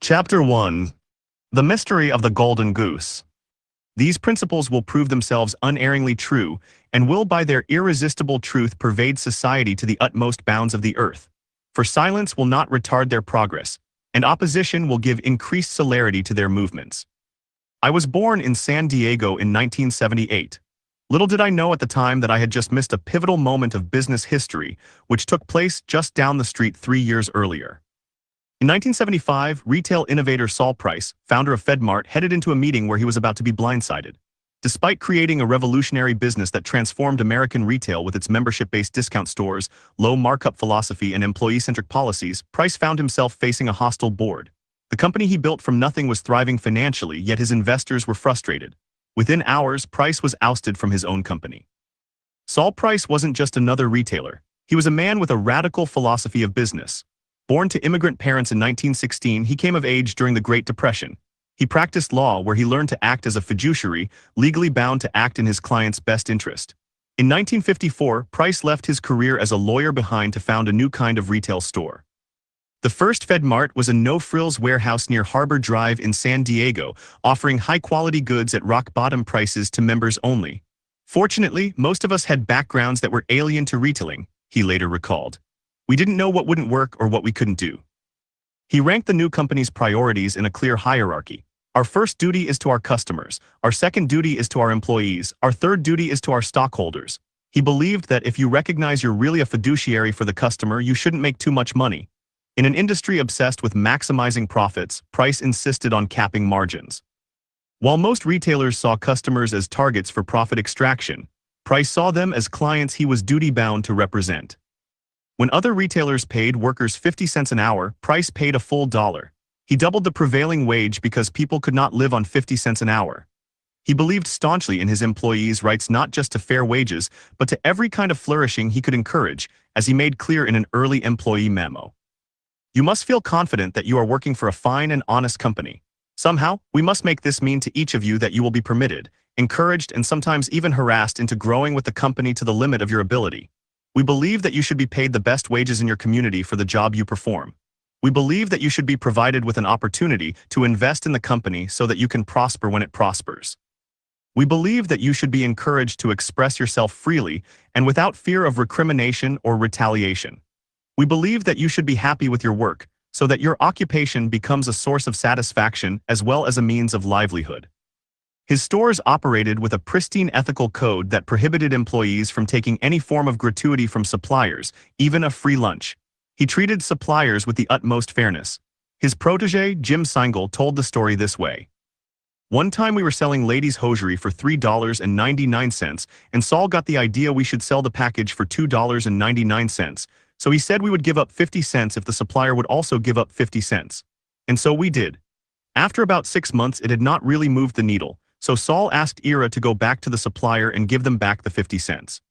Chapter 1. The Mystery of the Golden Goose. These principles will prove themselves unerringly true, and will by their irresistible truth pervade society to the utmost bounds of the earth. For silence will not retard their progress, and opposition will give increased celerity to their movements. I was born in San Diego in 1978. Little did I know at the time that I had just missed a pivotal moment of business history, which took place just down the street 3 years earlier. In 1975, retail innovator Saul Price, founder of FedMart, headed into a meeting where he was about to be blindsided. Despite creating a revolutionary business that transformed American retail with its membership-based discount stores, low markup philosophy, and employee-centric policies, Price found himself facing a hostile board. The company he built from nothing was thriving financially, yet his investors were frustrated. Within hours, Price was ousted from his own company. Saul Price wasn't just another retailer. He was a man with a radical philosophy of business. Born to immigrant parents in 1916, he came of age during the Great Depression. He practiced law, where he learned to act as a fiduciary, legally bound to act in his client's best interest. In 1954, Price left his career as a lawyer behind to found a new kind of retail store. The first FedMart was a no-frills warehouse near Harbor Drive in San Diego, offering high-quality goods at rock-bottom prices to members only. Fortunately, most of us had backgrounds that were alien to retailing, he later recalled. We didn't know what wouldn't work or what we couldn't do. He ranked the new company's priorities in a clear hierarchy. Our first duty is to our customers, our second duty is to our employees, our third duty is to our stockholders. He believed that if you recognize you're really a fiduciary for the customer, you shouldn't make too much money. In an industry obsessed with maximizing profits, Price insisted on capping margins. While most retailers saw customers as targets for profit extraction, Price saw them as clients he was duty-bound to represent. When other retailers paid workers 50 cents an hour, Price paid a full $1. He doubled the prevailing wage because people could not live on 50 cents an hour. He believed staunchly in his employees' rights not just to fair wages, but to every kind of flourishing he could encourage, as he made clear in an early employee memo. You must feel confident that you are working for a fine and honest company. Somehow, we must make this mean to each of you that you will be permitted, encouraged, and sometimes even harassed into growing with the company to the limit of your ability. We believe that you should be paid the best wages in your community for the job you perform. We believe that you should be provided with an opportunity to invest in the company so that you can prosper when it prospers. We believe that you should be encouraged to express yourself freely and without fear of recrimination or retaliation. We believe that you should be happy with your work so that your occupation becomes a source of satisfaction as well as a means of livelihood. His stores operated with a pristine ethical code that prohibited employees from taking any form of gratuity from suppliers, even a free lunch. He treated suppliers with the utmost fairness. His protege, Jim Seingle, told the story this way. One time we were selling ladies' hosiery for $3.99, and Saul got the idea we should sell the package for $2.99, so he said we would give up 50 cents if the supplier would also give up 50 cents. And so we did. After about 6 months, it had not really moved the needle. So Saul asked Ira to go back to the supplier and give them back the 50 cents.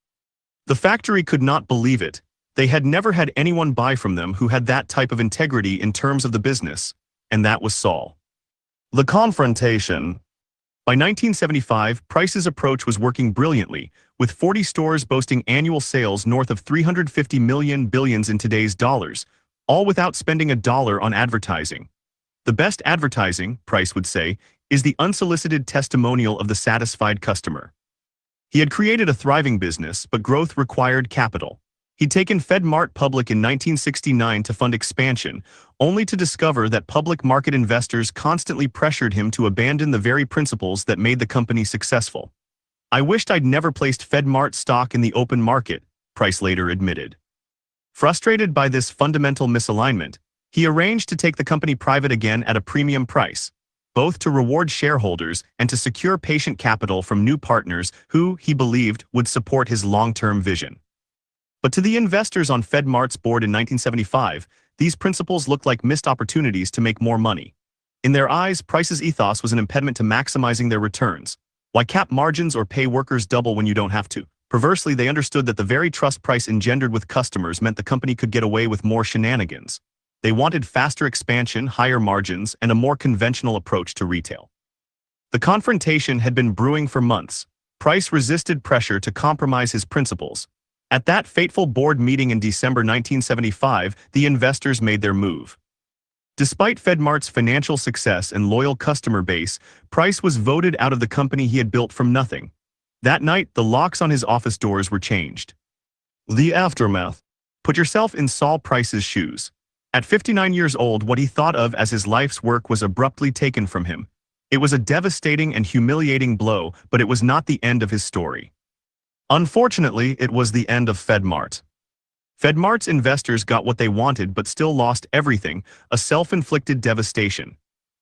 The factory could not believe it. They had never had anyone buy from them who had that type of integrity in terms of the business, and that was Saul. The confrontation. By 1975, Price's approach was working brilliantly, with 40 stores boasting annual sales north of 350 million billions in today's dollars, all without spending a dollar on advertising. The best advertising, Price would say, is the unsolicited testimonial of the satisfied customer. He had created a thriving business, but growth required capital. He'd taken FedMart public in 1969 to fund expansion, only to discover that public market investors constantly pressured him to abandon the very principles that made the company successful. I wished I'd never placed FedMart stock in the open market, Price later admitted. Frustrated by this fundamental misalignment, he arranged to take the company private again at a premium price, both to reward shareholders and to secure patient capital from new partners who, he believed, would support his long-term vision. But to the investors on FedMart's board in 1975, these principles looked like missed opportunities to make more money. In their eyes, Price's ethos was an impediment to maximizing their returns. Why cap margins or pay workers double when you don't have to? Perversely, they understood that the very trust Price engendered with customers meant the company could get away with more shenanigans. They wanted faster expansion, higher margins, and a more conventional approach to retail. The confrontation had been brewing for months. Price resisted pressure to compromise his principles. At that fateful board meeting in December 1975, the investors made their move. Despite FedMart's financial success and loyal customer base, Price was voted out of the company he had built from nothing. That night, the locks on his office doors were changed. The aftermath. Put yourself in Saul Price's shoes. At 59 years old, what he thought of as his life's work was abruptly taken from him. It was a devastating and humiliating blow, but it was not the end of his story. Unfortunately, it was the end of FedMart. FedMart's investors got what they wanted but still lost everything, a self-inflicted devastation.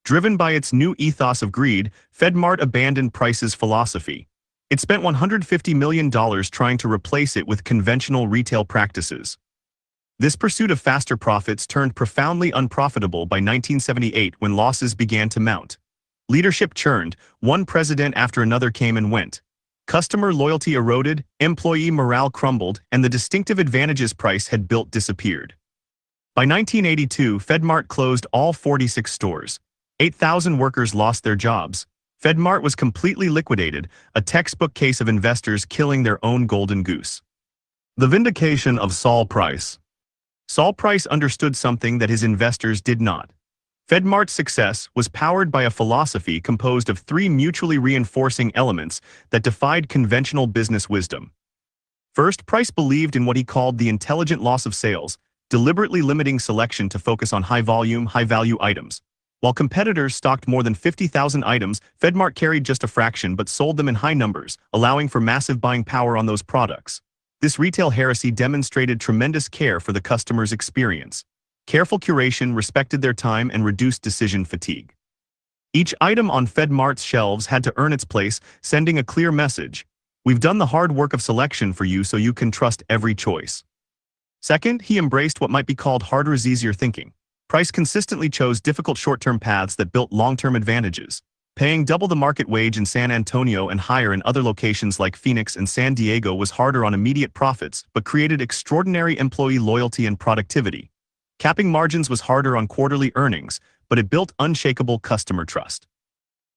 Driven by its new ethos of greed, FedMart abandoned Price's philosophy. It spent $150 million trying to replace it with conventional retail practices. This pursuit of faster profits turned profoundly unprofitable by 1978 when losses began to mount. Leadership churned, one president after another came and went. Customer loyalty eroded, employee morale crumbled, and the distinctive advantages Price had built disappeared. By 1982, FedMart closed all 46 stores. 8,000 workers lost their jobs. FedMart was completely liquidated, a textbook case of investors killing their own golden goose. The vindication of Saul Price. Saul Price understood something that his investors did not. FedMart's success was powered by a philosophy composed of three mutually reinforcing elements that defied conventional business wisdom. First, Price believed in what he called the intelligent loss of sales, deliberately limiting selection to focus on high-volume, high-value items. While competitors stocked more than 50,000 items, FedMart carried just a fraction but sold them in high numbers, allowing for massive buying power on those products. This retail heresy demonstrated tremendous care for the customer's experience. Careful curation respected their time and reduced decision fatigue. Each item on FedMart's shelves had to earn its place, sending a clear message. We've done the hard work of selection for you so you can trust every choice. Second, he embraced what might be called harder is easier thinking. Price consistently chose difficult short-term paths that built long-term advantages. Paying double the market wage in San Antonio and higher in other locations like Phoenix and San Diego was harder on immediate profits, but created extraordinary employee loyalty and productivity. Capping margins was harder on quarterly earnings, but it built unshakable customer trust.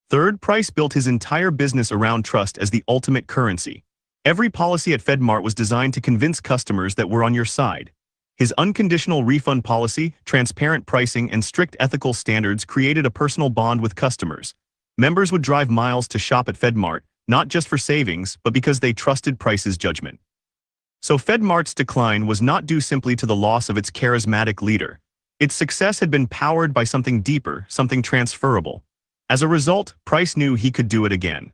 Third, Price built his entire business around trust as the ultimate currency. Every policy at FedMart was designed to convince customers that we're on your side. His unconditional refund policy, transparent pricing, and strict ethical standards created a personal bond with customers. Members would drive miles to shop at FedMart, not just for savings, but because they trusted Price's judgment. So FedMart's decline was not due simply to the loss of its charismatic leader. Its success had been powered by something deeper, something transferable. As a result, Price knew he could do it again.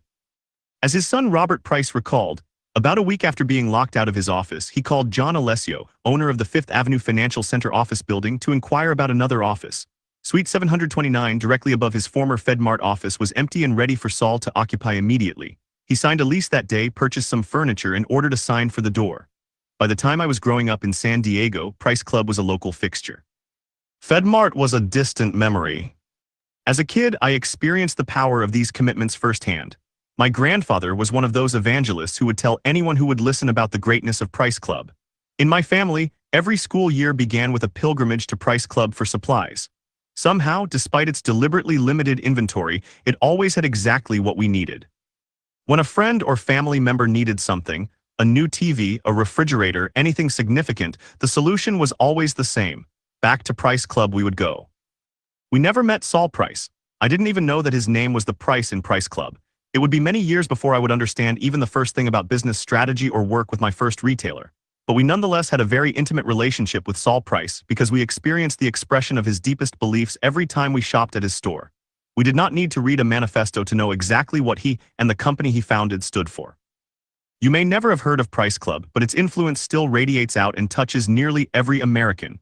As his son Robert Price recalled, about a week after being locked out of his office, he called John Alessio, owner of the Fifth Avenue Financial Center office building, to inquire about another office. Suite 729, directly above his former FedMart office, was empty and ready for Saul to occupy immediately. He signed a lease that day, purchased some furniture, and ordered a sign for the door. By the time I was growing up in San Diego, Price Club was a local fixture. FedMart was a distant memory. As a kid, I experienced the power of these commitments firsthand. My grandfather was one of those evangelists who would tell anyone who would listen about the greatness of Price Club. In my family, every school year began with a pilgrimage to Price Club for supplies. Somehow, despite its deliberately limited inventory, it always had exactly what we needed. When a friend or family member needed something, a new TV, a refrigerator, anything significant, the solution was always the same. Back to Price Club we would go. We never met Saul Price. I didn't even know that his name was the Price in Price Club. It would be many years before I would understand even the first thing about business strategy or work with my first retailer. But we nonetheless had a very intimate relationship with Saul Price because we experienced the expression of his deepest beliefs every time we shopped at his store. We did not need to read a manifesto to know exactly what he and the company he founded stood for. You may never have heard of Price Club, but its influence still radiates out and touches nearly every American.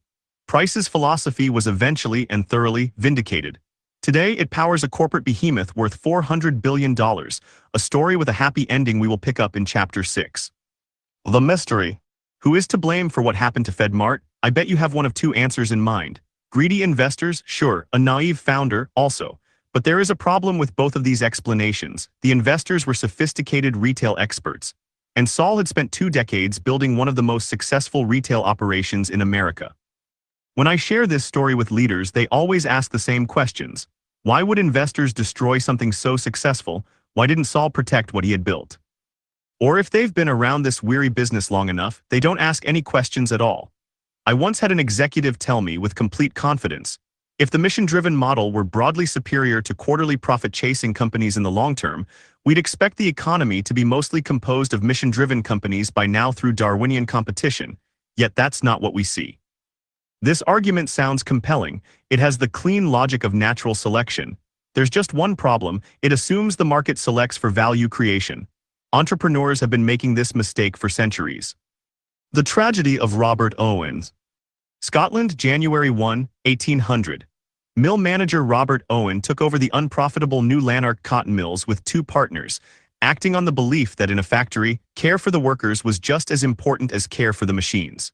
Price's philosophy was eventually and thoroughly vindicated. Today, it powers a corporate behemoth worth $400 billion, a story with a happy ending we will pick up in Chapter 6. The mystery. Who is to blame for what happened to FedMart? I bet you have one of two answers in mind. Greedy investors, sure, a naive founder, also. But there is a problem with both of these explanations. The investors were sophisticated retail experts, and Saul had spent 2 decades building one of the most successful retail operations in America. When I share this story with leaders, they always ask the same questions. Why would investors destroy something so successful? Why didn't Saul protect what he had built? Or if they've been around this weary business long enough, they don't ask any questions at all. I once had an executive tell me with complete confidence, If the mission-driven model were broadly superior to quarterly profit-chasing companies in the long term, we'd expect the economy to be mostly composed of mission-driven companies by now through Darwinian competition, yet that's not what we see. This argument sounds compelling. It has the clean logic of natural selection. There's just one problem: it assumes the market selects for value creation. Entrepreneurs have been making this mistake for centuries. The tragedy of Robert Owens. Scotland, January 1, 1800. Mill manager Robert Owen took over the unprofitable New Lanark cotton mills with two partners, acting on the belief that in a factory, care for the workers was just as important as care for the machines.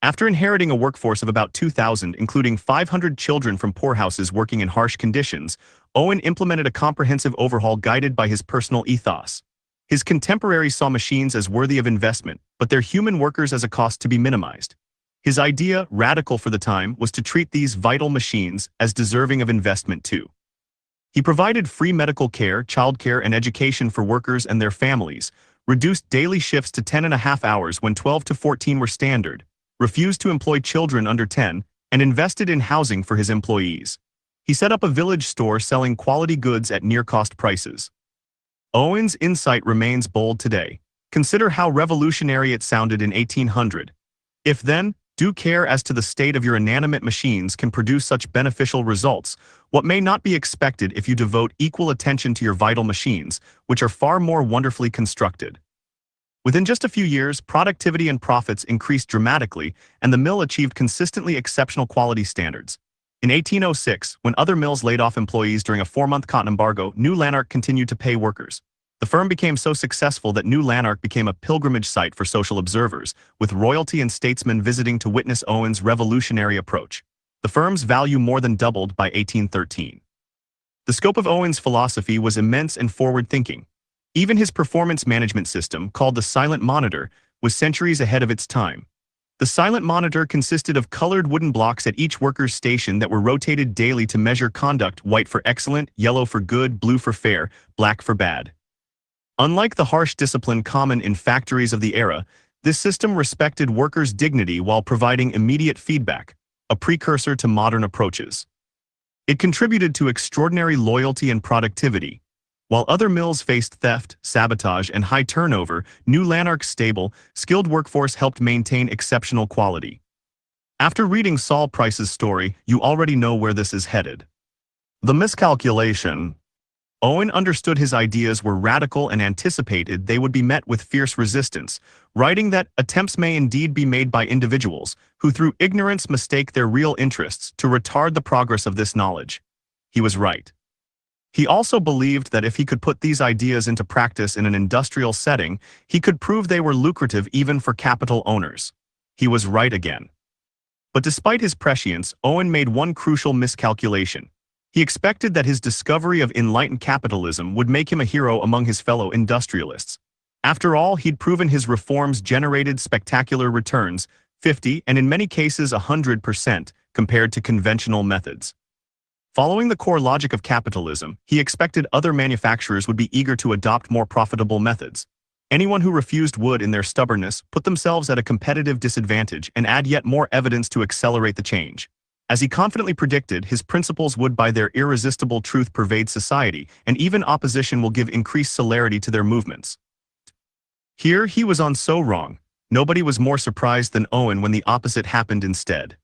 After inheriting a workforce of about 2,000, including 500 children from poorhouses working in harsh conditions, Owen implemented a comprehensive overhaul guided by his personal ethos. His contemporaries saw machines as worthy of investment, but their human workers as a cost to be minimized. His idea, radical for the time, was to treat these vital machines as deserving of investment too. He provided free medical care, childcare, and education for workers and their families, reduced daily shifts to 10.5 hours when 12 to 14 were standard, refused to employ children under 10, and invested in housing for his employees. He set up a village store selling quality goods at near-cost prices. Owen's insight remains bold today. Consider how revolutionary it sounded in 1800. If then, due care as to the state of your inanimate machines can produce such beneficial results, what may not be expected if you devote equal attention to your vital machines, which are far more wonderfully constructed? Within just a few years, productivity and profits increased dramatically, and the mill achieved consistently exceptional quality standards. In 1806, when other mills laid off employees during a 4-month cotton embargo, New Lanark continued to pay workers. The firm became so successful that New Lanark became a pilgrimage site for social observers, with royalty and statesmen visiting to witness Owen's revolutionary approach. The firm's value more than doubled by 1813. The scope of Owen's philosophy was immense and forward-thinking. Even his performance management system, called the Silent Monitor, was centuries ahead of its time. The Silent Monitor consisted of colored wooden blocks at each worker's station that were rotated daily to measure conduct: white for excellent, yellow for good, blue for fair, black for bad. Unlike the harsh discipline common in factories of the era, this system respected workers' dignity while providing immediate feedback, a precursor to modern approaches. It contributed to extraordinary loyalty and productivity. While other mills faced theft, sabotage, and high turnover, New Lanark's stable, skilled workforce helped maintain exceptional quality. After reading Saul Price's story, you already know where this is headed. The miscalculation. Owen understood his ideas were radical and anticipated they would be met with fierce resistance, writing that attempts may indeed be made by individuals who through ignorance mistake their real interests to retard the progress of this knowledge. He was right. He also believed that if he could put these ideas into practice in an industrial setting, he could prove they were lucrative even for capital owners. He was right again. But despite his prescience, Owen made one crucial miscalculation. He expected that his discovery of enlightened capitalism would make him a hero among his fellow industrialists. After all, he'd proven his reforms generated spectacular returns, 50 and in many cases 100%, compared to conventional methods. Following the core logic of capitalism, he expected other manufacturers would be eager to adopt more profitable methods. Anyone who refused would, in their stubbornness, put themselves at a competitive disadvantage and add yet more evidence to accelerate the change. As he confidently predicted, his principles would by their irresistible truth pervade society, and even opposition will give increased celerity to their movements. Here he was on so wrong. Nobody was more surprised than Owen when the opposite happened instead.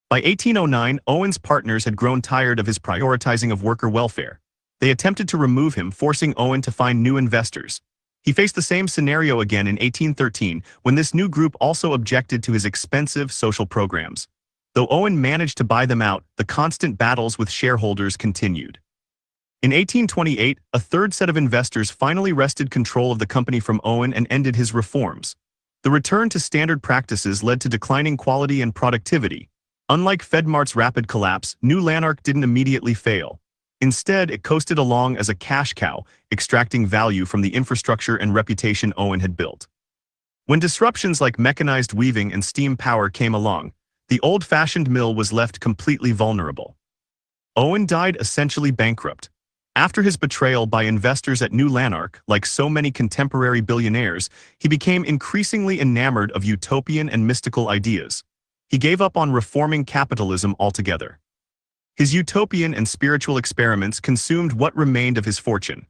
By 1809, Owen's partners had grown tired of his prioritizing of worker welfare. They attempted to remove him, forcing Owen to find new investors. He faced the same scenario again in 1813, when this new group also objected to his expensive social programs. Though Owen managed to buy them out, the constant battles with shareholders continued. In 1828, a third set of investors finally wrested control of the company from Owen and ended his reforms. The return to standard practices led to declining quality and productivity. Unlike Fedmart's rapid collapse, New Lanark didn't immediately fail. Instead, it coasted along as a cash cow, extracting value from the infrastructure and reputation Owen had built. When disruptions like mechanized weaving and steam power came along, the old-fashioned mill was left completely vulnerable. Owen died essentially bankrupt. After his betrayal by investors at New Lanark, like so many contemporary billionaires, he became increasingly enamored of utopian and mystical ideas. He gave up on reforming capitalism altogether. His utopian and spiritual experiments consumed what remained of his fortune.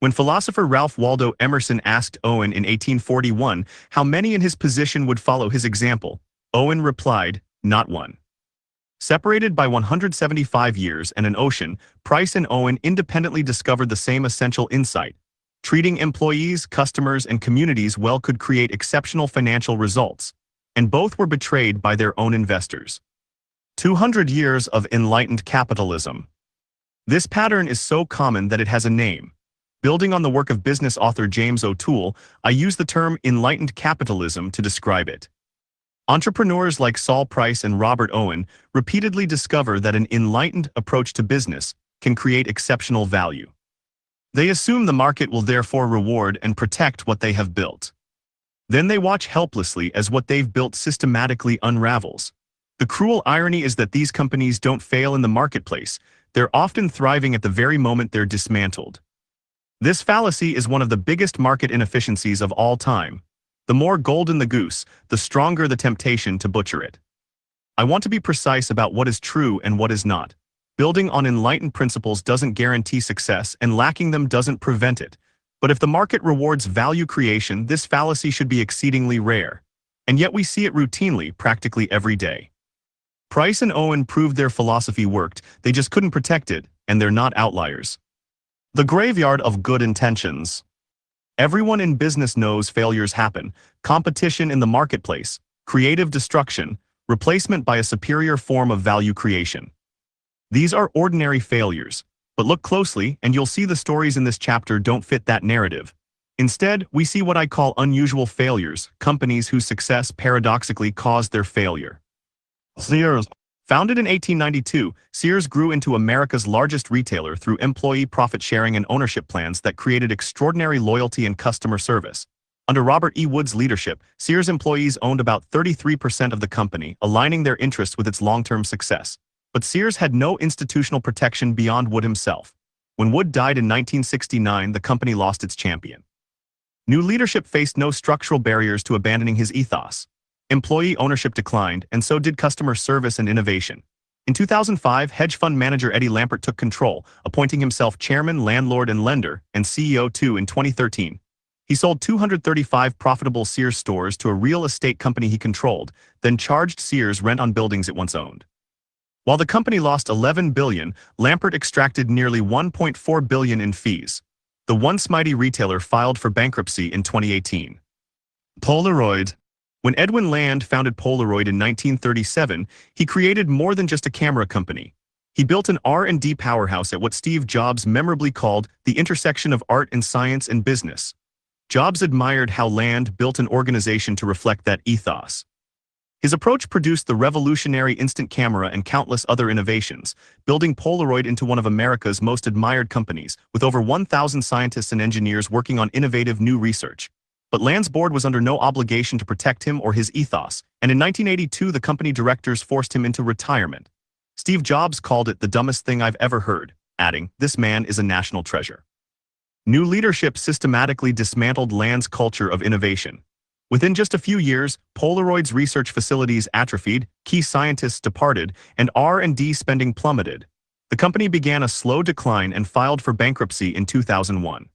When philosopher Ralph Waldo Emerson asked Owen in 1841 how many in his position would follow his example, Owen replied, "Not one." Separated by 175 years and an ocean, Price and Owen independently discovered the same essential insight. Treating employees, customers, and communities well could create exceptional financial results, and both were betrayed by their own investors. 200 years of enlightened capitalism. This pattern is so common that it has a name. Building on the work of business author James O'Toole, I use the term enlightened capitalism to describe it. Entrepreneurs like Saul Price and Robert Owen repeatedly discover that an enlightened approach to business can create exceptional value. They assume the market will therefore reward and protect what they have built. Then they watch helplessly as what they've built systematically unravels. The cruel irony is that these companies don't fail in the marketplace. They're often thriving at the very moment they're dismantled. This fallacy is one of the biggest market inefficiencies of all time. The more golden the goose, the stronger the temptation to butcher it. I want to be precise about what is true and what is not. Building on enlightened principles doesn't guarantee success, and lacking them doesn't prevent it. But if the market rewards value creation, this fallacy should be exceedingly rare. And yet we see it routinely, practically every day. Price and Owen proved their philosophy worked, they just couldn't protect it, and they're not outliers. The graveyard of good intentions. Everyone in business knows failures happen: competition in the marketplace, creative destruction, replacement by a superior form of value creation. These are ordinary failures, but look closely and you'll see the stories in this chapter don't fit that narrative. Instead, we see what I call unusual failures, companies whose success paradoxically caused their failure. Sears. Founded in 1892, Sears grew into America's largest retailer through employee profit sharing and ownership plans that created extraordinary loyalty and customer service. Under Robert E. Wood's leadership, Sears employees owned about 33% of the company, aligning their interests with its long-term success. But Sears had no institutional protection beyond Wood himself. When Wood died in 1969, the company lost its champion. New leadership faced no structural barriers to abandoning his ethos. Employee ownership declined, and so did customer service and innovation. In 2005, hedge fund manager Eddie Lampert took control, appointing himself chairman, landlord, and lender, and CEO too in 2013. He sold 235 profitable Sears stores to a real estate company he controlled, then charged Sears rent on buildings it once owned. While the company lost $11 billion, Lampert extracted nearly $1.4 billion in fees. The once mighty retailer filed for bankruptcy in 2018. Polaroid. When Edwin Land founded Polaroid in 1937, he created more than just a camera company. He built an R&D powerhouse at what Steve Jobs memorably called the intersection of art and science and business. Jobs admired how Land built an organization to reflect that ethos. His approach produced the revolutionary instant camera and countless other innovations, building Polaroid into one of America's most admired companies, with over 1,000 scientists and engineers working on innovative new research. But Land's board was under no obligation to protect him or his ethos, and in 1982 the company directors forced him into retirement. Steve Jobs called it the dumbest thing I've ever heard, adding, "This man is a national treasure." New leadership systematically dismantled Land's culture of innovation. Within just a few years, Polaroid's research facilities atrophied, key scientists departed, and R&D spending plummeted. The company began a slow decline and filed for bankruptcy in 2001.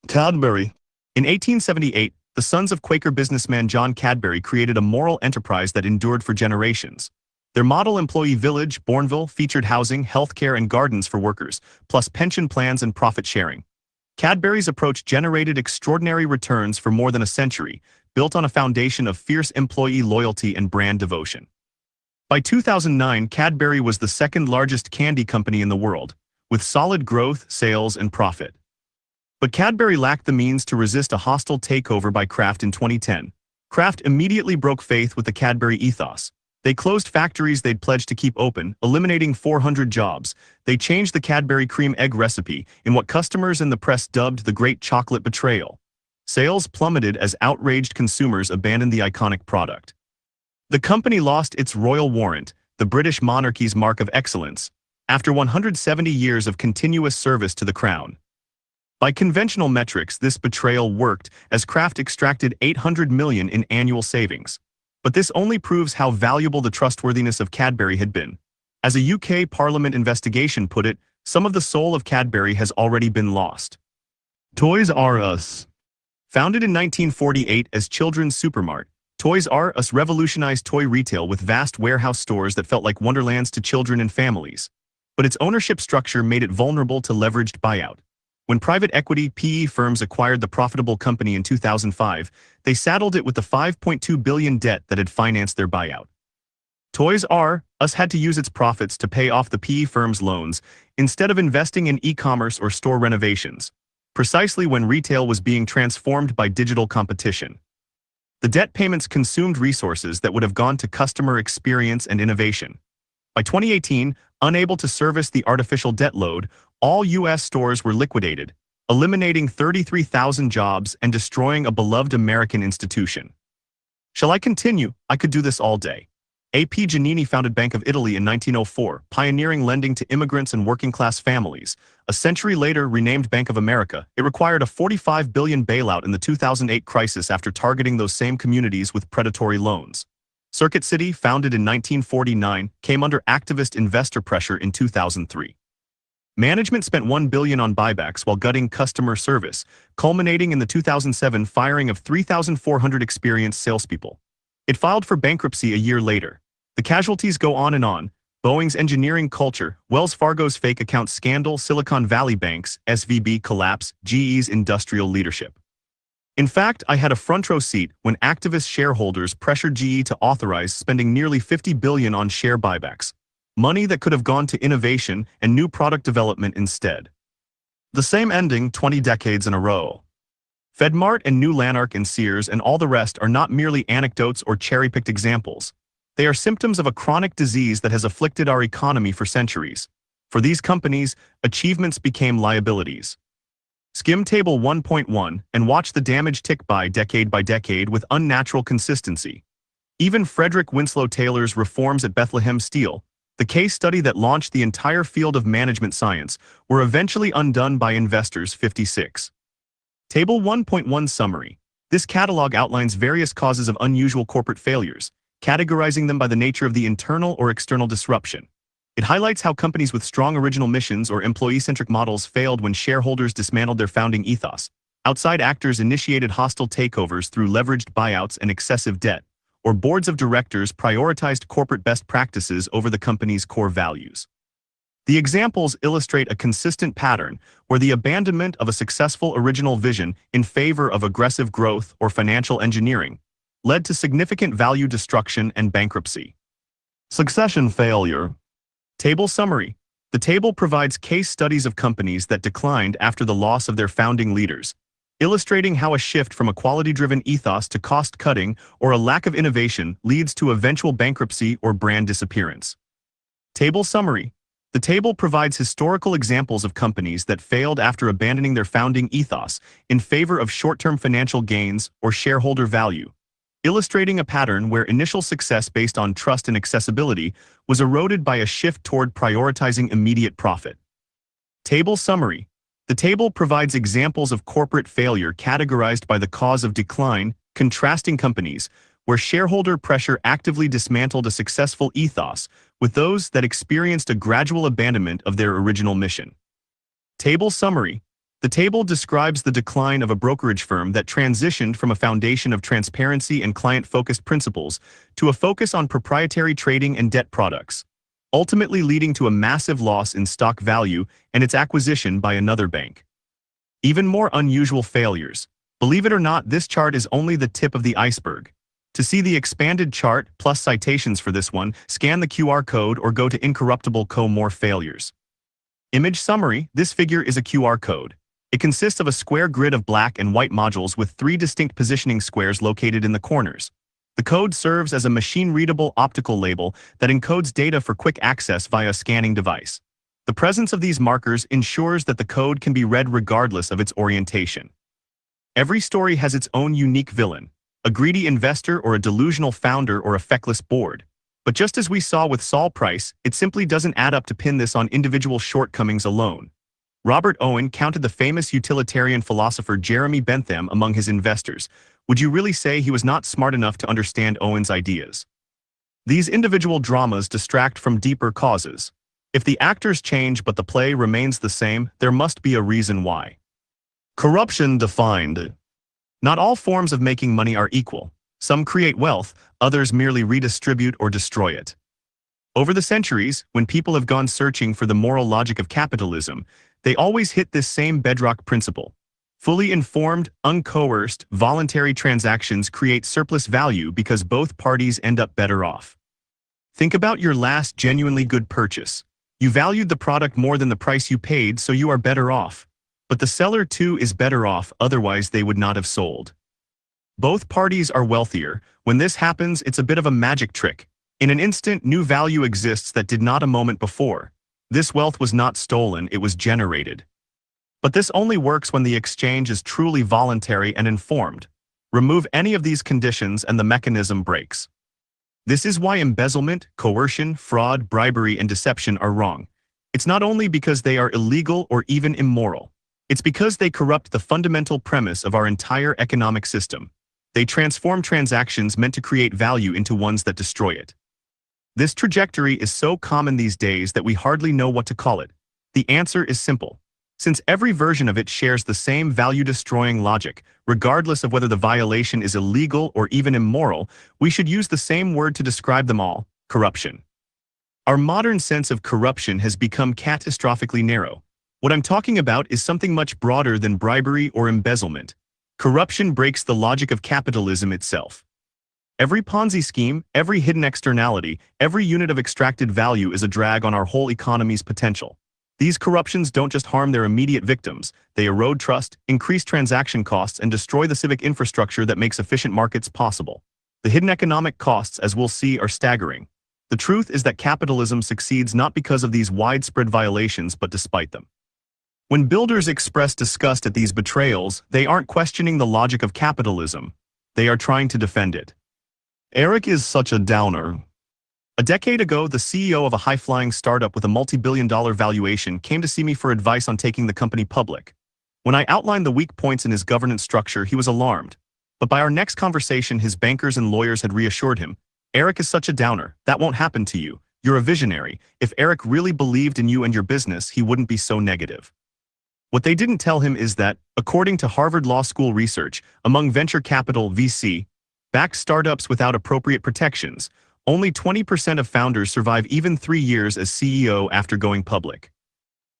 Cadbury. In 1878, the sons of Quaker businessman John Cadbury created a moral enterprise that endured for generations. Their model employee village, Bournville, featured housing, healthcare, and gardens for workers, plus pension plans and profit sharing. Cadbury's approach generated extraordinary returns for more than a century, built on a foundation of fierce employee loyalty and brand devotion. By 2009, Cadbury was the second largest candy company in the world, with solid growth, sales, and profit. But Cadbury lacked the means to resist a hostile takeover by Kraft in 2010. Kraft immediately broke faith with the Cadbury ethos. They closed factories they'd pledged to keep open, eliminating 400 jobs. They changed the Cadbury cream egg recipe in what customers and the press dubbed the Great Chocolate Betrayal. Sales plummeted as outraged consumers abandoned the iconic product. The company lost its royal warrant, the British monarchy's mark of excellence, after 170 years of continuous service to the crown. By conventional metrics, this betrayal worked, as Kraft extracted $800 million in annual savings. But this only proves how valuable the trustworthiness of Cadbury had been. As a UK Parliament investigation put it, some of the soul of Cadbury has already been lost. Toys R Us. Founded in 1948 as children's supermart, Toys R Us revolutionized toy retail with vast warehouse stores that felt like wonderlands to children and families. But its ownership structure made it vulnerable to leveraged buyout. When private equity PE firms acquired the profitable company in 2005, they saddled it with the $5.2 billion debt that had financed their buyout. Toys R Us had to use its profits to pay off the PE firm's loans instead of investing in e-commerce or store renovations, precisely when retail was being transformed by digital competition. The debt payments consumed resources that would have gone to customer experience and innovation. By 2018, unable to service the artificial debt load, all U.S. stores were liquidated, eliminating 33,000 jobs and destroying a beloved American institution. Shall I continue? I could do this all day. A.P. Giannini founded Bank of Italy in 1904, pioneering lending to immigrants and working-class families. A century later, renamed Bank of America, it required a $45 billion bailout in the 2008 crisis after targeting those same communities with predatory loans. Circuit City, founded in 1949, came under activist investor pressure in 2003. Management spent $1 billion on buybacks while gutting customer service, culminating in the 2007 firing of 3,400 experienced salespeople. It filed for bankruptcy a year later. The casualties go on and on: Boeing's engineering culture, Wells Fargo's fake account scandal, Silicon Valley Bank's SVB collapse, GE's industrial leadership. In fact, I had a front row seat when activist shareholders pressured GE to authorize spending nearly $50 billion on share buybacks, money that could have gone to innovation and new product development instead. The same ending 20 decades in a row. FedMart and New Lanark and Sears and all the rest are not merely anecdotes or cherry-picked examples. They are symptoms of a chronic disease that has afflicted our economy for centuries. For these companies, achievements became liabilities. Skim Table 1.1 and watch the damage tick by decade with unnatural consistency. Even Frederick Winslow Taylor's reforms at Bethlehem Steel, the case study that launched the entire field of management science, were eventually undone by investors. 56. Table 1.1 Summary. This catalog outlines various causes of unusual corporate failures, categorizing them by the nature of the internal or external disruption. It highlights how companies with strong original missions or employee-centric models failed when shareholders dismantled their founding ethos, outside actors initiated hostile takeovers through leveraged buyouts and excessive debt, or boards of directors prioritized corporate best practices over the company's core values. The examples illustrate a consistent pattern where the abandonment of a successful original vision in favor of aggressive growth or financial engineering led to significant value destruction and bankruptcy. Succession failure. Table summary. The table provides case studies of companies that declined after the loss of their founding leaders, illustrating how a shift from a quality-driven ethos to cost-cutting or a lack of innovation leads to eventual bankruptcy or brand disappearance. Table summary. The table provides historical examples of companies that failed after abandoning their founding ethos in favor of short-term financial gains or shareholder value, illustrating a pattern where initial success based on trust and accessibility was eroded by a shift toward prioritizing immediate profit. Table summary. The table provides examples of corporate failure categorized by the cause of decline, contrasting companies where shareholder pressure actively dismantled a successful ethos with those that experienced a gradual abandonment of their original mission. Table summary. The table describes the decline of a brokerage firm that transitioned from a foundation of transparency and client-focused principles to a focus on proprietary trading and debt products, ultimately leading to a massive loss in stock value and its acquisition by another bank. Even more unusual failures. Believe it or not, this chart is only the tip of the iceberg. To see the expanded chart plus citations for this one, scan the QR code or go to Incorruptible Co. More failures. Image summary. This figure is a QR code. It consists of a square grid of black and white modules with 3 distinct positioning squares located in the corners. The code serves as a machine-readable optical label that encodes data for quick access via a scanning device. The presence of these markers ensures that the code can be read regardless of its orientation. Every story has its own unique villain, a greedy investor or a delusional founder or a feckless board. But just as we saw with Saul Price, it simply doesn't add up to pin this on individual shortcomings alone. Robert Owen counted the famous utilitarian philosopher Jeremy Bentham among his investors. Would you really say he was not smart enough to understand Owen's ideas? These individual dramas distract from deeper causes. If the actors change but the play remains the same, there must be a reason why. Corruption defined. Not all forms of making money are equal. Some create wealth, others merely redistribute or destroy it. Over the centuries, when people have gone searching for the moral logic of capitalism, they always hit this same bedrock principle. Fully informed, uncoerced, voluntary transactions create surplus value because both parties end up better off. Think about your last genuinely good purchase. You valued the product more than the price you paid, so you are better off. But the seller too is better off, otherwise they would not have sold. Both parties are wealthier. When this happens, it's a bit of a magic trick. In an instant, new value exists that did not a moment before. This wealth was not stolen, it was generated. But this only works when the exchange is truly voluntary and informed. Remove any of these conditions and the mechanism breaks. This is why embezzlement, coercion, fraud, bribery, and deception are wrong. It's not only because they are illegal or even immoral. It's because they corrupt the fundamental premise of our entire economic system. They transform transactions meant to create value into ones that destroy it. This trajectory is so common these days that we hardly know what to call it. The answer is simple. Since every version of it shares the same value-destroying logic, regardless of whether the violation is illegal or even immoral, we should use the same word to describe them all: corruption. Our modern sense of corruption has become catastrophically narrow. What I'm talking about is something much broader than bribery or embezzlement. Corruption breaks the logic of capitalism itself. Every Ponzi scheme, every hidden externality, every unit of extracted value is a drag on our whole economy's potential. These corruptions don't just harm their immediate victims, they erode trust, increase transaction costs, and destroy the civic infrastructure that makes efficient markets possible. The hidden economic costs, as we'll see, are staggering. The truth is that capitalism succeeds not because of these widespread violations, but despite them. When builders express disgust at these betrayals, they aren't questioning the logic of capitalism. They are trying to defend it. Eric is such a downer. A decade ago, the CEO of a high-flying startup with a multi-billion-dollar valuation came to see me for advice on taking the company public. When I outlined the weak points in his governance structure, he was alarmed. But by our next conversation, his bankers and lawyers had reassured him, "Eric is such a downer. That won't happen to you. You're a visionary. If Eric really believed in you and your business, he wouldn't be so negative." What they didn't tell him is that, according to Harvard Law School research, among venture capital (VC)-backed startups without appropriate protections, only 20% of founders survive even 3 years as CEO after going public.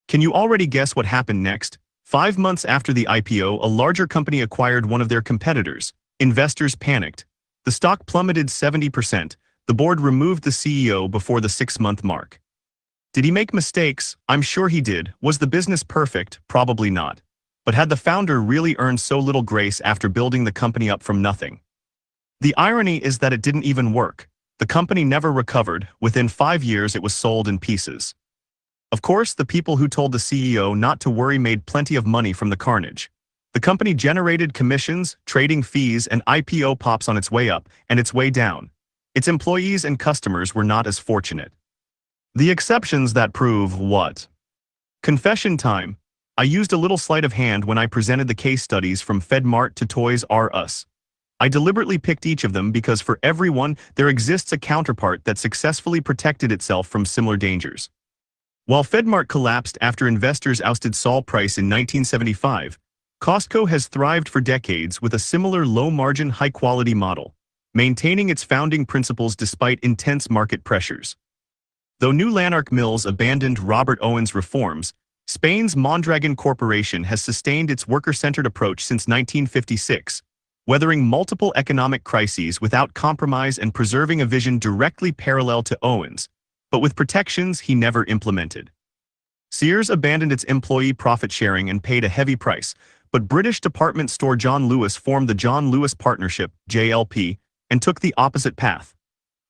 Can you already guess what happened next? 5 months after the IPO, a larger company acquired one of their competitors. Investors panicked. The stock plummeted 70%. The board removed the CEO before the 6-month mark. Did he make mistakes? I'm sure he did. Was the business perfect? Probably not. But had the founder really earned so little grace after building the company up from nothing? The irony is that it didn't even work. The company never recovered. Within 5 years, it was sold in pieces. Of course, the people who told the CEO not to worry made plenty of money from the carnage. The company generated commissions, trading fees, and IPO pops on its way up and its way down. Its employees and customers were not as fortunate. The exceptions that prove what? Confession time. I used a little sleight of hand when I presented the case studies from FedMart to Toys R Us. I deliberately picked each of them because for everyone, there exists a counterpart that successfully protected itself from similar dangers. While FedMart collapsed after investors ousted Saul Price in 1975, Costco has thrived for decades with a similar low-margin, high-quality model, maintaining its founding principles despite intense market pressures. Though New Lanark Mills abandoned Robert Owen's reforms, Spain's Mondragon Corporation has sustained its worker-centered approach since 1956, weathering multiple economic crises without compromise and preserving a vision directly parallel to Owen's, but with protections he never implemented. Sears abandoned its employee profit sharing and paid a heavy price, but British department store John Lewis formed the John Lewis Partnership, JLP, and took the opposite path.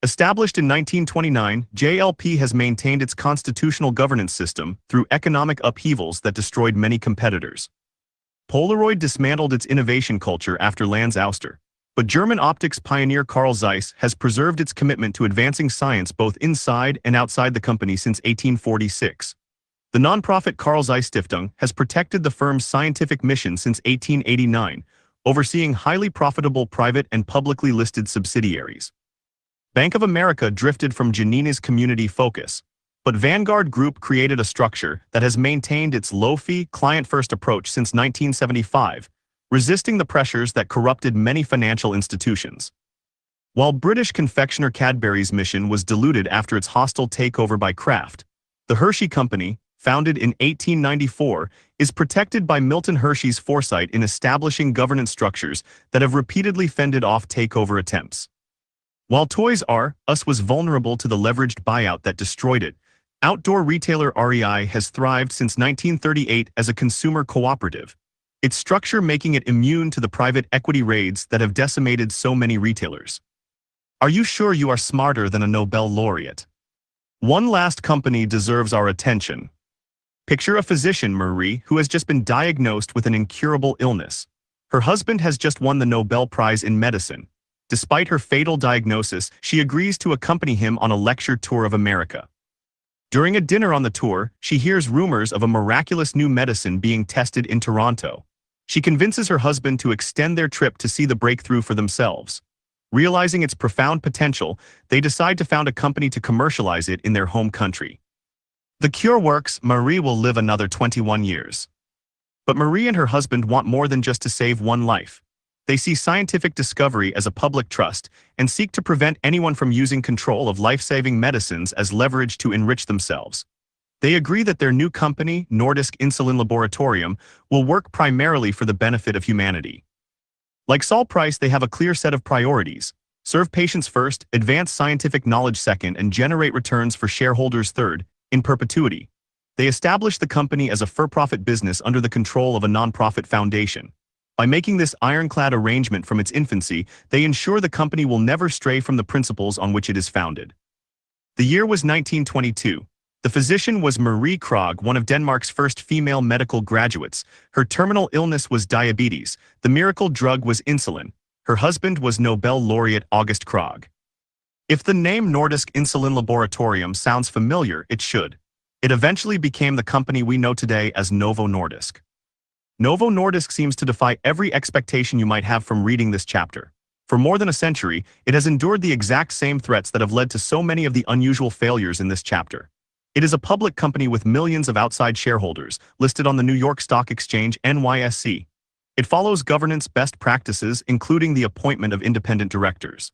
Established in 1929, JLP has maintained its constitutional governance system through economic upheavals that destroyed many competitors. Polaroid dismantled its innovation culture after Land's ouster, but German optics pioneer Carl Zeiss has preserved its commitment to advancing science both inside and outside the company since 1846. The nonprofit Carl Zeiss Stiftung has protected the firm's scientific mission since 1889, overseeing highly profitable private and publicly listed subsidiaries. Bank of America drifted from Janina's community focus, but Vanguard Group created a structure that has maintained its low-fee, client-first approach since 1975, resisting the pressures that corrupted many financial institutions. While British confectioner Cadbury's mission was diluted after its hostile takeover by Kraft, the Hershey Company, founded in 1894, is protected by Milton Hershey's foresight in establishing governance structures that have repeatedly fended off takeover attempts. While Toys R Us was vulnerable to the leveraged buyout that destroyed it, outdoor retailer REI has thrived since 1938 as a consumer cooperative, its structure making it immune to the private equity raids that have decimated so many retailers. Are you sure you are smarter than a Nobel laureate? One last company deserves our attention. Picture a physician, Marie, who has just been diagnosed with an incurable illness. Her husband has just won the Nobel Prize in medicine. Despite her fatal diagnosis, she agrees to accompany him on a lecture tour of America. During a dinner on the tour, she hears rumors of a miraculous new medicine being tested in Toronto. She convinces her husband to extend their trip to see the breakthrough for themselves. Realizing its profound potential, they decide to found a company to commercialize it in their home country. The cure works, Marie will live another 21 years. But Marie and her husband want more than just to save one life. They see scientific discovery as a public trust and seek to prevent anyone from using control of life-saving medicines as leverage to enrich themselves. They agree that their new company, Nordisk Insulin Laboratorium, will work primarily for the benefit of humanity. Like Saul Price, they have a clear set of priorities: serve patients first, advance scientific knowledge second, and generate returns for shareholders third, in perpetuity. They establish the company as a for-profit business under the control of a non-profit foundation. By making this ironclad arrangement from its infancy, they ensure the company will never stray from the principles on which it is founded. The year was 1922. The physician was Marie Krogh, one of Denmark's first female medical graduates. Her terminal illness was diabetes. The miracle drug was insulin. Her husband was Nobel laureate August Krogh. If the name Nordisk Insulin Laboratorium sounds familiar, it should. It eventually became the company we know today as Novo Nordisk. Novo Nordisk seems to defy every expectation you might have from reading this chapter. For more than a century, it has endured the exact same threats that have led to so many of the unusual failures in this chapter. It is a public company with millions of outside shareholders, listed on the New York Stock Exchange (NYSE). It follows governance best practices, including the appointment of independent directors.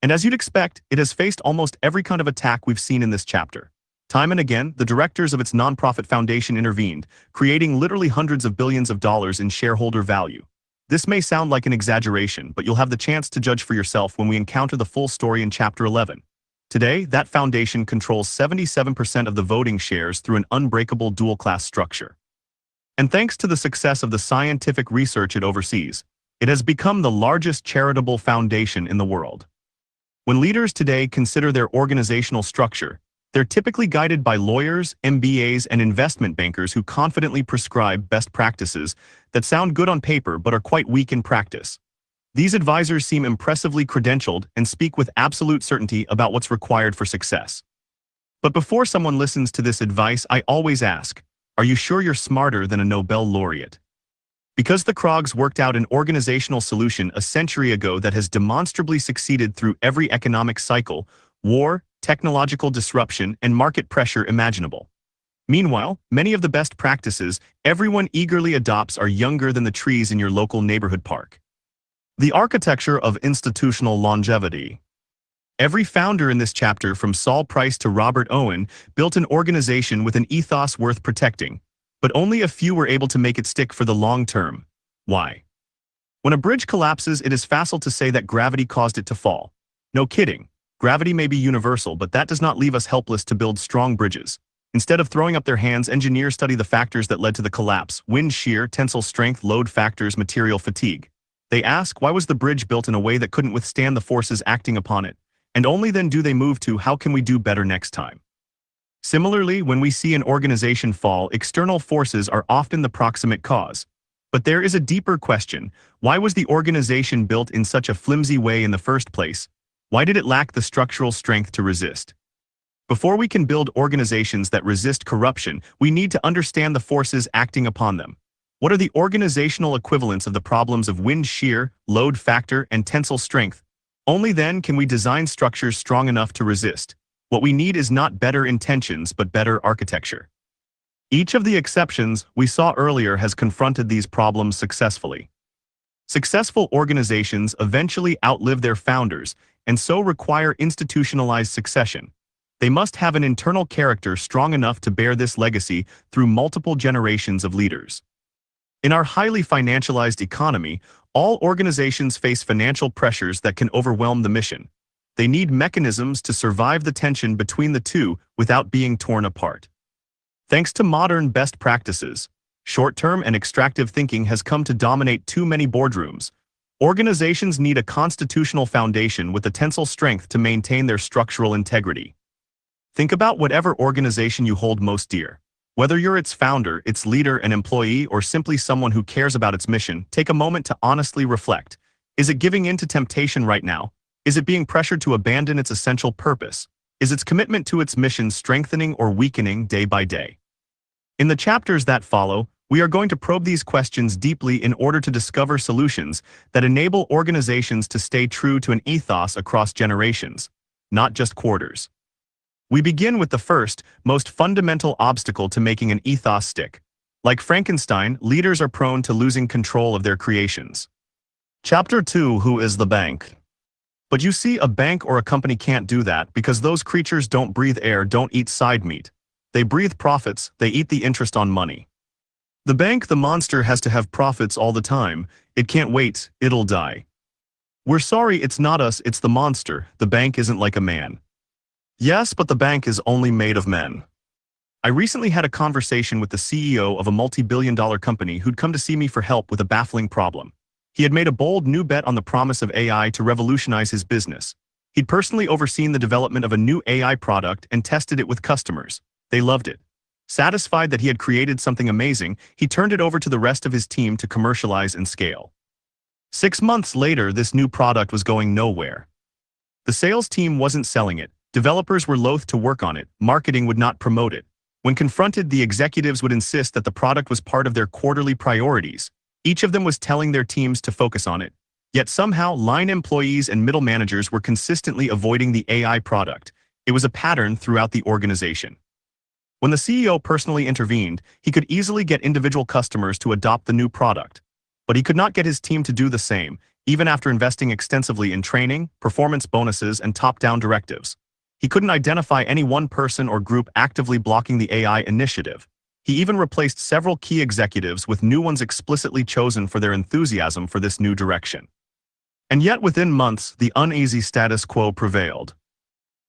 And as you'd expect, it has faced almost every kind of attack we've seen in this chapter. Time and again, the directors of its nonprofit foundation intervened, creating literally hundreds of billions of dollars in shareholder value. This may sound like an exaggeration, but you'll have the chance to judge for yourself when we encounter the full story in Chapter 11. Today, that foundation controls 77% of the voting shares through an unbreakable dual-class structure. And thanks to the success of the scientific research it oversees, it has become the largest charitable foundation in the world. When leaders today consider their organizational structure, they're typically guided by lawyers, MBAs, and investment bankers who confidently prescribe best practices that sound good on paper but are quite weak in practice. These advisors seem impressively credentialed and speak with absolute certainty about what's required for success. But before someone listens to this advice, I always ask, are you sure you're smarter than a Nobel laureate? Because the Kroghs worked out an organizational solution a century ago that has demonstrably succeeded through every economic cycle, war, technological disruption, and market pressure imaginable. Meanwhile, many of the best practices everyone eagerly adopts are younger than the trees in your local neighborhood park. The architecture of institutional longevity. Every founder in this chapter, from Saul Price to Robert Owen, built an organization with an ethos worth protecting, but only a few were able to make it stick for the long term. Why? When a bridge collapses, it is facile to say that gravity caused it to fall. No kidding. Gravity may be universal, but that does not leave us helpless to build strong bridges. Instead of throwing up their hands, engineers study the factors that led to the collapse: wind shear, tensile strength, load factors, material fatigue. They ask, why was the bridge built in a way that couldn't withstand the forces acting upon it? And only then do they move to, how can we do better next time? Similarly, when we see an organization fall, external forces are often the proximate cause. But there is a deeper question: why was the organization built in such a flimsy way in the first place? Why did it lack the structural strength to resist? Before we can build organizations that resist corruption, we need to understand the forces acting upon them. What are the organizational equivalents of the problems of wind shear, load factor, and tensile strength? Only then can we design structures strong enough to resist. What we need is not better intentions but better architecture. Each of the exceptions we saw earlier has confronted these problems successfully. Successful organizations eventually outlive their founders and so require institutionalized succession. They must have an internal character strong enough to bear this legacy through multiple generations of leaders. In our highly financialized economy, all organizations face financial pressures that can overwhelm the mission. They need mechanisms to survive the tension between the two without being torn apart. Thanks to modern best practices, short-term and extractive thinking has come to dominate too many boardrooms. Organizations need a constitutional foundation with the tensile strength to maintain their structural integrity. Think about whatever organization you hold most dear. Whether you're its founder, its leader, an employee, or simply someone who cares about its mission, take a moment to honestly reflect. Is it giving in to temptation right now? Is it being pressured to abandon its essential purpose? Is its commitment to its mission strengthening or weakening day by day? In the chapters that follow, we are going to probe these questions deeply in order to discover solutions that enable organizations to stay true to an ethos across generations, not just quarters. We begin with the first, most fundamental obstacle to making an ethos stick. Like Frankenstein, leaders are prone to losing control of their creations. Chapter 2: Who is the bank? But you see, a bank or a company can't do that because those creatures don't breathe air, don't eat side meat. They breathe profits, they eat the interest on money. The bank, the monster, has to have profits all the time. It can't wait, it'll die. We're sorry, it's not us, it's the monster. The bank isn't like a man. Yes, but the bank is only made of men. I recently had a conversation with the CEO of a multi-billion-dollar company who'd come to see me for help with a baffling problem. He had made a bold new bet on the promise of AI to revolutionize his business. He'd personally overseen the development of a new AI product and tested it with customers. They loved it. Satisfied that he had created something amazing, he turned it over to the rest of his team to commercialize and scale. 6 months later, this new product was going nowhere. The sales team wasn't selling it, developers were loath to work on it, marketing would not promote it. When confronted, the executives would insist that the product was part of their quarterly priorities. Each of them was telling their teams to focus on it. Yet somehow, line employees and middle managers were consistently avoiding the AI product. It was a pattern throughout the organization. When the CEO personally intervened, he could easily get individual customers to adopt the new product. But he could not get his team to do the same, even after investing extensively in training, performance bonuses, and top-down directives. He couldn't identify any one person or group actively blocking the AI initiative. He even replaced several key executives with new ones explicitly chosen for their enthusiasm for this new direction. And yet within months, the uneasy status quo prevailed.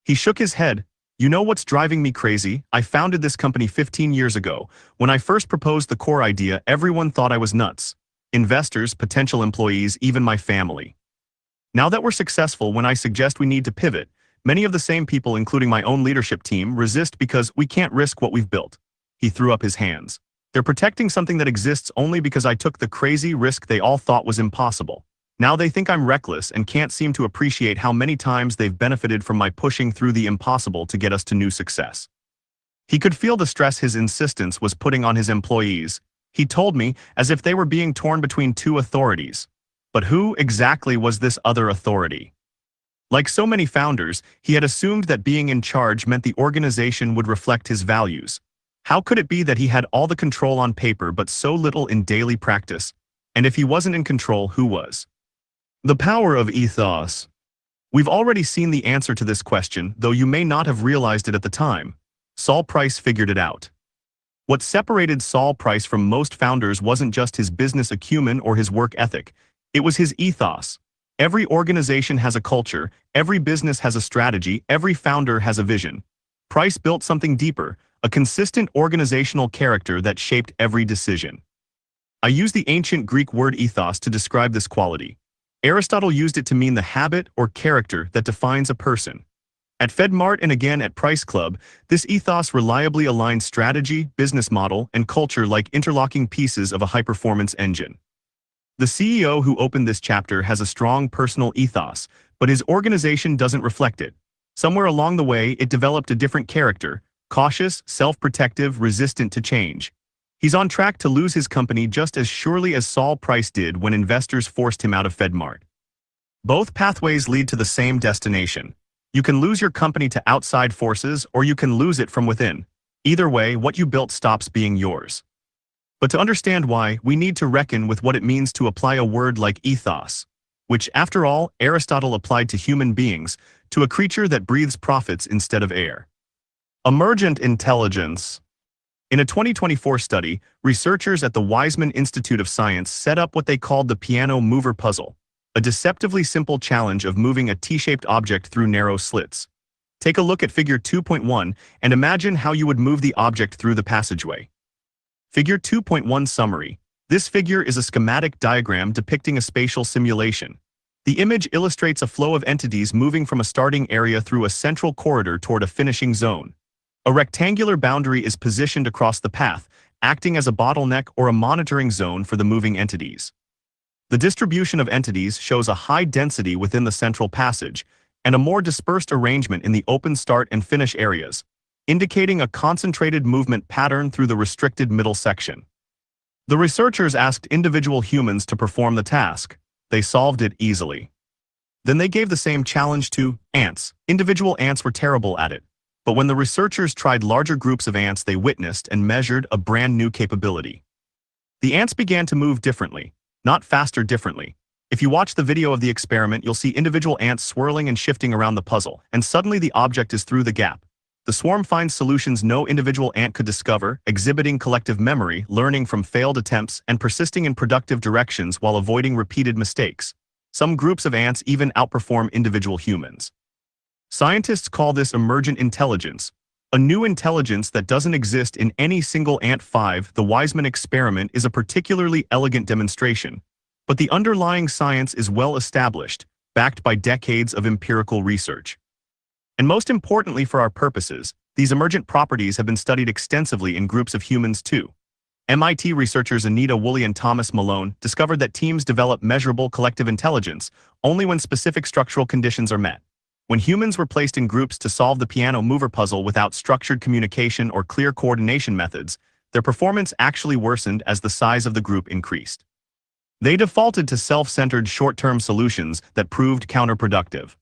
He shook his head. You know what's driving me crazy? I founded this company 15 years ago. When I first proposed the core idea, everyone thought I was nuts. Investors, potential employees, even my family. Now that we're successful, when I suggest we need to pivot, many of the same people, including my own leadership team, resist because we can't risk what we've built. He threw up his hands. They're protecting something that exists only because I took the crazy risk they all thought was impossible. Now they think I'm reckless and can't seem to appreciate how many times they've benefited from my pushing through the impossible to get us to new success. He could feel the stress his insistence was putting on his employees. He told me as if they were being torn between two authorities. But who exactly was this other authority? Like so many founders, he had assumed that being in charge meant the organization would reflect his values. How could it be that he had all the control on paper but so little in daily practice? And if he wasn't in control, who was? The power of ethos. We've already seen the answer to this question, though you may not have realized it at the time. Saul Price figured it out. What separated Saul Price from most founders wasn't just his business acumen or his work ethic. It was his ethos. Every organization has a culture, every business has a strategy, every founder has a vision. Price built something deeper, a consistent organizational character that shaped every decision. I use the ancient Greek word ethos to describe this quality. Aristotle used it to mean the habit or character that defines a person. At FedMart and again at Price Club, this ethos reliably aligns strategy, business model, and culture like interlocking pieces of a high-performance engine. The CEO who opened this chapter has a strong personal ethos, but his organization doesn't reflect it. Somewhere along the way, it developed a different character, cautious, self-protective, resistant to change. He's on track to lose his company just as surely as Saul Price did when investors forced him out of FedMart. Both pathways lead to the same destination. You can lose your company to outside forces, or you can lose it from within. Either way, what you built stops being yours. But to understand why, we need to reckon with what it means to apply a word like ethos, which, after all, Aristotle applied to human beings, to a creature that breathes profits instead of air. Emergent intelligence. In a 2024 study, researchers at the Weizmann Institute of Science set up what they called the piano mover puzzle, a deceptively simple challenge of moving a T-shaped object through narrow slits. Take a look at Figure 2.1 and imagine how you would move the object through the passageway. Figure 2.1 Summary. This figure is a schematic diagram depicting a spatial simulation. The image illustrates a flow of entities moving from a starting area through a central corridor toward a finishing zone. A rectangular boundary is positioned across the path, acting as a bottleneck or a monitoring zone for the moving entities. The distribution of entities shows a high density within the central passage and a more dispersed arrangement in the open start and finish areas, indicating a concentrated movement pattern through the restricted middle section. The researchers asked individual humans to perform the task. They solved it easily. Then they gave the same challenge to ants. Individual ants were terrible at it. But when the researchers tried larger groups of ants, they witnessed and measured a brand new capability. The ants began to move differently, not faster differently. If you watch the video of the experiment, you'll see individual ants swirling and shifting around the puzzle, and suddenly the object is through the gap. The swarm finds solutions no individual ant could discover, exhibiting collective memory, learning from failed attempts, and persisting in productive directions while avoiding repeated mistakes. Some groups of ants even outperform individual humans. Scientists call this emergent intelligence, a new intelligence that doesn't exist in any single ant. 5. The Weizmann experiment is a particularly elegant demonstration, but the underlying science is well established, backed by decades of empirical research. And most importantly for our purposes, these emergent properties have been studied extensively in groups of humans too. MIT researchers Anita Woolley and Thomas Malone discovered that teams develop measurable collective intelligence only when specific structural conditions are met. When humans were placed in groups to solve the piano mover puzzle without structured communication or clear coordination methods, their performance actually worsened as the size of the group increased. They defaulted to self-centered short-term solutions that proved counterproductive.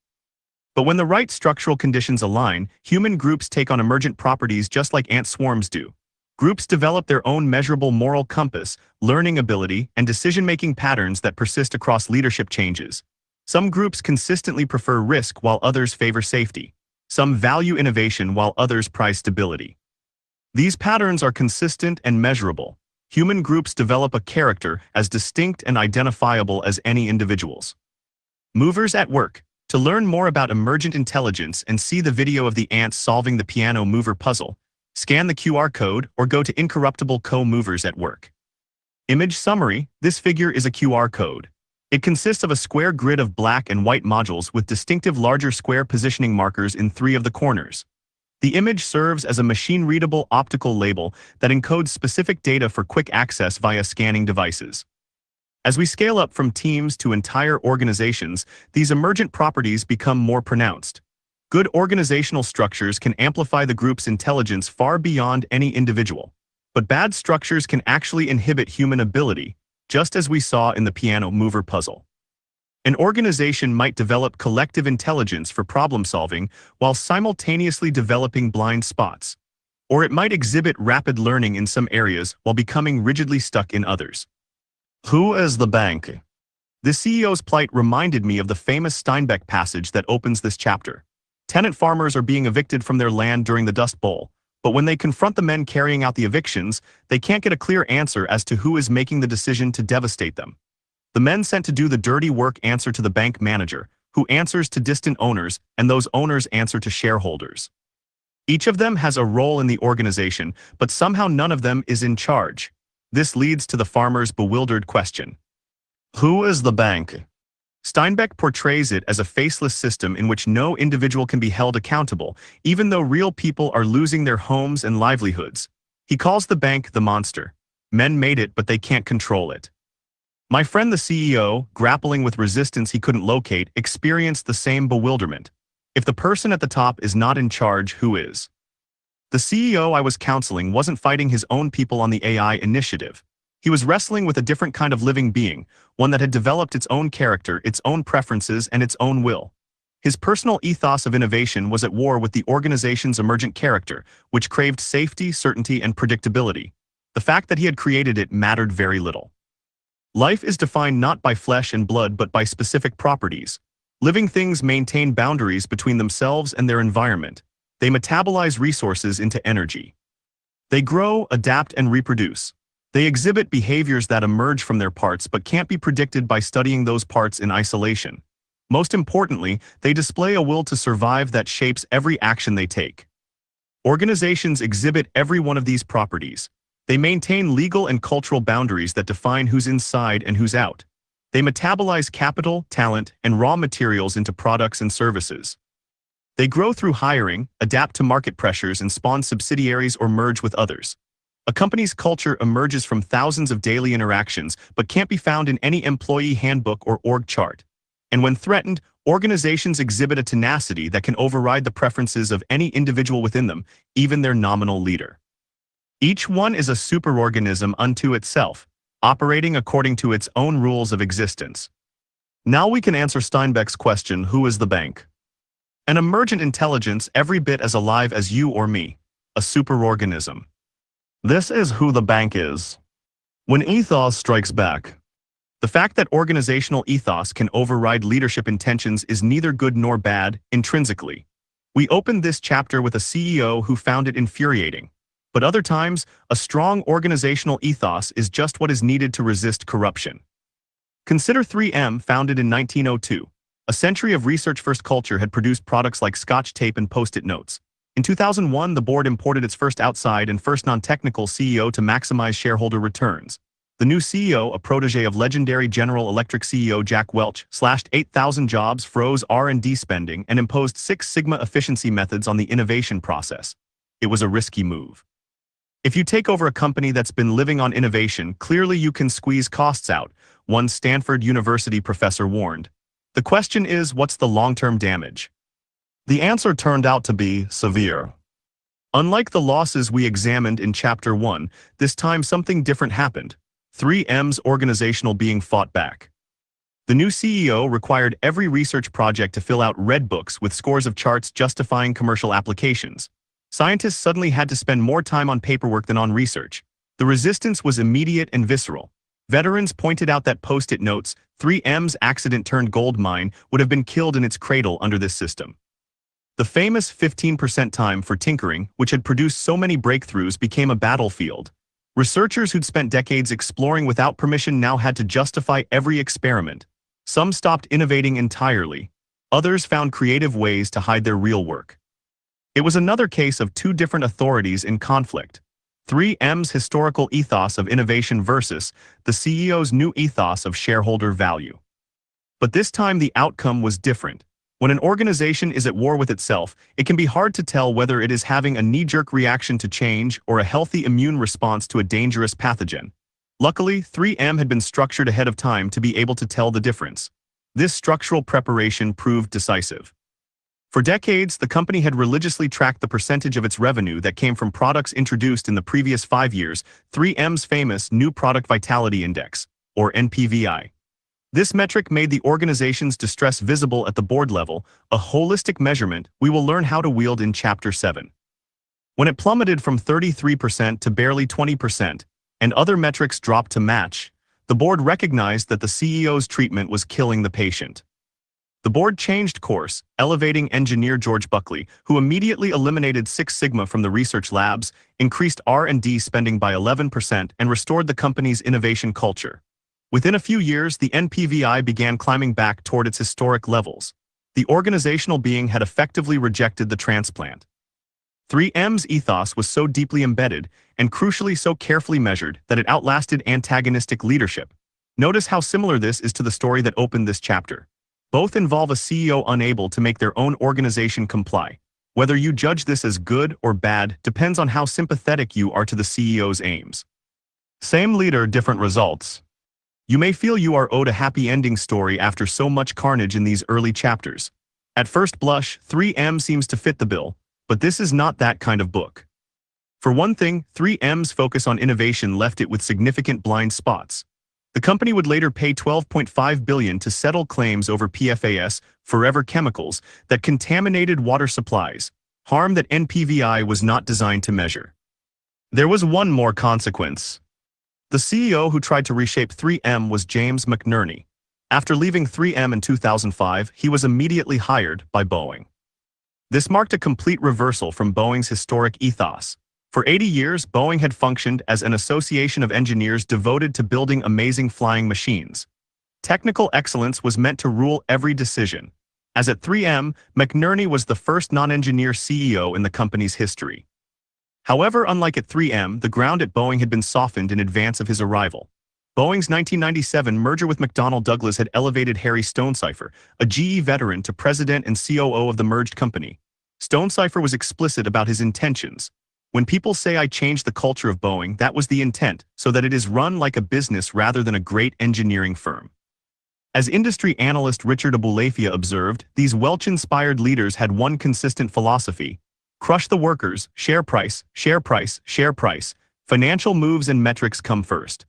But when the right structural conditions align, human groups take on emergent properties just like ant swarms do. Groups develop their own measurable moral compass, learning ability, and decision-making patterns that persist across leadership changes. Some groups consistently prefer risk while others favor safety. Some value innovation while others prize stability. These patterns are consistent and measurable. Human groups develop a character as distinct and identifiable as any individuals. Movers at work. To learn more about emergent intelligence and see the video of the ants solving the piano mover puzzle, scan the QR code or go to Incorruptible Co-Movers at Work. Image summary. This figure is a QR code. It consists of a square grid of black and white modules with distinctive larger square positioning markers in 3 of the corners. The image serves as a machine-readable optical label that encodes specific data for quick access via scanning devices. As we scale up from teams to entire organizations, these emergent properties become more pronounced. Good organizational structures can amplify the group's intelligence far beyond any individual. But bad structures can actually inhibit human ability, just as we saw in the piano mover puzzle. An organization might develop collective intelligence for problem solving while simultaneously developing blind spots. Or it might exhibit rapid learning in some areas while becoming rigidly stuck in others. Who is the bank? The CEO's plight reminded me of the famous Steinbeck passage that opens this chapter. Tenant farmers are being evicted from their land during the Dust Bowl, but when they confront the men carrying out the evictions, they can't get a clear answer as to who is making the decision to devastate them. The men sent to do the dirty work answer to the bank manager, who answers to distant owners, and those owners answer to shareholders. Each of them has a role in the organization, but somehow none of them is in charge. This leads to the farmer's bewildered question. Who is the bank? Steinbeck portrays it as a faceless system in which no individual can be held accountable, even though real people are losing their homes and livelihoods. He calls the bank the monster. Men made it, but they can't control it. My friend the CEO, grappling with resistance he couldn't locate, experienced the same bewilderment. If the person at the top is not in charge, who is? The CEO I was counseling wasn't fighting his own people on the AI initiative. He was wrestling with a different kind of living being, one that had developed its own character, its own preferences, and its own will. His personal ethos of innovation was at war with the organization's emergent character, which craved safety, certainty, and predictability. The fact that he had created it mattered very little. Life is defined not by flesh and blood but by specific properties. Living things maintain boundaries between themselves and their environment. They metabolize resources into energy. They grow, adapt, and reproduce. They exhibit behaviors that emerge from their parts but can't be predicted by studying those parts in isolation. Most importantly, they display a will to survive that shapes every action they take. Organizations exhibit every one of these properties. They maintain legal and cultural boundaries that define who's inside and who's out. They metabolize capital, talent, and raw materials into products and services. They grow through hiring, adapt to market pressures, and spawn subsidiaries or merge with others. A company's culture emerges from thousands of daily interactions but can't be found in any employee handbook or org chart. And when threatened, organizations exhibit a tenacity that can override the preferences of any individual within them, even their nominal leader. Each one is a superorganism unto itself, operating according to its own rules of existence. Now we can answer Steinbeck's question, who is the bank? An emergent intelligence every bit as alive as you or me, a superorganism. This is who the bank is. When ethos strikes back. The fact that organizational ethos can override leadership intentions is neither good nor bad, intrinsically. We opened this chapter with a CEO who found it infuriating. But other times, a strong organizational ethos is just what is needed to resist corruption. Consider 3M, founded in 1902. A century of research-first culture had produced products like Scotch tape and Post-it notes. In 2001, the board imported its first outside and first non-technical CEO to maximize shareholder returns. The new CEO, a protege of legendary General Electric CEO Jack Welch, slashed 8,000 jobs, froze R&D spending, and imposed Six Sigma efficiency methods on the innovation process. It was a risky move. If you take over a company that's been living on innovation, clearly you can squeeze costs out, one Stanford University professor warned. The question is, what's the long-term damage? The answer turned out to be severe. Unlike the losses we examined in Chapter 1, this time something different happened. 3M's organizational being fought back. The new CEO required every research project to fill out red books with scores of charts justifying commercial applications. Scientists suddenly had to spend more time on paperwork than on research. The resistance was immediate and visceral. Veterans pointed out that Post-it notes, 3M's accident-turned-gold mine, would have been killed in its cradle under this system. The famous 15% time for tinkering, which had produced so many breakthroughs, became a battlefield. Researchers who'd spent decades exploring without permission now had to justify every experiment. Some stopped innovating entirely. Others found creative ways to hide their real work. It was another case of two different authorities in conflict. 3M's historical ethos of innovation versus the CEO's new ethos of shareholder value. But this time the outcome was different. When an organization is at war with itself, it can be hard to tell whether it is having a knee-jerk reaction to change or a healthy immune response to a dangerous pathogen. Luckily, 3M had been structured ahead of time to be able to tell the difference. This structural preparation proved decisive. For decades, the company had religiously tracked the percentage of its revenue that came from products introduced in the previous 5 years, 3M's famous New Product Vitality Index, or NPVI. This metric made the organization's distress visible at the board level, a holistic measurement we will learn how to wield in Chapter 7. When it plummeted from 33% to barely 20%, and other metrics dropped to match, the board recognized that the CEO's treatment was killing the patient. The board changed course, elevating engineer George Buckley, who immediately eliminated Six Sigma from the research labs, increased R&D spending by 11%, and restored the company's innovation culture. Within a few years, the NPVI began climbing back toward its historic levels. The organizational being had effectively rejected the transplant. 3M's ethos was so deeply embedded, and crucially so carefully measured, that it outlasted antagonistic leadership. Notice how similar this is to the story that opened this chapter. Both involve a CEO unable to make their own organization comply. Whether you judge this as good or bad depends on how sympathetic you are to the CEO's aims. Same leader, different results. You may feel you are owed a happy ending story after so much carnage in these early chapters. At first blush, 3M seems to fit the bill, but this is not that kind of book. For one thing, 3M's focus on innovation left it with significant blind spots. The company would later pay $12.5 billion to settle claims over PFAS, forever chemicals, that contaminated water supplies, harm that NPVI was not designed to measure. There was one more consequence. The CEO who tried to reshape 3M was James McNerney. After leaving 3M in 2005, he was immediately hired by Boeing. This marked a complete reversal from Boeing's historic ethos. For 80 years, Boeing had functioned as an association of engineers devoted to building amazing flying machines. Technical excellence was meant to rule every decision. As at 3M, McNerney was the first non-engineer CEO in the company's history. However, unlike at 3M, the ground at Boeing had been softened in advance of his arrival. Boeing's 1997 merger with McDonnell Douglas had elevated Harry Stonecipher, a GE veteran, to president and COO of the merged company. Stonecipher was explicit about his intentions. When people say I changed the culture of Boeing, that was the intent, so that it is run like a business rather than a great engineering firm. As industry analyst Richard Abulafia observed, these Welch-inspired leaders had one consistent philosophy: crush the workers, share price, share price, share price. Financial moves and metrics come first.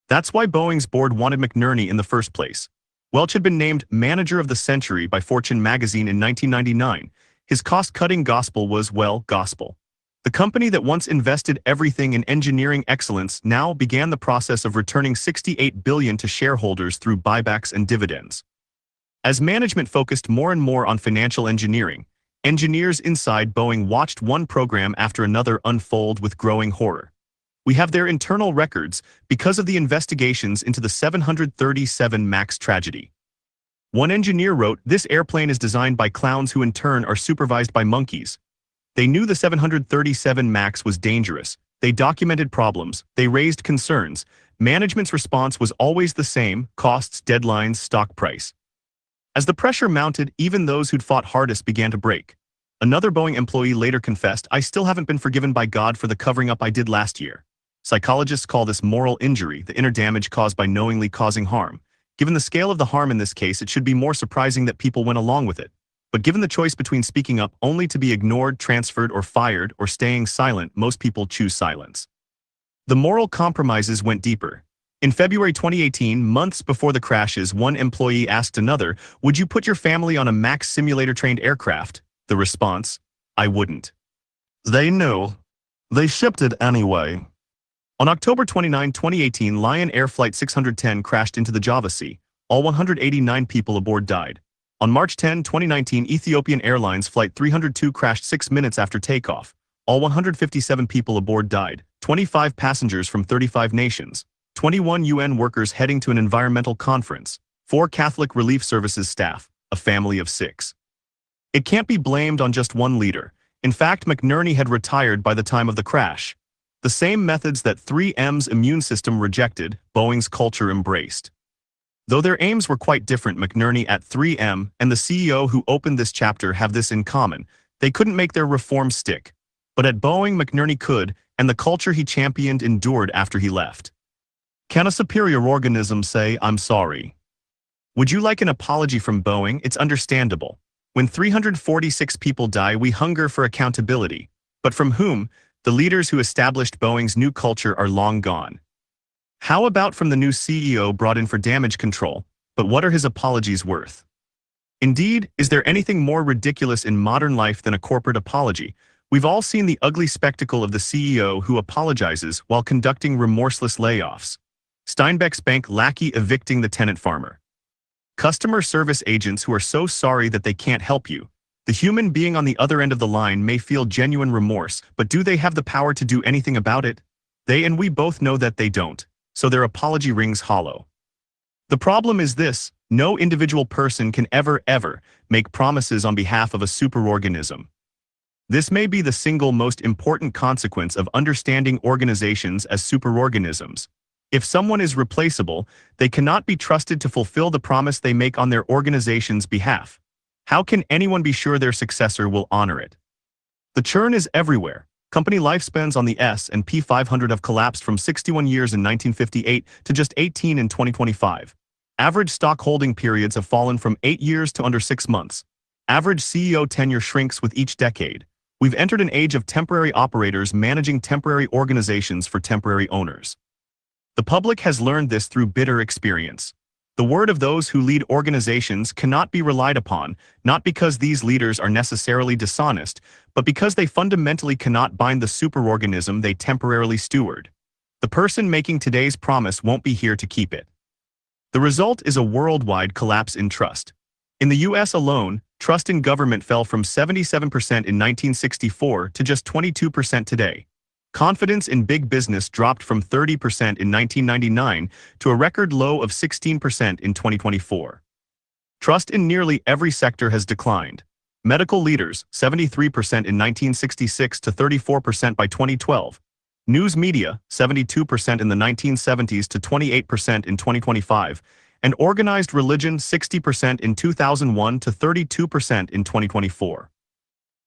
That's why Boeing's board wanted McNerney in the first place. Welch had been named Manager of the Century by Fortune magazine in 1999. His cost-cutting gospel was, well, gospel. The company that once invested everything in engineering excellence now began the process of returning $68 billion to shareholders through buybacks and dividends. As management focused more and more on financial engineering, engineers inside Boeing watched one program after another unfold with growing horror. We have their internal records because of the investigations into the 737 MAX tragedy. One engineer wrote, "This airplane is designed by clowns who in turn are supervised by monkeys." They knew the 737 MAX was dangerous. They documented problems. They raised concerns. Management's response was always the same: costs, deadlines, stock price. As the pressure mounted, even those who'd fought hardest began to break. Another Boeing employee later confessed, "I still haven't been forgiven by God for the covering up I did last year." Psychologists call this moral injury, the inner damage caused by knowingly causing harm. Given the scale of the harm in this case, it should be more surprising that people went along with it. But given the choice between speaking up only to be ignored, transferred, or fired, or staying silent, most people choose silence. The moral compromises went deeper. In February 2018, months before the crashes, one employee asked another, "Would you put your family on a MAX simulator-trained aircraft?" The response: "I wouldn't." They knew. They shipped it anyway. On October 29, 2018, Lion Air Flight 610 crashed into the Java Sea. All 189 people aboard died. On March 10, 2019, Ethiopian Airlines Flight 302 crashed 6 minutes after takeoff. All 157 people aboard died, 25 passengers from 35 nations, 21 UN workers heading to an environmental conference, 4 Catholic Relief Services staff, a family of 6. It can't be blamed on just one leader. In fact, McNerney had retired by the time of the crash. The same methods that 3M's immune system rejected, Boeing's culture embraced. Though their aims were quite different, McNerney at 3M and the CEO who opened this chapter have this in common: they couldn't make their reforms stick. But at Boeing, McNerney could, and the culture he championed endured after he left. Can a superior organism say, "I'm sorry"? Would you like an apology from Boeing? It's understandable. When 346 people die, we hunger for accountability. But from whom? The leaders who established Boeing's new culture are long gone. How about from the new CEO brought in for damage control? But what are his apologies worth? Indeed, is there anything more ridiculous in modern life than a corporate apology? We've all seen the ugly spectacle of the CEO who apologizes while conducting remorseless layoffs. Steinbeck's bank lackey evicting the tenant farmer. Customer service agents who are so sorry that they can't help you. The human being on the other end of the line may feel genuine remorse, but do they have the power to do anything about it? They and we both know that they don't. So their apology rings hollow. The problem is this: no individual person can ever make promises on behalf of a superorganism. This may be the single most important consequence of understanding organizations as superorganisms. If someone is replaceable, they cannot be trusted to fulfill the promise they make on their organization's behalf. How can anyone be sure their successor will honor it? The churn is everywhere. Company lifespans on the S&P 500 have collapsed from 61 years in 1958 to just 18 in 2025. Average stock holding periods have fallen from 8 years to under 6 months. Average CEO tenure shrinks with each decade. We've entered an age of temporary operators managing temporary organizations for temporary owners. The public has learned this through bitter experience. The word of those who lead organizations cannot be relied upon, not because these leaders are necessarily dishonest, but because they fundamentally cannot bind the superorganism they temporarily steward. The person making today's promise won't be here to keep it. The result is a worldwide collapse in trust. In the US alone, trust in government fell from 77% in 1964 to just 22% today. Confidence in big business dropped from 30% in 1999 to a record low of 16% in 2024. Trust in nearly every sector has declined. Medical leaders, 73% in 1966 to 34% by 2012. News media, 72% in the 1970s to 28% in 2025. And organized religion, 60% in 2001 to 32% in 2024.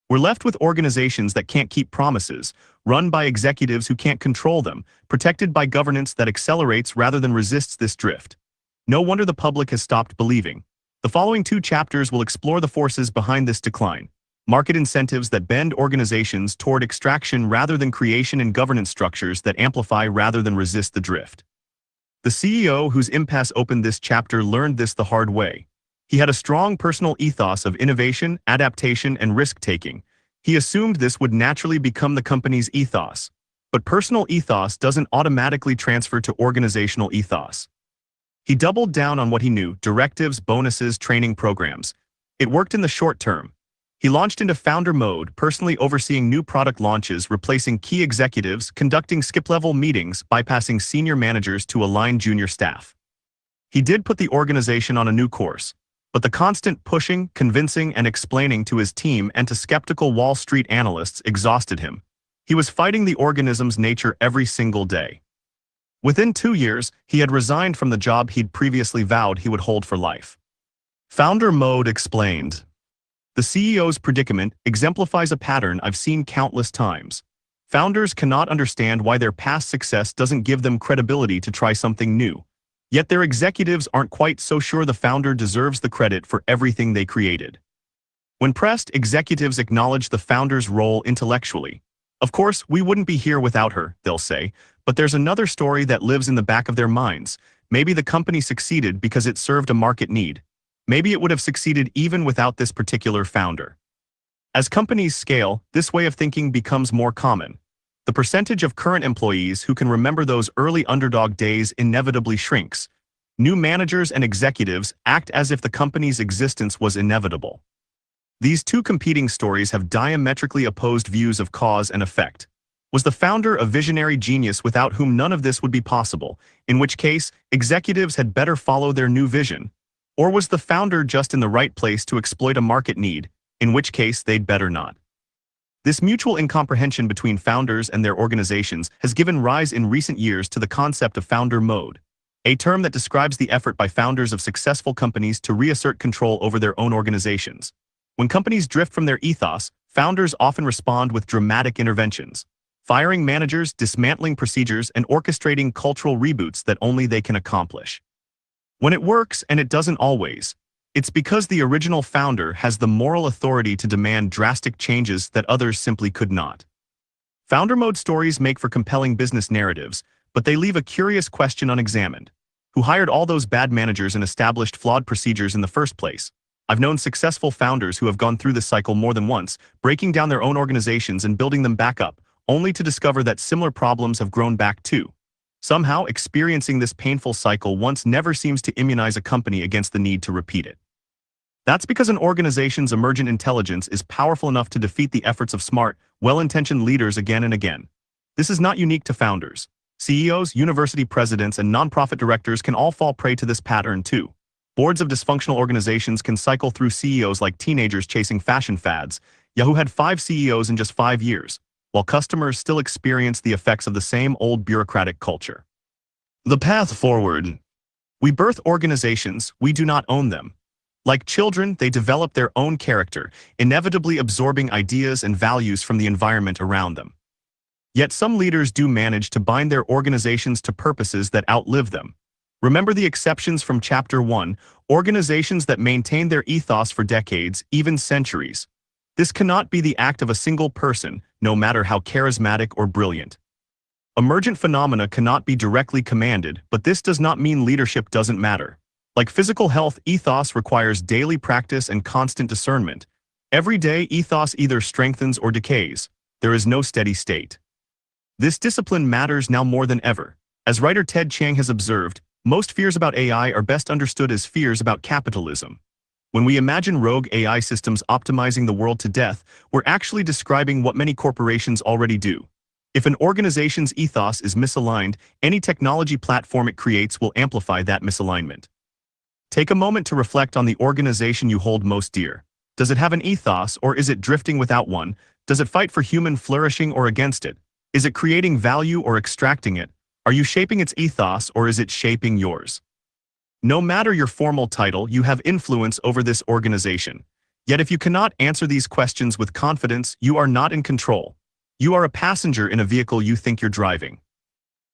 We're left with organizations that can't keep promises, run by executives who can't control them, protected by governance that accelerates rather than resists this drift. No wonder the public has stopped believing. The following 2 chapters will explore the forces behind this decline. Market incentives that bend organizations toward extraction rather than creation, and governance structures that amplify rather than resist the drift. The CEO whose impasse opened this chapter learned this the hard way. He had a strong personal ethos of innovation, adaptation, and risk-taking. He assumed this would naturally become the company's ethos. But personal ethos doesn't automatically transfer to organizational ethos. He doubled down on what he knew: directives, bonuses, training programs. It worked in the short term. He launched into founder mode, personally overseeing new product launches, replacing key executives, conducting skip-level meetings, bypassing senior managers to align junior staff. He did put the organization on a new course. But the constant pushing, convincing, and explaining to his team and to skeptical Wall Street analysts exhausted him. He was fighting the organism's nature every single day. Within 2 years, he had resigned from the job he'd previously vowed he would hold for life. Founder mode explained. The CEO's predicament exemplifies a pattern I've seen countless times. Founders cannot understand why their past success doesn't give them credibility to try something new. Yet their executives aren't quite so sure the founder deserves the credit for everything they created. When pressed, executives acknowledge the founder's role intellectually. Of course, we wouldn't be here without her, they'll say, but there's another story that lives in the back of their minds. Maybe the company succeeded because it served a market need. Maybe it would have succeeded even without this particular founder. As companies scale, this way of thinking becomes more common. The percentage of current employees who can remember those early underdog days inevitably shrinks. New managers and executives act as if the company's existence was inevitable. These 2 competing stories have diametrically opposed views of cause and effect. Was the founder a visionary genius without whom none of this would be possible, in which case executives had better follow their new vision? Or was the founder just in the right place to exploit a market need, in which case they'd better not? This mutual incomprehension between founders and their organizations has given rise in recent years to the concept of founder mode, a term that describes the effort by founders of successful companies to reassert control over their own organizations. When companies drift from their ethos, founders often respond with dramatic interventions, firing managers, dismantling procedures, and orchestrating cultural reboots that only they can accomplish. When it works, and it doesn't always, it's because the original founder has the moral authority to demand drastic changes that others simply could not. Founder mode stories make for compelling business narratives, but they leave a curious question unexamined. Who hired all those bad managers and established flawed procedures in the first place? I've known successful founders who have gone through this cycle more than once, breaking down their own organizations and building them back up, only to discover that similar problems have grown back too. Somehow, experiencing this painful cycle once never seems to immunize a company against the need to repeat it. That's because an organization's emergent intelligence is powerful enough to defeat the efforts of smart, well-intentioned leaders again and again. This is not unique to founders. CEOs, university presidents, and nonprofit directors can all fall prey to this pattern too. Boards of dysfunctional organizations can cycle through CEOs like teenagers chasing fashion fads. Yahoo had 5 CEOs in just 5 years, while customers still experience the effects of the same old bureaucratic culture. The path forward. We birth organizations, we do not own them. Like children, they develop their own character, inevitably absorbing ideas and values from the environment around them. Yet some leaders do manage to bind their organizations to purposes that outlive them. Remember the exceptions from Chapter 1, organizations that maintain their ethos for decades, even centuries. This cannot be the act of a single person, no matter how charismatic or brilliant. Emergent phenomena cannot be directly commanded, but this does not mean leadership doesn't matter. Like physical health, ethos requires daily practice and constant discernment. Every day, ethos either strengthens or decays. There is no steady state. This discipline matters now more than ever. As writer Ted Chiang has observed, most fears about AI are best understood as fears about capitalism. When we imagine rogue AI systems optimizing the world to death, we're actually describing what many corporations already do. If an organization's ethos is misaligned, any technology platform it creates will amplify that misalignment. Take a moment to reflect on the organization you hold most dear. Does it have an ethos, or is it drifting without one? Does it fight for human flourishing or against it? Is it creating value or extracting it? Are you shaping its ethos, or is it shaping yours? No matter your formal title, you have influence over this organization. Yet if you cannot answer these questions with confidence, you are not in control. You are a passenger in a vehicle you think you're driving.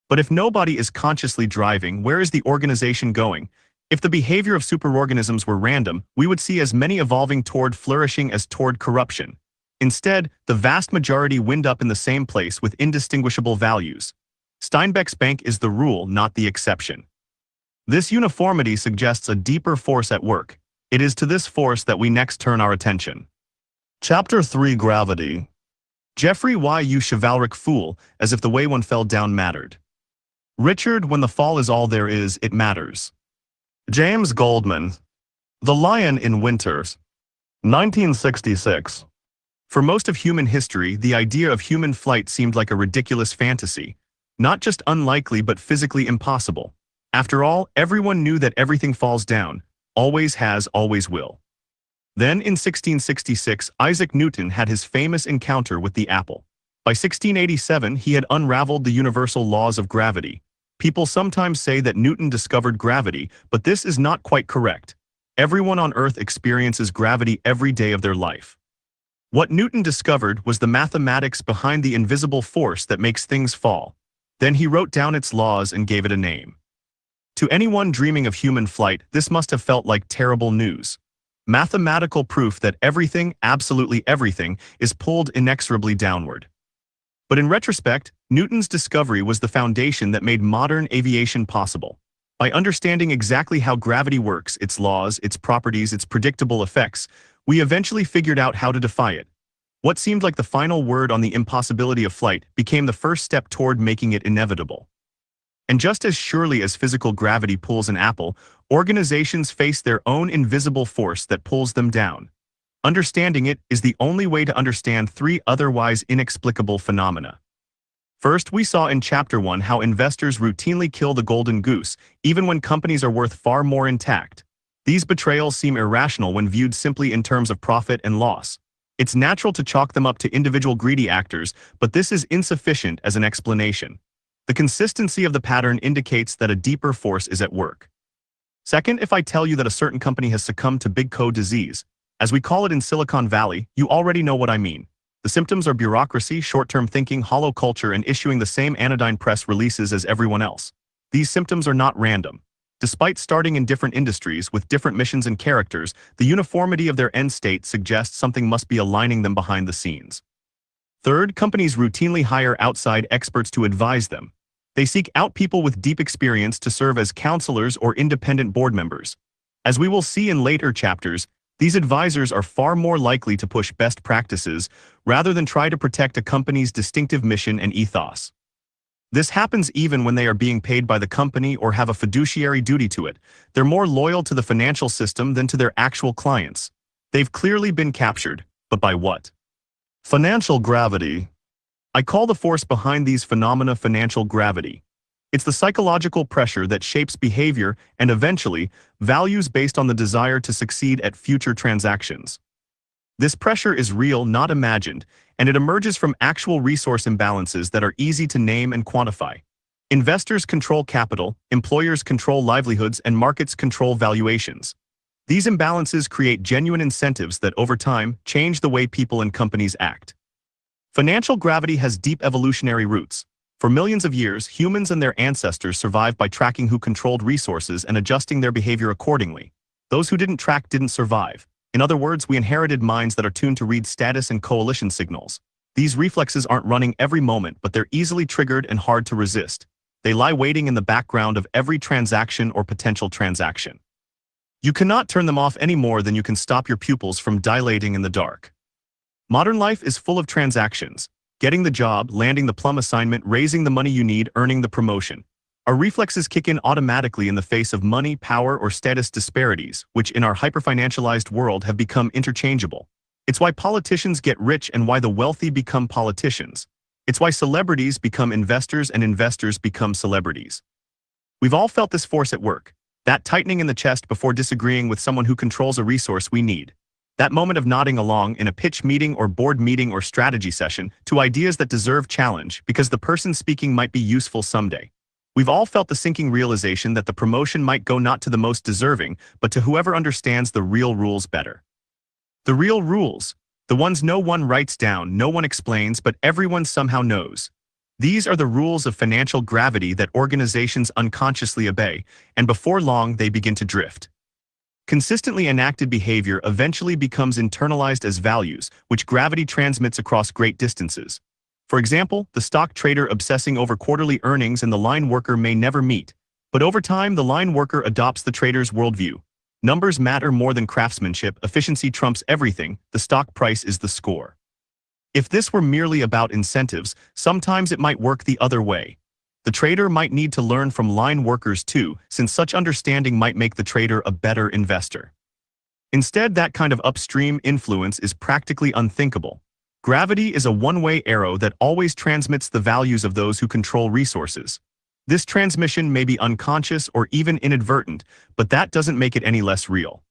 But if nobody is consciously driving, where is the organization going? If the behavior of superorganisms were random, we would see as many evolving toward flourishing as toward corruption. Instead, the vast majority wind up in the same place with indistinguishable values. Steinbeck's bank is the rule, not the exception. This uniformity suggests a deeper force at work. It is to this force that we next turn our attention. Chapter 3: Gravity. Geoffrey Y. You chivalric fool, as if the way one fell down mattered. Richard, when the fall is all there is, it matters. James Goldman. The Lion in Winters. 1966. For most of human history, the idea of human flight seemed like a ridiculous fantasy. Not just unlikely, but physically impossible. After all, everyone knew that everything falls down, always has, always will. Then, in 1666, Isaac Newton had his famous encounter with the apple. By 1687, he had unraveled the universal laws of gravity. People sometimes say that Newton discovered gravity, but this is not quite correct. Everyone on Earth experiences gravity every day of their life. What Newton discovered was the mathematics behind the invisible force that makes things fall. Then he wrote down its laws and gave it a name. To anyone dreaming of human flight, this must have felt like terrible news. Mathematical proof that everything, absolutely everything, is pulled inexorably downward. But in retrospect, Newton's discovery was the foundation that made modern aviation possible. By understanding exactly how gravity works, its laws, its properties, its predictable effects, we eventually figured out how to defy it. What seemed like the final word on the impossibility of flight became the first step toward making it inevitable. And just as surely as physical gravity pulls an apple, organizations face their own invisible force that pulls them down. Understanding it is the only way to understand three otherwise inexplicable phenomena. First, we saw in Chapter 1 how investors routinely kill the golden goose, even when companies are worth far more intact. These betrayals seem irrational when viewed simply in terms of profit and loss. It's natural to chalk them up to individual greedy actors, but this is insufficient as an explanation. The consistency of the pattern indicates that a deeper force is at work. Second, if I tell you that a certain company has succumbed to big co disease, as we call it in Silicon Valley, you already know what I mean. The symptoms are bureaucracy, short-term thinking, hollow culture, and issuing the same anodyne press releases as everyone else. These symptoms are not random. Despite starting in different industries with different missions and characters, the uniformity of their end state suggests something must be aligning them behind the scenes. Third, companies routinely hire outside experts to advise them. They seek out people with deep experience to serve as counselors or independent board members. As we will see in later chapters, these advisors are far more likely to push best practices rather than try to protect a company's distinctive mission and ethos. This happens even when they are being paid by the company or have a fiduciary duty to it. They're more loyal to the financial system than to their actual clients. They've clearly been captured, but by what? Financial gravity. I call the force behind these phenomena financial gravity. It's the psychological pressure that shapes behavior and eventually, values based on the desire to succeed at future transactions. This pressure is real, not imagined, and it emerges from actual resource imbalances that are easy to name and quantify. Investors control capital, employers control livelihoods, and markets control valuations. These imbalances create genuine incentives that over time change the way people and companies act. Financial gravity has deep evolutionary roots. For millions of years, humans and their ancestors survived by tracking who controlled resources and adjusting their behavior accordingly. Those who didn't track didn't survive. In other words, we inherited minds that are tuned to read status and coalition signals. These reflexes aren't running every moment, but they're easily triggered and hard to resist. They lie waiting in the background of every transaction or potential transaction. You cannot turn them off any more than you can stop your pupils from dilating in the dark. Modern life is full of transactions. Getting the job, landing the plum assignment, raising the money you need, earning the promotion. Our reflexes kick in automatically in the face of money, power, or status disparities, which in our hyper-financialized world have become interchangeable. It's why politicians get rich and why the wealthy become politicians. It's why celebrities become investors and investors become celebrities. We've all felt this force at work. That tightening in the chest before disagreeing with someone who controls a resource we need. That moment of nodding along in a pitch meeting or board meeting or strategy session to ideas that deserve challenge because the person speaking might be useful someday. We've all felt the sinking realization that the promotion might go not to the most deserving, but to whoever understands the real rules better. The real rules, the ones no one writes down, no one explains, but everyone somehow knows. These are the rules of financial gravity that organizations unconsciously obey, and before long they begin to drift. Consistently enacted behavior eventually becomes internalized as values, which gravity transmits across great distances. For example, the stock trader obsessing over quarterly earnings and the line worker may never meet, but over time the line worker adopts the trader's worldview. Numbers matter more than craftsmanship, efficiency trumps everything, the stock price is the score. If this were merely about incentives, sometimes it might work the other way. The trader might need to learn from line workers too, since such understanding might make the trader a better investor. Instead, that kind of upstream influence is practically unthinkable. Gravity is a one-way arrow that always transmits the values of those who control resources. This transmission may be unconscious or even inadvertent, but that doesn't make it any less real.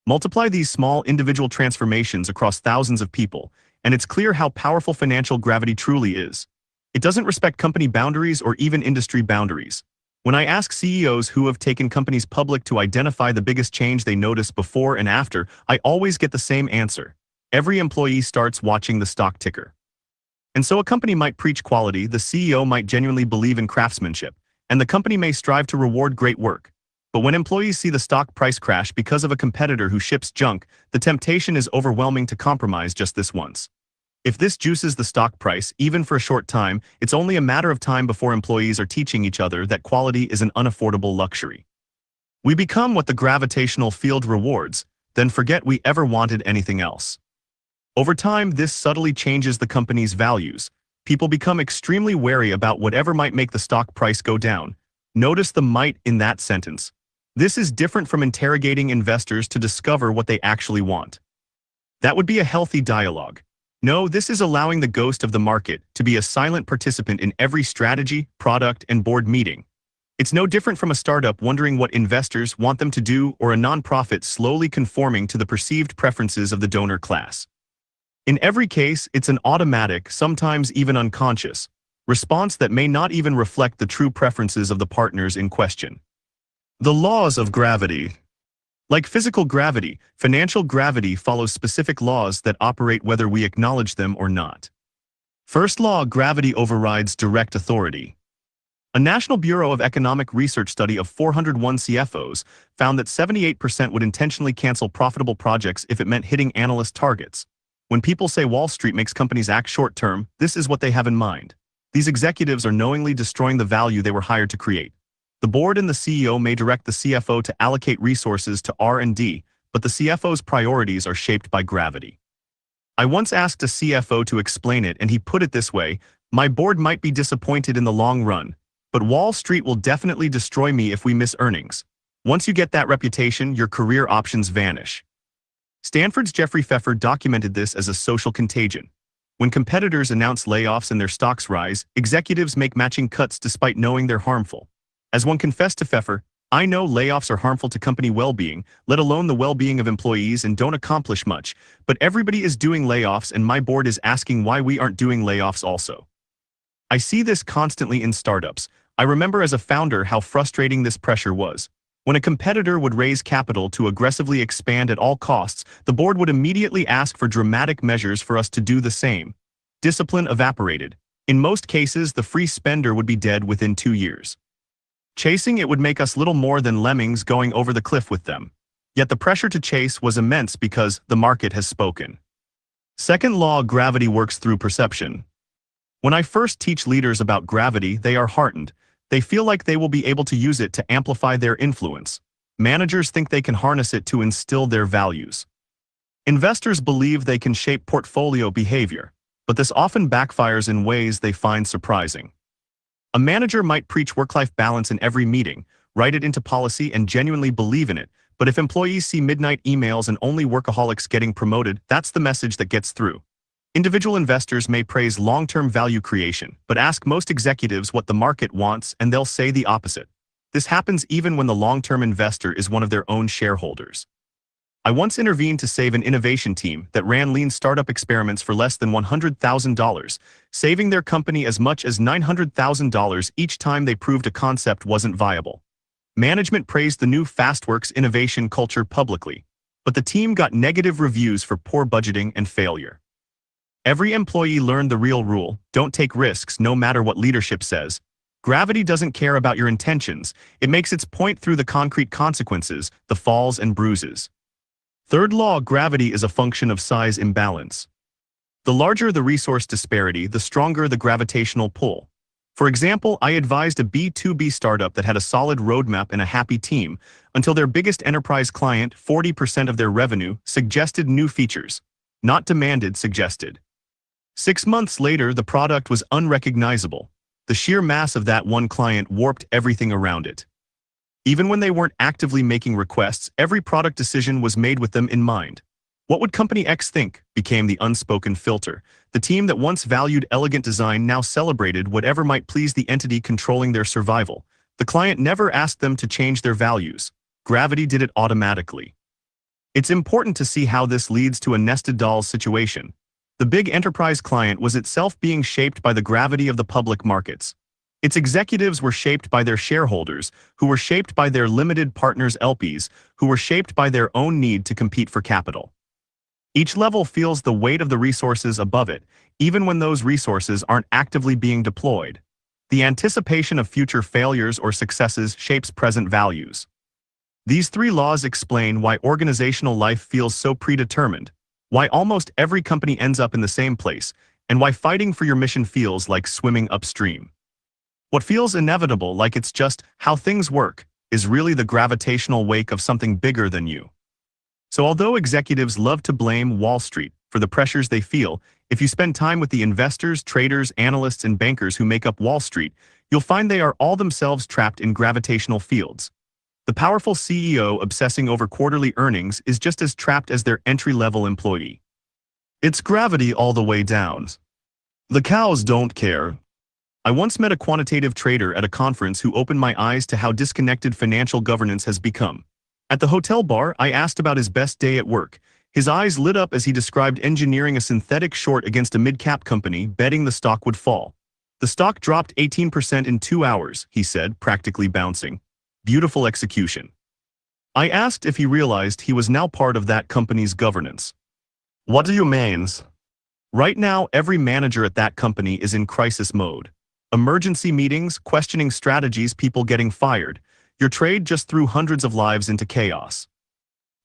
Multiply these small individual transformations across thousands of people, and it's clear how powerful financial gravity truly is. It doesn't respect company boundaries or even industry boundaries. When I ask CEOs who have taken companies public to identify the biggest change they notice before and after, I always get the same answer. Every employee starts watching the stock ticker. And so a company might preach quality, the CEO might genuinely believe in craftsmanship, and the company may strive to reward great work. But when employees see the stock price crash because of a competitor who ships junk, the temptation is overwhelming to compromise just this once. If this juices the stock price, even for a short time, it's only a matter of time before employees are teaching each other that quality is an unaffordable luxury. We become what the gravitational field rewards, then forget we ever wanted anything else. Over time, this subtly changes the company's values. People become extremely wary about whatever might make the stock price go down. Notice the might in that sentence. This is different from interrogating investors to discover what they actually want. That would be a healthy dialogue. No, this is allowing the ghost of the market to be a silent participant in every strategy, product, and board meeting. It's no different from a startup wondering what investors want them to do or a nonprofit slowly conforming to the perceived preferences of the donor class. In every case, it's an automatic, sometimes even unconscious, response that may not even reflect the true preferences of the partners in question. The laws of gravity. Like physical gravity, financial gravity follows specific laws that operate whether we acknowledge them or not. First law: gravity overrides direct authority. A National Bureau of Economic Research study of 401 CFOs found that 78% would intentionally cancel profitable projects if it meant hitting analyst targets. When people say Wall Street makes companies act short-term, this is what they have in mind. These executives are knowingly destroying the value they were hired to create. The board and the CEO may direct the CFO to allocate resources to R&D, but the CFO's priorities are shaped by gravity. I once asked a CFO to explain it, and he put it this way: my board might be disappointed in the long run, but Wall Street will definitely destroy me if we miss earnings. Once you get that reputation, your career options vanish. Stanford's Jeffrey Pfeffer documented this as a social contagion. When competitors announce layoffs and their stocks rise, executives make matching cuts despite knowing they're harmful. As one confessed to Pfeffer, "I know layoffs are harmful to company well-being, let alone the well-being of employees, and don't accomplish much, but everybody is doing layoffs and my board is asking why we aren't doing layoffs also." I see this constantly in startups. I remember as a founder how frustrating this pressure was. When a competitor would raise capital to aggressively expand at all costs, the board would immediately ask for dramatic measures for us to do the same. Discipline evaporated. In most cases, the free spender would be dead within 2 years. Chasing it would make us little more than lemmings going over the cliff with them. Yet the pressure to chase was immense because the market has spoken. Second law, gravity works through perception. When I first teach leaders about gravity, they are heartened. They feel like they will be able to use it to amplify their influence. Managers think they can harness it to instill their values. Investors believe they can shape portfolio behavior, but this often backfires in ways they find surprising. A manager might preach work-life balance in every meeting, write it into policy, and genuinely believe in it, but if employees see midnight emails and only workaholics getting promoted, that's the message that gets through. Individual investors may praise long-term value creation, but ask most executives what the market wants and they'll say the opposite. This happens even when the long-term investor is one of their own shareholders. I once intervened to save an innovation team that ran lean startup experiments for less than $100,000, saving their company as much as $900,000 each time they proved a concept wasn't viable. Management praised the new FastWorks innovation culture publicly, but the team got negative reviews for poor budgeting and failure. Every employee learned the real rule: don't take risks no matter what leadership says. Gravity doesn't care about your intentions, it makes its point through the concrete consequences, the falls and bruises. Third law, gravity is a function of size imbalance. The larger the resource disparity, the stronger the gravitational pull. For example, I advised a B2B startup that had a solid roadmap and a happy team until their biggest enterprise client, 40% of their revenue, suggested new features. Not demanded, suggested. 6 months later, the product was unrecognizable. The sheer mass of that one client warped everything around it. Even when they weren't actively making requests, every product decision was made with them in mind. What would Company X think became the unspoken filter. The team that once valued elegant design now celebrated whatever might please the entity controlling their survival. The client never asked them to change their values. Gravity did it automatically. It's important to see how this leads to a nested dolls situation. The big enterprise client was itself being shaped by the gravity of the public markets. Its executives were shaped by their shareholders, who were shaped by their limited partners LPs, who were shaped by their own need to compete for capital. Each level feels the weight of the resources above it, even when those resources aren't actively being deployed. The anticipation of future failures or successes shapes present values. These three laws explain why organizational life feels so predetermined, why almost every company ends up in the same place, and why fighting for your mission feels like swimming upstream. What feels inevitable, like it's just how things work, is really the gravitational wake of something bigger than you. So although executives love to blame Wall Street for the pressures they feel, if you spend time with the investors, traders, analysts, and bankers who make up Wall Street, you'll find they are all themselves trapped in gravitational fields. The powerful CEO obsessing over quarterly earnings is just as trapped as their entry-level employee. It's gravity all the way down. The cows don't care. I once met a quantitative trader at a conference who opened my eyes to how disconnected financial governance has become. At the hotel bar, I asked about his best day at work. His eyes lit up as he described engineering a synthetic short against a mid-cap company, betting the stock would fall. The stock dropped 18% in 2 hours, he said, practically bouncing. Beautiful execution. I asked if he realized he was now part of that company's governance. What do you mean? Right now, every manager at that company is in crisis mode. Emergency meetings, questioning strategies, people getting fired. Your trade just threw hundreds of lives into chaos.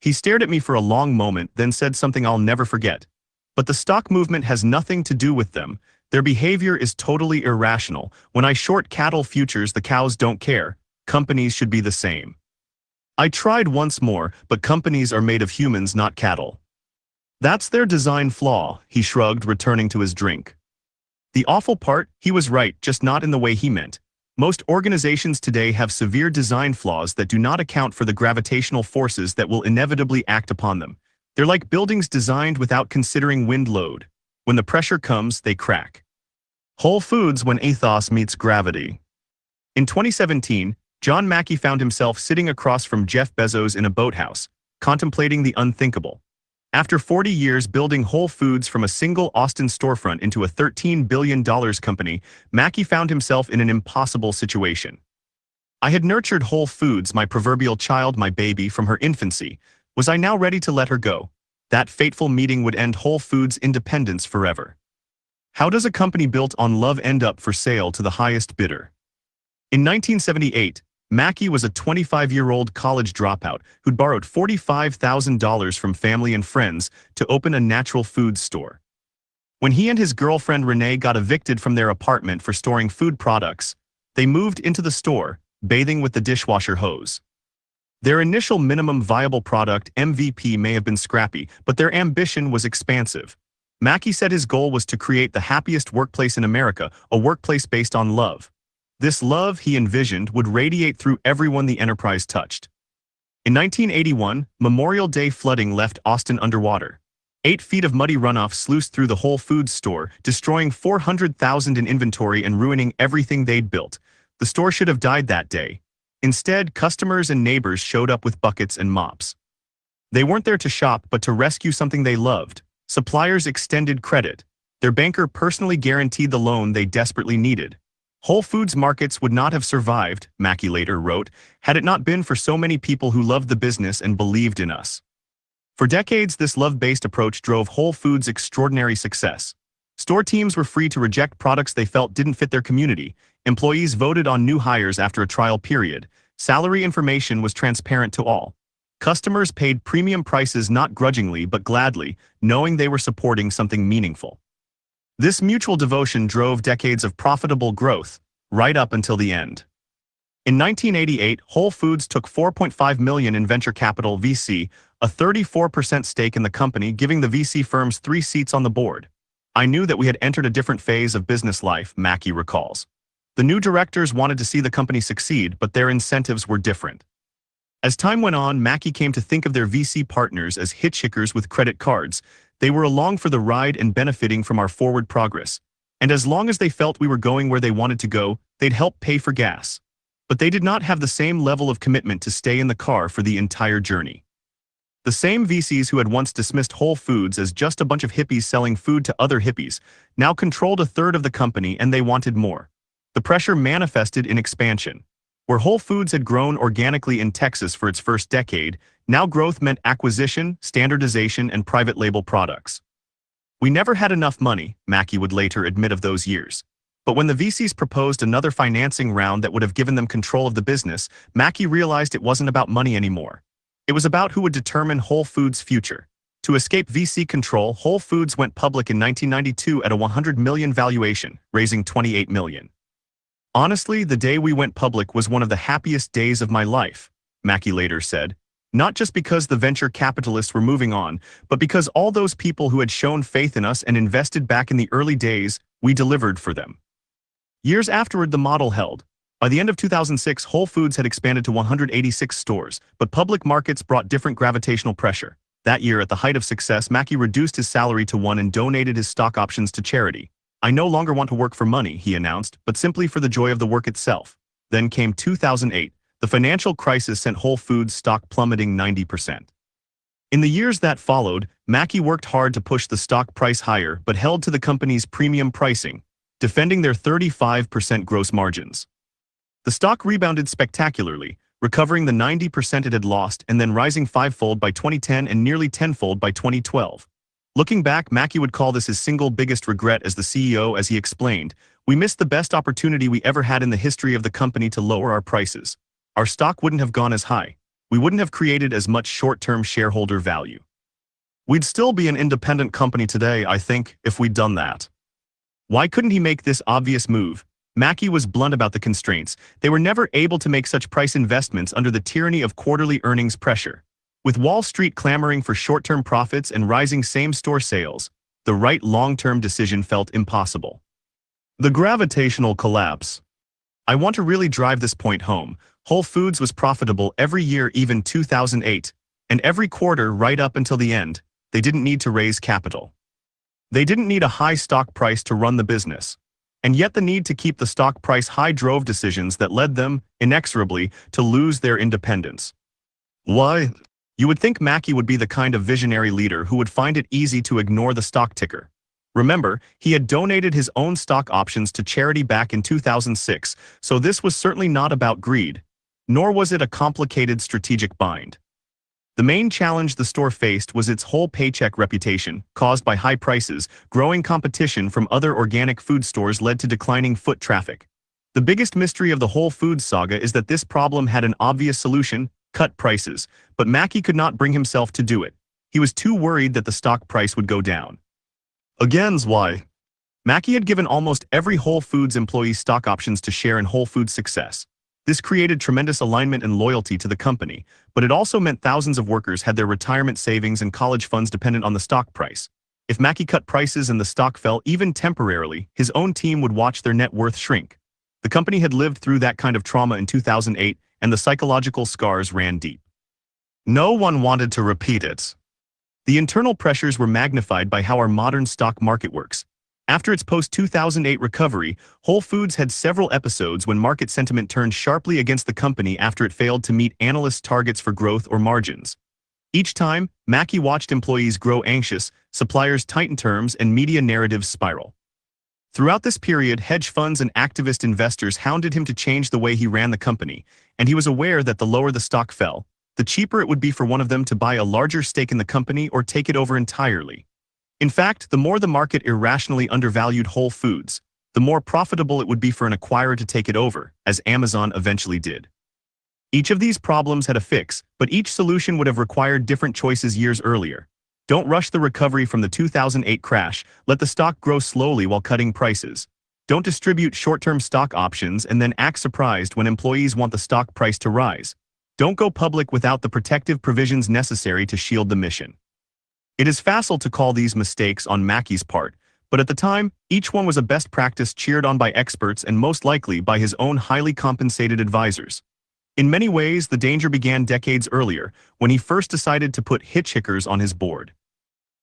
He stared at me for a long moment, then said something I'll never forget. But the stock movement has nothing to do with them. Their behavior is totally irrational. When I short cattle futures, the cows don't care. Companies should be the same. I tried once more, but companies are made of humans, not cattle. That's their design flaw, he shrugged, returning to his drink. The awful part, he was right, just not in the way he meant. Most organizations today have severe design flaws that do not account for the gravitational forces that will inevitably act upon them. They're like buildings designed without considering wind load. When the pressure comes, they crack. Whole Foods when ethos meets gravity. In 2017, John Mackey found himself sitting across from Jeff Bezos in a boathouse, contemplating the unthinkable. After 40 years building Whole Foods from a single Austin storefront into a $13 billion company, Mackey found himself in an impossible situation. I had nurtured Whole Foods, my proverbial child, my baby, from her infancy. Was I now ready to let her go? That fateful meeting would end Whole Foods' independence forever. How does a company built on love end up for sale to the highest bidder? In 1978, Mackey was a 25-year-old college dropout who'd borrowed $45,000 from family and friends to open a natural foods store. When he and his girlfriend Renee got evicted from their apartment for storing food products, they moved into the store, bathing with the dishwasher hose. Their initial minimum viable product, MVP, may have been scrappy, but their ambition was expansive. Mackey said his goal was to create the happiest workplace in America, a workplace based on love. This love, he envisioned, would radiate through everyone the enterprise touched. In 1981, Memorial Day flooding left Austin underwater. 8 feet of muddy runoff sluiced through the Whole Foods store, destroying $400,000 in inventory and ruining everything they'd built. The store should have died that day. Instead, customers and neighbors showed up with buckets and mops. They weren't there to shop, but to rescue something they loved. Suppliers extended credit. Their banker personally guaranteed the loan they desperately needed. Whole Foods markets would not have survived, Mackey later wrote, had it not been for so many people who loved the business and believed in us. For decades, this love-based approach drove Whole Foods' extraordinary success. Store teams were free to reject products they felt didn't fit their community. Employees voted on new hires after a trial period. Salary information was transparent to all. Customers paid premium prices not grudgingly but gladly, knowing they were supporting something meaningful. This mutual devotion drove decades of profitable growth, right up until the end. In 1988, Whole Foods took $4.5 million in venture capital VC, a 34% stake in the company, giving the VC firms 3 seats on the board. I knew that we had entered a different phase of business life, Mackey recalls. The new directors wanted to see the company succeed, but their incentives were different. As time went on, Mackey came to think of their VC partners as hitchhikers with credit cards. They were along for the ride and benefiting from our forward progress. And as long as they felt we were going where they wanted to go, they'd help pay for gas. But they did not have the same level of commitment to stay in the car for the entire journey. The same VCs who had once dismissed Whole Foods as just a bunch of hippies selling food to other hippies now controlled a third of the company, and they wanted more. The pressure manifested in expansion. Where Whole Foods had grown organically in Texas for its first decade, now growth meant acquisition, standardization, and private label products. We never had enough money, Mackey would later admit of those years. But when the VCs proposed another financing round that would have given them control of the business, Mackey realized it wasn't about money anymore. It was about who would determine Whole Foods' future. To escape VC control, Whole Foods went public in 1992 at a $100 million valuation, raising $28 million. Honestly, the day we went public was one of the happiest days of my life, Mackey later said. Not just because the venture capitalists were moving on, but because all those people who had shown faith in us and invested back in the early days, we delivered for them. Years afterward, the model held. By the end of 2006, Whole Foods had expanded to 186 stores, but public markets brought different gravitational pressure. That year, at the height of success, Mackey reduced his salary to 1 and donated his stock options to charity. I no longer want to work for money, he announced, but simply for the joy of the work itself. Then came 2008. The financial crisis sent Whole Foods stock plummeting 90%. In the years that followed, Mackey worked hard to push the stock price higher but held to the company's premium pricing, defending their 35% gross margins. The stock rebounded spectacularly, recovering the 90% it had lost and then rising 5-fold by 2010 and nearly 10-fold by 2012. Looking back, Mackey would call this his single biggest regret as the CEO, as he explained, "We missed the best opportunity we ever had in the history of the company to lower our prices. Our stock wouldn't have gone as high. We wouldn't have created as much short-term shareholder value. We'd still be an independent company today, I think, if we'd done that." Why couldn't he make this obvious move? Mackey was blunt about the constraints. They were never able to make such price investments under the tyranny of quarterly earnings pressure. With Wall Street clamoring for short-term profits and rising same-store sales, the right long-term decision felt impossible. The gravitational collapse. I want to really drive this point home. Whole Foods was profitable every year, even 2008, and every quarter right up until the end. They didn't need to raise capital. They didn't need a high stock price to run the business. And yet the need to keep the stock price high drove decisions that led them, inexorably, to lose their independence. Why? You would think Mackey would be the kind of visionary leader who would find it easy to ignore the stock ticker. Remember, he had donated his own stock options to charity back in 2006, so this was certainly not about greed, nor was it a complicated strategic bind. The main challenge the store faced was its whole paycheck reputation, caused by high prices. Growing competition from other organic food stores led to declining foot traffic. The biggest mystery of the Whole Foods saga is that this problem had an obvious solution: cut prices, but Mackey could not bring himself to do it. He was too worried that the stock price would go down. Again's why. Mackey had given almost every Whole Foods employee stock options to share in Whole Foods' success. This created tremendous alignment and loyalty to the company, but it also meant thousands of workers had their retirement savings and college funds dependent on the stock price. If Mackey cut prices and the stock fell even temporarily, his own team would watch their net worth shrink. The company had lived through that kind of trauma in 2008, and the psychological scars ran deep. No one wanted to repeat it. The internal pressures were magnified by how our modern stock market works. After its post-2008 recovery, Whole Foods had several episodes when market sentiment turned sharply against the company after it failed to meet analysts' targets for growth or margins. Each time, Mackey watched employees grow anxious, suppliers tighten terms, and media narratives spiral. Throughout this period, hedge funds and activist investors hounded him to change the way he ran the company, and he was aware that the lower the stock fell, the cheaper it would be for one of them to buy a larger stake in the company or take it over entirely. In fact, the more the market irrationally undervalued Whole Foods, the more profitable it would be for an acquirer to take it over, as Amazon eventually did. Each of these problems had a fix, but each solution would have required different choices years earlier. Don't rush the recovery from the 2008 crash. Let the stock grow slowly while cutting prices. Don't distribute short-term stock options and then act surprised when employees want the stock price to rise. Don't go public without the protective provisions necessary to shield the mission. It is facile to call these mistakes on Mackey's part, but at the time, each one was a best practice cheered on by experts and most likely by his own highly compensated advisors. In many ways, the danger began decades earlier, when he first decided to put hitchhikers on his board.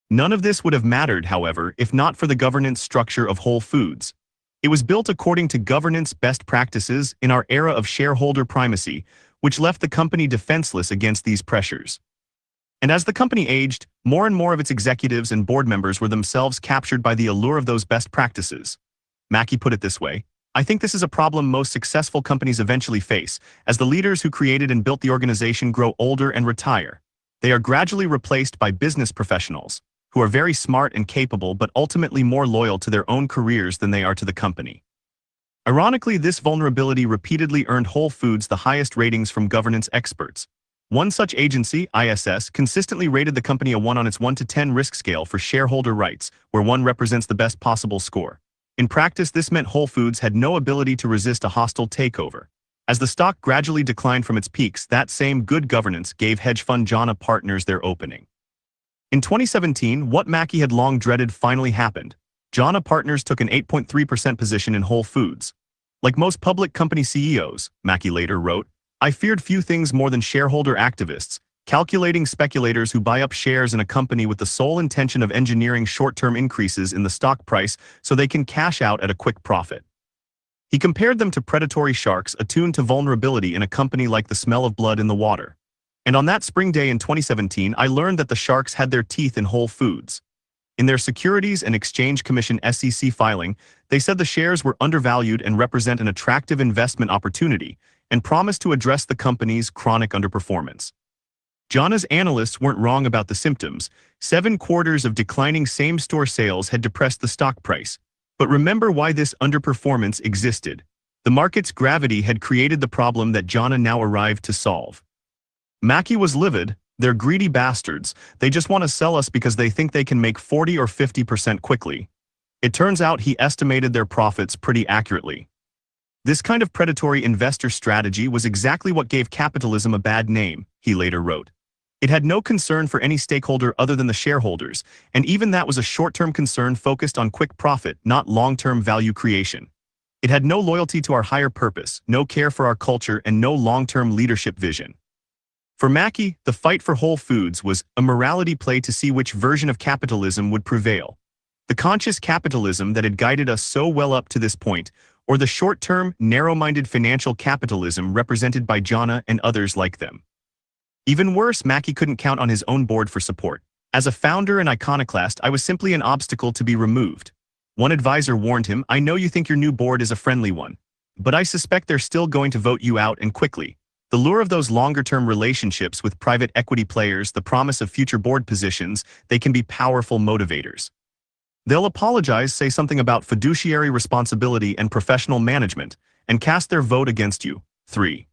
None of this would have mattered, however, if not for the governance structure of Whole Foods. It was built according to governance best practices in our era of shareholder primacy, which left the company defenseless against these pressures. And as the company aged, more and more of its executives and board members were themselves captured by the allure of those best practices. Mackey put it this way: "I think this is a problem most successful companies eventually face, as the leaders who created and built the organization grow older and retire. They are gradually replaced by business professionals, who are very smart and capable but ultimately more loyal to their own careers than they are to the company." Ironically, this vulnerability repeatedly earned Whole Foods the highest ratings from governance experts. One such agency, ISS, consistently rated the company a 1 on its 1 to 10 risk scale for shareholder rights, where 1 represents the best possible score. In practice, this meant Whole Foods had no ability to resist a hostile takeover. As the stock gradually declined from its peaks, that same good governance gave hedge fund Jana Partners their opening. In 2017, what Mackey had long dreaded finally happened. Jana Partners took an 8.3% position in Whole Foods. Like most public company CEOs, Mackey later wrote, "I feared few things more than shareholder activists, calculating speculators who buy up shares in a company with the sole intention of engineering short-term increases in the stock price so they can cash out at a quick profit." He compared them to predatory sharks attuned to vulnerability in a company like the smell of blood in the water. And on that spring day in 2017, I learned that the sharks had their teeth in Whole Foods. In their Securities and Exchange Commission SEC filing, they said the shares were undervalued and represent an attractive investment opportunity, and promised to address the company's chronic underperformance. Jana's analysts weren't wrong about the symptoms. 7 quarters of declining same-store sales had depressed the stock price. But remember why this underperformance existed. The market's gravity had created the problem that Jana now arrived to solve. Mackey was livid. "They're greedy bastards. They just want to sell us because they think they can make 40 or 50% quickly." It turns out he estimated their profits pretty accurately. This kind of predatory investor strategy was exactly what gave capitalism a bad name, he later wrote. It had no concern for any stakeholder other than the shareholders, and even that was a short-term concern focused on quick profit, not long-term value creation. It had no loyalty to our higher purpose, no care for our culture, and no long-term leadership vision. For Mackey, the fight for Whole Foods was a morality play to see which version of capitalism would prevail. The conscious capitalism that had guided us so well up to this point, or the short-term, narrow-minded financial capitalism represented by Jana and others like them. Even worse, Mackey couldn't count on his own board for support. "As a founder and iconoclast, I was simply an obstacle to be removed." One advisor warned him, "I know you think your new board is a friendly one, but I suspect they're still going to vote you out, and quickly." The lure of those longer-term relationships with private equity players, the promise of future board positions, they can be powerful motivators. They'll apologize, say something about fiduciary responsibility and professional management, and cast their vote against you. 3.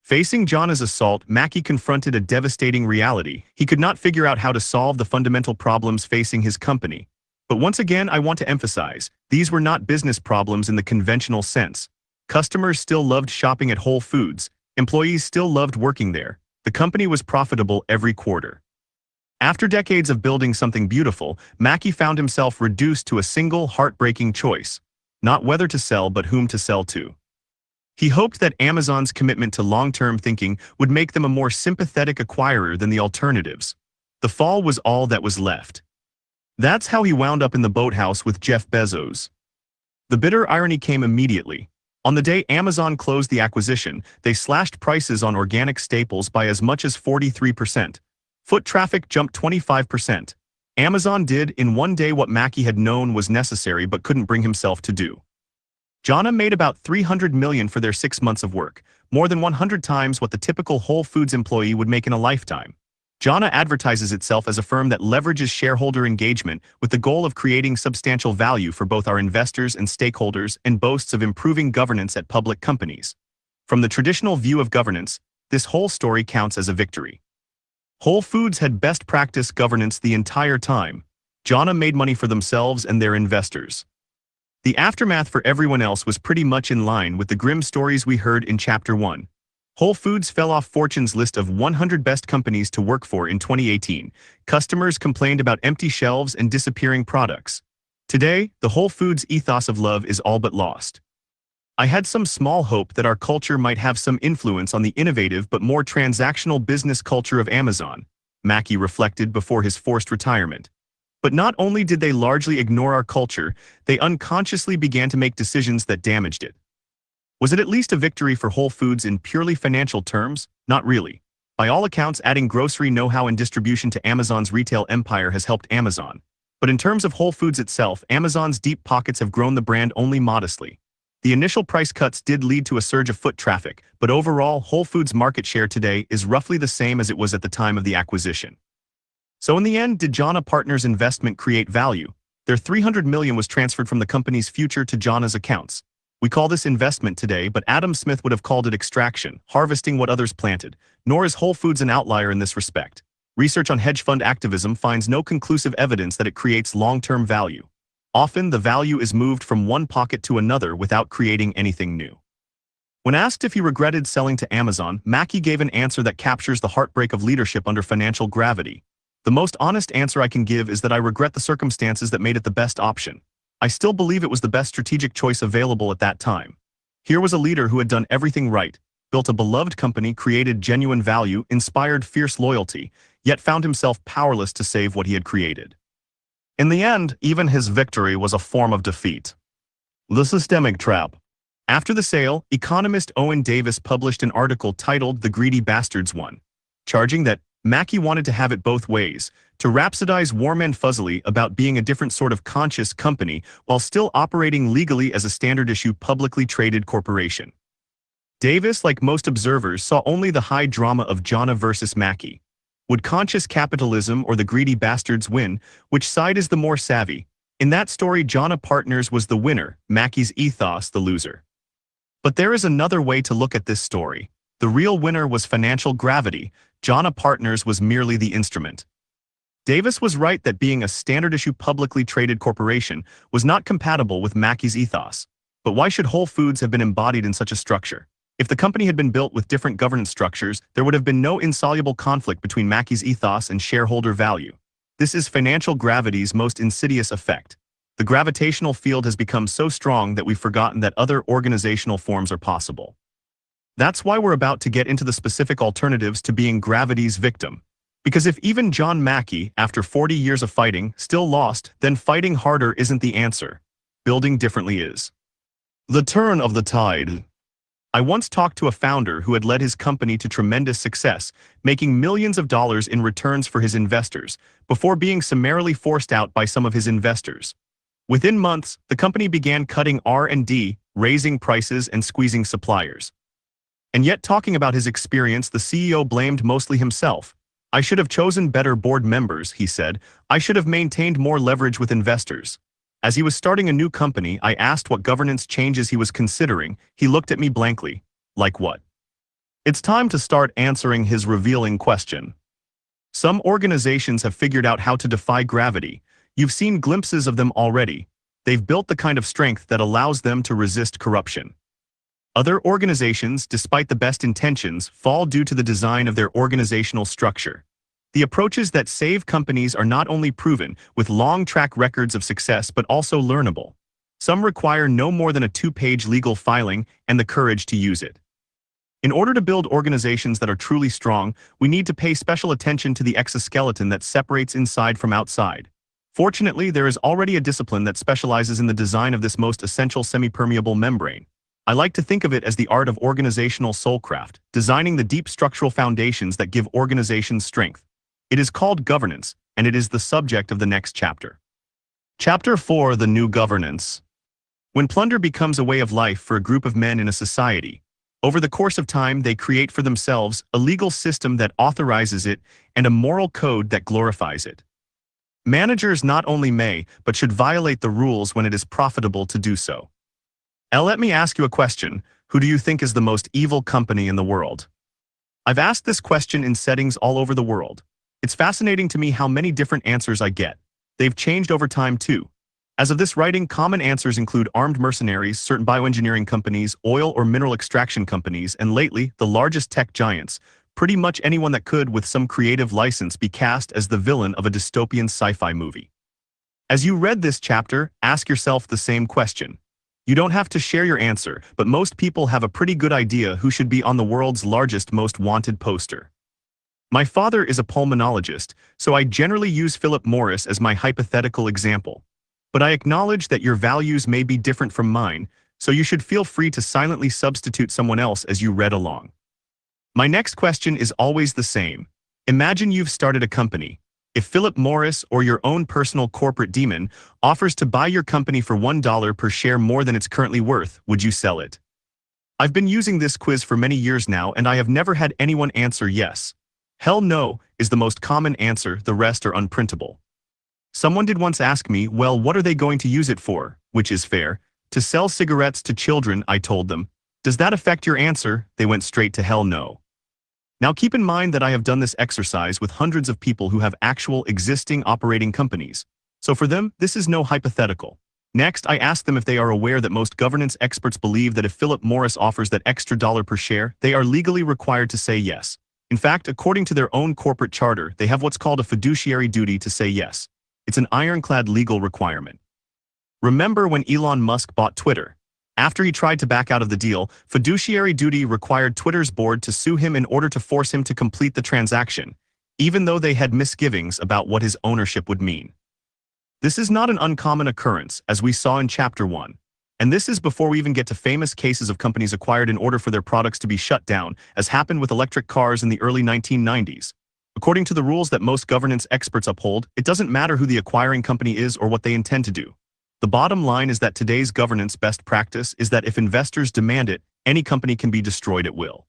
Facing Jana's assault, Mackey confronted a devastating reality. He could not figure out how to solve the fundamental problems facing his company. But once again, I want to emphasize, these were not business problems in the conventional sense. Customers still loved shopping at Whole Foods, employees still loved working there, the company was profitable every quarter. After decades of building something beautiful, Mackey found himself reduced to a single heartbreaking choice, not whether to sell but whom to sell to. He hoped that Amazon's commitment to long-term thinking would make them a more sympathetic acquirer than the alternatives. The fall was all that was left. That's how he wound up in the boathouse with Jeff Bezos. The bitter irony came immediately. On the day Amazon closed the acquisition, they slashed prices on organic staples by as much as 43%. Foot traffic jumped 25%. Amazon did in one day what Mackey had known was necessary but couldn't bring himself to do. Jana made about $300 million for their 6 months of work, more than 100 times what the typical Whole Foods employee would make in a lifetime. Jana advertises itself as a firm that leverages shareholder engagement with the goal of creating substantial value for both our investors and stakeholders, and boasts of improving governance at public companies. From the traditional view of governance, this whole story counts as a victory. Whole Foods had best practice governance the entire time. Jana made money for themselves and their investors. The aftermath for everyone else was pretty much in line with the grim stories we heard in Chapter 1. Whole Foods fell off Fortune's list of 100 best companies to work for in 2018. Customers complained about empty shelves and disappearing products. Today, the Whole Foods ethos of love is all but lost. I had some small hope that our culture might have some influence on the innovative but more transactional business culture of Amazon, Mackey reflected before his forced retirement. But not only did they largely ignore our culture, they unconsciously began to make decisions that damaged it. Was it at least a victory for Whole Foods in purely financial terms? Not really. By all accounts, adding grocery know-how and distribution to Amazon's retail empire has helped Amazon. But in terms of Whole Foods itself, Amazon's deep pockets have grown the brand only modestly. The initial price cuts did lead to a surge of foot traffic, but overall, Whole Foods' market share today is roughly the same as it was at the time of the acquisition. So in the end, did Jana Partners' investment create value? Their $300 million was transferred from the company's future to Jana's accounts. We call this investment today, but Adam Smith would have called it extraction, harvesting what others planted. Nor is Whole Foods an outlier in this respect. Research on hedge fund activism finds no conclusive evidence that it creates long-term value. Often, the value is moved from one pocket to another without creating anything new. When asked if he regretted selling to Amazon, Mackey gave an answer that captures the heartbreak of leadership under financial gravity. The most honest answer I can give is that I regret the circumstances that made it the best option. I still believe it was the best strategic choice available at that time. Here was a leader who had done everything right, built a beloved company, created genuine value, inspired fierce loyalty, yet found himself powerless to save what he had created. In the end, even his victory was a form of defeat. The Systemic Trap. After the sale, economist Owen Davis published an article titled "The Greedy Bastards Won," charging that Mackey wanted to have it both ways, to rhapsodize warm and fuzzily about being a different sort of conscious company while still operating legally as a standard-issue publicly traded corporation. Davis, like most observers, saw only the high drama of Jana versus Mackey. Would conscious capitalism or the greedy bastards win? Which side is the more savvy? In that story, Jana Partners was the winner, Mackey's ethos the loser. But there is another way to look at this story. The real winner was financial gravity. Jana Partners was merely the instrument. Davis was right that being a standard-issue publicly traded corporation was not compatible with Mackey's ethos. But why should Whole Foods have been embodied in such a structure? If the company had been built with different governance structures, there would have been no insoluble conflict between Mackey's ethos and shareholder value. This is financial gravity's most insidious effect. The gravitational field has become so strong that we've forgotten that other organizational forms are possible. That's why we're about to get into the specific alternatives to being gravity's victim. Because if even John Mackey, after 40 years of fighting, still lost, then fighting harder isn't the answer. Building differently is. The turn of the tide. I once talked to a founder who had led his company to tremendous success, making millions of dollars in returns for his investors, before being summarily forced out by some of his investors. Within months, the company began cutting R&D, raising prices, and squeezing suppliers. And yet, talking about his experience, the CEO blamed mostly himself. I should have chosen better board members, he said. I should have maintained more leverage with investors. As he was starting a new company, I asked what governance changes he was considering. He looked at me blankly. Like what? It's time to start answering his revealing question. Some organizations have figured out how to defy gravity. You've seen glimpses of them already. They've built the kind of strength that allows them to resist corruption. Other organizations, despite the best intentions, fall due to the design of their organizational structure. The approaches that save companies are not only proven, with long track records of success, but also learnable. Some require no more than a 2-page legal filing and the courage to use it. In order to build organizations that are truly strong, we need to pay special attention to the exoskeleton that separates inside from outside. Fortunately, there is already a discipline that specializes in the design of this most essential semi-permeable membrane. I like to think of it as the art of organizational soulcraft, designing the deep structural foundations that give organizations strength. It is called governance, and it is the subject of the next chapter. Chapter 4: The New Governance. When plunder becomes a way of life for a group of men in a society, over the course of time they create for themselves a legal system that authorizes it and a moral code that glorifies it. Managers not only may, but should violate the rules when it is profitable to do so. Let me ask you a question. Who do you think is the most evil company in the world? I've asked this question in settings all over the world. It's fascinating to me how many different answers I get. They've changed over time too. As of this writing, common answers include armed mercenaries, certain bioengineering companies, oil or mineral extraction companies, and lately, the largest tech giants. Pretty much anyone that could, with some creative license, be cast as the villain of a dystopian sci-fi movie. As you read this chapter, ask yourself the same question. You don't have to share your answer, but most people have a pretty good idea who should be on the world's largest most wanted poster. My father is a pulmonologist, so I generally use Philip Morris as my hypothetical example. But I acknowledge that your values may be different from mine, so you should feel free to silently substitute someone else as you read along. My next question is always the same. Imagine you've started a company. If Philip Morris or your own personal corporate demon offers to buy your company for $1 per share more than it's currently worth, would you sell it? I've been using this quiz for many years now and I have never had anyone answer yes. Hell no is the most common answer, the rest are unprintable. Someone did once ask me, well, what are they going to use it for? Which is fair. To sell cigarettes to children, I told them. Does that affect your answer? They went straight to hell no. Now keep in mind that I have done this exercise with hundreds of people who have actual existing operating companies. So for them, this is no hypothetical. Next, I asked them if they are aware that most governance experts believe that if Philip Morris offers that extra dollar per share, they are legally required to say yes. In fact, according to their own corporate charter, they have what's called a fiduciary duty to say yes. It's an ironclad legal requirement. Remember when Elon Musk bought Twitter? After he tried to back out of the deal, fiduciary duty required Twitter's board to sue him in order to force him to complete the transaction, even though they had misgivings about what his ownership would mean. This is not an uncommon occurrence, as we saw in Chapter 1. And this is before we even get to famous cases of companies acquired in order for their products to be shut down, as happened with electric cars in the early 1990s. According to the rules that most governance experts uphold, it doesn't matter who the acquiring company is or what they intend to do. The bottom line is that today's governance best practice is that if investors demand it, any company can be destroyed at will.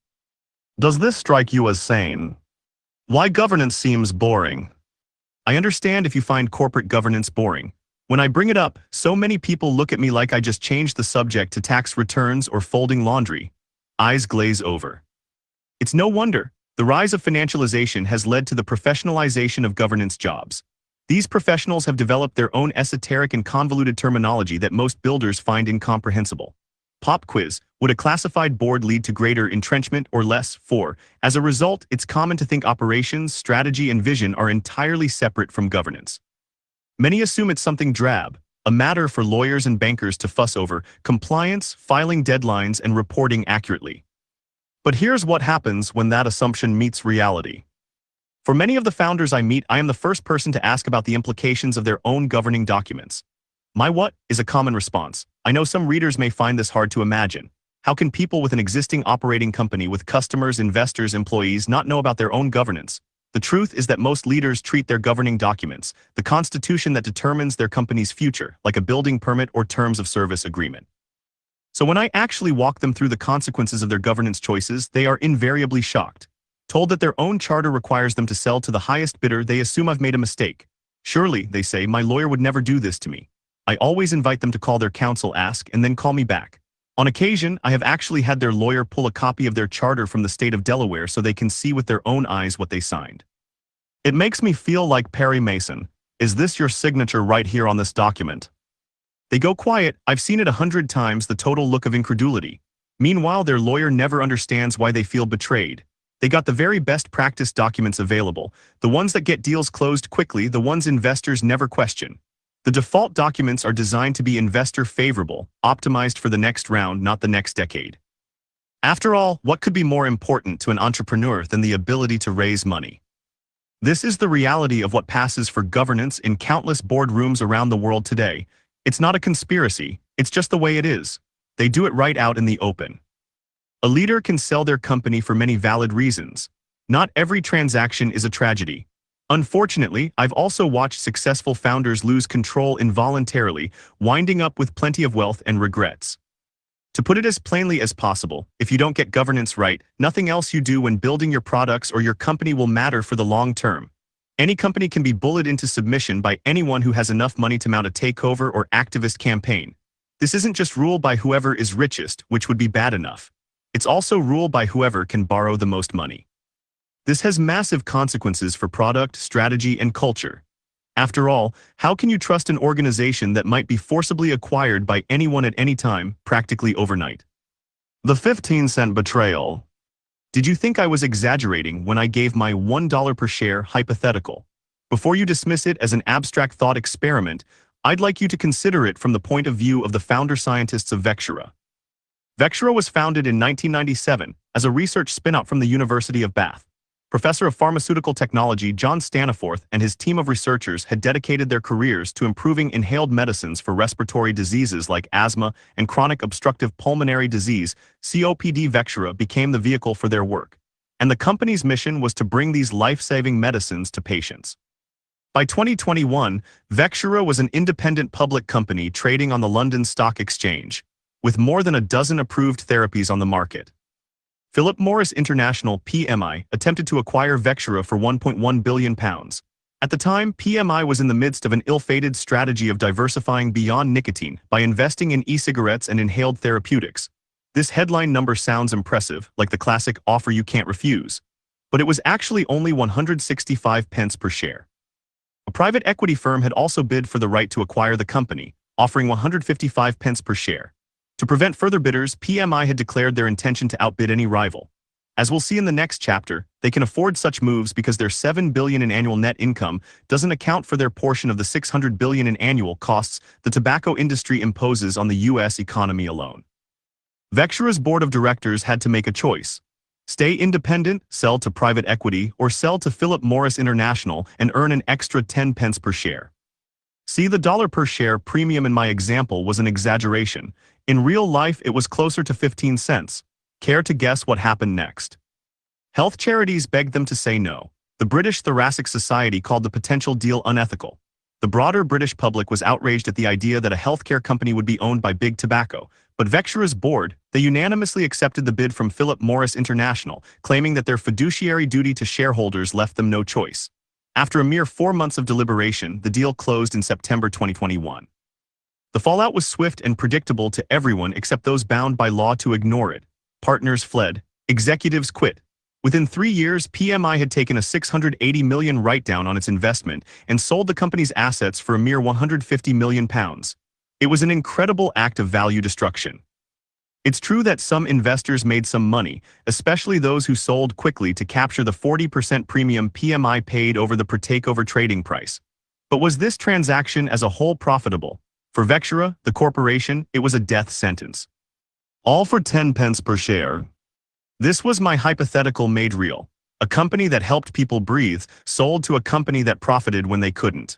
Does this strike you as sane? Why governance seems boring? I understand if you find corporate governance boring. When I bring it up, so many people look at me like I just changed the subject to tax returns or folding laundry. Eyes glaze over. It's no wonder. The rise of financialization has led to the professionalization of governance jobs. These professionals have developed their own esoteric and convoluted terminology that most builders find incomprehensible. Pop quiz: would a classified board lead to greater entrenchment or less? 4. As a result, it's common to think operations, strategy, and vision are entirely separate from governance. Many assume it's something drab, a matter for lawyers and bankers to fuss over, compliance, filing deadlines, and reporting accurately. But here's what happens when that assumption meets reality. For many of the founders I meet, I am the first person to ask about the implications of their own governing documents. My what is a common response. I know some readers may find this hard to imagine. How can people with an existing operating company with customers, investors, employees not know about their own governance? The truth is that most leaders treat their governing documents, the constitution that determines their company's future, like a building permit or terms of service agreement. So when I actually walk them through the consequences of their governance choices, they are invariably shocked. Told that their own charter requires them to sell to the highest bidder, they assume I've made a mistake. Surely, they say, my lawyer would never do this to me. I always invite them to call their counsel, ask, and then call me back. On occasion, I have actually had their lawyer pull a copy of their charter from the state of Delaware so they can see with their own eyes what they signed. It makes me feel like Perry Mason. Is this your signature right here on this document? They go quiet. I've seen it 100 times, the total look of incredulity. Meanwhile, their lawyer never understands why they feel betrayed. They got the very best practice documents available, the ones that get deals closed quickly, the ones investors never question. The default documents are designed to be investor favorable, optimized for the next round, not the next decade. After all, what could be more important to an entrepreneur than the ability to raise money? This is the reality of what passes for governance in countless boardrooms around the world today. It's not a conspiracy, it's just the way it is. They do it right out in the open. A leader can sell their company for many valid reasons. Not every transaction is a tragedy. Unfortunately, I've also watched successful founders lose control involuntarily, winding up with plenty of wealth and regrets. To put it as plainly as possible, if you don't get governance right, nothing else you do when building your products or your company will matter for the long term. Any company can be bullied into submission by anyone who has enough money to mount a takeover or activist campaign. This isn't just ruled by whoever is richest, which would be bad enough. It's also ruled by whoever can borrow the most money. This has massive consequences for product, strategy, and culture. After all, how can you trust an organization that might be forcibly acquired by anyone at any time, practically overnight? The 15-cent betrayal. Did you think I was exaggerating when I gave my $1 per share hypothetical? Before you dismiss it as an abstract thought experiment, I'd like you to consider it from the point of view of the founder scientists of Vectura. Vectura was founded in 1997 as a research spin-out from the University of Bath. Professor of Pharmaceutical Technology John Staniforth and his team of researchers had dedicated their careers to improving inhaled medicines for respiratory diseases like asthma and chronic obstructive pulmonary disease. COPD. Vectura became the vehicle for their work, and the company's mission was to bring these life-saving medicines to patients. By 2021, Vectura was an independent public company trading on the London Stock Exchange, with more than a dozen approved therapies on the market. Philip Morris International (PMI) attempted to acquire Vectura for £1.1 billion. At the time, PMI was in the midst of an ill-fated strategy of diversifying beyond nicotine by investing in e-cigarettes and inhaled therapeutics. This headline number sounds impressive, like the classic offer you can't refuse. But it was actually only 165 pence per share. A private equity firm had also bid for the right to acquire the company, offering 155 pence per share. To prevent further bidders, PMI had declared their intention to outbid any rival. As we'll see in the next chapter, they can afford such moves because their $7 billion in annual net income doesn't account for their portion of the $600 billion in annual costs the tobacco industry imposes on the U.S. economy alone. Vectura's board of directors had to make a choice. Stay independent, sell to private equity, or sell to Philip Morris International and earn an extra 10 pence per share. See, the dollar per share premium in my example was an exaggeration. In real life, it was closer to 15 cents. Care to guess what happened next? Health charities begged them to say no. The British Thoracic Society called the potential deal unethical. The broader British public was outraged at the idea that a healthcare company would be owned by Big Tobacco, but Vectura's board, they unanimously accepted the bid from Philip Morris International, claiming that their fiduciary duty to shareholders left them no choice. After a mere 4 months of deliberation, the deal closed in September 2021. The fallout was swift and predictable to everyone except those bound by law to ignore it. Partners fled. Executives quit. Within 3 years, PMI had taken a $680 million write-down on its investment and sold the company's assets for a mere £150 million. It was an incredible act of value destruction. It's true that some investors made some money, especially those who sold quickly to capture the 40% premium PMI paid over the per-takeover trading price. But was this transaction as a whole profitable? For Vectura, the corporation, it was a death sentence. All for 10 pence per share. This was my hypothetical made real. A company that helped people breathe sold to a company that profited when they couldn't.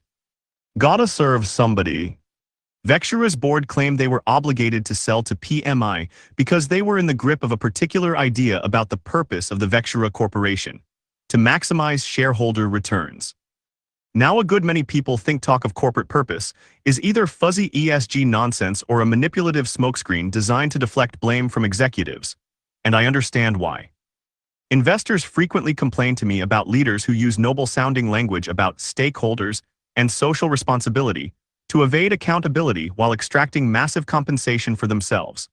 Gotta serve somebody. Vectura's board claimed they were obligated to sell to PMI because they were in the grip of a particular idea about the purpose of the Vectura Corporation: to maximize shareholder returns. Now a good many people think talk of corporate purpose is either fuzzy ESG nonsense or a manipulative smokescreen designed to deflect blame from executives. And I understand why. Investors frequently complain to me about leaders who use noble-sounding language about stakeholders and social responsibility to evade accountability while extracting massive compensation for themselves.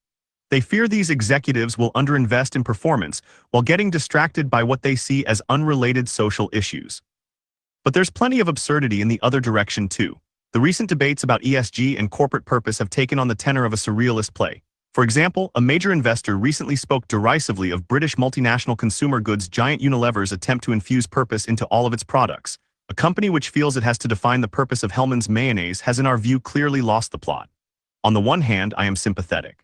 They fear these executives will underinvest in performance while getting distracted by what they see as unrelated social issues. But there's plenty of absurdity in the other direction too. The recent debates about ESG and corporate purpose have taken on the tenor of a surrealist play. For example, a major investor recently spoke derisively of British multinational consumer goods giant Unilever's attempt to infuse purpose into all of its products. A company which feels it has to define the purpose of Hellmann's mayonnaise has in our view clearly lost the plot. On the one hand, I am sympathetic.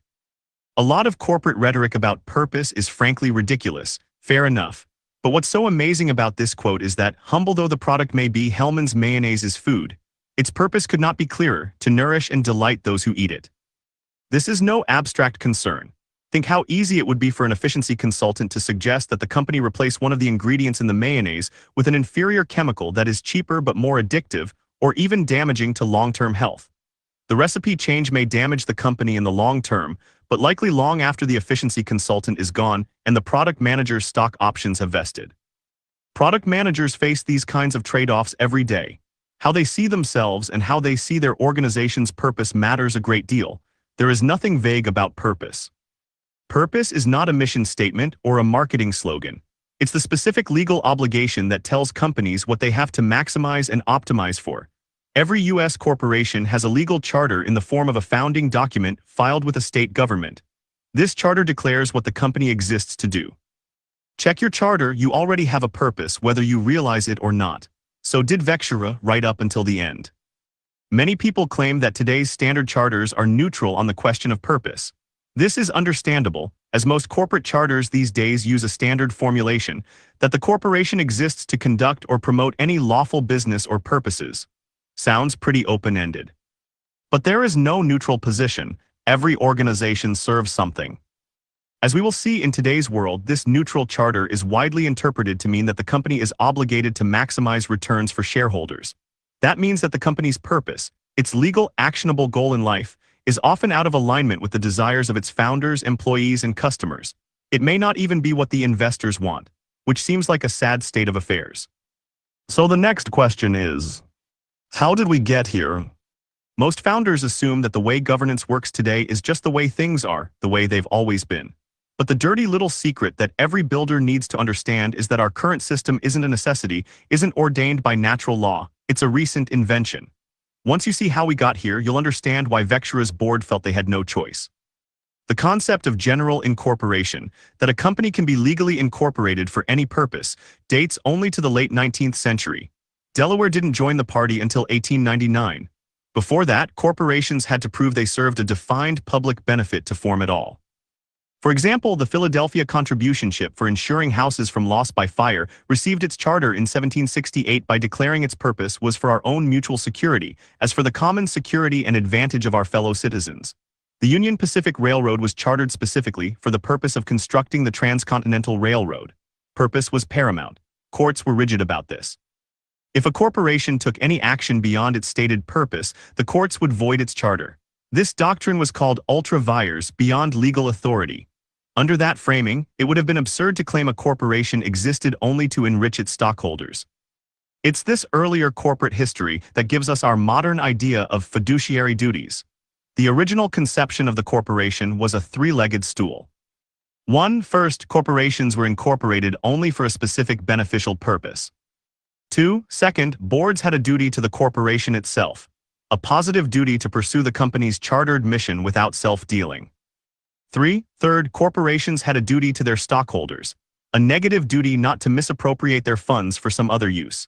A lot of corporate rhetoric about purpose is frankly ridiculous, fair enough. But what's so amazing about this quote is that, humble though the product may be, Hellmann's mayonnaise is food. Its purpose could not be clearer: to nourish and delight those who eat it. This is no abstract concern. Think how easy it would be for an efficiency consultant to suggest that the company replace one of the ingredients in the mayonnaise with an inferior chemical that is cheaper but more addictive, or even damaging to long-term health. The recipe change may damage the company in the long term, but likely long after the efficiency consultant is gone and the product manager's stock options have vested. Product managers face these kinds of trade-offs every day. How they see themselves and how they see their organization's purpose matters a great deal. There is nothing vague about purpose. Purpose is not a mission statement or a marketing slogan. It's the specific legal obligation that tells companies what they have to maximize and optimize for. Every U.S. corporation has a legal charter in the form of a founding document filed with a state government. This charter declares what the company exists to do. Check your charter, you already have a purpose whether you realize it or not. So did Vectura right up until the end. Many people claim that today's standard charters are neutral on the question of purpose. This is understandable, as most corporate charters these days use a standard formulation that the corporation exists to conduct or promote any lawful business or purposes. Sounds pretty open-ended. But there is no neutral position. Every organization serves something. As we will see in today's world, this neutral charter is widely interpreted to mean that the company is obligated to maximize returns for shareholders. That means that the company's purpose, its legal actionable goal in life, is often out of alignment with the desires of its founders, employees, and customers. It may not even be what the investors want, which seems like a sad state of affairs. So the next question is, how did we get here? Most founders assume that the way governance works today is just the way things are, the way they've always been. But the dirty little secret that every builder needs to understand is that our current system isn't a necessity, isn't ordained by natural law. It's a recent invention. Once you see how we got here, you'll understand why Vectura's board felt they had no choice. The concept of general incorporation, that a company can be legally incorporated for any purpose, dates only to the late 19th century. Delaware didn't join the party until 1899. Before that, corporations had to prove they served a defined public benefit to form at all. For example, the Philadelphia Contributionship for insuring houses from loss by fire received its charter in 1768 by declaring its purpose was for our own mutual security, as for the common security and advantage of our fellow citizens. The Union Pacific Railroad was chartered specifically for the purpose of constructing the Transcontinental Railroad. Purpose was paramount. Courts were rigid about this. If a corporation took any action beyond its stated purpose, the courts would void its charter. This doctrine was called ultra vires, beyond legal authority. Under that framing, it would have been absurd to claim a corporation existed only to enrich its stockholders. It's this earlier corporate history that gives us our modern idea of fiduciary duties. The original conception of the corporation was a three-legged stool. First, corporations were incorporated only for a specific beneficial purpose. Second, boards had a duty to the corporation itself, a positive duty to pursue the company's chartered mission without self-dealing. Third, corporations had a duty to their stockholders, a negative duty not to misappropriate their funds for some other use.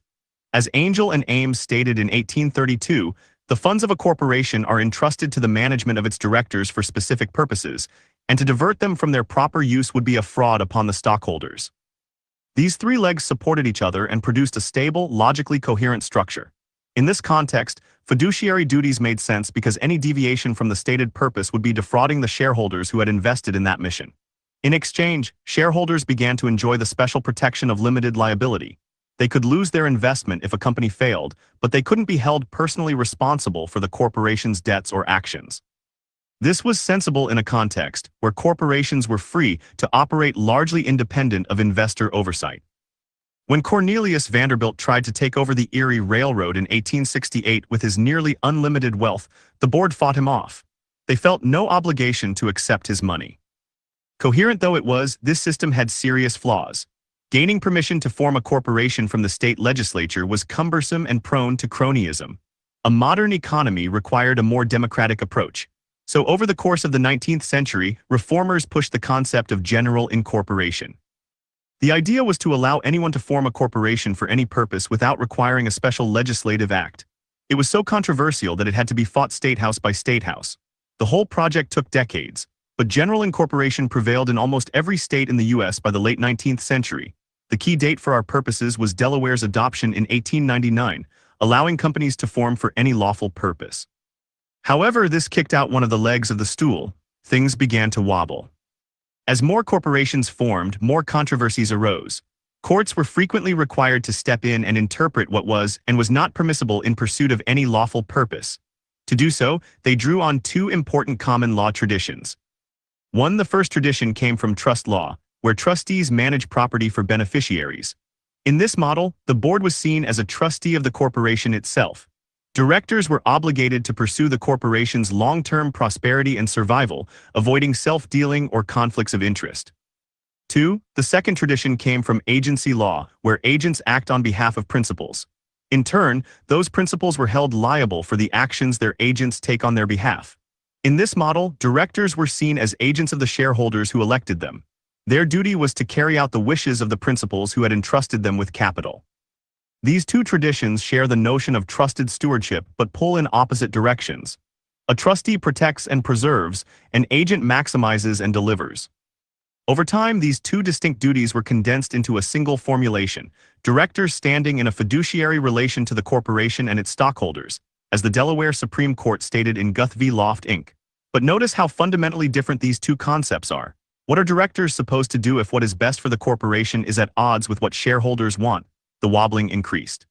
As Angell and Ames stated in 1832, the funds of a corporation are entrusted to the management of its directors for specific purposes, and to divert them from their proper use would be a fraud upon the stockholders. These three legs supported each other and produced a stable, logically coherent structure. In this context, fiduciary duties made sense because any deviation from the stated purpose would be defrauding the shareholders who had invested in that mission. In exchange, shareholders began to enjoy the special protection of limited liability. They could lose their investment if a company failed, but they couldn't be held personally responsible for the corporation's debts or actions. This was sensible in a context where corporations were free to operate largely independent of investor oversight. When Cornelius Vanderbilt tried to take over the Erie Railroad in 1868 with his nearly unlimited wealth, the board fought him off. They felt no obligation to accept his money. Coherent though it was, this system had serious flaws. Gaining permission to form a corporation from the state legislature was cumbersome and prone to cronyism. A modern economy required a more democratic approach. So over the course of the 19th century, reformers pushed the concept of general incorporation. The idea was to allow anyone to form a corporation for any purpose without requiring a special legislative act. It was so controversial that it had to be fought statehouse by statehouse. The whole project took decades, but general incorporation prevailed in almost every state in the U.S. by the late 19th century. The key date for our purposes was Delaware's adoption in 1899, allowing companies to form for any lawful purpose. However, this kicked out one of the legs of the stool. Things began to wobble. As more corporations formed, more controversies arose. Courts were frequently required to step in and interpret what was and was not permissible in pursuit of any lawful purpose. To do so, they drew on two important common law traditions. The first tradition came from trust law, where trustees manage property for beneficiaries. In this model, the board was seen as a trustee of the corporation itself. Directors were obligated to pursue the corporation's long-term prosperity and survival, avoiding self-dealing or conflicts of interest. The second tradition came from agency law, where agents act on behalf of principals. In turn, those principals were held liable for the actions their agents take on their behalf. In this model, directors were seen as agents of the shareholders who elected them. Their duty was to carry out the wishes of the principals who had entrusted them with capital. These two traditions share the notion of trusted stewardship but pull in opposite directions. A trustee protects and preserves, an agent maximizes and delivers. Over time, these two distinct duties were condensed into a single formulation, directors standing in a fiduciary relation to the corporation and its stockholders, as the Delaware Supreme Court stated in Guth v. Loft, Inc. But notice how fundamentally different these two concepts are. What are directors supposed to do if what is best for the corporation is at odds with what shareholders want? The wobbling increased.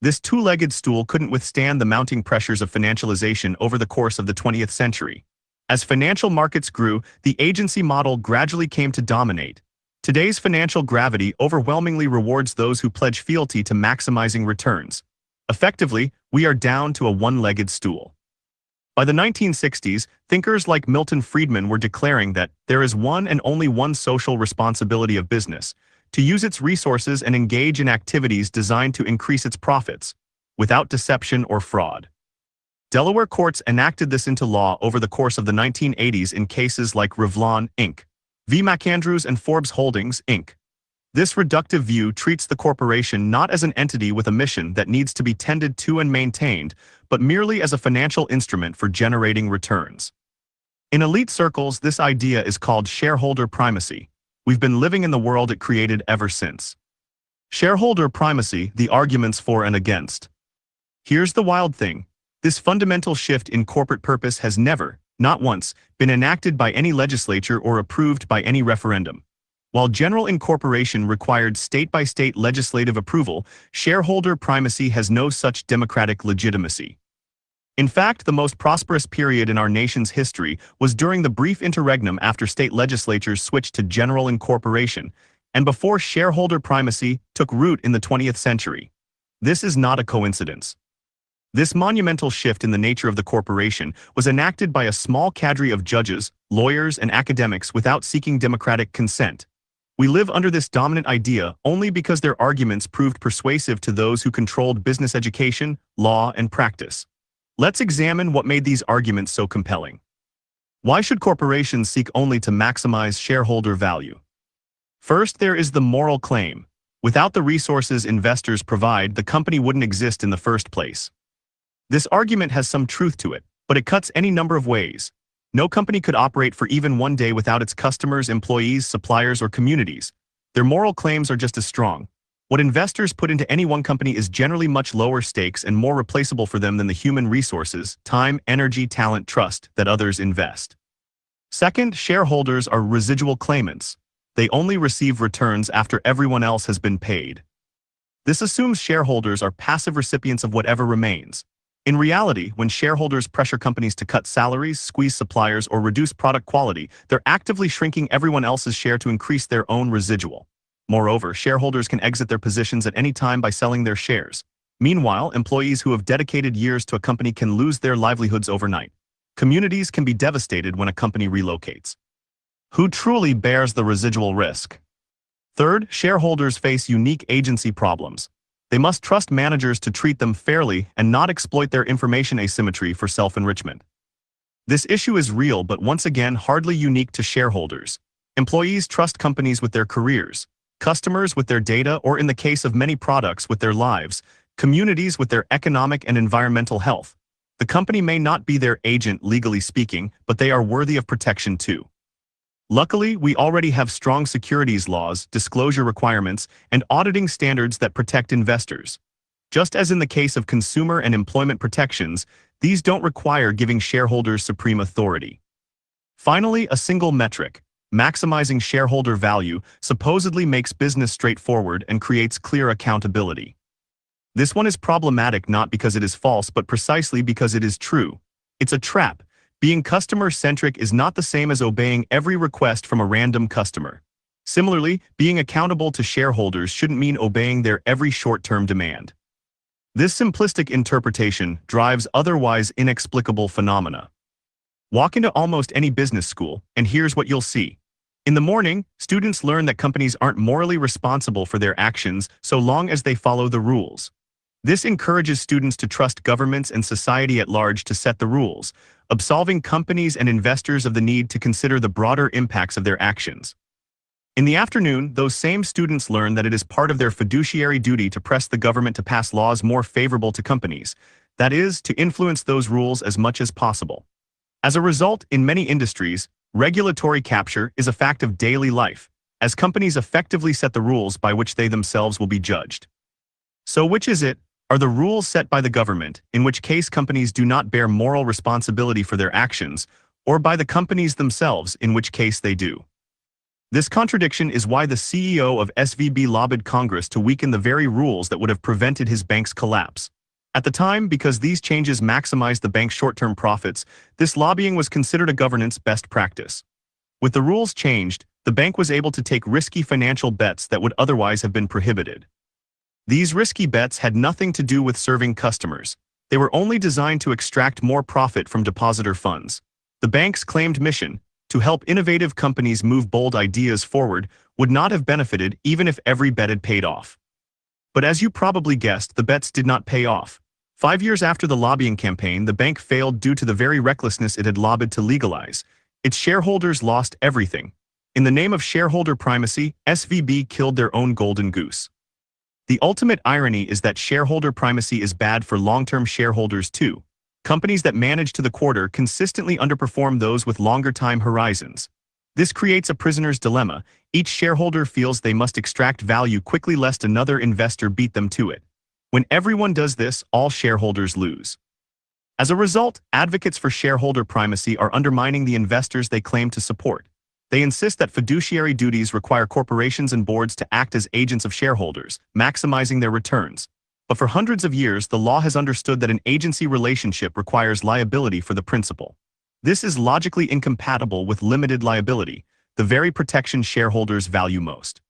This two-legged stool couldn't withstand the mounting pressures of financialization over the course of the 20th century. As financial markets grew, the agency model gradually came to dominate. Today's financial gravity overwhelmingly rewards those who pledge fealty to maximizing returns. Effectively, we are down to a one-legged stool. By the 1960s, thinkers like Milton Friedman were declaring that there is one and only one social responsibility of business: to use its resources and engage in activities designed to increase its profits, without deception or fraud. Delaware courts enacted this into law over the course of the 1980s in cases like Revlon, Inc., v. McAndrews and Forbes Holdings, Inc. This reductive view treats the corporation not as an entity with a mission that needs to be tended to and maintained, but merely as a financial instrument for generating returns. In elite circles, this idea is called shareholder primacy. We've been living in the world it created ever since. Shareholder primacy, the arguments for and against. Here's the wild thing. This fundamental shift in corporate purpose has never, not once, been enacted by any legislature or approved by any referendum. While general incorporation required state-by-state legislative approval, shareholder primacy has no such democratic legitimacy. In fact, the most prosperous period in our nation's history was during the brief interregnum after state legislatures switched to general incorporation, and before shareholder primacy took root in the 20th century. This is not a coincidence. This monumental shift in the nature of the corporation was enacted by a small cadre of judges, lawyers, and academics without seeking democratic consent. We live under this dominant idea only because their arguments proved persuasive to those who controlled business education, law, and practice. Let's examine what made these arguments so compelling. Why should corporations seek only to maximize shareholder value? First, there is the moral claim. Without the resources investors provide, the company wouldn't exist in the first place. This argument has some truth to it, but it cuts any number of ways. No company could operate for even one day without its customers, employees, suppliers, or communities. Their moral claims are just as strong. What investors put into any one company is generally much lower stakes and more replaceable for them than the human resources, time, energy, talent, trust that others invest. Second, shareholders are residual claimants. They only receive returns after everyone else has been paid. This assumes shareholders are passive recipients of whatever remains. In reality, when shareholders pressure companies to cut salaries, squeeze suppliers, or reduce product quality, they're actively shrinking everyone else's share to increase their own residual. Moreover, shareholders can exit their positions at any time by selling their shares. Meanwhile, employees who have dedicated years to a company can lose their livelihoods overnight. Communities can be devastated when a company relocates. Who truly bears the residual risk? Third, shareholders face unique agency problems. They must trust managers to treat them fairly and not exploit their information asymmetry for self-enrichment. This issue is real, but once again hardly unique to shareholders. Employees trust companies with their careers, customers with their data, or in the case of many products, with their lives, communities with their economic and environmental health. The company may not be their agent legally speaking, but they are worthy of protection too. Luckily, we already have strong securities laws, disclosure requirements, and auditing standards that protect investors. Just as in the case of consumer and employment protections, these don't require giving shareholders supreme authority. Finally, a single metric, maximizing shareholder value, supposedly makes business straightforward and creates clear accountability. This one is problematic not because it is false, but precisely because it is true. It's a trap. Being customer-centric is not the same as obeying every request from a random customer. Similarly, being accountable to shareholders shouldn't mean obeying their every short-term demand. This simplistic interpretation drives otherwise inexplicable phenomena. Walk into almost any business school, and here's what you'll see. In the morning, students learn that companies aren't morally responsible for their actions so long as they follow the rules. This encourages students to trust governments and society at large to set the rules, absolving companies and investors of the need to consider the broader impacts of their actions. In the afternoon, those same students learn that it is part of their fiduciary duty to press the government to pass laws more favorable to companies, that is, to influence those rules as much as possible. As a result, in many industries, regulatory capture is a fact of daily life, as companies effectively set the rules by which they themselves will be judged. So which is it? Are the rules set by the government, in which case companies do not bear moral responsibility for their actions, or by the companies themselves, in which case they do? This contradiction is why the CEO of SVB lobbied Congress to weaken the very rules that would have prevented his bank's collapse. At the time, because these changes maximized the bank's short-term profits, this lobbying was considered a governance best practice. With the rules changed, the bank was able to take risky financial bets that would otherwise have been prohibited. These risky bets had nothing to do with serving customers. They were only designed to extract more profit from depositor funds. The bank's claimed mission, to help innovative companies move bold ideas forward, would not have benefited even if every bet had paid off. But as you probably guessed, the bets did not pay off. 5 years after the lobbying campaign, the bank failed due to the very recklessness it had lobbied to legalize. Its shareholders lost everything. In the name of shareholder primacy, SVB killed their own golden goose. The ultimate irony is that shareholder primacy is bad for long-term shareholders too. Companies that manage to the quarter consistently underperform those with longer time horizons. This creates a prisoner's dilemma. Each shareholder feels they must extract value quickly lest another investor beat them to it. When everyone does this, all shareholders lose. As a result, advocates for shareholder primacy are undermining the investors they claim to support. They insist that fiduciary duties require corporations and boards to act as agents of shareholders, maximizing their returns. But for hundreds of years, the law has understood that an agency relationship requires liability for the principal. This is logically incompatible with limited liability, the very protection shareholders value most.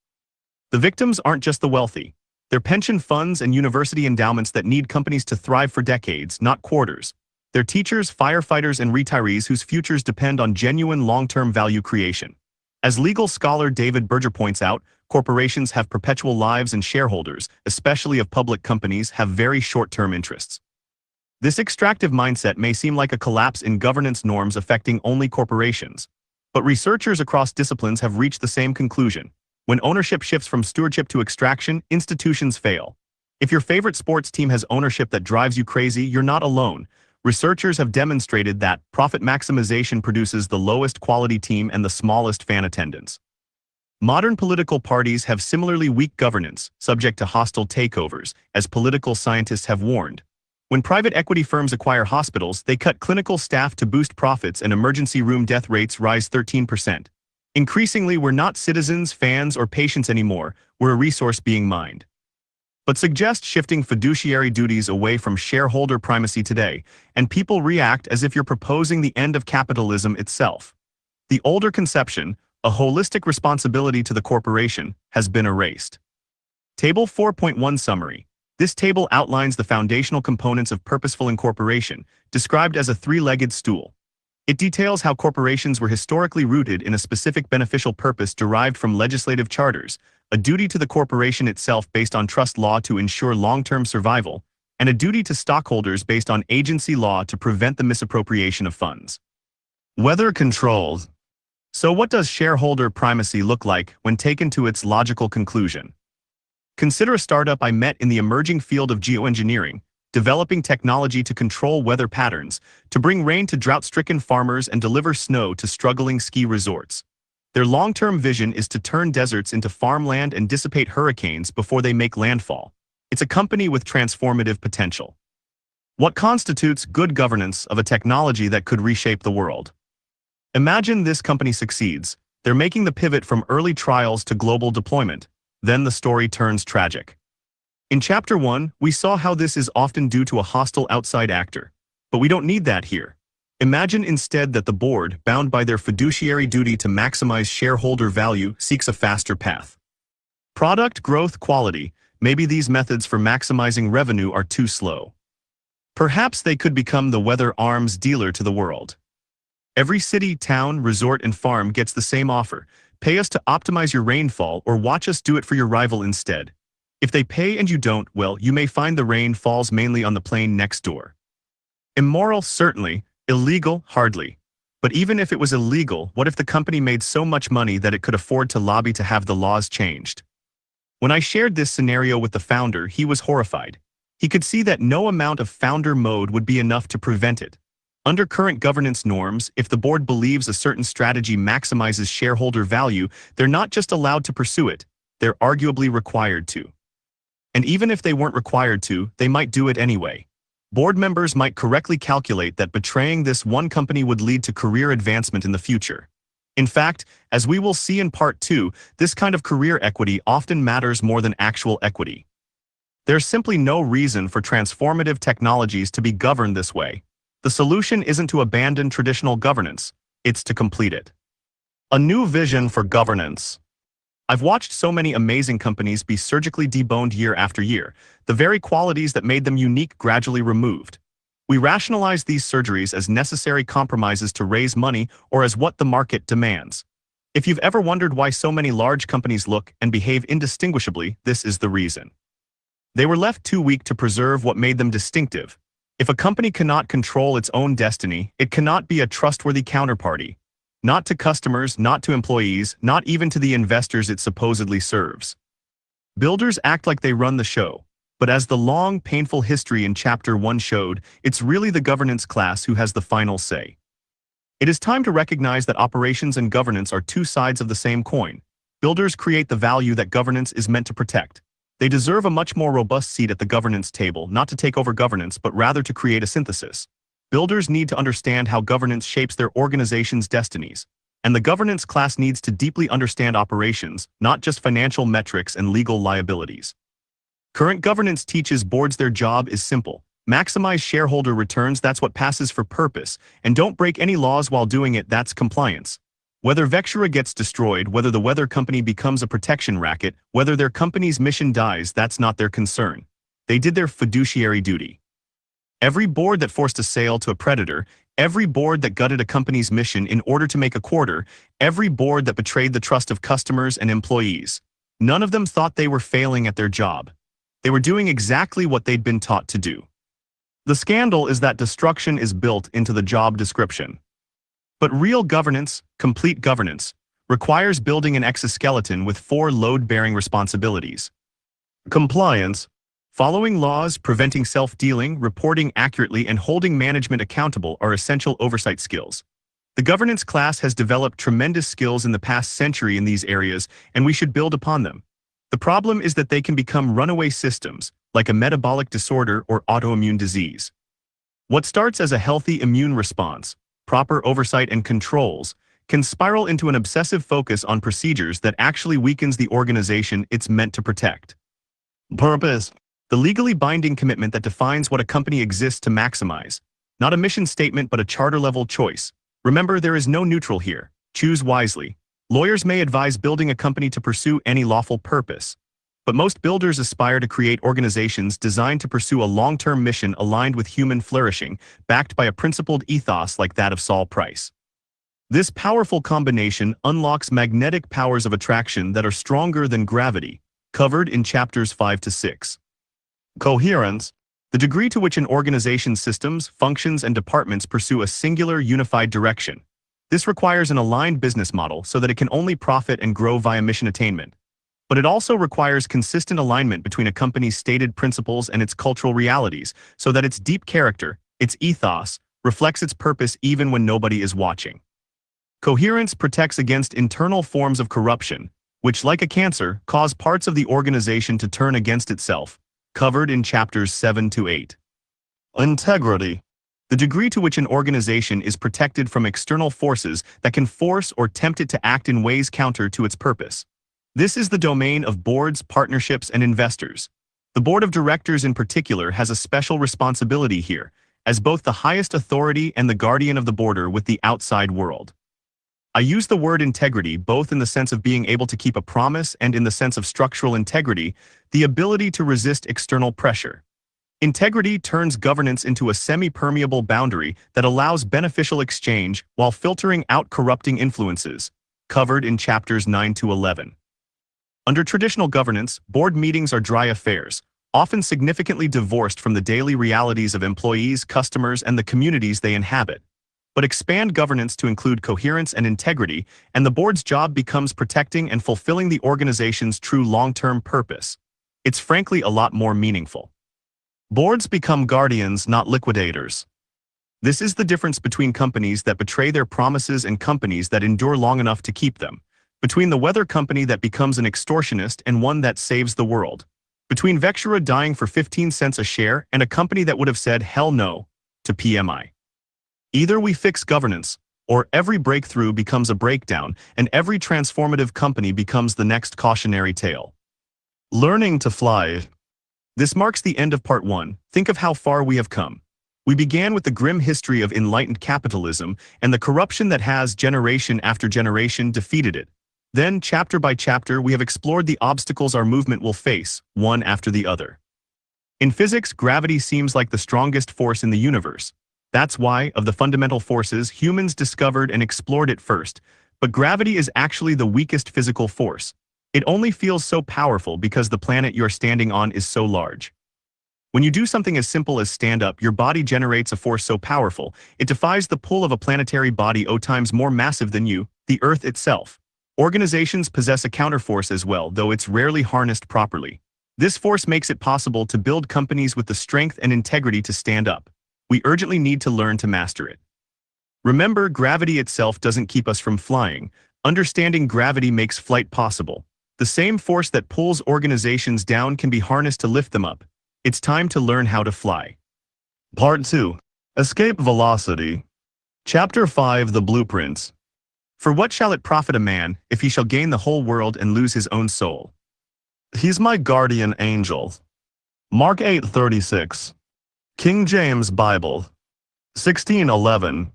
The victims aren't just the wealthy. They're pension funds and university endowments that need companies to thrive for decades, not quarters. They're teachers, firefighters, and retirees whose futures depend on genuine long-term value creation. As legal scholar David Berger points out, corporations have perpetual lives and shareholders, especially of public companies, have very short-term interests. This extractive mindset may seem like a collapse in governance norms affecting only corporations. But researchers across disciplines have reached the same conclusion. When ownership shifts from stewardship to extraction, institutions fail. If your favorite sports team has ownership that drives you crazy, you're not alone. Researchers have demonstrated that profit maximization produces the lowest quality team and the smallest fan attendance. Modern political parties have similarly weak governance, subject to hostile takeovers, as political scientists have warned. When private equity firms acquire hospitals, they cut clinical staff to boost profits and emergency room death rates rise 13%. Increasingly, we're not citizens, fans, or patients anymore, we're a resource being mined. but suggest shifting fiduciary duties away from shareholder primacy today, and people react as if you're proposing the end of capitalism itself. The older conception, a holistic responsibility to the corporation, has been erased. Table 4.1 Summary. This table outlines the foundational components of purposeful incorporation, described as a three-legged stool. It details how corporations were historically rooted in a specific beneficial purpose derived from legislative charters, a duty to the corporation itself based on trust law to ensure long-term survival, and a duty to stockholders based on agency law to prevent the misappropriation of funds. Weather controls. So what does shareholder primacy look like when taken to its logical conclusion? Consider a startup I met in the emerging field of geoengineering, developing technology to control weather patterns, to bring rain to drought-stricken farmers and deliver snow to struggling ski resorts. Their long-term vision is to turn deserts into farmland and dissipate hurricanes before they make landfall. It's a company with transformative potential. What constitutes good governance of a technology that could reshape the world? Imagine this company succeeds. They're making the pivot from early trials to global deployment. Then the story turns tragic. In Chapter 1, we saw how this is often due to a hostile outside actor. But we don't need that here. Imagine instead that the board, bound by their fiduciary duty to maximize shareholder value, seeks a faster path. Product growth quality. Maybe these methods for maximizing revenue are too slow. Perhaps they could become the weather arms dealer to the world. Every city, town, resort, and farm gets the same offer. Pay us to optimize your rainfall or watch us do it for your rival instead. If they pay and you don't, well, you may find the rain falls mainly on the plain next door. Immoral, certainly. Illegal, hardly. But even if it was illegal, what if the company made so much money that it could afford to lobby to have the laws changed? When I shared this scenario with the founder, he was horrified. He could see that no amount of founder mode would be enough to prevent it. Under current governance norms, if the board believes a certain strategy maximizes shareholder value, they're not just allowed to pursue it, they're arguably required to. And even if they weren't required to, they might do it anyway. Board members might correctly calculate that betraying this one company would lead to career advancement in the future. In fact, as we will see in Part 2, this kind of career equity often matters more than actual equity. There's simply no reason for transformative technologies to be governed this way. The solution isn't to abandon traditional governance, it's to complete it. A new vision for governance. I've watched so many amazing companies be surgically deboned year after year, the very qualities that made them unique gradually removed. We rationalize these surgeries as necessary compromises to raise money or as what the market demands. If you've ever wondered why so many large companies look and behave indistinguishably, this is the reason. They were left too weak to preserve what made them distinctive. If a company cannot control its own destiny, it cannot be a trustworthy counterparty. Not to customers, not to employees, not even to the investors it supposedly serves. Builders act like they run the show, but as the long, painful history in Chapter 1 showed, it's really the governance class who has the final say. It is time to recognize that operations and governance are two sides of the same coin. Builders create the value that governance is meant to protect. They deserve a much more robust seat at the governance table, not to take over governance, but rather to create a synthesis. Builders need to understand how governance shapes their organization's destinies, and the governance class needs to deeply understand operations, not just financial metrics and legal liabilities. Current governance teaches boards their job is simple. Maximize shareholder returns, that's what passes for purpose, and don't break any laws while doing it, that's compliance. Whether Vectura gets destroyed, whether the weather company becomes a protection racket, whether their company's mission dies, that's not their concern. They did their fiduciary duty. Every board that forced a sale to a predator, every board that gutted a company's mission in order to make a quarter, every board that betrayed the trust of customers and employees, none of them thought they were failing at their job. They were doing exactly what they'd been taught to do. The scandal is that destruction is built into the job description. But real governance, complete governance, requires building an exoskeleton with 4 load-bearing responsibilities. Compliance. Following laws, preventing self-dealing, reporting accurately, and holding management accountable are essential oversight skills. The governance class has developed tremendous skills in the past century in these areas, and we should build upon them. The problem is that they can become runaway systems, like a metabolic disorder or autoimmune disease. What starts as a healthy immune response, proper oversight and controls, can spiral into an obsessive focus on procedures that actually weakens the organization it's meant to protect. Purpose. The legally binding commitment that defines what a company exists to maximize. Not a mission statement but a charter-level choice. Remember, there is no neutral here. Choose wisely. Lawyers may advise building a company to pursue any lawful purpose. But most builders aspire to create organizations designed to pursue a long-term mission aligned with human flourishing, backed by a principled ethos like that of Saul Price. This powerful combination unlocks magnetic powers of attraction that are stronger than gravity, covered in chapters 5 to 6. Coherence. The degree to which an organization's systems, functions, and departments pursue a singular, unified direction. This requires an aligned business model so that it can only profit and grow via mission attainment. But it also requires consistent alignment between a company's stated principles and its cultural realities, so that its deep character, its ethos, reflects its purpose even when nobody is watching. Coherence protects against internal forms of corruption, which, like a cancer, cause parts of the organization to turn against itself, covered in chapters 7 to 8. Integrity. The degree to which an organization is protected from external forces that can force or tempt it to act in ways counter to its purpose. This is the domain of boards, partnerships, and investors. The board of directors in particular has a special responsibility here, as both the highest authority and the guardian of the border with the outside world. I use the word integrity both in the sense of being able to keep a promise and in the sense of structural integrity, the ability to resist external pressure. Integrity turns governance into a semi-permeable boundary that allows beneficial exchange while filtering out corrupting influences, covered in chapters 9 to 11. Under traditional governance, board meetings are dry affairs, often significantly divorced from the daily realities of employees, customers, and the communities they inhabit. But expand governance to include coherence and integrity, and the board's job becomes protecting and fulfilling the organization's true long-term purpose. It's frankly a lot more meaningful. Boards become guardians, not liquidators. This is the difference between companies that betray their promises and companies that endure long enough to keep them. Between the weather company that becomes an extortionist and one that saves the world. Between Vectura dying for 15 cents a share and a company that would have said hell no to PMI. Either we fix governance, or every breakthrough becomes a breakdown, and every transformative company becomes the next cautionary tale. Learning to fly. This marks the end of part 1. Think of how far we have come. We began with the grim history of enlightened capitalism and the corruption that has, generation after generation, defeated it. Then, chapter by chapter, we have explored the obstacles our movement will face, one after the other. In physics, gravity seems like the strongest force in the universe. That's why, of the fundamental forces, humans discovered and explored it first. But gravity is actually the weakest physical force. It only feels so powerful because the planet you're standing on is so large. When you do something as simple as stand up, your body generates a force so powerful, it defies the pull of a planetary body 0 times more massive than you, the Earth itself. Organizations possess a counterforce as well, though it's rarely harnessed properly. This force makes it possible to build companies with the strength and integrity to stand up. We urgently need to learn to master it. Remember, gravity itself doesn't keep us from flying. Understanding gravity makes flight possible. The same force that pulls organizations down can be harnessed to lift them up. It's time to learn how to fly. Part 2. Escape Velocity. Chapter 5. The Blueprints. For what shall it profit a man, if he shall gain the whole world and lose his own soul? He's my guardian angel. Mark 8:36. King James Bible. 1611.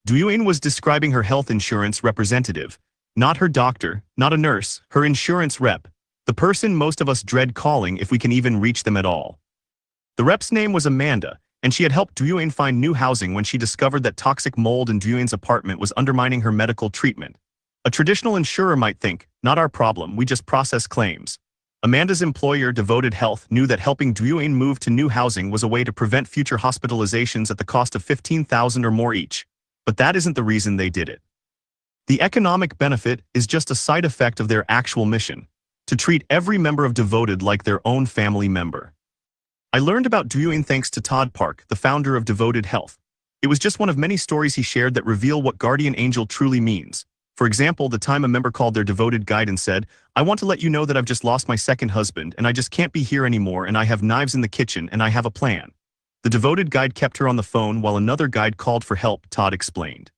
Duyuan was describing her health insurance representative. Not her doctor, not a nurse, her insurance rep. The person most of us dread calling if we can even reach them at all. The rep's name was Amanda, and she had helped Duyuan find new housing when she discovered that toxic mold in Duyuan's apartment was undermining her medical treatment. A traditional insurer might think, not our problem, we just process claims. Amanda's employer, Devoted Health, knew that helping Duyuan move to new housing was a way to prevent future hospitalizations at the cost of $15,000 or more each. But that isn't the reason they did it. The economic benefit is just a side effect of their actual mission, to treat every member of Devoted like their own family member. I learned about Duyuan thanks to Todd Park, the founder of Devoted Health. It was just one of many stories he shared that reveal what guardian angel truly means. For example, the time a member called their devoted guide and said, "I want to let you know that I've just lost my second husband and I just can't be here anymore and I have knives in the kitchen and I have a plan." The devoted guide kept her on the phone while another guide called for help, Todd explained.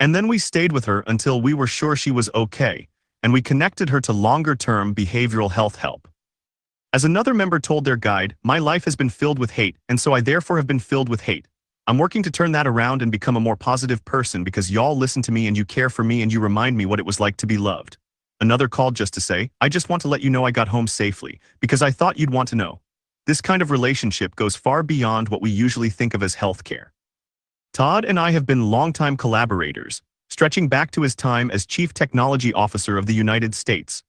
And then we stayed with her until we were sure she was okay, and we connected her to longer-term behavioral health help. As another member told their guide, "My life has been filled with hate, and so I therefore have been filled with hate. I'm working to turn that around and become a more positive person because y'all listen to me and you care for me and you remind me what it was like to be loved." Another called just to say, "I just want to let you know I got home safely, because I thought you'd want to know." This kind of relationship goes far beyond what we usually think of as healthcare. Todd and I have been longtime collaborators, stretching back to his time as Chief Technology Officer of the United States.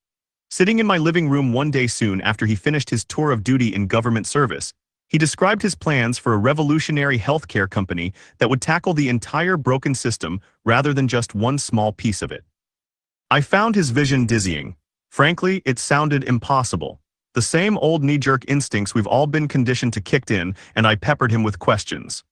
Sitting in my living room one day soon after he finished his tour of duty in government service, he described his plans for a revolutionary healthcare company that would tackle the entire broken system rather than just one small piece of it. I found his vision dizzying. Frankly, it sounded impossible. The same old knee-jerk instincts we've all been conditioned to kicked in, and I peppered him with questions.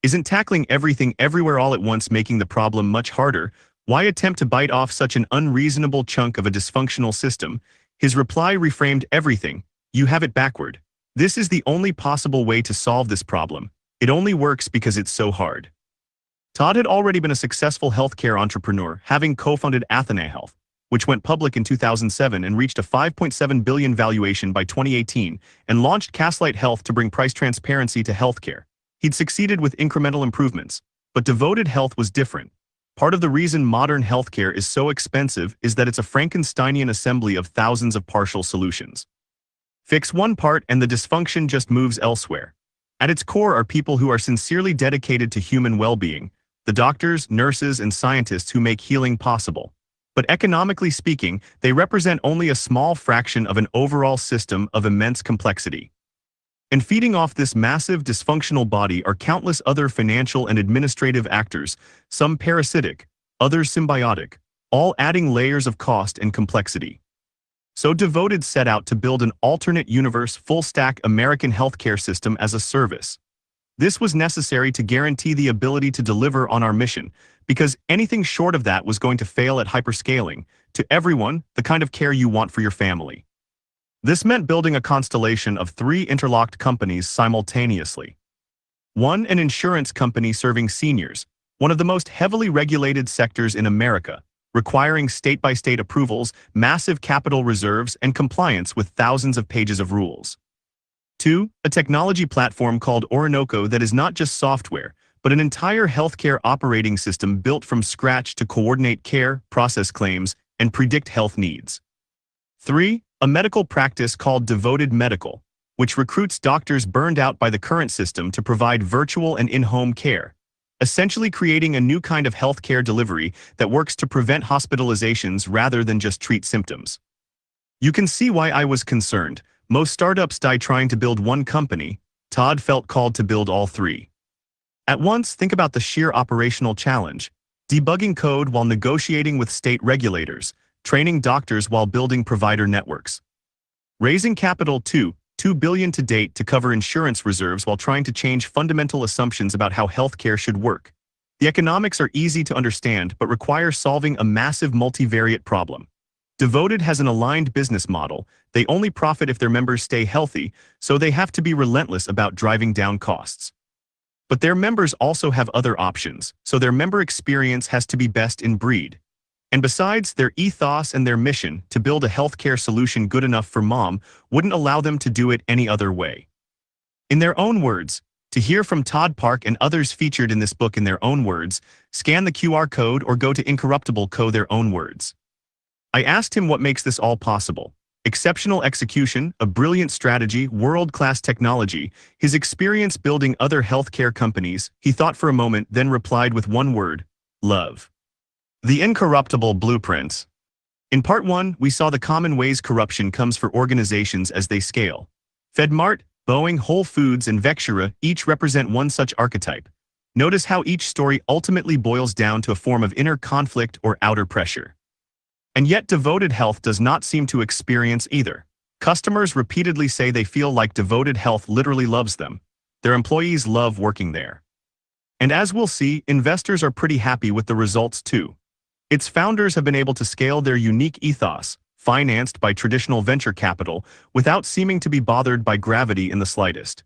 Isn't tackling everything everywhere all at once making the problem much harder? Why attempt to bite off such an unreasonable chunk of a dysfunctional system? His reply reframed everything. You have it backward. This is the only possible way to solve this problem. It only works because it's so hard. Todd had already been a successful healthcare entrepreneur, having co-founded Athena Health, which went public in 2007 and reached a $5.7 billion valuation by 2018, and launched Gaslight Health to bring price transparency to healthcare. He'd succeeded with incremental improvements, but Devoted Health was different. Part of the reason modern healthcare is so expensive is that it's a Frankensteinian assembly of thousands of partial solutions. Fix one part and the dysfunction just moves elsewhere. At its core are people who are sincerely dedicated to human well-being, the doctors, nurses, and scientists who make healing possible. But economically speaking, they represent only a small fraction of an overall system of immense complexity. And feeding off this massive dysfunctional body are countless other financial and administrative actors, some parasitic, others symbiotic, all adding layers of cost and complexity. So Devoted set out to build an alternate universe full-stack American healthcare system as a service. This was necessary to guarantee the ability to deliver on our mission, because anything short of that was going to fail at hyperscaling, to everyone, the kind of care you want for your family. This meant building a constellation of 3 interlocked companies simultaneously. 1, an insurance company serving seniors, one of the most heavily regulated sectors in America, requiring state-by-state approvals, massive capital reserves, and compliance with thousands of pages of rules. 2, a technology platform called Orinoco that is not just software, but an entire healthcare operating system built from scratch to coordinate care, process claims, and predict health needs. 3, a medical practice called Devoted Medical, which recruits doctors burned out by the current system to provide virtual and in-home care, essentially creating a new kind of healthcare delivery that works to prevent hospitalizations rather than just treat symptoms. You can see why I was concerned. Most startups die trying to build one company. Todd felt called to build all 3. At once, think about the sheer operational challenge: debugging code while negotiating with state regulators, training doctors while building provider networks. Raising capital $2 billion to date to cover insurance reserves while trying to change fundamental assumptions about how healthcare should work. The economics are easy to understand but require solving a massive multivariate problem. Devoted has an aligned business model. They only profit if their members stay healthy, so they have to be relentless about driving down costs. But their members also have other options, so their member experience has to be best in breed. And besides, their ethos and their mission to build a healthcare solution good enough for mom wouldn't allow them to do it any other way. In their own words, to hear from Todd Park and others featured in this book in their own words, scan the QR code or go to Incorruptible Co. their own words. I asked him what makes this all possible. Exceptional execution, a brilliant strategy, world-class technology, his experience building other healthcare companies. He thought for a moment, then replied with one word: love. The Incorruptible Blueprints. In Part 1, we saw the common ways corruption comes for organizations as they scale. FedMart, Boeing, Whole Foods, and Vectura each represent one such archetype. Notice how each story ultimately boils down to a form of inner conflict or outer pressure. And yet Devoted Health does not seem to experience either. Customers repeatedly say they feel like Devoted Health literally loves them. Their employees love working there. And as we'll see, investors are pretty happy with the results too. Its founders have been able to scale their unique ethos, financed by traditional venture capital, without seeming to be bothered by gravity in the slightest.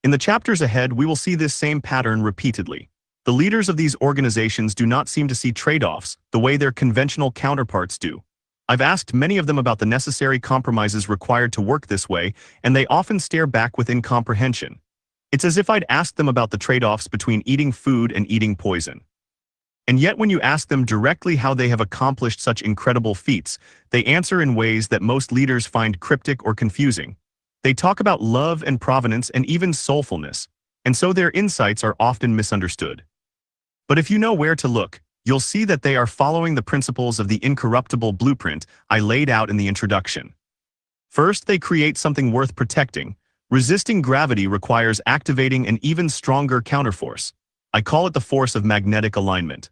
In the chapters ahead, we will see this same pattern repeatedly. The leaders of these organizations do not seem to see trade-offs the way their conventional counterparts do. I've asked many of them about the necessary compromises required to work this way, and they often stare back with incomprehension. It's as if I'd asked them about the trade-offs between eating food and eating poison. And yet when you ask them directly how they have accomplished such incredible feats, they answer in ways that most leaders find cryptic or confusing. They talk about love and provenance and even soulfulness, and so their insights are often misunderstood. But if you know where to look, you'll see that they are following the principles of the incorruptible blueprint I laid out in the introduction. First, they create something worth protecting. Resisting gravity requires activating an even stronger counterforce. I call it the force of magnetic alignment.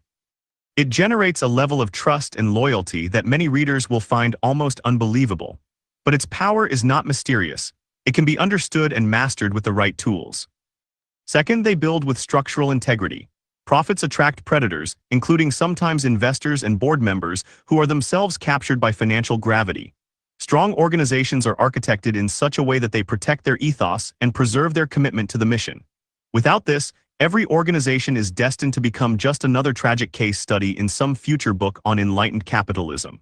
It generates a level of trust and loyalty that many readers will find almost unbelievable. But its power is not mysterious. It can be understood and mastered with the right tools. Second, they build with structural integrity. Profits attract predators, including sometimes investors and board members who are themselves captured by financial gravity. Strong organizations are architected in such a way that they protect their ethos and preserve their commitment to the mission. Without this, every organization is destined to become just another tragic case study in some future book on enlightened capitalism.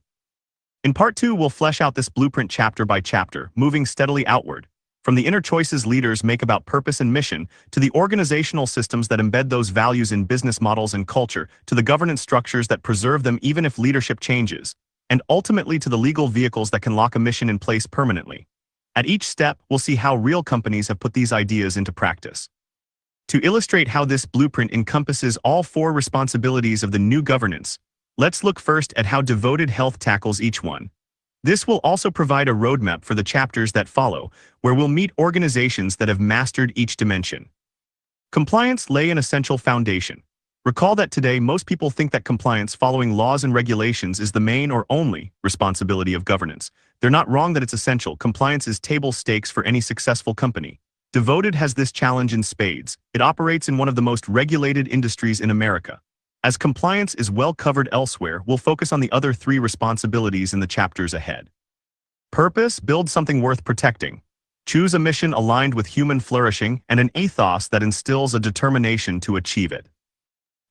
In Part 2, we'll flesh out this blueprint chapter by chapter, moving steadily outward. From the inner choices leaders make about purpose and mission, to the organizational systems that embed those values in business models and culture, to the governance structures that preserve them even if leadership changes, and ultimately to the legal vehicles that can lock a mission in place permanently. At each step, we'll see how real companies have put these ideas into practice. To illustrate how this blueprint encompasses all four responsibilities of the new governance, let's look first at how devoted health tackles each one. This will also provide a roadmap for the chapters that follow, where we'll meet organizations that have mastered each dimension. Compliance lay an essential foundation. Recall that today most people think that compliance following laws and regulations is the main or only responsibility of governance. They're not wrong that it's essential. Compliance is table stakes for any successful company. Devoted has this challenge in spades. It operates in one of the most regulated industries in America. As compliance is well covered elsewhere, we'll focus on the other three responsibilities in the chapters ahead. Purpose: build something worth protecting. Choose a mission aligned with human flourishing and an ethos that instills a determination to achieve it.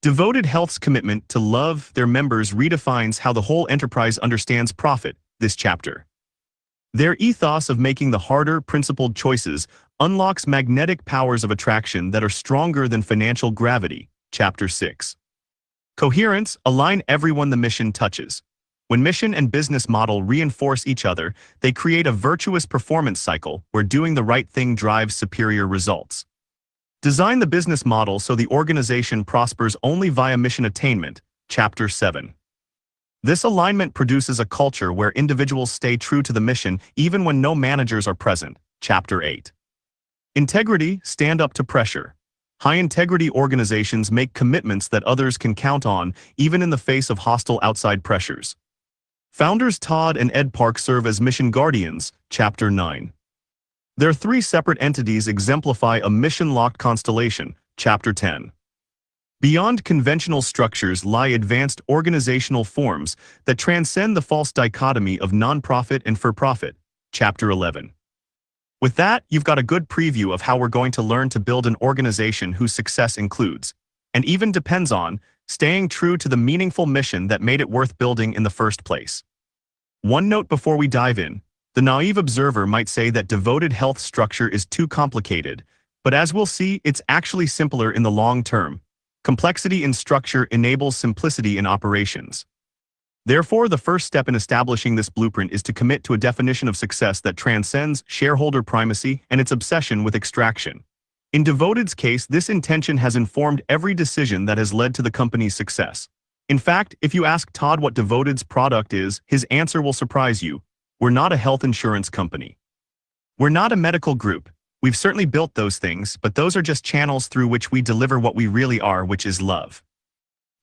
Devoted Health's commitment to love their members redefines how the whole enterprise understands profit, this chapter. Their ethos of making the harder, principled choices unlocks magnetic powers of attraction that are stronger than financial gravity, chapter 6. Coherence: align everyone the mission touches. When mission and business model reinforce each other, they create a virtuous performance cycle where doing the right thing drives superior results. Design the business model so the organization prospers only via mission attainment, chapter 7. This alignment produces a culture where individuals stay true to the mission even when no managers are present, chapter 8. Integrity: stand up to pressure. High-integrity organizations make commitments that others can count on, even in the face of hostile outside pressures. Founders Todd and Ed Park serve as mission guardians, chapter 9. Their three separate entities exemplify a mission-locked constellation, chapter 10. Beyond conventional structures lie advanced organizational forms that transcend the false dichotomy of nonprofit and for-profit, chapter 11. With that, you've got a good preview of how we're going to learn to build an organization whose success includes, and even depends on, staying true to the meaningful mission that made it worth building in the first place. One note before we dive in: the naive observer might say that devoted health structure is too complicated, but as we'll see, it's actually simpler in the long term. Complexity in structure enables simplicity in operations. Therefore, the first step in establishing this blueprint is to commit to a definition of success that transcends shareholder primacy and its obsession with extraction. In Devoted's case, this intention has informed every decision that has led to the company's success. In fact, if you ask Todd what Devoted's product is, his answer will surprise you. We're not a health insurance company. We're not a medical group. We've certainly built those things, but those are just channels through which we deliver what we really are, which is love.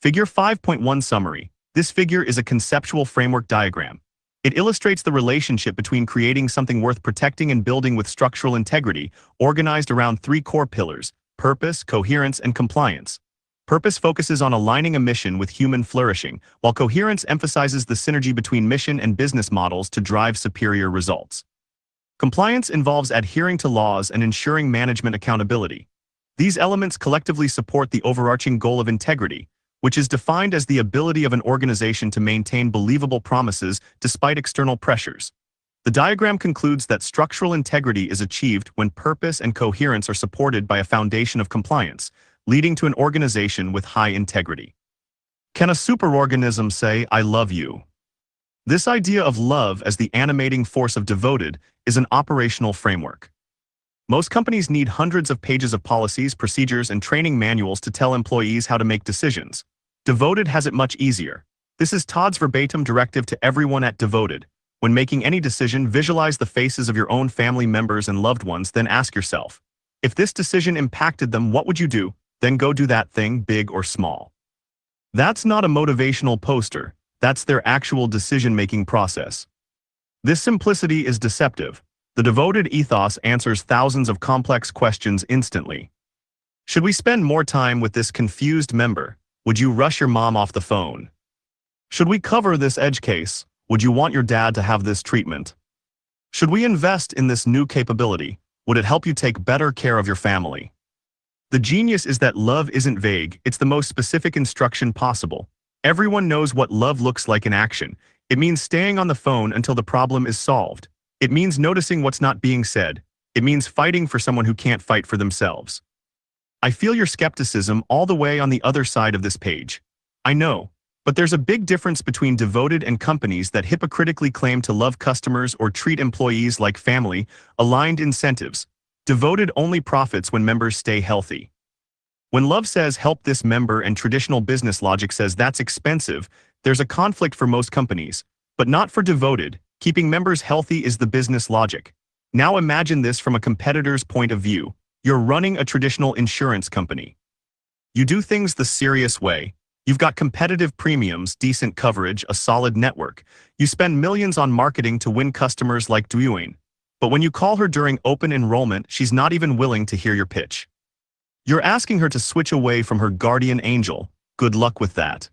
Figure 5.1 Summary. This figure is a conceptual framework diagram. It illustrates the relationship between creating something worth protecting and building with structural integrity, organized around three core pillars: purpose, coherence, and compliance. Purpose focuses on aligning a mission with human flourishing, while coherence emphasizes the synergy between mission and business models to drive superior results. Compliance involves adhering to laws and ensuring management accountability. These elements collectively support the overarching goal of integrity, which is defined as the ability of an organization to maintain believable promises despite external pressures. The diagram concludes that structural integrity is achieved when purpose and coherence are supported by a foundation of compliance, leading to an organization with high integrity. Can a superorganism say, "I love you"? This idea of love as the animating force of devoted is an operational framework. Most companies need hundreds of pages of policies, procedures, and training manuals to tell employees how to make decisions. Devoted has it much easier. This is Todd's verbatim directive to everyone at Devoted. When making any decision, visualize the faces of your own family members and loved ones, then ask yourself, if this decision impacted them, what would you do? Then go do that thing, big or small. That's not a motivational poster. That's their actual decision-making process. This simplicity is deceptive. The Devoted ethos answers thousands of complex questions instantly. Should we spend more time with this confused member? Would you rush your mom off the phone? Should we cover this edge case? Would you want your dad to have this treatment? Should we invest in this new capability? Would it help you take better care of your family? The genius is that love isn't vague, it's the most specific instruction possible. Everyone knows what love looks like in action. It means staying on the phone until the problem is solved. It means noticing what's not being said. It means fighting for someone who can't fight for themselves. I feel your skepticism all the way on the other side of this page. I know, but there's a big difference between Devoted and companies that hypocritically claim to love customers or treat employees like family. Aligned incentives. Devoted only profits when members stay healthy. When love says help this member and traditional business logic says that's expensive, there's a conflict for most companies, but not for Devoted. Keeping members healthy is the business logic. Now imagine this from a competitor's point of view. You're running a traditional insurance company. You do things the serious way. You've got competitive premiums, decent coverage, a solid network. You spend millions on marketing to win customers like Dwayne. But when you call her during open enrollment, she's not even willing to hear your pitch. You're asking her to switch away from her guardian angel. Good luck with that.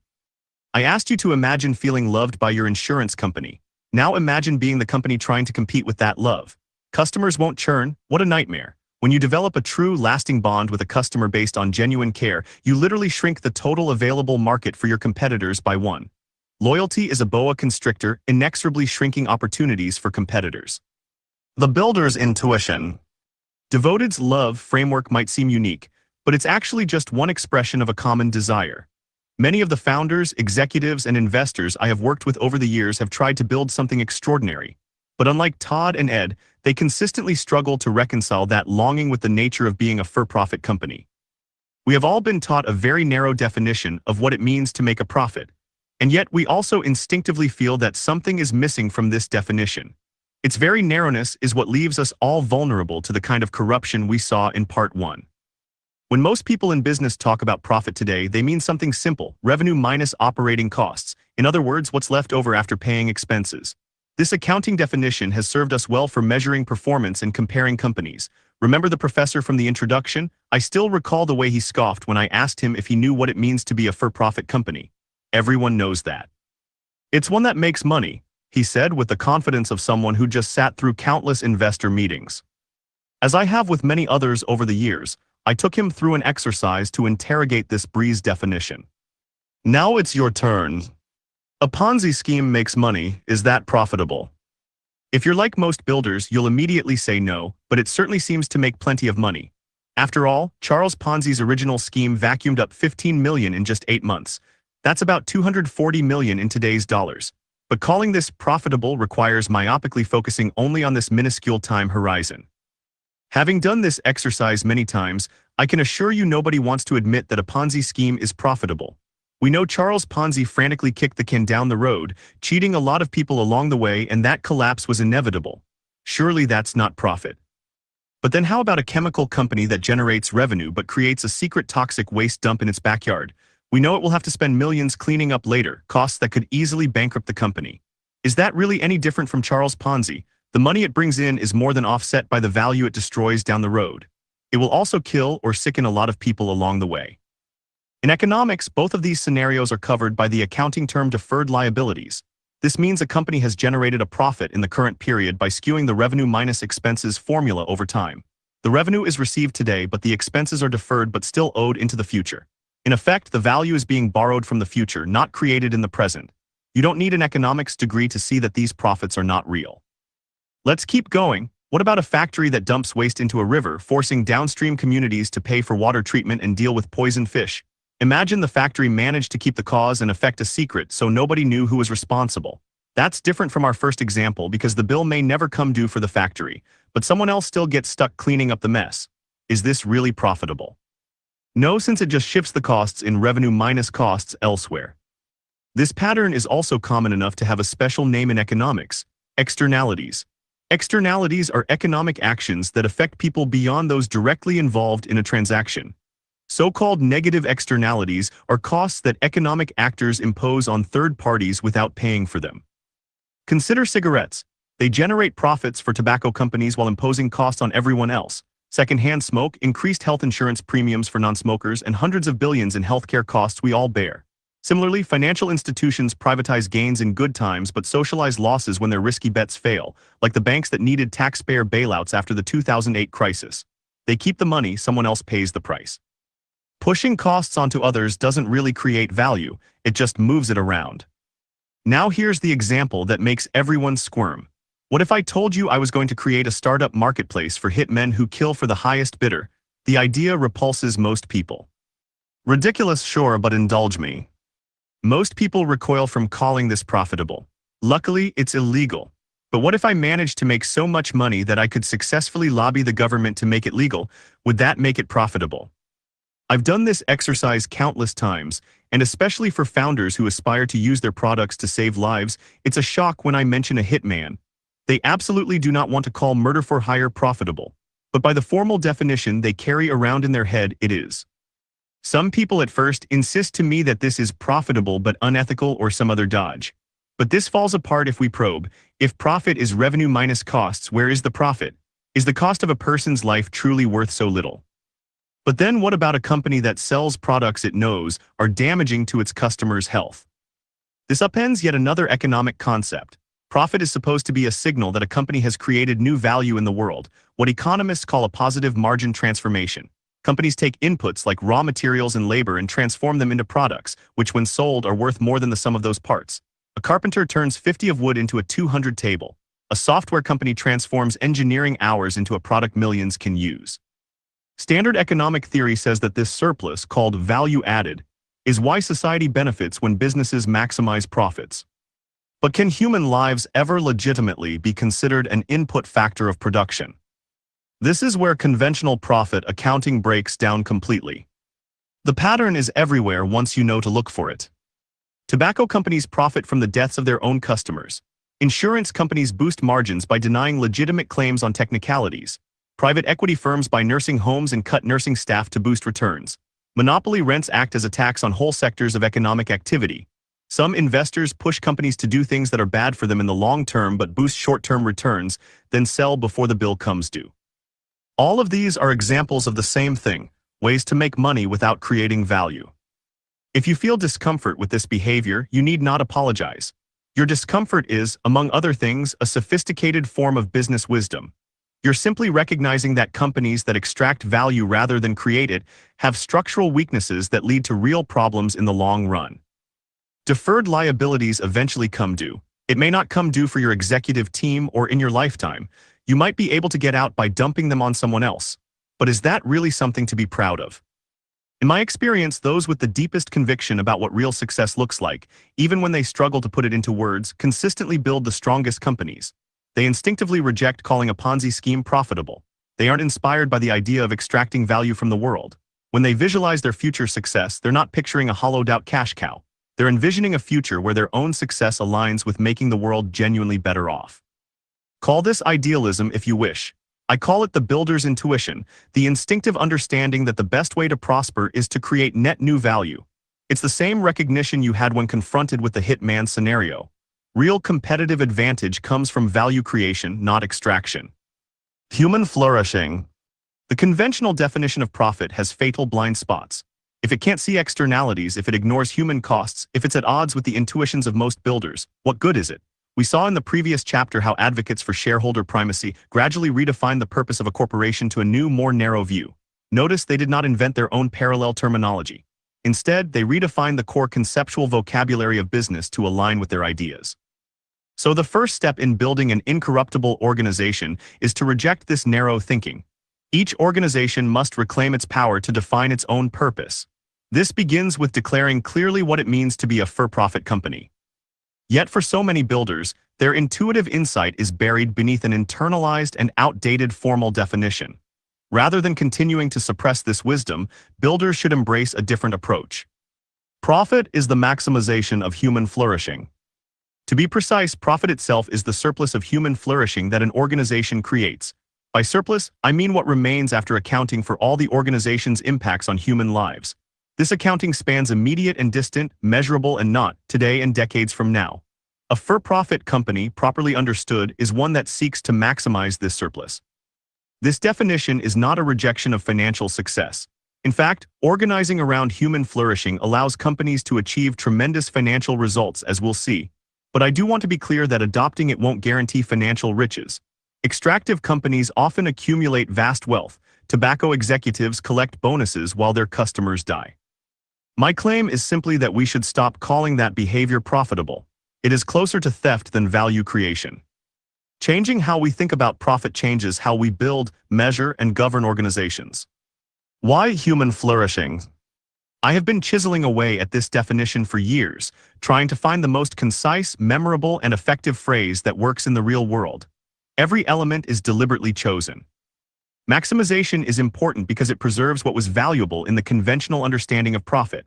I asked you to imagine feeling loved by your insurance company. Now imagine being the company trying to compete with that love. Customers won't churn. What a nightmare. When you develop a true, lasting bond with a customer based on genuine care, you literally shrink the total available market for your competitors by one. Loyalty is a boa constrictor, inexorably shrinking opportunities for competitors. The builder's intuition. Devoted's love framework might seem unique, but it's actually just one expression of a common desire. Many of the founders, executives, and investors I have worked with over the years have tried to build something extraordinary. But unlike Todd and Ed, they consistently struggle to reconcile that longing with the nature of being a for-profit company. We have all been taught a very narrow definition of what it means to make a profit, and yet we also instinctively feel that something is missing from this definition. Its very narrowness is what leaves us all vulnerable to the kind of corruption we saw in Part 1. When most people in business talk about profit today, they mean something simple: revenue minus operating costs. In other words, what's left over after paying expenses. This accounting definition has served us well for measuring performance and comparing companies. Remember the professor from the introduction? I still recall the way he scoffed when I asked him if he knew what it means to be a for-profit company. Everyone knows that. It's one that makes money, he said with the confidence of someone who just sat through countless investor meetings. As I have with many others over the years, I took him through an exercise to interrogate this breeze definition. Now it's your turn. A Ponzi scheme makes money. Is that profitable? If you're like most builders, you'll immediately say no, but it certainly seems to make plenty of money. After all, Charles Ponzi's original scheme vacuumed up $15 million in just 8 months. That's about $240 million in today's dollars. But calling this profitable requires myopically focusing only on this minuscule time horizon. Having done this exercise many times, I can assure you nobody wants to admit that a Ponzi scheme is profitable. We know Charles Ponzi frantically kicked the can down the road, cheating a lot of people along the way, and that collapse was inevitable. Surely that's not profit. But then how about a chemical company that generates revenue but creates a secret toxic waste dump in its backyard? We know it will have to spend millions cleaning up later, costs that could easily bankrupt the company. Is that really any different from Charles Ponzi? The money it brings in is more than offset by the value it destroys down the road. It will also kill or sicken a lot of people along the way. In economics, both of these scenarios are covered by the accounting term deferred liabilities. This means a company has generated a profit in the current period by skewing the revenue minus expenses formula over time. The revenue is received today, but the expenses are deferred but still owed into the future. In effect, the value is being borrowed from the future, not created in the present. You don't need an economics degree to see that these profits are not real. Let's keep going. What about a factory that dumps waste into a river, forcing downstream communities to pay for water treatment and deal with poisoned fish? Imagine the factory managed to keep the cause and effect a secret so nobody knew who was responsible. That's different from our first example because the bill may never come due for the factory, but someone else still gets stuck cleaning up the mess. Is this really profitable? No, since it just shifts the costs in revenue minus costs elsewhere. This pattern is also common enough to have a special name in economics: externalities. Externalities are economic actions that affect people beyond those directly involved in a transaction. So-called negative externalities are costs that economic actors impose on third parties without paying for them. Consider cigarettes. They generate profits for tobacco companies while imposing costs on everyone else. Secondhand smoke, increased health insurance premiums for non-smokers, and hundreds of billions in healthcare costs we all bear. Similarly, financial institutions privatize gains in good times but socialize losses when their risky bets fail, like the banks that needed taxpayer bailouts after the 2008 crisis. They keep the money, someone else pays the price. Pushing costs onto others doesn't really create value, it just moves it around. Now here's the example that makes everyone squirm. What if I told you I was going to create a startup marketplace for hitmen who kill for the highest bidder? The idea repulses most people. Ridiculous, sure, but indulge me. Most people recoil from calling this profitable. Luckily, it's illegal. But what if I managed to make so much money that I could successfully lobby the government to make it legal? Would that make it profitable? I've done this exercise countless times, and especially for founders who aspire to use their products to save lives, it's a shock when I mention a hitman. They absolutely do not want to call murder for hire profitable. But by the formal definition they carry around in their head, it is. Some people at first insist to me that this is profitable but unethical or some other dodge. But this falls apart if we probe. If profit is revenue minus costs, where is the profit? Is the cost of a person's life truly worth so little? But then what about a company that sells products it knows are damaging to its customers' health? This upends yet another economic concept. Profit is supposed to be a signal that a company has created new value in the world, what economists call a positive margin transformation. Companies take inputs like raw materials and labor and transform them into products, which when sold are worth more than the sum of those parts. A carpenter turns 50 of wood into a 200 table. A software company transforms engineering hours into a product millions can use. Standard economic theory says that this surplus, called value added, is why society benefits when businesses maximize profits. But can human lives ever legitimately be considered an input factor of production? This is where conventional profit accounting breaks down completely. The pattern is everywhere once you know to look for it. Tobacco companies profit from the deaths of their own customers. Insurance companies boost margins by denying legitimate claims on technicalities. Private equity firms buy nursing homes and cut nursing staff to boost returns. Monopoly rents act as a tax on whole sectors of economic activity. Some investors push companies to do things that are bad for them in the long term but boost short-term returns, then sell before the bill comes due. All of these are examples of the same thing: ways to make money without creating value. If you feel discomfort with this behavior, you need not apologize. Your discomfort is, among other things, a sophisticated form of business wisdom. You're simply recognizing that companies that extract value rather than create it have structural weaknesses that lead to real problems in the long run. Deferred liabilities eventually come due. It may not come due for your executive team or in your lifetime. You might be able to get out by dumping them on someone else. But is that really something to be proud of? In my experience, those with the deepest conviction about what real success looks like, even when they struggle to put it into words, consistently build the strongest companies. They instinctively reject calling a Ponzi scheme profitable. They aren't inspired by the idea of extracting value from the world. When they visualize their future success, they're not picturing a hollowed-out cash cow. They're envisioning a future where their own success aligns with making the world genuinely better off. Call this idealism if you wish. I call it the builder's intuition, the instinctive understanding that the best way to prosper is to create net new value. It's the same recognition you had when confronted with the hitman scenario. Real competitive advantage comes from value creation, not extraction. Human flourishing. The conventional definition of profit has fatal blind spots. If it can't see externalities, if it ignores human costs, if it's at odds with the intuitions of most builders, what good is it? We saw in the previous chapter how advocates for shareholder primacy gradually redefined the purpose of a corporation to a new, more narrow view. Notice they did not invent their own parallel terminology. Instead, they redefine the core conceptual vocabulary of business to align with their ideas. So the first step in building an incorruptible organization is to reject this narrow thinking. Each organization must reclaim its power to define its own purpose. This begins with declaring clearly what it means to be a for-profit company. Yet for so many builders, their intuitive insight is buried beneath an internalized and outdated formal definition. Rather than continuing to suppress this wisdom, builders should embrace a different approach. Profit is the maximization of human flourishing. To be precise, profit itself is the surplus of human flourishing that an organization creates. By surplus, I mean what remains after accounting for all the organization's impacts on human lives. This accounting spans immediate and distant, measurable and not, today and decades from now. A for-profit company, properly understood, is one that seeks to maximize this surplus. This definition is not a rejection of financial success. In fact, organizing around human flourishing allows companies to achieve tremendous financial results, as we'll see. But I do want to be clear that adopting it won't guarantee financial riches. Extractive companies often accumulate vast wealth. Tobacco executives collect bonuses while their customers die. My claim is simply that we should stop calling that behavior profitable. It is closer to theft than value creation. Changing how we think about profit changes how we build, measure, and govern organizations. Why human flourishing? I have been chiseling away at this definition for years, trying to find the most concise, memorable, and effective phrase that works in the real world. Every element is deliberately chosen. Maximization is important because it preserves what was valuable in the conventional understanding of profit.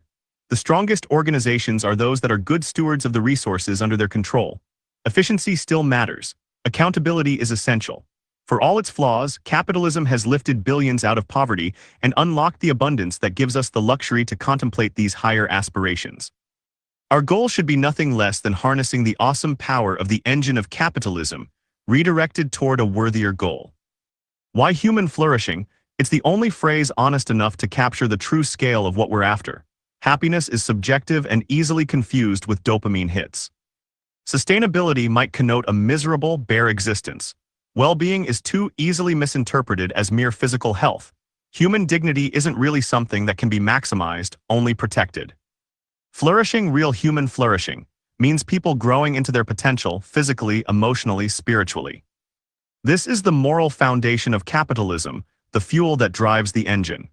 The strongest organizations are those that are good stewards of the resources under their control. Efficiency still matters. Accountability is essential. For all its flaws, capitalism has lifted billions out of poverty and unlocked the abundance that gives us the luxury to contemplate these higher aspirations. Our goal should be nothing less than harnessing the awesome power of the engine of capitalism, redirected toward a worthier goal. Why human flourishing? It's the only phrase honest enough to capture the true scale of what we're after. Happiness is subjective and easily confused with dopamine hits. Sustainability might connote a miserable, bare existence. Well-being is too easily misinterpreted as mere physical health. Human dignity isn't really something that can be maximized, only protected. Flourishing, real human flourishing, means people growing into their potential physically, emotionally, spiritually. This is the moral foundation of capitalism, the fuel that drives the engine.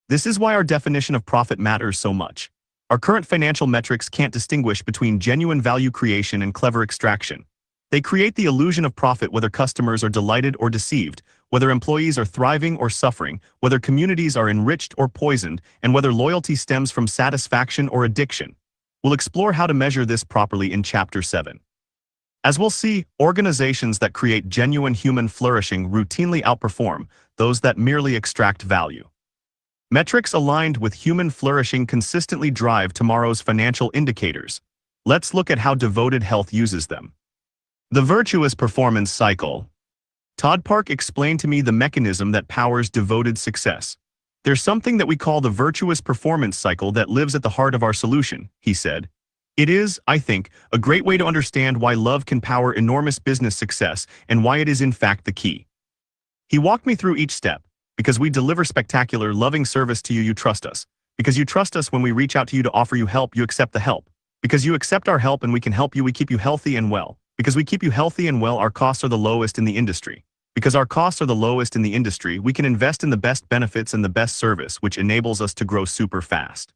This is why our definition of profit matters so much. Our current financial metrics can't distinguish between genuine value creation and clever extraction. They create the illusion of profit whether customers are delighted or deceived, whether employees are thriving or suffering, whether communities are enriched or poisoned, and whether loyalty stems from satisfaction or addiction. We'll explore how to measure this properly in Chapter 7. As we'll see, organizations that create genuine human flourishing routinely outperform those that merely extract value. Metrics aligned with human flourishing consistently drive tomorrow's financial indicators. Let's look at how devoted health uses them. The virtuous performance cycle. Todd Park explained to me the mechanism that powers devoted success. There's something that we call the virtuous performance cycle that lives at the heart of our solution, he said. It is, I think, a great way to understand why love can power enormous business success and why it is in fact the key. He walked me through each step. Because we deliver spectacular, loving service to you, you trust us. Because you trust us when we reach out to you to offer you help, you accept the help. Because you accept our help and we can help you, we keep you healthy and well. Because we keep you healthy and well, our costs are the lowest in the industry. Because our costs are the lowest in the industry, we can invest in the best benefits and the best service, which enables us to grow super fast.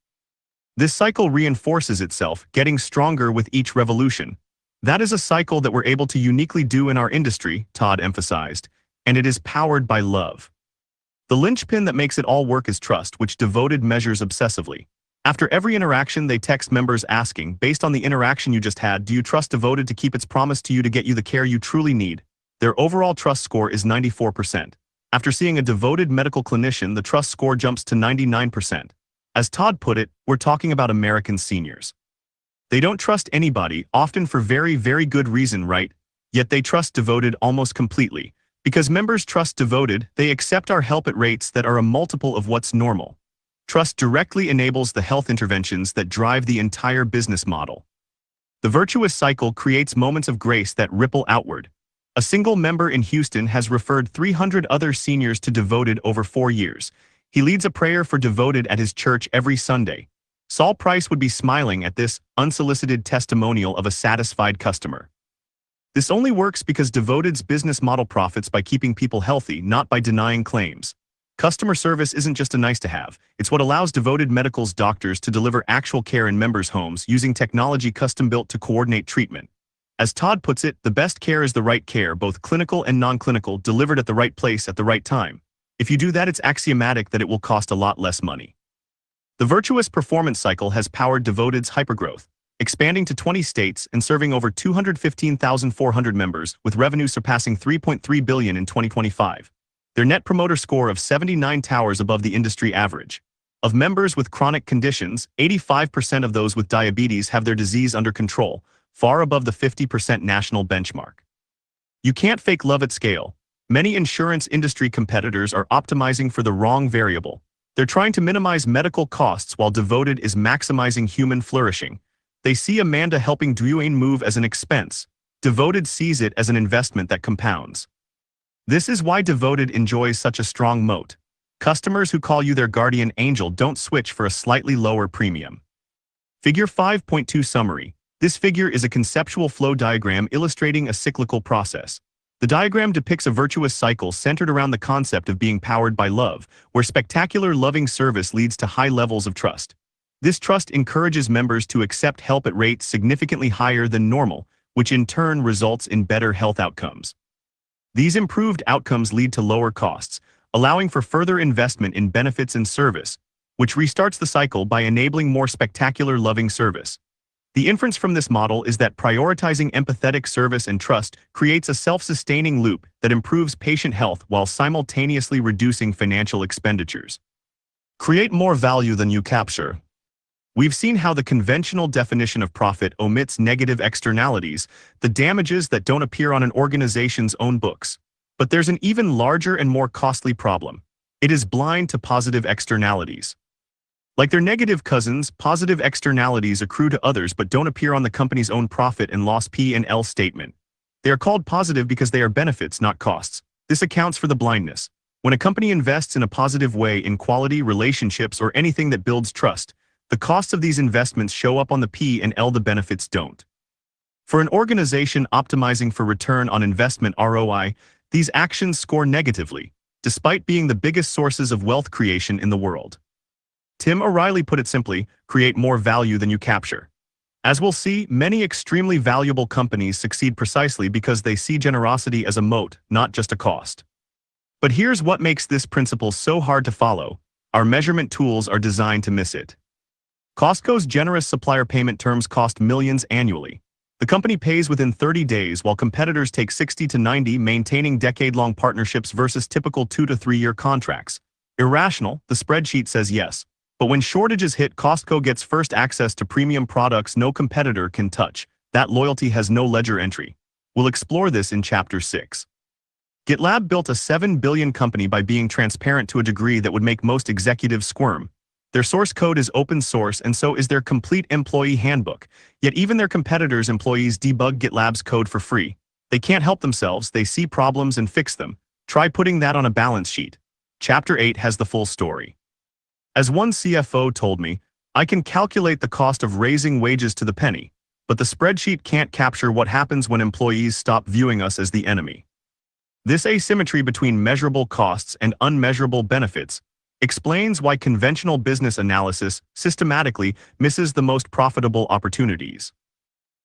This cycle reinforces itself, getting stronger with each revolution. That is a cycle that we're able to uniquely do in our industry, Todd emphasized, and it is powered by love. The linchpin that makes it all work is trust, which Devoted measures obsessively. After every interaction, they text members asking, based on the interaction you just had, do you trust Devoted to keep its promise to you to get you the care you truly need? Their overall trust score is 94%. After seeing a Devoted medical clinician, the trust score jumps to 99%. As Todd put it, we're talking about American seniors. They don't trust anybody, often for very, very good reason, right? Yet they trust Devoted almost completely. Because members trust Devoted, they accept our help at rates that are a multiple of what's normal. Trust directly enables the health interventions that drive the entire business model. The virtuous cycle creates moments of grace that ripple outward. A single member in Houston has referred 300 other seniors to Devoted over 4 years. He leads a prayer for Devoted at his church every Sunday. Saul Price would be smiling at this unsolicited testimonial of a satisfied customer. This only works because Devoted's business model profits by keeping people healthy, not by denying claims. Customer service isn't just a nice-to-have, it's what allows Devoted Medical's doctors to deliver actual care in members' homes using technology custom-built to coordinate treatment. As Todd puts it, the best care is the right care, both clinical and non-clinical, delivered at the right place at the right time. If you do that, it's axiomatic that it will cost a lot less money. The virtuous performance cycle has powered Devoted's hypergrowth, expanding to 20 states and serving over 215,400 members, with revenue surpassing $3.3 billion in 2025. Their net promoter score of 79 towers above the industry average. Of members with chronic conditions, 85% of those with diabetes have their disease under control, far above the 50% national benchmark. You can't fake love at scale. Many insurance industry competitors are optimizing for the wrong variable. They're trying to minimize medical costs while Devoted is maximizing human flourishing. They see Amanda helping Dwayne move as an expense. Devoted sees it as an investment that compounds. This is why Devoted enjoys such a strong moat. Customers who call you their guardian angel don't switch for a slightly lower premium. Figure 5.2 Summary. This figure is a conceptual flow diagram illustrating a cyclical process. The diagram depicts a virtuous cycle centered around the concept of being powered by love, where spectacular loving service leads to high levels of trust. This trust encourages members to accept help at rates significantly higher than normal, which in turn results in better health outcomes. These improved outcomes lead to lower costs, allowing for further investment in benefits and service, which restarts the cycle by enabling more spectacular loving service. The inference from this model is that prioritizing empathetic service and trust creates a self-sustaining loop that improves patient health while simultaneously reducing financial expenditures. Create more value than you capture. We've seen how the conventional definition of profit omits negative externalities, the damages that don't appear on an organization's own books. But there's an even larger and more costly problem. It is blind to positive externalities. Like their negative cousins, positive externalities accrue to others but don't appear on the company's own profit and loss P&L statement. They are called positive because they are benefits, not costs. This accounts for the blindness. When a company invests in a positive way in quality, relationships, or anything that builds trust, the costs of these investments show up on the P&L, the benefits don't. For an organization optimizing for return on investment (ROI), these actions score negatively, despite being the biggest sources of wealth creation in the world. Tim O'Reilly put it simply, create more value than you capture. As we'll see, many extremely valuable companies succeed precisely because they see generosity as a moat, not just a cost. But here's what makes this principle so hard to follow. Our measurement tools are designed to miss it. Costco's generous supplier payment terms cost millions annually. The company pays within 30 days while competitors take 60 to 90, maintaining decade-long partnerships versus typical 2 to 3 year contracts. Irrational, the spreadsheet says yes. But when shortages hit, Costco gets first access to premium products no competitor can touch. That loyalty has no ledger entry. We'll explore this in Chapter 6. GitLab built a $7 billion company by being transparent to a degree that would make most executives squirm. Their source code is open source and so is their complete employee handbook, yet even their competitors' employees debug GitLab's code for free. They can't help themselves, they see problems and fix them. Try putting that on a balance sheet. Chapter 8 has the full story. As one CFO told me, I can calculate the cost of raising wages to the penny, but the spreadsheet can't capture what happens when employees stop viewing us as the enemy. This asymmetry between measurable costs and unmeasurable benefits explains why conventional business analysis systematically misses the most profitable opportunities.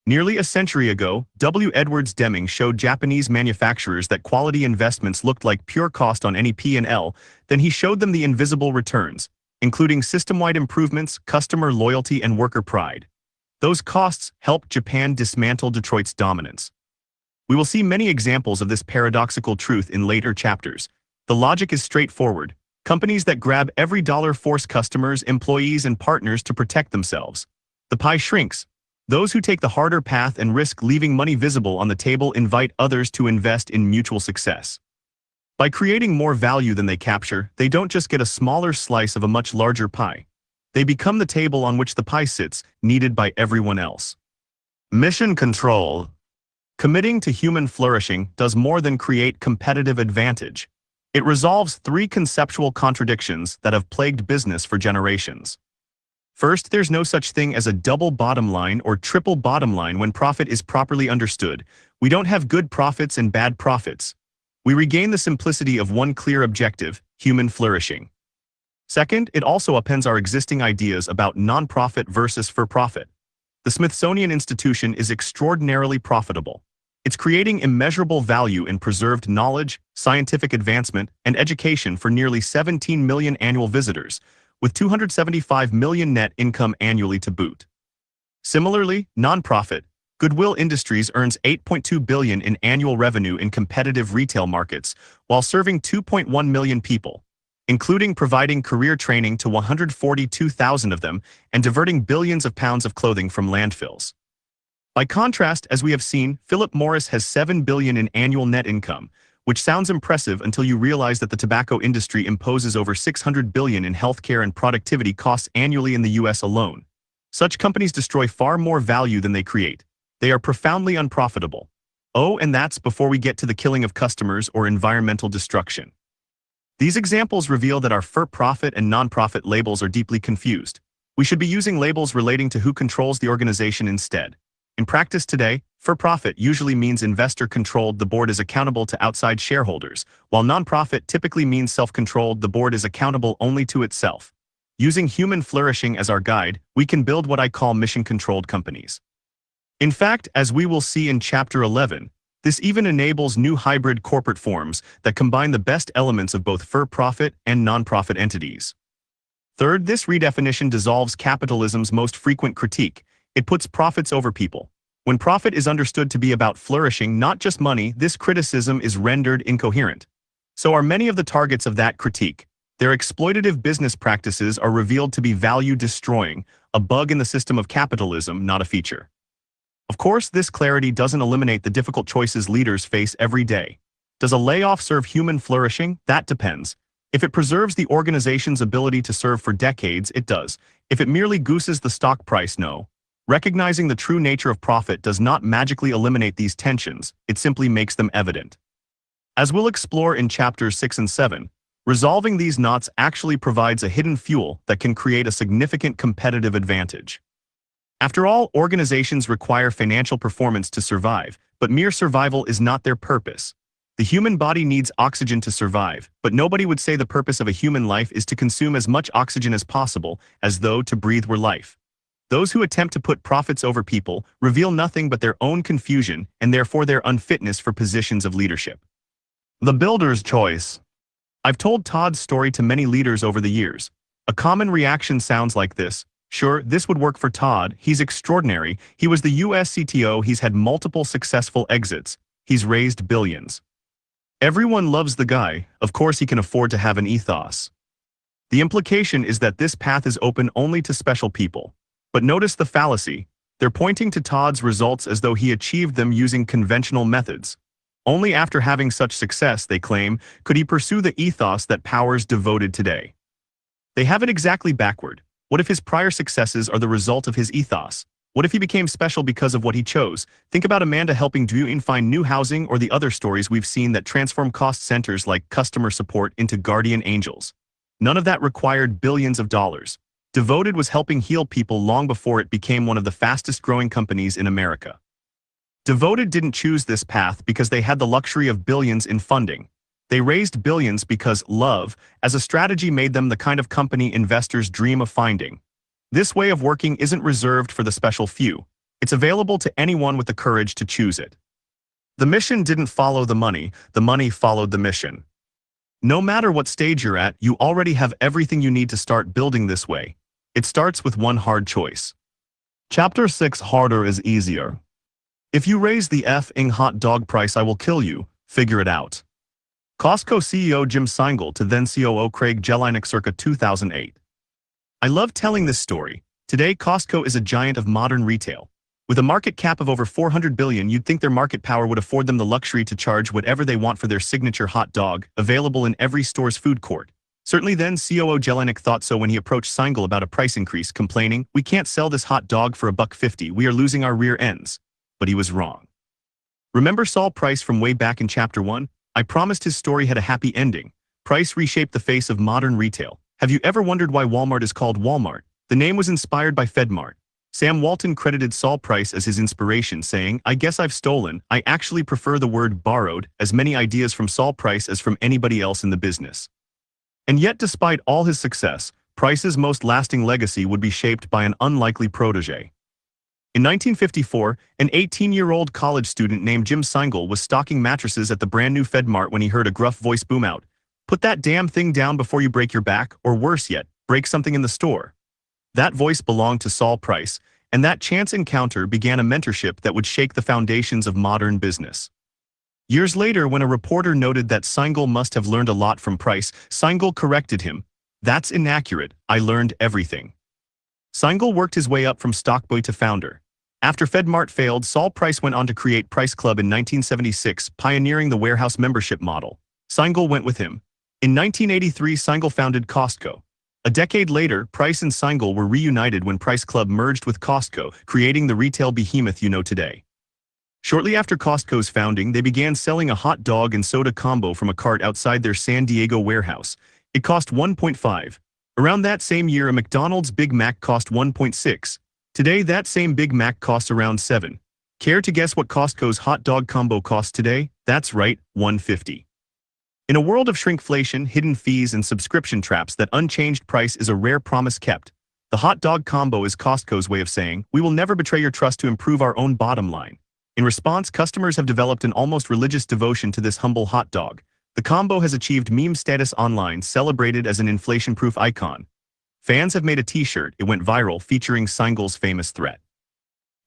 Nearly a century ago, W. Edwards Deming showed Japanese manufacturers that quality investments looked like pure cost on any P&L, then he showed them the invisible returns, including system-wide improvements, customer loyalty, and worker pride. Those costs helped Japan dismantle Detroit's dominance. We will see many examples of this paradoxical truth in later chapters. The logic is straightforward. Companies that grab every dollar force customers, employees, and partners to protect themselves. The pie shrinks. Those who take the harder path and risk leaving money visible on the table invite others to invest in mutual success. By creating more value than they capture, they don't just get a smaller slice of a much larger pie. They become the table on which the pie sits, needed by everyone else. Mission control. Committing to human flourishing does more than create competitive advantage. It resolves 3 conceptual contradictions that have plagued business for generations. First, there's no such thing as a double bottom line or triple bottom line when profit is properly understood. We don't have good profits and bad profits. We regain the simplicity of one clear objective, human flourishing. Second, it also upends our existing ideas about non-profit versus for-profit. The Smithsonian Institution is extraordinarily profitable. It's creating immeasurable value in preserved knowledge, scientific advancement, and education for nearly 17 million annual visitors, with 275 million net income annually to boot. Similarly, nonprofit, Goodwill Industries earns $8.2 billion in annual revenue in competitive retail markets, while serving 2.1 million people, including providing career training to 142,000 of them and diverting billions of pounds of clothing from landfills. By contrast, as we have seen, Philip Morris has $7 billion in annual net income, which sounds impressive until you realize that the tobacco industry imposes over $600 billion in healthcare and productivity costs annually in the US alone. Such companies destroy far more value than they create. They are profoundly unprofitable. Oh, and that's before we get to the killing of customers or environmental destruction. These examples reveal that our for-profit and non-profit labels are deeply confused. We should be using labels relating to who controls the organization instead. In practice today, for-profit usually means investor-controlled, the board is accountable to outside shareholders, while non-profit typically means self-controlled, the board is accountable only to itself. Using human flourishing as our guide, we can build what I call mission-controlled companies. In fact, as we will see in Chapter 11, this even enables new hybrid corporate forms that combine the best elements of both for-profit and non-profit entities. Third, this redefinition dissolves capitalism's most frequent critique. It puts profits over people. When profit is understood to be about flourishing, not just money, this criticism is rendered incoherent. So are many of the targets of that critique. Their exploitative business practices are revealed to be value-destroying, a bug in the system of capitalism, not a feature. Of course, this clarity doesn't eliminate the difficult choices leaders face every day. Does a layoff serve human flourishing? That depends. If it preserves the organization's ability to serve for decades, it does. If it merely gooses the stock price, no. Recognizing the true nature of profit does not magically eliminate these tensions, it simply makes them evident. As we'll explore in chapters 6 and 7, resolving these knots actually provides a hidden fuel that can create a significant competitive advantage. After all, organizations require financial performance to survive, but mere survival is not their purpose. The human body needs oxygen to survive, but nobody would say the purpose of a human life is to consume as much oxygen as possible, as though to breathe were life. Those who attempt to put profits over people reveal nothing but their own confusion and therefore their unfitness for positions of leadership. The builder's choice. I've told Todd's story to many leaders over the years. A common reaction sounds like this. Sure, this would work for Todd. He's extraordinary. He was the US CTO. He's had multiple successful exits. He's raised billions. Everyone loves the guy. Of course, he can afford to have an ethos. The implication is that this path is open only to special people. But notice the fallacy. They're pointing to Todd's results as though he achieved them using conventional methods. Only after having such success, they claim, could he pursue the ethos that powers devoted today. They have it exactly backward. What if his prior successes are the result of his ethos? What if he became special because of what he chose? Think about Amanda helping Dwayne find new housing, or the other stories we've seen that transform cost centers like customer support into guardian angels. None of that required billions of dollars. Devoted was helping heal people long before it became one of the fastest growing companies in America. Devoted didn't choose this path because they had the luxury of billions in funding. They raised billions because love, as a strategy, made them the kind of company investors dream of finding. This way of working isn't reserved for the special few. It's available to anyone with the courage to choose it. The mission didn't follow the money followed the mission. No matter what stage you're at, you already have everything you need to start building this way. It starts with one hard choice. Chapter 6: Harder is easier. If you raise the f***ing hot dog price, I will kill you. Figure it out. Costco CEO Jim Seingold to then COO Craig Jelinek circa 2008. I love telling this story. Today, Costco is a giant of modern retail. With a market cap of over $400 billion, you'd think their market power would afford them the luxury to charge whatever they want for their signature hot dog, available in every store's food court. Certainly then, COO Jelinek thought so when he approached Seingold about a price increase, complaining, "We can't sell this hot dog for $1.50, we are losing our rear ends." But he was wrong. Remember Saul Price from way back in Chapter 1? I promised his story had a happy ending. Price reshaped the face of modern retail. Have you ever wondered why Walmart is called Walmart? The name was inspired by FedMart. Sam Walton credited Saul Price as his inspiration, saying, "I guess I've stolen. I actually prefer the word borrowed as many ideas from Saul Price as from anybody else in the business." And yet, despite all his success, Price's most lasting legacy would be shaped by an unlikely protege. In 1954, an 18-year-old college student named Jim Singal was stocking mattresses at the brand-new FedMart when he heard a gruff voice boom out, "Put that damn thing down before you break your back, or worse yet, break something in the store." That voice belonged to Saul Price, and that chance encounter began a mentorship that would shake the foundations of modern business. Years later, when a reporter noted that Singal must have learned a lot from Price, Singal corrected him, "That's inaccurate. I learned everything." Singal worked his way up from stockboy to founder. After FedMart failed, Saul Price went on to create Price Club in 1976, pioneering the warehouse membership model. Singal went with him. In 1983, Singal founded Costco. A decade later, Price and Singal were reunited when Price Club merged with Costco, creating the retail behemoth you know today. Shortly after Costco's founding, they began selling a hot dog and soda combo from a cart outside their San Diego warehouse. It cost $1.5. Around that same year, a McDonald's Big Mac cost $1.6. Today, that same Big Mac costs around $7. Care to guess what Costco's hot dog combo costs today? That's right, $1.50. In a world of shrinkflation, hidden fees, and subscription traps, that unchanged price is a rare promise kept. The hot dog combo is Costco's way of saying, "We will never betray your trust to improve our own bottom line." In response, customers have developed an almost religious devotion to this humble hot dog. The combo has achieved meme status online, celebrated as an inflation-proof icon. Fans have made a t-shirt, it went viral, featuring Singal's famous threat.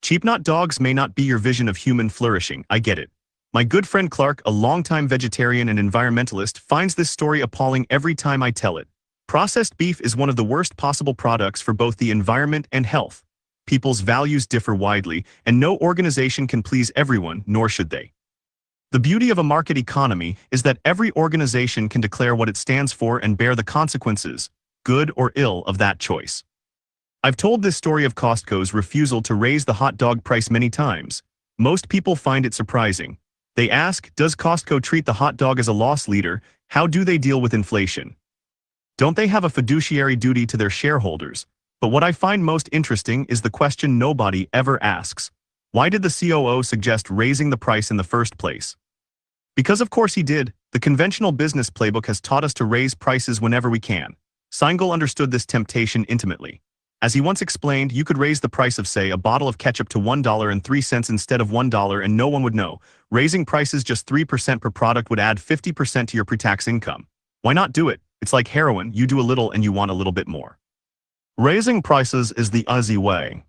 "Cheap not dogs may not be your vision of human flourishing, I get it. My good friend Clark, a longtime vegetarian and environmentalist, finds this story appalling every time I tell it. Processed beef is one of the worst possible products for both the environment and health. People's values differ widely, and no organization can please everyone, nor should they. The beauty of a market economy is that every organization can declare what it stands for and bear the consequences, good or ill, of that choice." I've told this story of Costco's refusal to raise the hot dog price many times. Most people find it surprising. They ask, does Costco treat the hot dog as a loss leader? How do they deal with inflation? Don't they have a fiduciary duty to their shareholders? But what I find most interesting is the question nobody ever asks. Why did the COO suggest raising the price in the first place? Because of course he did. The conventional business playbook has taught us to raise prices whenever we can. Singal understood this temptation intimately. As he once explained, you could raise the price of, say, a bottle of ketchup to $1.03 instead of $1 and no one would know. Raising prices just 3% per product would add 50% to your pre-tax income. Why not do it? It's like heroin, you do a little and you want a little bit more. Raising prices is the Aussie way.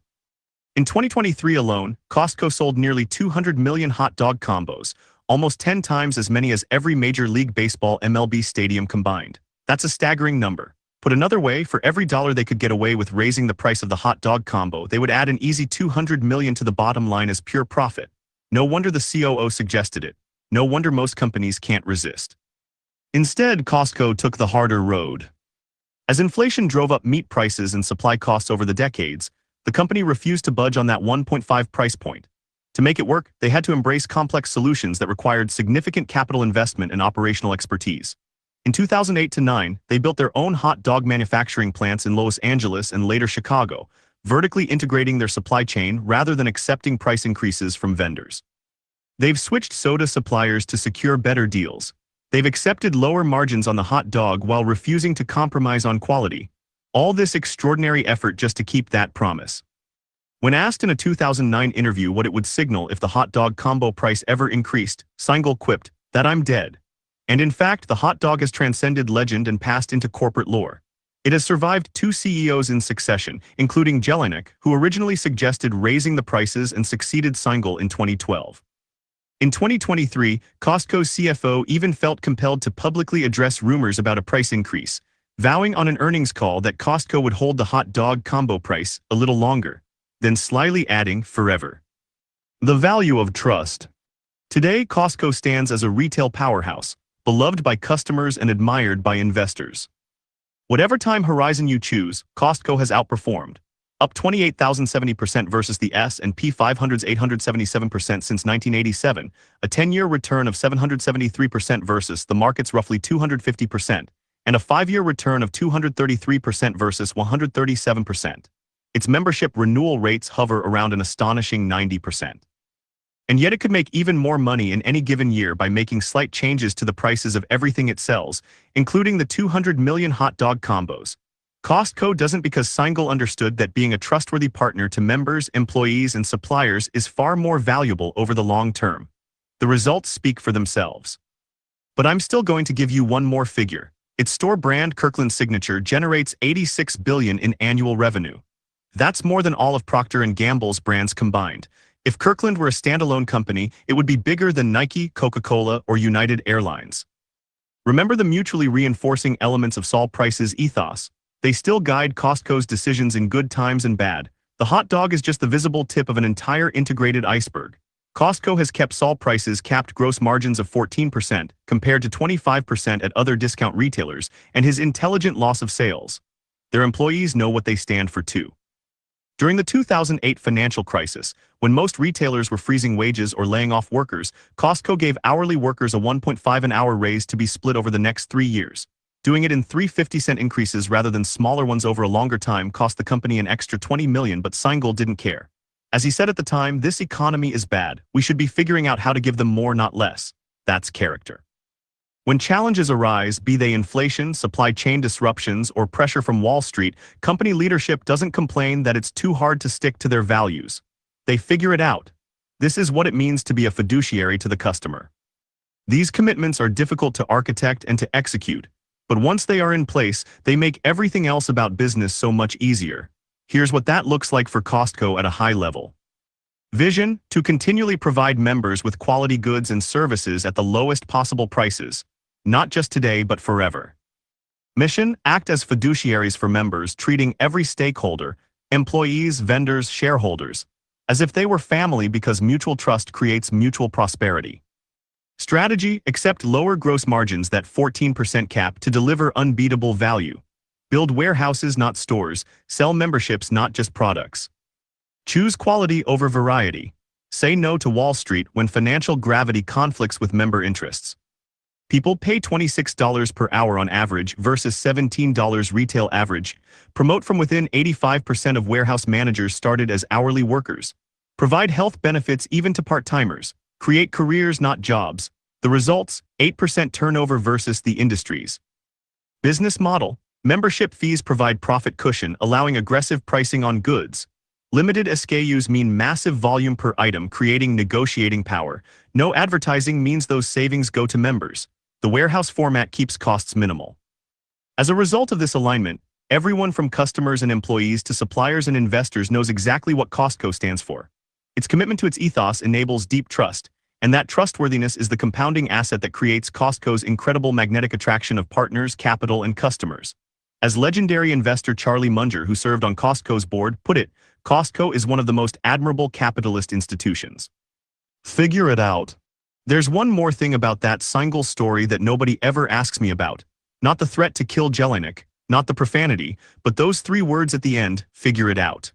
In 2023 alone, Costco sold nearly 200 million hot dog combos, almost 10 times as many as every Major League Baseball MLB stadium combined. That's a staggering number. Put another way, for every dollar they could get away with raising the price of the hot dog combo, they would add an easy 200 million to the bottom line as pure profit. No wonder the COO suggested it. No wonder most companies can't resist. Instead, Costco took the harder road. As inflation drove up meat prices and supply costs over the decades, the company refused to budge on that 1.5 price point. To make it work, they had to embrace complex solutions that required significant capital investment and operational expertise. In 2008-09, they built their own hot dog manufacturing plants in Los Angeles and later Chicago, vertically integrating their supply chain rather than accepting price increases from vendors. They've switched soda suppliers to secure better deals. They've accepted lower margins on the hot dog while refusing to compromise on quality. All this extraordinary effort just to keep that promise. When asked in a 2009 interview what it would signal if the hot dog combo price ever increased, Singal quipped, "That I'm dead." And in fact, the hot dog has transcended legend and passed into corporate lore. It has survived 2 CEOs in succession, including Jelinek, who originally suggested raising the prices and succeeded Singal in 2012. In 2023, Costco's CFO even felt compelled to publicly address rumors about a price increase, vowing on an earnings call that Costco would hold the hot dog combo price a little longer, then slyly adding forever. The value of trust. Today, Costco stands as a retail powerhouse, beloved by customers and admired by investors. Whatever time horizon you choose, Costco has outperformed, up 28,070% versus the S&P 500's 877% since 1987, a 10-year return of 773% versus the market's roughly 250%, and a 5-year return of 233% versus 137%. Its membership renewal rates hover around an astonishing 90%. And yet it could make even more money in any given year by making slight changes to the prices of everything it sells, including the 200 million hot dog combos. Costco doesn't, because Seingle understood that being a trustworthy partner to members, employees, and suppliers is far more valuable over the long term. The results speak for themselves. But I'm still going to give you one more figure. Its store brand Kirkland Signature generates $86 billion in annual revenue. That's more than all of Procter & Gamble's brands combined. If Kirkland were a standalone company, it would be bigger than Nike, Coca-Cola, or United Airlines. Remember the mutually reinforcing elements of Saul Price's ethos? They still guide Costco's decisions in good times and bad. The hot dog is just the visible tip of an entire integrated iceberg. Costco has kept Saul Price's capped gross margins of 14%, compared to 25% at other discount retailers, and his intelligent loss of sales. Their employees know what they stand for too. During the 2008 financial crisis, when most retailers were freezing wages or laying off workers, Costco gave hourly workers a 1.5 an hour raise to be split over the next 3 years. Doing it in 3 50-cent increases rather than smaller ones over a longer time cost the company an extra $20 million, but Seingle didn't care. As he said at the time, "This economy is bad. We should be figuring out how to give them more, not less." That's character. When challenges arise, be they inflation, supply chain disruptions, or pressure from Wall Street, company leadership doesn't complain that it's too hard to stick to their values. They figure it out. This is what it means to be a fiduciary to the customer. These commitments are difficult to architect and to execute, but once they are in place, they make everything else about business so much easier. Here's what that looks like for Costco at a high level. Vision: to continually provide members with quality goods and services at the lowest possible prices, not just today but forever. Mission: act as fiduciaries for members, treating every stakeholder, employees, vendors, shareholders, as if they were family, because mutual trust creates mutual prosperity. Strategy: accept lower gross margins, that 14% cap, to deliver unbeatable value. Build warehouses, not stores. Sell memberships, not just products. Choose quality over variety. Say no to Wall Street when financial gravity conflicts with member interests. People pay $26 per hour on average versus $17 retail average. Promote from within: 85% of warehouse managers started as hourly workers. Provide health benefits even to part-timers. Create careers, not jobs. The results: 8% turnover versus the industries. Business model: membership fees provide profit cushion, allowing aggressive pricing on goods. Limited SKUs mean massive volume per item, creating negotiating power. No advertising means those savings go to members. The warehouse format keeps costs minimal. As a result of this alignment, everyone from customers and employees to suppliers and investors knows exactly what Costco stands for. Its commitment to its ethos enables deep trust, and that trustworthiness is the compounding asset that creates Costco's incredible magnetic attraction of partners, capital, and customers. As legendary investor Charlie Munger, who served on Costco's board, put it, Costco is one of the most admirable capitalist institutions. Figure it out. There's one more thing about that Seingle story that nobody ever asks me about. Not the threat to kill Jelinek, not the profanity, but those 3 words at the end: figure it out.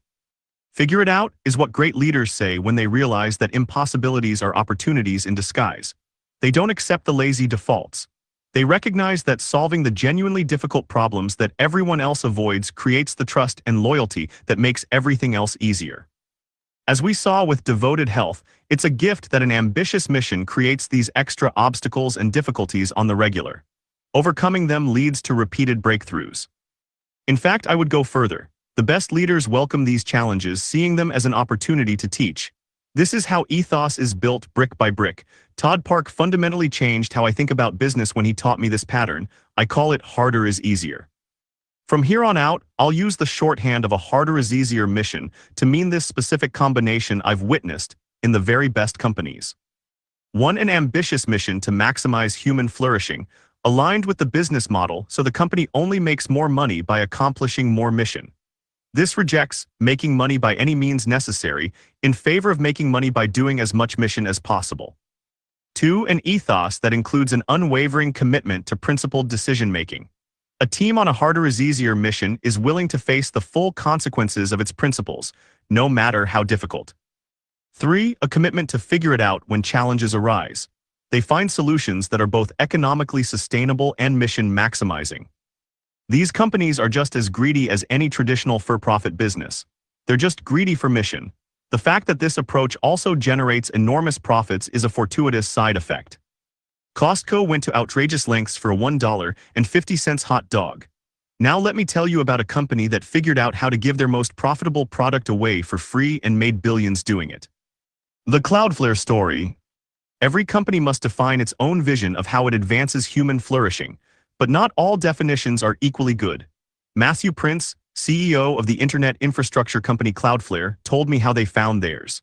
Figure it out is what great leaders say when they realize that impossibilities are opportunities in disguise. They don't accept the lazy defaults. They recognize that solving the genuinely difficult problems that everyone else avoids creates the trust and loyalty that makes everything else easier. As we saw with devoted health, it's a gift that an ambitious mission creates these extra obstacles and difficulties on the regular. Overcoming them leads to repeated breakthroughs. In fact, I would go further. The best leaders welcome these challenges, seeing them as an opportunity to teach. This is how ethos is built, brick by brick. Todd Park fundamentally changed how I think about business when he taught me this pattern. I call it harder is easier. From here on out, I'll use the shorthand of a harder is easier mission to mean this specific combination I've witnessed in the very best companies. 1. An ambitious mission to maximize human flourishing, aligned with the business model so the company only makes more money by accomplishing more mission. This rejects making money by any means necessary in favor of making money by doing as much mission as possible. 2. An ethos that includes an unwavering commitment to principled decision-making. A team on a harder is easier mission is willing to face the full consequences of its principles, no matter how difficult. 3. A commitment to figure it out when challenges arise. They find solutions that are both economically sustainable and mission maximizing. These companies are just as greedy as any traditional for-profit business. They're just greedy for mission. The fact that this approach also generates enormous profits is a fortuitous side effect. Costco went to outrageous lengths for a $1.50 hot dog. Now let me tell you about a company that figured out how to give their most profitable product away for free and made billions doing it. The Cloudflare story. Every company must define its own vision of how it advances human flourishing, but not all definitions are equally good. Matthew Prince, CEO of the internet infrastructure company Cloudflare, told me how they found theirs.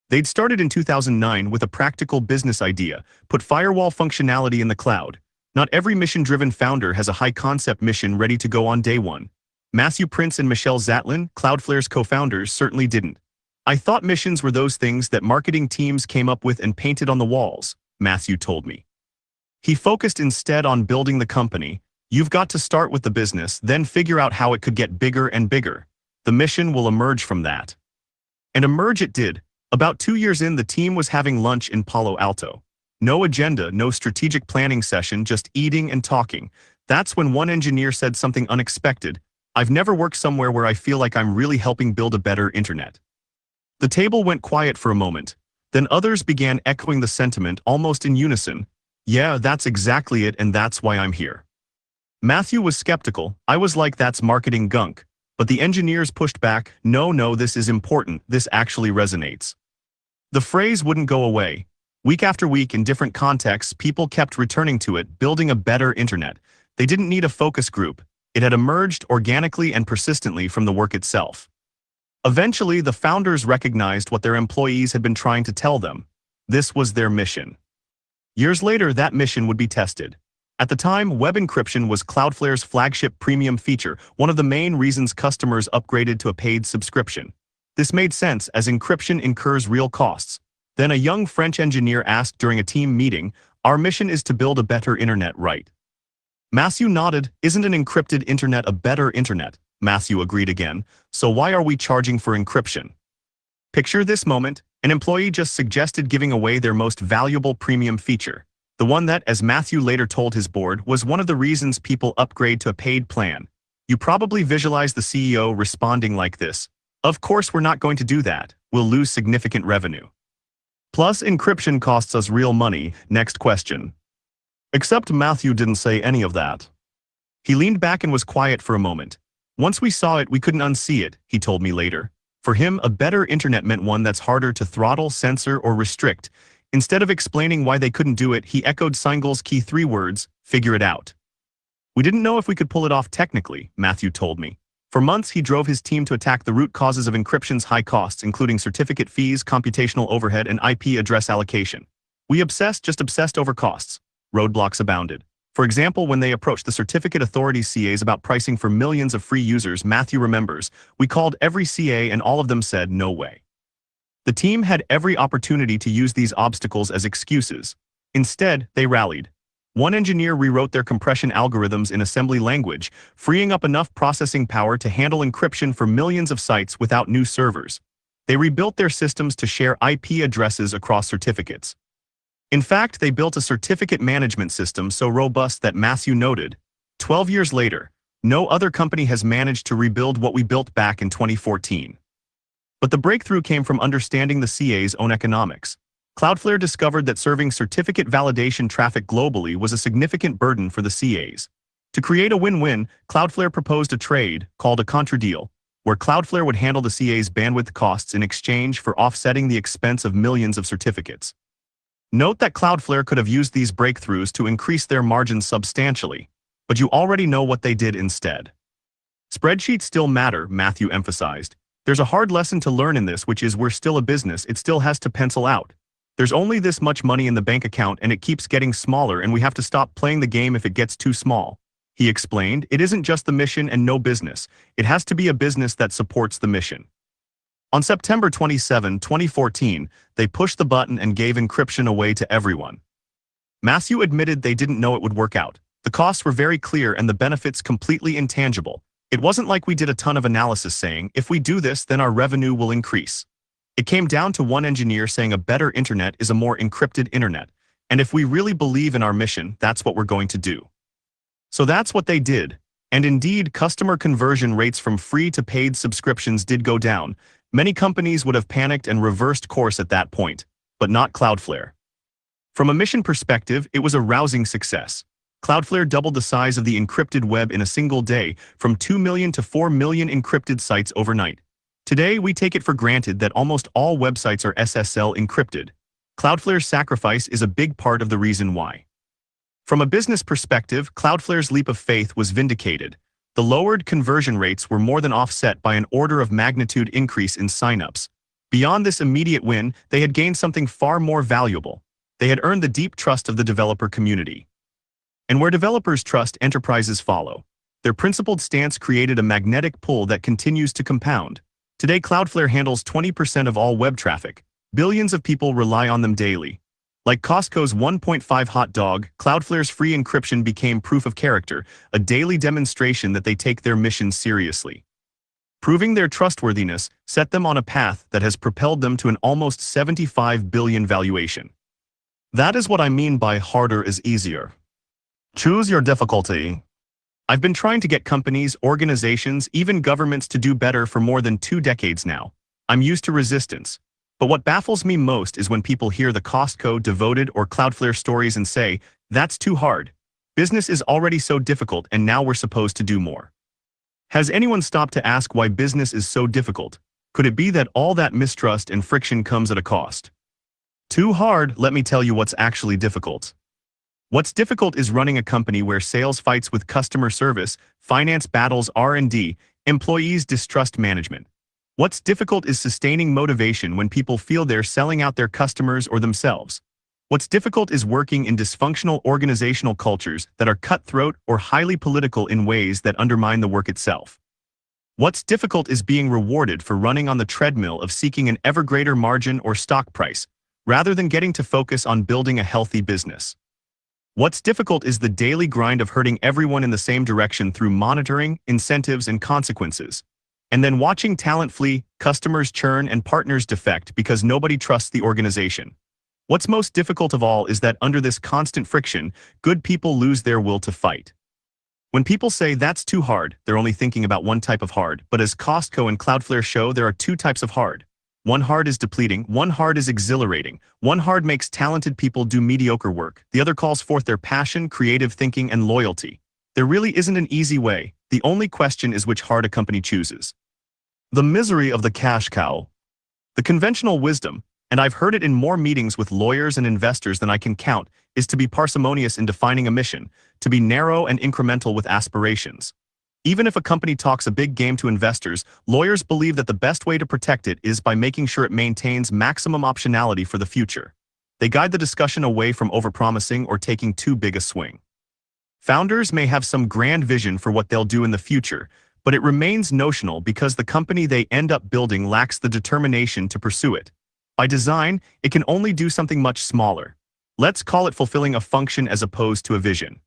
They'd started in 2009 with a practical business idea: put firewall functionality in the cloud. Not every mission-driven founder has a high-concept mission ready to go on day one. Matthew Prince and Michelle Zatlyn, Cloudflare's co-founders, certainly didn't. I thought missions were those things that marketing teams came up with and painted on the walls, Matthew told me. He focused instead on building the company. You've got to start with the business, then figure out how it could get bigger and bigger. The mission will emerge from that. And emerge it did. About 2 years in, the team was having lunch in Palo Alto. No agenda, no strategic planning session, just eating and talking. That's when one engineer said something unexpected. I've never worked somewhere where I feel like I'm really helping build a better internet. The table went quiet for a moment. Then others began echoing the sentiment almost in unison. Yeah, that's exactly it, and that's why I'm here. Matthew was skeptical. I was like, that's marketing gunk. But the engineers pushed back. No, this is important. This actually resonates. The phrase wouldn't go away. Week after week, in different contexts, people kept returning to it, building a better internet. They didn't need a focus group. It had emerged organically and persistently from the work itself. Eventually, the founders recognized what their employees had been trying to tell them. This was their mission. Years later, that mission would be tested. At the time, web encryption was Cloudflare's flagship premium feature, one of the main reasons customers upgraded to a paid subscription. This made sense, as encryption incurs real costs. Then a young French engineer asked during a team meeting, "Our mission is to build a better internet, right?" Matthew nodded. "Isn't an encrypted internet a better internet?" Matthew agreed again. "So why are we charging for encryption?" Picture this moment. An employee just suggested giving away their most valuable premium feature. The one that, as Matthew later told his board, was one of the reasons people upgrade to a paid plan. You probably visualize the CEO responding like this: "Of course we're not going to do that. We'll lose significant revenue. Plus, encryption costs us real money. Next question." Except Matthew didn't say any of that. He leaned back and was quiet for a moment. "Once we saw it, we couldn't unsee it," he told me later. For him, a better internet meant one that's harder to throttle, censor, or restrict. Instead of explaining why they couldn't do it, he echoed Seingel's key 3 words: figure it out. "We didn't know if we could pull it off technically," Matthew told me. For months, he drove his team to attack the root causes of encryption's high costs, including certificate fees, computational overhead, and IP address allocation. "We just obsessed over costs." Roadblocks abounded. For example, when they approached the certificate authority CAs about pricing for millions of free users, Matthew remembers, "We called every CA and all of them said, no way." The team had every opportunity to use these obstacles as excuses. Instead, they rallied. One engineer rewrote their compression algorithms in assembly language, freeing up enough processing power to handle encryption for millions of sites without new servers. They rebuilt their systems to share IP addresses across certificates. In fact, they built a certificate management system so robust that Matthew noted, 12 years later, no other company has managed to rebuild what we built back in 2014. But the breakthrough came from understanding the CA's own economics. Cloudflare discovered that serving certificate validation traffic globally was a significant burden for the CAs. To create a win-win, Cloudflare proposed a trade, called a contra deal, where Cloudflare would handle the CA's bandwidth costs in exchange for offsetting the expense of millions of certificates. Note that Cloudflare could have used these breakthroughs to increase their margins substantially, but you already know what they did instead. Spreadsheets still matter, Matthew emphasized. There's a hard lesson to learn in this, which is we're still a business, it still has to pencil out. There's only this much money in the bank account and it keeps getting smaller, and we have to stop playing the game if it gets too small. He explained, it isn't just the mission and no business. It has to be a business that supports the mission. On September 27, 2014, they pushed the button and gave encryption away to everyone. Matthew admitted they didn't know it would work out. The costs were very clear and the benefits completely intangible. It wasn't like we did a ton of analysis saying, if we do this, then our revenue will increase. It came down to one engineer saying a better internet is a more encrypted internet, and if we really believe in our mission, that's what we're going to do. So that's what they did. And indeed, customer conversion rates from free to paid subscriptions did go down. Many companies would have panicked and reversed course at that point, but not Cloudflare. From a mission perspective, it was a rousing success. Cloudflare doubled the size of the encrypted web in a single day, from 2 million to 4 million encrypted sites overnight. Today, we take it for granted that almost all websites are SSL encrypted. Cloudflare's sacrifice is a big part of the reason why. From a business perspective, Cloudflare's leap of faith was vindicated. The lowered conversion rates were more than offset by an order of magnitude increase in signups. Beyond this immediate win, they had gained something far more valuable. They had earned the deep trust of the developer community. And where developers trust, enterprises follow. Their principled stance created a magnetic pull that continues to compound. Today, Cloudflare handles 20% of all web traffic. Billions of people rely on them daily. Like Costco's 1.5 hot dog, Cloudflare's free encryption became proof of character, a daily demonstration that they take their mission seriously. Proving their trustworthiness set them on a path that has propelled them to an almost $75 billion valuation. That is what I mean by harder is easier. Choose your difficulty. I've been trying to get companies, organizations, even governments to do better for more than 2 decades now. I'm used to resistance. But what baffles me most is when people hear the Costco, Devoted, or Cloudflare stories and say, that's too hard. Business is already so difficult and now we're supposed to do more. Has anyone stopped to ask why business is so difficult? Could it be that all that mistrust and friction comes at a cost? Too hard, let me tell you what's actually difficult. What's difficult is running a company where sales fights with customer service, finance battles R&D, employees distrust management. What's difficult is sustaining motivation when people feel they're selling out their customers or themselves. What's difficult is working in dysfunctional organizational cultures that are cutthroat or highly political in ways that undermine the work itself. What's difficult is being rewarded for running on the treadmill of seeking an ever greater margin or stock price, rather than getting to focus on building a healthy business. What's difficult is the daily grind of herding everyone in the same direction through monitoring, incentives, and consequences. And then watching talent flee, customers churn, and partners defect because nobody trusts the organization. What's most difficult of all is that under this constant friction, good people lose their will to fight. When people say that's too hard, they're only thinking about one type of hard, but as Costco and Cloudflare show, there are 2 types of hard. One hard is depleting, one hard is exhilarating. One hard makes talented people do mediocre work. The other calls forth their passion, creative thinking, and loyalty. There really isn't an easy way. The only question is which hard a company chooses. The misery of the cash cow. The conventional wisdom, and I've heard it in more meetings with lawyers and investors than I can count, is to be parsimonious in defining a mission, to be narrow and incremental with aspirations. Even if a company talks a big game to investors, lawyers believe that the best way to protect it is by making sure it maintains maximum optionality for the future. They guide the discussion away from overpromising or taking too big a swing. Founders may have some grand vision for what they'll do in the future, but it remains notional because the company they end up building lacks the determination to pursue it. By design, it can only do something much smaller. Let's call it fulfilling a function as opposed to a vision.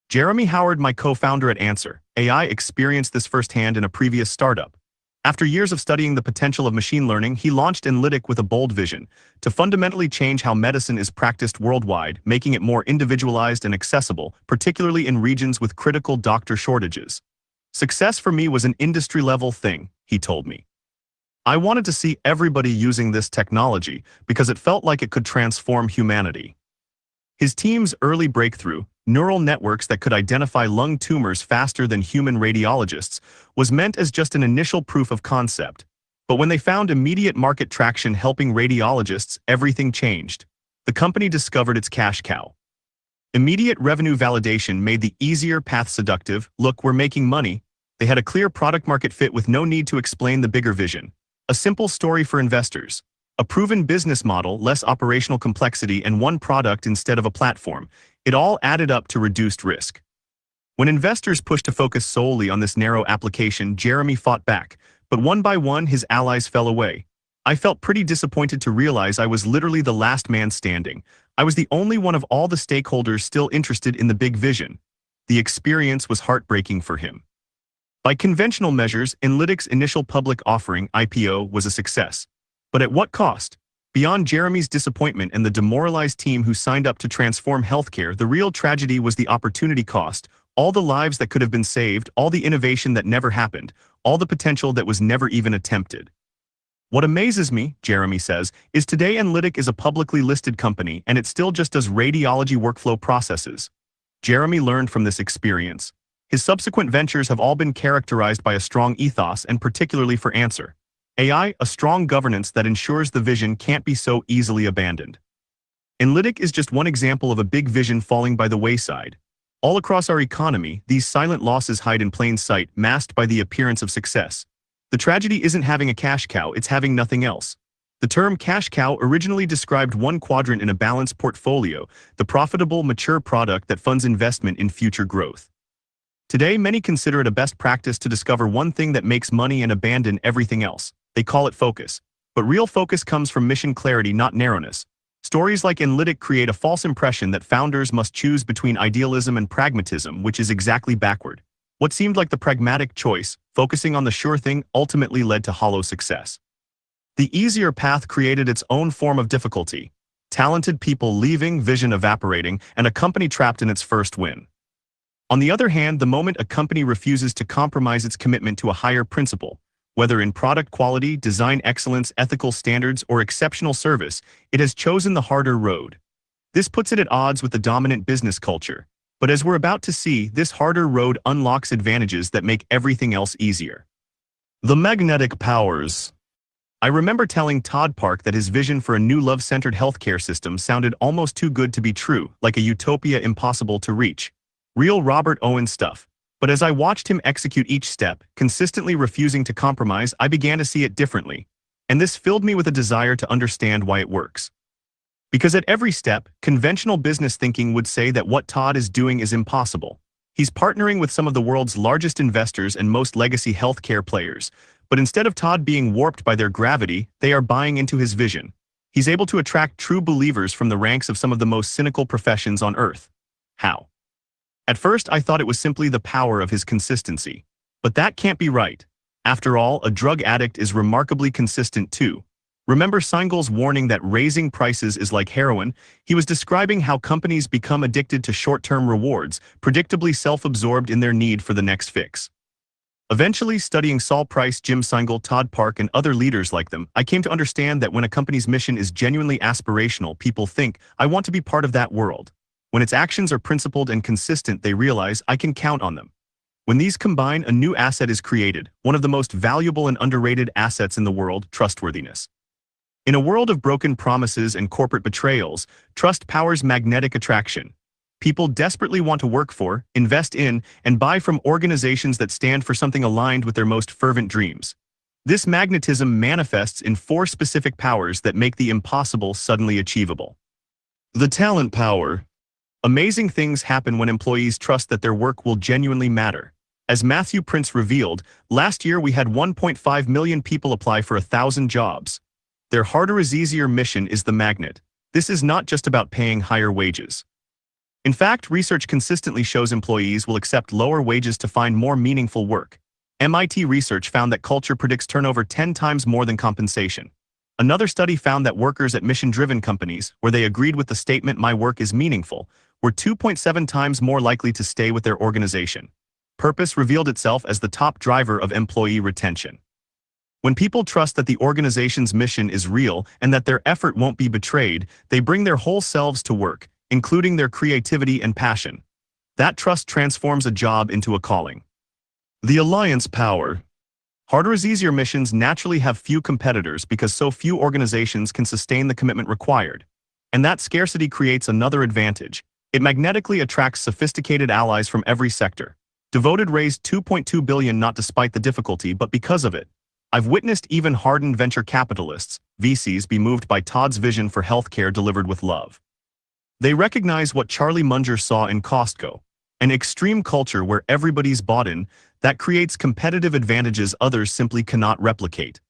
Jeremy Howard, my co-founder at Answer AI, experienced this firsthand in a previous startup. After years of studying the potential of machine learning, he launched Analytic with a bold vision to fundamentally change how medicine is practiced worldwide, making it more individualized and accessible, particularly in regions with critical doctor shortages. Success for me was an industry-level thing, he told me. I wanted to see everybody using this technology because it felt like it could transform humanity. His team's early breakthrough, neural networks that could identify lung tumors faster than human radiologists, was meant as just an initial proof of concept. But when they found immediate market traction helping radiologists, everything changed. The company discovered its cash cow. Immediate revenue validation made the easier path seductive. Look, we're making money. They had a clear product market fit with no need to explain the bigger vision. A simple story for investors. A proven business model, less operational complexity, and one product instead of a platform. It all added up to reduced risk. When investors pushed to focus solely on this narrow application, Jeremy fought back, but one by one his allies fell away. I felt pretty disappointed to realize I was literally the last man standing. I was the only one of all the stakeholders still interested in the big vision. The experience was heartbreaking for him. By conventional measures, Analytic's initial public offering, IPO, was a success. But at what cost? Beyond Jeremy's disappointment and the demoralized team who signed up to transform healthcare, the real tragedy was the opportunity cost. All the lives that could have been saved, all the innovation that never happened, all the potential that was never even attempted. What amazes me, Jeremy says, is today Analytic is a publicly listed company and it still just does radiology workflow processes. Jeremy learned from this experience. His subsequent ventures have all been characterized by a strong ethos and particularly for Answer AI, a strong governance that ensures the vision can't be so easily abandoned. Analytic is just one example of a big vision falling by the wayside. All across our economy, these silent losses hide in plain sight, masked by the appearance of success. The tragedy isn't having a cash cow, it's having nothing else. The term cash cow originally described one quadrant in a balanced portfolio, the profitable, mature product that funds investment in future growth. Today, many consider it a best practice to discover one thing that makes money and abandon everything else. They call it focus. But real focus comes from mission clarity, not narrowness. Stories like Analytic create a false impression that founders must choose between idealism and pragmatism, which is exactly backward. What seemed like the pragmatic choice, focusing on the sure thing, ultimately led to hollow success. The easier path created its own form of difficulty. Talented people leaving, vision evaporating, and a company trapped in its first win. On the other hand, the moment a company refuses to compromise its commitment to a higher principle, whether in product quality, design excellence, ethical standards, or exceptional service, it has chosen the harder road. This puts it at odds with the dominant business culture. But as we're about to see, this harder road unlocks advantages that make everything else easier. The magnetic powers. I remember telling Todd Park that his vision for a new love-centered healthcare system sounded almost too good to be true, like a utopia impossible to reach. Real Robert Owen stuff. But as I watched him execute each step, consistently refusing to compromise, I began to see it differently. And this filled me with a desire to understand why it works. Because at every step, conventional business thinking would say that what Todd is doing is impossible. He's partnering with some of the world's largest investors and most legacy healthcare players, but instead of Todd being warped by their gravity, they are buying into his vision. He's able to attract true believers from the ranks of some of the most cynical professions on earth. How? At first, I thought it was simply the power of his consistency. But that can't be right. After all, a drug addict is remarkably consistent too. Remember Seingel's warning that raising prices is like heroin? He was describing how companies become addicted to short-term rewards, predictably self-absorbed in their need for the next fix. Eventually, studying Saul Price, Jim Seingel, Todd Park, and other leaders like them, I came to understand that when a company's mission is genuinely aspirational, people think, I want to be part of that world. When its actions are principled and consistent, they realize, I can count on them. When these combine, a new asset is created, one of the most valuable and underrated assets in the world, trustworthiness. In a world of broken promises and corporate betrayals, trust powers magnetic attraction. People desperately want to work for, invest in, and buy from organizations that stand for something aligned with their most fervent dreams. This magnetism manifests in 4 specific powers that make the impossible suddenly achievable. The talent power. Amazing things happen when employees trust that their work will genuinely matter. As Matthew Prince revealed, last year we had 1.5 million people apply for 1,000 jobs. Their harder is easier mission is the magnet. This is not just about paying higher wages. In fact, research consistently shows employees will accept lower wages to find more meaningful work. MIT research found that culture predicts turnover 10 times more than compensation. Another study found that workers at mission-driven companies, where they agreed with the statement "my work is meaningful," were 2.7 times more likely to stay with their organization. Purpose revealed itself as the top driver of employee retention. When people trust that the organization's mission is real and that their effort won't be betrayed, they bring their whole selves to work, including their creativity and passion. That trust transforms a job into a calling. The alliance power. Harder is easier missions naturally have few competitors because so few organizations can sustain the commitment required. And that scarcity creates another advantage. It magnetically attracts sophisticated allies from every sector. Devoted raised $2.2 billion not despite the difficulty but because of it. I've witnessed even hardened venture capitalists, VCs, be moved by Todd's vision for healthcare delivered with love. They recognize what Charlie Munger saw in Costco, an extreme culture where everybody's bought in, that creates competitive advantages others simply cannot replicate.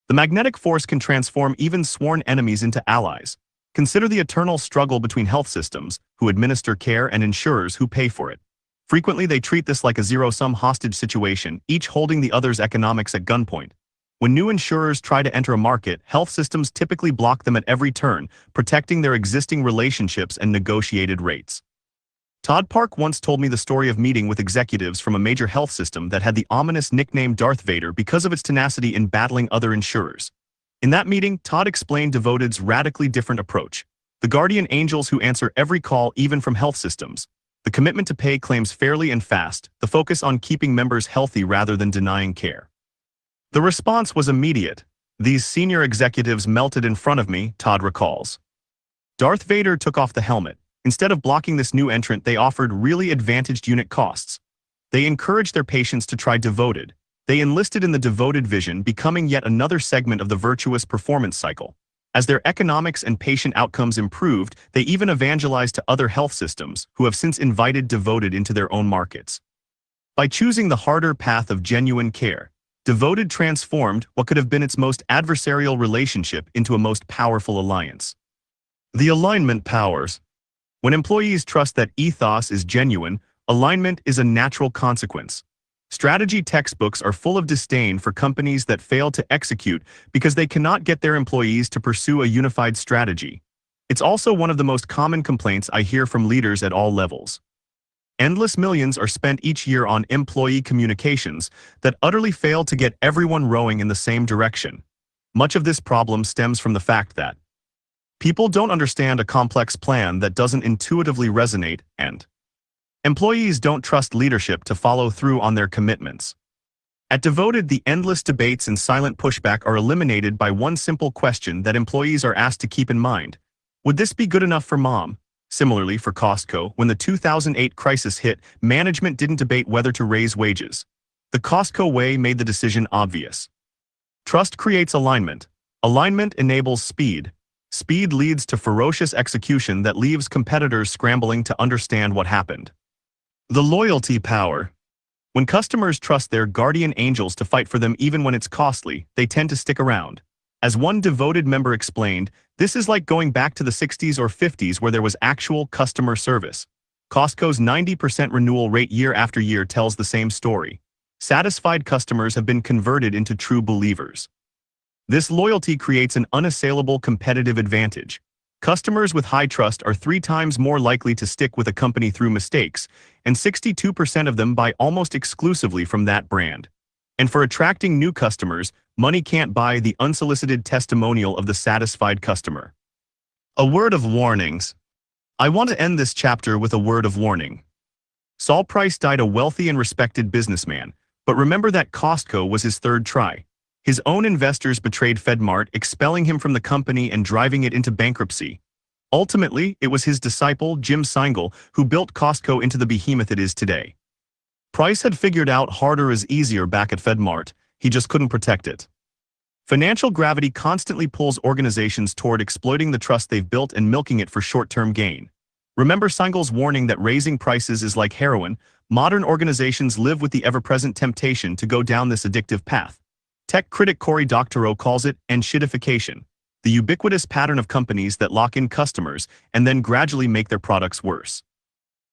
The magnetic force can transform even sworn enemies into allies. Consider the eternal struggle between health systems, who administer care, and insurers who pay for it. Frequently, they treat this like a zero-sum hostage situation, each holding the other's economics at gunpoint. When new insurers try to enter a market, health systems typically block them at every turn, protecting their existing relationships and negotiated rates. Todd Park once told me the story of meeting with executives from a major health system that had the ominous nickname Darth Vader because of its tenacity in battling other insurers. In that meeting, Todd explained Devoted's radically different approach. The guardian angels who answer every call, even from health systems. The commitment to pay claims fairly and fast, the focus on keeping members healthy rather than denying care. The response was immediate. These senior executives melted in front of me, Todd recalls. Darth Vader took off the helmet. Instead of blocking this new entrant, they offered really advantaged unit costs. They encouraged their patients to try Devoted. They enlisted in the Devoted vision, becoming yet another segment of the virtuous performance cycle. As their economics and patient outcomes improved, they even evangelized to other health systems, who have since invited Devoted into their own markets. By choosing the harder path of genuine care, Devoted transformed what could have been its most adversarial relationship into a most powerful alliance. The alignment powers. When employees trust that ethos is genuine, alignment is a natural consequence. Strategy textbooks are full of disdain for companies that fail to execute because they cannot get their employees to pursue a unified strategy. It's also one of the most common complaints I hear from leaders at all levels. Endless millions are spent each year on employee communications that utterly fail to get everyone rowing in the same direction. Much of this problem stems from the fact that people don't understand a complex plan that doesn't intuitively resonate, and employees don't trust leadership to follow through on their commitments. At Devoted, the endless debates and silent pushback are eliminated by one simple question that employees are asked to keep in mind. Would this be good enough for Mom? Similarly, for Costco, when the 2008 crisis hit, management didn't debate whether to raise wages. The Costco way made the decision obvious. Trust creates alignment. Alignment enables speed. Speed leads to ferocious execution that leaves competitors scrambling to understand what happened. The loyalty power. When customers trust their guardian angels to fight for them even when it's costly, they tend to stick around. As one Devoted member explained, this is like going back to the 60s or 50s where there was actual customer service. Costco's 90% renewal rate year after year tells the same story. Satisfied customers have been converted into true believers. This loyalty creates an unassailable competitive advantage. Customers with high trust are 3 times more likely to stick with a company through mistakes, and 62% of them buy almost exclusively from that brand. And for attracting new customers, money can't buy the unsolicited testimonial of the satisfied customer. A word of warnings. I want to end this chapter with a word of warning. Saul Price died a wealthy and respected businessman, but remember that Costco was his third try. His own investors betrayed FedMart, expelling him from the company and driving it into bankruptcy. Ultimately, it was his disciple, Jim Seingle, who built Costco into the behemoth it is today. Price had figured out harder is easier back at FedMart, he just couldn't protect it. Financial gravity constantly pulls organizations toward exploiting the trust they've built and milking it for short-term gain. Remember Seingle's warning that raising prices is like heroin. Modern organizations live with the ever-present temptation to go down this addictive path. Tech critic Cory Doctorow calls it enshittification, the ubiquitous pattern of companies that lock in customers and then gradually make their products worse.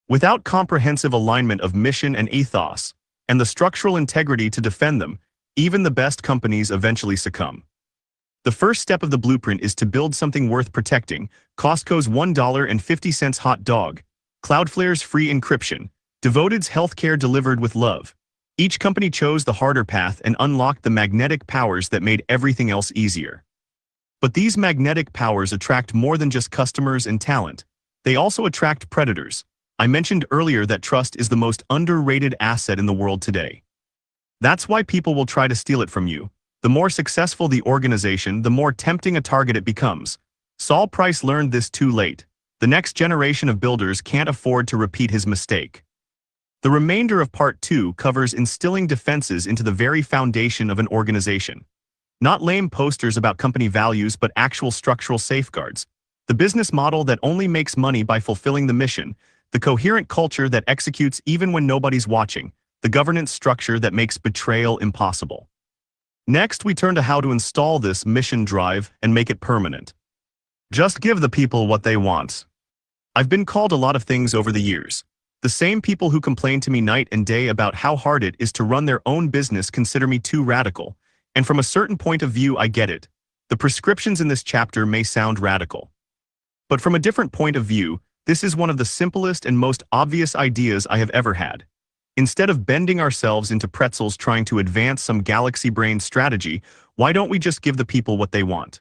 Without comprehensive alignment of mission and ethos, and the structural integrity to defend them, even the best companies eventually succumb. The first step of the blueprint is to build something worth protecting. Costco's $1.50 hot dog, Cloudflare's free encryption, Devoted's healthcare delivered with love. Each company chose the harder path and unlocked the magnetic powers that made everything else easier. But these magnetic powers attract more than just customers and talent. They also attract predators. I mentioned earlier that trust is the most underrated asset in the world today. That's why people will try to steal it from you. The more successful the organization, the more tempting a target it becomes. Saul Price learned this too late. The next generation of builders can't afford to repeat his mistake. The remainder of Part 2 covers instilling defenses into the very foundation of an organization. Not lame posters about company values, but actual structural safeguards. The business model that only makes money by fulfilling the mission, the coherent culture that executes even when nobody's watching, the governance structure that makes betrayal impossible. Next, we turn to how to install this mission drive and make it permanent. Just give the people what they want. I've been called a lot of things over the years. The same people who complain to me night and day about how hard it is to run their own business consider me too radical, and from a certain point of view I get it. The prescriptions in this chapter may sound radical. But from a different point of view, This is one of the simplest and most obvious ideas I have ever had. Instead of bending ourselves into pretzels trying to advance some galaxy brain strategy, why don't we just give the people what they want?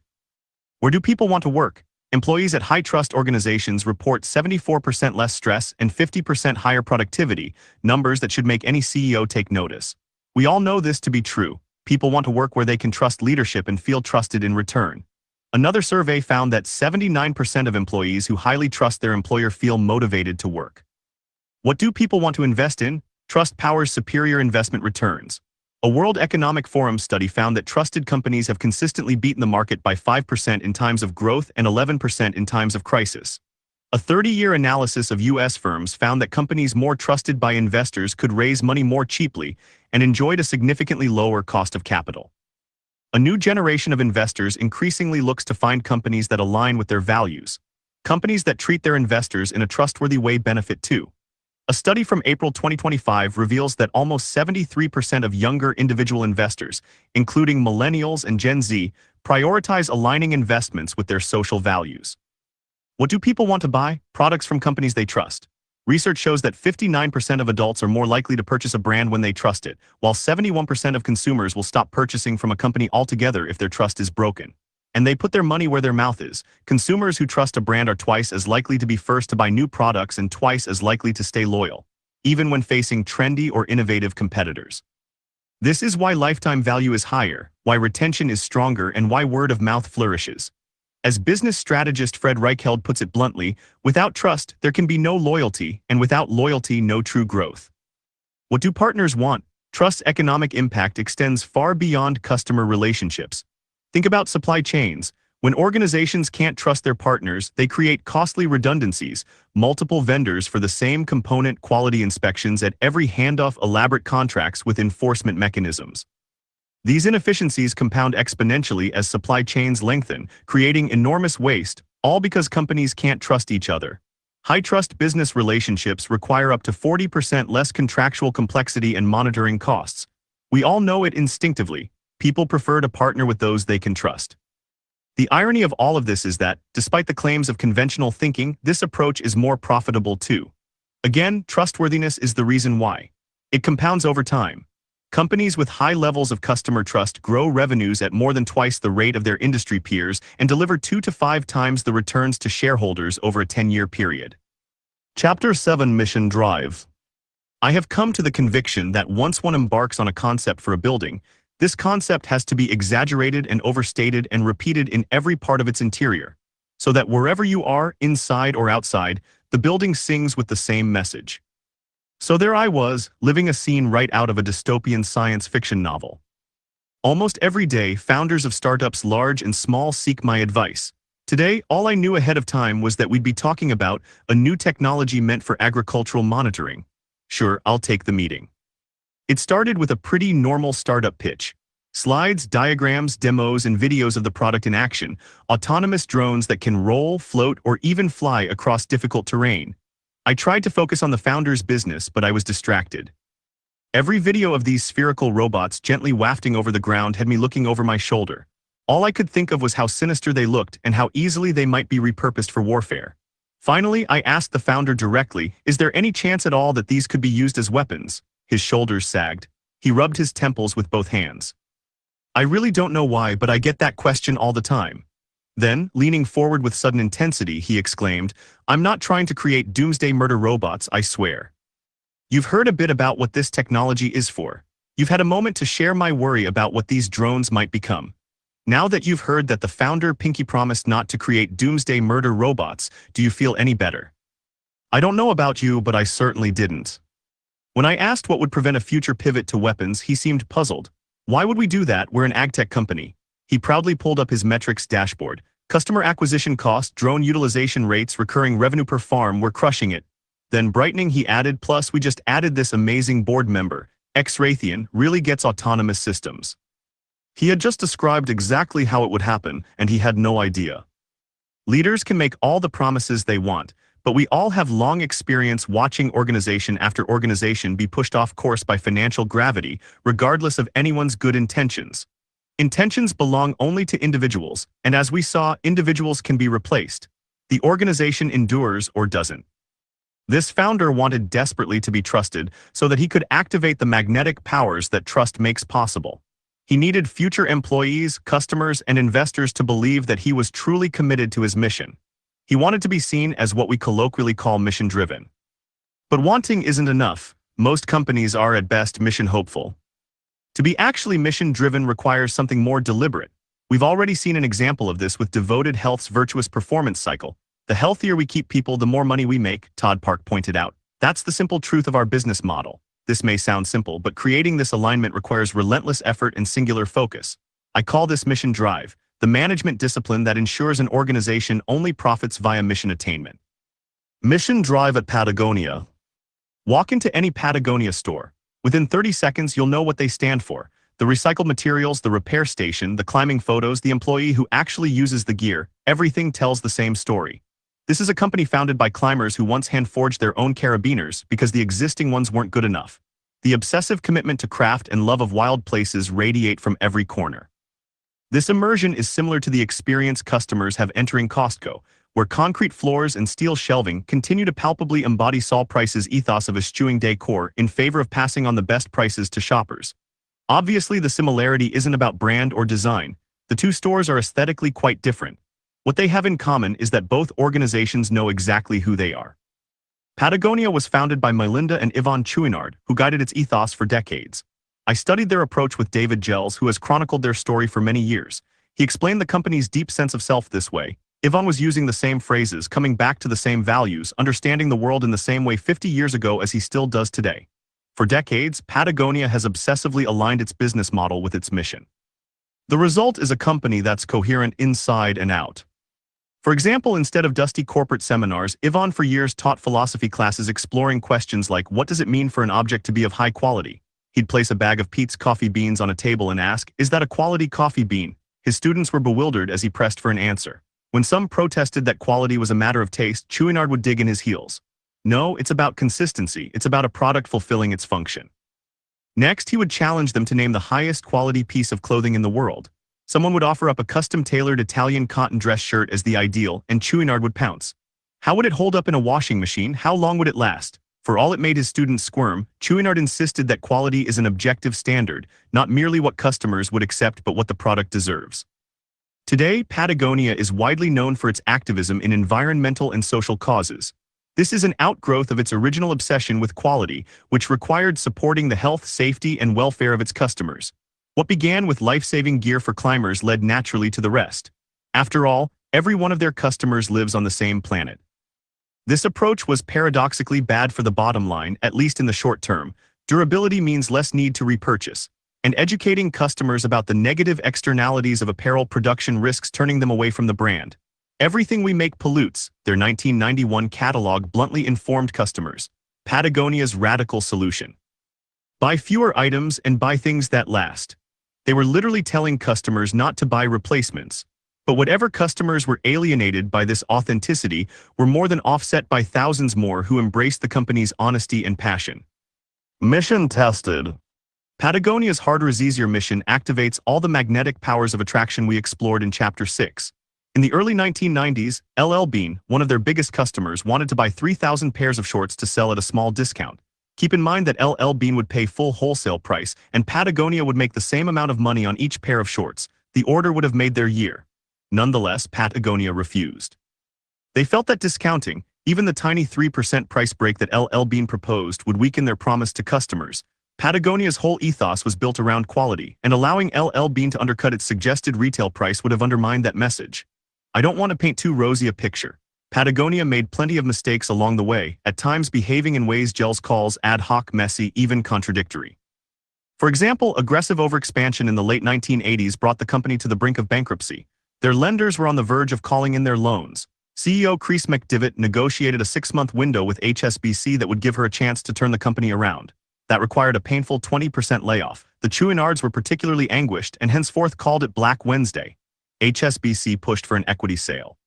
Where do people want to work? Employees at high-trust organizations report 74% less stress and 50% higher productivity, numbers that should make any CEO take notice. We all know this to be true. People want to work where they can trust leadership and feel trusted in return. Another survey found that 79% of employees who highly trust their employer feel motivated to work. What do people want to invest in? Trust powers superior investment returns. A World Economic Forum study found that trusted companies have consistently beaten the market by 5% in times of growth and 11% in times of crisis. A 30-year analysis of U.S. firms found that companies more trusted by investors could raise money more cheaply and enjoyed a significantly lower cost of capital. A new generation of investors increasingly looks to find companies that align with their values. Companies that treat their investors in a trustworthy way benefit too. A study from April 2025 reveals that almost 73% of younger individual investors, including millennials and Gen Z, prioritize aligning investments with their social values. What do people want to buy? Products from companies they trust. Research shows that 59% of adults are more likely to purchase a brand when they trust it, while 71% of consumers will stop purchasing from a company altogether if their trust is broken. And they put their money where their mouth is. Consumers who trust a brand are twice as likely to be first to buy new products and twice as likely to stay loyal, even when facing trendy or innovative competitors. This is why lifetime value is higher, why retention is stronger, and why word of mouth flourishes. As business strategist Fred Reichheld puts it bluntly, without trust, there can be no loyalty, and without loyalty, no true growth. What do partners want? Trust's economic impact extends far beyond customer relationships. Think about supply chains. When organizations can't trust their partners, they create costly redundancies, multiple vendors for the same component, quality inspections at every handoff, elaborate contracts with enforcement mechanisms. These inefficiencies compound exponentially as supply chains lengthen, creating enormous waste, all because companies can't trust each other. High-trust business relationships require up to 40% less contractual complexity and monitoring costs. We all know it instinctively. People prefer to partner with those they can trust. The irony of all of this is that, despite the claims of conventional thinking, this approach is more profitable too. Again, trustworthiness is the reason why. It compounds over time. Companies with high levels of customer trust grow revenues at more than twice the rate of their industry peers and deliver 2 to 5 times the returns to shareholders over a 10-year period. Chapter 7: Mission Drive. I have come to the conviction that once one embarks on a concept for a building, this concept has to be exaggerated and overstated and repeated in every part of its interior, so that wherever you are, inside or outside, the building sings with the same message. So there I was, living a scene right out of a dystopian science fiction novel. Almost every day, founders of startups large and small seek my advice. Today, all I knew ahead of time was that we'd be talking about a new technology meant for agricultural monitoring. Sure, I'll take the meeting. It started with a pretty normal startup pitch. Slides, diagrams, demos, and videos of the product in action, autonomous drones that can roll, float, or even fly across difficult terrain. I tried to focus on the founder's business, but I was distracted. Every video of these spherical robots gently wafting over the ground had me looking over my shoulder. All I could think of was how sinister they looked and how easily they might be repurposed for warfare. Finally, I asked the founder directly, is there any chance at all that these could be used as weapons? His shoulders sagged. He rubbed his temples with both hands. I really don't know why, but I get that question all the time. Then, leaning forward with sudden intensity, he exclaimed, I'm not trying to create doomsday murder robots, I swear. You've heard a bit about what this technology is for. You've had a moment to share my worry about what these drones might become. Now that you've heard that the founder pinky promised not to create doomsday murder robots, do you feel any better? I don't know about you, but I certainly didn't. When I asked what would prevent a future pivot to weapons, he seemed puzzled. Why would we do that? We're an agtech company. He proudly pulled up his metrics dashboard. Customer acquisition cost, drone utilization rates, recurring revenue per farm, we're crushing it. Then brightening, he added, plus we just added this amazing board member, ex-Raytheon, really gets autonomous systems. He had just described exactly how it would happen, and he had no idea. Leaders can make all the promises they want, but we all have long experience watching organization after organization be pushed off course by financial gravity, regardless of anyone's good intentions. Intentions belong only to individuals, and as we saw, individuals can be replaced. The organization endures or doesn't. This founder wanted desperately to be trusted so that he could activate the magnetic powers that trust makes possible. He needed future employees, customers, and investors to believe that he was truly committed to his mission. He wanted to be seen as what we colloquially call mission-driven. But wanting isn't enough. Most companies are at best mission-hopeful. To be actually mission-driven requires something more deliberate. We've already seen an example of this with Devoted Health's virtuous performance cycle. The healthier we keep people, the more money we make, Todd Park pointed out. That's the simple truth of our business model. This may sound simple, but creating this alignment requires relentless effort and singular focus. I call this mission drive, the management discipline that ensures an organization only profits via mission attainment. Mission drive at Patagonia. Walk into any Patagonia store. Within 30 seconds, you'll know what they stand for. The recycled materials, the repair station, the climbing photos, the employee who actually uses the gear, everything tells the same story. This is a company founded by climbers who once hand-forged their own carabiners because the existing ones weren't good enough. The obsessive commitment to craft and love of wild places radiate from every corner. This immersion is similar to the experience customers have entering Costco, where concrete floors and steel shelving continue to palpably embody Saul Price's ethos of eschewing decor in favor of passing on the best prices to shoppers. Obviously, the similarity isn't about brand or design. The two stores are aesthetically quite different. What they have in common is that both organizations know exactly who they are. Patagonia was founded by Melinda and Yvonne Chouinard, who guided its ethos for decades. I studied their approach with David Gels, who has chronicled their story for many years. He explained the company's deep sense of self this way. Yvonne was using the same phrases, coming back to the same values, understanding the world in the same way 50 years ago as he still does today. For decades, Patagonia has obsessively aligned its business model with its mission. The result is a company that's coherent inside and out. For example, instead of dusty corporate seminars, Yvonne for years taught philosophy classes exploring questions like, what does it mean for an object to be of high quality? He'd place a bag of Pete's coffee beans on a table and ask, is that a quality coffee bean? His students were bewildered as he pressed for an answer. When some protested that quality was a matter of taste, Chouinard would dig in his heels. No, it's about consistency. It's about a product fulfilling its function. Next, he would challenge them to name the highest quality piece of clothing in the world. Someone would offer up a custom-tailored Italian cotton dress shirt as the ideal, and Chouinard would pounce. How would it hold up in a washing machine? How long would it last? For all it made his students squirm, Chouinard insisted that quality is an objective standard, not merely what customers would accept but what the product deserves. Today, Patagonia is widely known for its activism in environmental and social causes. This is an outgrowth of its original obsession with quality, which required supporting the health, safety, and welfare of its customers. What began with life-saving gear for climbers led naturally to the rest. After all, every one of their customers lives on the same planet. This approach was paradoxically bad for the bottom line, at least in the short term. Durability means less need to repurchase, and educating customers about the negative externalities of apparel production risks turning them away from the brand. Everything we make pollutes, their 1991 catalog bluntly informed customers. Patagonia's radical solution. Buy fewer items and buy things that last. They were literally telling customers not to buy replacements. But whatever customers were alienated by this authenticity were more than offset by thousands more who embraced the company's honesty and passion. Mission tested. Patagonia's Harder is Easier mission activates all the magnetic powers of attraction we explored in Chapter 6. In the early 1990s, LL Bean, one of their biggest customers, wanted to buy 3,000 pairs of shorts to sell at a small discount. Keep in mind that LL Bean would pay full wholesale price, and Patagonia would make the same amount of money on each pair of shorts. The order would have made their year. Nonetheless, Patagonia refused. They felt that discounting, even the tiny 3% price break that LL Bean proposed, would weaken their promise to customers. Patagonia's whole ethos was built around quality, and allowing LL Bean to undercut its suggested retail price would have undermined that message. I don't want to paint too rosy a picture. Patagonia made plenty of mistakes along the way, at times behaving in ways Gels calls ad hoc, messy, even contradictory. For example, aggressive overexpansion in the late 1980s brought the company to the brink of bankruptcy. Their lenders were on the verge of calling in their loans. CEO Chris McDivitt negotiated a 6-month window with HSBC that would give her a chance to turn the company around. That required a painful 20% layoff. The Chouinards were particularly anguished and henceforth called it Black Wednesday. HSBC pushed for an equity sale.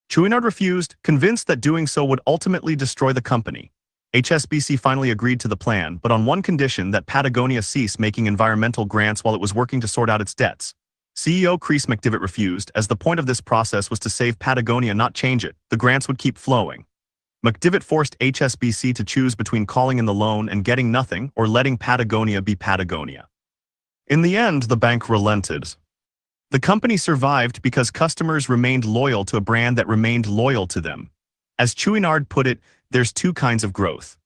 Chouinard refused, convinced that doing so would ultimately destroy the company. HSBC finally agreed to the plan, but on one condition: that Patagonia cease making environmental grants while it was working to sort out its debts. CEO Chris McDivitt refused, as the point of this process was to save Patagonia, not change it. The grants would keep flowing. McDivitt forced HSBC to choose between calling in the loan and getting nothing, or letting Patagonia be Patagonia. In the end, the bank relented. The company survived because customers remained loyal to a brand that remained loyal to them. As Chouinard put it, there's two kinds of growth.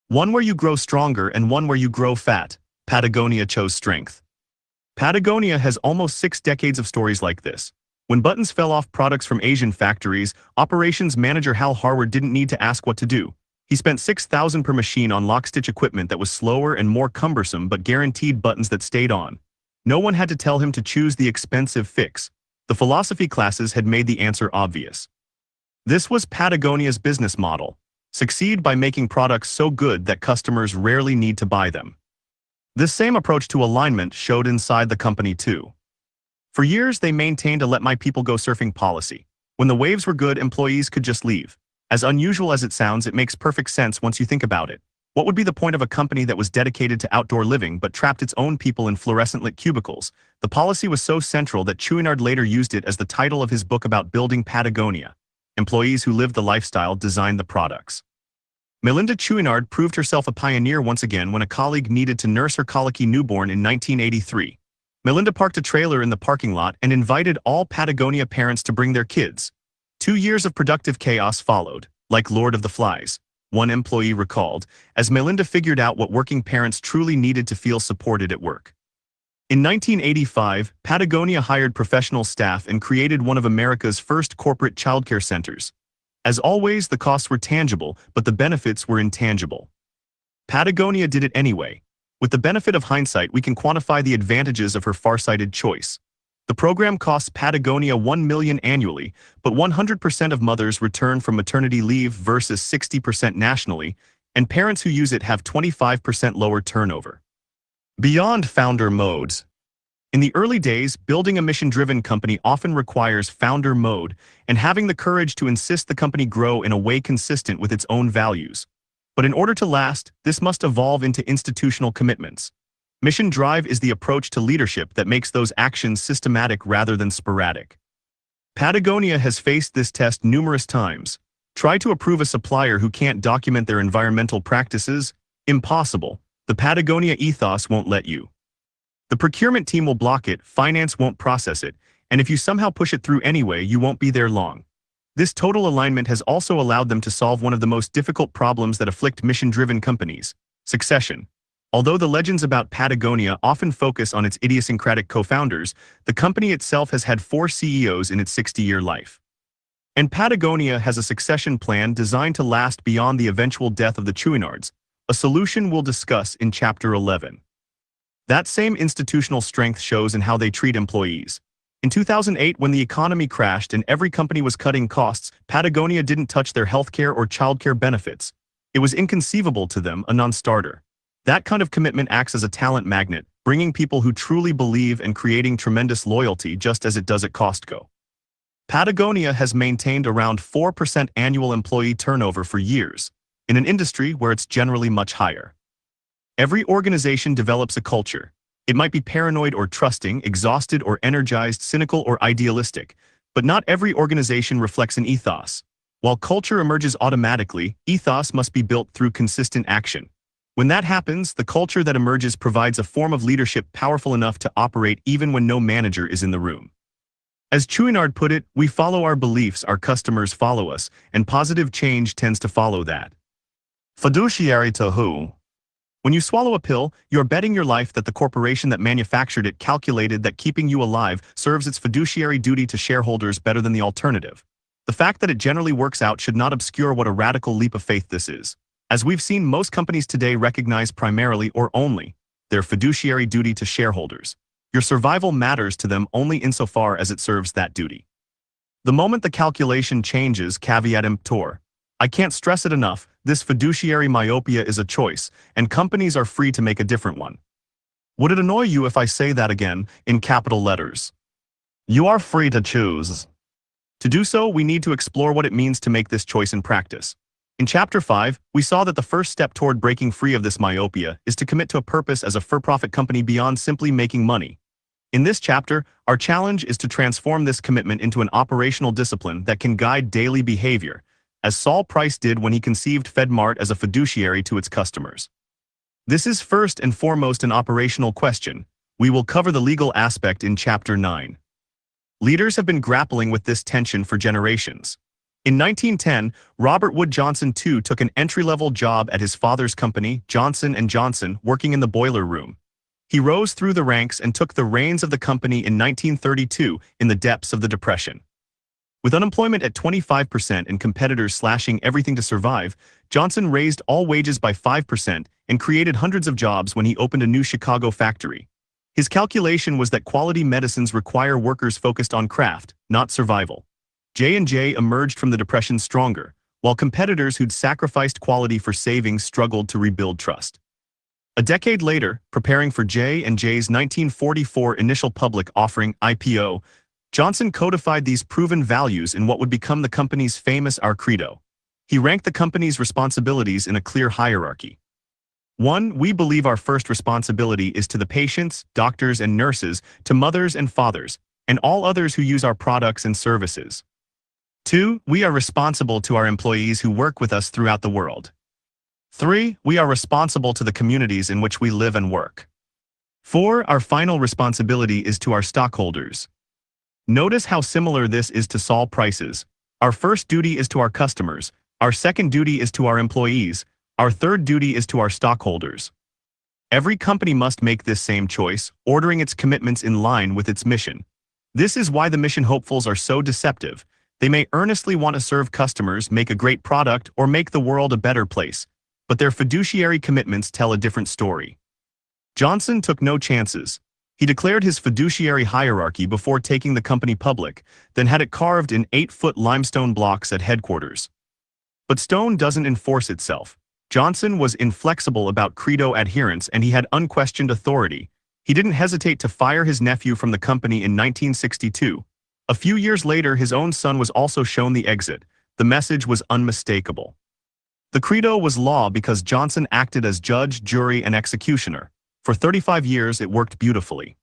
One where you grow stronger and one where you grow fat. Patagonia chose strength. Patagonia has almost 6 decades of stories like this. When buttons fell off products from Asian factories, operations manager Hal Harwood didn't need to ask what to do. He spent $6,000 per machine on lock-stitch equipment that was slower and more cumbersome but guaranteed buttons that stayed on. No one had to tell him to choose the expensive fix. The philosophy classes had made the answer obvious. This was Patagonia's business model. Succeed by making products so good that customers rarely need to buy them. This same approach to alignment showed inside the company too. For years, they maintained a let my people go surfing policy. When the waves were good, employees could just leave. As unusual as it sounds, it makes perfect sense once you think about it. What would be the point of a company that was dedicated to outdoor living but trapped its own people in fluorescent-lit cubicles? The policy was so central that Chouinard later used it as the title of his book about building Patagonia. Employees who lived the lifestyle designed the products. Melinda Chouinard proved herself a pioneer once again when a colleague needed to nurse her colicky newborn in 1983. Melinda parked a trailer in the parking lot and invited all Patagonia parents to bring their kids. 2 years of productive chaos followed, like Lord of the Flies, one employee recalled, as Melinda figured out what working parents truly needed to feel supported at work. In 1985, Patagonia hired professional staff and created one of America's first corporate childcare centers. As always, the costs were tangible, but the benefits were intangible. Patagonia did it anyway. With the benefit of hindsight, we can quantify the advantages of her far-sighted choice. The program costs Patagonia $1 million annually, but 100% of mothers return from maternity leave versus 60% nationally, and parents who use it have 25% lower turnover. Beyond founder modes. In the early days, building a mission-driven company often requires founder mode and having the courage to insist the company grow in a way consistent with its own values. But in order to last, this must evolve into institutional commitments. Mission drive is the approach to leadership that makes those actions systematic rather than sporadic. Patagonia has faced this test numerous times. Try to approve a supplier who can't document their environmental practices? Impossible. The Patagonia ethos won't let you. The procurement team will block it, finance won't process it, and if you somehow push it through anyway, you won't be there long. This total alignment has also allowed them to solve one of the most difficult problems that afflict mission-driven companies: succession. Although the legends about Patagonia often focus on its idiosyncratic co-founders, the company itself has had 4 CEOs in its 60-year life. And Patagonia has a succession plan designed to last beyond the eventual death of the Chouinards, a solution we'll discuss in Chapter 11. That same institutional strength shows in how they treat employees. In 2008, when the economy crashed and every company was cutting costs, Patagonia didn't touch their healthcare or childcare benefits. It was inconceivable to them, a non-starter. That kind of commitment acts as a talent magnet, bringing people who truly believe and creating tremendous loyalty just as it does at Costco. Patagonia has maintained around 4% annual employee turnover for years, in an industry where it's generally much higher. Every organization develops a culture. It might be paranoid or trusting, exhausted or energized, cynical or idealistic, but not every organization reflects an ethos. While culture emerges automatically, ethos must be built through consistent action. When that happens, the culture that emerges provides a form of leadership powerful enough to operate even when no manager is in the room. As Chouinard put it, we follow our beliefs, our customers follow us, and positive change tends to follow that. Fiduciary to who? When you swallow a pill, you're betting your life that the corporation that manufactured it calculated that keeping you alive serves its fiduciary duty to shareholders better than the alternative. The fact that it generally works out should not obscure what a radical leap of faith this is. As we've seen, most companies today recognize primarily or only their fiduciary duty to shareholders. Your survival matters to them only insofar as it serves that duty. The moment the calculation changes, caveat emptor. I can't stress it enough, this fiduciary myopia is a choice, and companies are free to make a different one. Would it annoy you if I say that again, in capital letters? You are free to choose. To do so, we need to explore what it means to make this choice in practice. In Chapter 5, we saw that the first step toward breaking free of this myopia is to commit to a purpose as a for-profit company beyond simply making money. In this chapter, our challenge is to transform this commitment into an operational discipline that can guide daily behavior, as Saul Price did when he conceived FedMart as a fiduciary to its customers. This is first and foremost an operational question. We will cover the legal aspect in Chapter 9. Leaders have been grappling with this tension for generations. In 1910, Robert Wood Johnson II took an entry-level job at his father's company, Johnson & Johnson, working in the boiler room. He rose through the ranks and took the reins of the company in 1932 in the depths of the Depression. With unemployment at 25% and competitors slashing everything to survive, Johnson raised all wages by 5% and created hundreds of jobs when he opened a new Chicago factory. His calculation was that quality medicines require workers focused on craft, not survival. J&J emerged from the Depression stronger, while competitors who'd sacrificed quality for savings struggled to rebuild trust. A decade later, preparing for J&J's 1944 initial public offering (IPO), Johnson codified these proven values in what would become the company's famous Our Credo. He ranked the company's responsibilities in a clear hierarchy. 1. We believe our first responsibility is to the patients, doctors and nurses, to mothers and fathers, and all others who use our products and services. 2. We are responsible to our employees who work with us throughout the world. 3. We are responsible to the communities in which we live and work. 4. Our final responsibility is to our stockholders. Notice how similar this is to Saul Price's. Our first duty is to our customers, our second duty is to our employees, our third duty is to our stockholders. Every company must make this same choice, ordering its commitments in line with its mission. This is why the mission hopefuls are so deceptive. They may earnestly want to serve customers, make a great product, or make the world a better place, but their fiduciary commitments tell a different story. Johnson took no chances. He declared his fiduciary hierarchy before taking the company public, then had it carved in 8-foot limestone blocks at headquarters. But stone doesn't enforce itself. Johnson was inflexible about credo adherence and he had unquestioned authority. He didn't hesitate to fire his nephew from the company in 1962. A few years later, his own son was also shown the exit. The message was unmistakable. The credo was law because Johnson acted as judge, jury, and executioner. For 35 years, it worked beautifully.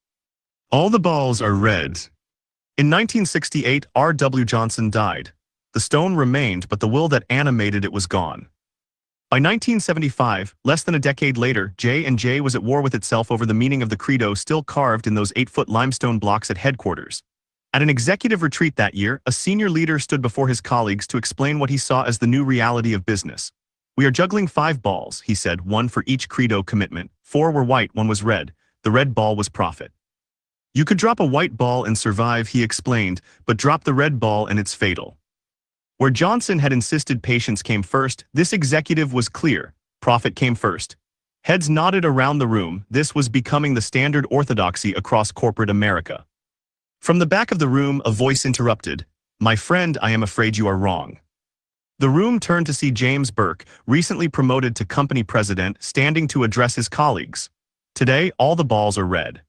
All the balls are red. In 1968, R.W. Johnson died. The stone remained, but the will that animated it was gone. By 1975, less than a decade later, J&J was at war with itself over the meaning of the credo still carved in those 8-foot limestone blocks at headquarters. At an executive retreat that year, a senior leader stood before his colleagues to explain what he saw as the new reality of business. We are juggling 5 balls, he said, 1 for each credo commitment. 4 were white, 1 was red. The red ball was profit. You could drop a white ball and survive, he explained, but drop the red ball and it's fatal. Where Johnson had insisted patience came first, this executive was clear. Profit came first. Heads nodded around the room. This was becoming the standard orthodoxy across corporate America. From the back of the room, a voice interrupted. My friend, I am afraid you are wrong. The room turned to see James Burke, recently promoted to company president, standing to address his colleagues. Today, all the balls are red.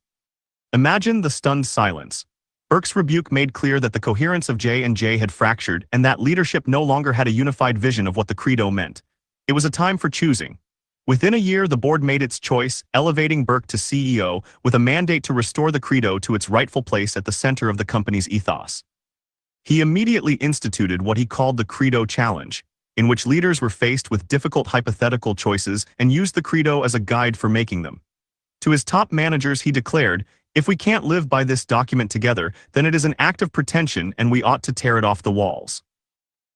Imagine the stunned silence. Burke's rebuke made clear that the coherence of J&J had fractured and that leadership no longer had a unified vision of what the credo meant. It was a time for choosing. Within a year, the board made its choice, elevating Burke to CEO with a mandate to restore the credo to its rightful place at the center of the company's ethos. He immediately instituted what he called the Credo Challenge, in which leaders were faced with difficult hypothetical choices and used the credo as a guide for making them. To his top managers, he declared, if we can't live by this document together, then it is an act of pretension and we ought to tear it off the walls.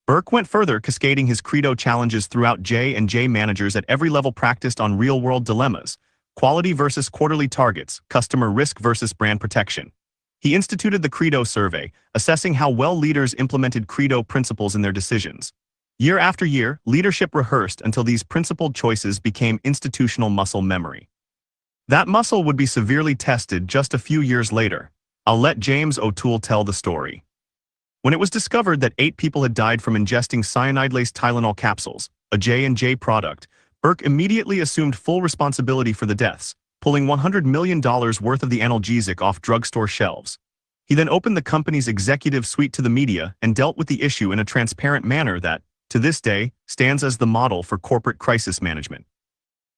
Burke went further, cascading his credo challenges throughout J&J managers at every level practiced on real-world dilemmas, quality versus quarterly targets, customer risk versus brand protection. He instituted the Credo Survey, assessing how well leaders implemented Credo principles in their decisions. Year after year, leadership rehearsed until these principled choices became institutional muscle memory. That muscle would be severely tested just a few years later. I'll let James O'Toole tell the story. When it was discovered that 8 people had died from ingesting cyanide-laced Tylenol capsules, a J&J product, Burke immediately assumed full responsibility for the deaths, pulling $100 million worth of the analgesic off drugstore shelves. He then opened the company's executive suite to the media and dealt with the issue in a transparent manner that, to this day, stands as the model for corporate crisis management.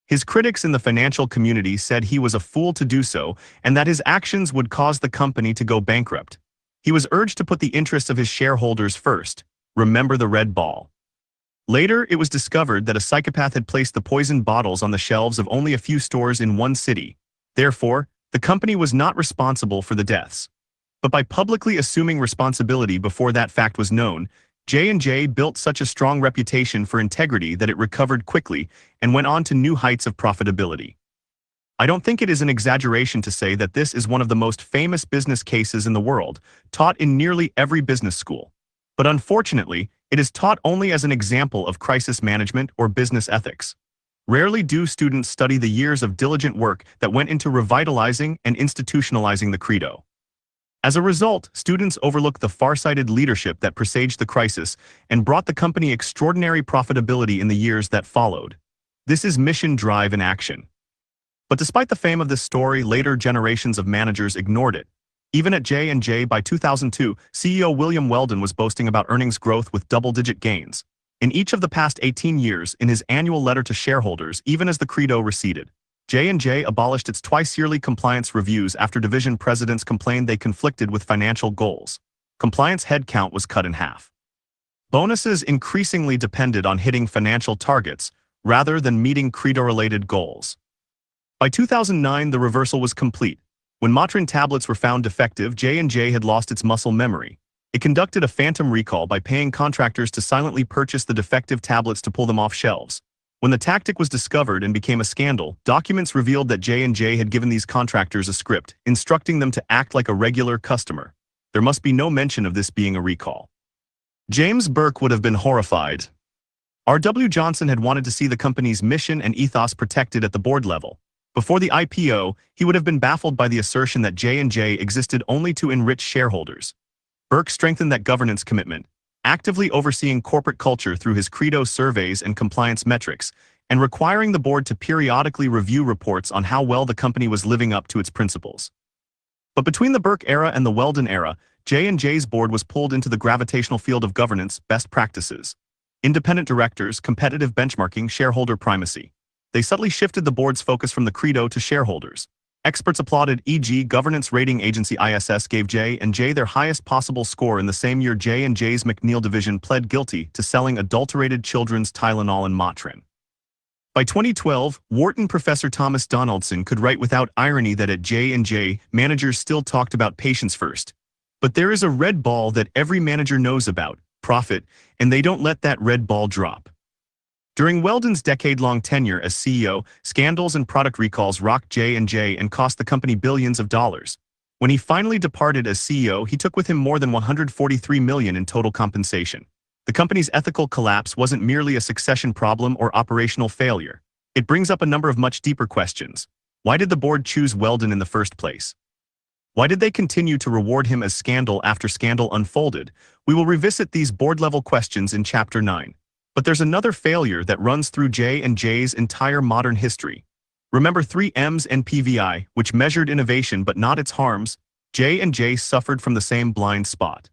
His critics in the financial community said he was a fool to do so and that his actions would cause the company to go bankrupt. He was urged to put the interests of his shareholders first. Remember the red ball. Later, it was discovered that a psychopath had placed the poisoned bottles on the shelves of only a few stores in one city. Therefore, the company was not responsible for the deaths. But by publicly assuming responsibility before that fact was known, J&J built such a strong reputation for integrity that it recovered quickly and went on to new heights of profitability. I don't think it is an exaggeration to say that this is one of the most famous business cases in the world, taught in nearly every business school. But unfortunately, it is taught only as an example of crisis management or business ethics. Rarely do students study the years of diligent work that went into revitalizing and institutionalizing the credo. As a result, students overlook the far-sighted leadership that presaged the crisis and brought the company extraordinary profitability in the years that followed. This is mission drive in action. But despite the fame of this story, later generations of managers ignored it. Even at J&J by 2002, CEO William Weldon was boasting about earnings growth with double-digit gains. In each of the past 18 years, in his annual letter to shareholders, even as the credo receded, J&J abolished its twice-yearly compliance reviews after division presidents complained they conflicted with financial goals. Compliance headcount was cut in half. Bonuses increasingly depended on hitting financial targets rather than meeting credo-related goals. By 2009, the reversal was complete. When Motrin tablets were found defective, J&J had lost its muscle memory. It conducted a phantom recall by paying contractors to silently purchase the defective tablets to pull them off shelves. When the tactic was discovered and became a scandal, documents revealed that J&J had given these contractors a script, instructing them to act like a regular customer. There must be no mention of this being a recall. James Burke would have been horrified. R.W. Johnson had wanted to see the company's mission and ethos protected at the board level. Before the IPO, he would have been baffled by the assertion that J&J existed only to enrich shareholders. Burke strengthened that governance commitment, actively overseeing corporate culture through his credo surveys and compliance metrics, and requiring the board to periodically review reports on how well the company was living up to its principles. But between the Burke era and the Weldon era, J&J's board was pulled into the gravitational field of governance, best practices, independent directors, competitive benchmarking, shareholder primacy. They subtly shifted the board's focus from the credo to shareholders. Experts applauded, e.g. governance rating agency ISS gave J&J their highest possible score in the same year J&J's McNeil division pled guilty to selling adulterated children's Tylenol and Motrin. By 2012, Wharton professor Thomas Donaldson could write without irony that at J&J, managers still talked about patients first. But there is a red ball that every manager knows about, profit, and they don't let that red ball drop. During Weldon's decade-long tenure as CEO, scandals and product recalls rocked J&J and cost the company billions of dollars. When he finally departed as CEO, he took with him more than $143 million in total compensation. The company's ethical collapse wasn't merely a succession problem or operational failure. It brings up a number of much deeper questions. Why did the board choose Weldon in the first place? Why did they continue to reward him as scandal after scandal unfolded? We will revisit these board-level questions in Chapter 9. But there's another failure that runs through J&J's entire modern history. Remember 3 M's and PVI, which measured innovation but not its harms? J&J suffered from the same blind spot.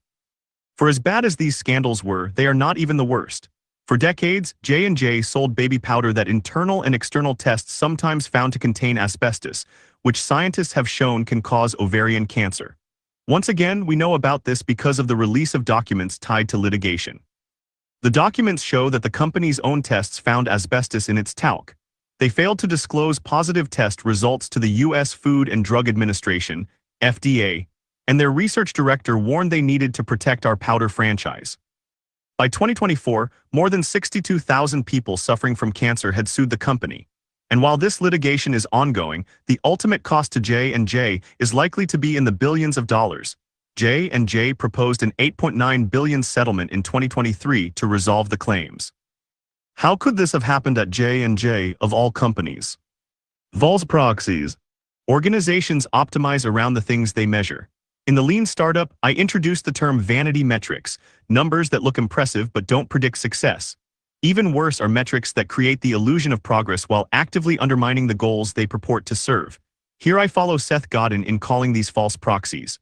For as bad as these scandals were, they are not even the worst. For decades, J&J sold baby powder that internal and external tests sometimes found to contain asbestos, which scientists have shown can cause ovarian cancer. Once again, we know about this because of the release of documents tied to litigation. The documents show that the company's own tests found asbestos in its talc. They failed to disclose positive test results to the U.S. Food and Drug Administration, FDA, and their research director warned they needed to protect our powder franchise. By 2024, more than 62,000 people suffering from cancer had sued the company. And while this litigation is ongoing, the ultimate cost to J&J is likely to be in the billions of dollars. J&J proposed an $8.9 billion settlement in 2023 to resolve the claims. How could this have happened at J&J of all companies? False proxies. Organizations optimize around the things they measure. In the Lean Startup, I introduced the term vanity metrics, numbers that look impressive but don't predict success. Even worse are metrics that create the illusion of progress while actively undermining the goals they purport to serve. Here I follow Seth Godin in calling these false proxies.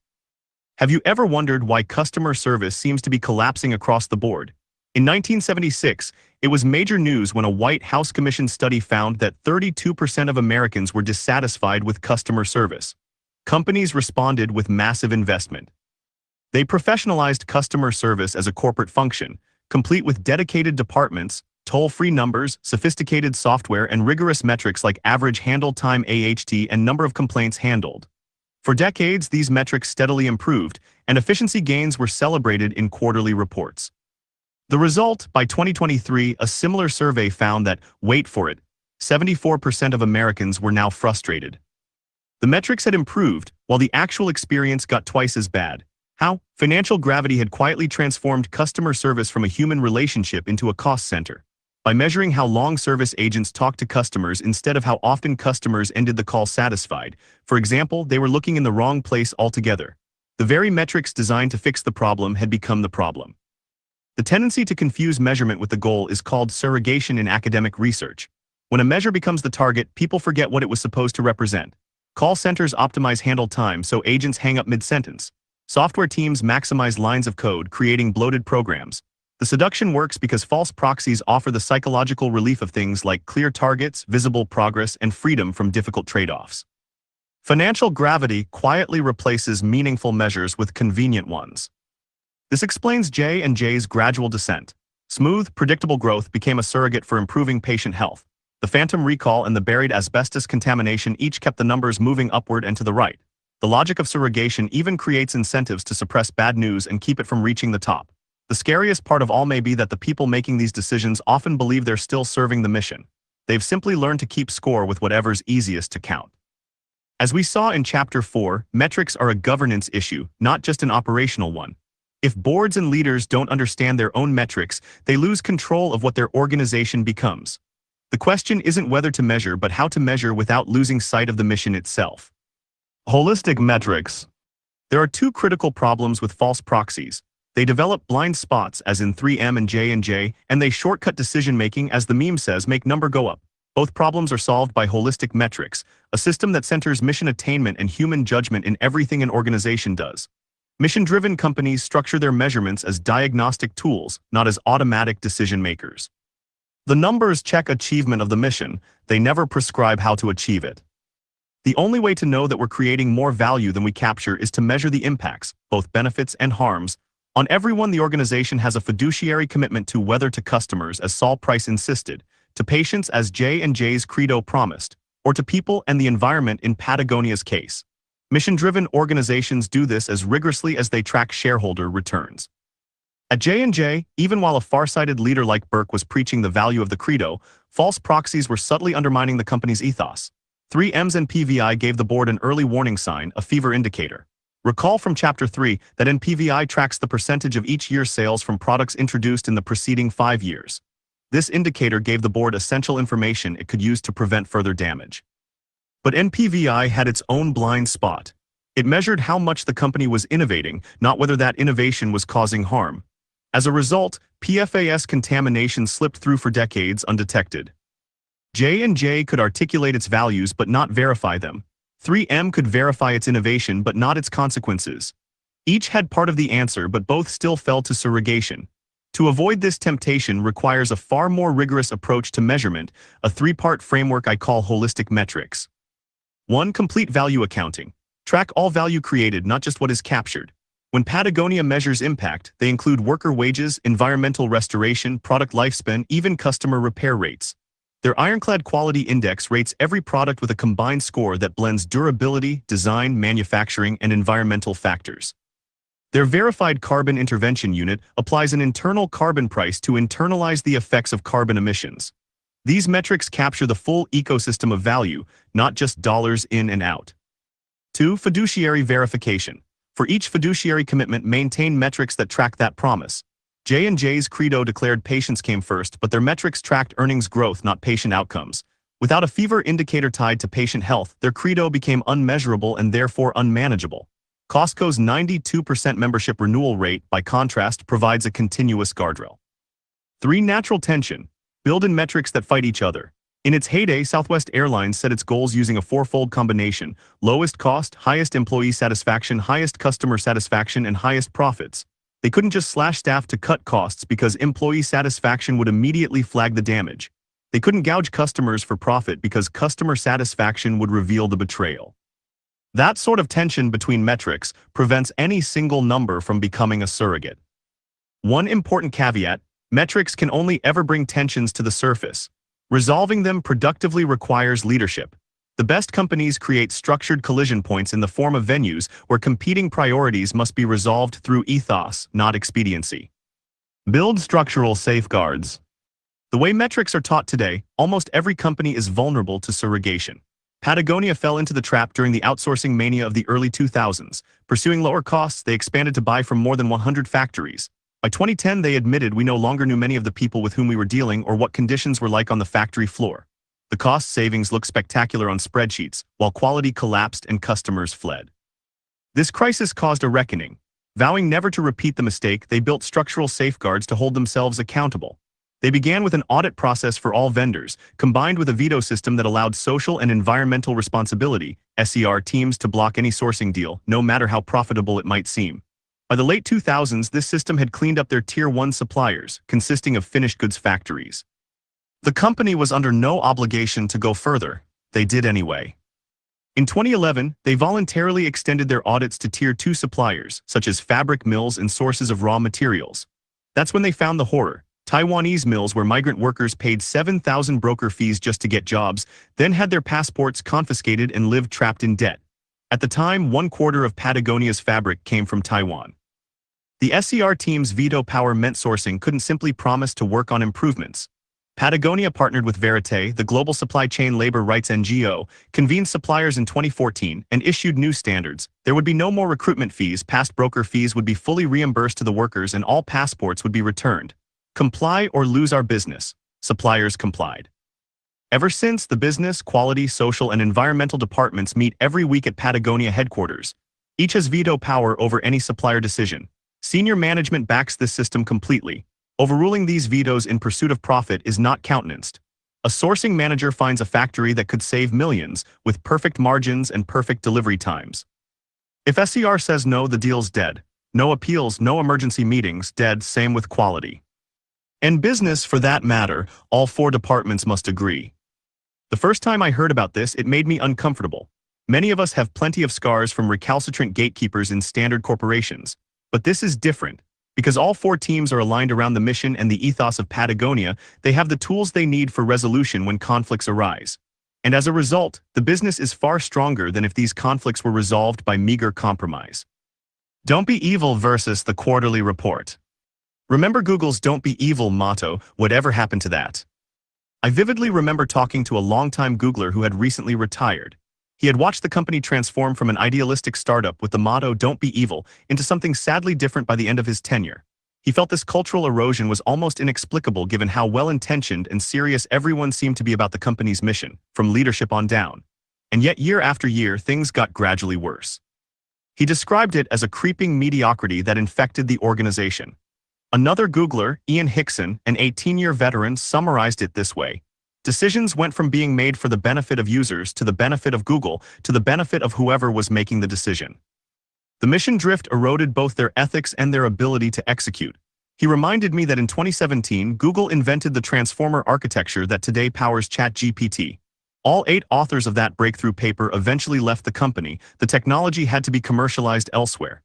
Have you ever wondered why customer service seems to be collapsing across the board? In 1976, it was major news when a White House Commission study found that 32% of Americans were dissatisfied with customer service. Companies responded with massive investment. They professionalized customer service as a corporate function, complete with dedicated departments, toll-free numbers, sophisticated software, and rigorous metrics like average handle time (AHT) and number of complaints handled. For decades, these metrics steadily improved, and efficiency gains were celebrated in quarterly reports. The result, by 2023, a similar survey found that, wait for it, 74% of Americans were now frustrated. The metrics had improved, while the actual experience got twice as bad. How? Financial gravity had quietly transformed customer service from a human relationship into a cost center. By measuring how long service agents talked to customers instead of how often customers ended the call satisfied, for example, they were looking in the wrong place altogether. The very metrics designed to fix the problem had become the problem. The tendency to confuse measurement with the goal is called surrogation in academic research. When a measure becomes the target, people forget what it was supposed to represent. Call centers optimize handle time so agents hang up mid-sentence. Software teams maximize lines of code, creating bloated programs. The seduction works because false proxies offer the psychological relief of things like clear targets, visible progress, and freedom from difficult trade-offs. Financial gravity quietly replaces meaningful measures with convenient ones. This explains J&J's gradual descent. Smooth, predictable growth became a surrogate for improving patient health. The phantom recall and the buried asbestos contamination each kept the numbers moving upward and to the right. The logic of surrogation even creates incentives to suppress bad news and keep it from reaching the top. The scariest part of all may be that the people making these decisions often believe they're still serving the mission. They've simply learned to keep score with whatever's easiest to count. As we saw in Chapter 4, metrics are a governance issue, not just an operational one. If boards and leaders don't understand their own metrics, they lose control of what their organization becomes. The question isn't whether to measure but how to measure without losing sight of the mission itself. Holistic metrics. There are two critical problems with false proxies. They develop blind spots, as in 3M and J&J, and they shortcut decision-making, as the meme says, make number go up. Both problems are solved by holistic metrics, a system that centers mission attainment and human judgment in everything an organization does. Mission-driven companies structure their measurements as diagnostic tools, not as automatic decision-makers. The numbers check achievement of the mission, they never prescribe how to achieve it. The only way to know that we're creating more value than we capture is to measure the impacts, both benefits and harms, on everyone. The organization has a fiduciary commitment to, whether to customers, as Saul Price insisted, to patients, as J&J's credo promised, or to people and the environment in Patagonia's case. Mission-driven organizations do this as rigorously as they track shareholder returns. At J&J, even while a farsighted leader like Burke was preaching the value of the credo, false proxies were subtly undermining the company's ethos. 3M's NPVI gave the board an early warning sign, a fever indicator. Recall from Chapter 3 that NPVI tracks the percentage of each year's sales from products introduced in the preceding 5 years. This indicator gave the board essential information it could use to prevent further damage. But NPVI had its own blind spot. It measured how much the company was innovating, not whether that innovation was causing harm. As a result, PFAS contamination slipped through for decades undetected. J&J could articulate its values but not verify them. 3M could verify its innovation but not its consequences. Each had part of the answer, but both still fell to surrogation. To avoid this temptation requires a far more rigorous approach to measurement, a three-part framework I call holistic metrics. 1. Complete value accounting. Track all value created, not just what is captured. When Patagonia measures impact, they include worker wages, environmental restoration, product lifespan, even customer repair rates. Their ironclad quality index rates every product with a combined score that blends durability, design, manufacturing, and environmental factors. Their verified carbon intervention unit applies an internal carbon price to internalize the effects of carbon emissions. These metrics capture the full ecosystem of value, not just dollars in and out. 2. Fiduciary verification. For each fiduciary commitment, maintain metrics that track that promise. J&J's credo declared patients came first, but their metrics tracked earnings growth, not patient outcomes. Without a fever indicator tied to patient health, their credo became unmeasurable and therefore unmanageable. Costco's 92% membership renewal rate, by contrast, provides a continuous guardrail. 3. Natural tension. Build in metrics that fight each other. In its heyday, Southwest Airlines set its goals using a fourfold combination: lowest cost, highest employee satisfaction, highest customer satisfaction, and highest profits. They couldn't just slash staff to cut costs because employee satisfaction would immediately flag the damage. They couldn't gouge customers for profit because customer satisfaction would reveal the betrayal. That sort of tension between metrics prevents any single number from becoming a surrogate. One important caveat: metrics can only ever bring tensions to the surface. Resolving them productively requires leadership. The best companies create structured collision points in the form of venues where competing priorities must be resolved through ethos, not expediency. Build structural safeguards. The way metrics are taught today, almost every company is vulnerable to surrogation. Patagonia fell into the trap during the outsourcing mania of the early 2000s. Pursuing lower costs, they expanded to buy from more than 100 factories. By 2010, they admitted we no longer knew many of the people with whom we were dealing or what conditions were like on the factory floor. The cost savings looked spectacular on spreadsheets, while quality collapsed and customers fled. This crisis caused a reckoning. Vowing never to repeat the mistake, they built structural safeguards to hold themselves accountable. They began with an audit process for all vendors, combined with a veto system that allowed social and environmental responsibility (SER) teams to block any sourcing deal, no matter how profitable it might seem. By the late 2000s, this system had cleaned up their Tier 1 suppliers, consisting of finished goods factories. The company was under no obligation to go further. They did anyway. In 2011, they voluntarily extended their audits to Tier 2 suppliers, such as fabric mills and sources of raw materials. That's when they found the horror. Taiwanese mills where migrant workers paid 7,000 broker fees just to get jobs, then had their passports confiscated and lived trapped in debt. At the time, 1/4 of Patagonia's fabric came from Taiwan. The SER team's veto power meant sourcing couldn't simply promise to work on improvements. Patagonia partnered with Verite, the global supply chain labor rights NGO, convened suppliers in 2014, and issued new standards. There would be no more recruitment fees, past broker fees would be fully reimbursed to the workers, and all passports would be returned. Comply or lose our business. Suppliers complied. Ever since, the business, quality, social, and environmental departments meet every week at Patagonia headquarters. Each has veto power over any supplier decision. Senior management backs this system completely. Overruling these vetoes in pursuit of profit is not countenanced. A sourcing manager finds a factory that could save millions, with perfect margins and perfect delivery times. If SER says no, the deal's dead. No appeals, no emergency meetings, dead, same with quality. And business, for that matter, all 4 departments must agree. The first time I heard about this, it made me uncomfortable. Many of us have plenty of scars from recalcitrant gatekeepers in standard corporations. But this is different. Because all 4 teams are aligned around the mission and the ethos of Patagonia, they have the tools they need for resolution when conflicts arise. And as a result, the business is far stronger than if these conflicts were resolved by meager compromise. Don't be evil versus the quarterly report. Remember Google's "Don't be evil" motto, whatever happened to that? I vividly remember talking to a longtime Googler who had recently retired. He had watched the company transform from an idealistic startup with the motto "Don't be evil" into something sadly different by the end of his tenure. He felt this cultural erosion was almost inexplicable given how well-intentioned and serious everyone seemed to be about the company's mission, from leadership on down. And yet year after year, things got gradually worse. He described it as a creeping mediocrity that infected the organization. Another Googler, Ian Hickson, an 18-year veteran, summarized it this way: decisions went from being made for the benefit of users to the benefit of Google to the benefit of whoever was making the decision. The mission drift eroded both their ethics and their ability to execute. He reminded me that in 2017, Google invented the transformer architecture that today powers ChatGPT. All 8 authors of that breakthrough paper eventually left the company. The technology had to be commercialized elsewhere.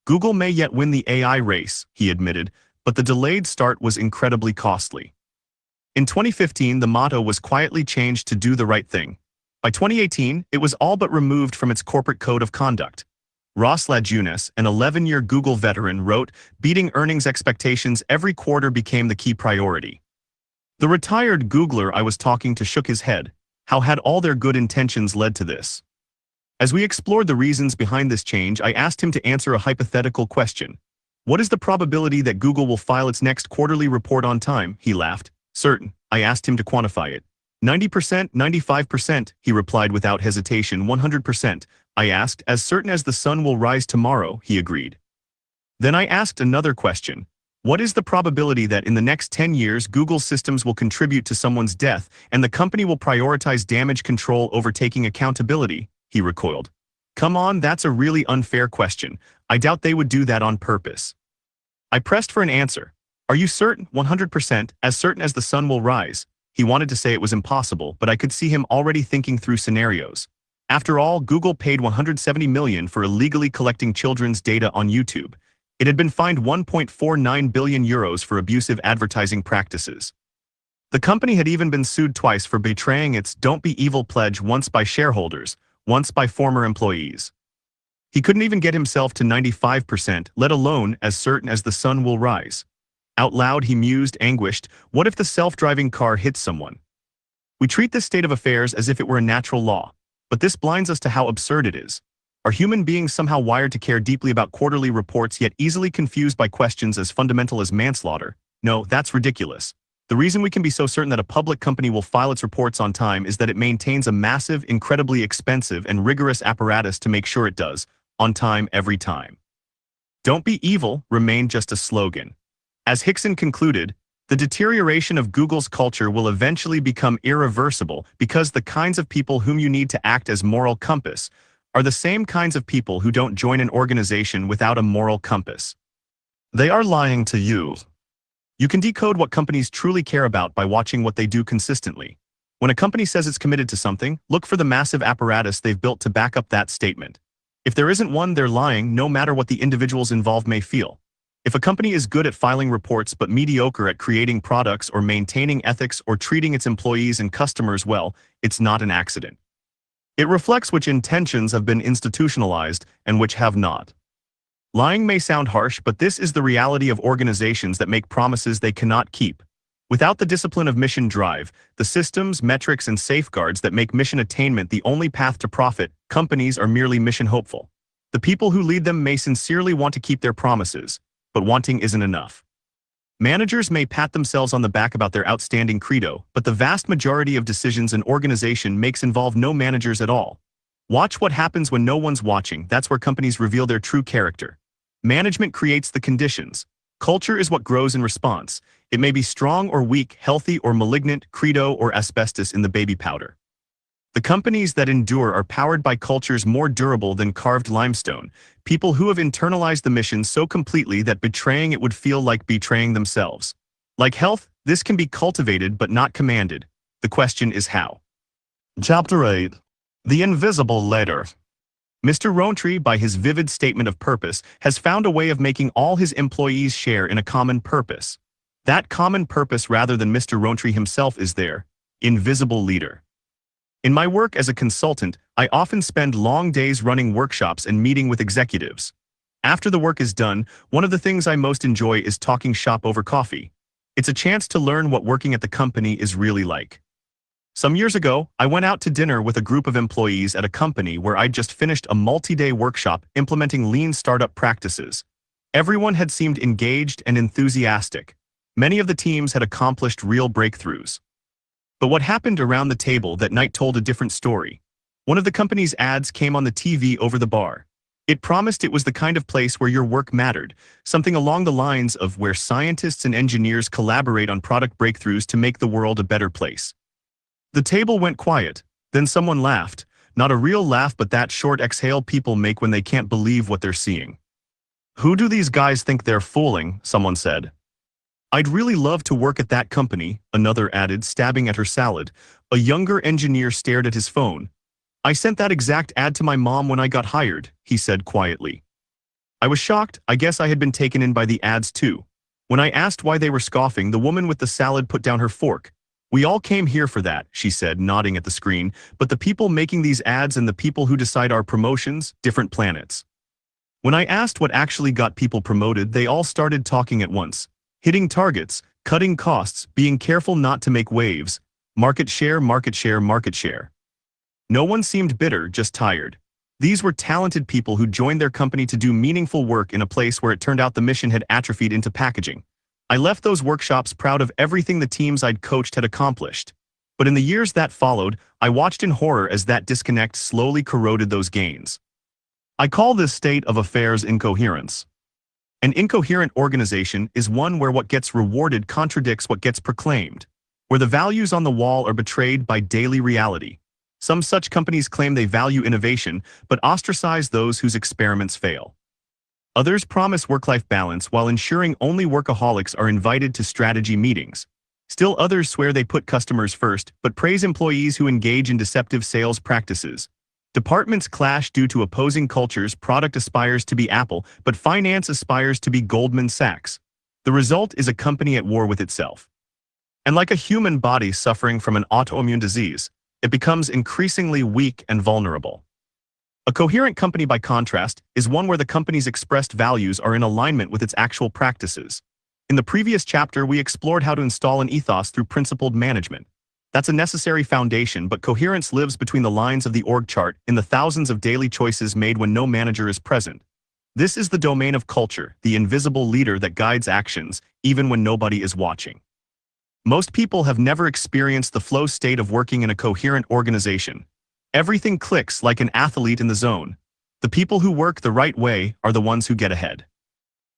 Google may yet win the AI race, he admitted, but the delayed start was incredibly costly. In 2015, the motto was quietly changed to "Do the right thing." By 2018, it was all but removed from its corporate code of conduct. Ross Lajunas, an 11-year Google veteran, wrote, "Beating earnings expectations every quarter became the key priority." The retired Googler I was talking to shook his head. How had all their good intentions led to this? As we explored the reasons behind this change, I asked him to answer a hypothetical question. What is the probability that Google will file its next quarterly report on time? He laughed. Certain. I asked him to quantify it. 90%, 95%, he replied without hesitation. 100%. I asked. As certain as the sun will rise tomorrow, he agreed. Then I asked another question. What is the probability that in the next 10 years Google's systems will contribute to someone's death and the company will prioritize damage control over taking accountability? He recoiled. Come on, that's a really unfair question. I doubt they would do that on purpose. I pressed for an answer. Are you certain, 100%, as certain as the sun will rise? He wanted to say it was impossible, but I could see him already thinking through scenarios. After all, Google paid 170 million for illegally collecting children's data on YouTube. It had been fined 1.49 billion euros for abusive advertising practices. The company had even been sued twice for betraying its "Don't Be Evil" pledge, once by shareholders, once by former employees. He couldn't even get himself to 95%, let alone as certain as the sun will rise. Out loud he mused, anguished, what if the self-driving car hits someone? We treat this state of affairs as if it were a natural law, but this blinds us to how absurd it is. Are human beings somehow wired to care deeply about quarterly reports yet easily confused by questions as fundamental as manslaughter? No, that's ridiculous. The reason we can be so certain that a public company will file its reports on time is that it maintains a massive, incredibly expensive, and rigorous apparatus to make sure it does, on time every time. Don't be evil remained just a slogan. As Hickson concluded, the deterioration of Google's culture will eventually become irreversible because the kinds of people whom you need to act as moral compass are the same kinds of people who don't join an organization without a moral compass. They are lying to you. You can decode what companies truly care about by watching what they do consistently. When a company says it's committed to something, look for the massive apparatus they've built to back up that statement. If there isn't one, they're lying, no matter what the individuals involved may feel. If a company is good at filing reports but mediocre at creating products or maintaining ethics or treating its employees and customers well, it's not an accident. It reflects which intentions have been institutionalized and which have not. Lying may sound harsh, but this is the reality of organizations that make promises they cannot keep. Without the discipline of mission drive, the systems, metrics, and safeguards that make mission attainment the only path to profit, companies are merely mission hopeful. The people who lead them may sincerely want to keep their promises, but wanting isn't enough. Managers may pat themselves on the back about their outstanding credo, but the vast majority of decisions an organization makes involve no managers at all. Watch what happens when no one's watching. That's where companies reveal their true character. Management creates the conditions. Culture is what grows in response. It may be strong or weak, healthy or malignant, credo or asbestos in the baby powder. The companies that endure are powered by cultures more durable than carved limestone, people who have internalized the mission so completely that betraying it would feel like betraying themselves. Like health, this can be cultivated but not commanded. The question is how. Chapter 8. The Invisible Leader. Mr. Rowntree, by his vivid statement of purpose, has found a way of making all his employees share in a common purpose. That common purpose, rather than Mr. Rowntree himself, is their invisible leader. In my work as a consultant, I often spend long days running workshops and meeting with executives. After the work is done, one of the things I most enjoy is talking shop over coffee. It's a chance to learn what working at the company is really like. Some years ago, I went out to dinner with a group of employees at a company where I'd just finished a multi-day workshop implementing lean startup practices. Everyone had seemed engaged and enthusiastic. Many of the teams had accomplished real breakthroughs. But what happened around the table that night told a different story. One of the company's ads came on the TV over the bar. It promised it was the kind of place where your work mattered, something along the lines of where scientists and engineers collaborate on product breakthroughs to make the world a better place. The table went quiet. Then someone laughed. Not a real laugh, but that short exhale people make when they can't believe what they're seeing. "Who do these guys think they're fooling?" someone said. "I'd really love to work at that company," another added, stabbing at her salad. A younger engineer stared at his phone. "I sent that exact ad to my mom when I got hired," he said quietly. I was shocked. I guess I had been taken in by the ads too. When I asked why they were scoffing, the woman with the salad put down her fork. "We all came here for that," she said, nodding at the screen, "but the people making these ads and the people who decide our promotions, different planets." When I asked what actually got people promoted, they all started talking at once. Hitting targets, cutting costs, being careful not to make waves, market share, market share, market share. No one seemed bitter, just tired. These were talented people who joined their company to do meaningful work in a place where it turned out the mission had atrophied into packaging. I left those workshops proud of everything the teams I'd coached had accomplished. But in the years that followed, I watched in horror as that disconnect slowly corroded those gains. I call this state of affairs incoherence. An incoherent organization is one where what gets rewarded contradicts what gets proclaimed, where the values on the wall are betrayed by daily reality. Some such companies claim they value innovation, but ostracize those whose experiments fail. Others promise work-life balance while ensuring only workaholics are invited to strategy meetings. Still others swear they put customers first, but praise employees who engage in deceptive sales practices. Departments clash due to opposing cultures. Product aspires to be Apple, but finance aspires to be Goldman Sachs. The result is a company at war with itself. And like a human body suffering from an autoimmune disease, it becomes increasingly weak and vulnerable. A coherent company, by contrast, is one where the company's expressed values are in alignment with its actual practices. In the previous chapter, we explored how to install an ethos through principled management. That's a necessary foundation, but coherence lives between the lines of the org chart in the thousands of daily choices made when no manager is present. This is the domain of culture, the invisible leader that guides actions, even when nobody is watching. Most people have never experienced the flow state of working in a coherent organization. Everything clicks like an athlete in the zone. The people who work the right way are the ones who get ahead.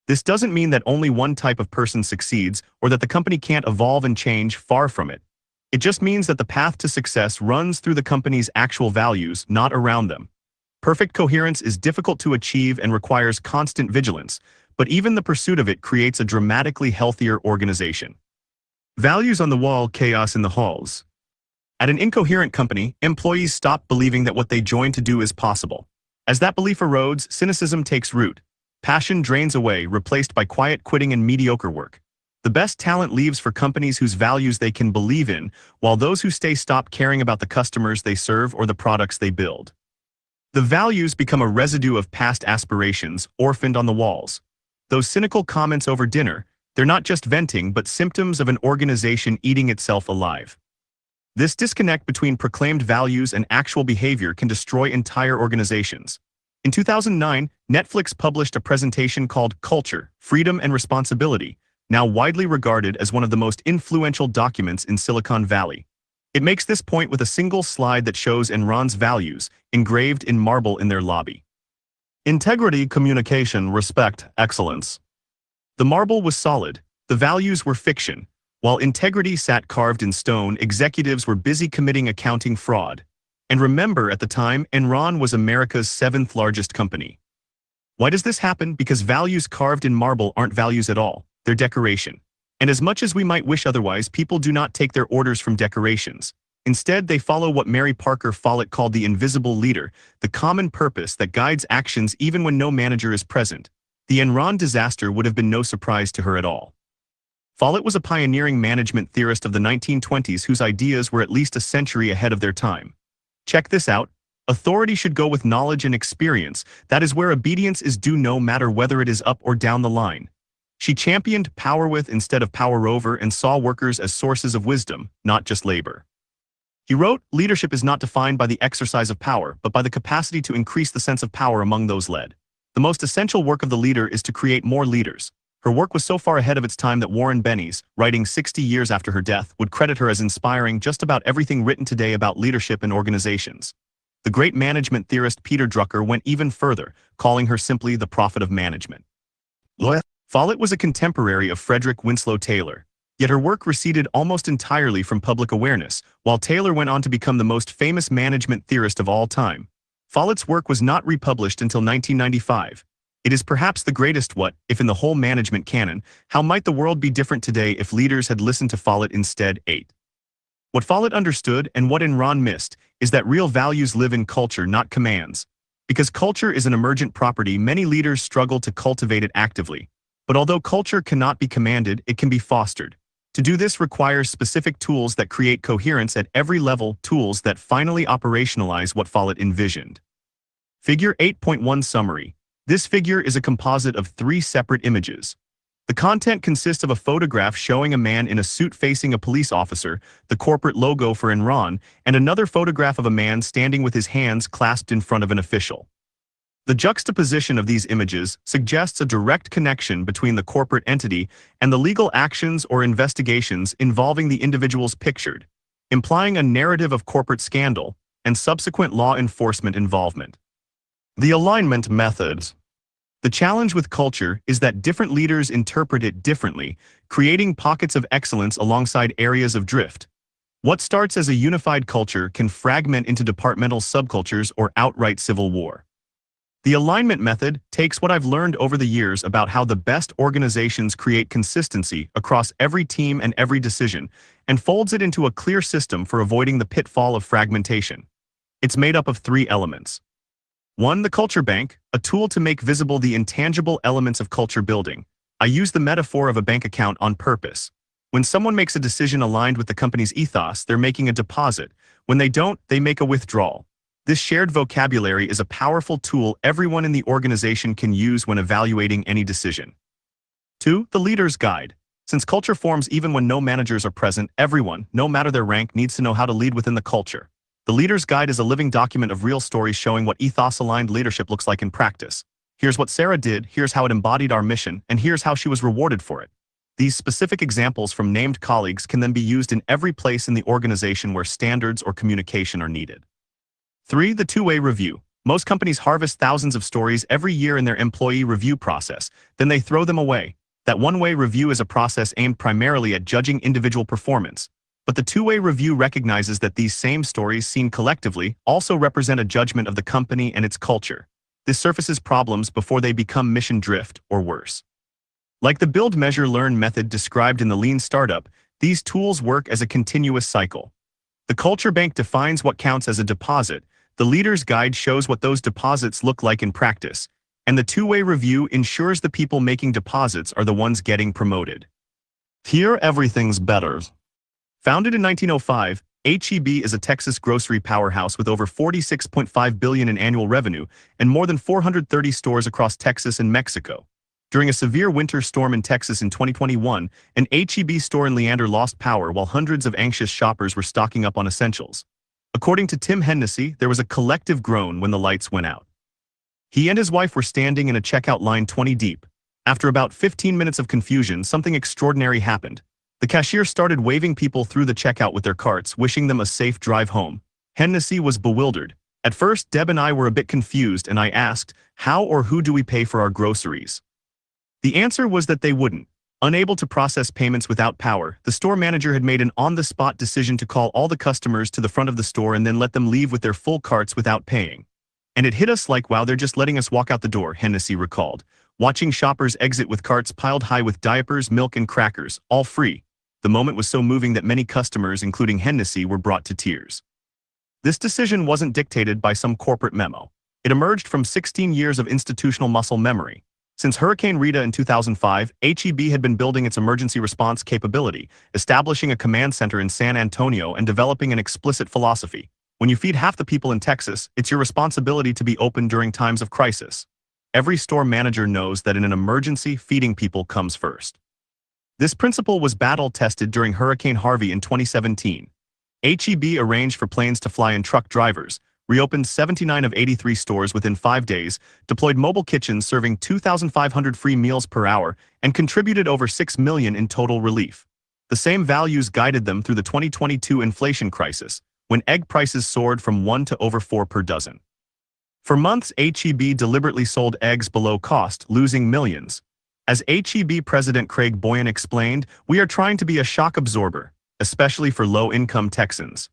This doesn't mean that only one type of person succeeds or that the company can't evolve and change. Far from it. It just means that the path to success runs through the company's actual values, not around them. Perfect coherence is difficult to achieve and requires constant vigilance, but even the pursuit of it creates a dramatically healthier organization. Values on the wall, chaos in the halls. At an incoherent company, employees stop believing that what they joined to do is possible. As that belief erodes, cynicism takes root. Passion drains away, replaced by quiet quitting and mediocre work. The best talent leaves for companies whose values they can believe in, while those who stay stop caring about the customers they serve or the products they build. The values become a residue of past aspirations, orphaned on the walls. Those cynical comments over dinner, they're not just venting but symptoms of an organization eating itself alive. This disconnect between proclaimed values and actual behavior can destroy entire organizations. In 2009, Netflix published a presentation called Culture, Freedom and Responsibility, now widely regarded as one of the most influential documents in Silicon Valley. It makes this point with a single slide that shows Enron's values, engraved in marble in their lobby. Integrity, communication, respect, excellence. The marble was solid, the values were fiction. While integrity sat carved in stone, executives were busy committing accounting fraud. And remember, at the time, Enron was America's 7th largest company. Why does this happen? Because values carved in marble aren't values at all, they're decoration. And as much as we might wish otherwise, people do not take their orders from decorations. Instead, they follow what Mary Parker Follett called the invisible leader, the common purpose that guides actions even when no manager is present. The Enron disaster would have been no surprise to her at all. Follett was a pioneering management theorist of the 1920s whose ideas were at least a century ahead of their time. Check this out. Authority should go with knowledge and experience. That is where obedience is due, no matter whether it is up or down the line. She championed power with instead of power over and saw workers as sources of wisdom, not just labor. He wrote, "Leadership is not defined by the exercise of power, but by the capacity to increase the sense of power among those led. The most essential work of the leader is to create more leaders." Her work was so far ahead of its time that Warren Bennis, writing 60 years after her death, would credit her as inspiring just about everything written today about leadership and organizations. The great management theorist Peter Drucker went even further, calling her simply the prophet of management. Follett was a contemporary of Frederick Winslow Taylor, yet her work receded almost entirely from public awareness, while Taylor went on to become the most famous management theorist of all time. Follett's work was not republished until 1995. It is perhaps the greatest what, if in the whole management canon, how might the world be different today if leaders had listened to Follett instead? 8. What Follett understood and what Enron missed is that real values live in culture, not commands. Because culture is an emergent property, many leaders struggle to cultivate it actively. But although culture cannot be commanded, it can be fostered. To do this requires specific tools that create coherence at every level, tools that finally operationalize what Follett envisioned. Figure 8.1 Summary. This figure is a composite of 3 separate images. The content consists of a photograph showing a man in a suit facing a police officer, the corporate logo for Enron, and another photograph of a man standing with his hands clasped in front of an official. The juxtaposition of these images suggests a direct connection between the corporate entity and the legal actions or investigations involving the individuals pictured, implying a narrative of corporate scandal and subsequent law enforcement involvement. The alignment methods. The challenge with culture is that different leaders interpret it differently, creating pockets of excellence alongside areas of drift. What starts as a unified culture can fragment into departmental subcultures or outright civil war. The alignment method takes what I've learned over the years about how the best organizations create consistency across every team and every decision, and folds it into a clear system for avoiding the pitfall of fragmentation. It's made up of 3 elements. 1. The culture bank, a tool to make visible the intangible elements of culture building. I use the metaphor of a bank account on purpose. When someone makes a decision aligned with the company's ethos, they're making a deposit. When they don't, they make a withdrawal. This shared vocabulary is a powerful tool everyone in the organization can use when evaluating any decision. 2. The leader's guide. Since culture forms even when no managers are present, everyone, no matter their rank, needs to know how to lead within the culture. The leader's guide is a living document of real stories showing what ethos-aligned leadership looks like in practice. Here's what Sarah did, here's how it embodied our mission, and here's how she was rewarded for it. These specific examples from named colleagues can then be used in every place in the organization where standards or communication are needed. 3. The two-way review. Most companies harvest thousands of stories every year in their employee review process, then they throw them away. That one-way review is a process aimed primarily at judging individual performance. But the two-way review recognizes that these same stories seen collectively also represent a judgment of the company and its culture. This surfaces problems before they become mission drift or worse. Like the build, measure, learn method described in the Lean Startup, these tools work as a continuous cycle. The culture bank defines what counts as a deposit, the leader's guide shows what those deposits look like in practice, and the two-way review ensures the people making deposits are the ones getting promoted. Here everything's better. Founded in 1905, H-E-B is a Texas grocery powerhouse with over $46.5 billion in annual revenue and more than 430 stores across Texas and Mexico. During a severe winter storm in Texas in 2021, an H-E-B store in Leander lost power while hundreds of anxious shoppers were stocking up on essentials. According to Tim Hennessy, there was a collective groan when the lights went out. He and his wife were standing in a checkout line 20 deep. After about 15 minutes of confusion, something extraordinary happened. The cashier started waving people through the checkout with their carts, wishing them a safe drive home. Hennessy was bewildered. At first, Deb and I were a bit confused, and I asked, how or who do we pay for our groceries? The answer was that they wouldn't. Unable to process payments without power, the store manager had made an on-the-spot decision to call all the customers to the front of the store and then let them leave with their full carts without paying. And it hit us like, wow, they're just letting us walk out the door, Hennessy recalled. Watching shoppers exit with carts piled high with diapers, milk, and crackers, all free. The moment was so moving that many customers, including Hennessy, were brought to tears. This decision wasn't dictated by some corporate memo. It emerged from 16 years of institutional muscle memory. Since Hurricane Rita in 2005, H-E-B had been building its emergency response capability, establishing a command center in San Antonio and developing an explicit philosophy. When you feed half the people in Texas, it's your responsibility to be open during times of crisis. Every store manager knows that in an emergency, feeding people comes first. This principle was battle-tested during Hurricane Harvey in 2017. H-E-B arranged for planes to fly in truck drivers, reopened 79 of 83 stores within 5 days, deployed mobile kitchens serving 2,500 free meals per hour, and contributed over $6 million in total relief. The same values guided them through the 2022 inflation crisis, when egg prices soared from 1 to over 4 per dozen. For months, H-E-B deliberately sold eggs below cost, losing millions. As H-E-B President Craig Boyan explained, we are trying to be a shock absorber, especially for low-income Texans.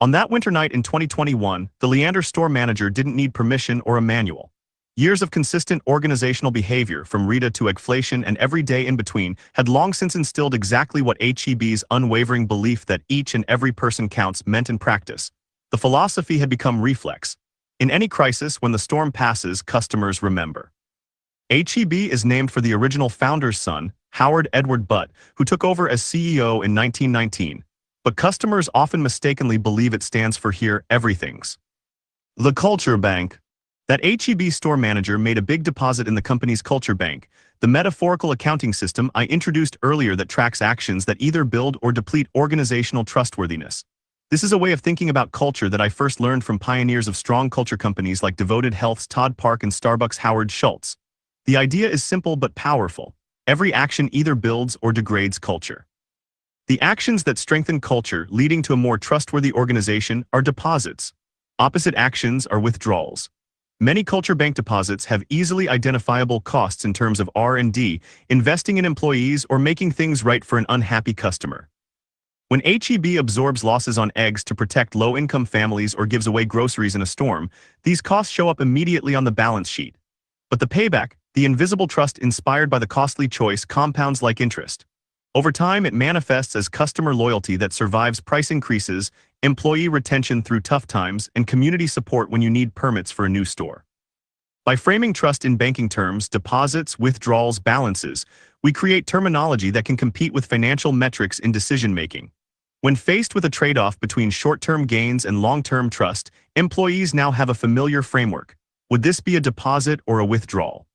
On that winter night in 2021, the Leander store manager didn't need permission or a manual. Years of consistent organizational behavior, from Rita to eggflation and every day in between, had long since instilled exactly what H-E-B's unwavering belief that each and every person counts meant in practice. The philosophy had become reflex. In any crisis, when the storm passes, customers remember. H-E-B is named for the original founder's son, Howard Edward Butt, who took over as CEO in 1919. But customers often mistakenly believe it stands for Here Everything's. The Culture Bank. That H-E-B store manager made a big deposit in the company's culture bank, the metaphorical accounting system I introduced earlier that tracks actions that either build or deplete organizational trustworthiness. This is a way of thinking about culture that I first learned from pioneers of strong culture companies like Devoted Health's Todd Park and Starbucks' Howard Schultz. The idea is simple but powerful. Every action either builds or degrades culture. The actions that strengthen culture, leading to a more trustworthy organization, are deposits. Opposite actions are withdrawals. Many culture bank deposits have easily identifiable costs in terms of R&D, investing in employees, or making things right for an unhappy customer. When HEB absorbs losses on eggs to protect low-income families or gives away groceries in a storm, these costs show up immediately on the balance sheet. But the payback, the invisible trust inspired by the costly choice, compounds like interest. Over time, it manifests as customer loyalty that survives price increases, employee retention through tough times, and community support when you need permits for a new store. By framing trust in banking terms, deposits, withdrawals, balances, we create terminology that can compete with financial metrics in decision-making. When faced with a trade-off between short-term gains and long-term trust, employees now have a familiar framework. Would this be a deposit or a withdrawal?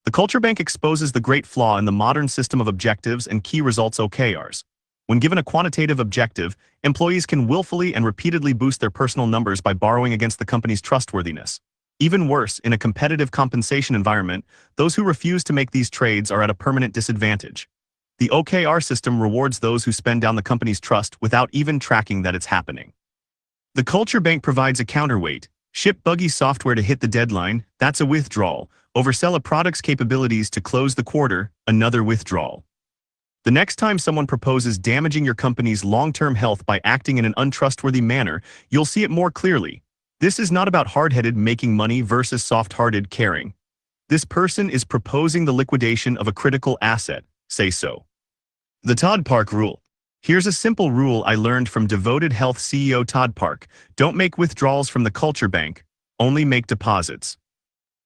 The culture bank exposes the great flaw in the modern system of objectives and key results OKRs. When given a quantitative objective, employees can willfully and repeatedly boost their personal numbers by borrowing against the company's trustworthiness. Even worse, in a competitive compensation environment, those who refuse to make these trades are at a permanent disadvantage. The OKR system rewards those who spend down the company's trust without even tracking that it's happening. The culture bank provides a counterweight. Ship buggy software to hit the deadline, that's a withdrawal. Oversell a product's capabilities to close the quarter, another withdrawal. The next time someone proposes damaging your company's long-term health by acting in an untrustworthy manner, you'll see it more clearly. This is not about hard-headed making money versus soft-hearted caring. This person is proposing the liquidation of a critical asset, say so. The Todd Park Rule. Here's a simple rule I learned from devoted health CEO Todd Park. Don't make withdrawals from the culture bank, only make deposits.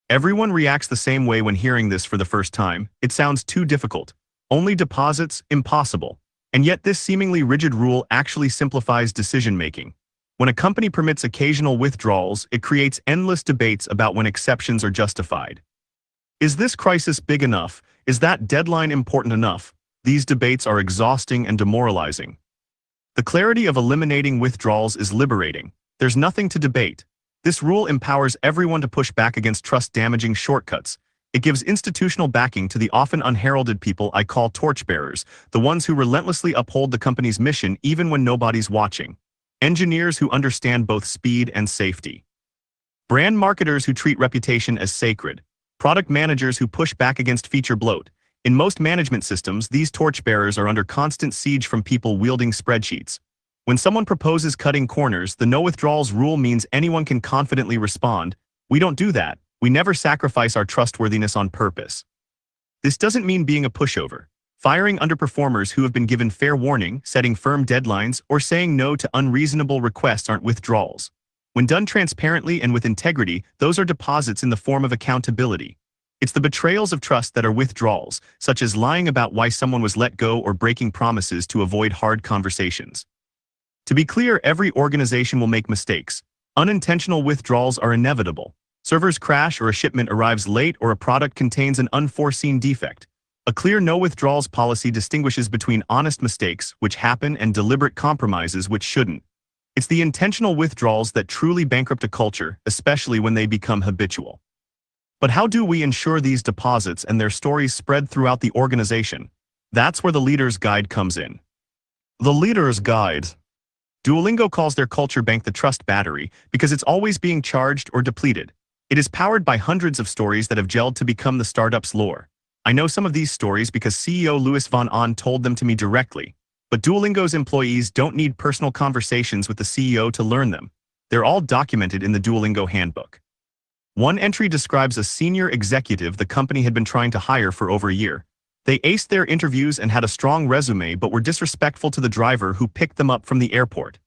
Everyone reacts the same way when hearing this for the first time. It sounds too difficult. Only deposits, impossible. And yet this seemingly rigid rule actually simplifies decision-making. When a company permits occasional withdrawals, it creates endless debates about when exceptions are justified. Is this crisis big enough? Is that deadline important enough? These debates are exhausting and demoralizing. The clarity of eliminating withdrawals is liberating. There's nothing to debate. This rule empowers everyone to push back against trust-damaging shortcuts. It gives institutional backing to the often unheralded people I call torchbearers, the ones who relentlessly uphold the company's mission even when nobody's watching. Engineers who understand both speed and safety. Brand marketers who treat reputation as sacred. Product managers who push back against feature bloat. In most management systems, these torchbearers are under constant siege from people wielding spreadsheets. When someone proposes cutting corners, the no withdrawals rule means anyone can confidently respond, "We don't do that. We never sacrifice our trustworthiness on purpose." This doesn't mean being a pushover. Firing underperformers who have been given fair warning, setting firm deadlines, or saying no to unreasonable requests aren't withdrawals. When done transparently and with integrity, those are deposits in the form of accountability. It's the betrayals of trust that are withdrawals, such as lying about why someone was let go or breaking promises to avoid hard conversations. To be clear, every organization will make mistakes. Unintentional withdrawals are inevitable. Servers crash or a shipment arrives late or a product contains an unforeseen defect. A clear no withdrawals policy distinguishes between honest mistakes, which happen, and deliberate compromises, which shouldn't. It's the intentional withdrawals that truly bankrupt a culture, especially when they become habitual. But how do we ensure these deposits and their stories spread throughout the organization? That's where the Leader's Guide comes in. The Leader's Guide. Duolingo calls their culture bank the trust battery because it's always being charged or depleted. It is powered by hundreds of stories that have gelled to become the startup's lore. I know some of these stories because CEO Louis von Ahn told them to me directly. But Duolingo's employees don't need personal conversations with the CEO to learn them. They're all documented in the Duolingo handbook. One entry describes a senior executive the company had been trying to hire for over a year. They aced their interviews and had a strong resume but were disrespectful to the driver who picked them up from the airport.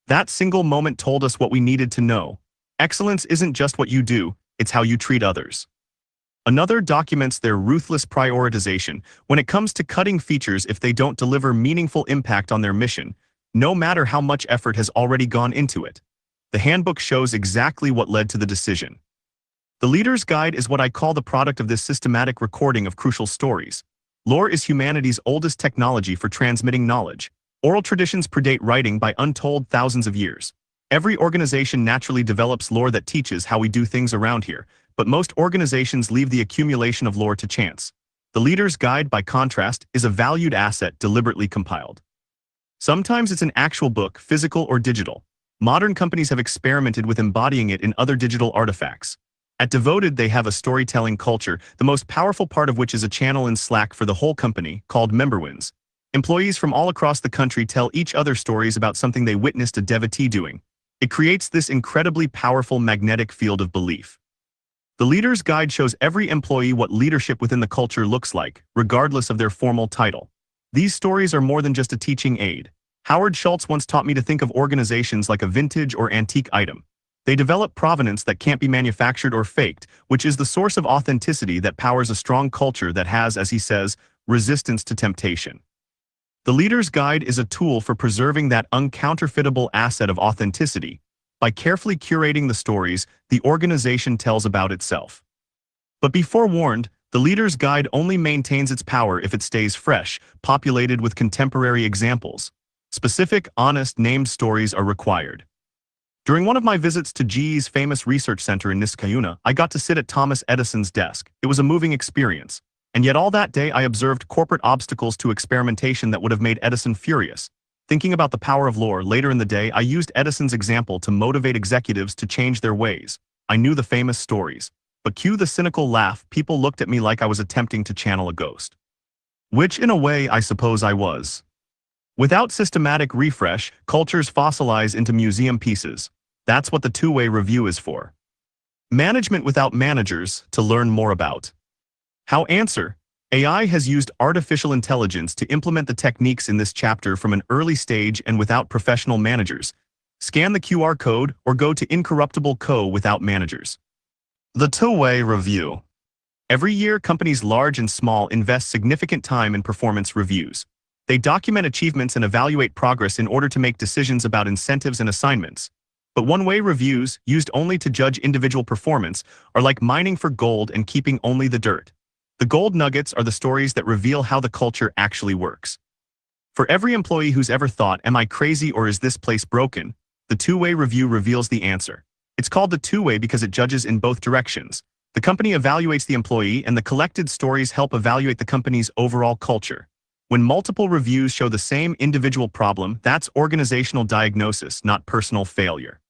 That single moment told us what we needed to know. Excellence isn't just what you do, it's how you treat others. Another documents their ruthless prioritization when it comes to cutting features if they don't deliver meaningful impact on their mission, no matter how much effort has already gone into it. The handbook shows exactly what led to the decision. The Leader's Guide is what I call the product of this systematic recording of crucial stories. Lore is humanity's oldest technology for transmitting knowledge. Oral traditions predate writing by untold thousands of years. Every organization naturally develops lore that teaches how we do things around here, but most organizations leave the accumulation of lore to chance. The Leader's Guide, by contrast, is a valued asset deliberately compiled. Sometimes it's an actual book, physical or digital. Modern companies have experimented with embodying it in other digital artifacts. At Devoted, they have a storytelling culture, the most powerful part of which is a channel in Slack for the whole company, called MemberWins. Employees from all across the country tell each other stories about something they witnessed a devotee doing. It creates this incredibly powerful magnetic field of belief. The Leader's Guide shows every employee what leadership within the culture looks like, regardless of their formal title. These stories are more than just a teaching aid. Howard Schultz once taught me to think of organizations like a vintage or antique item. They develop provenance that can't be manufactured or faked, which is the source of authenticity that powers a strong culture that has, as he says, resistance to temptation. The Leader's Guide is a tool for preserving that uncounterfeitable asset of authenticity by carefully curating the stories the organization tells about itself. But be forewarned, the Leader's Guide only maintains its power if it stays fresh, populated with contemporary examples. Specific, honest, named stories are required. During one of my visits to GE's famous research center in Niskayuna, I got to sit at Thomas Edison's desk. It was a moving experience. And yet all that day I observed corporate obstacles to experimentation that would have made Edison furious. Thinking about the power of lore, later in the day I used Edison's example to motivate executives to change their ways. I knew the famous stories. But cue the cynical laugh, people looked at me like I was attempting to channel a ghost. Which in a way I suppose I was. Without systematic refresh, cultures fossilize into museum pieces. That's what the two-way review is for. Management without managers, to learn more about. How answer? AI has used artificial intelligence to implement the techniques in this chapter from an early stage and without professional managers. Scan the QR code or go to Incorruptible Co. without managers. The two-way review. Every year, companies large and small invest significant time in performance reviews. They document achievements and evaluate progress in order to make decisions about incentives and assignments. But one-way reviews, used only to judge individual performance, are like mining for gold and keeping only the dirt. The gold nuggets are the stories that reveal how the culture actually works. For every employee who's ever thought, "Am I crazy or is this place broken?" the two-way review reveals the answer. It's called the two-way because it judges in both directions. The company evaluates the employee, and the collected stories help evaluate the company's overall culture. When multiple reviews show the same individual problem, that's organizational diagnosis, not personal failure.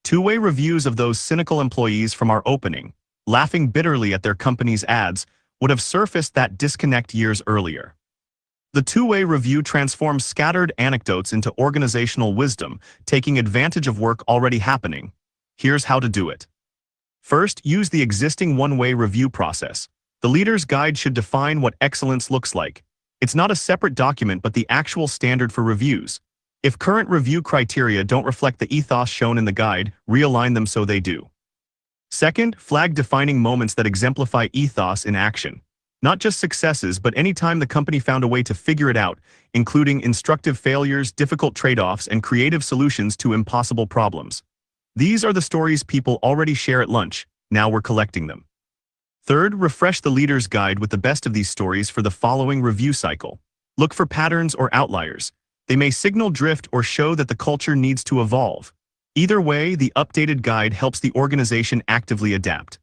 Two-way reviews of those cynical employees from our opening, laughing bitterly at their company's ads, would have surfaced that disconnect years earlier. The two-way review transforms scattered anecdotes into organizational wisdom, taking advantage of work already happening. Here's how to do it. First, use the existing one-way review process. The Leader's Guide should define what excellence looks like. It's not a separate document but the actual standard for reviews. If current review criteria don't reflect the ethos shown in the guide, realign them so they do. Second, flag defining moments that exemplify ethos in action. Not just successes, but any time the company found a way to figure it out, including instructive failures, difficult trade-offs, and creative solutions to impossible problems. These are the stories people already share at lunch. Now we're collecting them. Third, refresh the Leader's Guide with the best of these stories for the following review cycle. Look for patterns or outliers. They may signal drift or show that the culture needs to evolve. Either way, the updated guide helps the organization actively adapt.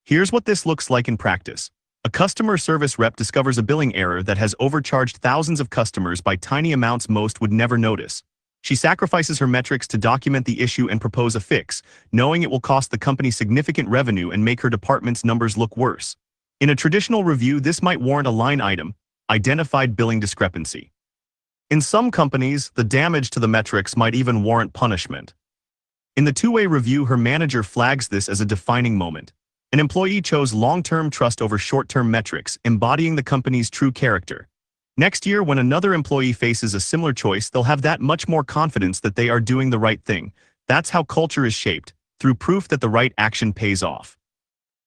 Here's what this looks like in practice. A customer service rep discovers a billing error that has overcharged thousands of customers by tiny amounts most would never notice. She sacrifices her metrics to document the issue and propose a fix, knowing it will cost the company significant revenue and make her department's numbers look worse. In a traditional review, this might warrant a line item, identified billing discrepancy. In some companies, the damage to the metrics might even warrant punishment. In the two-way review, her manager flags this as a defining moment. An employee chose long-term trust over short-term metrics, embodying the company's true character. Next year, when another employee faces a similar choice, they'll have that much more confidence that they are doing the right thing. That's how culture is shaped, through proof that the right action pays off.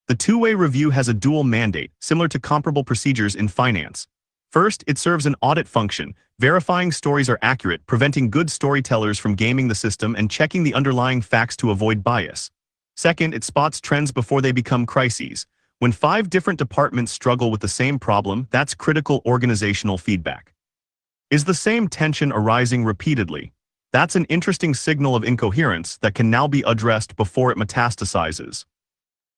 The two-way review has a dual mandate, similar to comparable procedures in finance. First, it serves an audit function, verifying stories are accurate, preventing good storytellers from gaming the system and checking the underlying facts to avoid bias. Second, it spots trends before they become crises. When 5 different departments struggle with the same problem, that's critical organizational feedback. Is the same tension arising repeatedly? That's an interesting signal of incoherence that can now be addressed before it metastasizes.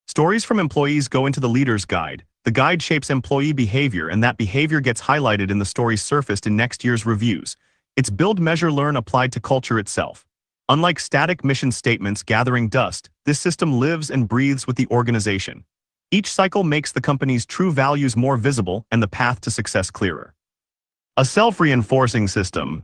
Stories from employees go into the Leader's Guide. The guide shapes employee behavior, and that behavior gets highlighted in the stories surfaced in next year's reviews. It's build, measure, learn applied to culture itself. Unlike static mission statements gathering dust, this system lives and breathes with the organization. Each cycle makes the company's true values more visible and the path to success clearer. A self-reinforcing system.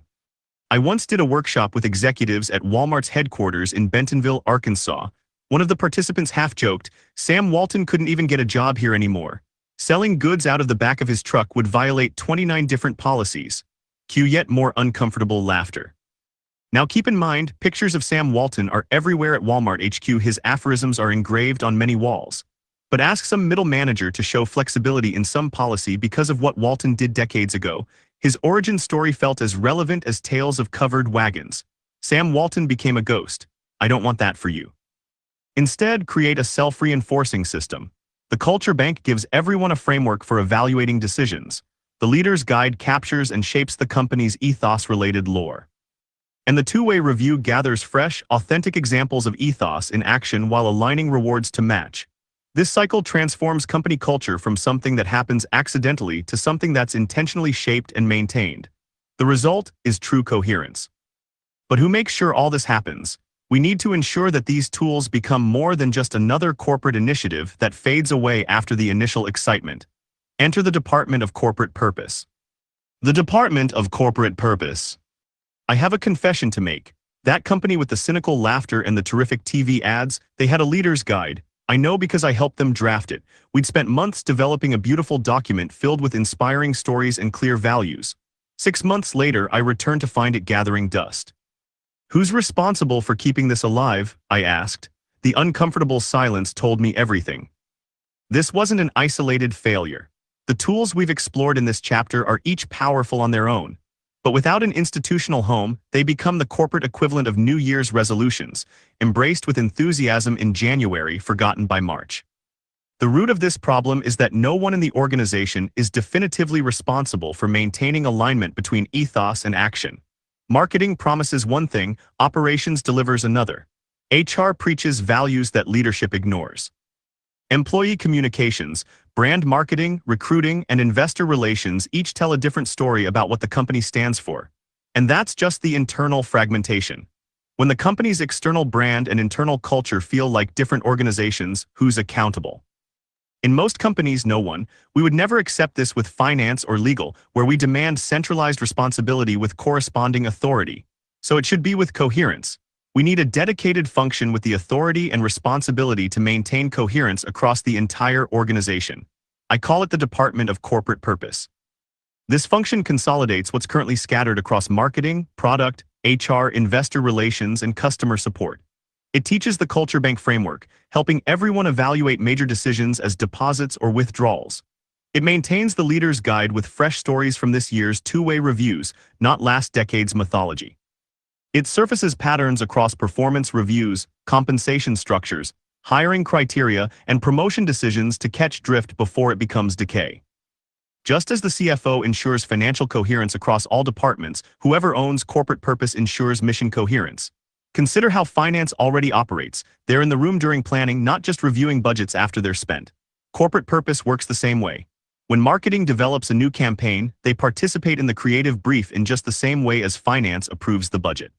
I once did a workshop with executives at Walmart's headquarters in Bentonville, Arkansas. One of the participants half-joked, "Sam Walton couldn't even get a job here anymore. Selling goods out of the back of his truck would violate 29 different policies." Cue yet more uncomfortable laughter. Now keep in mind, pictures of Sam Walton are everywhere at Walmart HQ. His aphorisms are engraved on many walls. But ask some middle manager to show flexibility in some policy because of what Walton did decades ago. His origin story felt as relevant as tales of covered wagons. Sam Walton became a ghost. I don't want that for you. Instead, create a self-reinforcing system. The Culture Bank gives everyone a framework for evaluating decisions. The Leader's Guide captures and shapes the company's ethos-related lore. And the two-way review gathers fresh, authentic examples of ethos in action while aligning rewards to match. This cycle transforms company culture from something that happens accidentally to something that's intentionally shaped and maintained. The result is true coherence. But who makes sure all this happens? We need to ensure that these tools become more than just another corporate initiative that fades away after the initial excitement. Enter the Department of Corporate Purpose. The Department of Corporate Purpose. I have a confession to make. That company with the cynical laughter and the terrific TV ads, they had a leader's guide. I know because I helped them draft it. We'd spent months developing a beautiful document filled with inspiring stories and clear values. 6 months later, I returned to find it gathering dust. Who's responsible for keeping this alive? I asked. The uncomfortable silence told me everything. This wasn't an isolated failure. The tools we've explored in this chapter are each powerful on their own. But without an institutional home, they become the corporate equivalent of New Year's resolutions, embraced with enthusiasm in January, forgotten by March. The root of this problem is that no one in the organization is definitively responsible for maintaining alignment between ethos and action. Marketing promises one thing, operations delivers another. HR preaches values that leadership ignores. Employee communications, brand marketing, recruiting, and investor relations each tell a different story about what the company stands for. And that's just the internal fragmentation. When the company's external brand and internal culture feel like different organizations, who's accountable? In most companies, no one. We would never accept this with finance or legal, where we demand centralized responsibility with corresponding authority. So it should be with coherence. We need a dedicated function with the authority and responsibility to maintain coherence across the entire organization. I call it the Department of Corporate Purpose. This function consolidates what's currently scattered across marketing, product, HR, investor relations, and customer support. It teaches the Culture Bank framework, helping everyone evaluate major decisions as deposits or withdrawals. It maintains the Leader's Guide with fresh stories from this year's two-way reviews, not last decade's mythology. It surfaces patterns across performance reviews, compensation structures, hiring criteria, and promotion decisions to catch drift before it becomes decay. Just as the CFO ensures financial coherence across all departments, whoever owns corporate purpose ensures mission coherence. Consider how finance already operates. They're in the room during planning, not just reviewing budgets after they're spent. Corporate purpose works the same way. When marketing develops a new campaign, they participate in the creative brief in just the same way as finance approves the budget.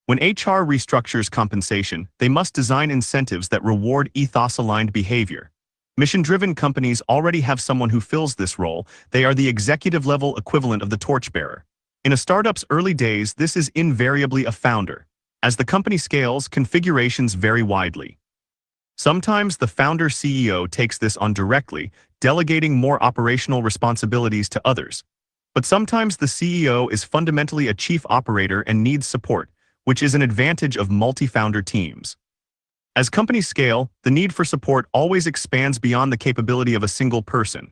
When HR restructures compensation, they must design incentives that reward ethos-aligned behavior. Mission-driven companies already have someone who fills this role. They are the executive-level equivalent of the torchbearer. In a startup's early days, this is invariably a founder. As the company scales, configurations vary widely. Sometimes the founder CEO takes this on directly, delegating more operational responsibilities to others. But sometimes the CEO is fundamentally a chief operator and needs support, which is an advantage of multi-founder teams. As companies scale, the need for support always expands beyond the capability of a single person.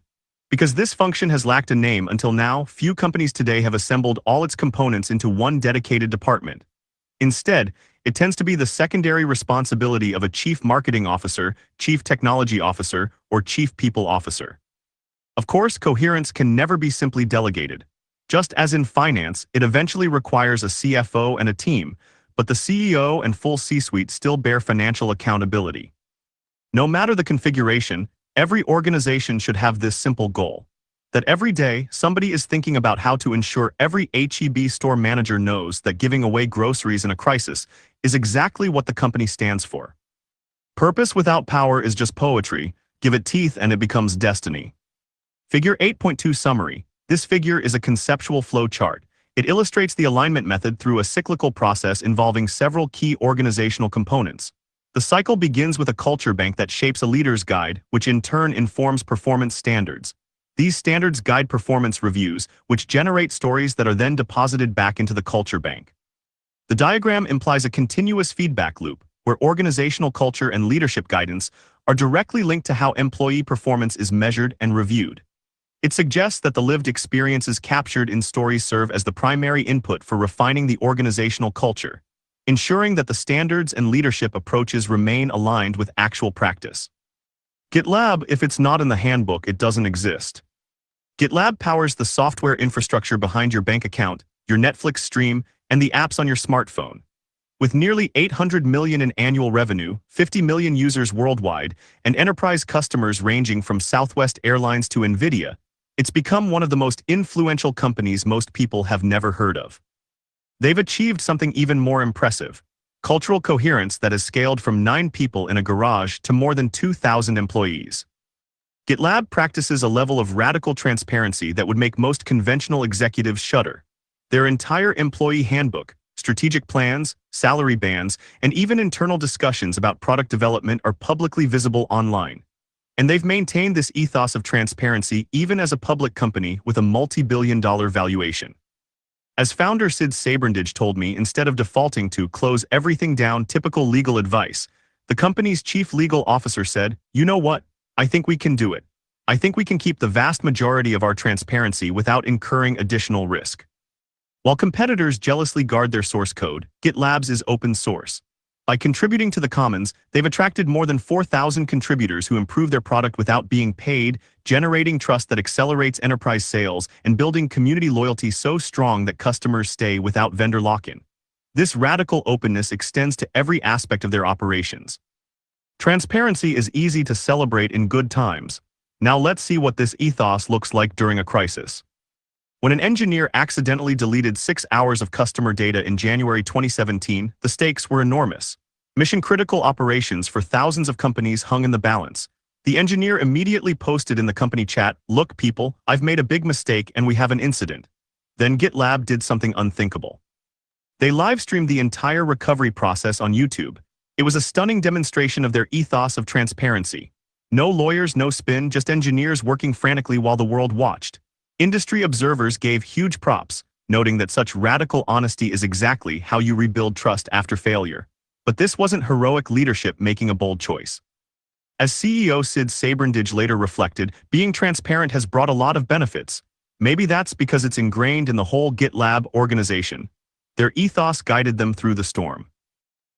Because this function has lacked a name until now, few companies today have assembled all its components into one dedicated department. Instead, it tends to be the secondary responsibility of a chief marketing officer, chief technology officer, or chief people officer. Of course, coherence can never be simply delegated. Just as in finance, it eventually requires a CFO and a team, but the CEO and full C-suite still bear financial accountability. No matter the configuration, every organization should have this simple goal: that every day, somebody is thinking about how to ensure every HEB store manager knows that giving away groceries in a crisis is exactly what the company stands for. Purpose without power is just poetry. Give it teeth and it becomes destiny. Figure 8.2 Summary. This figure is a conceptual flow chart. It illustrates the alignment method through a cyclical process involving several key organizational components. The cycle begins with a culture bank that shapes a leader's guide, which in turn informs performance standards. These standards guide performance reviews, which generate stories that are then deposited back into the culture bank. The diagram implies a continuous feedback loop, where organizational culture and leadership guidance are directly linked to how employee performance is measured and reviewed. It suggests that the lived experiences captured in stories serve as the primary input for refining the organizational culture, ensuring that the standards and leadership approaches remain aligned with actual practice. GitLab, if it's not in the handbook, it doesn't exist. GitLab powers the software infrastructure behind your bank account, your Netflix stream, and the apps on your smartphone. With nearly 800 million in annual revenue, 50 million users worldwide, and enterprise customers ranging from Southwest Airlines to NVIDIA, it's become one of the most influential companies most people have never heard of. They've achieved something even more impressive: cultural coherence that has scaled from 9 people in a garage to more than 2,000 employees. GitLab practices a level of radical transparency that would make most conventional executives shudder. Their entire employee handbook, strategic plans, salary bands, and even internal discussions about product development are publicly visible online. And they've maintained this ethos of transparency even as a public company with a multi-billion-dollar valuation. As founder Sid Sabrandage told me, instead of defaulting to close everything down typical legal advice, the company's chief legal officer said, "You know what? I think we can do it. I think we can keep the vast majority of our transparency without incurring additional risk." While competitors jealously guard their source code, GitLab's is open source. By contributing to the commons, they've attracted more than 4,000 contributors who improve their product without being paid, generating trust that accelerates enterprise sales, and building community loyalty so strong that customers stay without vendor lock-in. This radical openness extends to every aspect of their operations. Transparency is easy to celebrate in good times. Now let's see what this ethos looks like during a crisis. When an engineer accidentally deleted 6 hours of customer data in January 2017, the stakes were enormous. Mission-critical operations for thousands of companies hung in the balance. The engineer immediately posted in the company chat, "Look, people, I've made a big mistake and we have an incident." Then GitLab did something unthinkable. They live-streamed the entire recovery process on YouTube. It was a stunning demonstration of their ethos of transparency. No lawyers, no spin, just engineers working frantically while the world watched. Industry observers gave huge props, noting that such radical honesty is exactly how you rebuild trust after failure. But this wasn't heroic leadership making a bold choice. As CEO Sid Sabrandage later reflected, being transparent has brought a lot of benefits. Maybe that's because it's ingrained in the whole GitLab organization. Their ethos guided them through the storm.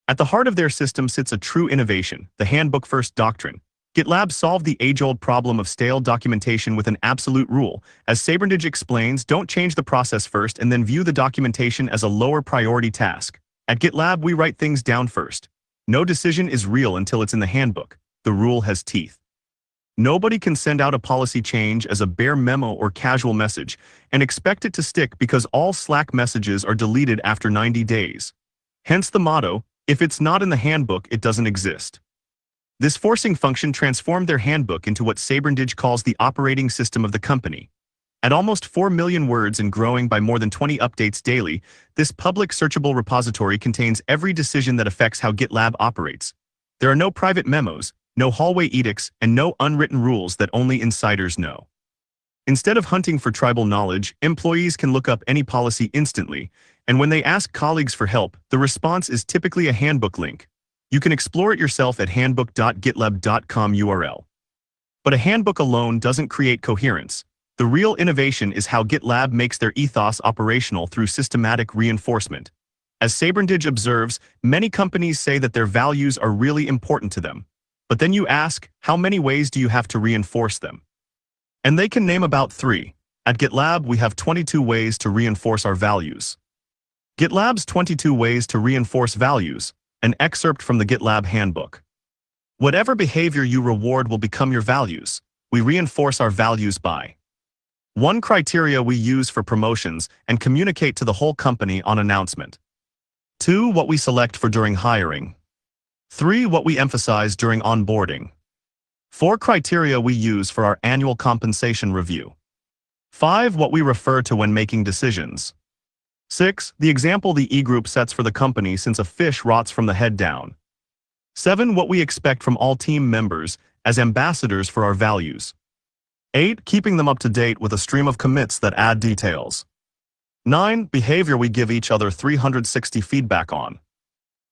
At the heart of their system sits a true innovation, the handbook-first doctrine. GitLab solved the age-old problem of stale documentation with an absolute rule. As Sabrandage explains, don't change the process first and then view the documentation as a lower priority task. At GitLab, we write things down first. No decision is real until it's in the handbook. The rule has teeth. Nobody can send out a policy change as a bare memo or casual message and expect it to stick because all Slack messages are deleted after 90 days. Hence the motto, if it's not in the handbook, it doesn't exist. This forcing function transformed their handbook into what Sabrandage calls the operating system of the company. At almost 4 million words and growing by more than 20 updates daily, this public searchable repository contains every decision that affects how GitLab operates. There are no private memos, no hallway edicts, and no unwritten rules that only insiders know. Instead of hunting for tribal knowledge, employees can look up any policy instantly, and when they ask colleagues for help, the response is typically a handbook link. You can explore it yourself at handbook.gitlab.com URL. But a handbook alone doesn't create coherence. The real innovation is how GitLab makes their ethos operational through systematic reinforcement. As Sabrandage observes, many companies say that their values are really important to them. But then you ask, how many ways do you have to reinforce them? And they can name about 3. At GitLab, we have 22 ways to reinforce our values. GitLab's 22 ways to reinforce values, an excerpt from the GitLab handbook. Whatever behavior you reward will become your values. We reinforce our values by 1. Criteria we use for promotions and communicate to the whole company on announcement. 2. What we select for during hiring. 3. What we emphasize during onboarding. 4. Criteria we use for our annual compensation review. 5. What we refer to when making decisions. 6. The example the E-group sets for the company since a fish rots from the head down. 7. What we expect from all team members as ambassadors for our values. 8. Keeping them up to date with a stream of commits that add details. 9. Behavior we give each other 360 feedback on.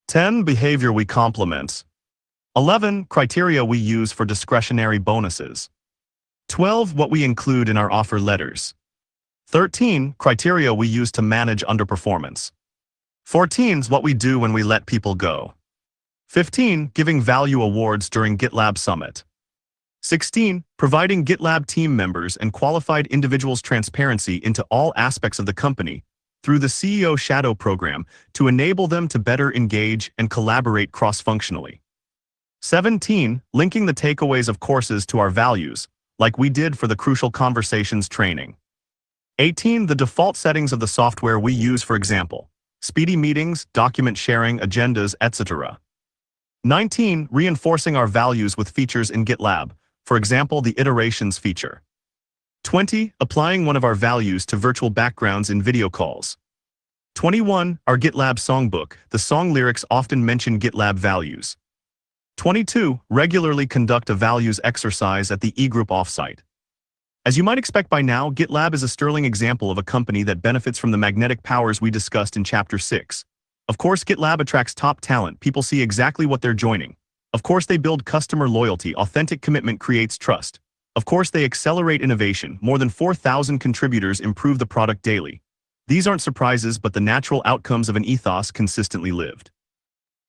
10. Behavior we compliment. 11. Criteria we use for discretionary bonuses. 12. What we include in our offer letters. 13. Criteria we use to manage underperformance. 14. What we do when we let people go. 15. Giving value awards during GitLab Summit. 16. Providing GitLab team members and qualified individuals transparency into all aspects of the company through the CEO Shadow Program to enable them to better engage and collaborate cross-functionally. 17. Linking the takeaways of courses to our values, like we did for the Crucial Conversations training. 18. The default settings of the software we use, for example, speedy meetings, document sharing, agendas, etc. 19. Reinforcing our values with features in GitLab, for example, the iterations feature. 20. Applying one of our values to virtual backgrounds in video calls. 21. Our GitLab songbook, the song lyrics often mention GitLab values. 22. Regularly conduct a values exercise at the E-group offsite. As you might expect by now, GitLab is a sterling example of a company that benefits from the magnetic powers we discussed in Chapter 6. Of course, GitLab attracts top talent. People see exactly what they're joining. Of course, they build customer loyalty. Authentic commitment creates trust. Of course, they accelerate innovation. More than 4,000 contributors improve the product daily. These aren't surprises, but the natural outcomes of an ethos consistently lived.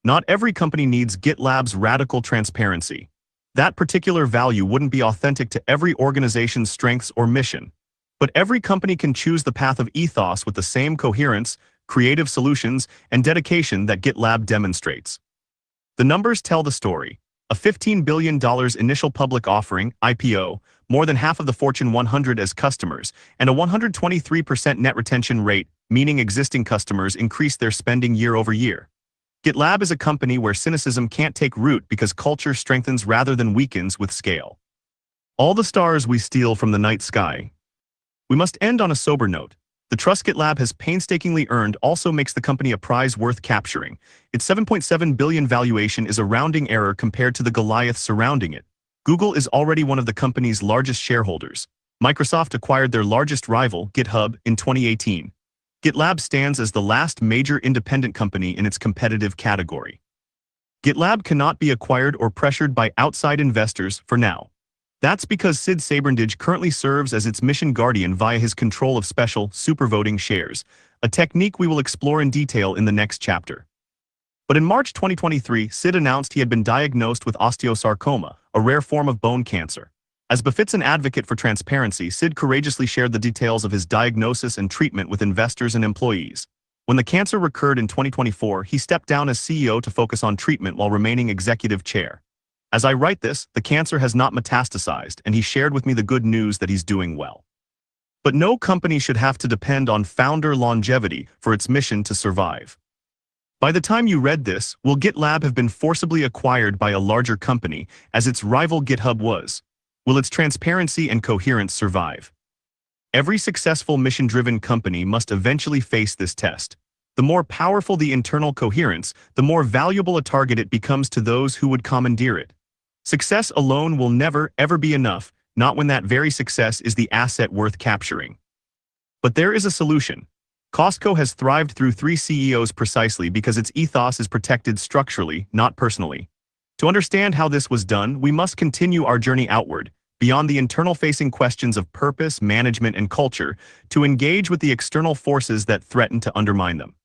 Not every company needs GitLab's radical transparency. That particular value wouldn't be authentic to every organization's strengths or mission. But every company can choose the path of ethos with the same coherence, creative solutions, and dedication that GitLab demonstrates. The numbers tell the story. A $15 billion initial public offering, IPO, more than half of the Fortune 100 as customers, and a 123% net retention rate, meaning existing customers increase their spending year over year. GitLab is a company where cynicism can't take root because culture strengthens rather than weakens with scale. All the stars we steal from the night sky. We must end on a sober note. The trust GitLab has painstakingly earned also makes the company a prize worth capturing. Its $7.7 billion valuation is a rounding error compared to the Goliath surrounding it. Google is already one of the company's largest shareholders. Microsoft acquired their largest rival, GitHub, in 2018. GitLab stands as the last major independent company in its competitive category. GitLab cannot be acquired or pressured by outside investors for now. That's because Sid Sabrandage currently serves as its mission guardian via his control of special, supervoting shares, a technique we will explore in detail in the next chapter. But in March 2023, Sid announced he had been diagnosed with osteosarcoma, a rare form of bone cancer. As befits an advocate for transparency, Sid courageously shared the details of his diagnosis and treatment with investors and employees. When the cancer recurred in 2024, he stepped down as CEO to focus on treatment while remaining executive chair. As I write this, the cancer has not metastasized, and he shared with me the good news that he's doing well. But no company should have to depend on founder longevity for its mission to survive. By the time you read this, will GitLab have been forcibly acquired by a larger company, as its rival GitHub was? Will its transparency and coherence survive? Every successful mission-driven company must eventually face this test. The more powerful the internal coherence, the more valuable a target it becomes to those who would commandeer it. Success alone will never, ever be enough, not when that very success is the asset worth capturing. But there is a solution. Costco has thrived through 3 CEOs precisely because its ethos is protected structurally, not personally. To understand how this was done, we must continue our journey outward, beyond the internal-facing questions of purpose, management, and culture, to engage with the external forces that threaten to undermine them.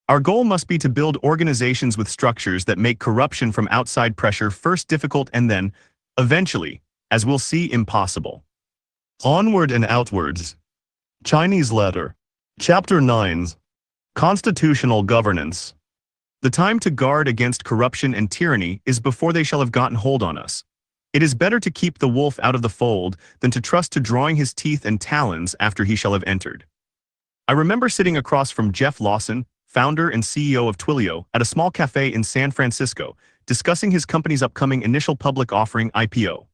Our goal must be to build organizations with structures that make corruption from outside pressure first difficult and then, eventually, as we'll see, impossible. Onward and outwards. Chinese letter. Chapter 9. Constitutional governance. The time to guard against corruption and tyranny is before they shall have gotten hold on us. It is better to keep the wolf out of the fold than to trust to drawing his teeth and talons after he shall have entered. I remember sitting across from Jeff Lawson, founder and CEO of Twilio, at a small cafe in San Francisco, discussing his company's upcoming initial public offering IPO.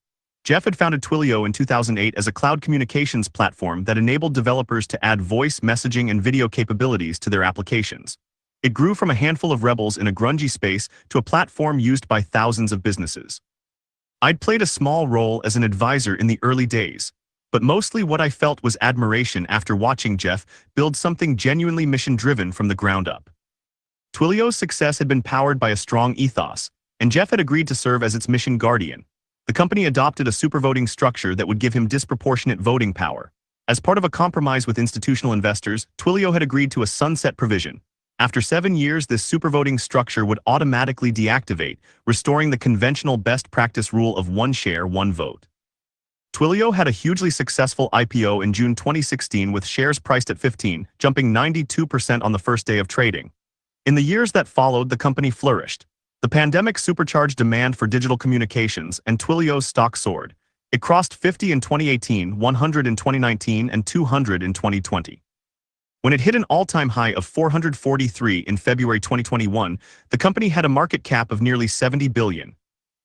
Jeff had founded Twilio in 2008 as a cloud communications platform that enabled developers to add voice, messaging, and video capabilities to their applications. It grew from a handful of rebels in a grungy space to a platform used by thousands of businesses. I'd played a small role as an advisor in the early days, but mostly what I felt was admiration after watching Jeff build something genuinely mission-driven from the ground up. Twilio's success had been powered by a strong ethos, and Jeff had agreed to serve as its mission guardian. The company adopted a supervoting structure that would give him disproportionate voting power. As part of a compromise with institutional investors, Twilio had agreed to a sunset provision. After 7 years, this supervoting structure would automatically deactivate, restoring the conventional best practice rule of one share, one vote. Twilio had a hugely successful IPO in June 2016 with shares priced at 15, jumping 92% on the first day of trading. In the years that followed, the company flourished. The pandemic supercharged demand for digital communications, and Twilio's stock soared. It crossed 50 in 2018, 100 in 2019, and 200 in 2020. When it hit an all-time high of 443 in February 2021, the company had a market cap of nearly $70 billion.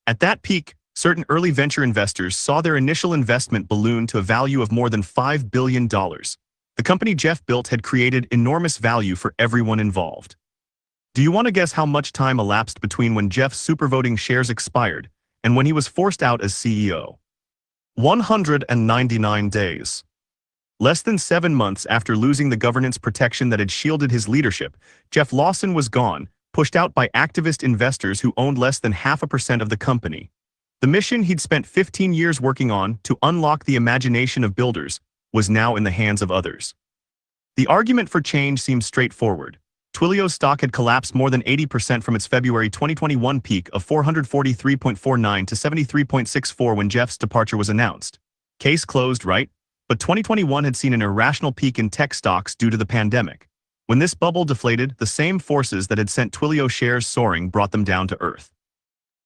At that peak, certain early venture investors saw their initial investment balloon to a value of more than $5 billion. The company Jeff built had created enormous value for everyone involved. Do you want to guess how much time elapsed between when Jeff's supervoting shares expired and when he was forced out as CEO? 199 days. Less than 7 months after losing the governance protection that had shielded his leadership, Jeff Lawson was gone, pushed out by activist investors who owned less than 0.5% of the company. The mission he'd spent 15 years working on to unlock the imagination of builders was now in the hands of others. The argument for change seems straightforward. Twilio's stock had collapsed more than 80% from its February 2021 peak of 443.49 to 73.64 when Jeff's departure was announced. Case closed, right? But 2021 had seen an irrational peak in tech stocks due to the pandemic. When this bubble deflated, the same forces that had sent Twilio shares soaring brought them down to earth.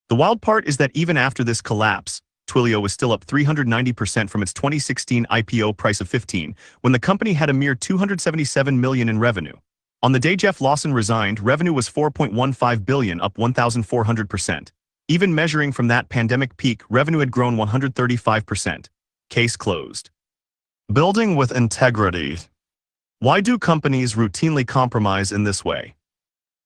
The wild part is that even after this collapse, Twilio was still up 390% from its 2016 IPO price of 15, when the company had a mere $277 million in revenue. On the day Jeff Lawson resigned, revenue was $4.15 billion, up 1,400%. Even measuring from that pandemic peak, revenue had grown 135%. Case closed. Building with integrity. Why do companies routinely compromise in this way?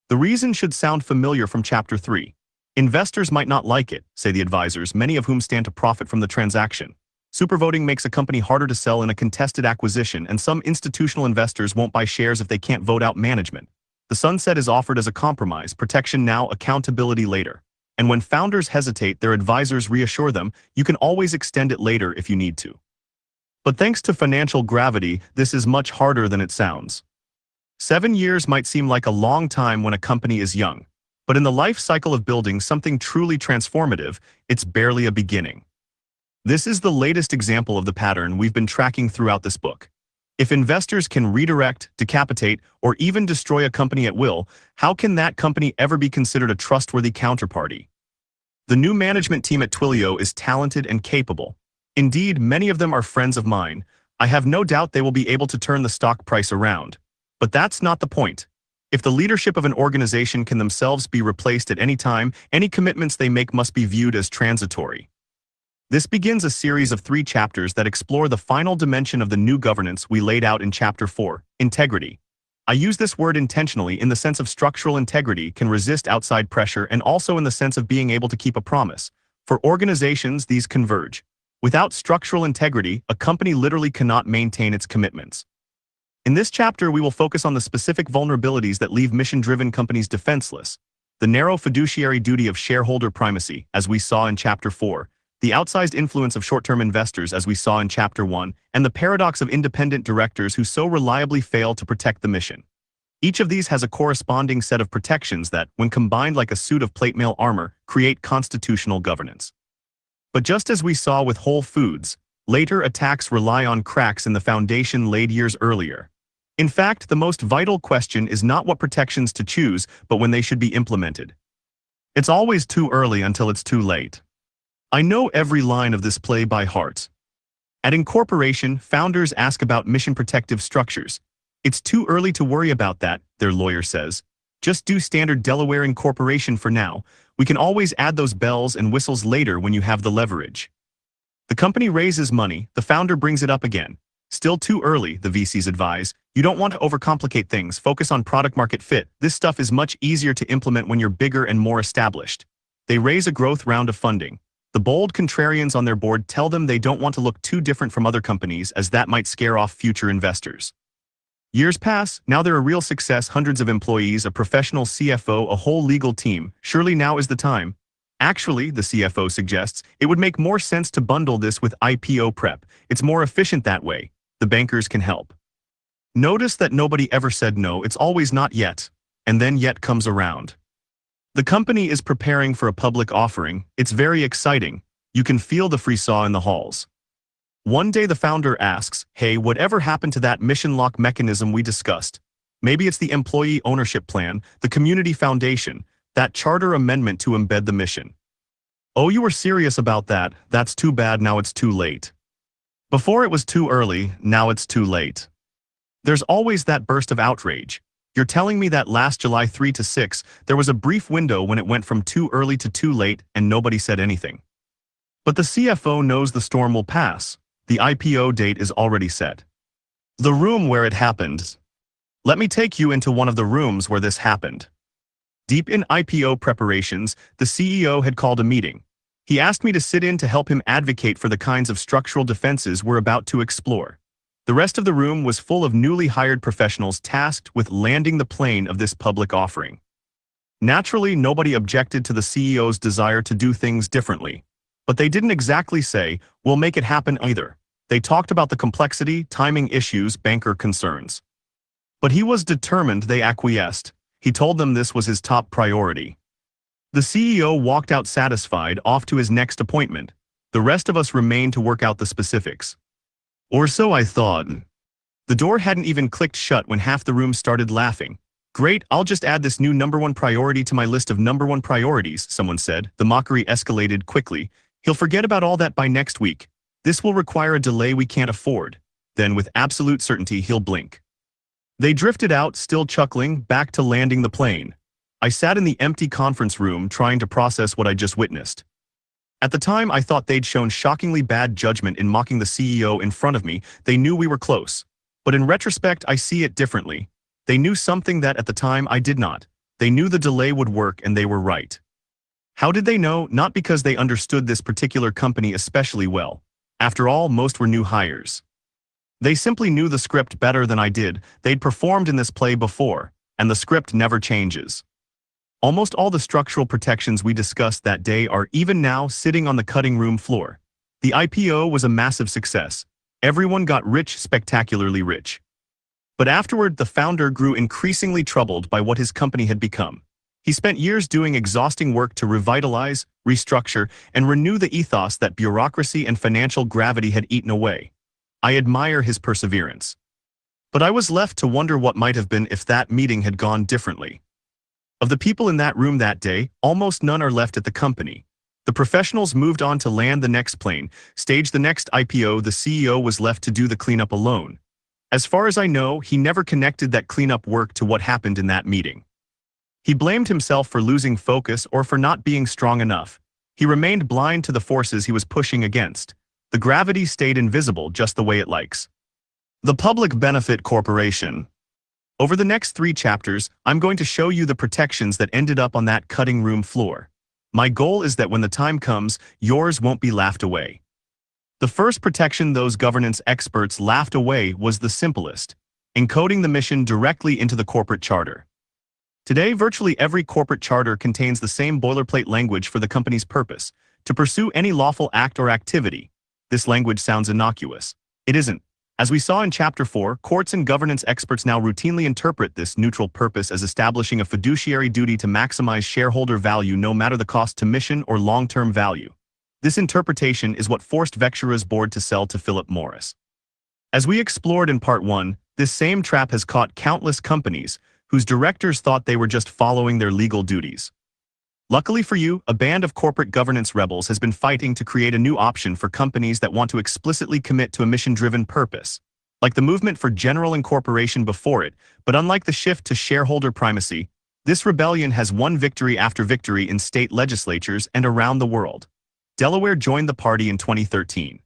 The reason should sound familiar from Chapter 3. Investors might not like it, say the advisors, many of whom stand to profit from the transaction. Supervoting makes a company harder to sell in a contested acquisition, and some institutional investors won't buy shares if they can't vote out management. The sunset is offered as a compromise, protection now, accountability later. And when founders hesitate, their advisors reassure them, you can always extend it later if you need to. But thanks to financial gravity, this is much harder than it sounds. 7 years might seem like a long time when a company is young, but in the life cycle of building something truly transformative, it's barely a beginning. This is the latest example of the pattern we've been tracking throughout this book. If investors can redirect, decapitate, or even destroy a company at will, how can that company ever be considered a trustworthy counterparty? The new management team at Twilio is talented and capable. Indeed, many of them are friends of mine. I have no doubt they will be able to turn the stock price around. But that's not the point. If the leadership of an organization can themselves be replaced at any time, any commitments they make must be viewed as transitory. This begins a series of 3 chapters that explore the final dimension of the new governance we laid out in Chapter 4, integrity. I use this word intentionally in the sense of structural integrity can resist outside pressure, and also in the sense of being able to keep a promise. For organizations, these converge. Without structural integrity, a company literally cannot maintain its commitments. In this chapter, we will focus on the specific vulnerabilities that leave mission-driven companies defenseless. The narrow fiduciary duty of shareholder primacy, as we saw in Chapter 4, the outsized influence of short-term investors, as we saw in Chapter 1, and the paradox of independent directors who so reliably fail to protect the mission. Each of these has a corresponding set of protections that, when combined like a suit of plate mail armor, create constitutional governance. But just as we saw with Whole Foods, later attacks rely on cracks in the foundation laid years earlier. In fact, the most vital question is not what protections to choose, but when they should be implemented. It's always too early until it's too late. I know every line of this play by heart. At Incorporation, founders ask about mission protective structures. It's too early to worry about that, their lawyer says. Just do standard Delaware incorporation for now. We can always add those bells and whistles later when you have the leverage. The company raises money, the founder brings it up again. Still too early, the VCs advise. You don't want to overcomplicate things, focus on product market fit. This stuff is much easier to implement when you're bigger and more established. They raise a growth round of funding. The bold contrarians on their board tell them they don't want to look too different from other companies as that might scare off future investors. Years pass, now they're a real success, hundreds of employees, a professional CFO, a whole legal team. Surely now is the time. Actually, the CFO suggests, it would make more sense to bundle this with IPO prep. It's more efficient that way. The bankers can help. Notice that nobody ever said no, it's always not yet, and then yet comes around. The company is preparing for a public offering. It's very exciting. You can feel the frisson in the halls. One day the founder asks, hey, whatever happened to that mission lock mechanism we discussed? Maybe it's the employee ownership plan, the community foundation, that charter amendment to embed the mission. Oh, you were serious about that? That's too bad, now it's too late. Before it was too early, now it's too late. There's always that burst of outrage. You're telling me that last July 3 to 6, there was a brief window when it went from too early to too late and nobody said anything. But the CFO knows the storm will pass. The IPO date is already set. The room where it happened. Let me take you into one of the rooms where this happened. Deep in IPO preparations, the CEO had called a meeting. He asked me to sit in to help him advocate for the kinds of structural defenses we're about to explore. The rest of the room was full of newly hired professionals tasked with landing the plane of this public offering. Naturally, nobody objected to the CEO's desire to do things differently. But they didn't exactly say, we'll make it happen either. They talked about the complexity, timing issues, banker concerns. But he was determined they acquiesced. He told them this was his top priority. The CEO walked out satisfied, off to his next appointment. The rest of us remained to work out the specifics. Or so I thought. The door hadn't even clicked shut when half the room started laughing. Great, I'll just add this new #1 priority to my list of #1 priorities, someone said. The mockery escalated quickly. He'll forget about all that by next week. This will require a delay we can't afford. Then with absolute certainty he'll blink. They drifted out, still chuckling, back to landing the plane. I sat in the empty conference room trying to process what I just witnessed. At the time I thought they'd shown shockingly bad judgment in mocking the CEO in front of me. They knew we were close. But in retrospect I see it differently. They knew something that at the time I did not. They knew the delay would work and they were right. How did they know? Not because they understood this particular company especially well. After all, most were new hires. They simply knew the script better than I did. They'd performed in this play before, and the script never changes. Almost all the structural protections we discussed that day are even now sitting on the cutting room floor. The IPO was a massive success. Everyone got rich, spectacularly rich. But afterward, the founder grew increasingly troubled by what his company had become. He spent years doing exhausting work to revitalize, restructure, and renew the ethos that bureaucracy and financial gravity had eaten away. I admire his perseverance. But I was left to wonder what might have been if that meeting had gone differently. Of the people in that room that day, almost none are left at the company. The professionals moved on to land the next plane, stage the next IPO. The CEO was left to do the cleanup alone. As far as I know, he never connected that cleanup work to what happened in that meeting. He blamed himself for losing focus or for not being strong enough. He remained blind to the forces he was pushing against. The gravity stayed invisible just the way it likes. The Public Benefit Corporation. Over the next 3 chapters, I'm going to show you the protections that ended up on that cutting room floor. My goal is that when the time comes, yours won't be laughed away. The first protection those governance experts laughed away was the simplest: encoding the mission directly into the corporate charter. Today, virtually every corporate charter contains the same boilerplate language for the company's purpose: to pursue any lawful act or activity. This language sounds innocuous. It isn't. As we saw in Chapter 4, courts and governance experts now routinely interpret this neutral purpose as establishing a fiduciary duty to maximize shareholder value no matter the cost to mission or long-term value. This interpretation is what forced Vectura's board to sell to Philip Morris. As we explored in Part 1, this same trap has caught countless companies whose directors thought they were just following their legal duties. Luckily for you, a band of corporate governance rebels has been fighting to create a new option for companies that want to explicitly commit to a mission-driven purpose. Like the movement for general incorporation before it, but unlike the shift to shareholder primacy, this rebellion has won victory after victory in state legislatures and around the world. Delaware joined the party in 2013.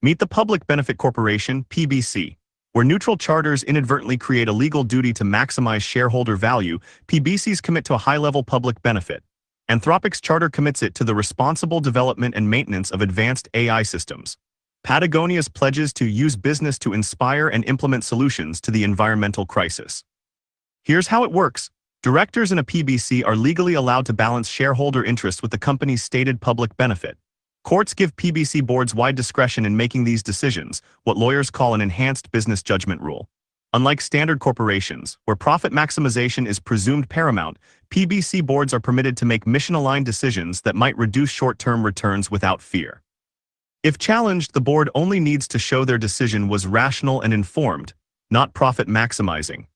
Meet the Public Benefit Corporation, PBC. Where neutral charters inadvertently create a legal duty to maximize shareholder value, PBCs commit to a high-level public benefit. Anthropic's charter commits it to the responsible development and maintenance of advanced AI systems. Patagonia's pledges to use business to inspire and implement solutions to the environmental crisis. Here's how it works. Directors in a PBC are legally allowed to balance shareholder interests with the company's stated public benefit. Courts give PBC boards wide discretion in making these decisions, what lawyers call an enhanced business judgment rule. Unlike standard corporations, where profit maximization is presumed paramount, PBC boards are permitted to make mission-aligned decisions that might reduce short-term returns without fear. If challenged, the board only needs to show their decision was rational and informed, not profit maximizing.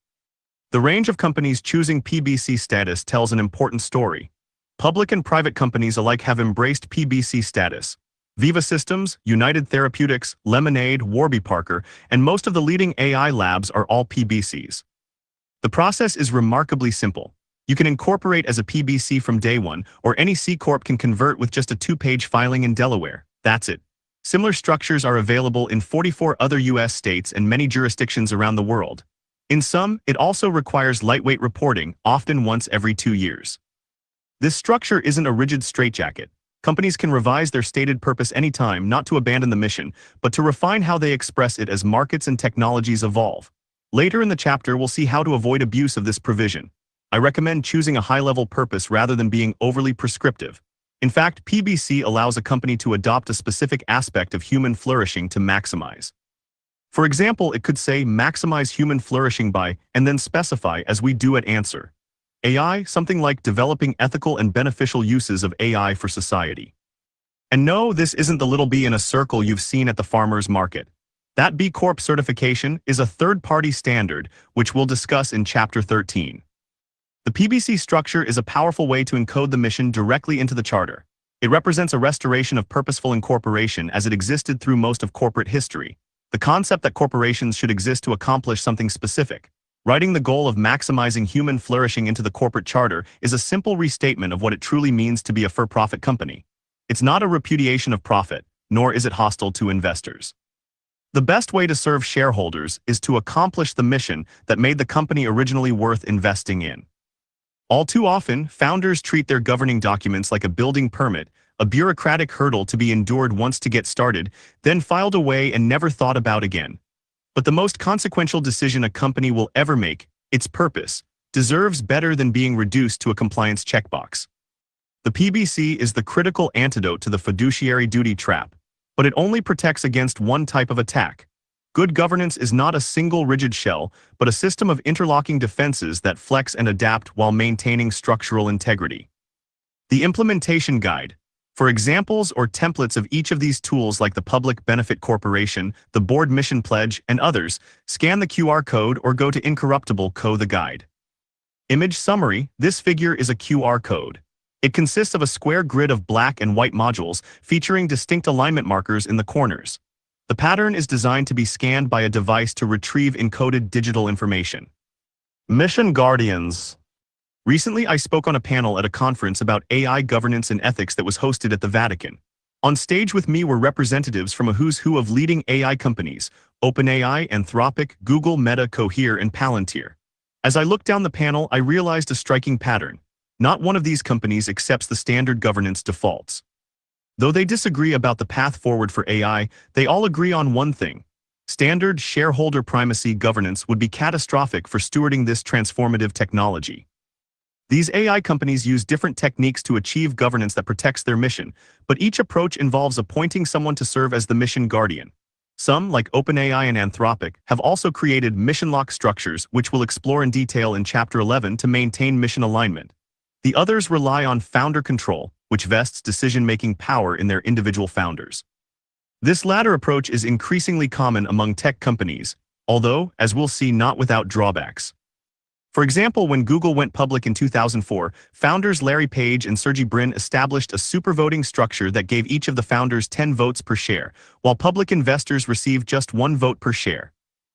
The range of companies choosing PBC status tells an important story. Public and private companies alike have embraced PBC status. Viva Systems, United Therapeutics, Lemonade, Warby Parker, and most of the leading AI labs are all PBCs. The process is remarkably simple. You can incorporate as a PBC from day one, or any C Corp can convert with just a 2-page filing in Delaware. That's it. Similar structures are available in 44 other U.S. states and many jurisdictions around the world. In some, it also requires lightweight reporting, often once every 2 years. This structure isn't a rigid straitjacket. Companies can revise their stated purpose anytime, not to abandon the mission, but to refine how they express it as markets and technologies evolve. Later in the chapter, we'll see how to avoid abuse of this provision. I recommend choosing a high-level purpose rather than being overly prescriptive. In fact, PBC allows a company to adopt a specific aspect of human flourishing to maximize. For example, it could say maximize human flourishing by, and then specify, as we do at Answer. AI, something like developing ethical and beneficial uses of AI for society. And no, this isn't the little bee in a circle you've seen at the farmer's market. That B Corp certification is a third-party standard, which we'll discuss in Chapter 13. The PBC structure is a powerful way to encode the mission directly into the charter. It represents a restoration of purposeful incorporation as it existed through most of corporate history. The concept that corporations should exist to accomplish something specific. Writing the goal of maximizing human flourishing into the corporate charter is a simple restatement of what it truly means to be a for-profit company. It's not a repudiation of profit, nor is it hostile to investors. The best way to serve shareholders is to accomplish the mission that made the company originally worth investing in. All too often, founders treat their governing documents like a building permit, a bureaucratic hurdle to be endured once to get started, then filed away and never thought about again. But the most consequential decision a company will ever make, its purpose, deserves better than being reduced to a compliance checkbox. The PBC is the critical antidote to the fiduciary duty trap, but it only protects against one type of attack. Good governance is not a single rigid shell, but a system of interlocking defenses that flex and adapt while maintaining structural integrity. The implementation guide. For examples or templates of each of these tools like the Public Benefit Corporation, the Board Mission Pledge, and others, scan the QR code or go to Incorruptible Co. the guide. Image summary. This figure is a QR code. It consists of a square grid of black and white modules featuring distinct alignment markers in the corners. The pattern is designed to be scanned by a device to retrieve encoded digital information. Mission Guardians. Recently, I spoke on a panel at a conference about AI governance and ethics that was hosted at the Vatican. On stage with me were representatives from a who's who of leading AI companies, OpenAI, Anthropic, Google, Meta, Cohere, and Palantir. As I looked down the panel, I realized a striking pattern. Not one of these companies accepts the standard governance defaults. Though they disagree about the path forward for AI, they all agree on one thing. Standard shareholder primacy governance would be catastrophic for stewarding this transformative technology. These AI companies use different techniques to achieve governance that protects their mission, but each approach involves appointing someone to serve as the mission guardian. Some, like OpenAI and Anthropic, have also created mission-lock structures, which we'll explore in detail in Chapter 11 to maintain mission alignment. The others rely on founder control, which vests decision-making power in their individual founders. This latter approach is increasingly common among tech companies, although, as we'll see, not without drawbacks. For example, when Google went public in 2004, founders Larry Page and Sergey Brin established a supervoting structure that gave each of the founders 10 votes per share, while public investors received just 1 vote per share.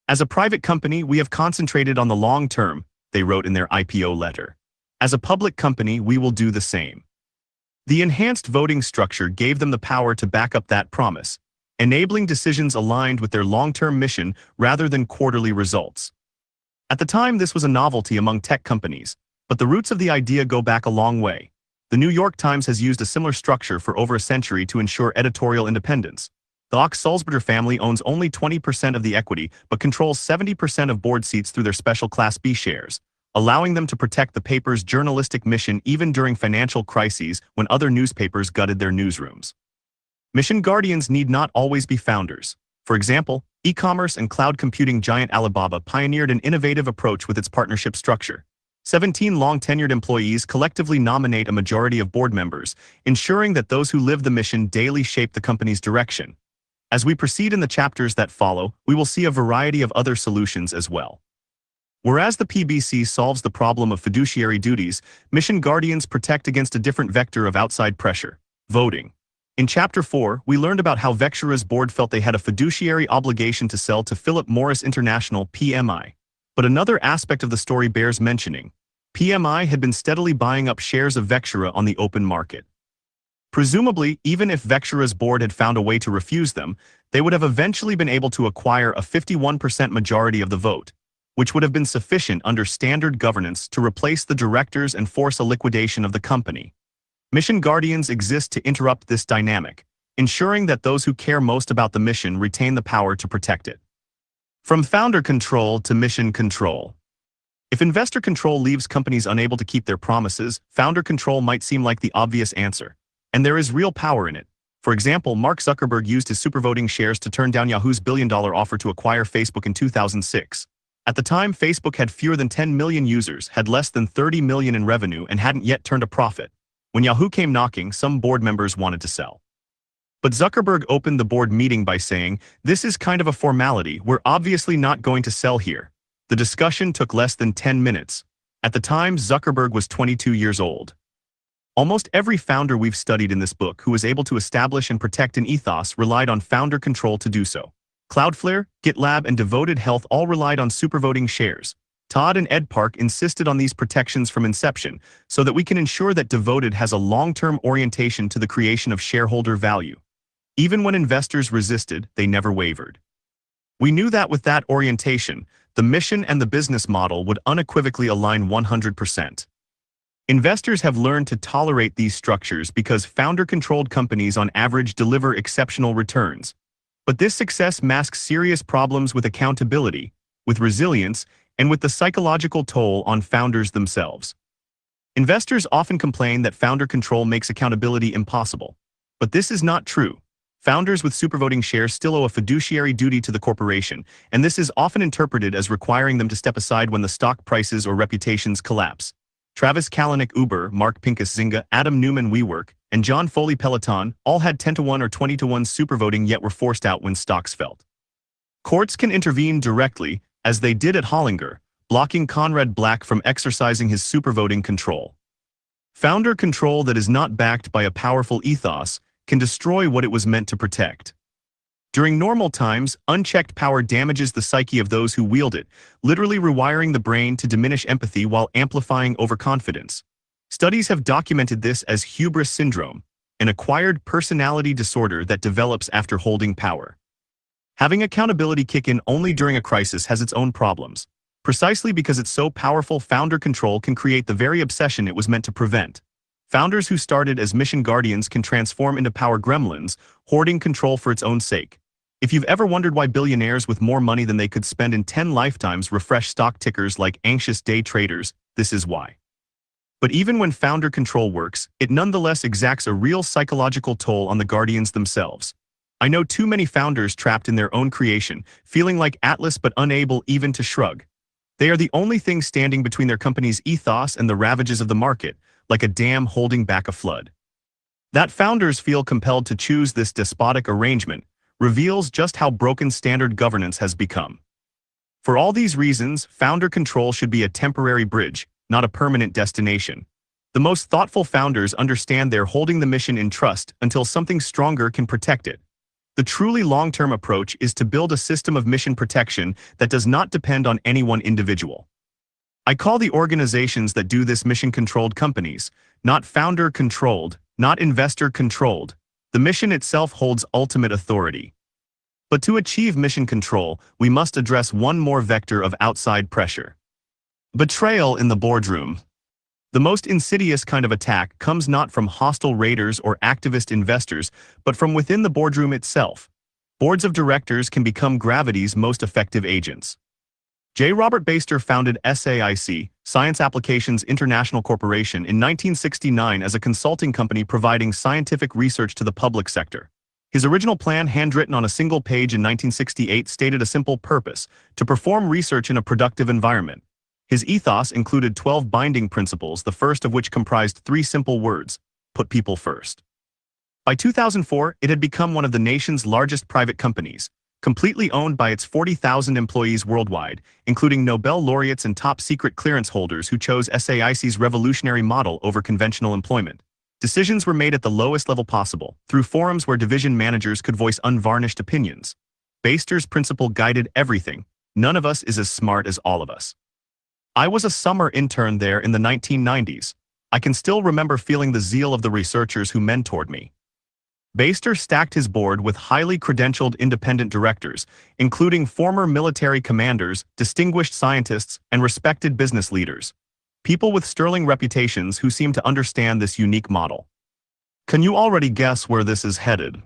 As a private company, we have concentrated on the long term, they wrote in their IPO letter. As a public company, we will do the same. The enhanced voting structure gave them the power to back up that promise, enabling decisions aligned with their long-term mission rather than quarterly results. At the time, this was a novelty among tech companies, but the roots of the idea go back a long way. The New York Times has used a similar structure for over a century to ensure editorial independence. The Ochs-Sulzberger family owns only 20% of the equity but controls 70% of board seats through their special Class B shares, allowing them to protect the paper's journalistic mission even during financial crises when other newspapers gutted their newsrooms. Mission guardians need not always be founders. For example, e-commerce and cloud computing giant Alibaba pioneered an innovative approach with its partnership structure. 17 long-tenured employees collectively nominate a majority of board members, ensuring that those who live the mission daily shape the company's direction. As we proceed in the chapters that follow, we will see a variety of other solutions as well. Whereas the PBC solves the problem of fiduciary duties, mission guardians protect against a different vector of outside pressure: voting. In Chapter 4, we learned about how Vectura's board felt they had a fiduciary obligation to sell to Philip Morris International (PMI). But another aspect of the story bears mentioning. PMI had been steadily buying up shares of Vectura on the open market. Presumably, even if Vectura's board had found a way to refuse them, they would have eventually been able to acquire a 51% majority of the vote, which would have been sufficient under standard governance to replace the directors and force a liquidation of the company. Mission guardians exist to interrupt this dynamic, ensuring that those who care most about the mission retain the power to protect it. From founder control to mission control. If investor control leaves companies unable to keep their promises, founder control might seem like the obvious answer. And there is real power in it. For example, Mark Zuckerberg used his supervoting shares to turn down Yahoo's billion-dollar offer to acquire Facebook in 2006. At the time, Facebook had fewer than 10 million users, had less than 30 million in revenue, and hadn't yet turned a profit. When Yahoo came knocking, some board members wanted to sell. But Zuckerberg opened the board meeting by saying, "This is kind of a formality, we're obviously not going to sell here." The discussion took less than 10 minutes. At the time, Zuckerberg was 22 years old. Almost every founder we've studied in this book who was able to establish and protect an ethos relied on founder control to do so. Cloudflare, GitLab, and Devoted Health all relied on supervoting shares. Todd and Ed Park insisted on these protections from inception so that we can ensure that Devoted has a long-term orientation to the creation of shareholder value. Even when investors resisted, they never wavered. We knew that with that orientation, the mission and the business model would unequivocally align 100%. Investors have learned to tolerate these structures because founder-controlled companies on average deliver exceptional returns. But this success masks serious problems with accountability, with resilience, and with the psychological toll on founders themselves. Investors often complain that founder control makes accountability impossible. But this is not true. Founders with supervoting shares still owe a fiduciary duty to the corporation, and this is often interpreted as requiring them to step aside when the stock prices or reputations collapse. Travis Kalanick Uber, Mark Pincus Zynga, Adam Newman WeWork, and John Foley Peloton all had 10-to-1 or 20-to-1 supervoting yet were forced out when stocks fell. Courts can intervene directly, as they did at Hollinger, blocking Conrad Black from exercising his supervoting control. Founder control that is not backed by a powerful ethos can destroy what it was meant to protect. During normal times, unchecked power damages the psyche of those who wield it, literally rewiring the brain to diminish empathy while amplifying overconfidence. Studies have documented this as hubris syndrome, an acquired personality disorder that develops after holding power. Having accountability kick in only during a crisis has its own problems. Precisely because it's so powerful, founder control can create the very obsession it was meant to prevent. Founders who started as mission guardians can transform into power gremlins, hoarding control for its own sake. If you've ever wondered why billionaires with more money than they could spend in 10 lifetimes refresh stock tickers like anxious day traders, this is why. But even when founder control works, it nonetheless exacts a real psychological toll on the guardians themselves. I know too many founders trapped in their own creation, feeling like Atlas but unable even to shrug. They are the only thing standing between their company's ethos and the ravages of the market, like a dam holding back a flood. That founders feel compelled to choose this despotic arrangement reveals just how broken standard governance has become. For all these reasons, founder control should be a temporary bridge, not a permanent destination. The most thoughtful founders understand they're holding the mission in trust until something stronger can protect it. The truly long-term approach is to build a system of mission protection that does not depend on any one individual. I call the organizations that do this mission-controlled companies, not founder-controlled, not investor-controlled. The mission itself holds ultimate authority. But to achieve mission control, we must address one more vector of outside pressure. Betrayal in the boardroom. The most insidious kind of attack comes not from hostile raiders or activist investors, but from within the boardroom itself. Boards of directors can become gravity's most effective agents. J. Robert Baster founded SAIC, Science Applications International Corporation, in 1969 as a consulting company providing scientific research to the public sector. His original plan, handwritten on a single page in 1968, stated a simple purpose: to perform research in a productive environment. His ethos included 12 binding principles, the first of which comprised 3 simple words: put people first. By 2004, it had become one of the nation's largest private companies, completely owned by its 40,000 employees worldwide, including Nobel laureates and top-secret clearance holders who chose SAIC's revolutionary model over conventional employment. Decisions were made at the lowest level possible, through forums where division managers could voice unvarnished opinions. Baster's principle guided everything: none of us is as smart as all of us. I was a summer intern there in the 1990s. I can still remember feeling the zeal of the researchers who mentored me. Baster stacked his board with highly credentialed independent directors, including former military commanders, distinguished scientists, and respected business leaders. People with sterling reputations who seem to understand this unique model. Can you already guess where this is headed?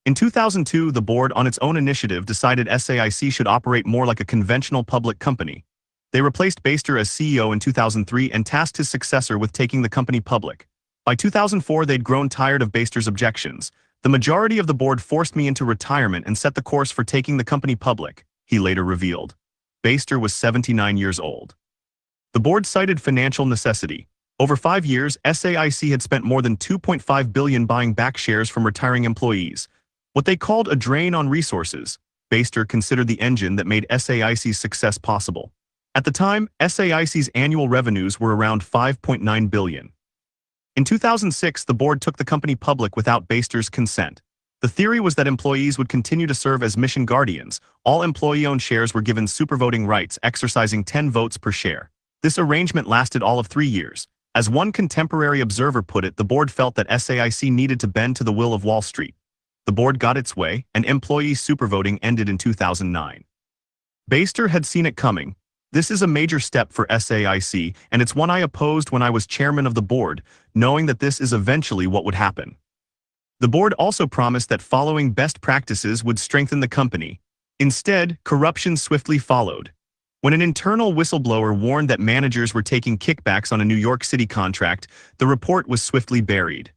In 2002, the board, on its own initiative, decided SAIC should operate more like a conventional public company. They replaced Baster as CEO in 2003 and tasked his successor with taking the company public. By 2004, they'd grown tired of Baster's objections. The majority of the board forced me into retirement and set the course for taking the company public, he later revealed. Baster was 79 years old. The board cited financial necessity. Over 5 years, SAIC had spent more than $2.5 billion buying back shares from retiring employees. What they called a drain on resources. Baster considered the engine that made SAIC's success possible. At the time, SAIC's annual revenues were around $5.9 billion. In 2006, the board took the company public without Baster's consent. The theory was that employees would continue to serve as mission guardians. All employee-owned shares were given supervoting rights, exercising 10 votes per share. This arrangement lasted all of 3 years. As one contemporary observer put it, the board felt that SAIC needed to bend to the will of Wall Street. The board got its way, and employee supervoting ended in 2009. Baster had seen it coming. This is a major step for SAIC, and it's one I opposed when I was chairman of the board, knowing that this is eventually what would happen. The board also promised that following best practices would strengthen the company. Instead, corruption swiftly followed. When an internal whistleblower warned that managers were taking kickbacks on a New York City contract, the report was swiftly buried.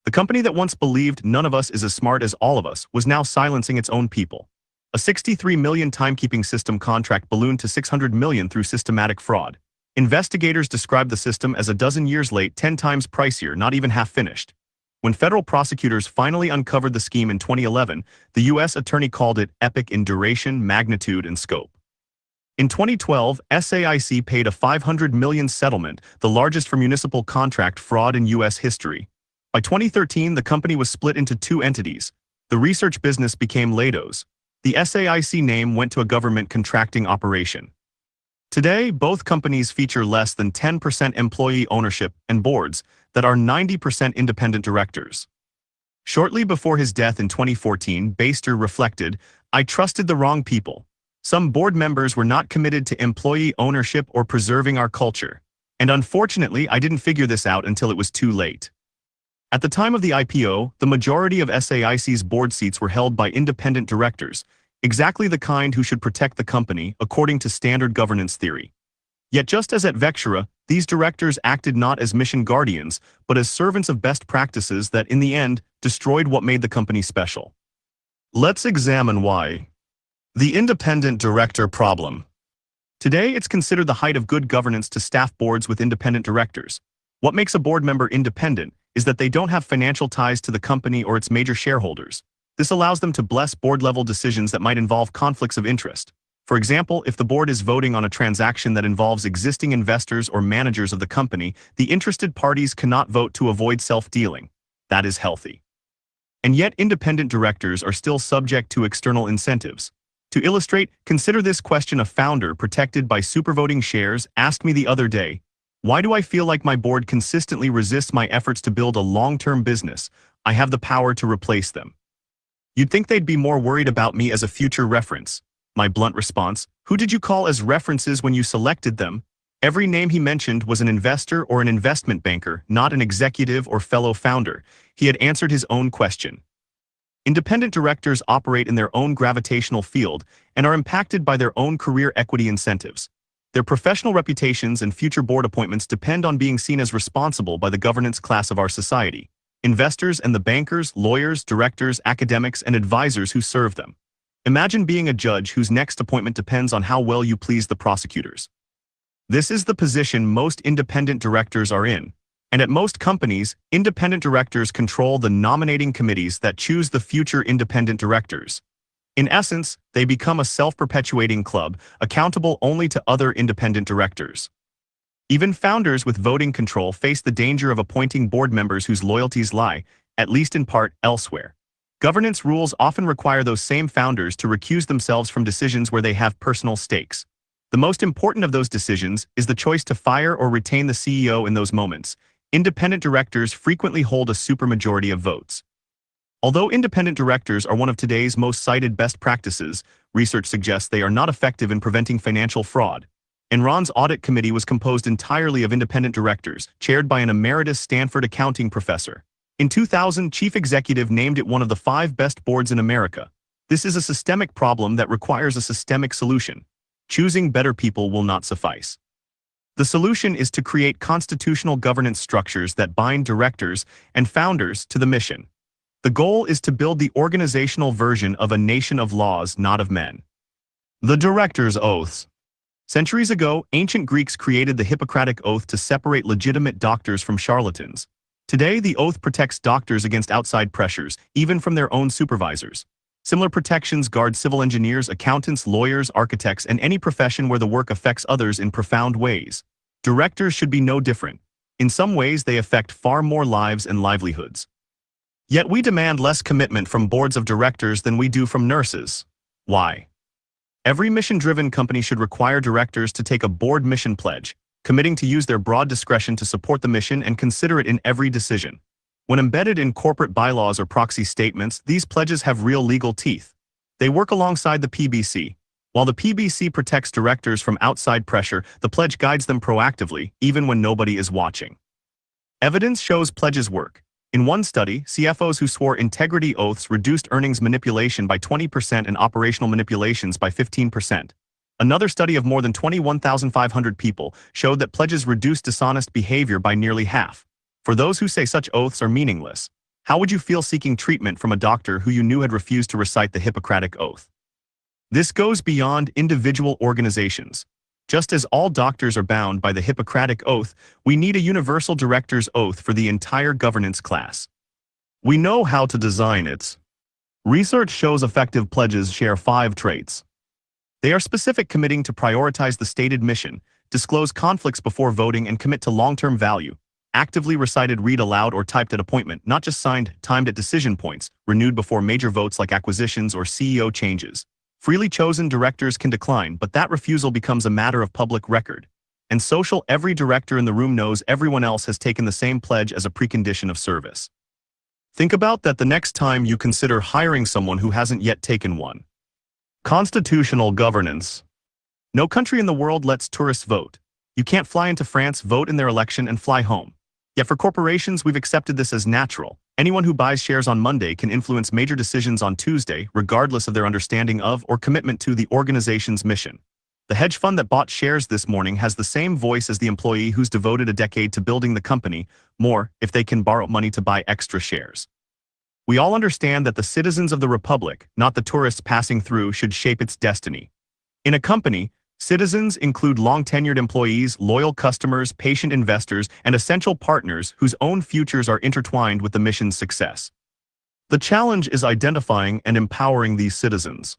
The company that once believed none of us is as smart as all of us was now silencing its own people. A $63 million timekeeping system contract ballooned to $600 million through systematic fraud. Investigators described the system as a dozen years late, 10 times pricier, not even half finished. When federal prosecutors finally uncovered the scheme in 2011, the U.S. attorney called it epic in duration, magnitude, and scope. In 2012, SAIC paid a $500 million settlement, the largest for municipal contract fraud in U.S. history. By 2013, the company was split into 2 entities. The research business became Leidos. The SAIC name went to a government contracting operation. Today, both companies feature less than 10% employee ownership and boards that are 90% independent directors. Shortly before his death in 2014, Baster reflected, "I trusted the wrong people. Some board members were not committed to employee ownership or preserving our culture. And unfortunately, I didn't figure this out until it was too late." At the time of the IPO, the majority of SAIC's board seats were held by independent directors, exactly the kind who should protect the company according to standard governance theory. Yet just as at Vectura, these directors acted not as mission guardians, but as servants of best practices that, in the end, destroyed what made the company special. Let's examine why. The independent director problem. Today, it's considered the height of good governance to staff boards with independent directors. What makes a board member independent is that they don't have financial ties to the company or its major shareholders. This allows them to bless board-level decisions that might involve conflicts of interest. For example, if the board is voting on a transaction that involves existing investors or managers of the company, the interested parties cannot vote to avoid self-dealing. That is healthy. And yet, independent directors are still subject to external incentives. To illustrate, consider this question: a founder protected by supervoting shares asked me the other day, Why do I feel like my board consistently resists my efforts to build a long-term business? I have the power to replace them. You'd think they'd be more worried about me as a future reference. My blunt response, who did you call as references when you selected them? Every name he mentioned was an investor or an investment banker, not an executive or fellow founder. He had answered his own question. Independent directors operate in their own gravitational field and are impacted by their own career equity incentives. Their professional reputations and future board appointments depend on being seen as responsible by the governance class of our society, investors and the bankers, lawyers, directors, academics, and advisors who serve them. Imagine being a judge whose next appointment depends on how well you please the prosecutors. This is the position most independent directors are in. And at most companies, independent directors control the nominating committees that choose the future independent directors. In essence, they become a self-perpetuating club, accountable only to other independent directors. Even founders with voting control face the danger of appointing board members whose loyalties lie, at least in part, elsewhere. Governance rules often require those same founders to recuse themselves from decisions where they have personal stakes. The most important of those decisions is the choice to fire or retain the CEO in those moments. Independent directors frequently hold a supermajority of votes. Although independent directors are one of today's most cited best practices, research suggests they are not effective in preventing financial fraud. Enron's audit committee was composed entirely of independent directors, chaired by an emeritus Stanford accounting professor. In 2000, chief executive named it one of the 5 best boards in America. This is a systemic problem that requires a systemic solution. Choosing better people will not suffice. The solution is to create constitutional governance structures that bind directors and founders to the mission. The goal is to build the organizational version of a nation of laws, not of men. The director's oaths. Centuries ago, ancient Greeks created the Hippocratic Oath to separate legitimate doctors from charlatans. Today, the oath protects doctors against outside pressures, even from their own supervisors. Similar protections guard civil engineers, accountants, lawyers, architects, and any profession where the work affects others in profound ways. Directors should be no different. In some ways, they affect far more lives and livelihoods. Yet we demand less commitment from boards of directors than we do from nurses. Why? Every mission-driven company should require directors to take a board mission pledge, committing to use their broad discretion to support the mission and consider it in every decision. When embedded in corporate bylaws or proxy statements, these pledges have real legal teeth. They work alongside the PBC. While the PBC protects directors from outside pressure, the pledge guides them proactively, even when nobody is watching. Evidence shows pledges work. In one study, CFOs who swore integrity oaths reduced earnings manipulation by 20% and operational manipulations by 15%. Another study of more than 21,500 people showed that pledges reduced dishonest behavior by nearly half. For those who say such oaths are meaningless, how would you feel seeking treatment from a doctor who you knew had refused to recite the Hippocratic Oath? This goes beyond individual organizations. Just as all doctors are bound by the Hippocratic Oath, we need a universal director's oath for the entire governance class. We know how to design it. Research shows effective pledges share 5 traits. They are specific, committing to prioritize the stated mission, disclose conflicts before voting, and commit to long-term value. Actively recited, read aloud, or typed at appointment, not just signed, timed at decision points, renewed before major votes like acquisitions or CEO changes. Freely chosen directors can decline, but that refusal becomes a matter of public record. And social, every director in the room knows everyone else has taken the same pledge as a precondition of service. Think about that the next time you consider hiring someone who hasn't yet taken one. Constitutional governance. No country in the world lets tourists vote. You can't fly into France, vote in their election, and fly home. Yet for corporations, we've accepted this as natural. Anyone who buys shares on Monday can influence major decisions on Tuesday, regardless of their understanding of or commitment to the organization's mission. The hedge fund that bought shares this morning has the same voice as the employee who's devoted a decade to building the company, more if they can borrow money to buy extra shares. We all understand that the citizens of the republic, not the tourists passing through, should shape its destiny. In a company, citizens include long-tenured employees, loyal customers, patient investors, and essential partners whose own futures are intertwined with the mission's success. The challenge is identifying and empowering these citizens.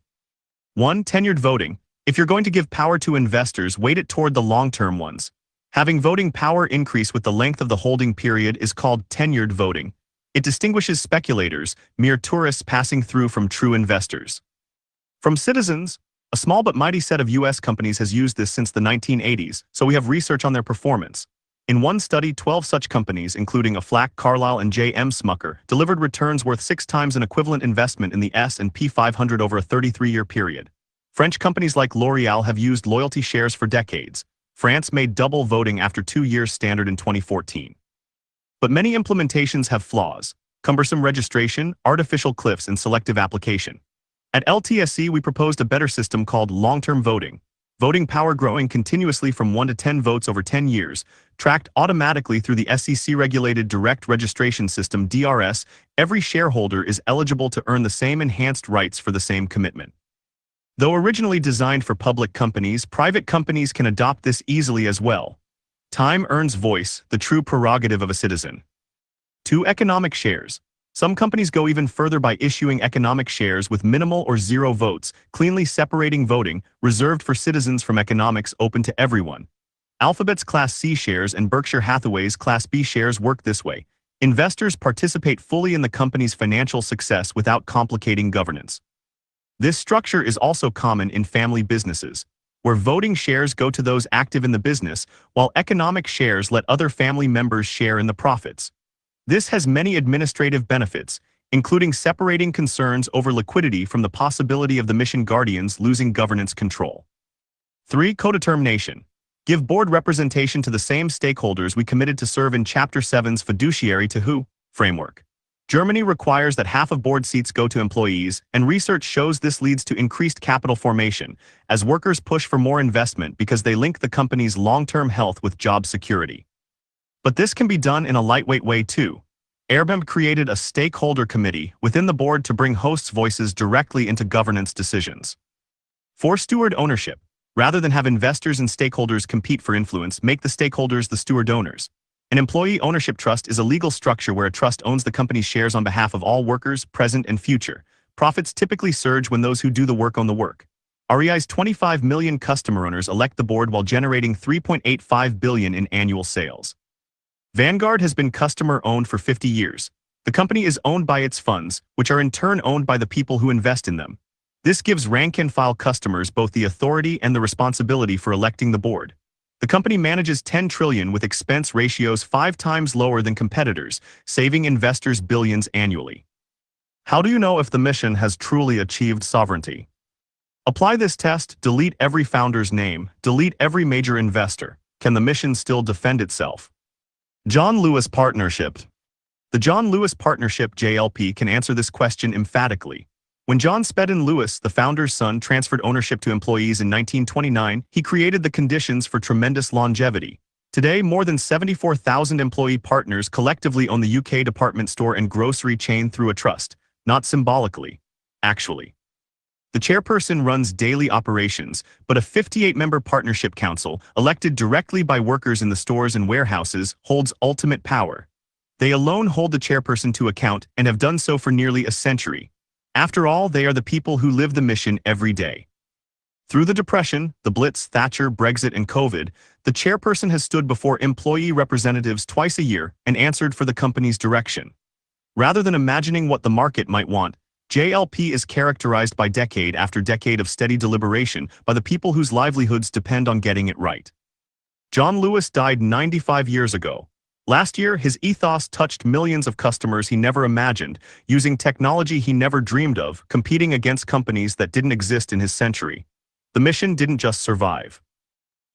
1. Tenured voting. If you're going to give power to investors, weight it toward the long-term ones. Having voting power increase with the length of the holding period is called tenured voting. It distinguishes speculators, mere tourists passing through, from true investors. From citizens, a small but mighty set of U.S. companies has used this since the 1980s, so we have research on their performance. In one study, 12 such companies, including Aflac, Carlyle, and J.M. Smucker, delivered returns worth 6 times an equivalent investment in the S&P 500 over a 33-year period. French companies like L'Oréal have used loyalty shares for decades. France made double voting after 2 years standard in 2014. But many implementations have flaws: cumbersome registration, artificial cliffs, and selective application. At LTSC, we proposed a better system called long-term voting. Voting power growing continuously from 1 to 10 votes over 10 years, tracked automatically through the SEC-regulated direct registration system DRS. Every shareholder is eligible to earn the same enhanced rights for the same commitment. Though originally designed for public companies, private companies can adopt this easily as well. Time earns voice, the true prerogative of a citizen. 2. Economic shares. Some companies go even further by issuing economic shares with minimal or zero votes, cleanly separating voting, reserved for citizens, from economics, open to everyone. Alphabet's Class C shares and Berkshire Hathaway's Class B shares work this way. Investors participate fully in the company's financial success without complicating governance. This structure is also common in family businesses, where voting shares go to those active in the business, while economic shares let other family members share in the profits. This has many administrative benefits, including separating concerns over liquidity from the possibility of the mission guardians losing governance control. 3. Codetermination. Give board representation to the same stakeholders we committed to serve in Chapter 7's Fiduciary to Who framework. Germany requires that half of board seats go to employees, and research shows this leads to increased capital formation, as workers push for more investment because they link the company's long-term health with job security. But this can be done in a lightweight way too. Airbnb created a stakeholder committee within the board to bring hosts' voices directly into governance decisions. 4. Steward ownership. Rather than have investors and stakeholders compete for influence, make the stakeholders the steward owners. An employee ownership trust is a legal structure where a trust owns the company's shares on behalf of all workers, present and future. Profits typically surge when those who do the work own the work. REI's 25 million customer owners elect the board while generating $3.85 billion in annual sales. Vanguard has been customer-owned for 50 years. The company is owned by its funds, which are in turn owned by the people who invest in them. This gives rank-and-file customers both the authority and the responsibility for electing the board. The company manages $10 trillion with expense ratios 5 times lower than competitors, saving investors billions annually. How do you know if the mission has truly achieved sovereignty? Apply this test: delete every founder's name, delete every major investor. Can the mission still defend itself? John Lewis Partnership. The John Lewis Partnership (JLP) can answer this question emphatically. When John Spedden Lewis, the founder's son, transferred ownership to employees in 1929, he created the conditions for tremendous longevity. Today, more than 74,000 employee partners collectively own the UK department store and grocery chain through a trust, not symbolically, actually. The chairperson runs daily operations, but a 58-member partnership council, elected directly by workers in the stores and warehouses, holds ultimate power. They alone hold the chairperson to account and have done so for nearly a century. After all, they are the people who live the mission every day. Through the Depression, the Blitz, Thatcher, Brexit, and COVID, the chairperson has stood before employee representatives twice a year and answered for the company's direction. Rather than imagining what the market might want, JLP is characterized by decade after decade of steady deliberation by the people whose livelihoods depend on getting it right. John Lewis died 95 years ago. Last year, his ethos touched millions of customers he never imagined, using technology he never dreamed of, competing against companies that didn't exist in his century. The mission didn't just survive.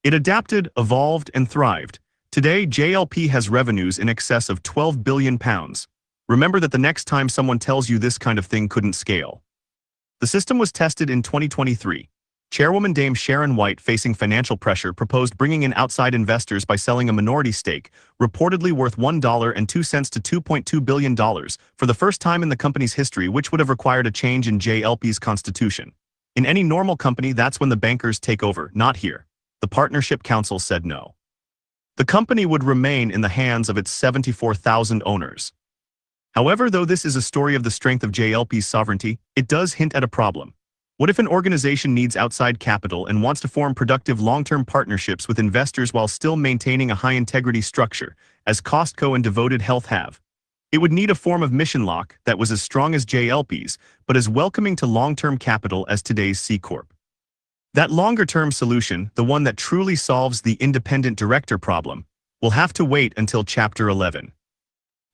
It adapted, evolved, and thrived. Today, JLP has revenues in excess of £12 billion. Remember that the next time someone tells you this kind of thing couldn't scale. The system was tested in 2023. Chairwoman Dame Sharon White, facing financial pressure, proposed bringing in outside investors by selling a minority stake, reportedly worth $1.02 to $2.2 billion, for the first time in the company's history, which would have required a change in JLP's constitution. In any normal company, that's when the bankers take over, not here. The Partnership Council said no. The company would remain in the hands of its 74,000 owners. However, though this is a story of the strength of JLP's sovereignty, it does hint at a problem. What if an organization needs outside capital and wants to form productive long-term partnerships with investors while still maintaining a high-integrity structure, as Costco and Devoted Health have? It would need a form of mission lock that was as strong as JLP's, but as welcoming to long-term capital as today's C Corp. That longer-term solution, the one that truly solves the independent director problem, We'll have to wait until Chapter 11.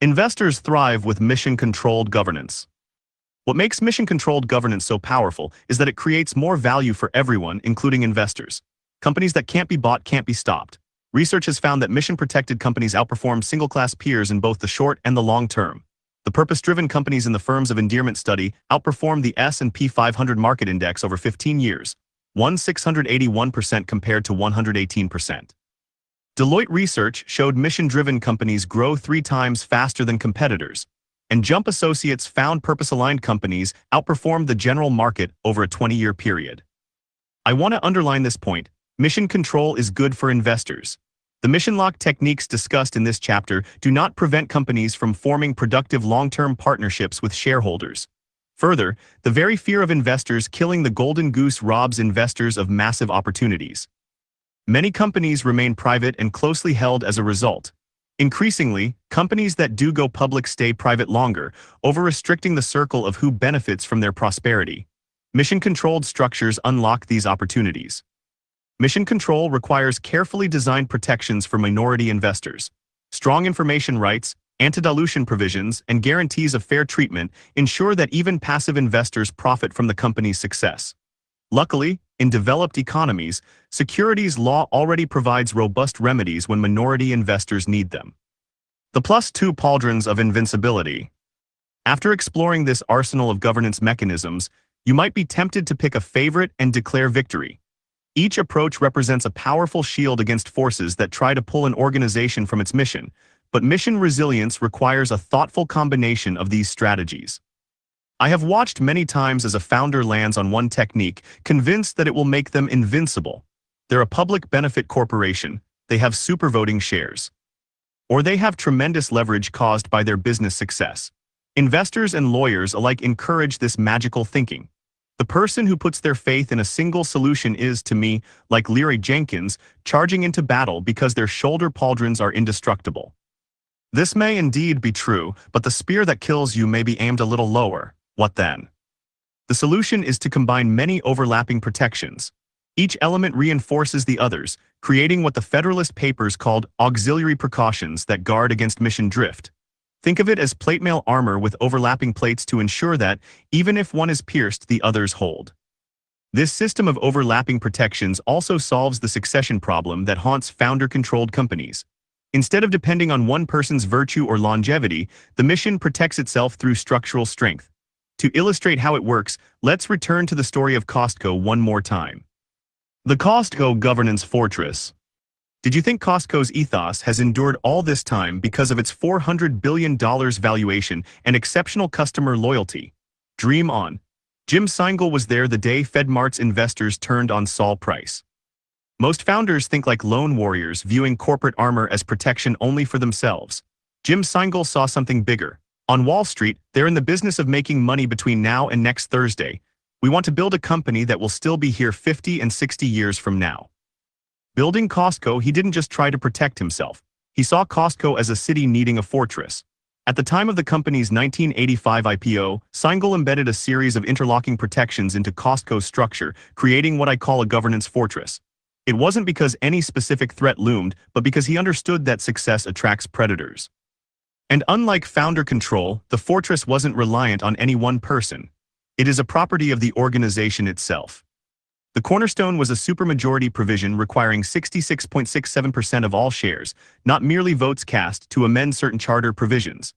Investors thrive with mission-controlled governance. What makes mission-controlled governance so powerful is that it creates more value for everyone, including investors. Companies that can't be bought can't be stopped. Research has found that mission-protected companies outperform single-class peers in both the short and the long term. The purpose-driven companies in the Firms of Endearment study outperformed the S&P 500 market index over 15 years, 681% compared to 118%. Deloitte research showed mission-driven companies grow 3 times faster than competitors, and Jump Associates found purpose-aligned companies outperformed the general market over a 20-year period. I want to underline this point: mission control is good for investors. The mission lock techniques discussed in this chapter do not prevent companies from forming productive long-term partnerships with shareholders. Further, the very fear of investors killing the golden goose robs investors of massive opportunities. Many companies remain private and closely held as a result. Increasingly, companies that do go public stay private longer, over-restricting the circle of who benefits from their prosperity. Mission-controlled structures unlock these opportunities. Mission control requires carefully designed protections for minority investors. Strong information rights, anti-dilution provisions, and guarantees of fair treatment ensure that even passive investors profit from the company's success. Luckily, in developed economies, securities law already provides robust remedies when minority investors need them. The +2 pauldrons of invincibility. After exploring this arsenal of governance mechanisms, you might be tempted to pick a favorite and declare victory. Each approach represents a powerful shield against forces that try to pull an organization from its mission, but mission resilience requires a thoughtful combination of these strategies. I have watched many times as a founder lands on one technique, convinced that it will make them invincible. They're a public benefit corporation, they have supervoting shares. Or they have tremendous leverage caused by their business success. Investors and lawyers alike encourage this magical thinking. The person who puts their faith in a single solution is, to me, like Leary Jenkins, charging into battle because their shoulder pauldrons are indestructible. This may indeed be true, but the spear that kills you may be aimed a little lower. What then? The solution is to combine many overlapping protections. Each element reinforces the others, creating what the Federalist Papers called auxiliary precautions that guard against mission drift. Think of it as plate mail armor with overlapping plates to ensure that, even if one is pierced, the others hold. This system of overlapping protections also solves the succession problem that haunts founder-controlled companies. Instead of depending on one person's virtue or longevity, the mission protects itself through structural strength. To illustrate how it works, let's return to the story of Costco one more time. The Costco Governance Fortress. Did you think Costco's ethos has endured all this time because of its $400 billion valuation and exceptional customer loyalty? Dream on. Jim Singal was there the day FedMart's investors turned on Saul Price. Most founders think like lone warriors, viewing corporate armor as protection only for themselves. Jim Singal saw something bigger. On Wall Street, they're in the business of making money between now and next Thursday. We want to build a company that will still be here 50 and 60 years from now. Building Costco, he didn't just try to protect himself. He saw Costco as a city needing a fortress. At the time of the company's 1985 IPO, Singal embedded a series of interlocking protections into Costco's structure, creating what I call a governance fortress. It wasn't because any specific threat loomed, but because he understood that success attracts predators. And unlike founder control, the fortress wasn't reliant on any one person. It is a property of the organization itself. The cornerstone was a supermajority provision requiring 66.67% of all shares, not merely votes cast, to amend certain charter provisions.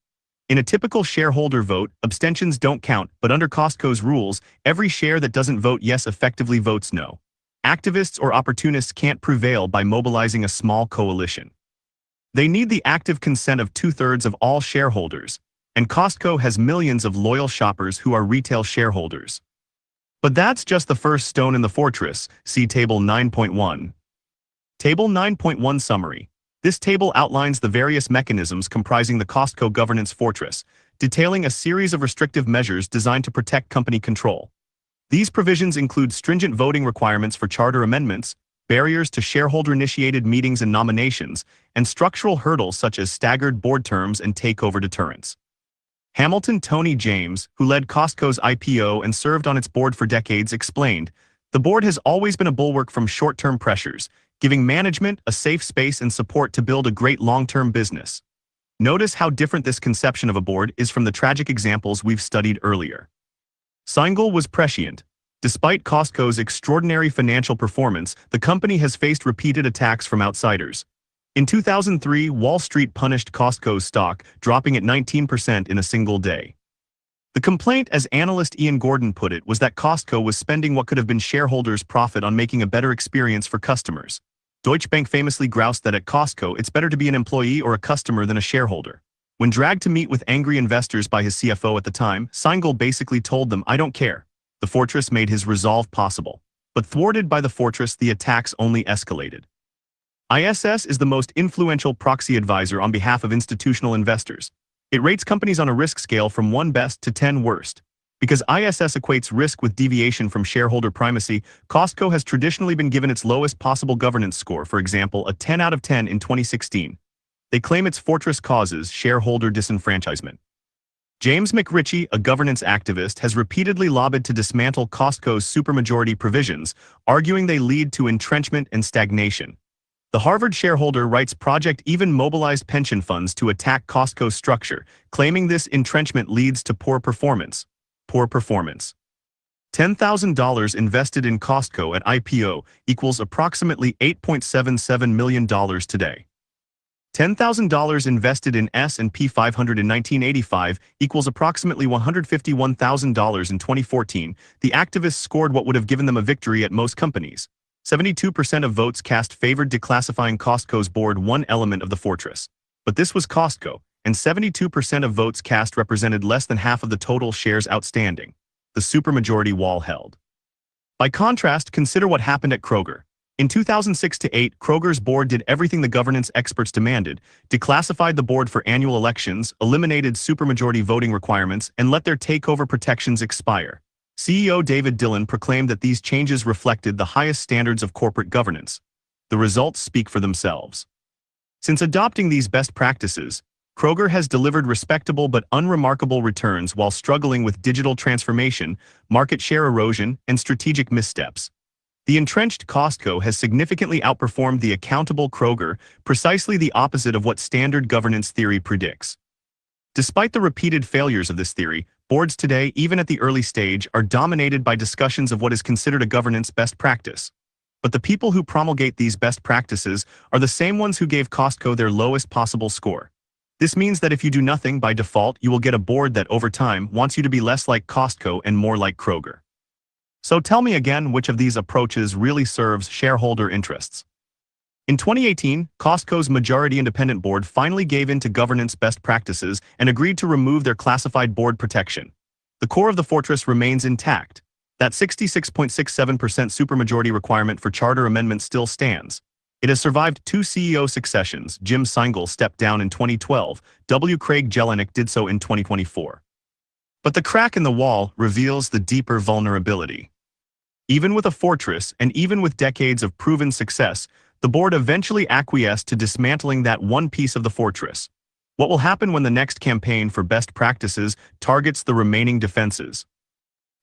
In a typical shareholder vote, abstentions don't count, but under Costco's rules, every share that doesn't vote yes effectively votes no. Activists or opportunists can't prevail by mobilizing a small coalition. They need the active consent of 2/3 of all shareholders, and Costco has millions of loyal shoppers who are retail shareholders. But that's just the first stone in the fortress. See Table 9.1. Table 9.1 Summary. This table outlines the various mechanisms comprising the Costco governance fortress, detailing a series of restrictive measures designed to protect company control. These provisions include stringent voting requirements for charter amendments, barriers to shareholder-initiated meetings and nominations, and structural hurdles such as staggered board terms and takeover deterrence. Hamilton Tony James, who led Costco's IPO and served on its board for decades, explained, "The board has always been a bulwark from short-term pressures, giving management a safe space and support to build a great long-term business. Notice how different this conception of a board is from the tragic examples we've studied earlier. Seingel was prescient. Despite Costco's extraordinary financial performance, the company has faced repeated attacks from outsiders. In 2003, Wall Street punished Costco's stock, dropping it 19% in a single day. The complaint, as analyst Ian Gordon put it, was that Costco was spending what could have been shareholders' profit on making a better experience for customers. Deutsche Bank famously groused that at Costco, it's better to be an employee or a customer than a shareholder. When dragged to meet with angry investors by his CFO at the time, Seingel basically told them, "I don't care." The fortress made his resolve possible. But thwarted by the fortress, the attacks only escalated. ISS is the most influential proxy advisor on behalf of institutional investors. It rates companies on a risk scale from 1 best to 10 worst. Because ISS equates risk with deviation from shareholder primacy, Costco has traditionally been given its lowest possible governance score, for example, a 10 out of 10 in 2016. They claim its fortress causes shareholder disenfranchisement. James McRitchie, a governance activist, has repeatedly lobbied to dismantle Costco's supermajority provisions, arguing they lead to entrenchment and stagnation. The Harvard shareholder writes Project even mobilized pension funds to attack Costco's structure, claiming this entrenchment leads to poor performance. Poor performance. $10,000 invested in Costco at IPO equals approximately $8.77 million today. $10,000 invested in S&P 500 in 1985 equals approximately $151,000 in 2014. The activists scored what would have given them a victory at most companies. 72% of votes cast favored declassifying Costco's board one element of the fortress. But this was Costco, and 72% of votes cast represented less than half of the total shares outstanding. The supermajority wall held. By contrast, consider what happened at Kroger. In 2006-08, Kroger's board did everything the governance experts demanded, declassified the board for annual elections, eliminated supermajority voting requirements, and let their takeover protections expire. CEO David Dillon proclaimed that these changes reflected the highest standards of corporate governance. The results speak for themselves. Since adopting these best practices, Kroger has delivered respectable but unremarkable returns while struggling with digital transformation, market share erosion, and strategic missteps. The entrenched Costco has significantly outperformed the accountable Kroger, precisely the opposite of what standard governance theory predicts. Despite the repeated failures of this theory, boards today, even at the early stage, are dominated by discussions of what is considered a governance best practice. But the people who promulgate these best practices are the same ones who gave Costco their lowest possible score. This means that if you do nothing by default, you will get a board that over time wants you to be less like Costco and more like Kroger. So tell me again, which of these approaches really serves shareholder interests? In 2018, Costco's majority independent board finally gave in to governance best practices and agreed to remove their classified board protection. The core of the fortress remains intact. That 66.67% supermajority requirement for charter amendments still stands. It has survived 2 CEO successions. Jim Seingel stepped down in 2012, W. Craig Jelinek did so in 2024. But the crack in the wall reveals the deeper vulnerability. Even with a fortress, and even with decades of proven success, the board eventually acquiesced to dismantling that one piece of the fortress. What will happen when the next campaign for best practices targets the remaining defenses?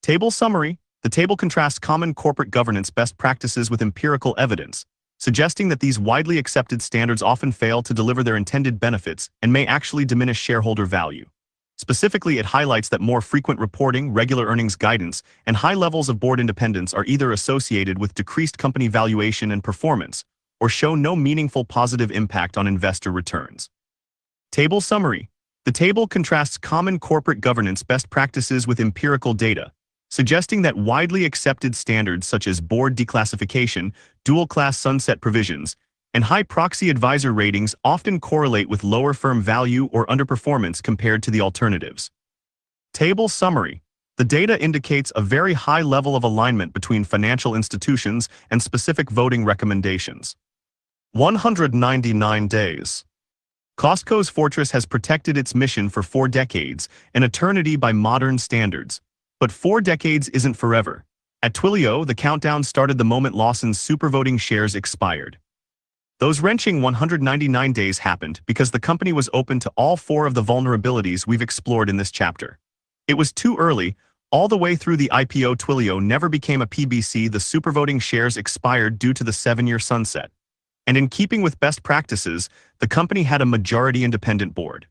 Table summary. The table contrasts common corporate governance best practices with empirical evidence, suggesting that these widely accepted standards often fail to deliver their intended benefits and may actually diminish shareholder value. Specifically, it highlights that more frequent reporting, regular earnings guidance, and high levels of board independence are either associated with decreased company valuation and performance, or show no meaningful positive impact on investor returns. Table summary. The table contrasts common corporate governance best practices with empirical data, suggesting that widely accepted standards such as board declassification, dual-class sunset provisions, and high proxy advisor ratings often correlate with lower firm value or underperformance compared to the alternatives. Table summary. The data indicates a very high level of alignment between financial institutions and specific voting recommendations. 199 days. Costco's fortress has protected its mission for 4 decades, an eternity by modern standards. But 4 decades isn't forever. At Twilio, the countdown started the moment Lawson's supervoting shares expired. Those wrenching 199 days happened because the company was open to all 4 of the vulnerabilities we've explored in this chapter. It was too early. All the way through the IPO, Twilio never became a PBC. The supervoting shares expired due to the 7-year sunset. And in keeping with best practices, the company had a majority independent board.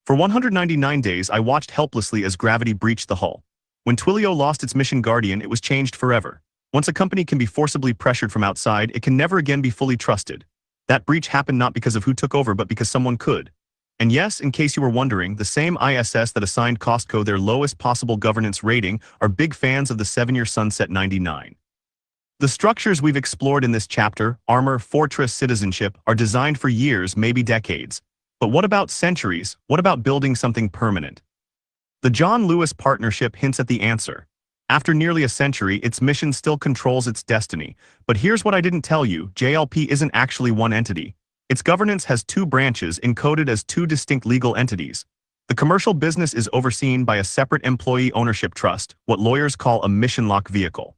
For 199 days, I watched helplessly as gravity breached the hull. When Twilio lost its mission guardian, it was changed forever. Once a company can be forcibly pressured from outside, it can never again be fully trusted. That breach happened not because of who took over, but because someone could. And yes, in case you were wondering, the same ISS that assigned Costco their lowest possible governance rating are big fans of the 7-year sunset 99. The structures we've explored in this chapter, armor, fortress, citizenship, are designed for years, maybe decades. But what about centuries? What about building something permanent? The John Lewis Partnership hints at the answer. After nearly a century, its mission still controls its destiny. But here's what I didn't tell you: JLP isn't actually one entity. Its governance has two branches encoded as two distinct legal entities. The commercial business is overseen by a separate employee ownership trust, what lawyers call a mission lock vehicle.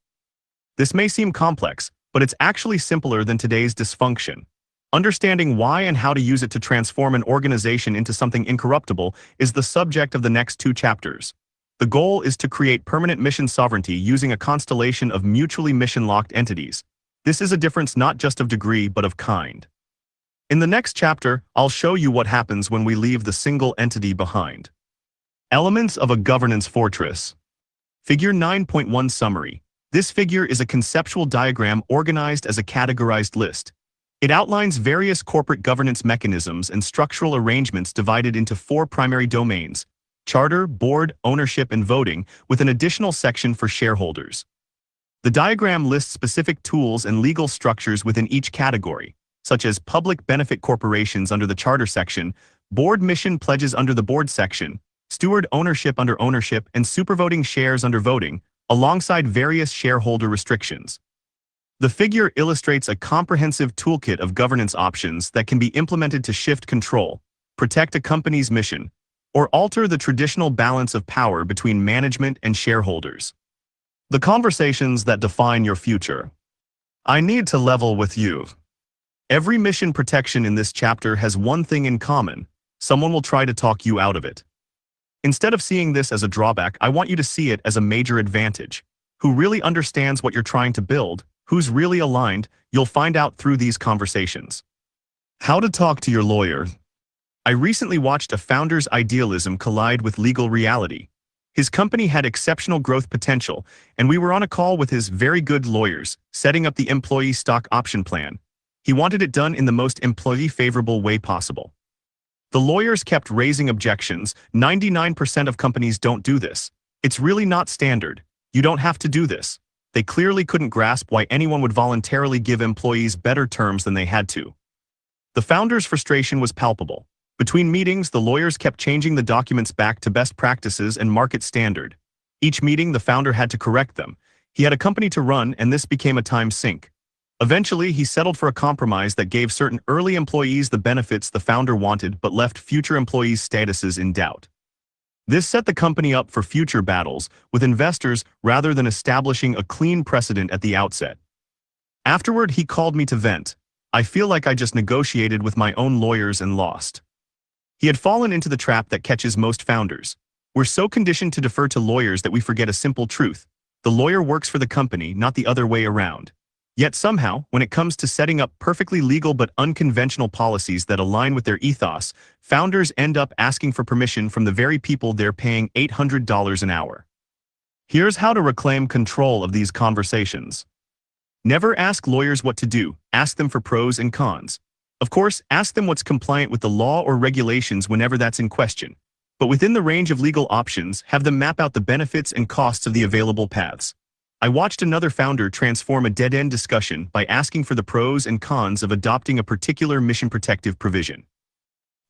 This may seem complex, but it's actually simpler than today's dysfunction. Understanding why and how to use it to transform an organization into something incorruptible is the subject of the next 2 chapters. The goal is to create permanent mission sovereignty using a constellation of mutually mission-locked entities. This is a difference not just of degree, but of kind. In the next chapter, I'll show you what happens when we leave the single entity behind. Elements of a governance fortress. Figure 9.1 Summary. This figure is a conceptual diagram organized as a categorized list. It outlines various corporate governance mechanisms and structural arrangements divided into 4 primary domains: charter, board, ownership, and voting, with an additional section for shareholders. The diagram lists specific tools and legal structures within each category, such as public benefit corporations under the charter section, board mission pledges under the board section, steward ownership under ownership, and supervoting shares under voting, alongside various shareholder restrictions. The figure illustrates a comprehensive toolkit of governance options that can be implemented to shift control, protect a company's mission, or alter the traditional balance of power between management and shareholders. The conversations that define your future. I need to level with you. Every mission protection in this chapter has one thing in common: someone will try to talk you out of it. Instead of seeing this as a drawback, I want you to see it as a major advantage. Who really understands what you're trying to build? Who's really aligned? You'll find out through these conversations. How to talk to your lawyer. I recently watched a founder's idealism collide with legal reality. His company had exceptional growth potential, and we were on a call with his very good lawyers, setting up the employee stock option plan. He wanted it done in the most employee-favorable way possible. The lawyers kept raising objections. 99% of companies don't do this. It's really not standard. You don't have to do this. They clearly couldn't grasp why anyone would voluntarily give employees better terms than they had to. The founder's frustration was palpable. Between meetings, the lawyers kept changing the documents back to best practices and market standard. Each meeting, the founder had to correct them. He had a company to run, and this became a time sink. Eventually, he settled for a compromise that gave certain early employees the benefits the founder wanted but left future employees' statuses in doubt. This set the company up for future battles with investors rather than establishing a clean precedent at the outset. Afterward, he called me to vent. I feel like I just negotiated with my own lawyers and lost. He had fallen into the trap that catches most founders. We're so conditioned to defer to lawyers that we forget a simple truth: the lawyer works for the company, not the other way around. Yet somehow, when it comes to setting up perfectly legal but unconventional policies that align with their ethos, founders end up asking for permission from the very people they're paying $800 an hour. Here's how to reclaim control of these conversations. Never ask lawyers what to do. Ask them for pros and cons. Of course, ask them what's compliant with the law or regulations whenever that's in question. But within the range of legal options, have them map out the benefits and costs of the available paths. I watched another founder transform a dead-end discussion by asking for the pros and cons of adopting a particular mission protective provision.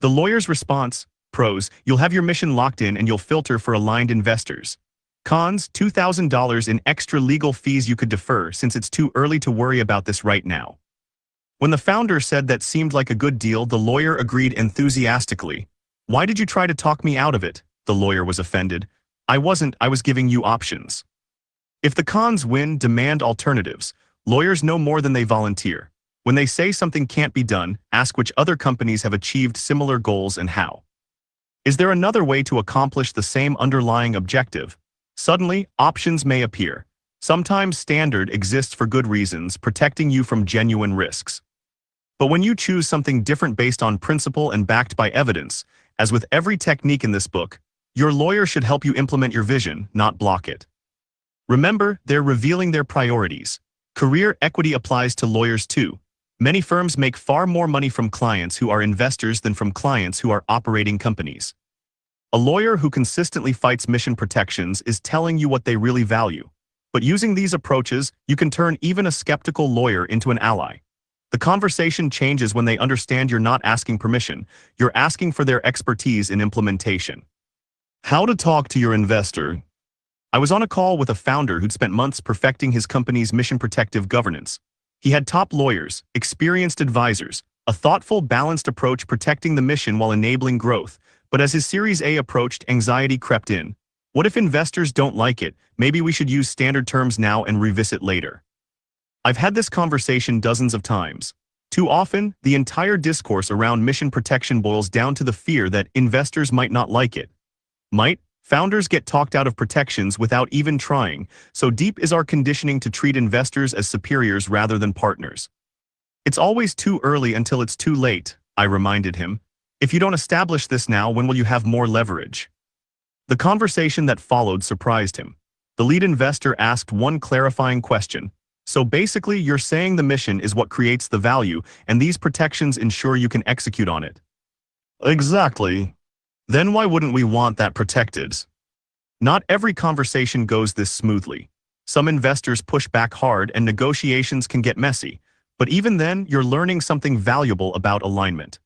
The lawyer's response: pros, you'll have your mission locked in and you'll filter for aligned investors. Cons, $2,000 in extra legal fees you could defer since it's too early to worry about this right now. When the founder said that seemed like a good deal, the lawyer agreed enthusiastically. Why did you try to talk me out of it? The lawyer was offended. I wasn't, I was giving you options. If the cons win, demand alternatives. Lawyers know more than they volunteer. When they say something can't be done, ask which other companies have achieved similar goals and how. Is there another way to accomplish the same underlying objective? Suddenly, options may appear. Sometimes standard exists for good reasons, protecting you from genuine risks. But when you choose something different based on principle and backed by evidence, as with every technique in this book, your lawyer should help you implement your vision, not block it. Remember, they're revealing their priorities. Career equity applies to lawyers too. Many firms make far more money from clients who are investors than from clients who are operating companies. A lawyer who consistently fights mission protections is telling you what they really value. But using these approaches, you can turn even a skeptical lawyer into an ally. The conversation changes when they understand you're not asking permission, you're asking for their expertise in implementation. How to talk to your investor. I was on a call with a founder who'd spent months perfecting his company's mission-protective governance. He had top lawyers, experienced advisors, a thoughtful, balanced approach protecting the mission while enabling growth. But as his Series A approached, anxiety crept in. What if investors don't like it? Maybe we should use standard terms now and revisit later. I've had this conversation dozens of times. Too often, the entire discourse around mission protection boils down to the fear that investors might not like it. Founders get talked out of protections without even trying, so deep is our conditioning to treat investors as superiors rather than partners. It's always too early until it's too late, I reminded him. If you don't establish this now, when will you have more leverage? The conversation that followed surprised him. The lead investor asked one clarifying question. So basically, you're saying the mission is what creates the value, and these protections ensure you can execute on it. Exactly. Then why wouldn't we want that protected? Not every conversation goes this smoothly. Some investors push back hard and negotiations can get messy, but even then, you're learning something valuable about alignment.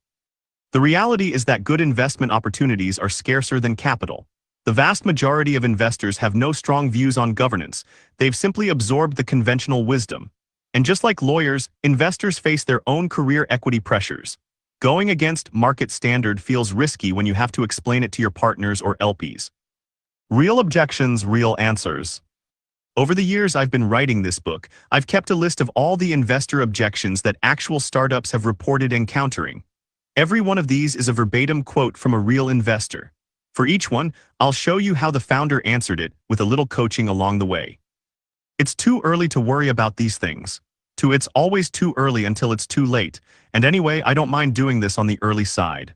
The reality is that good investment opportunities are scarcer than capital. The vast majority of investors have no strong views on governance. They've simply absorbed the conventional wisdom. And just like lawyers, investors face their own career equity pressures. Going against market standard feels risky when you have to explain it to your partners or LPs. Real objections, real answers. Over the years I've been writing this book, I've kept a list of all the investor objections that actual startups have reported encountering. Every one of these is a verbatim quote from a real investor. For each one, I'll show you how the founder answered it, with a little coaching along the way. It's too early to worry about these things. It's always too early until it's too late, and anyway, I don't mind doing this on the early side.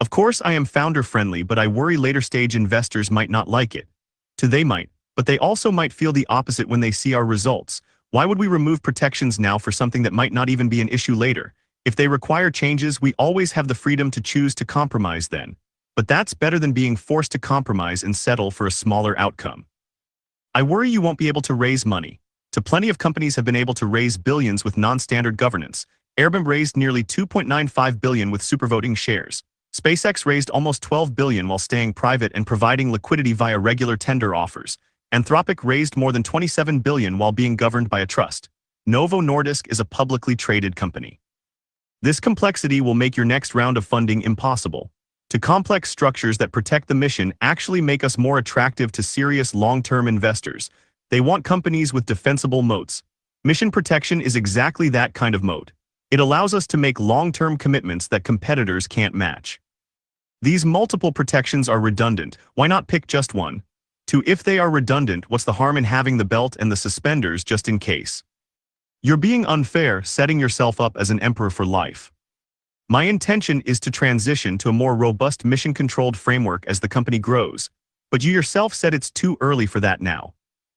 Of course, I am founder-friendly, but I worry later-stage investors might not like it. They might, but they also might feel the opposite when they see our results. Why would we remove protections now for something that might not even be an issue later? If they require changes, we always have the freedom to choose to compromise then. But that's better than being forced to compromise and settle for a smaller outcome. I worry you won't be able to raise money. Plenty of companies have been able to raise billions with non-standard governance. Airbnb raised nearly $2.95 billion with supervoting shares. SpaceX raised almost $12 billion while staying private and providing liquidity via regular tender offers. Anthropic raised more than $27 billion while being governed by a trust. Novo Nordisk is a publicly traded company. This complexity will make your next round of funding impossible. Complex structures that protect the mission actually make us more attractive to serious long-term investors. They want companies with defensible moats. Mission protection is exactly that kind of moat. It allows us to make long-term commitments that competitors can't match. These multiple protections are redundant. Why not pick just one? If they are redundant, what's the harm in having the belt and the suspenders just in case? You're being unfair, setting yourself up as an emperor for life. My intention is to transition to a more robust mission-controlled framework as the company grows, but you yourself said it's too early for that now.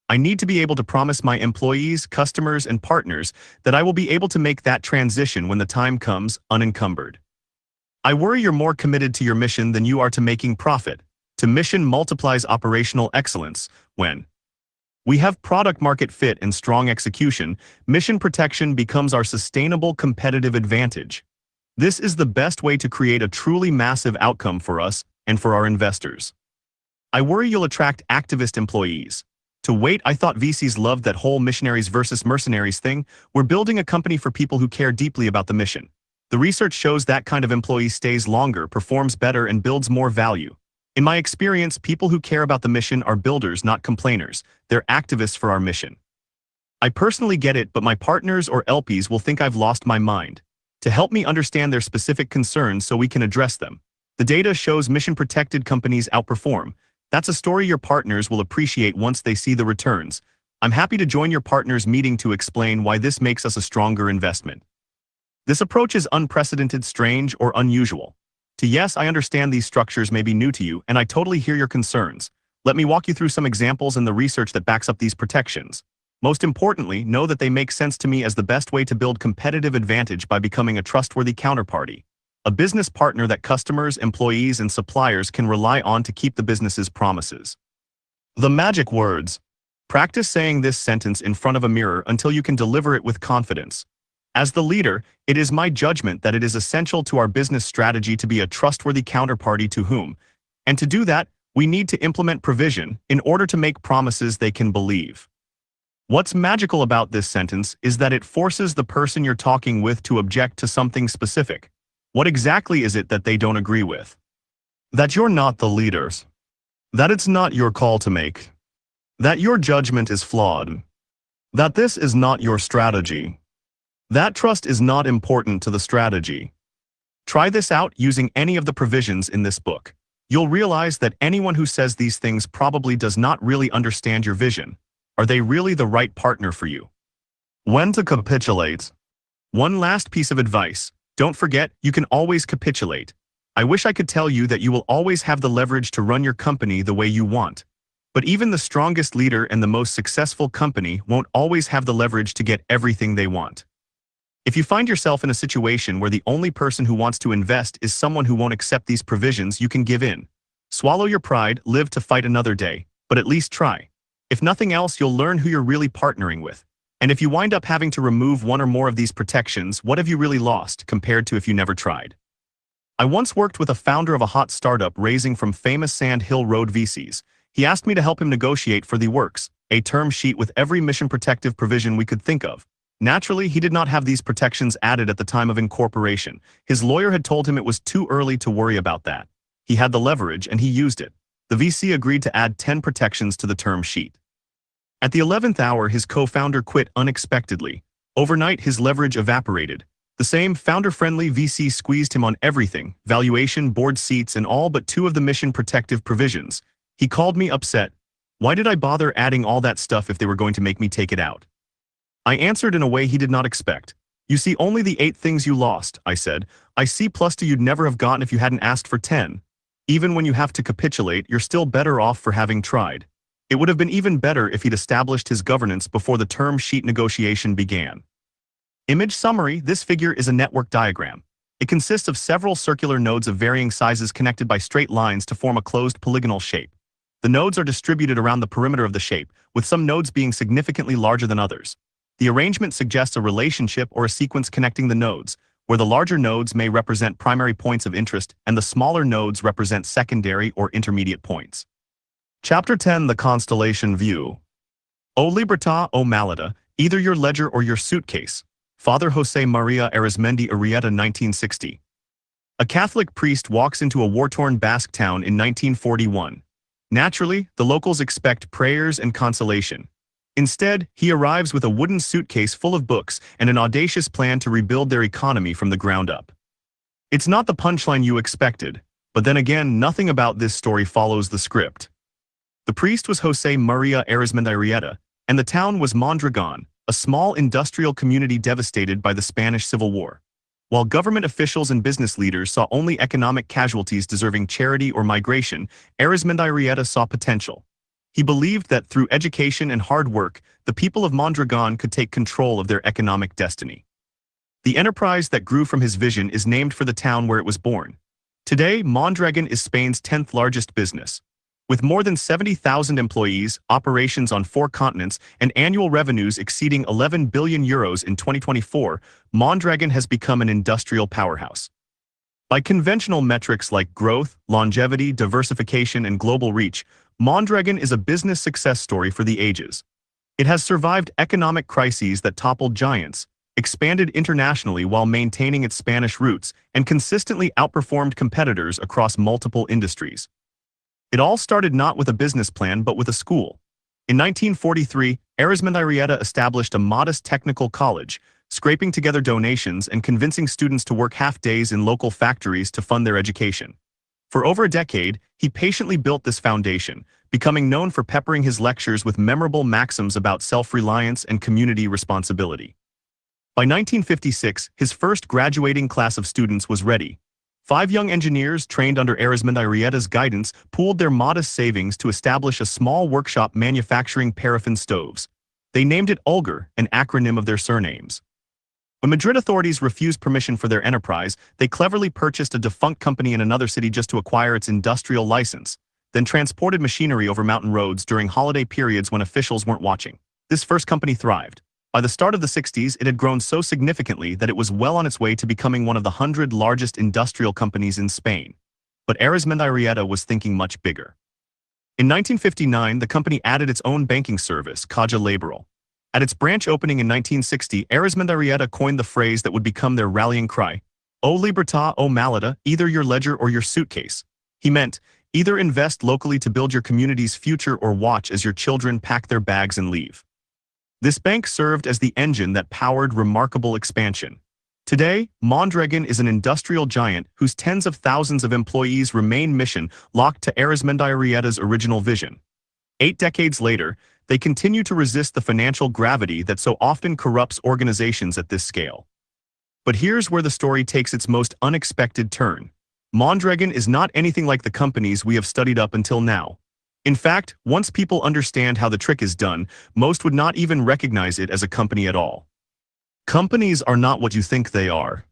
I need to be able to promise my employees, customers, and partners that I will be able to make that transition when the time comes, unencumbered. I worry you're more committed to your mission than you are to making profit. Mission multiplies operational excellence. When we have product market fit and strong execution, mission protection becomes our sustainable competitive advantage. This is the best way to create a truly massive outcome for us and for our investors. I worry you'll attract activist employees. Wait, I thought VCs loved that whole missionaries versus mercenaries thing. We're building a company for people who care deeply about the mission. The research shows that kind of employee stays longer, performs better, and builds more value. In my experience, people who care about the mission are builders, not complainers. They're activists for our mission. I personally get it, but my partners or LPs will think I've lost my mind. Help me understand their specific concerns so we can address them. The data shows mission-protected companies outperform. That's a story your partners will appreciate once they see the returns. I'm happy to join your partners' meeting to explain why this makes us a stronger investment. This approach is unprecedented, strange, or unusual. Yes, I understand these structures may be new to you, and I totally hear your concerns. Let me walk you through some examples and the research that backs up these protections. Most importantly, know that they make sense to me as the best way to build competitive advantage by becoming a trustworthy counterparty, a business partner that customers, employees, and suppliers can rely on to keep the business's promises. The magic words. Practice saying this sentence in front of a mirror until you can deliver it with confidence. As the leader, it is my judgment that it is essential to our business strategy to be a trustworthy counterparty to whom, and to do that, we need to implement provision in order to make promises they can believe. What's magical about this sentence is that it forces the person you're talking with to object to something specific. What exactly is it that they don't agree with? That you're not the leaders. That it's not your call to make. That your judgment is flawed. That this is not your strategy. That trust is not important to the strategy. Try this out using any of the provisions in this book. You'll realize that anyone who says these things probably does not really understand your vision. Are they really the right partner for you? When to capitulate. One last piece of advice. Don't forget, you can always capitulate. I wish I could tell you that you will always have the leverage to run your company the way you want. But even the strongest leader and the most successful company won't always have the leverage to get everything they want. If you find yourself in a situation where the only person who wants to invest is someone who won't accept these provisions, you can give in. Swallow your pride, live to fight another day, but at least try. If nothing else, you'll learn who you're really partnering with. And if you wind up having to remove one or more of these protections, what have you really lost compared to if you never tried? I once worked with a founder of a hot startup raising from famous Sand Hill Road VCs. He asked me to help him negotiate for the works, a term sheet with every mission protective provision we could think of. Naturally, he did not have these protections added at the time of incorporation. His lawyer had told him it was too early to worry about that. He had the leverage and he used it. The VC agreed to add 10 protections to the term sheet. At the 11th hour, his co-founder quit unexpectedly. Overnight, his leverage evaporated. The same founder-friendly VC squeezed him on everything, valuation, board seats, and all but 2 of the mission protective provisions. He called me upset. Why did I bother adding all that stuff if they were going to make me take it out? I answered in a way he did not expect. You see only the 8 things you lost, I said. I see +2 you'd never have gotten if you hadn't asked for 10. Even when you have to capitulate, you're still better off for having tried. It would have been even better if he'd established his governance before the term sheet negotiation began. Image summary. This figure is a network diagram. It consists of several circular nodes of varying sizes connected by straight lines to form a closed polygonal shape. The nodes are distributed around the perimeter of the shape, with some nodes being significantly larger than others. The arrangement suggests a relationship or a sequence connecting the nodes, where the larger nodes may represent primary points of interest and the smaller nodes represent secondary or intermediate points. Chapter 10. The Constellation View. O Libertà, O Malata, either your ledger or your suitcase. Father José María Arizmendi Arrieta, 1960. A Catholic priest walks into a war-torn Basque town in 1941. Naturally, the locals expect prayers and consolation. Instead, he arrives with a wooden suitcase full of books and an audacious plan to rebuild their economy from the ground up. It's not the punchline you expected, but then again, nothing about this story follows the script. The priest was José María Arizmendi Arrieta, and the town was Mondragón, a small industrial community devastated by the Spanish Civil War. While government officials and business leaders saw only economic casualties deserving charity or migration, Arizmendi Arrieta saw potential. He believed that through education and hard work, the people of Mondragón could take control of their economic destiny. The enterprise that grew from his vision is named for the town where it was born. Today, Mondragón is Spain's 10th largest business. With more than 70,000 employees, operations on 4 continents, and annual revenues exceeding €11 billion in 2024, Mondragón has become an industrial powerhouse. By conventional metrics like growth, longevity, diversification, and global reach, Mondragón is a business success story for the ages. It has survived economic crises that toppled giants, expanded internationally while maintaining its Spanish roots, and consistently outperformed competitors across multiple industries. It all started not with a business plan but with a school. In 1943, Arizmendi Arrieta established a modest technical college, scraping together donations and convincing students to work half-days in local factories to fund their education. For over a decade, he patiently built this foundation, becoming known for peppering his lectures with memorable maxims about self-reliance and community responsibility. By 1956, his first graduating class of students was ready. 5 young engineers trained under Arizmendi's guidance pooled their modest savings to establish a small workshop manufacturing paraffin stoves. They named it Ulgar, an acronym of their surnames. When Madrid authorities refused permission for their enterprise, they cleverly purchased a defunct company in another city just to acquire its industrial license, then transported machinery over mountain roads during holiday periods when officials weren't watching. This first company thrived. By the start of the 60s, it had grown so significantly that it was well on its way to becoming one of the 100 largest industrial companies in Spain. But Arizmendiarrieta was thinking much bigger. In 1959, the company added its own banking service, Caja Laboral. At its branch opening in 1960, Arizmendiarrieta coined the phrase that would become their rallying cry, O libertad o maleta, either your ledger or your suitcase. He meant, either invest locally to build your community's future or watch as your children pack their bags and leave. This bank served as the engine that powered remarkable expansion. Today, Mondragon is an industrial giant whose tens of thousands of employees remain mission-locked to Arizmendiarrieta's original vision. 8 decades later, they continue to resist the financial gravity that so often corrupts organizations at this scale. But here's where the story takes its most unexpected turn. Mondragon is not anything like the companies we have studied up until now. In fact, once people understand how the trick is done, most would not even recognize it as a company at all. Companies are not what you think they are.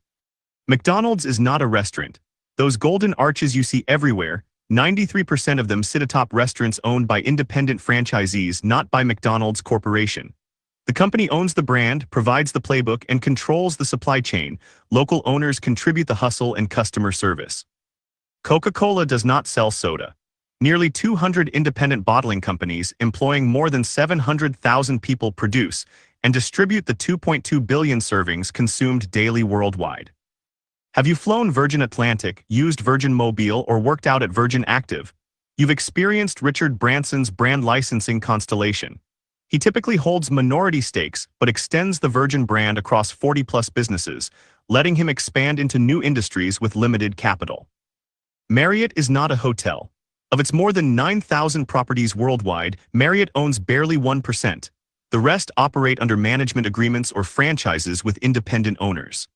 McDonald's is not a restaurant. Those golden arches you see everywhere, 93% of them sit atop restaurants owned by independent franchisees, not by McDonald's Corporation. The company owns the brand, provides the playbook, and controls the supply chain. Local owners contribute the hustle and customer service. Coca-Cola does not sell soda. Nearly 200 independent bottling companies employing more than 700,000 people produce and distribute the 2.2 billion servings consumed daily worldwide. Have you flown Virgin Atlantic, used Virgin Mobile, or worked out at Virgin Active? You've experienced Richard Branson's brand licensing constellation. He typically holds minority stakes but extends the Virgin brand across 40-plus businesses, letting him expand into new industries with limited capital. Marriott is not a hotel. Of its more than 9,000 properties worldwide, Marriott owns barely 1%. The rest operate under management agreements or franchises with independent owners.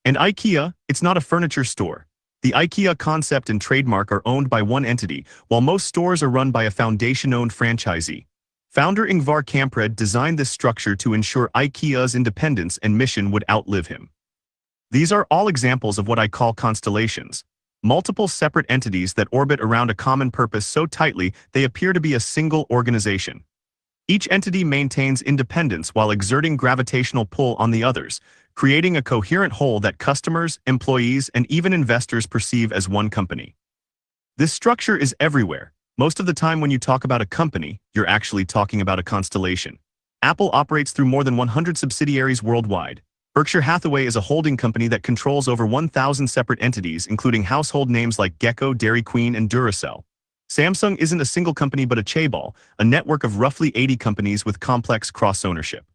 And IKEA, it's not a furniture store. The IKEA concept and trademark are owned by one entity, while most stores are run by a foundation-owned franchisee. Founder Ingvar Kamprad designed this structure to ensure IKEA's independence and mission would outlive him. These are all examples of what I call constellations. Multiple separate entities that orbit around a common purpose so tightly they appear to be a single organization. Each entity maintains independence while exerting gravitational pull on the others, creating a coherent whole that customers, employees, and even investors perceive as one company. This structure is everywhere. Most of the time when you talk about a company, you're actually talking about a constellation. Apple operates through more than 100 subsidiaries worldwide. Berkshire Hathaway is a holding company that controls over 1,000 separate entities, including household names like Gecko, Dairy Queen, and Duracell. Samsung isn't a single company but a chaebol, a network of roughly 80 companies with complex cross-ownership.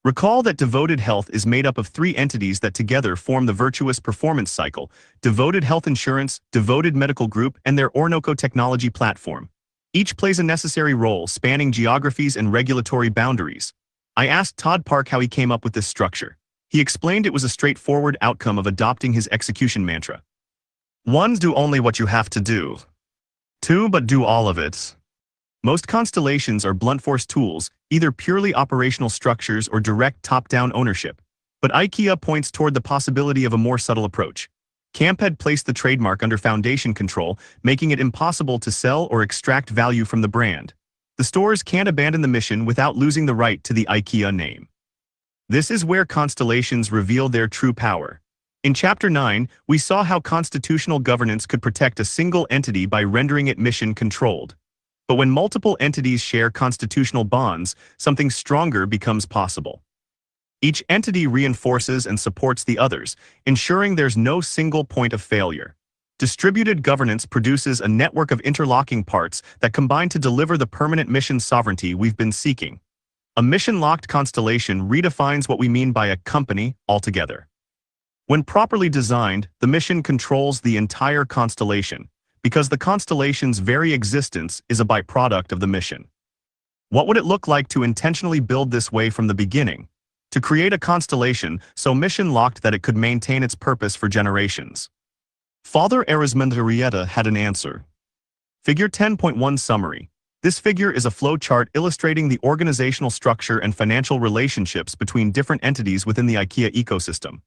Recall that Devoted Health is made up of 3 entities that together form the virtuous performance cycle: Devoted Health Insurance, Devoted Medical Group, and their Orinoco technology platform. Each plays a necessary role, spanning geographies and regulatory boundaries. I asked Todd Park how he came up with this structure. He explained it was a straightforward outcome of adopting his execution mantra. 1. Do only what you have to do. 2. But do all of it. Most constellations are blunt force tools, either purely operational structures or direct top-down ownership. But IKEA points toward the possibility of a more subtle approach. Kamprad placed the trademark under foundation control, making it impossible to sell or extract value from the brand. The stores can't abandon the mission without losing the right to the IKEA name. This is where constellations reveal their true power. In Chapter 9, we saw how constitutional governance could protect a single entity by rendering it mission-controlled. But when multiple entities share constitutional bonds, something stronger becomes possible. Each entity reinforces and supports the others, ensuring there's no single point of failure. Distributed governance produces a network of interlocking parts that combine to deliver the permanent mission sovereignty we've been seeking. A mission-locked constellation redefines what we mean by a company altogether. When properly designed, the mission controls the entire constellation, because the constellation's very existence is a byproduct of the mission. What would it look like to intentionally build this way from the beginning? to create a constellation so mission-locked that it could maintain its purpose for generations. Father Arizmendi had an answer. Figure 10.1 Summary. This figure is a flow chart illustrating the organizational structure and financial relationships between different entities within the IKEA ecosystem.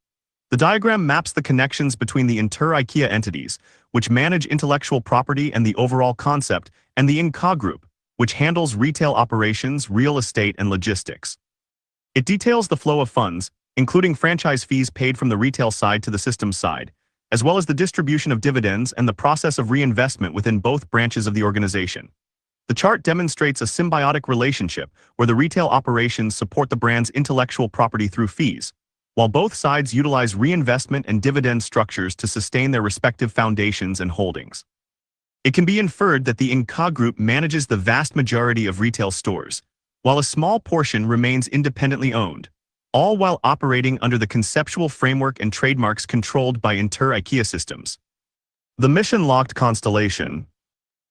The diagram maps the connections between the inter-IKEA entities, which manage intellectual property and the overall concept, and the INCA group, which handles retail operations, real estate, and logistics. It details the flow of funds, including franchise fees paid from the retail side to the systems side, as well as the distribution of dividends and the process of reinvestment within both branches of the organization. The chart demonstrates a symbiotic relationship where the retail operations support the brand's intellectual property through fees, while both sides utilize reinvestment and dividend structures to sustain their respective foundations and holdings. It can be inferred that the INCA group manages the vast majority of retail stores, while a small portion remains independently owned, all while operating under the conceptual framework and trademarks controlled by inter-IKEA systems. The mission-locked constellation.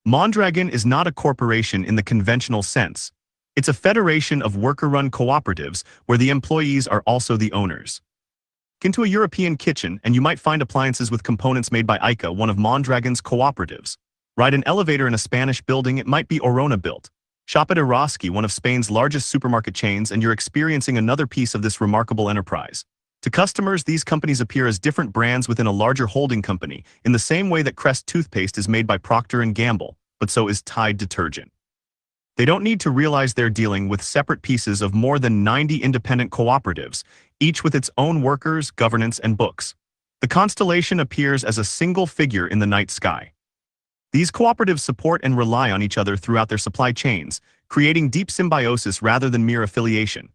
Mondragon is not a corporation in the conventional sense. It's a federation of worker-run cooperatives where the employees are also the owners. Get into a European kitchen and you might find appliances with components made by IKEA, one of Mondragon's cooperatives. Ride an elevator in a Spanish building, it might be Orona built. Shop at Eroski, one of Spain's largest supermarket chains, and you're experiencing another piece of this remarkable enterprise. To customers, these companies appear as different brands within a larger holding company, in the same way that Crest toothpaste is made by Procter & Gamble, but so is Tide detergent. They don't need to realize they're dealing with separate pieces of more than 90 independent cooperatives, each with its own workers, governance, and books. The constellation appears as a single figure in the night sky. These cooperatives support and rely on each other throughout their supply chains, creating deep symbiosis rather than mere affiliation.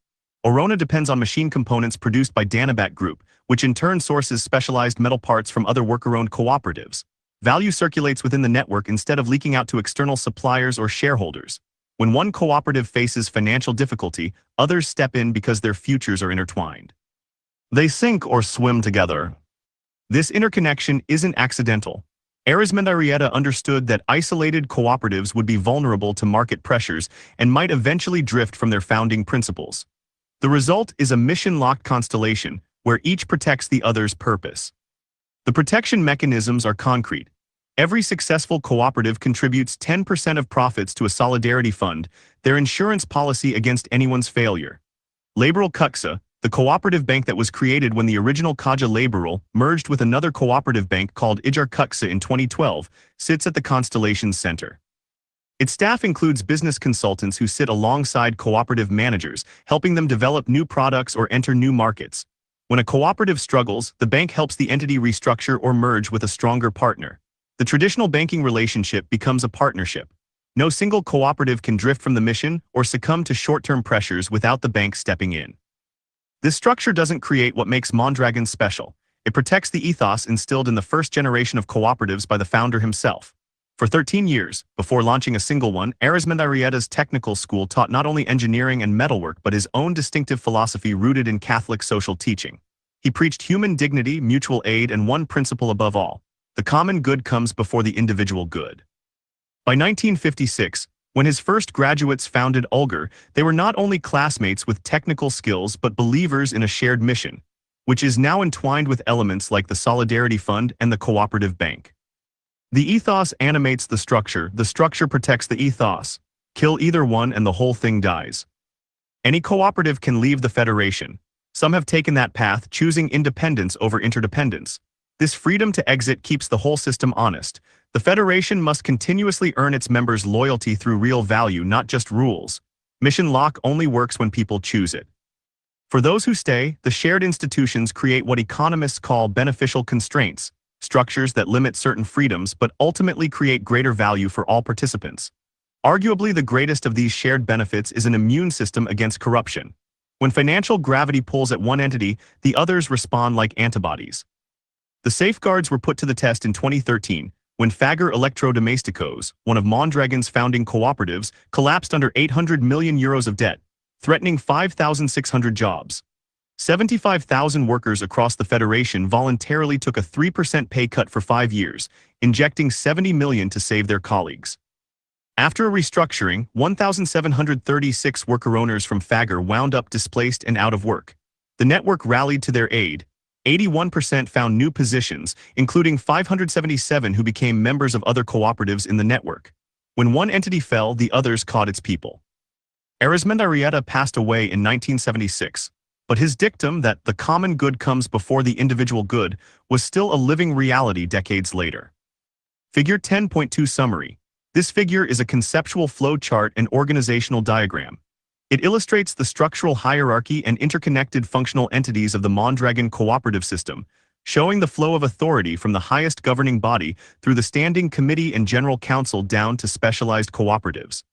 Orona depends on machine components produced by Danabat Group, which in turn sources specialized metal parts from other worker-owned cooperatives. Value circulates within the network instead of leaking out to external suppliers or shareholders. When one cooperative faces financial difficulty, others step in because their futures are intertwined. They sink or swim together. This interconnection isn't accidental. Arizmendi understood that isolated cooperatives would be vulnerable to market pressures and might eventually drift from their founding principles. The result is a mission-locked constellation where each protects the other's purpose. The protection mechanisms are concrete. Every successful cooperative contributes 10% of profits to a solidarity fund, their insurance policy against anyone's failure. Laboral Kuksa, the cooperative bank that was created when the original Kaja Laboral merged with another cooperative bank called Ijar Kuksa in 2012, sits at the Constellation's center. Its staff includes business consultants who sit alongside cooperative managers, helping them develop new products or enter new markets. When a cooperative struggles, the bank helps the entity restructure or merge with a stronger partner. The traditional banking relationship becomes a partnership. No single cooperative can drift from the mission or succumb to short-term pressures without the bank stepping in. This structure doesn't create what makes Mondragon special. It protects the ethos instilled in the first generation of cooperatives by the founder himself. For 13 years, before launching a single one, Arizmendi technical school taught not only engineering and metalwork but his own distinctive philosophy rooted in Catholic social teaching. He preached human dignity, mutual aid, and one principle above all: the common good comes before the individual good. By 1956, when his first graduates founded Ulger, they were not only classmates with technical skills but believers in a shared mission, which is now entwined with elements like the Solidarity Fund and the Cooperative Bank. The ethos animates the structure protects the ethos. Kill either one and the whole thing dies. Any cooperative can leave the federation. Some have taken that path, choosing independence over interdependence. This freedom to exit keeps the whole system honest. The federation must continuously earn its members' loyalty through real value, not just rules. Mission lock only works when people choose it. For those who stay, the shared institutions create what economists call beneficial constraints, structures that limit certain freedoms but ultimately create greater value for all participants. Arguably the greatest of these shared benefits is an immune system against corruption. When financial gravity pulls at one entity, the others respond like antibodies. The safeguards were put to the test in 2013, when Fager Electrodomésticos, one of Mondragon's founding cooperatives, collapsed under €800 million of debt, threatening 5,600 jobs. 75,000 workers across the federation voluntarily took a 3% pay cut for 5 years, injecting $70 million to save their colleagues. After a restructuring, 1,736 worker owners from Fager wound up displaced and out of work. The network rallied to their aid. 81% found new positions, including 577 who became members of other cooperatives in the network. When one entity fell, the others caught its people. Arismendi Arrieta passed away in 1976, but his dictum that the common good comes before the individual good was still a living reality decades later. Figure 10.2 Summary. This figure is a conceptual flow chart and organizational diagram. It illustrates the structural hierarchy and interconnected functional entities of the Mondragon cooperative system, showing the flow of authority from the highest governing body through the standing committee and general council down to specialized cooperatives.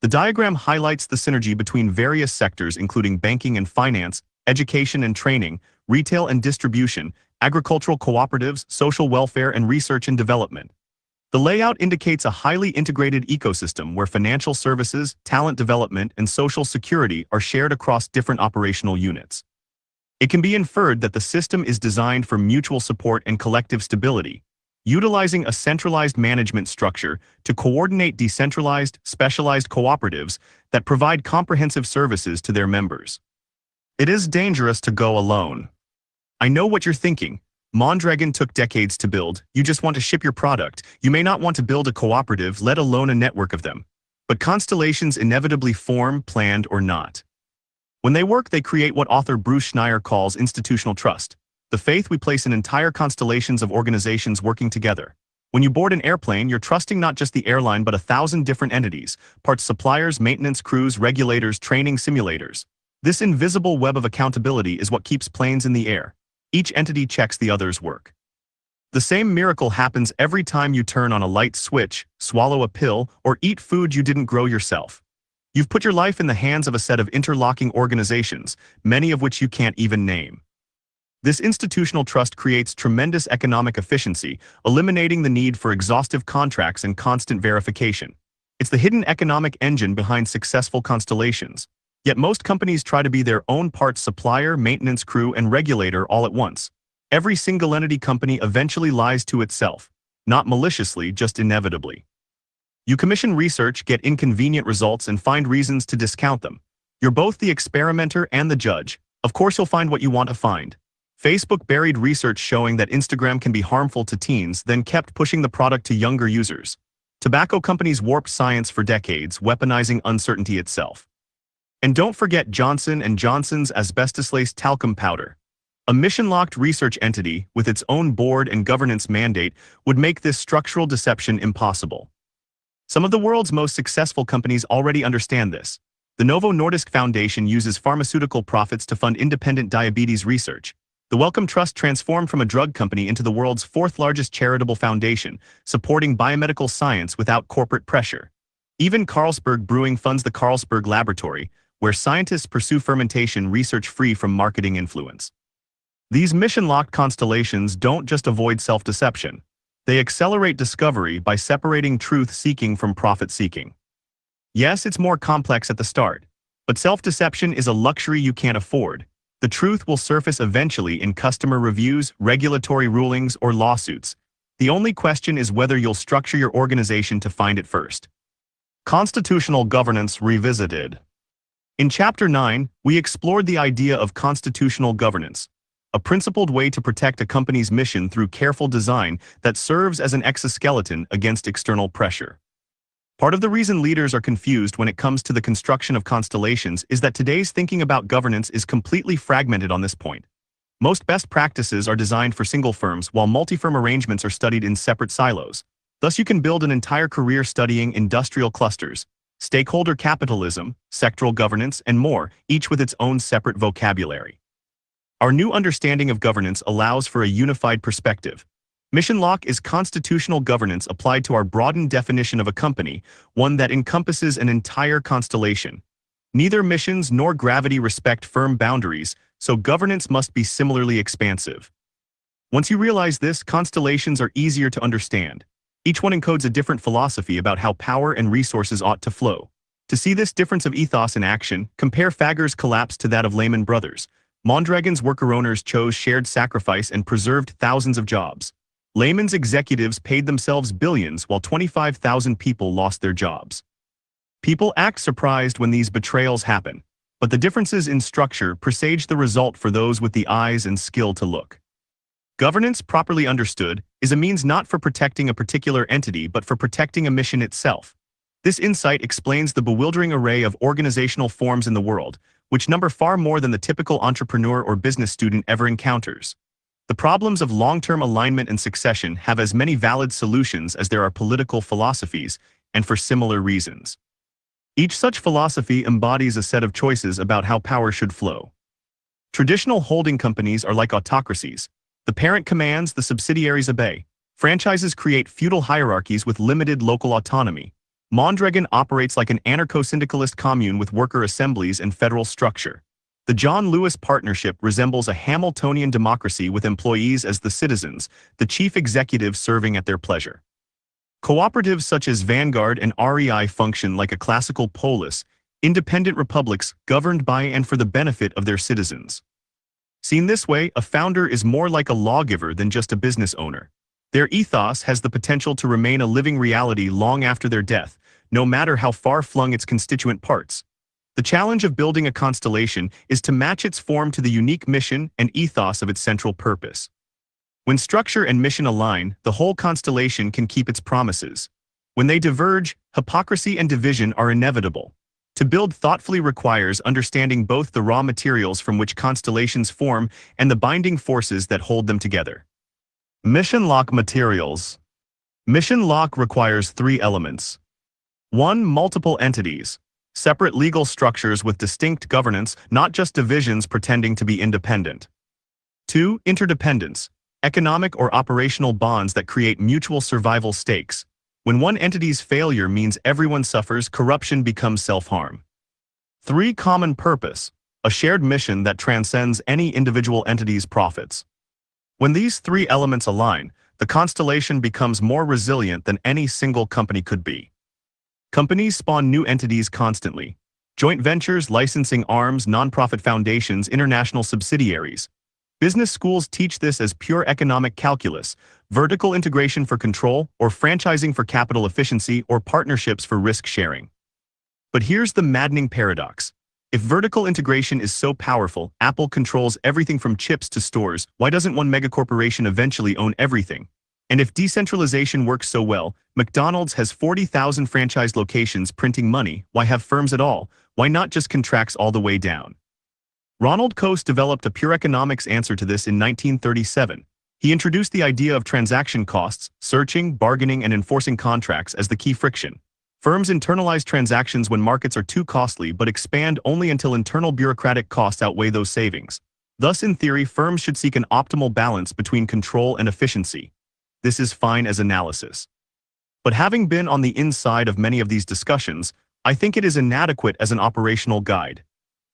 The diagram highlights the synergy between various sectors including banking and finance, education and training, retail and distribution, agricultural cooperatives, social welfare and research and development. The layout indicates a highly integrated ecosystem where financial services, talent development, and social security are shared across different operational units. It can be inferred that the system is designed for mutual support and collective stability, utilizing a centralized management structure to coordinate decentralized, specialized cooperatives that provide comprehensive services to their members. It is dangerous to go alone. I know what you're thinking. Mondragon took decades to build. You just want to ship your product. You may not want to build a cooperative, let alone a network of them. But constellations inevitably form, planned or not. When they work, they create what author Bruce Schneier calls institutional trust. The faith we place in entire constellations of organizations working together. When you board an airplane, you're trusting not just the airline but 1,000 different entities, parts suppliers, maintenance crews, regulators, training simulators. This invisible web of accountability is what keeps planes in the air. Each entity checks the other's work. The same miracle happens every time you turn on a light switch, swallow a pill, or eat food you didn't grow yourself. You've put your life in the hands of a set of interlocking organizations, many of which you can't even name. This institutional trust creates tremendous economic efficiency, eliminating the need for exhaustive contracts and constant verification. It's the hidden economic engine behind successful constellations. Yet most companies try to be their own parts supplier, maintenance crew, and regulator all at once. Every single entity company eventually lies to itself, not maliciously, just inevitably. You commission research, get inconvenient results, and find reasons to discount them. You're both the experimenter and the judge. Of course you'll find what you want to find. Facebook buried research showing that Instagram can be harmful to teens, then kept pushing the product to younger users. Tobacco companies warped science for decades, weaponizing uncertainty itself. And don't forget Johnson & Johnson's asbestos-laced talcum powder. A mission-locked research entity with its own board and governance mandate would make this structural deception impossible. Some of the world's most successful companies already understand this. The Novo Nordisk Foundation uses pharmaceutical profits to fund independent diabetes research. The Wellcome Trust transformed from a drug company into the world's fourth-largest charitable foundation, supporting biomedical science without corporate pressure. Even Carlsberg Brewing funds the Carlsberg Laboratory, where scientists pursue fermentation research free from marketing influence. These mission-locked constellations don't just avoid self-deception. They accelerate discovery by separating truth-seeking from profit-seeking. Yes, it's more complex at the start, but self-deception is a luxury you can't afford. The truth will surface eventually in customer reviews, regulatory rulings, or lawsuits. The only question is whether you'll structure your organization to find it first. Constitutional Governance Revisited. In Chapter 9, we explored the idea of constitutional governance, a principled way to protect a company's mission through careful design that serves as an exoskeleton against external pressure. Part of the reason leaders are confused when it comes to the construction of constellations is that today's thinking about governance is completely fragmented on this point. Most best practices are designed for single firms, while multi-firm arrangements are studied in separate silos. Thus, you can build an entire career studying industrial clusters, stakeholder capitalism, sectoral governance, and more, each with its own separate vocabulary. Our new understanding of governance allows for a unified perspective. Mission lock is constitutional governance applied to our broadened definition of a company, one that encompasses an entire constellation. Neither missions nor gravity respect firm boundaries, so governance must be similarly expansive. Once you realize this, constellations are easier to understand. Each one encodes a different philosophy about how power and resources ought to flow. To see this difference of ethos in action, compare Fager's collapse to that of Lehman Brothers. Mondragon's worker owners chose shared sacrifice and preserved thousands of jobs. Lehman's executives paid themselves billions while 25,000 people lost their jobs. People act surprised when these betrayals happen. but the differences in structure presage the result for those with the eyes and skill to look. Governance, properly understood, is a means not for protecting a particular entity but for protecting a mission itself. This insight explains the bewildering array of organizational forms in the world, which number far more than the typical entrepreneur or business student ever encounters. The problems of long-term alignment and succession have as many valid solutions as there are political philosophies, and for similar reasons. Each such philosophy embodies a set of choices about how power should flow. Traditional holding companies are like autocracies. The parent commands, the subsidiaries obey. Franchises create feudal hierarchies with limited local autonomy. Mondragon operates like an anarcho-syndicalist commune with worker assemblies and federal structure. The John Lewis Partnership resembles a Hamiltonian democracy with employees as the citizens, the chief executive serving at their pleasure. Cooperatives such as Vanguard and REI function like a classical polis, independent republics governed by and for the benefit of their citizens. Seen this way, a founder is more like a lawgiver than just a business owner. Their ethos has the potential to remain a living reality long after their death, no matter how far-flung its constituent parts. The challenge of building a constellation is to match its form to the unique mission and ethos of its central purpose. When structure and mission align, the whole constellation can keep its promises. When they diverge, hypocrisy and division are inevitable. To build thoughtfully requires understanding both the raw materials from which constellations form and the binding forces that hold them together. Mission lock materials. Mission lock requires 3 elements. 1. Multiple entities. Separate legal structures with distinct governance, not just divisions pretending to be independent. 2. Interdependence. Economic or operational bonds that create mutual survival stakes. When one entity's failure means everyone suffers, corruption becomes self-harm. 3. Common purpose. A shared mission that transcends any individual entity's profits. When these 3 elements align, the constellation becomes more resilient than any single company could be. Companies spawn new entities constantly. Joint ventures, licensing arms, nonprofit foundations, international subsidiaries. Business schools teach this as pure economic calculus, vertical integration for control, or franchising for capital efficiency, or partnerships for risk sharing. But here's the maddening paradox. If vertical integration is so powerful, Apple controls everything from chips to stores, why doesn't one megacorporation eventually own everything? And if decentralization works so well, McDonald's has 40,000 franchise locations printing money, why have firms at all? Why not just contracts all the way down? Ronald Coase developed a pure economics answer to this in 1937. He introduced the idea of transaction costs, searching, bargaining, and enforcing contracts as the key friction. Firms internalize transactions when markets are too costly but expand only until internal bureaucratic costs outweigh those savings. Thus, in theory, firms should seek an optimal balance between control and efficiency. This is fine as analysis. But having been on the inside of many of these discussions, I think it is inadequate as an operational guide.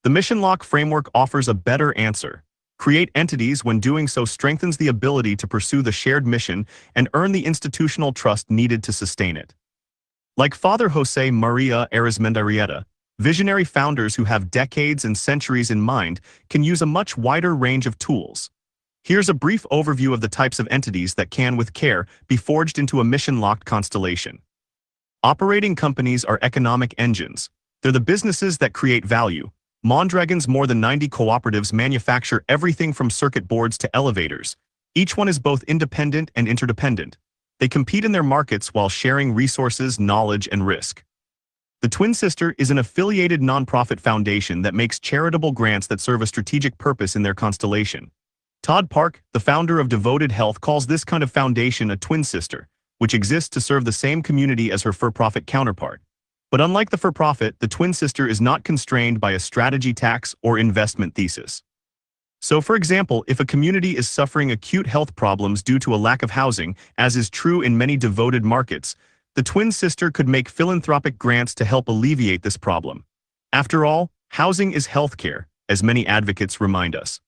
The mission lock framework offers a better answer. Create entities when doing so strengthens the ability to pursue the shared mission and earn the institutional trust needed to sustain it. Like Father Jose Maria Arizmendarrieta, visionary founders who have decades and centuries in mind can use a much wider range of tools. Here's a brief overview of the types of entities that can, with care, be forged into a mission-locked constellation. Operating companies are economic engines. They're the businesses that create value. Mondragon's more than 90 cooperatives manufacture everything from circuit boards to elevators. Each one is both independent and interdependent. They compete in their markets while sharing resources, knowledge, and risk. The Twin Sister is an affiliated nonprofit foundation that makes charitable grants that serve a strategic purpose in their constellation. Todd Park, the founder of Devoted Health, calls this kind of foundation a twin sister, which exists to serve the same community as her for-profit counterpart. But unlike the for-profit, the twin sister is not constrained by a strategy tax or investment thesis. So, for example, if a community is suffering acute health problems due to a lack of housing, as is true in many devoted markets, the twin sister could make philanthropic grants to help alleviate this problem. After all, housing is healthcare, as many advocates remind us.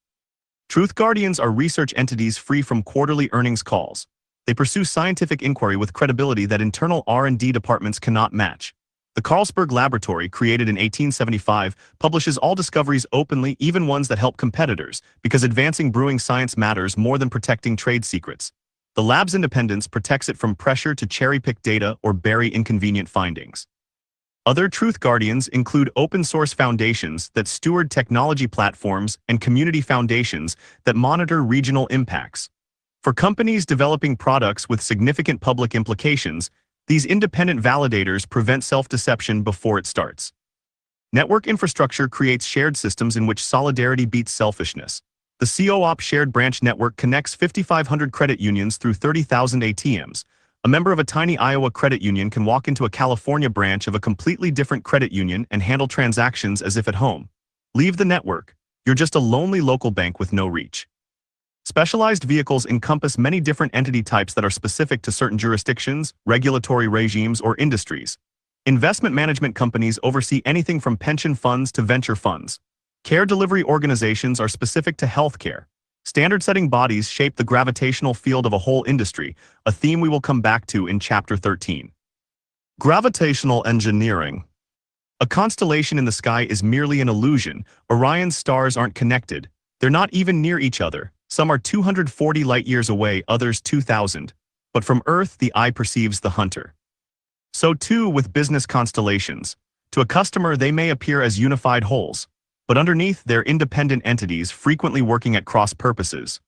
Truth Guardians are research entities free from quarterly earnings calls. They pursue scientific inquiry with credibility that internal R&D departments cannot match. The Carlsberg Laboratory, created in 1875, publishes all discoveries openly, even ones that help competitors, because advancing brewing science matters more than protecting trade secrets. The lab's independence protects it from pressure to cherry-pick data or bury inconvenient findings. Other truth guardians include open-source foundations that steward technology platforms and community foundations that monitor regional impacts. For companies developing products with significant public implications, these independent validators prevent self-deception before it starts. Network infrastructure creates shared systems in which solidarity beats selfishness. The Co-op Shared Branch Network connects 5,500 credit unions through 30,000 ATMs. A member of a tiny Iowa credit union can walk into a California branch of a completely different credit union and handle transactions as if at home. Leave the network. You're just a lonely local bank with no reach. Specialized vehicles encompass many different entity types that are specific to certain jurisdictions, regulatory regimes, or industries. Investment management companies oversee anything from pension funds to venture funds. Care delivery organizations are specific to healthcare. Standard-setting bodies shape the gravitational field of a whole industry, a theme we will come back to in Chapter 13. Gravitational engineering. A constellation in the sky is merely an illusion. Orion's stars aren't connected. They're not even near each other. Some are 240 light-years away, others 2,000. But from Earth, the eye perceives the hunter. So too with business constellations. To a customer, they may appear as unified wholes, but underneath, they're independent entities frequently working at cross purposes.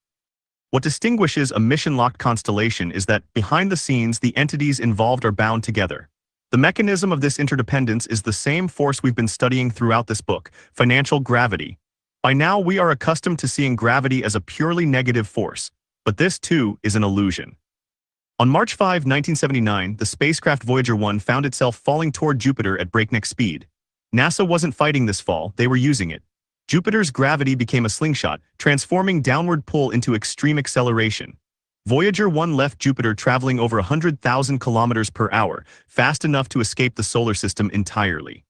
What distinguishes a mission-locked constellation is that, behind the scenes, the entities involved are bound together. The mechanism of this interdependence is the same force we've been studying throughout this book, financial gravity. By now, we are accustomed to seeing gravity as a purely negative force, but this too is an illusion. On March 5, 1979, the spacecraft Voyager 1 found itself falling toward Jupiter at breakneck speed. NASA wasn't fighting this fall, they were using it. Jupiter's gravity became a slingshot, transforming downward pull into extreme acceleration. Voyager 1 left Jupiter traveling over 100,000 kilometers per hour, fast enough to escape the solar system entirely.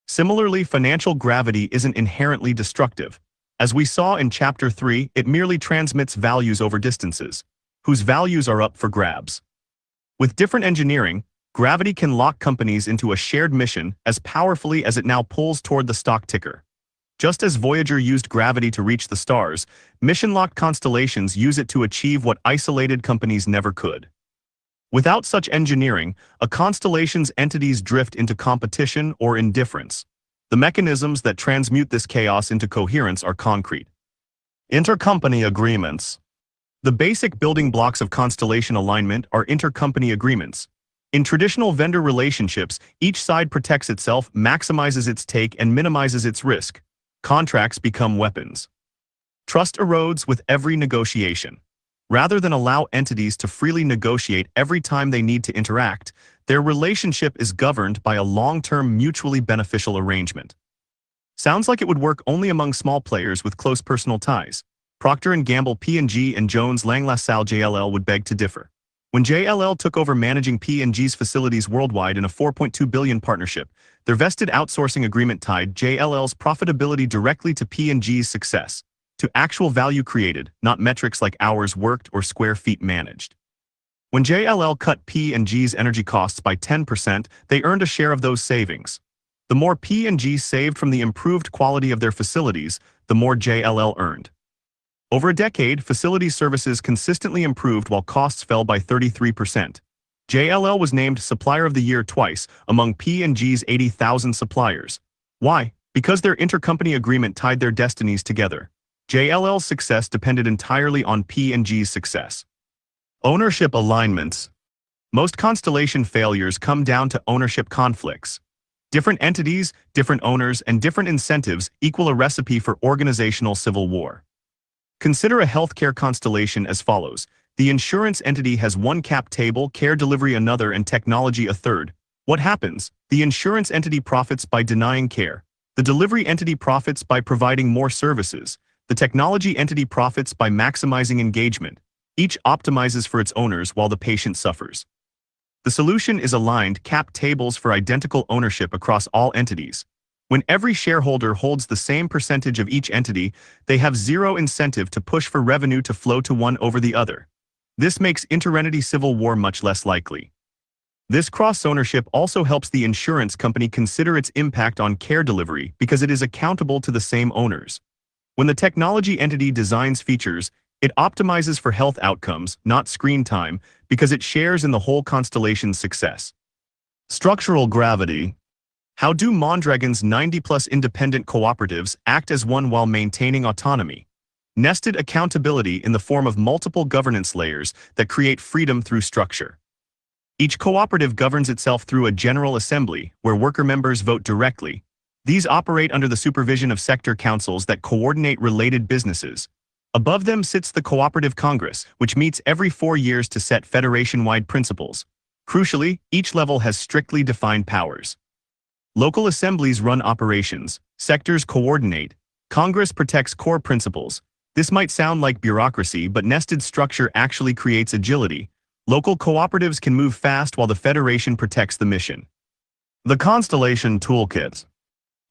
Similarly, financial gravity isn't inherently destructive. As we saw in Chapter 3, it merely transmits values over distances, whose values are up for grabs. With different engineering, gravity can lock companies into a shared mission as powerfully as it now pulls toward the stock ticker. Just as Voyager used gravity to reach the stars, mission-locked constellations use it to achieve what isolated companies never could. Without such engineering, a constellation's entities drift into competition or indifference. The mechanisms that transmute this chaos into coherence are concrete. Intercompany agreements. The basic building blocks of constellation alignment are intercompany agreements. In traditional vendor relationships, each side protects itself, maximizes its take, and minimizes its risk. Contracts become weapons. Trust erodes with every negotiation. Rather than allow entities to freely negotiate every time they need to interact, their relationship is governed by a long-term mutually beneficial arrangement. Sounds like it would work only among small players with close personal ties. Procter & Gamble P&G and Jones Lang LaSalle JLL would beg to differ. When JLL took over managing P&G's facilities worldwide in a $4.2 billion partnership, their vested outsourcing agreement tied JLL's profitability directly to P&G's success, to actual value created, not metrics like hours worked or square feet managed. When JLL cut P&G's energy costs by 10%, they earned a share of those savings. The more P&G saved from the improved quality of their facilities, the more JLL earned. Over a decade, facility services consistently improved while costs fell by 33%. JLL was named Supplier of the Year twice among P&G's 80,000 suppliers. Why? Because their intercompany agreement tied their destinies together. JLL's success depended entirely on P&G's success. Ownership alignments. Most constellation failures come down to ownership conflicts. Different entities, different owners, and different incentives equal a recipe for organizational civil war. Consider a healthcare constellation as follows. The insurance entity has one cap table, care delivery another, and technology a third. What happens? The insurance entity profits by denying care. The delivery entity profits by providing more services. The technology entity profits by maximizing engagement. Each optimizes for its owners while the patient suffers. The solution is aligned cap tables for identical ownership across all entities. When every shareholder holds the same percentage of each entity, they have zero incentive to push for revenue to flow to one over the other. This makes inter-entity civil war much less likely. This cross-ownership also helps the insurance company consider its impact on care delivery because it is accountable to the same owners. When the technology entity designs features, it optimizes for health outcomes, not screen time, because it shares in the whole constellation's success. Structural gravity. How do Mondragon's 90-plus independent cooperatives act as one while maintaining autonomy? Nested accountability in the form of multiple governance layers that create freedom through structure. Each cooperative governs itself through a general assembly, where worker members vote directly. These operate under the supervision of sector councils that coordinate related businesses. Above them sits the Cooperative Congress, which meets every 4 years to set federation-wide principles. Crucially, each level has strictly defined powers. Local assemblies run operations, sectors coordinate, Congress protects core principles. This might sound like bureaucracy, but nested structure actually creates agility. Local cooperatives can move fast while the federation protects the mission. The Constellation Toolkit.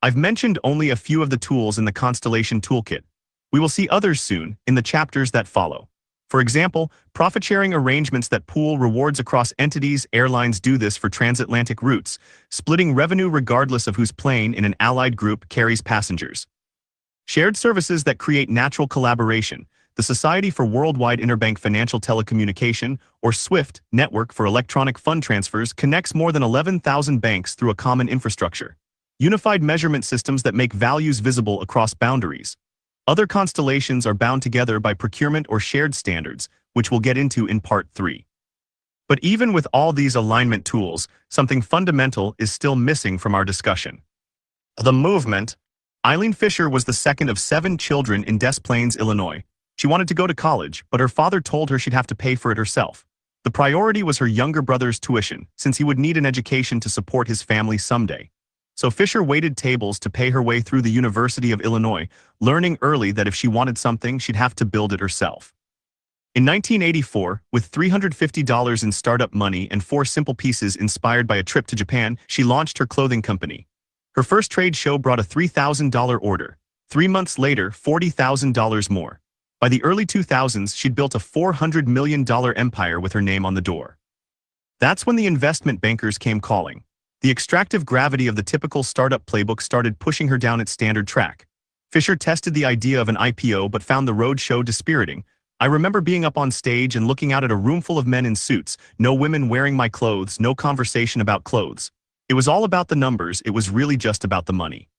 I've mentioned only a few of the tools in the Constellation Toolkit. We will see others soon, in the chapters that follow. For example, profit-sharing arrangements that pool rewards across entities. Airlines do this for transatlantic routes, splitting revenue regardless of whose plane in an allied group carries passengers. Shared services that create natural collaboration. The Society for Worldwide Interbank Financial Telecommunication, or SWIFT, network for electronic fund transfers connects more than 11,000 banks through a common infrastructure. Unified measurement systems that make values visible across boundaries. Other constellations are bound together by procurement or shared standards, which we'll get into in Part 3. But even with all these alignment tools, something fundamental is still missing from our discussion. The movement. Eileen Fisher was the second of 7 children in Des Plaines, Illinois. She wanted to go to college, but her father told her she'd have to pay for it herself. The priority was her younger brother's tuition, since he would need an education to support his family someday. So Fisher waited tables to pay her way through the University of Illinois, learning early that if she wanted something, she'd have to build it herself. In 1984, with $350 in startup money and 4 simple pieces inspired by a trip to Japan, she launched her clothing company. Her first trade show brought a $3,000 order. 3 months later, $40,000 more. By the early 2000s, she'd built a $400 million empire with her name on the door. That's when the investment bankers came calling. The extractive gravity of the typical startup playbook started pushing her down its standard track. Fisher tested the idea of an IPO but found the roadshow dispiriting. I remember being up on stage and looking out at a room full of men in suits, no women wearing my clothes, no conversation about clothes. It was all about the numbers, it was really just about the money.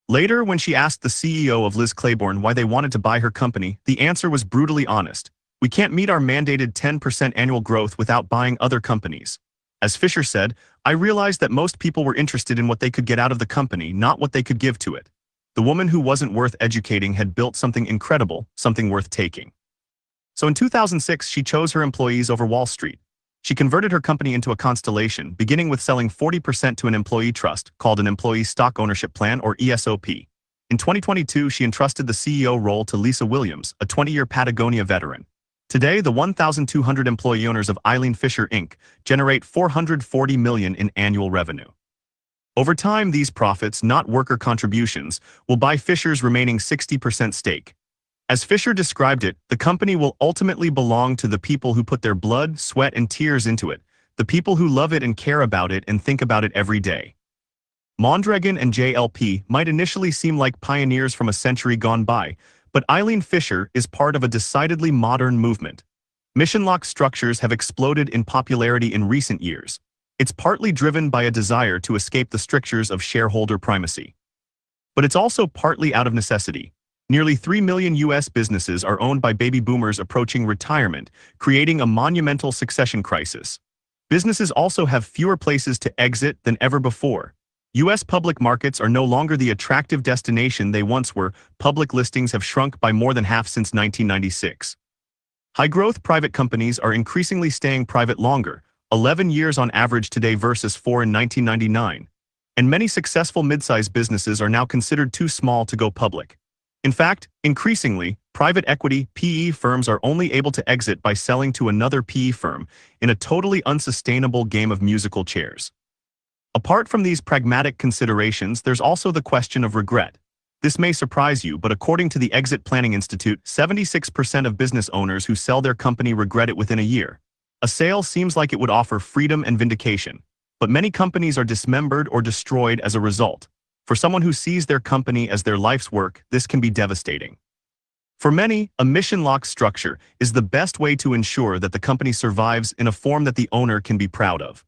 Later, when she asked the CEO of Liz Claiborne why they wanted to buy her company, the answer was brutally honest. We can't meet our mandated 10% annual growth without buying other companies. As Fisher said, I realized that most people were interested in what they could get out of the company, not what they could give to it. The woman who wasn't worth educating had built something incredible, something worth taking. So in 2006, she chose her employees over Wall Street. She converted her company into a constellation, beginning with selling 40% to an employee trust, called an Employee Stock Ownership Plan, or ESOP. In 2022, she entrusted the CEO role to Lisa Williams, a 20-year Patagonia veteran. Today, the 1,200 employee owners of Eileen Fisher, Inc. generate $440 million in annual revenue. Over time, these profits, not worker contributions, will buy Fisher's remaining 60% stake. As Fisher described it, the company will ultimately belong to the people who put their blood, sweat, and tears into it, the people who love it and care about it and think about it every day. Mondragon and JLP might initially seem like pioneers from a century gone by, but Eileen Fisher is part of a decidedly modern movement. Mission-locked structures have exploded in popularity in recent years. It's partly driven by a desire to escape the strictures of shareholder primacy. But it's also partly out of necessity. Nearly 3 million U.S. businesses are owned by baby boomers approaching retirement, creating a monumental succession crisis. Businesses also have fewer places to exit than ever before. U.S. public markets are no longer the attractive destination they once were. Public listings have shrunk by more than half since 1996. High-growth private companies are increasingly staying private longer, 11 years on average today versus 4 in 1999. And many successful mid-sized businesses are now considered too small to go public. In fact, increasingly, private equity PE firms are only able to exit by selling to another PE firm in a totally unsustainable game of musical chairs. Apart from these pragmatic considerations, there's also the question of regret. This may surprise you, but according to the Exit Planning Institute, 76% of business owners who sell their company regret it within a year. A sale seems like it would offer freedom and vindication, but many companies are dismembered or destroyed as a result. For someone who sees their company as their life's work, this can be devastating. For many, a mission-locked structure is the best way to ensure that the company survives in a form that the owner can be proud of.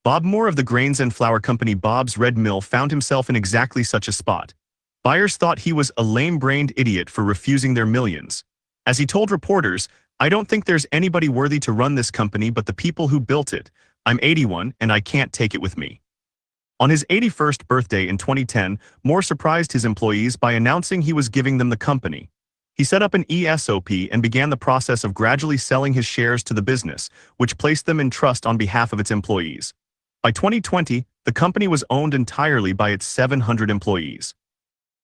Bob Moore of the grains and flour company Bob's Red Mill found himself in exactly such a spot. Buyers thought he was a lame-brained idiot for refusing their millions. As he told reporters, "I don't think there's anybody worthy to run this company but the people who built it. I'm 81 and I can't take it with me." On his 81st birthday in 2010, Moore surprised his employees by announcing he was giving them the company. He set up an ESOP and began the process of gradually selling his shares to the business, which placed them in trust on behalf of its employees. By 2020, the company was owned entirely by its 700 employees.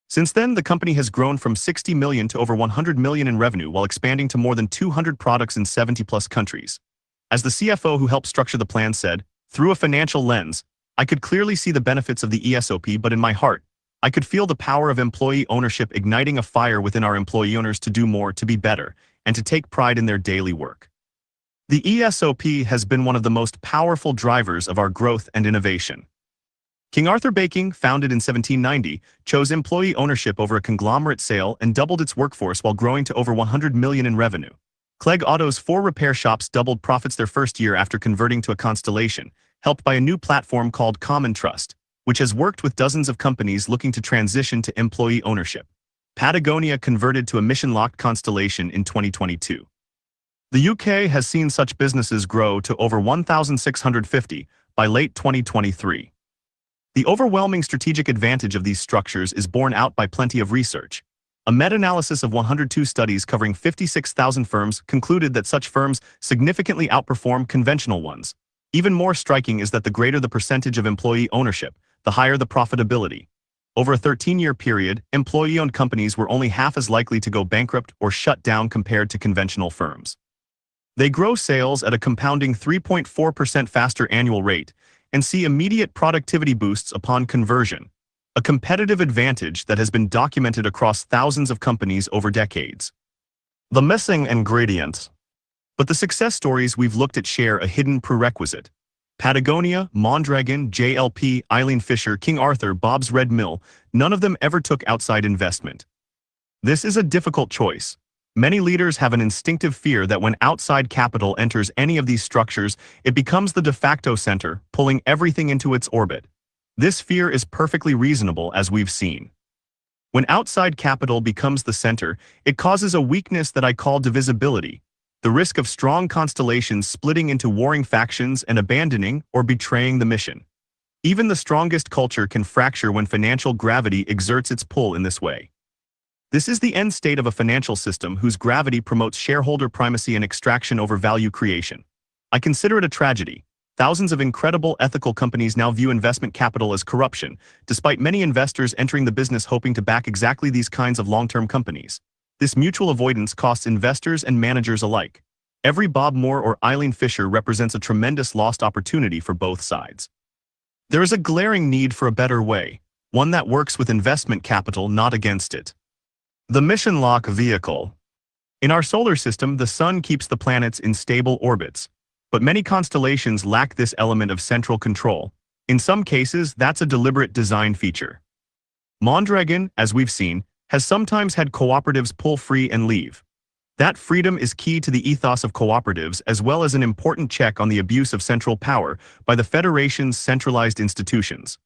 Since then, the company has grown from 60 million to over 100 million in revenue while expanding to more than 200 products in 70-plus countries. As the CFO who helped structure the plan said, "Through a financial lens, I could clearly see the benefits of the ESOP, but in my heart, I could feel the power of employee ownership igniting a fire within our employee owners to do more, to be better, and to take pride in their daily work." The ESOP has been one of the most powerful drivers of our growth and innovation. King Arthur Baking, founded in 1790, chose employee ownership over a conglomerate sale and doubled its workforce while growing to over 100 million in revenue. Clegg Auto's 4 repair shops doubled profits their first year after converting to a constellation, helped by a new platform called Common Trust, which has worked with dozens of companies looking to transition to employee ownership. Patagonia converted to a mission-locked constellation in 2022. The UK has seen such businesses grow to over 1,650 by late 2023. The overwhelming strategic advantage of these structures is borne out by plenty of research. A meta-analysis of 102 studies covering 56,000 firms concluded that such firms significantly outperform conventional ones. Even more striking is that the greater the percentage of employee ownership, the higher the profitability. Over a 13-year period, employee-owned companies were only half as likely to go bankrupt or shut down compared to conventional firms. They grow sales at a compounding 3.4% faster annual rate and see immediate productivity boosts upon conversion, a competitive advantage that has been documented across thousands of companies over decades. The missing ingredient. But the success stories we've looked at share a hidden prerequisite. Patagonia, Mondragon, JLP, Eileen Fisher, King Arthur, Bob's Red Mill, none of them ever took outside investment. This is a difficult choice. Many leaders have an instinctive fear that when outside capital enters any of these structures, it becomes the de facto center, pulling everything into its orbit. This fear is perfectly reasonable, as we've seen. When outside capital becomes the center, it causes a weakness that I call divisibility, the risk of strong constellations splitting into warring factions and abandoning or betraying the mission. Even the strongest culture can fracture when financial gravity exerts its pull in this way. This is the end state of a financial system whose gravity promotes shareholder primacy and extraction over value creation. I consider it a tragedy. Thousands of incredible ethical companies now view investment capital as corruption, despite many investors entering the business hoping to back exactly these kinds of long-term companies. This mutual avoidance costs investors and managers alike. Every Bob Moore or Eileen Fisher represents a tremendous lost opportunity for both sides. There is a glaring need for a better way, one that works with investment capital, not against it. The mission lock vehicle. In our solar system, the sun keeps the planets in stable orbits, but many constellations lack this element of central control. In some cases, that's a deliberate design feature. Mondragon, as we've seen, has sometimes had cooperatives pull free and leave. That freedom is key to the ethos of cooperatives, as well as an important check on the abuse of central power by the Federation's centralized institutions.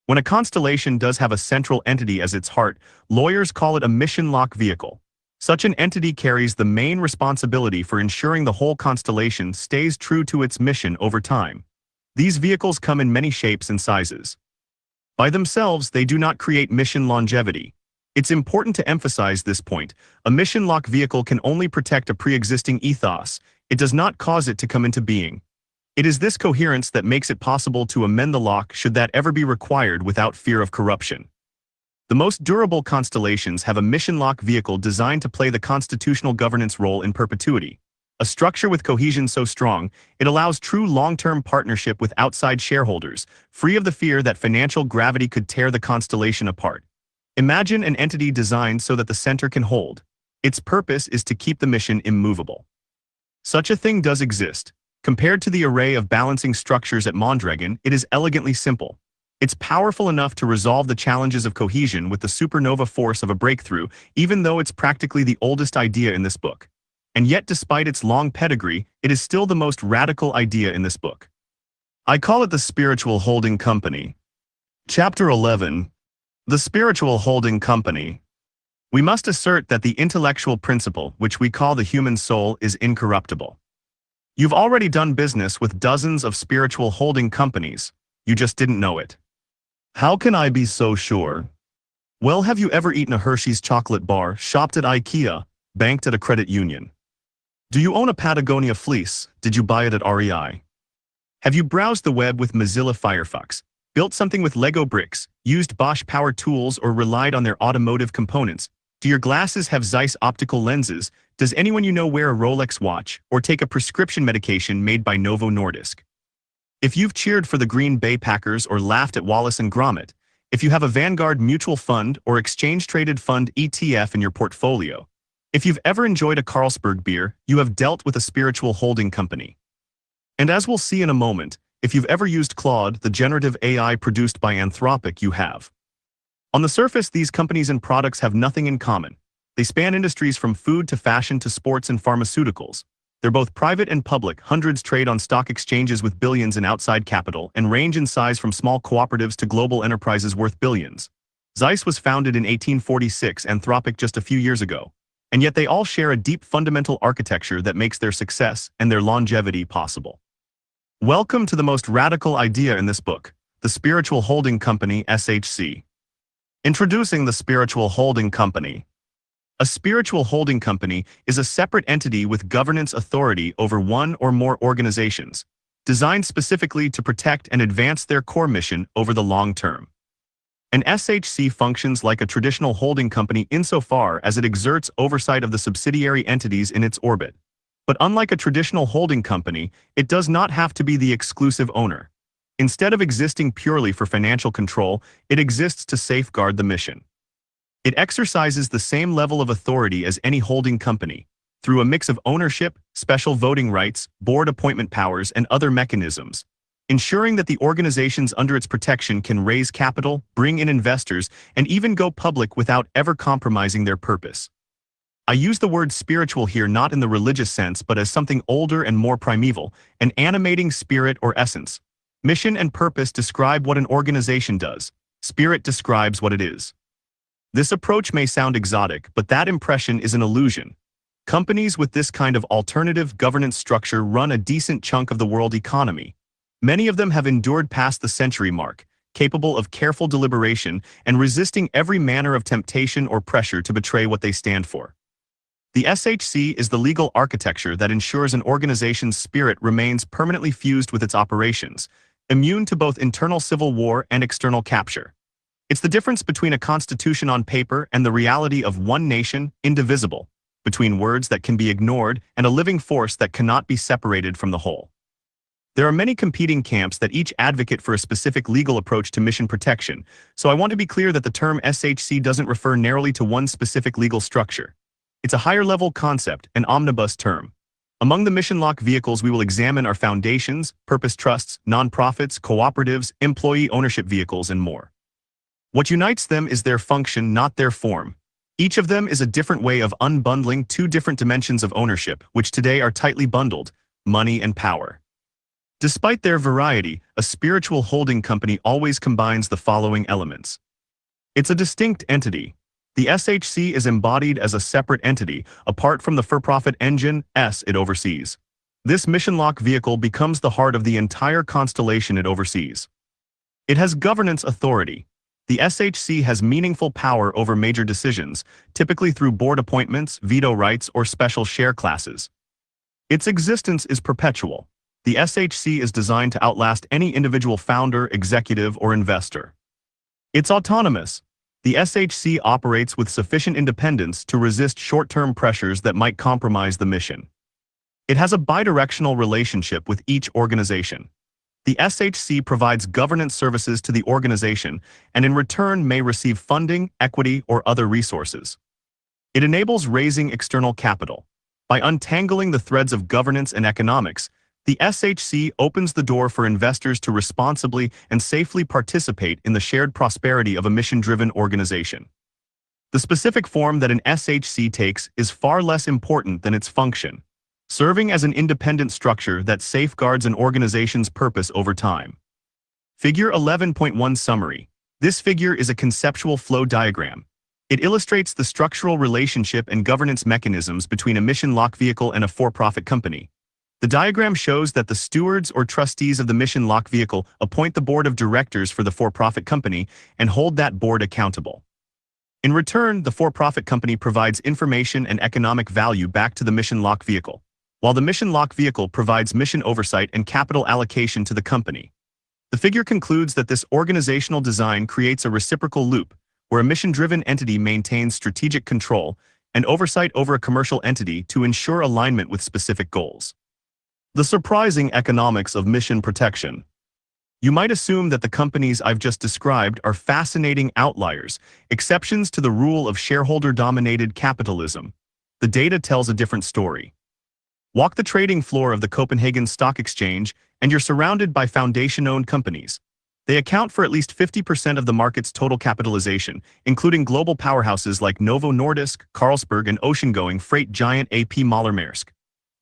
When a constellation does have a central entity as its heart, lawyers call it a mission lock vehicle. Such an entity carries the main responsibility for ensuring the whole constellation stays true to its mission over time. These vehicles come in many shapes and sizes. By themselves, they do not create mission longevity. It's important to emphasize this point. A mission lock vehicle can only protect a pre-existing ethos. It does not cause it to come into being. It is this coherence that makes it possible to amend the lock should that ever be required without fear of corruption. The most durable constellations have a mission lock vehicle designed to play the constitutional governance role in perpetuity. A structure with cohesion so strong, it allows true long-term partnership with outside shareholders, free of the fear that financial gravity could tear the constellation apart. Imagine an entity designed so that the center can hold. Its purpose is to keep the mission immovable. Such a thing does exist. Compared to the array of balancing structures at Mondragon, it is elegantly simple. It's powerful enough to resolve the challenges of cohesion with the supernova force of a breakthrough, even though it's practically the oldest idea in this book. And yet, despite its long pedigree, it is still the most radical idea in this book. I call it the spiritual holding company. Chapter 11. The spiritual holding company. We must assert that the intellectual principle, which we call the human soul, is incorruptible. You've already done business with dozens of spiritual holding companies. You just didn't know it. How can I be so sure? Well, have you ever eaten a Hershey's chocolate bar, shopped at IKEA, banked at a credit union? Do you own a Patagonia fleece? Did you buy it at REI? Have you browsed the web with Mozilla Firefox, built something with Lego bricks, used Bosch power tools, or relied on their automotive components? Do your glasses have Zeiss optical lenses? Does anyone you know wear a Rolex watch, or take a prescription medication made by Novo Nordisk? If you've cheered for the Green Bay Packers or laughed at Wallace and Gromit, if you have a Vanguard mutual fund or exchange-traded fund ETF in your portfolio, if you've ever enjoyed a Carlsberg beer, you have dealt with a spiritual holding company. And as we'll see in a moment, if you've ever used Claude, the generative AI produced by Anthropic, you have. On the surface, these companies and products have nothing in common. They span industries from food to fashion to sports and pharmaceuticals. They're both private and public. Hundreds trade on stock exchanges with billions in outside capital and range in size from small cooperatives to global enterprises worth billions. Zeiss was founded in 1846, Anthropic just a few years ago. And yet they all share a deep fundamental architecture that makes their success and their longevity possible. Welcome to the most radical idea in this book, the Spiritual Holding Company, SHC. Introducing the Spiritual Holding Company. A spiritual holding company is a separate entity with governance authority over one or more organizations, designed specifically to protect and advance their core mission over the long term. An SHC functions like a traditional holding company insofar as it exerts oversight of the subsidiary entities in its orbit. But unlike a traditional holding company, it does not have to be the exclusive owner. Instead of existing purely for financial control, it exists to safeguard the mission. It exercises the same level of authority as any holding company, through a mix of ownership, special voting rights, board appointment powers, and other mechanisms, ensuring that the organizations under its protection can raise capital, bring in investors, and even go public without ever compromising their purpose. I use the word spiritual here not in the religious sense but as something older and more primeval, an animating spirit or essence. Mission and purpose describe what an organization does. Spirit describes what it is. This approach may sound exotic, but that impression is an illusion. Companies with this kind of alternative governance structure run a decent chunk of the world economy. Many of them have endured past the century mark, capable of careful deliberation and resisting every manner of temptation or pressure to betray what they stand for. The SHC is the legal architecture that ensures an organization's spirit remains permanently fused with its operations, immune to both internal civil war and external capture. It's the difference between a constitution on paper and the reality of one nation, indivisible, between words that can be ignored and a living force that cannot be separated from the whole. There are many competing camps that each advocate for a specific legal approach to mission protection, so I want to be clear that the term SHC doesn't refer narrowly to one specific legal structure. It's a higher-level concept, an omnibus term. Among the mission lock vehicles we will examine are foundations, purpose trusts, nonprofits, cooperatives, employee ownership vehicles, and more. What unites them is their function, not their form. Each of them is a different way of unbundling two different dimensions of ownership, which today are tightly bundled: money and power. Despite their variety, a spiritual holding company always combines the following elements. It's a distinct entity. The SHC is embodied as a separate entity, apart from the for-profit engine it oversees. This mission lock vehicle becomes the heart of the entire constellation it oversees. It has governance authority. The SHC has meaningful power over major decisions, typically through board appointments, veto rights, or special share classes. Its existence is perpetual. The SHC is designed to outlast any individual founder, executive, or investor. It's autonomous. The SHC operates with sufficient independence to resist short-term pressures that might compromise the mission. It has a bidirectional relationship with each organization. The SHC provides governance services to the organization and in return may receive funding, equity, or other resources. It enables raising external capital. By untangling the threads of governance and economics, the SHC opens the door for investors to responsibly and safely participate in the shared prosperity of a mission-driven organization. The specific form that an SHC takes is far less important than its function. serving as an independent structure that safeguards an organization's purpose over time. Figure 11.1 Summary. This figure is a conceptual flow diagram. It illustrates the structural relationship and governance mechanisms between a mission lock vehicle and a for-profit company. The diagram shows that the stewards or trustees of the mission lock vehicle appoint the board of directors for the for-profit company and hold that board accountable. In return, the for-profit company provides information and economic value back to the mission lock vehicle, while the mission lock vehicle provides mission oversight and capital allocation to the company. The figure concludes that this organizational design creates a reciprocal loop, where a mission-driven entity maintains strategic control and oversight over a commercial entity to ensure alignment with specific goals. The surprising economics of mission protection. You might assume that the companies I've just described are fascinating outliers, exceptions to the rule of shareholder-dominated capitalism. The data tells a different story. Walk the trading floor of the Copenhagen Stock Exchange, and you're surrounded by foundation-owned companies. They account for at least 50% of the market's total capitalization, including global powerhouses like Novo Nordisk, Carlsberg, and ocean-going freight giant A.P. Møller-Mærsk.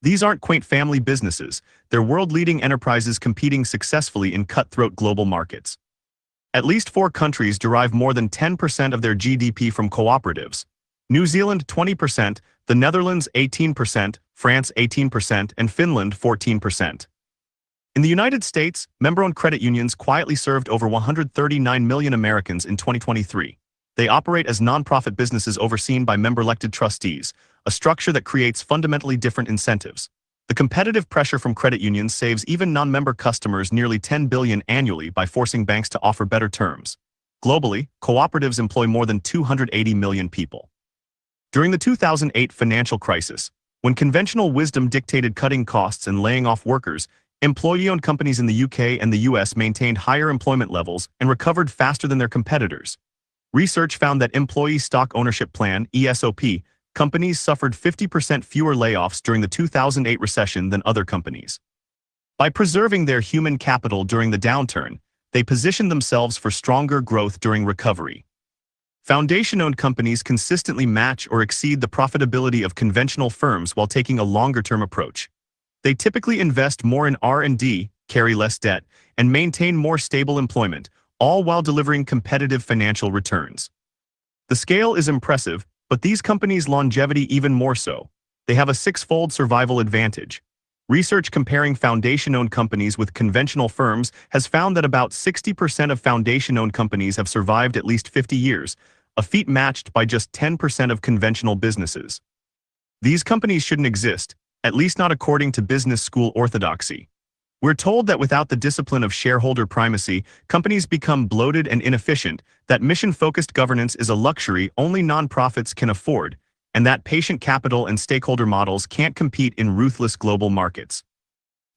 These aren't quaint family businesses, they're world-leading enterprises competing successfully in cutthroat global markets. At least 4 countries derive more than 10% of their GDP from cooperatives. New Zealand 20%, the Netherlands 18%, France 18%, and Finland 14%. In the United States, member-owned credit unions quietly served over 139 million Americans in 2023. They operate as nonprofit businesses overseen by member-elected trustees, a structure that creates fundamentally different incentives. The competitive pressure from credit unions saves even non-member customers nearly $10 billion annually by forcing banks to offer better terms. Globally, cooperatives employ more than 280 million people. During the 2008 financial crisis, when conventional wisdom dictated cutting costs and laying off workers, employee-owned companies in the UK and the US maintained higher employment levels and recovered faster than their competitors. Research found that employee stock ownership plan (ESOP) companies suffered 50% fewer layoffs during the 2008 recession than other companies. By preserving their human capital during the downturn, they positioned themselves for stronger growth during recovery. Foundation-owned companies consistently match or exceed the profitability of conventional firms while taking a longer-term approach. They typically invest more in R&D, carry less debt, and maintain more stable employment, all while delivering competitive financial returns. The scale is impressive, but these companies' longevity even more so. They have a 6-fold survival advantage. Research comparing foundation-owned companies with conventional firms has found that about 60% of foundation-owned companies have survived at least 50 years, a feat matched by just 10% of conventional businesses. These companies shouldn't exist, at least not according to business school orthodoxy. We're told that without the discipline of shareholder primacy, companies become bloated and inefficient, that mission-focused governance is a luxury only nonprofits can afford, and that patient capital and stakeholder models can't compete in ruthless global markets.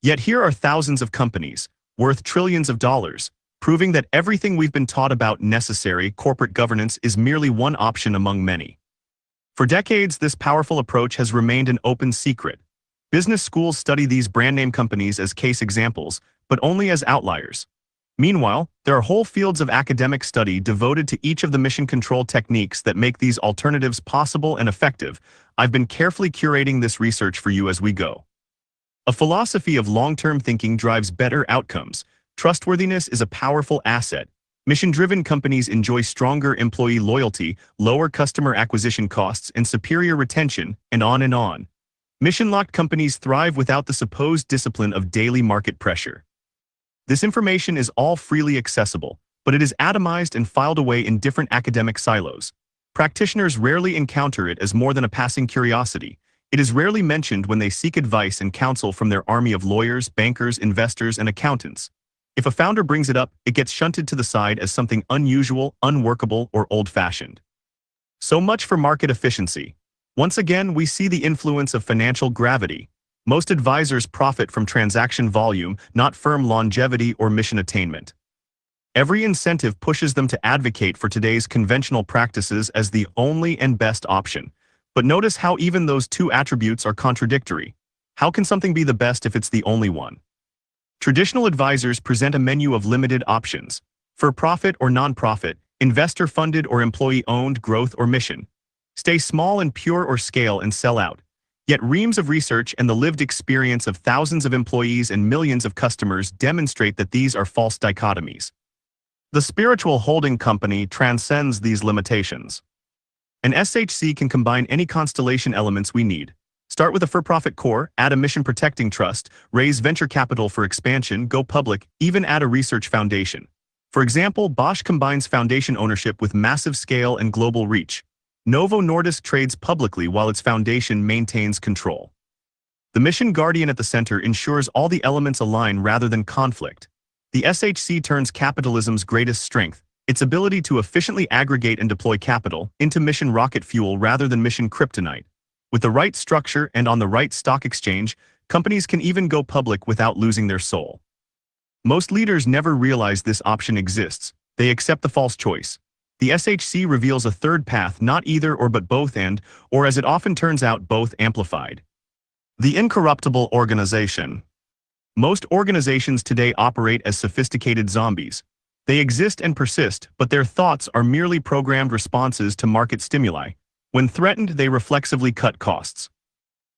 Yet here are thousands of companies, worth trillions of dollars, proving that everything we've been taught about necessary corporate governance is merely one option among many. For decades, this powerful approach has remained an open secret. Business schools study these brand-name companies as case examples, but only as outliers. Meanwhile, there are whole fields of academic study devoted to each of the mission control techniques that make these alternatives possible and effective. I've been carefully curating this research for you as we go. A philosophy of long-term thinking drives better outcomes. Trustworthiness is a powerful asset. Mission-driven companies enjoy stronger employee loyalty, lower customer acquisition costs, and superior retention, and on and on. Mission-locked companies thrive without the supposed discipline of daily market pressure. This information is all freely accessible, but it is atomized and filed away in different academic silos. Practitioners rarely encounter it as more than a passing curiosity. It is rarely mentioned when they seek advice and counsel from their army of lawyers, bankers, investors, and accountants. If a founder brings it up, it gets shunted to the side as something unusual, unworkable, or old-fashioned. So much for market efficiency. Once again, we see the influence of financial gravity. Most advisors profit from transaction volume, not firm longevity or mission attainment. Every incentive pushes them to advocate for today's conventional practices as the only and best option. But notice how even those two attributes are contradictory. How can something be the best if it's the only one? Traditional advisors present a menu of limited options: for-profit or non-profit, investor-funded or employee-owned, growth or mission. Stay small and pure or scale and sell out. Yet reams of research and the lived experience of thousands of employees and millions of customers demonstrate that these are false dichotomies. The spiritual holding company transcends these limitations. An SHC can combine any constellation elements we need. Start with a for-profit core, add a mission-protecting trust, raise venture capital for expansion, go public, even add a research foundation. For example, Bosch combines foundation ownership with massive scale and global reach. Novo Nordisk trades publicly while its foundation maintains control. The mission guardian at the center ensures all the elements align rather than conflict. The SHC turns capitalism's greatest strength, its ability to efficiently aggregate and deploy capital, into mission rocket fuel rather than mission kryptonite. With the right structure and on the right stock exchange, companies can even go public without losing their soul. Most leaders never realize this option exists. They accept the false choice. The SHC reveals a third path, not either or but both and, or as it often turns out, both amplified. The incorruptible organization. Most organizations today operate as sophisticated zombies. They exist and persist, but their thoughts are merely programmed responses to market stimuli. When threatened, they reflexively cut costs.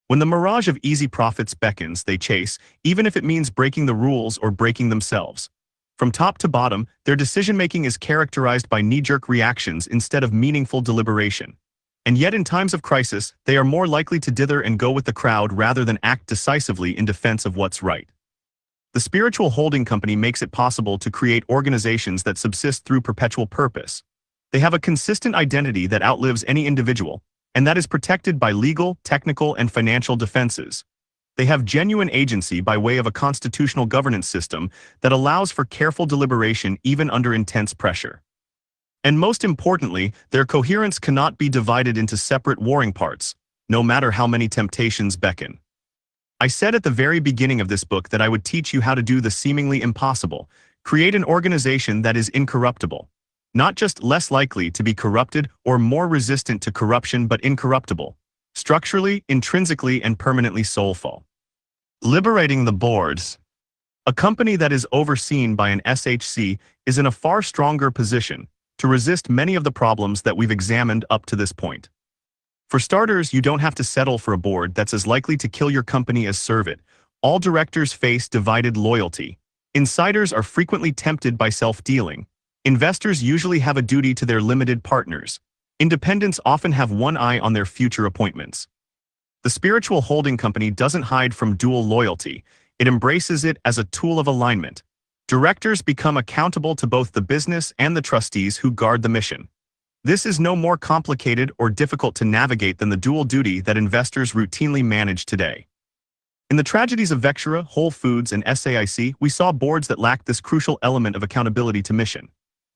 When the mirage of easy profits beckons, they chase, even if it means breaking the rules or breaking themselves. From top to bottom, their decision-making is characterized by knee-jerk reactions instead of meaningful deliberation. And yet in times of crisis, they are more likely to dither and go with the crowd rather than act decisively in defense of what's right. The spiritual holding company makes it possible to create organizations that subsist through perpetual purpose. They have a consistent identity that outlives any individual, and that is protected by legal, technical, and financial defenses. They have genuine agency by way of a constitutional governance system that allows for careful deliberation even under intense pressure. And most importantly, their coherence cannot be divided into separate warring parts, no matter how many temptations beckon. I said at the very beginning of this book that I would teach you how to do the seemingly impossible, create an organization that is incorruptible. Not just less likely to be corrupted or more resistant to corruption, but incorruptible, structurally, intrinsically, and permanently soulful. Liberating the boards. A company that is overseen by an SHC is in a far stronger position to resist many of the problems that we've examined up to this point. For starters, you don't have to settle for a board that's as likely to kill your company as serve it. All directors face divided loyalty. Insiders are frequently tempted by self-dealing. Investors usually have a duty to their limited partners. Independents often have one eye on their future appointments. The spiritual holding company doesn't hide from dual loyalty. It embraces it as a tool of alignment. Directors become accountable to both the business and the trustees who guard the mission. This is no more complicated or difficult to navigate than the dual duty that investors routinely manage today. In the tragedies of Vectura, Whole Foods, and SAIC, we saw boards that lacked this crucial element of accountability to mission.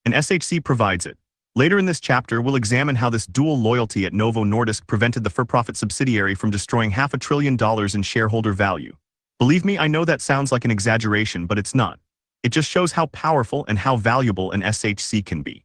An SHC provides it. Later in this chapter, we'll examine how this dual loyalty at Novo Nordisk prevented the for-profit subsidiary from destroying $500 billion in shareholder value. Believe me, I know that sounds like an exaggeration, but it's not. It just shows how powerful and how valuable an SHC can be.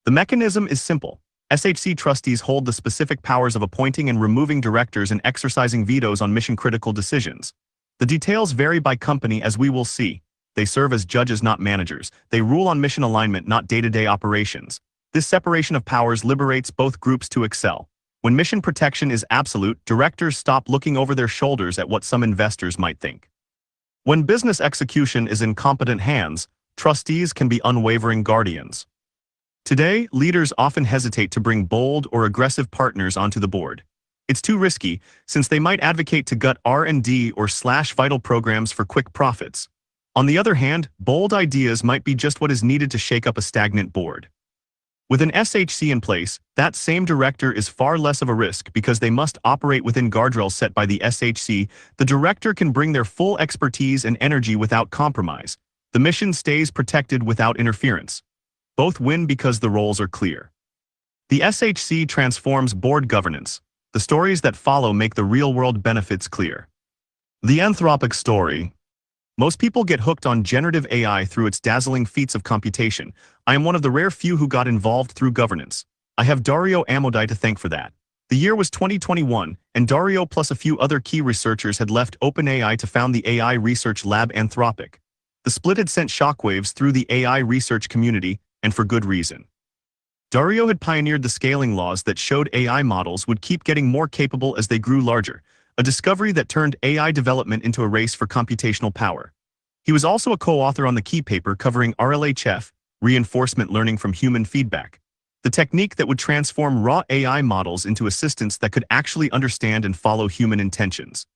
The mechanism is simple. SHC trustees hold the specific powers of appointing and removing directors and exercising vetoes on mission-critical decisions. The details vary by company, as we will see. They serve as judges, not managers. They rule on mission alignment, not day-to-day operations. This separation of powers liberates both groups to excel. When mission protection is absolute, directors stop looking over their shoulders at what some investors might think. When business execution is in competent hands, trustees can be unwavering guardians. Today, leaders often hesitate to bring bold or aggressive partners onto the board. It's too risky, since they might advocate to gut R&D or slash vital programs for quick profits. On the other hand, bold ideas might be just what is needed to shake up a stagnant board. With an SHC in place, that same director is far less of a risk because they must operate within guardrails set by the SHC. The director can bring their full expertise and energy without compromise. The mission stays protected without interference. Both win because the roles are clear. The SHC transforms board governance. The stories that follow make the real-world benefits clear. The Anthropic story. Most people get hooked on generative AI through its dazzling feats of computation. I am one of the rare few who got involved through governance. I have Dario Amodei to thank for that. The year was 2021, and Dario plus a few other key researchers had left OpenAI to found the AI research lab Anthropic. The split had sent shockwaves through the AI research community, and for good reason. Dario had pioneered the scaling laws that showed AI models would keep getting more capable as they grew larger. a discovery that turned AI development into a race for computational power. He was also a co-author on the key paper covering RLHF, reinforcement learning from human feedback, the technique that would transform raw AI models into assistants that could actually understand and follow human intentions.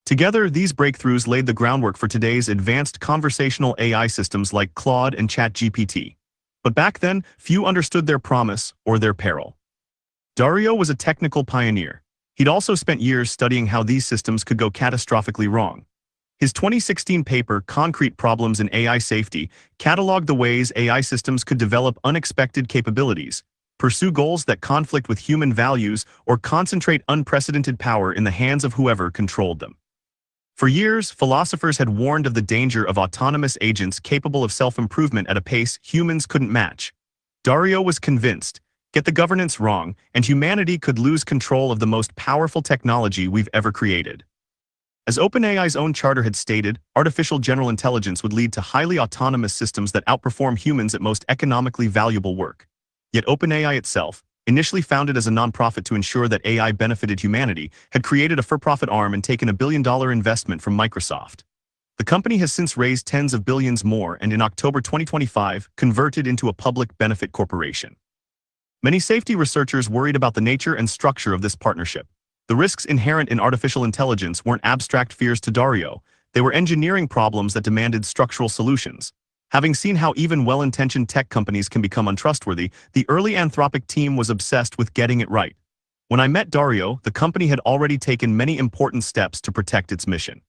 Together, these breakthroughs laid the groundwork for today's advanced conversational AI systems like Claude and ChatGPT. But back then, few understood their promise or their peril. Dario was a technical pioneer. He'd also spent years studying how these systems could go catastrophically wrong. His 2016 paper, Concrete Problems in AI Safety, cataloged the ways AI systems could develop unexpected capabilities, pursue goals that conflict with human values, or concentrate unprecedented power in the hands of whoever controlled them. For years, philosophers had warned of the danger of autonomous agents capable of self-improvement at a pace humans couldn't match. Dario was convinced, get the governance wrong, and humanity could lose control of the most powerful technology we've ever created. As OpenAI's own charter had stated, artificial general intelligence would lead to highly autonomous systems that outperform humans at most economically valuable work. Yet OpenAI itself, initially founded as a nonprofit to ensure that AI benefited humanity, had created a for-profit arm and taken a billion-dollar investment from Microsoft. The company has since raised tens of billions more and in October 2025 converted into a public benefit corporation. Many safety researchers worried about the nature and structure of this partnership. The risks inherent in artificial intelligence weren't abstract fears to Dario, they were engineering problems that demanded structural solutions. Having seen how even well-intentioned tech companies can become untrustworthy, the early Anthropic team was obsessed with getting it right. When I met Dario, the company had already taken many important steps to protect its mission.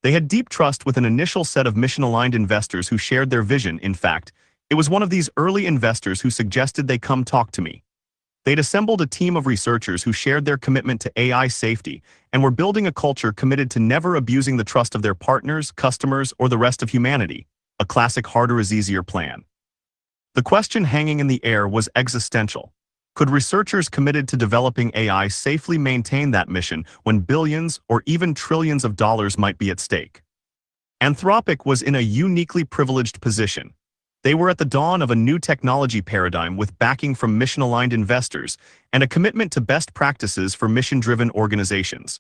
They had deep trust with an initial set of mission-aligned investors who shared their vision. In fact, it was one of these early investors who suggested they come talk to me. They'd assembled a team of researchers who shared their commitment to AI safety and were building a culture committed to never abusing the trust of their partners, customers, or the rest of humanity, a classic harder is easier plan. The question hanging in the air was existential. Could researchers committed to developing AI safely maintain that mission when billions or even trillions of dollars might be at stake? Anthropic was in a uniquely privileged position. They were at the dawn of a new technology paradigm with backing from mission-aligned investors and a commitment to best practices for mission-driven organizations.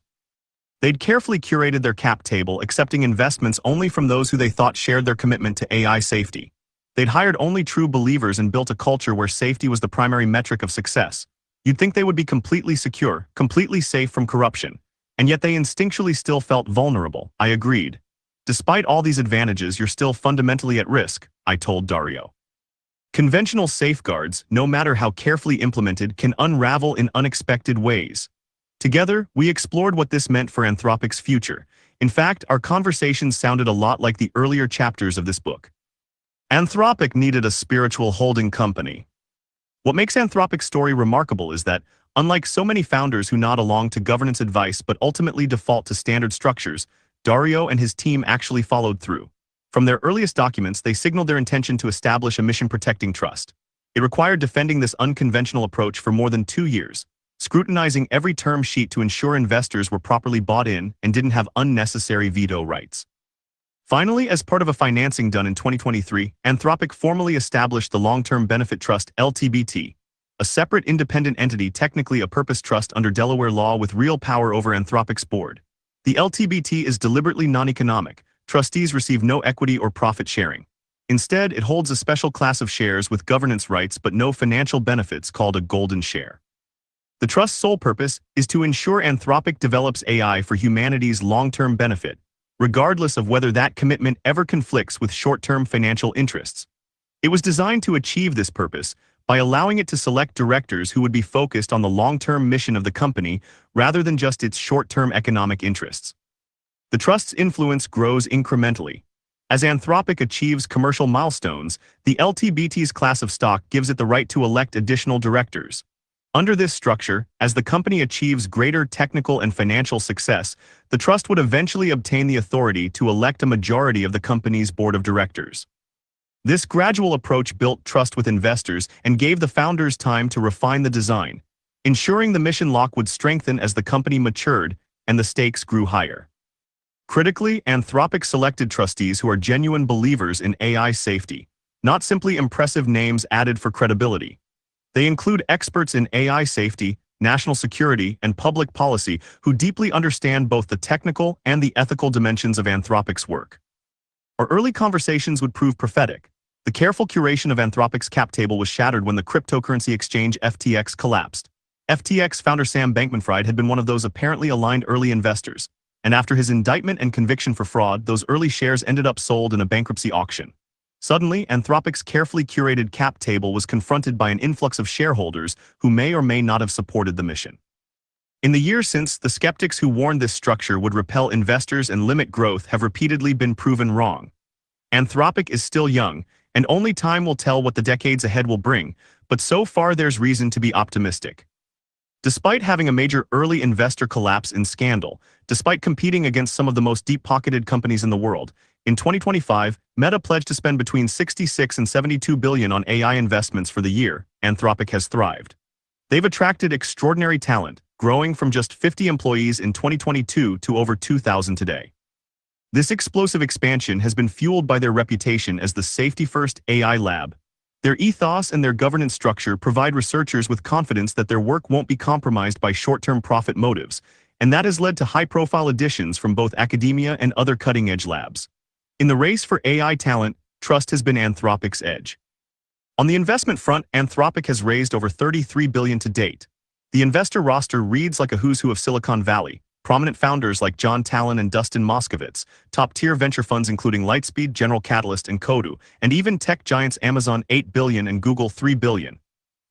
They'd carefully curated their cap table, accepting investments only from those who they thought shared their commitment to AI safety. They'd hired only true believers and built a culture where safety was the primary metric of success. You'd think they would be completely secure, completely safe from corruption, and yet they instinctually still felt vulnerable. I agreed. Despite all these advantages, you're still fundamentally at risk, I told Dario. Conventional safeguards, no matter how carefully implemented, can unravel in unexpected ways. Together, we explored what this meant for Anthropic's future. In fact, our conversations sounded a lot like the earlier chapters of this book. Anthropic needed a spiritual holding company. What makes Anthropic's story remarkable is that, unlike so many founders who nod along to governance advice but ultimately default to standard structures, Dario and his team actually followed through. From their earliest documents, they signaled their intention to establish a mission-protecting trust. It required defending this unconventional approach for more than 2 years, scrutinizing every term sheet to ensure investors were properly bought in and didn't have unnecessary veto rights. Finally, as part of a financing done in 2023, Anthropic formally established the Long-Term Benefit Trust (LTBT), a separate independent entity, technically a purpose trust under Delaware law with real power over Anthropic's board. The LTBT is deliberately non-economic. Trustees receive no equity or profit sharing. Instead, it holds a special class of shares with governance rights but no financial benefits called a golden share. The trust's sole purpose is to ensure Anthropic develops AI for humanity's long-term benefit, regardless of whether that commitment ever conflicts with short-term financial interests. It was designed to achieve this purpose by allowing it to select directors who would be focused on the long-term mission of the company rather than just its short-term economic interests. The trust's influence grows incrementally. As Anthropic achieves commercial milestones, the LTBT's class of stock gives it the right to elect additional directors. Under this structure, as the company achieves greater technical and financial success, the trust would eventually obtain the authority to elect a majority of the company's board of directors. This gradual approach built trust with investors and gave the founders time to refine the design, ensuring the mission lock would strengthen as the company matured and the stakes grew higher. Critically, Anthropic selected trustees who are genuine believers in AI safety, not simply impressive names added for credibility. They include experts in AI safety, national security, and public policy who deeply understand both the technical and the ethical dimensions of Anthropic's work. Our early conversations would prove prophetic. The careful curation of Anthropic's cap table was shattered when the cryptocurrency exchange FTX collapsed. FTX founder Sam Bankman-Fried had been one of those apparently aligned early investors, and after his indictment and conviction for fraud, those early shares ended up sold in a bankruptcy auction. Suddenly, Anthropic's carefully curated cap table was confronted by an influx of shareholders who may or may not have supported the mission. In the years since, the skeptics who warned this structure would repel investors and limit growth have repeatedly been proven wrong. Anthropic is still young, and only time will tell what the decades ahead will bring, but so far there's reason to be optimistic. Despite having a major early investor collapse in scandal, despite competing against some of the most deep-pocketed companies in the world, in 2025, Meta pledged to spend between $66 and $72 billion on AI investments for the year. Anthropic has thrived. They've attracted extraordinary talent, growing from just 50 employees in 2022 to over 2,000 today. This explosive expansion has been fueled by their reputation as the safety-first AI lab. Their ethos and their governance structure provide researchers with confidence that their work won't be compromised by short-term profit motives, and that has led to high-profile additions from both academia and other cutting-edge labs. In the race for AI talent, trust has been Anthropic's edge. On the investment front, Anthropic has raised over $33 billion to date. The investor roster reads like a who's who of Silicon Valley, prominent founders like John Tallon and Dustin Moskovitz, top-tier venture funds including Lightspeed, General Catalyst, and Kodu, and even tech giants Amazon $8 billion and Google $3 billion.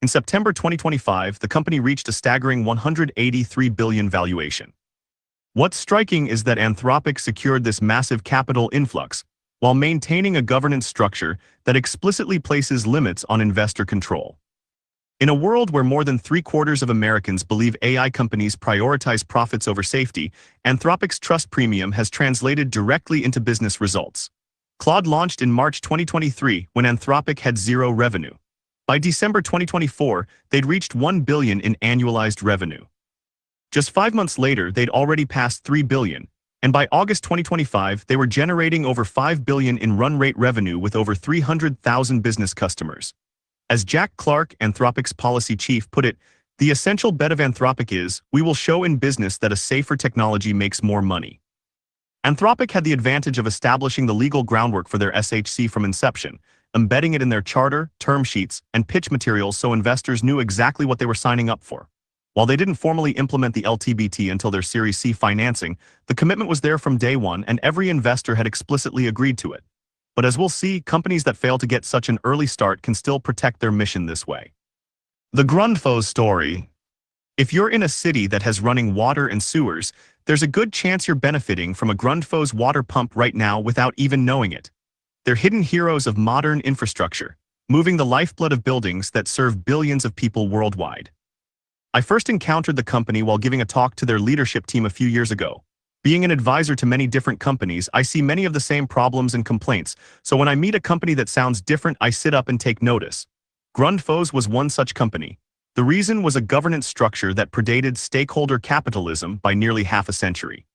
In September 2025, the company reached a staggering $183 billion valuation. What's striking is that Anthropic secured this massive capital influx while maintaining a governance structure that explicitly places limits on investor control. In a world where more than 3/4 of Americans believe AI companies prioritize profits over safety, Anthropic's trust premium has translated directly into business results. Claude launched in March 2023 when Anthropic had zero revenue. By December 2024, they'd reached $1 billion in annualized revenue. Just 5 months later, they'd already passed $3 billion, and by August 2025, they were generating over $5 billion in run-rate revenue with over 300,000 business customers. As Jack Clark, Anthropic's policy chief, put it, the essential bet of Anthropic is, we will show in business that a safer technology makes more money. Anthropic had the advantage of establishing the legal groundwork for their SHC from inception, embedding it in their charter, term sheets, and pitch materials so investors knew exactly what they were signing up for. While they didn't formally implement the LTBT until their Series C financing, the commitment was there from day one and every investor had explicitly agreed to it. But as we'll see, companies that fail to get such an early start can still protect their mission this way. The Grundfos story. If you're in a city that has running water and sewers, there's a good chance you're benefiting from a Grundfos water pump right now without even knowing it. They're hidden heroes of modern infrastructure, moving the lifeblood of buildings that serve billions of people worldwide. I first encountered the company while giving a talk to their leadership team a few years ago. Being an advisor to many different companies, I see many of the same problems and complaints, so when I meet a company that sounds different, I sit up and take notice. Grundfos was one such company. The reason was a governance structure that predated stakeholder capitalism by nearly half a century.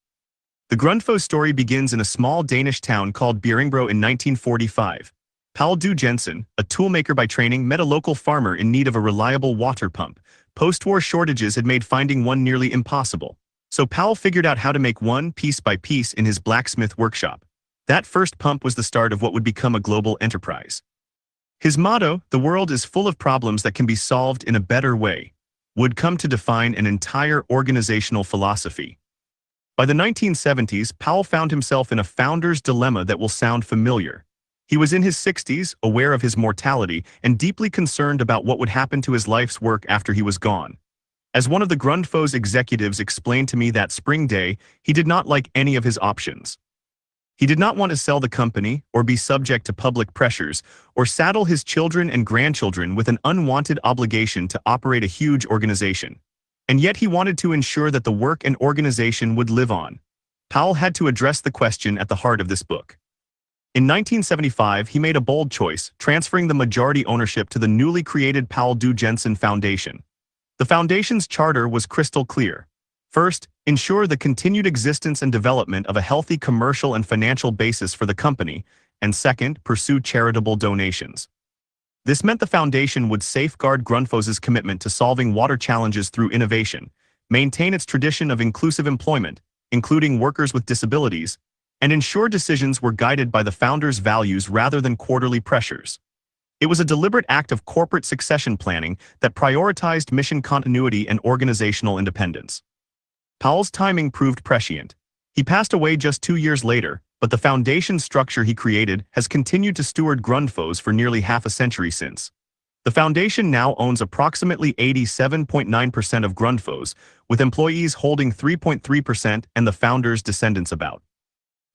The Grundfos story begins in a small Danish town called Bjerringbro in 1945. Paul Du Jensen, a toolmaker by training, met a local farmer in need of a reliable water pump. Post-war shortages had made finding one nearly impossible. So Powell figured out how to make one piece by piece in his blacksmith workshop. That first pump was the start of what would become a global enterprise. His motto, "The world is full of problems that can be solved in a better way," would come to define an entire organizational philosophy. By the 1970s, Powell found himself in a founder's dilemma that will sound familiar. He was in his 60s, aware of his mortality, and deeply concerned about what would happen to his life's work after he was gone. As one of the Grundfos executives explained to me that spring day, he did not like any of his options. He did not want to sell the company, or be subject to public pressures, or saddle his children and grandchildren with an unwanted obligation to operate a huge organization. And yet he wanted to ensure that the work and organization would live on. Powell had to address the question at the heart of this book. In 1975, he made a bold choice, transferring the majority ownership to the newly created Powell Du Jensen Foundation. The foundation's charter was crystal clear. First, ensure the continued existence and development of a healthy commercial and financial basis for the company, and second, pursue charitable donations. This meant the foundation would safeguard Grundfos's commitment to solving water challenges through innovation, maintain its tradition of inclusive employment, including workers with disabilities, and ensure decisions were guided by the founder's values rather than quarterly pressures. It was a deliberate act of corporate succession planning that prioritized mission continuity and organizational independence. Powell's timing proved prescient. He passed away just 2 years later, but the foundation structure he created has continued to steward Grundfos for nearly half a century since. The foundation now owns approximately 87.9% of Grundfos, with employees holding 3.3% and the founder's descendants about.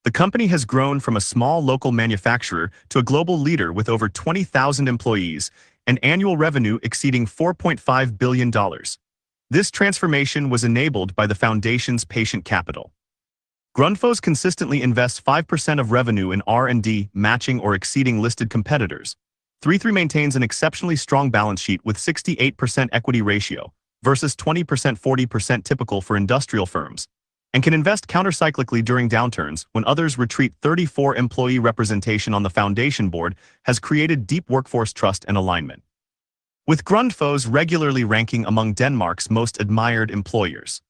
The company has grown from a small local manufacturer to a global leader with over 20,000 employees and annual revenue exceeding $4.5 billion. This transformation was enabled by the foundation's patient capital. Grundfos consistently invests 5% of revenue in R&D, matching or exceeding listed competitors. 33 maintains an exceptionally strong balance sheet with 68% equity ratio versus 20%-40% typical for industrial firms, and can invest countercyclically during downturns when others retreat. 34 employee representation on the foundation board has created deep workforce trust and alignment, with Grundfos regularly ranking among Denmark's most admired employers.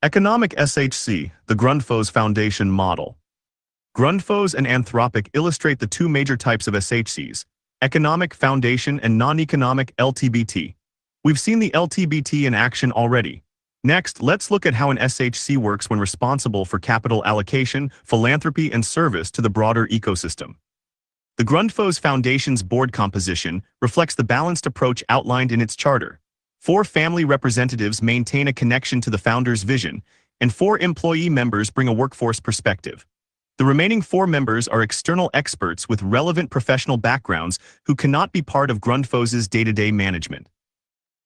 Economic SHC, the Grundfos Foundation model. Grundfos and Anthropic illustrate the two major types of SHCs, economic foundation and non-economic LTBT. We've seen the LTBT in action already. Next, let's look at how an SHC works when responsible for capital allocation, philanthropy, and service to the broader ecosystem. The Grundfos Foundation's board composition reflects the balanced approach outlined in its charter. 4 family representatives maintain a connection to the founder's vision, and 4 employee members bring a workforce perspective. The remaining 4 members are external experts with relevant professional backgrounds who cannot be part of Grundfos's day-to-day management.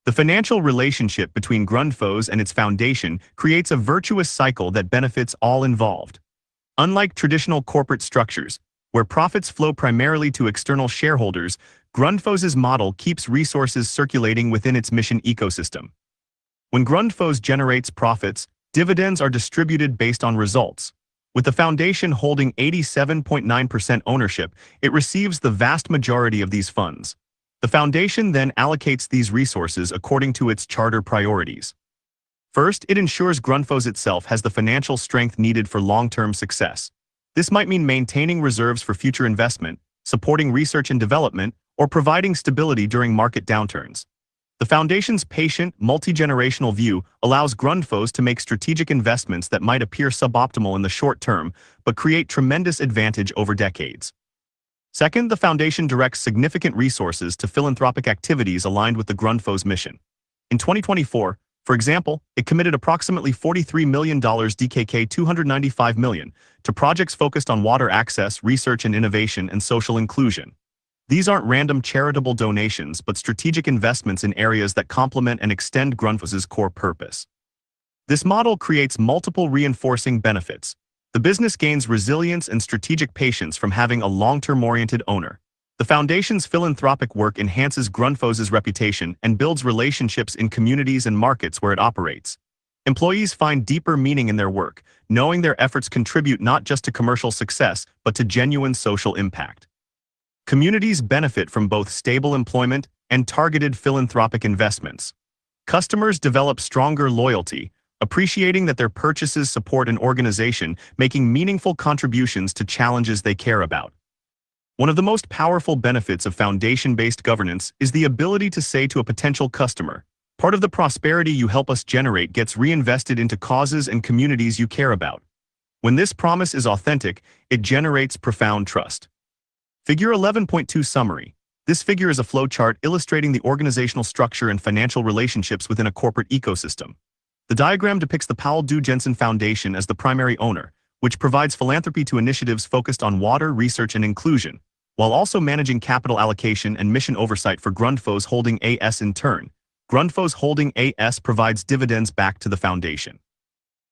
The financial relationship between Grundfos and its foundation creates a virtuous cycle that benefits all involved. Unlike traditional corporate structures, where profits flow primarily to external shareholders, Grundfos's model keeps resources circulating within its mission ecosystem. When Grundfos generates profits, dividends are distributed based on results. With the foundation holding 87.9% ownership, it receives the vast majority of these funds. The foundation then allocates these resources according to its charter priorities. First, it ensures Grundfos itself has the financial strength needed for long-term success. This might mean maintaining reserves for future investment, supporting research and development, or providing stability during market downturns. The foundation's patient, multi-generational view allows Grundfos to make strategic investments that might appear suboptimal in the short term, but create tremendous advantage over decades. Second, the foundation directs significant resources to philanthropic activities aligned with the Grundfos mission. In 2024, for example, it committed approximately $43 million DKK $295 million to projects focused on water access, research and innovation, and social inclusion. These aren't random charitable donations, but strategic investments in areas that complement and extend Grundfos's core purpose. This model creates multiple reinforcing benefits. The business gains resilience and strategic patience from having a long-term-oriented owner. The foundation's philanthropic work enhances Grundfos's reputation and builds relationships in communities and markets where it operates. Employees find deeper meaning in their work, knowing their efforts contribute not just to commercial success, but to genuine social impact. Communities benefit from both stable employment and targeted philanthropic investments. Customers develop stronger loyalty, appreciating that their purchases support an organization making meaningful contributions to challenges they care about. One of the most powerful benefits of foundation-based governance is the ability to say to a potential customer, "Part of the prosperity you help us generate gets reinvested into causes and communities you care about." When this promise is authentic, it generates profound trust. Figure 11.2 Summary. This figure is a flowchart illustrating the organizational structure and financial relationships within a corporate ecosystem. The diagram depicts the Powell Du Jensen Foundation as the primary owner, which provides philanthropy to initiatives focused on water, research, and inclusion, while also managing capital allocation and mission oversight for Grundfos Holding AS in turn. Grundfos Holding AS provides dividends back to the foundation.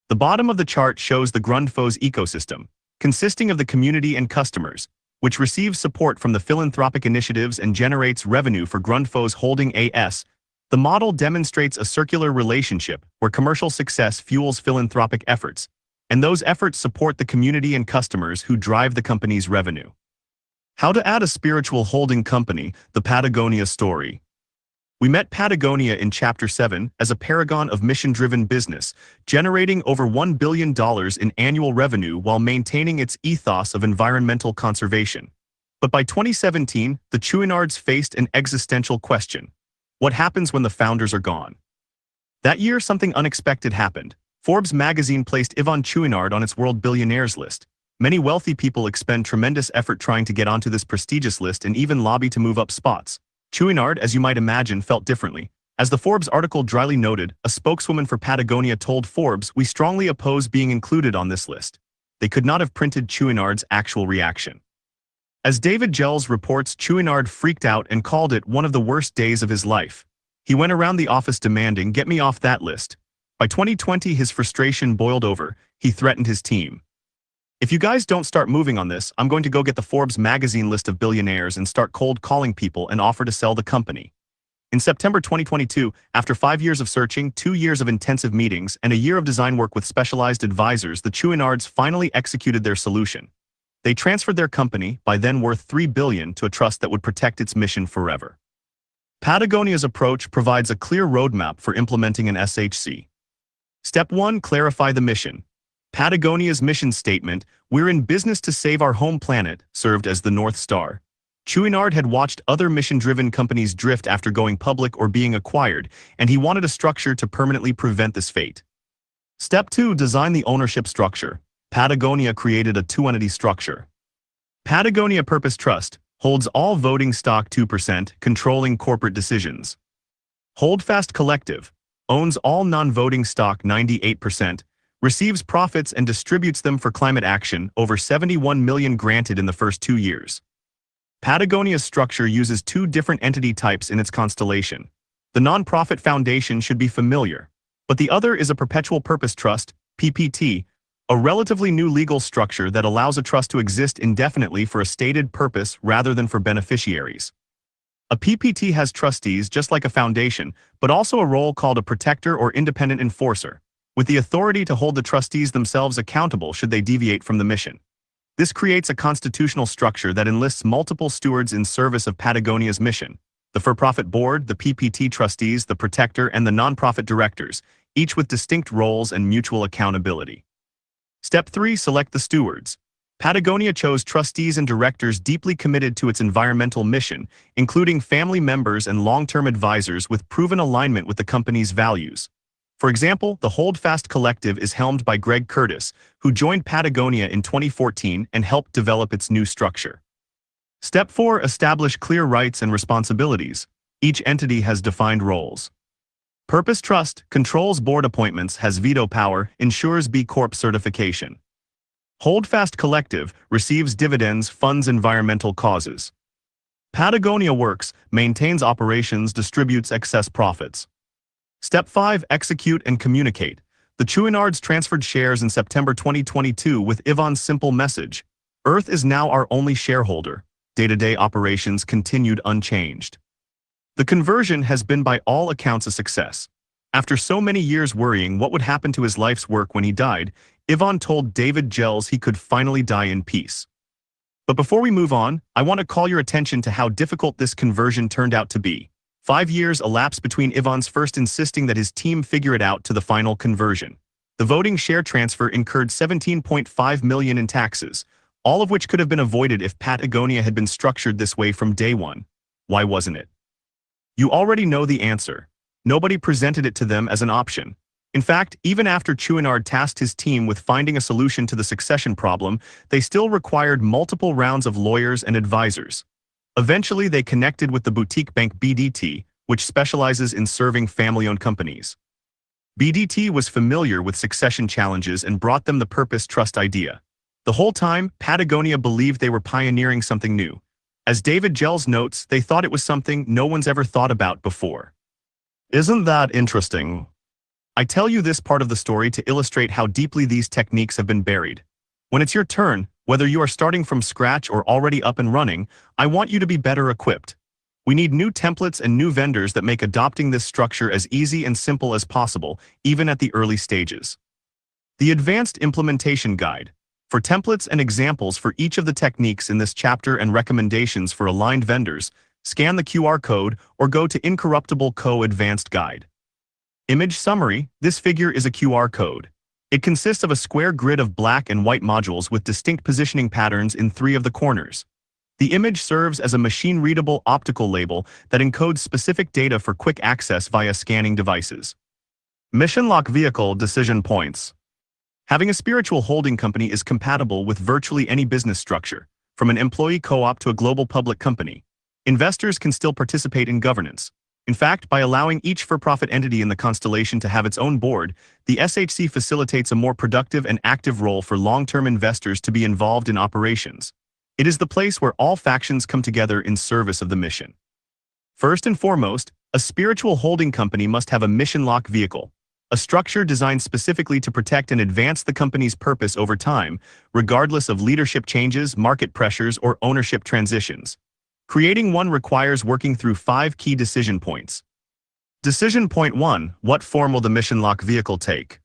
The bottom of the chart shows the Grundfos ecosystem, consisting of the community and customers, which receives support from the philanthropic initiatives and generates revenue for Grundfos Holding AS. The model demonstrates a circular relationship where commercial success fuels philanthropic efforts, and those efforts support the community and customers who drive the company's revenue. How to add a spiritual holding company, the Patagonia story. We met Patagonia in Chapter 7 as a paragon of mission-driven business, generating over $1 billion in annual revenue while maintaining its ethos of environmental conservation. But by 2017, the Chouinards faced an existential question. What happens when the founders are gone? That year, something unexpected happened. Forbes magazine placed Yvon Chouinard on its World Billionaires list. Many wealthy people expend tremendous effort trying to get onto this prestigious list and even lobby to move up spots. Chouinard, as you might imagine, felt differently. As the Forbes article dryly noted, a spokeswoman for Patagonia told Forbes, "We strongly oppose being included on this list." They could not have printed Chouinard's actual reaction. As David Gelles reports, Chouinard freaked out and called it one of the worst days of his life. He went around the office demanding, "Get me off that list." By 2020, his frustration boiled over. He threatened his team. "If you guys don't start moving on this, I'm going to go get the Forbes magazine list of billionaires and start cold calling people and offer to sell the company." In September 2022, after 5 years of searching, 2 years of intensive meetings, and a year of design work with specialized advisors, the Chouinards finally executed their solution. They transferred their company, by then worth $3 billion, to a trust that would protect its mission forever. Patagonia's approach provides a clear roadmap for implementing an SHC. Step 1. Clarify the mission. Patagonia's mission statement, "We're in business to save our home planet," served as the North Star. Chouinard had watched other mission-driven companies drift after going public or being acquired, and he wanted a structure to permanently prevent this fate. Step 2. Design the ownership structure. Patagonia created a two-entity structure. Patagonia Purpose Trust holds all voting stock 2%, controlling corporate decisions. Holdfast Collective owns all non-voting stock 98%, receives profits and distributes them for climate action, over $71 million granted in the first 2 years. Patagonia's structure uses 2 different entity types in its constellation. The nonprofit foundation should be familiar, but the other is a perpetual purpose trust, PPT, a relatively new legal structure that allows a trust to exist indefinitely for a stated purpose rather than for beneficiaries. A PPT has trustees just like a foundation, but also a role called a protector or independent enforcer, with the authority to hold the trustees themselves accountable should they deviate from the mission. This creates a constitutional structure that enlists multiple stewards in service of Patagonia's mission: the for-profit board, the PPT trustees, the protector, and the nonprofit directors, each with distinct roles and mutual accountability. Step 3. Select the stewards. Patagonia chose trustees and directors deeply committed to its environmental mission, including family members and long-term advisors with proven alignment with the company's values. For example, the Holdfast Collective is helmed by Greg Curtis, who joined Patagonia in 2014 and helped develop its new structure. Step 4. Establish clear rights and responsibilities. Each entity has defined roles. Purpose Trust controls board appointments, has veto power, ensures B Corp certification. Holdfast Collective receives dividends, funds environmental causes. Patagonia Works maintains operations, distributes excess profits. Step 5. Execute and communicate. The Chouinards transferred shares in September 2022 with Yvon's simple message: "Earth is now our only shareholder." Day-to-day operations continued unchanged. The conversion has been by all accounts a success. After so many years worrying what would happen to his life's work when he died, Yvon told David Gelles he could finally die in peace. But before we move on, I want to call your attention to how difficult this conversion turned out to be. 5 years elapsed between Yvon's first insisting that his team figure it out to the final conversion. The voting share transfer incurred $17.5 million in taxes, all of which could have been avoided if Patagonia had been structured this way from day one. Why wasn't it? You already know the answer. Nobody presented it to them as an option. In fact, even after Chouinard tasked his team with finding a solution to the succession problem, they still required multiple rounds of lawyers and advisors. Eventually, they connected with the boutique bank BDT, which specializes in serving family-owned companies. BDT was familiar with succession challenges and brought them the Purpose Trust idea. The whole time, Patagonia believed they were pioneering something new. As David Gelles notes, they thought it was something no one's ever thought about before. Isn't that interesting? I tell you this part of the story to illustrate how deeply these techniques have been buried. When it's your turn, whether you are starting from scratch or already up and running, I want you to be better equipped. We need new templates and new vendors that make adopting this structure as easy and simple as possible, even at the early stages. The Advanced Implementation Guide. For templates and examples for each of the techniques in this chapter and recommendations for aligned vendors, scan the QR code or go to Incorruptible Co. Advanced Guide. Image summary: this figure is a QR code. It consists of a square grid of black and white modules with distinct positioning patterns in 3 of the corners. The image serves as a machine-readable optical label that encodes specific data for quick access via scanning devices. Mission Lock Vehicle Decision Points. Having a spiritual holding company is compatible with virtually any business structure, from an employee co-op to a global public company. Investors can still participate in governance. In fact, by allowing each for-profit entity in the constellation to have its own board, the SHC facilitates a more productive and active role for long-term investors to be involved in operations. It is the place where all factions come together in service of the mission. First and foremost, a spiritual holding company must have a mission lock vehicle, a structure designed specifically to protect and advance the company's purpose over time, regardless of leadership changes, market pressures, or ownership transitions. Creating one requires working through 5 key decision points. Decision point 1: what form will the mission lock vehicle take?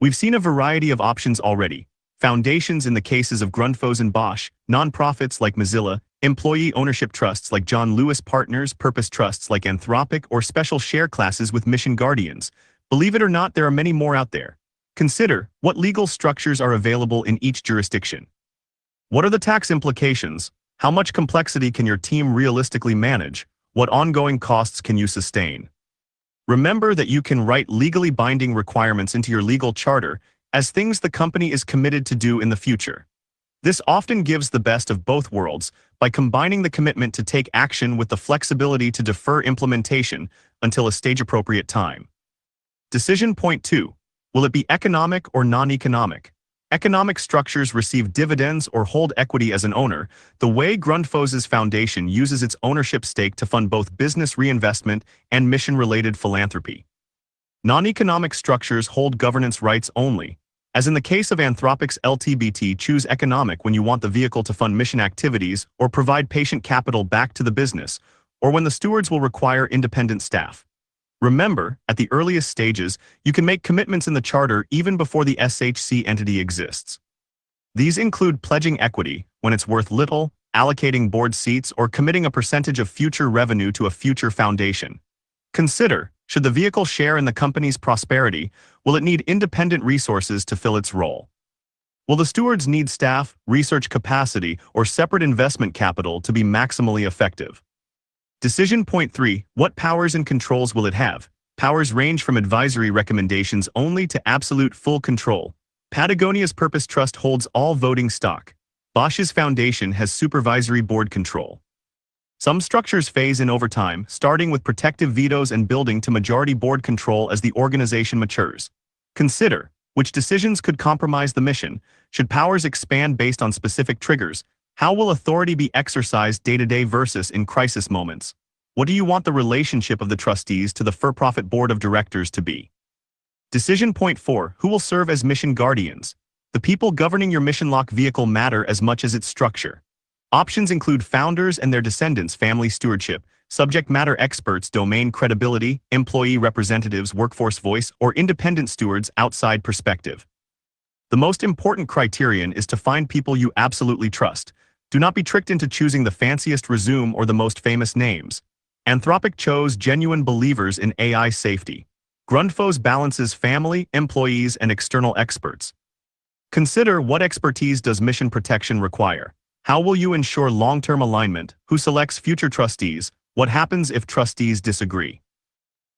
We've seen a variety of options already. Foundations in the cases of Grundfos and Bosch, nonprofits like Mozilla, employee ownership trusts like John Lewis Partners, purpose trusts like Anthropic, or special share classes with mission guardians. Believe it or not, there are many more out there. Consider what legal structures are available in each jurisdiction. What are the tax implications? How much complexity can your team realistically manage? What ongoing costs can you sustain? Remember that you can write legally binding requirements into your legal charter as things the company is committed to do in the future. This often gives the best of both worlds by combining the commitment to take action with the flexibility to defer implementation until a stage-appropriate time. Decision point 2: will it be economic or non-economic? Economic structures receive dividends or hold equity as an owner, the way Grundfos' foundation uses its ownership stake to fund both business reinvestment and mission-related philanthropy. Non-economic structures hold governance rights only. As in the case of Anthropic's LTBT, choose economic when you want the vehicle to fund mission activities or provide patient capital back to the business, or when the stewards will require independent staff. Remember, at the earliest stages, you can make commitments in the charter even before the SHC entity exists. These include pledging equity when it's worth little, allocating board seats, or committing a percentage of future revenue to a future foundation. Consider, should the vehicle share in the company's prosperity, will it need independent resources to fill its role? Will the stewards need staff, research capacity, or separate investment capital to be maximally effective? Decision point 3: what powers and controls will it have? Powers range from advisory recommendations only to absolute full control. Patagonia's Purpose Trust holds all voting stock. Bosch's foundation has supervisory board control. Some structures phase in over time, starting with protective vetoes and building to majority board control as the organization matures. Consider, which decisions could compromise the mission? Should powers expand based on specific triggers? How will authority be exercised day-to-day versus in crisis moments? What do you want the relationship of the trustees to the for-profit board of directors to be? Decision point 4: who will serve as mission guardians? The people governing your mission lock vehicle matter as much as its structure. Options include founders and their descendants, family stewardship, subject matter experts, domain credibility, employee representatives, workforce voice, or independent stewards, outside perspective. The most important criterion is to find people you absolutely trust. Do not be tricked into choosing the fanciest resume or the most famous names. Anthropic chose genuine believers in AI safety. Grundfos balances family, employees, and external experts. Consider, what expertise does mission protection require? How will you ensure long-term alignment? Who selects future trustees? What happens if trustees disagree?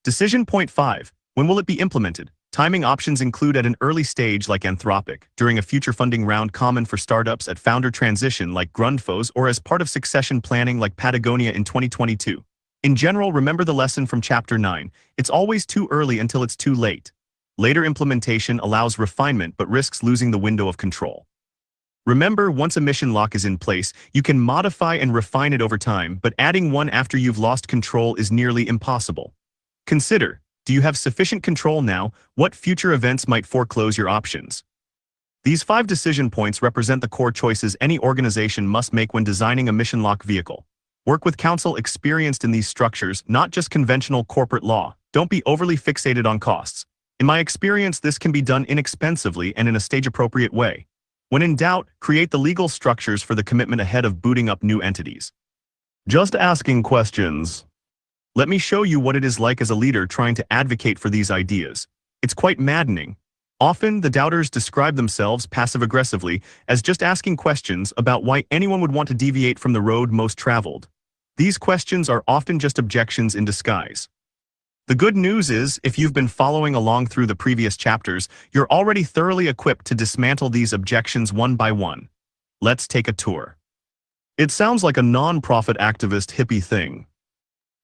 Decision point 5: when will it be implemented? Timing options include at an early stage like Anthropic, during a future funding round common for startups, at founder transition like Grundfos, or as part of succession planning like Patagonia in 2022. In general, remember the lesson from Chapter 9, it's always too early until it's too late. Later implementation allows refinement but risks losing the window of control. Remember, once a mission lock is in place, you can modify and refine it over time, but adding one after you've lost control is nearly impossible. Consider, do you have sufficient control now? What future events might foreclose your options? These 5 decision points represent the core choices any organization must make when designing a mission lock vehicle. Work with counsel experienced in these structures, not just conventional corporate law. Don't be overly fixated on costs. In my experience, this can be done inexpensively and in a stage-appropriate way. When in doubt, create the legal structures for the commitment ahead of booting up new entities. Just asking questions. Let me show you what it is like as a leader trying to advocate for these ideas. It's quite maddening. Often, the doubters describe themselves passive-aggressively as just asking questions about why anyone would want to deviate from the road most traveled. These questions are often just objections in disguise. The good news is, if you've been following along through the previous chapters, you're already thoroughly equipped to dismantle these objections one by one. Let's take a tour. It sounds like a non-profit activist hippie thing.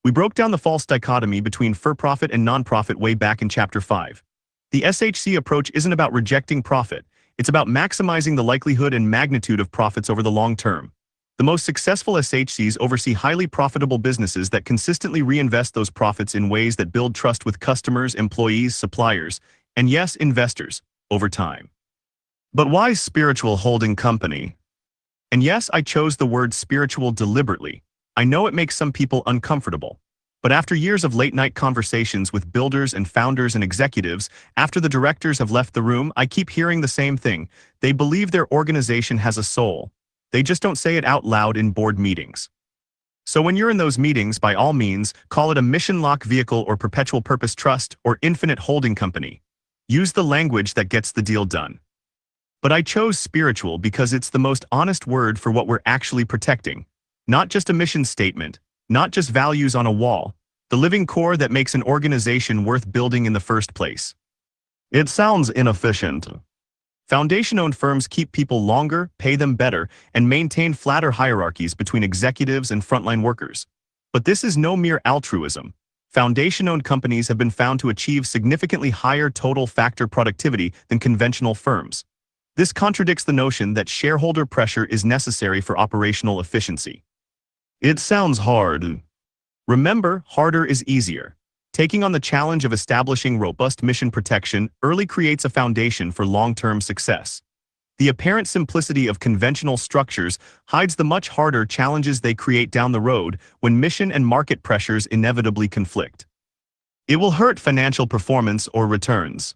We broke down the false dichotomy between for-profit and non-profit way back in Chapter 5. The SHC approach isn't about rejecting profit, it's about maximizing the likelihood and magnitude of profits over the long term. The most successful SHCs oversee highly profitable businesses that consistently reinvest those profits in ways that build trust with customers, employees, suppliers, and yes, investors, over time. But why spiritual holding company? And yes, I chose the word spiritual deliberately. I know it makes some people uncomfortable. But after years of late-night conversations with builders and founders and executives, after the directors have left the room, I keep hearing the same thing. They believe their organization has a soul. They just don't say it out loud in board meetings. So when you're in those meetings, by all means, call it a mission lock vehicle or perpetual purpose trust or infinite holding company. Use the language that gets the deal done. But I chose spiritual because it's the most honest word for what we're actually protecting. Not just a mission statement, not just values on a wall, the living core that makes an organization worth building in the first place. It sounds inefficient. Foundation-owned firms keep people longer, pay them better, and maintain flatter hierarchies between executives and frontline workers. But this is no mere altruism. Foundation-owned companies have been found to achieve significantly higher total factor productivity than conventional firms. This contradicts the notion that shareholder pressure is necessary for operational efficiency. It sounds hard. Remember, harder is easier. Taking on the challenge of establishing robust mission protection early creates a foundation for long-term success. The apparent simplicity of conventional structures hides the much harder challenges they create down the road when mission and market pressures inevitably conflict. It will hurt financial performance or returns.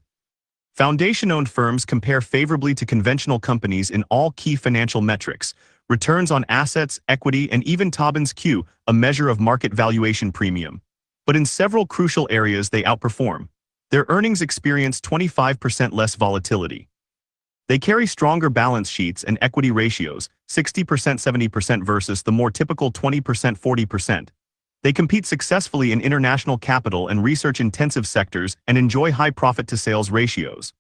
Foundation-owned firms compare favorably to conventional companies in all key financial metrics: returns on assets, equity, and even Tobin's Q, a measure of market valuation premium. But in several crucial areas they outperform. Their earnings experience 25% less volatility. They carry stronger balance sheets and equity ratios, 60% 70% versus the more typical 20% 40%. They compete successfully in international capital and research-intensive sectors and enjoy high profit-to-sales ratios.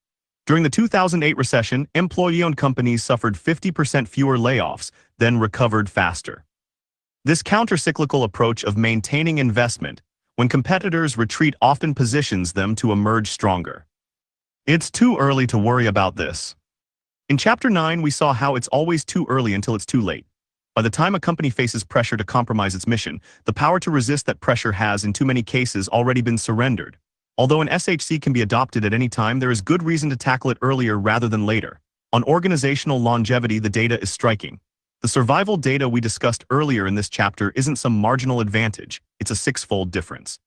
During the 2008 recession, employee-owned companies suffered 50% fewer layoffs, then recovered faster. This counter-cyclical approach of maintaining investment, when competitors retreat, often positions them to emerge stronger. It's too early to worry about this. In Chapter 9, we saw how it's always too early until it's too late. By the time a company faces pressure to compromise its mission, the power to resist that pressure has, in too many cases, already been surrendered. Although an SHC can be adopted at any time, there is good reason to tackle it earlier rather than later. On organizational longevity, the data is striking. The survival data we discussed earlier in this chapter isn't some marginal advantage, it's a six-fold difference.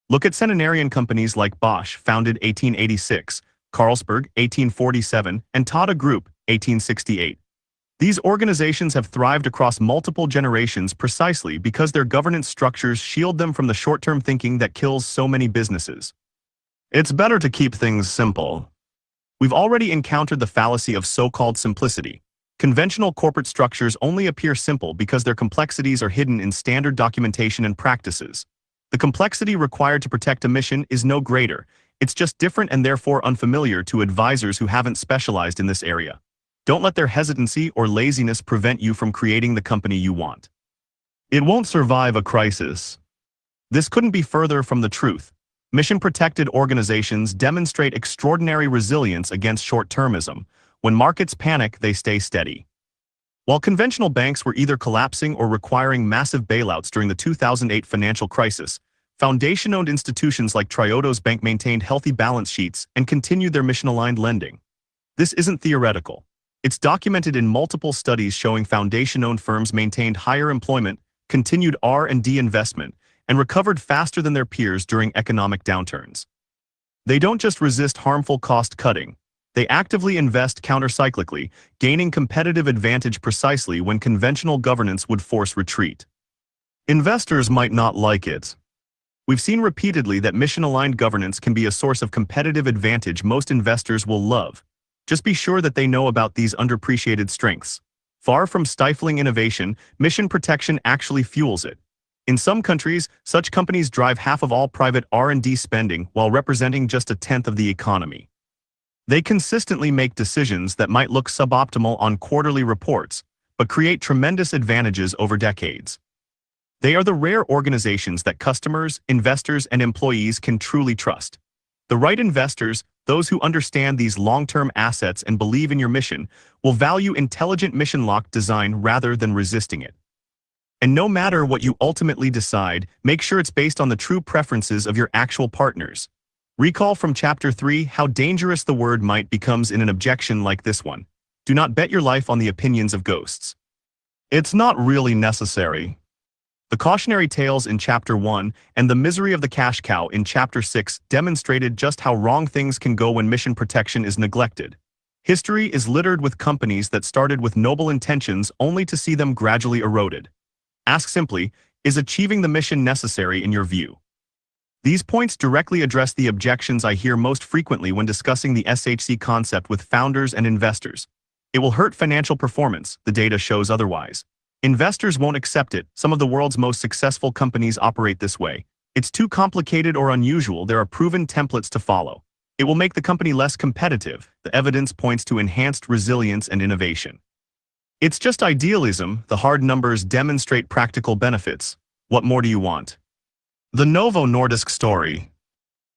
Look at centenarian companies like Bosch, founded 1886, Carlsberg, 1847, and Tata Group, 1868. These organizations have thrived across multiple generations precisely because their governance structures shield them from the short-term thinking that kills so many businesses. It's better to keep things simple. We've already encountered the fallacy of so-called simplicity. Conventional corporate structures only appear simple because their complexities are hidden in standard documentation and practices. The complexity required to protect a mission is no greater. It's just different and therefore unfamiliar to advisors who haven't specialized in this area. Don't let their hesitancy or laziness prevent you from creating the company you want. It won't survive a crisis. This couldn't be further from the truth. Mission-protected organizations demonstrate extraordinary resilience against short-termism. When markets panic, they stay steady. While conventional banks were either collapsing or requiring massive bailouts during the 2008 financial crisis, foundation-owned institutions like Triodos Bank maintained healthy balance sheets and continued their mission-aligned lending. This isn't theoretical. It's documented in multiple studies showing foundation-owned firms maintained higher employment, continued R&D investment, and recovered faster than their peers during economic downturns. They don't just resist harmful cost-cutting, They actively invest countercyclically, gaining competitive advantage precisely when conventional governance would force retreat. Investors might not like it. We've seen repeatedly that mission-aligned governance can be a source of competitive advantage most investors will love. Just be sure that they know about these underappreciated strengths. Far from stifling innovation, mission protection actually fuels it. In some countries, such companies drive half of all private R&D spending while representing just a tenth of the economy. They consistently make decisions that might look suboptimal on quarterly reports, but create tremendous advantages over decades. They are the rare organizations that customers, investors, and employees can truly trust. The right investors, those who understand these long-term assets and believe in your mission, will value intelligent mission-locked design rather than resisting it. And no matter what you ultimately decide, make sure it's based on the true preferences of your actual partners. Recall from Chapter 3 how dangerous the word might becomes in an objection like this one. Do not bet your life on the opinions of ghosts. It's not really necessary. The cautionary tales in Chapter 1 and the misery of the cash cow in Chapter 6 demonstrated just how wrong things can go when mission protection is neglected. History is littered with companies that started with noble intentions only to see them gradually eroded. Ask simply, is achieving the mission necessary in your view? These points directly address the objections I hear most frequently when discussing the SHC concept with founders and investors. It will hurt financial performance, the data shows otherwise. Investors won't accept it. Some of the world's most successful companies operate this way. It's too complicated or unusual. There are proven templates to follow. It will make the company less competitive. The evidence points to enhanced resilience and innovation. It's just idealism. The hard numbers demonstrate practical benefits. What more do you want? The Novo Nordisk story.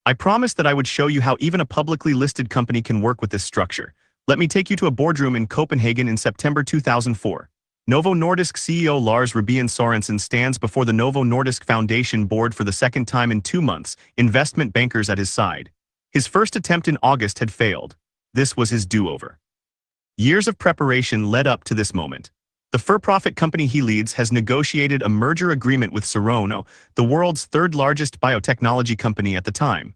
I promised that I would show you how even a publicly listed company can work with this structure. Let me take you to a boardroom in Copenhagen in September 2004. Novo Nordisk CEO Lars Rebien Sørensen stands before the Novo Nordisk Foundation board for the second time in 2 months, investment bankers at his side. His first attempt in August had failed. This was his do-over. Years of preparation led up to this moment. The for-profit company he leads has negotiated a merger agreement with Serono, the world's third-largest biotechnology company at the time.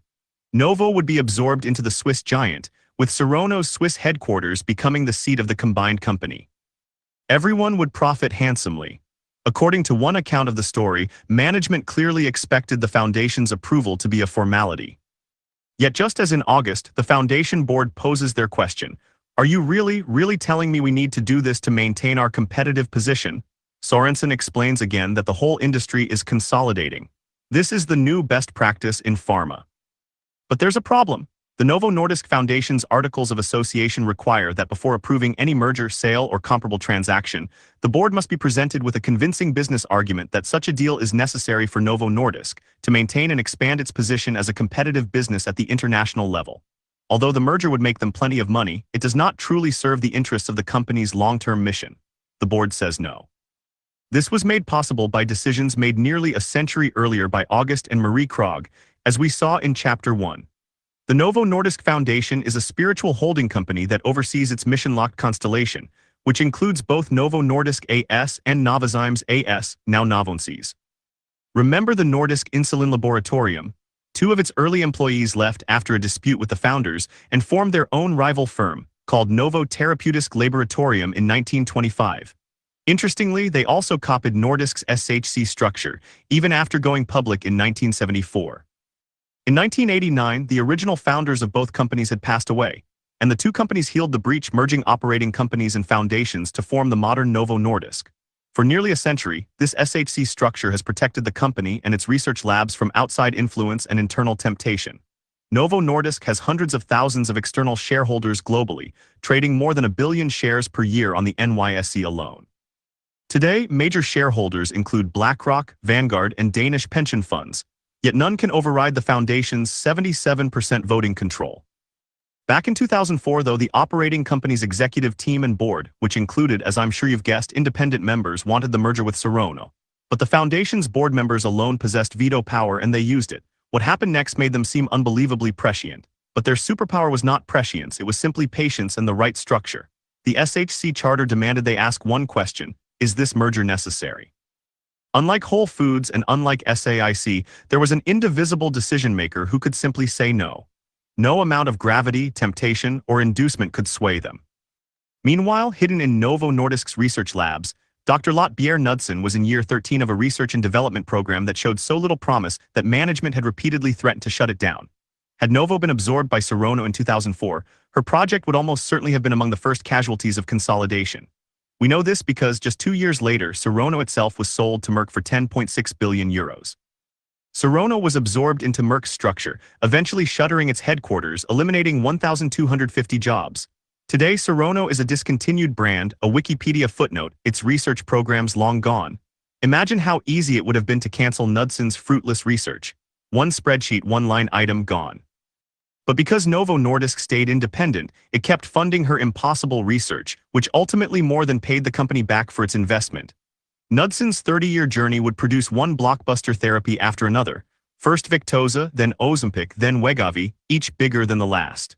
Novo would be absorbed into the Swiss giant, with Serono's Swiss headquarters becoming the seat of the combined company. Everyone would profit handsomely. According to one account of the story, management clearly expected the foundation's approval to be a formality. Yet just as in August, the foundation board poses their question, "Are you really telling me we need to do this to maintain our competitive position?" Sørensen explains again that the whole industry is consolidating. This is the new best practice in pharma. But there's a problem. The Novo Nordisk Foundation's Articles of Association require that before approving any merger, sale, or comparable transaction, the board must be presented with a convincing business argument that such a deal is necessary for Novo Nordisk to maintain and expand its position as a competitive business at the international level. Although the merger would make them plenty of money, it does not truly serve the interests of the company's long-term mission. The board says no. This was made possible by decisions made nearly a century earlier by August and Marie Krogh, as we saw in Chapter 1. The Novo Nordisk Foundation is a spiritual holding company that oversees its mission-locked constellation, which includes both Novo Nordisk AS and Novozymes AS, now Novonces. Remember the Nordisk Insulin Laboratorium? 2 of its early employees left after a dispute with the founders and formed their own rival firm, called Novo Therapeutisk Laboratorium in 1925. Interestingly, they also copied Nordisk's SHC structure, even after going public in 1974. In 1989, the original founders of both companies had passed away, and the 2 companies healed the breach, merging operating companies and foundations to form the modern Novo Nordisk. For nearly a century, this SHC structure has protected the company and its research labs from outside influence and internal temptation. Novo Nordisk has hundreds of thousands of external shareholders globally, trading more than 1 billion shares per year on the NYSE alone. Today, major shareholders include BlackRock, Vanguard, and Danish pension funds, yet none can override the foundation's 77% voting control. Back in 2004, though, the operating company's executive team and board, which included, as I'm sure you've guessed, independent members, wanted the merger with Serono. But the foundation's board members alone possessed veto power and they used it. What happened next made them seem unbelievably prescient. But their superpower was not prescience, it was simply patience and the right structure. The SHC charter demanded they ask one question: is this merger necessary? Unlike Whole Foods and unlike SAIC, there was an indivisible decision-maker who could simply say no. No amount of gravity, temptation, or inducement could sway them. Meanwhile, hidden in Novo Nordisk's research labs, Dr. Lot Bjerre Knudsen was in year 13 of a research and development program that showed so little promise that management had repeatedly threatened to shut it down. Had Novo been absorbed by Serono in 2004, her project would almost certainly have been among the first casualties of consolidation. We know this because just 2 years later, Serono itself was sold to Merck for 10.6 billion euros. Serono was absorbed into Merck's structure, eventually shuttering its headquarters, eliminating 1,250 jobs. Today, Serono is a discontinued brand, a Wikipedia footnote, its research programs long gone. Imagine how easy it would have been to cancel Knudsen's fruitless research. One spreadsheet, one line item gone. But because Novo Nordisk stayed independent, it kept funding her impossible research, which ultimately more than paid the company back for its investment. Knudsen's 30-year journey would produce one blockbuster therapy after another. First Victoza, then Ozempic, then Wegovy, each bigger than the last.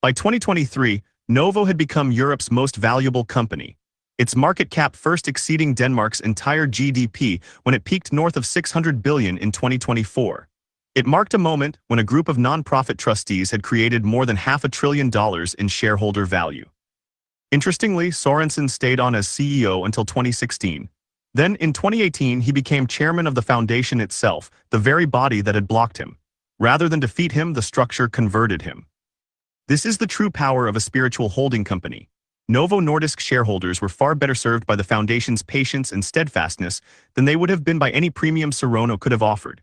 By 2023, Novo had become Europe's most valuable company, its market cap first exceeding Denmark's entire GDP when it peaked north of 600 billion in 2024. It marked a moment when a group of non-profit trustees had created more than $500 billion in shareholder value. Interestingly, Sorensen stayed on as CEO until 2016. Then, in 2018, he became chairman of the foundation itself, the very body that had blocked him. Rather than defeat him, the structure converted him. This is the true power of a spiritual holding company. Novo Nordisk shareholders were far better served by the foundation's patience and steadfastness than they would have been by any premium Serono could have offered.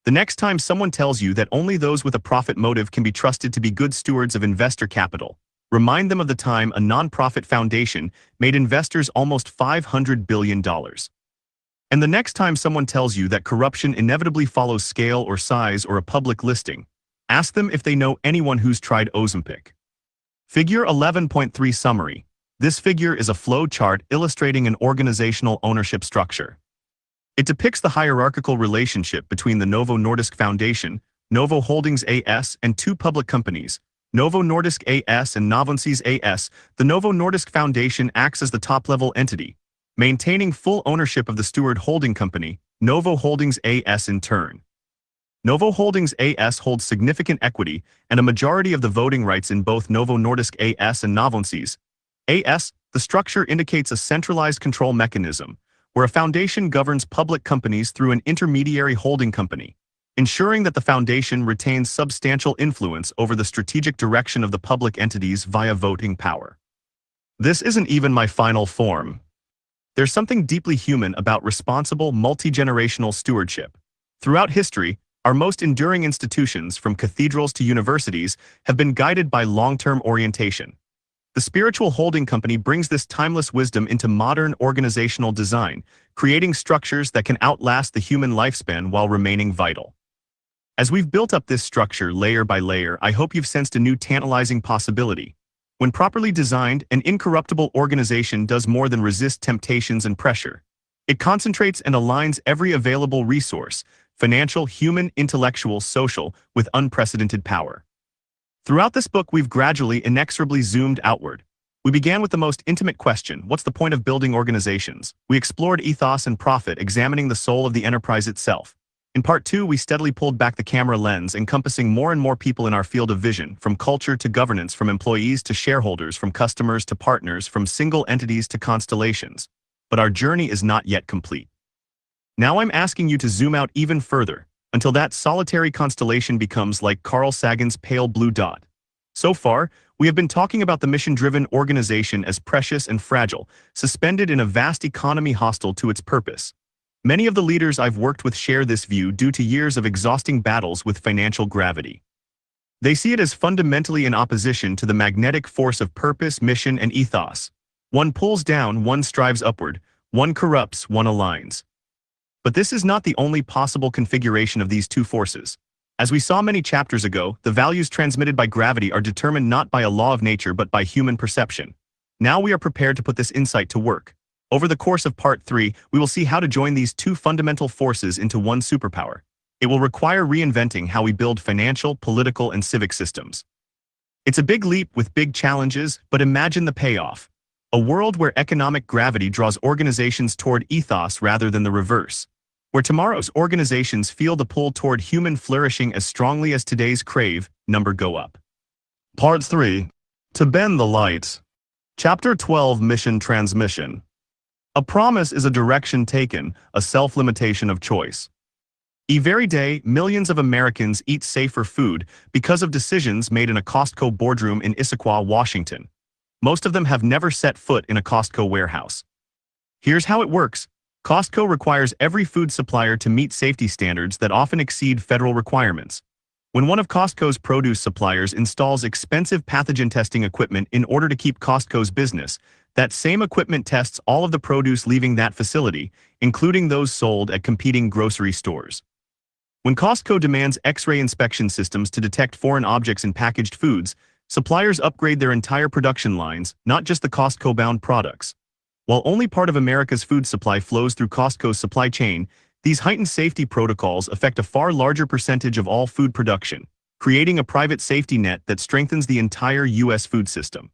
The next time someone tells you that only those with a profit motive can be trusted to be good stewards of investor capital, remind them of the time a non-profit foundation made investors almost $500 billion. And the next time someone tells you that corruption inevitably follows scale or size or a public listing, ask them if they know anyone who's tried Ozempic. Figure 11.3 Summary. This figure is a flow chart illustrating an organizational ownership structure. It depicts the hierarchical relationship between the Novo Nordisk Foundation, Novo Holdings AS, and two public companies, Novo Nordisk AS and Novonsis AS. The Novo Nordisk Foundation acts as the top-level entity, maintaining full ownership of the steward holding company, Novo Holdings AS in turn. Novo Holdings AS holds significant equity and a majority of the voting rights in both Novo Nordisk AS and Novonsis AS. The structure indicates a centralized control mechanism, where a foundation governs public companies through an intermediary holding company, ensuring that the foundation retains substantial influence over the strategic direction of the public entities via voting power. This isn't even my final form. There's something deeply human about responsible, multi-generational stewardship. Throughout history, our most enduring institutions, from cathedrals to universities, have been guided by long-term orientation. The spiritual holding company brings this timeless wisdom into modern organizational design, creating structures that can outlast the human lifespan while remaining vital. As we've built up this structure layer by layer, I hope you've sensed a new tantalizing possibility. When properly designed, an incorruptible organization does more than resist temptations and pressure. It concentrates and aligns every available resource, financial, human, intellectual, social, with unprecedented power. Throughout this book, we've gradually, inexorably zoomed outward. We began with the most intimate question: what's the point of building organizations? We explored ethos and profit, examining the soul of the enterprise itself. In part 2, we steadily pulled back the camera lens, encompassing more and more people in our field of vision, from culture to governance, from employees to shareholders, from customers to partners, from single entities to constellations. But our journey is not yet complete. Now I'm asking you to zoom out even further, until that solitary constellation becomes like Carl Sagan's pale blue dot. So far, we have been talking about the mission-driven organization as precious and fragile, suspended in a vast economy hostile to its purpose. Many of the leaders I've worked with share this view due to years of exhausting battles with financial gravity. They see it as fundamentally in opposition to the magnetic force of purpose, mission, and ethos. One pulls down, one strives upward, one corrupts, one aligns. But this is not the only possible configuration of these two forces. As we saw many chapters ago, the values transmitted by gravity are determined not by a law of nature but by human perception. Now we are prepared to put this insight to work. Over the course of Part 3, we will see how to join these two fundamental forces into one superpower. It will require reinventing how we build financial, political, and civic systems. It's a big leap with big challenges, but imagine the payoff. A world where economic gravity draws organizations toward ethos rather than the reverse. where tomorrow's organizations feel the pull toward human flourishing as strongly as today's crave, number go up. Part 3. To Bend the Light. Chapter 12, Mission Transmission. A promise is a direction taken, a self-limitation of choice. Every day, millions of Americans eat safer food because of decisions made in a Costco boardroom in Issaquah, Washington. Most of them have never set foot in a Costco warehouse. Here's how it works. Costco requires every food supplier to meet safety standards that often exceed federal requirements. When one of Costco's produce suppliers installs expensive pathogen testing equipment in order to keep Costco's business, that same equipment tests all of the produce leaving that facility, including those sold at competing grocery stores. When Costco demands X-ray inspection systems to detect foreign objects in packaged foods, suppliers upgrade their entire production lines, not just the Costco-bound products. While only part of America's food supply flows through Costco's supply chain, these heightened safety protocols affect a far larger percentage of all food production, creating a private safety net that strengthens the entire U.S. food system.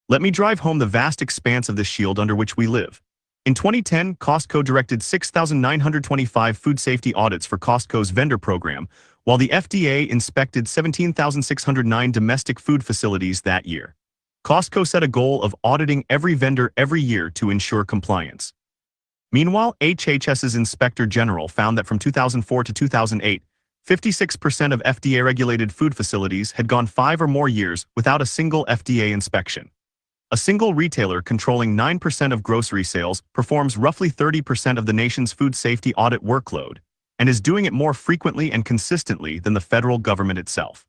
Let me drive home the vast expanse of this shield under which we live. In 2010, Costco directed 6,925 food safety audits for Costco's vendor program, while the FDA inspected 17,609 domestic food facilities that year. Costco set a goal of auditing every vendor every year to ensure compliance. Meanwhile, HHS's Inspector General found that from 2004 to 2008, 56% of FDA-regulated food facilities had gone 5 or more years without a single FDA inspection. A single retailer controlling 9% of grocery sales performs roughly 30% of the nation's food safety audit workload, and is doing it more frequently and consistently than the federal government itself.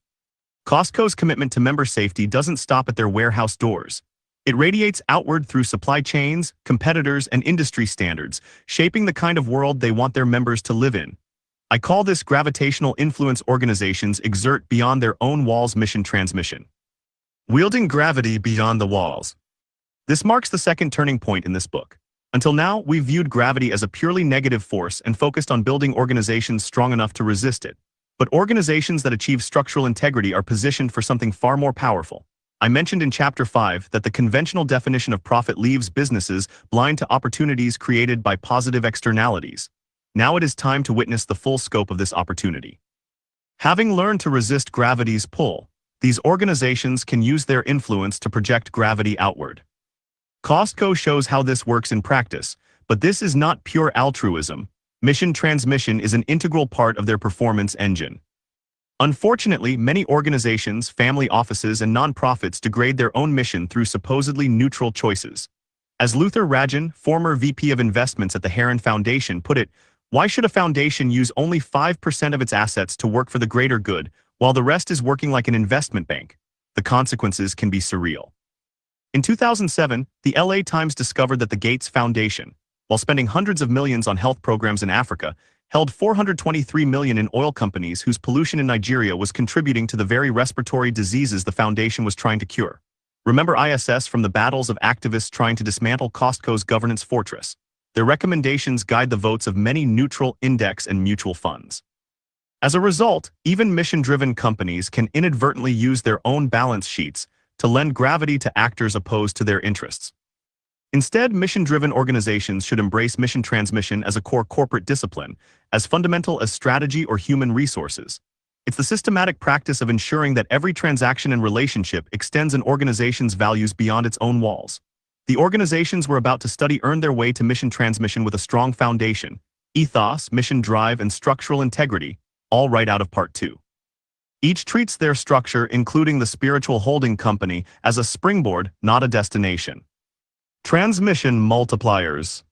Costco's commitment to member safety doesn't stop at their warehouse doors. It radiates outward through supply chains, competitors, and industry standards, shaping the kind of world they want their members to live in. I call this gravitational influence organizations exert beyond their own walls mission transmission. Wielding gravity beyond the walls. This marks the second turning point in this book. Until now, we've viewed gravity as a purely negative force and focused on building organizations strong enough to resist it. But organizations that achieve structural integrity are positioned for something far more powerful. I mentioned in Chapter 5 that the conventional definition of profit leaves businesses blind to opportunities created by positive externalities. Now it is time to witness the full scope of this opportunity. Having learned to resist gravity's pull, these organizations can use their influence to project gravity outward. Costco shows how this works in practice, but this is not pure altruism. Mission transmission is an integral part of their performance engine. Unfortunately, many organizations, family offices, and nonprofits degrade their own mission through supposedly neutral choices. As Luther Rajan, former VP of Investments at the Heron Foundation, put it, why should a foundation use only 5% of its assets to work for the greater good, while the rest is working like an investment bank? The consequences can be surreal. In 2007, the LA Times discovered that the Gates Foundation, while spending hundreds of millions on health programs in Africa, held $423 million in oil companies whose pollution in Nigeria was contributing to the very respiratory diseases the foundation was trying to cure. Remember ISS from the battles of activists trying to dismantle Costco's governance fortress. Their recommendations guide the votes of many neutral index and mutual funds. As a result, even mission-driven companies can inadvertently use their own balance sheets to lend gravity to actors opposed to their interests. Instead, mission-driven organizations should embrace mission transmission as a core corporate discipline, as fundamental as strategy or human resources. It's the systematic practice of ensuring that every transaction and relationship extends an organization's values beyond its own walls. The organizations we're about to study earn their way to mission transmission with a strong foundation, ethos, mission drive, and structural integrity, all right out of Part 2. Each treats their structure, including the spiritual holding company, as a springboard, not a destination. Transmission multipliers.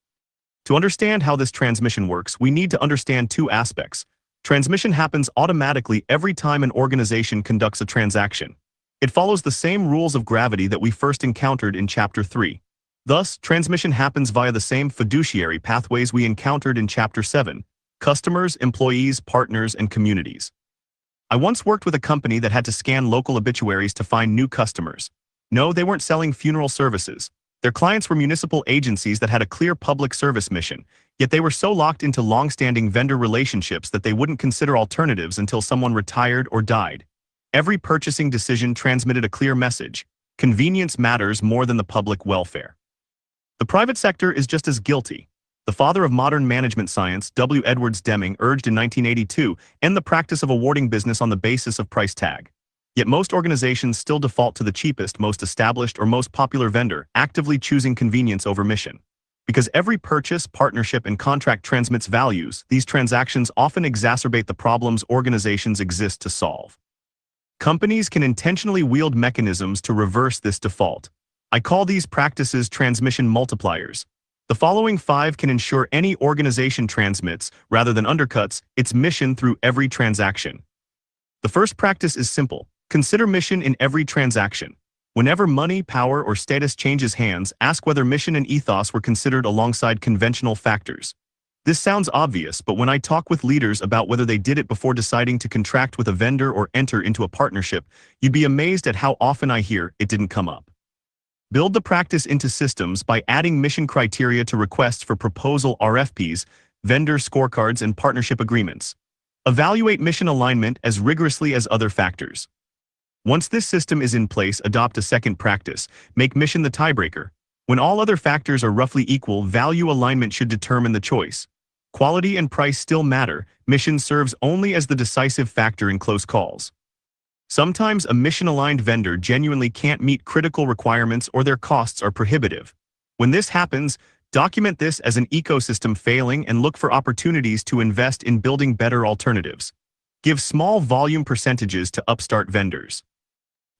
To understand how this transmission works, we need to understand two aspects. Transmission happens automatically every time an organization conducts a transaction. It follows the same rules of gravity that we first encountered in Chapter 3. Thus, transmission happens via the same fiduciary pathways we encountered in Chapter 7: customers, employees, partners, and communities. I once worked with a company that had to scan local obituaries to find new customers. No, they weren't selling funeral services. Their clients were municipal agencies that had a clear public service mission, yet they were so locked into long-standing vendor relationships that they wouldn't consider alternatives until someone retired or died. Every purchasing decision transmitted a clear message: convenience matters more than the public welfare. The private sector is just as guilty. The father of modern management science, W. Edwards Deming, urged in 1982, end the practice of awarding business on the basis of price tag. Yet most organizations still default to the cheapest, most established, or most popular vendor, actively choosing convenience over mission. Because every purchase, partnership, and contract transmits values, these transactions often exacerbate the problems organizations exist to solve. Companies can intentionally wield mechanisms to reverse this default. I call these practices transmission multipliers. The following 5 can ensure any organization transmits, rather than undercuts, its mission through every transaction. The first practice is simple. Consider mission in every transaction. Whenever money, power, or status changes hands, ask whether mission and ethos were considered alongside conventional factors. This sounds obvious, but when I talk with leaders about whether they did it before deciding to contract with a vendor or enter into a partnership, you'd be amazed at how often I hear it didn't come up. Build the practice into systems by adding mission criteria to requests for proposal RFPs, vendor scorecards, and partnership agreements. Evaluate mission alignment as rigorously as other factors. Once this system is in place, adopt a second practice. Make mission the tiebreaker. When all other factors are roughly equal, value alignment should determine the choice. Quality and price still matter. Mission serves only as the decisive factor in close calls. Sometimes a mission-aligned vendor genuinely can't meet critical requirements or their costs are prohibitive. When this happens, document this as an ecosystem failing and look for opportunities to invest in building better alternatives. Give small volume percentages to upstart vendors.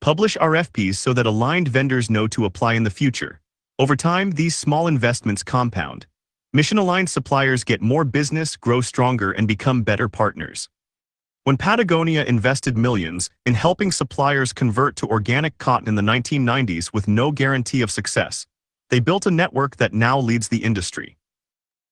Publish RFPs so that aligned vendors know to apply in the future. Over time, these small investments compound. Mission-aligned suppliers get more business, grow stronger, and become better partners. When Patagonia invested millions in helping suppliers convert to organic cotton in the 1990s with no guarantee of success, they built a network that now leads the industry.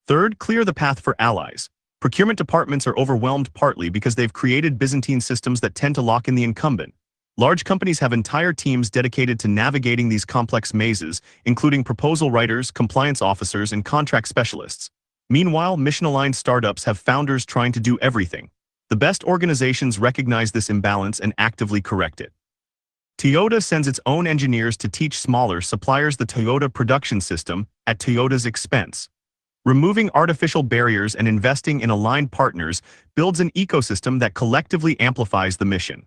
Third, clear the path for allies. Procurement departments are overwhelmed partly because they've created Byzantine systems that tend to lock in the incumbent. Large companies have entire teams dedicated to navigating these complex mazes, including proposal writers, compliance officers, and contract specialists. Meanwhile, mission-aligned startups have founders trying to do everything. The best organizations recognize this imbalance and actively correct it. Toyota sends its own engineers to teach smaller suppliers the Toyota production system at Toyota's expense. Removing artificial barriers and investing in aligned partners builds an ecosystem that collectively amplifies the mission.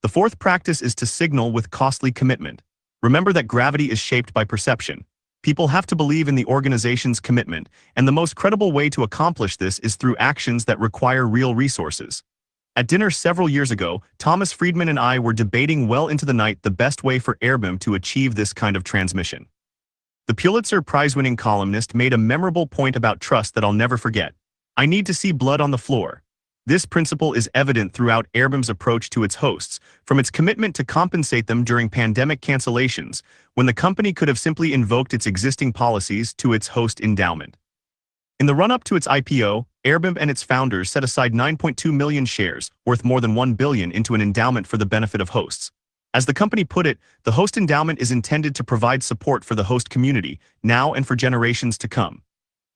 The fourth practice is to signal with costly commitment. Remember that gravity is shaped by perception. People have to believe in the organization's commitment, and the most credible way to accomplish this is through actions that require real resources. At dinner several years ago, Thomas Friedman and I were debating well into the night the best way for Airbnb to achieve this kind of transmission. The Pulitzer Prize-winning columnist made a memorable point about trust that I'll never forget. I need to see blood on the floor. This principle is evident throughout Airbnb's approach to its hosts, from its commitment to compensate them during pandemic cancellations, when the company could have simply invoked its existing policies, to its host endowment. In the run-up to its IPO, Airbnb and its founders set aside 9.2 million shares, worth more than $1 billion, into an endowment for the benefit of hosts. As the company put it, the host endowment is intended to provide support for the host community, now and for generations to come.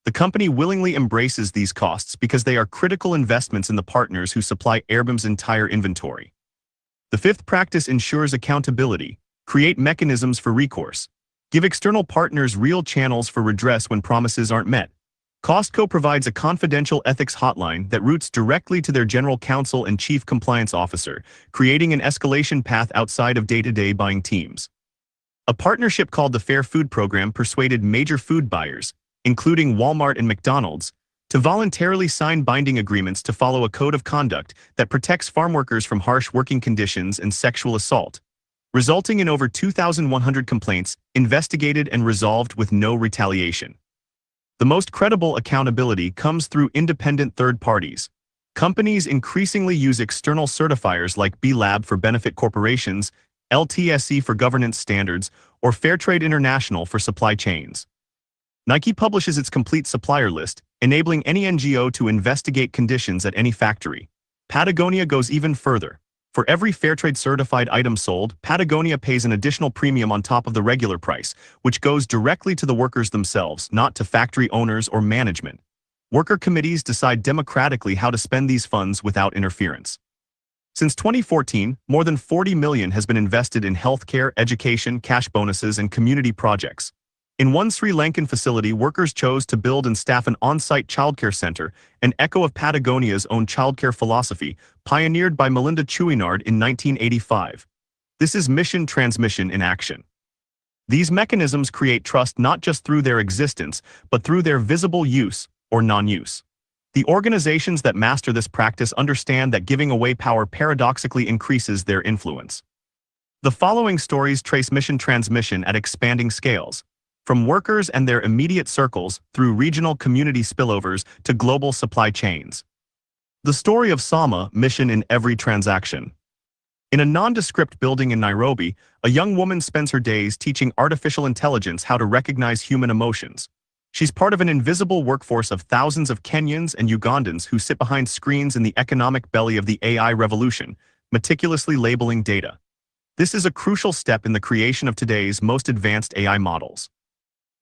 The company willingly embraces these costs because they are critical investments in the partners who supply Airbnb's entire inventory. The fifth practice ensures accountability. Create mechanisms for recourse. Give external partners real channels for redress when promises aren't met. Costco provides a confidential ethics hotline that routes directly to their general counsel and chief compliance officer, creating an escalation path outside of day-to-day buying teams. A partnership called the Fair Food Program persuaded major food buyers, including Walmart and McDonald's, to voluntarily sign binding agreements to follow a code of conduct that protects farmworkers from harsh working conditions and sexual assault, resulting in over 2,100 complaints investigated and resolved with no retaliation. The most credible accountability comes through independent third parties. Companies increasingly use external certifiers like B-Lab for benefit corporations, LTSE for governance standards, or Fairtrade International for supply chains. Nike publishes its complete supplier list, enabling any NGO to investigate conditions at any factory. Patagonia goes even further. For every Fairtrade certified item sold, Patagonia pays an additional premium on top of the regular price, which goes directly to the workers themselves, not to factory owners or management. Worker committees decide democratically how to spend these funds without interference. Since 2014, more than $40 million has been invested in healthcare, education, cash bonuses, and community projects. In one Sri Lankan facility, workers chose to build and staff an on-site childcare center, an echo of Patagonia's own childcare philosophy, pioneered by Melinda Chouinard in 1985. This is mission transmission in action. These mechanisms create trust not just through their existence, but through their visible use or non-use. The organizations that master this practice understand that giving away power paradoxically increases their influence. The following stories trace mission transmission at expanding scales, from workers and their immediate circles through regional community spillovers to global supply chains. The story of Sama, mission in every transaction. In a nondescript building in Nairobi, a young woman spends her days teaching artificial intelligence how to recognize human emotions. She's part of an invisible workforce of thousands of Kenyans and Ugandans who sit behind screens in the economic belly of the AI revolution, meticulously labeling data. This is a crucial step in the creation of today's most advanced AI models.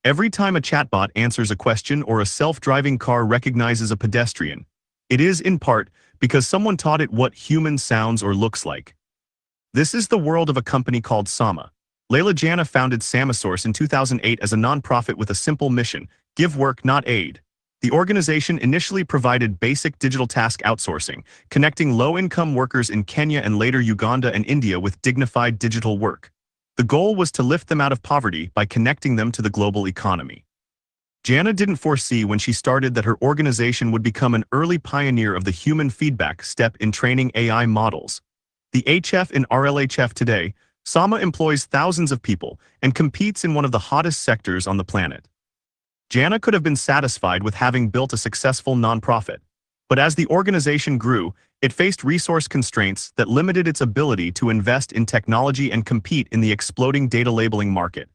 Every time a chatbot answers a question or a self-driving car recognizes a pedestrian, it is, in part, because someone taught it what human sounds or looks like. This is the world of a company called Sama. Leila Jannah founded Samasource in 2008 as a nonprofit with a simple mission: give work, not aid. The organization initially provided basic digital task outsourcing, connecting low-income workers in Kenya and later Uganda and India with dignified digital work. The goal was to lift them out of poverty by connecting them to the global economy. Jannah didn't foresee when she started that her organization would become an early pioneer of the human feedback step in training AI models. The HF in RLHF today, Sama employs thousands of people and competes in one of the hottest sectors on the planet. Jannah could have been satisfied with having built a successful nonprofit, but as the organization grew, it faced resource constraints that limited its ability to invest in technology and compete in the exploding data labeling market.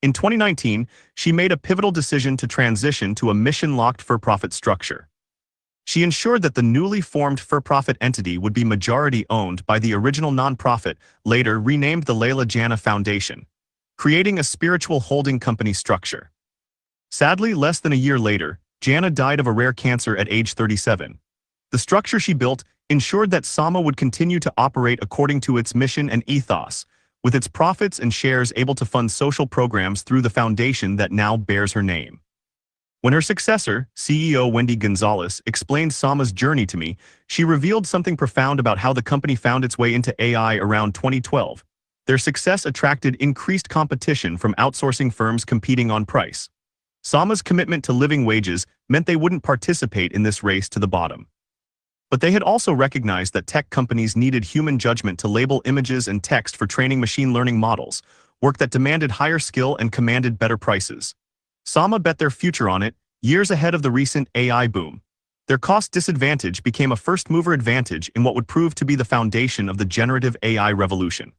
In 2019, she made a pivotal decision to transition to a mission-locked for-profit structure. She ensured that the newly formed for-profit entity would be majority-owned by the original nonprofit, later renamed the Leila Jannah Foundation, creating a spiritual holding company structure. Sadly, less than a year later, Jannah died of a rare cancer at age 37. The structure she built ensured that Sama would continue to operate according to its mission and ethos, with its profits and shares able to fund social programs through the foundation that now bears her name. When her successor, CEO Wendy Gonzalez, explained Sama's journey to me, she revealed something profound about how the company found its way into AI around 2012. Their success attracted increased competition from outsourcing firms competing on price. Sama's commitment to living wages meant they wouldn't participate in this race to the bottom. But they had also recognized that tech companies needed human judgment to label images and text for training machine learning models, work that demanded higher skill and commanded better prices. Sama bet their future on it, years ahead of the recent AI boom. Their cost disadvantage became a first-mover advantage in what would prove to be the foundation of the generative AI revolution.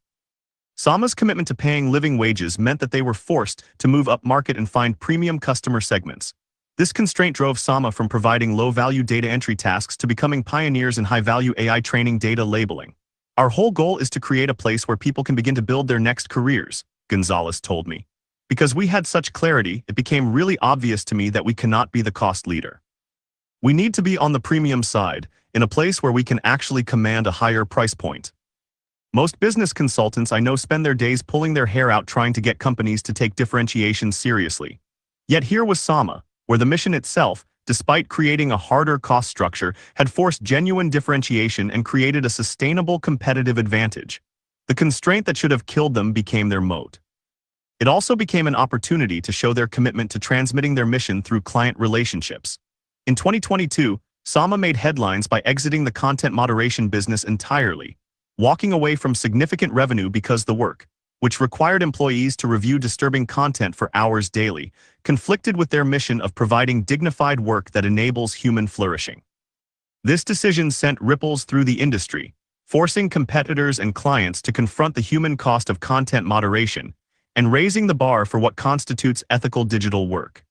Sama's commitment to paying living wages meant that they were forced to move upmarket and find premium customer segments. This constraint drove Sama from providing low-value data entry tasks to becoming pioneers in high-value AI training data labeling. Our whole goal is to create a place where people can begin to build their next careers, Gonzalez told me. Because we had such clarity, it became really obvious to me that we cannot be the cost leader. We need to be on the premium side, in a place where we can actually command a higher price point. Most business consultants I know spend their days pulling their hair out trying to get companies to take differentiation seriously. Yet here was Sama, where the mission itself, despite creating a harder cost structure, had forced genuine differentiation and created a sustainable competitive advantage. The constraint that should have killed them became their moat. It also became an opportunity to show their commitment to transmitting their mission through client relationships. In 2022, Sama made headlines by exiting the content moderation business entirely, walking away from significant revenue because the work, which required employees to review disturbing content for hours daily, conflicted with their mission of providing dignified work that enables human flourishing. This decision sent ripples through the industry, forcing competitors and clients to confront the human cost of content moderation and raising the bar for what constitutes ethical digital work.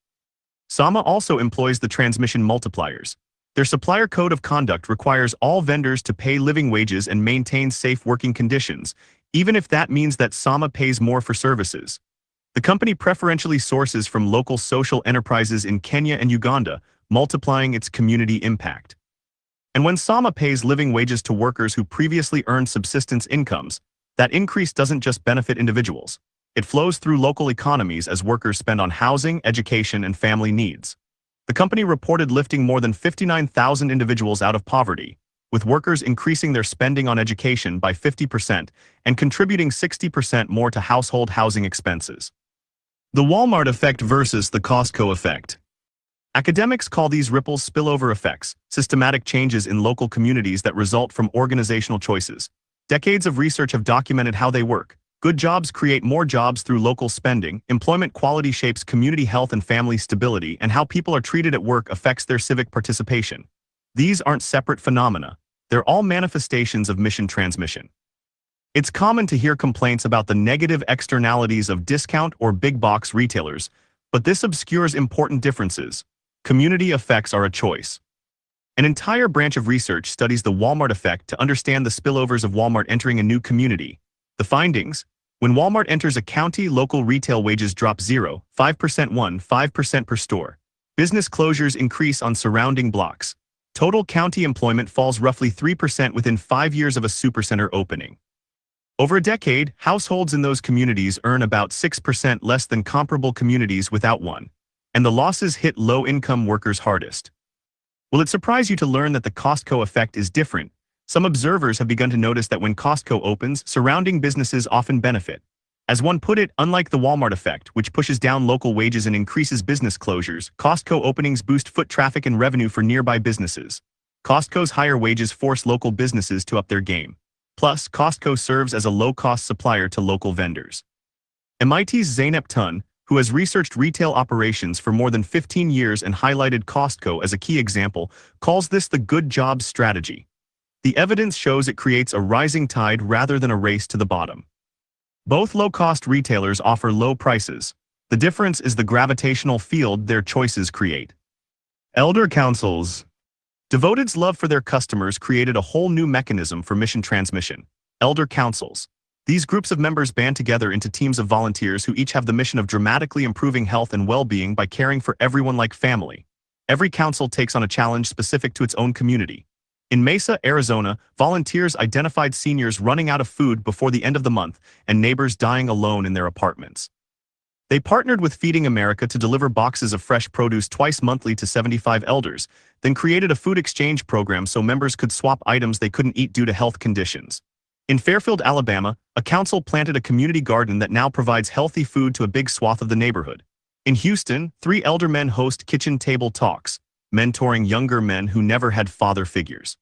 Sama also employs the transmission multipliers. Their supplier code of conduct requires all vendors to pay living wages and maintain safe working conditions, even if that means that Sama pays more for services. The company preferentially sources from local social enterprises in Kenya and Uganda, multiplying its community impact. And when Sama pays living wages to workers who previously earned subsistence incomes, that increase doesn't just benefit individuals. It flows through local economies as workers spend on housing, education, and family needs. The company reported lifting more than 59,000 individuals out of poverty, with workers increasing their spending on education by 50% and contributing 60% more to household housing expenses. The Walmart effect versus the Costco effect. Academics call these ripples spillover effects, systematic changes in local communities that result from organizational choices. Decades of research have documented how they work. Good jobs create more jobs through local spending, employment quality shapes community health and family stability, and how people are treated at work affects their civic participation. These aren't separate phenomena. They're all manifestations of mission transmission. It's common to hear complaints about the negative externalities of discount or big box retailers, but this obscures important differences. Community effects are a choice. An entire branch of research studies the Walmart effect to understand the spillovers of Walmart entering a new community. The findings: when Walmart enters a county, local retail wages drop 5% per store. Business closures increase on surrounding blocks. Total county employment falls roughly 3% within 5 years of a supercenter opening. Over a decade, households in those communities earn about 6% less than comparable communities without one, and the losses hit low-income workers hardest. Will it surprise you to learn that the Costco effect is different? Some observers have begun to notice that when Costco opens, surrounding businesses often benefit. As one put it, unlike the Walmart effect, which pushes down local wages and increases business closures, Costco openings boost foot traffic and revenue for nearby businesses. Costco's higher wages force local businesses to up their game. Plus, Costco serves as a low-cost supplier to local vendors. MIT's Zeynep Tun, who has researched retail operations for more than 15 years and highlighted Costco as a key example, calls this the good jobs strategy. The evidence shows it creates a rising tide rather than a race to the bottom. Both low-cost retailers offer low prices. The difference is the gravitational field their choices create. Elder councils. Devoted's love for their customers created a whole new mechanism for mission transmission: elder councils. These groups of members band together into teams of volunteers who each have the mission of dramatically improving health and well-being by caring for everyone like family. Every council takes on a challenge specific to its own community. In Mesa, Arizona, volunteers identified seniors running out of food before the end of the month and neighbors dying alone in their apartments. They partnered with Feeding America to deliver boxes of fresh produce twice monthly to 75 elders, then created a food exchange program so members could swap items they couldn't eat due to health conditions. In Fairfield, Alabama, a council planted a community garden that now provides healthy food to a big swath of the neighborhood. In Houston, 3 elder men host kitchen table talks, mentoring younger men who never had father figures.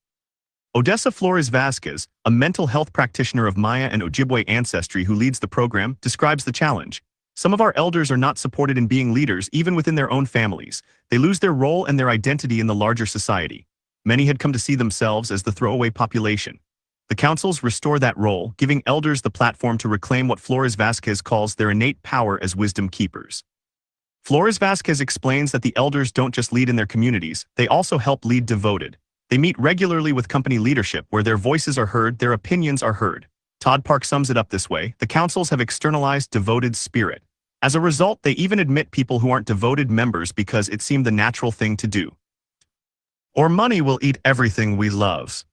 Odessa Flores Vasquez, a mental health practitioner of Maya and Ojibwe ancestry who leads the program, describes the challenge. Some of our elders are not supported in being leaders even within their own families. They lose their role and their identity in the larger society. Many had come to see themselves as the throwaway population. The councils restore that role, giving elders the platform to reclaim what Flores Vasquez calls their innate power as wisdom keepers. Flores Vasquez explains that the elders don't just lead in their communities, they also help lead devoted. They meet regularly with company leadership where their voices are heard, their opinions are heard. Todd Park sums it up this way: the councils have externalized devoted spirit. As a result, they even admit people who aren't devoted members because it seemed the natural thing to do. Or money will eat everything we love.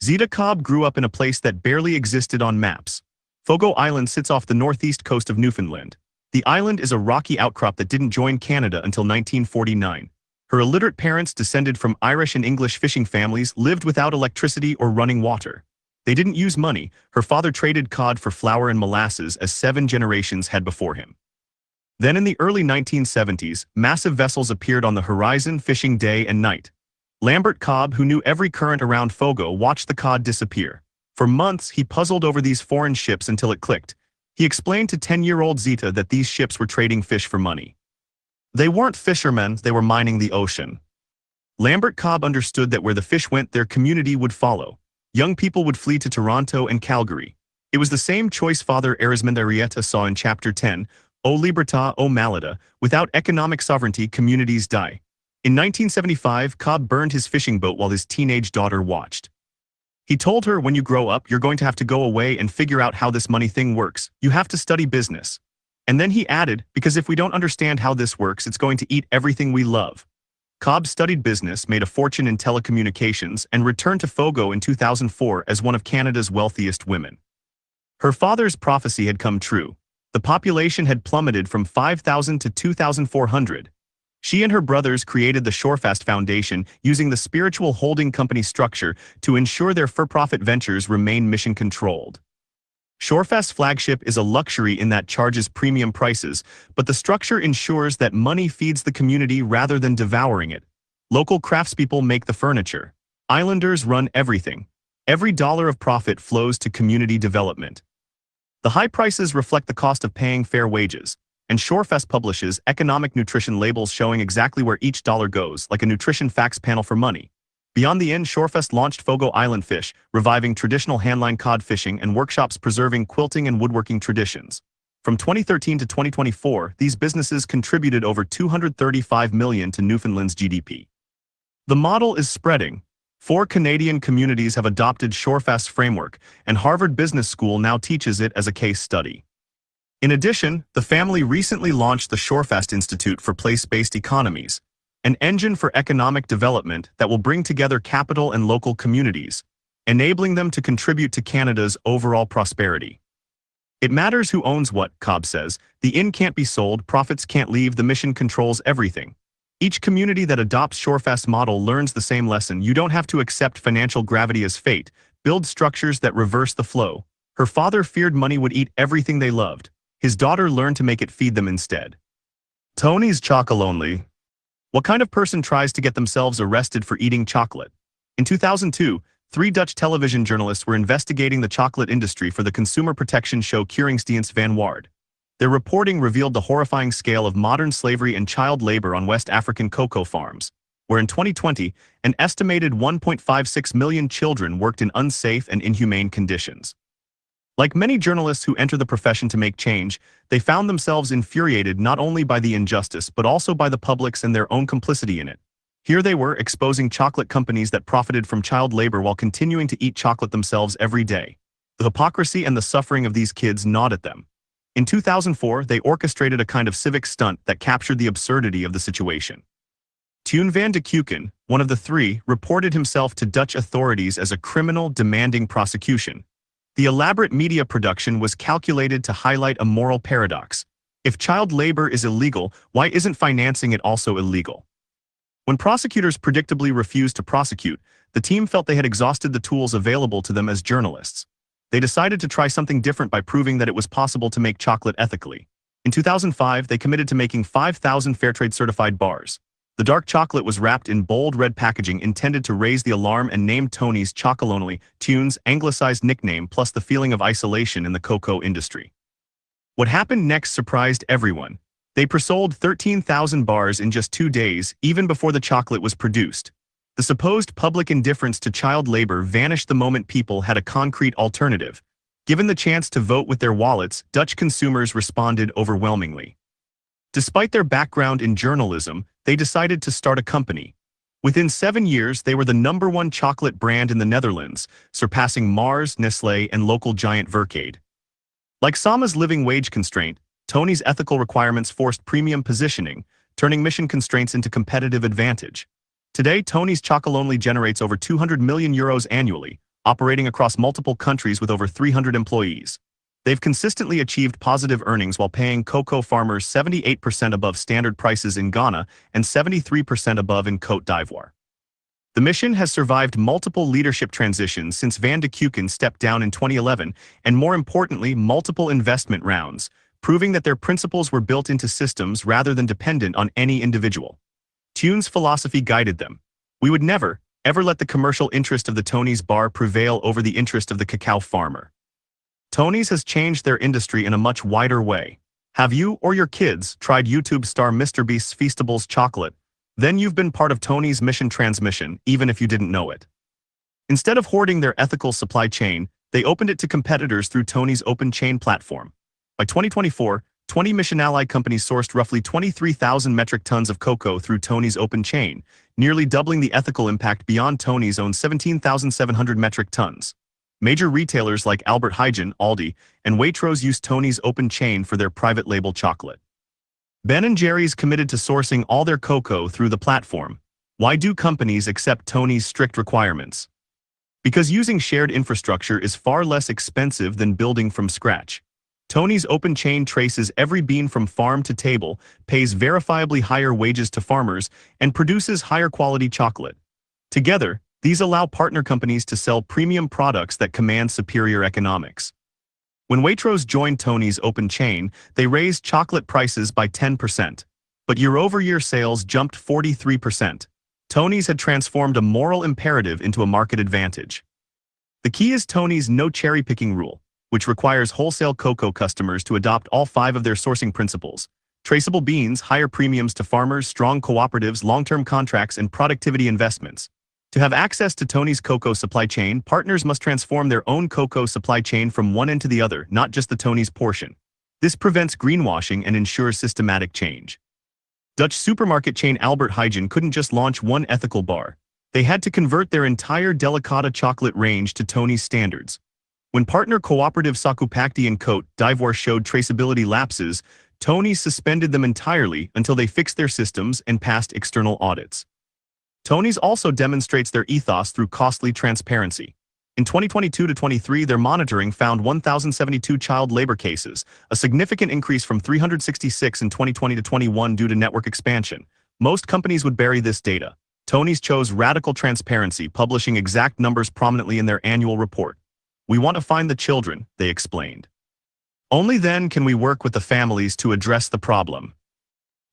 Zita Cobb grew up in a place that barely existed on maps. Fogo Island sits off the northeast coast of Newfoundland. The island is a rocky outcrop that didn't join Canada until 1949. Her illiterate parents, descended from Irish and English fishing families, lived without electricity or running water. They didn't use money. Her father traded cod for flour and molasses as 7 generations had before him. Then in the early 1970s, massive vessels appeared on the horizon, fishing day and night. Lambert Cobb, who knew every current around Fogo, watched the cod disappear. For months, he puzzled over these foreign ships until it clicked. He explained to 10-year-old Zita that these ships were trading fish for money. They weren't fishermen, they were mining the ocean. Lambert Cobb understood that where the fish went, their community would follow. Young people would flee to Toronto and Calgary. It was the same choice Father Arismendi Arrieta saw in Chapter 10, O Libertà, O Malada. Without economic sovereignty, communities die. In 1975, Cobb burned his fishing boat while his teenage daughter watched. He told her, when you grow up, you're going to have to go away and figure out how this money thing works. You have to study business. And then he added, because if we don't understand how this works, it's going to eat everything we love. Cobb studied business, made a fortune in telecommunications, and returned to Fogo in 2004 as one of Canada's wealthiest women. Her father's prophecy had come true. The population had plummeted from 5,000 to 2,400. She and her brothers created the Shorefast Foundation using the spiritual holding company structure to ensure their for-profit ventures remain mission-controlled. Shorefast's flagship is a luxury in that charges premium prices, but the structure ensures that money feeds the community rather than devouring it. Local craftspeople make the furniture. Islanders run everything. Every dollar of profit flows to community development. The high prices reflect the cost of paying fair wages, and Shorefast publishes economic nutrition labels showing exactly where each dollar goes, like a nutrition facts panel for money. Beyond the Inn, Shorefast launched Fogo Island Fish, reviving traditional handline cod fishing and workshops preserving quilting and woodworking traditions. From 2013 to 2024, these businesses contributed over $235 million to Newfoundland's GDP. The model is spreading. 4 Canadian communities have adopted Shorefast's framework, and Harvard Business School now teaches it as a case study. In addition, the family recently launched the Shorefast Institute for Place-Based Economies, an engine for economic development that will bring together capital and local communities, enabling them to contribute to Canada's overall prosperity. It matters who owns what, Cobb says. The inn can't be sold, profits can't leave, the mission controls everything. Each community that adopts Shorefast's model learns the same lesson. You don't have to accept financial gravity as fate. Build structures that reverse the flow. Her father feared money would eat everything they loved. His daughter learned to make it feed them instead. Tony's chocolonely. What kind of person tries to get themselves arrested for eating chocolate? In 2002, 3 Dutch television journalists were investigating the chocolate industry for the consumer protection show Keuringsdienst van Waard. Their reporting revealed the horrifying scale of modern slavery and child labor on West African cocoa farms, where in 2020, an estimated 1.56 million children worked in unsafe and inhumane conditions. Like many journalists who enter the profession to make change, they found themselves infuriated not only by the injustice but also by the public's and their own complicity in it. Here they were, exposing chocolate companies that profited from child labor while continuing to eat chocolate themselves every day. The hypocrisy and the suffering of these kids gnawed at them. In 2004, they orchestrated a kind of civic stunt that captured the absurdity of the situation. Teun van de Keuken, one of the 3, reported himself to Dutch authorities as a criminal demanding prosecution. The elaborate media production was calculated to highlight a moral paradox. If child labor is illegal, why isn't financing it also illegal? When prosecutors predictably refused to prosecute, the team felt they had exhausted the tools available to them as journalists. They decided to try something different by proving that it was possible to make chocolate ethically. In 2005, they committed to making 5,000 Fairtrade certified bars. The dark chocolate was wrapped in bold red packaging intended to raise the alarm and named Tony's Chocolonely, Teun's anglicized nickname, plus the feeling of isolation in the cocoa industry. What happened next surprised everyone. They presold 13,000 bars in just 2 days, even before the chocolate was produced. The supposed public indifference to child labor vanished the moment people had a concrete alternative. Given the chance to vote with their wallets, Dutch consumers responded overwhelmingly. Despite their background in journalism, they decided to start a company. Within 7 years, they were the #1 chocolate brand in the Netherlands, surpassing Mars, Nestlé, and local giant Verkade. Like Sama's living wage constraint, Tony's ethical requirements forced premium positioning, turning mission constraints into competitive advantage. Today, Tony's Chocolonely generates over €200 million annually, operating across multiple countries with over 300 employees. They've consistently achieved positive earnings while paying cocoa farmers 78% above standard prices in Ghana and 73% above in Côte d'Ivoire. The mission has survived multiple leadership transitions since Van de Keuken stepped down in 2011, and more importantly, multiple investment rounds, proving that their principles were built into systems rather than dependent on any individual. Teun's philosophy guided them. We would never, ever let the commercial interest of the Tony's bar prevail over the interest of the cacao farmer. Tony's has changed their industry in a much wider way. Have you or your kids tried YouTube star MrBeast's Feastables chocolate? Then you've been part of Tony's mission transmission, even if you didn't know it. Instead of hoarding their ethical supply chain, they opened it to competitors through Tony's open chain platform. By 2024, 20 Mission Ally companies sourced roughly 23,000 metric tons of cocoa through Tony's open chain, nearly doubling the ethical impact beyond Tony's own 17,700 metric tons. Major retailers like Albert Heijn, Aldi, and Waitrose use Tony's open chain for their private label chocolate. Ben & Jerry's committed to sourcing all their cocoa through the platform. Why do companies accept Tony's strict requirements? Because using shared infrastructure is far less expensive than building from scratch. Tony's open chain traces every bean from farm to table, pays verifiably higher wages to farmers, and produces higher quality chocolate. Together, these allow partner companies to sell premium products that command superior economics. When Waitrose joined Tony's open chain, they raised chocolate prices by 10%. But year-over-year sales jumped 43%. Tony's had transformed a moral imperative into a market advantage. The key is Tony's no cherry-picking rule, which requires wholesale cocoa customers to adopt all 5 of their sourcing principles: traceable beans, higher premiums to farmers, strong cooperatives, long-term contracts, and productivity investments. To have access to Tony's cocoa supply chain, partners must transform their own cocoa supply chain from one end to the other, not just the Tony's portion. This prevents greenwashing and ensures systematic change. Dutch supermarket chain Albert Heijn couldn't just launch one ethical bar. They had to convert their entire Delicata chocolate range to Tony's standards. When partner cooperative Sakupakti and Côte d'Ivoire showed traceability lapses, Tony suspended them entirely until they fixed their systems and passed external audits. Tony's also demonstrates their ethos through costly transparency. In 2022-23, their monitoring found 1,072 child labor cases, a significant increase from 366 in 2020-21 due to network expansion. Most companies would bury this data. Tony's chose radical transparency, publishing exact numbers prominently in their annual report. "We want to find the children," they explained. "Only then can we work with the families to address the problem."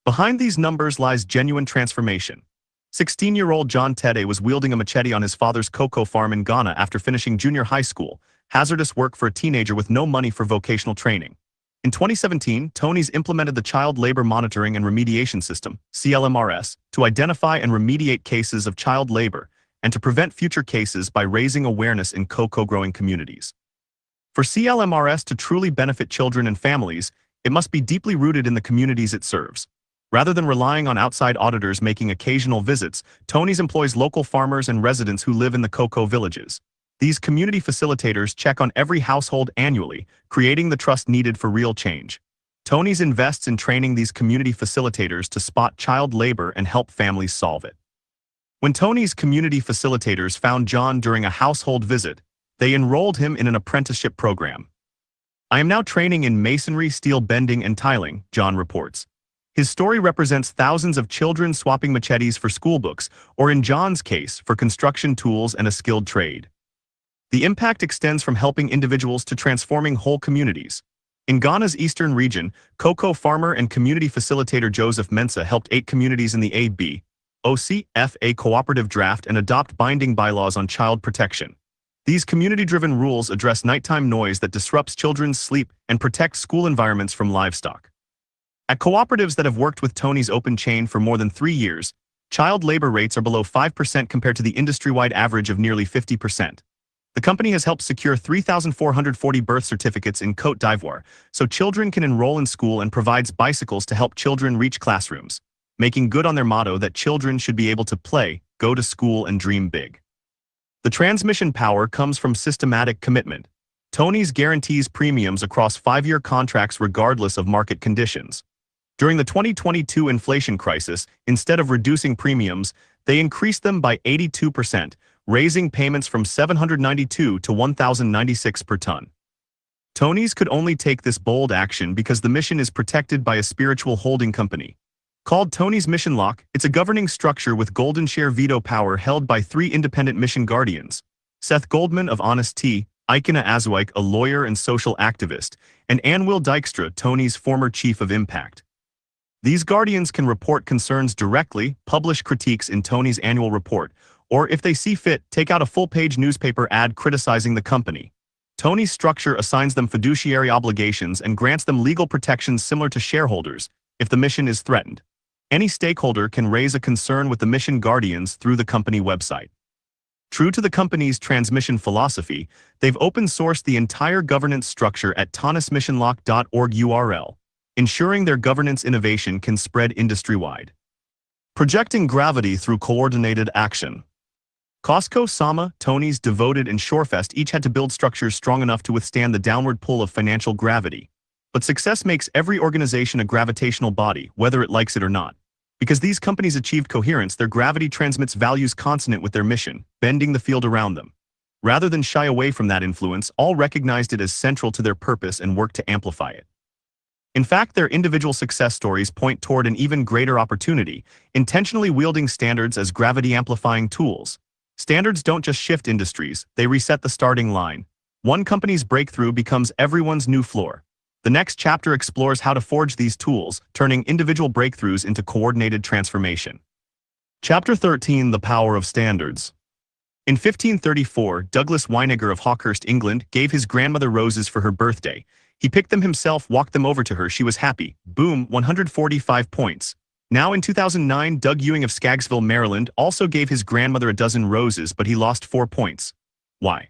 Behind these numbers lies genuine transformation. 16-year-old John Tede was wielding a machete on his father's cocoa farm in Ghana after finishing junior high school, hazardous work for a teenager with no money for vocational training. In 2017, Tony's implemented the Child Labor Monitoring and Remediation System, CLMRS, to identify and remediate cases of child labor and to prevent future cases by raising awareness in cocoa-growing communities. For CLMRS to truly benefit children and families, it must be deeply rooted in the communities it serves. Rather than relying on outside auditors making occasional visits, Tony's employs local farmers and residents who live in the cocoa villages. These community facilitators check on every household annually, creating the trust needed for real change. Tony's invests in training these community facilitators to spot child labor and help families solve it. When Tony's community facilitators found John during a household visit, they enrolled him in an apprenticeship program. "I am now training in masonry, steel bending, and tiling," John reports. His story represents thousands of children swapping machetes for schoolbooks, or in John's case, for construction tools and a skilled trade. The impact extends from helping individuals to transforming whole communities. In Ghana's eastern region, cocoa farmer and community facilitator Joseph Mensah helped 8 communities in the ABOCFA cooperative draft and adopt binding bylaws on child protection. These community-driven rules address nighttime noise that disrupts children's sleep and protect school environments from livestock. At cooperatives that have worked with Tony's open chain for more than 3 years, child labor rates are below 5% compared to the industry-wide average of nearly 50%. The company has helped secure 3,440 birth certificates in Côte d'Ivoire, so children can enroll in school, and provides bicycles to help children reach classrooms, making good on their motto that children should be able to play, go to school, and dream big. The transmission power comes from systematic commitment. Tony's guarantees premiums across 5-year contracts regardless of market conditions. During the 2022 inflation crisis, instead of reducing premiums, they increased them by 82%, raising payments from $792 to $1,096 per ton. Tony's could only take this bold action because the mission is protected by a spiritual holding company. Called Tony's Mission Lock, it's a governing structure with golden share veto power held by 3 independent mission guardians: Seth Goldman of Honest Tea, Ikena Azuike, a lawyer and social activist, and Anne-Will Dykstra, Tony's former chief of impact. These guardians can report concerns directly, publish critiques in Tony's annual report, or if they see fit, take out a full-page newspaper ad criticizing the company. Tony's structure assigns them fiduciary obligations and grants them legal protections similar to shareholders if the mission is threatened. Any stakeholder can raise a concern with the mission guardians through the company website. True to the company's transmission philosophy, they've open-sourced the entire governance structure at tonysmissionlock.org URL, ensuring their governance innovation can spread industry-wide. Projecting gravity through coordinated action. Costco, Sama, Tony's, Devoted, and Shorefest each had to build structures strong enough to withstand the downward pull of financial gravity. But success makes every organization a gravitational body, whether it likes it or not. Because these companies achieved coherence, their gravity transmits values consonant with their mission, bending the field around them. Rather than shy away from that influence, all recognized it as central to their purpose and worked to amplify it. In fact, their individual success stories point toward an even greater opportunity, intentionally wielding standards as gravity-amplifying tools. Standards don't just shift industries, they reset the starting line. One company's breakthrough becomes everyone's new floor. The next chapter explores how to forge these tools, turning individual breakthroughs into coordinated transformation. Chapter 13: The Power of Standards. In 1534, Douglas Weineger of Hawkhurst, England, gave his grandmother roses for her birthday. He picked them himself, walked them over to her, she was happy. Boom, 145 points. Now in 2009, Doug Ewing of Skaggsville, Maryland, also gave his grandmother a dozen roses, but he lost 4 points. Why?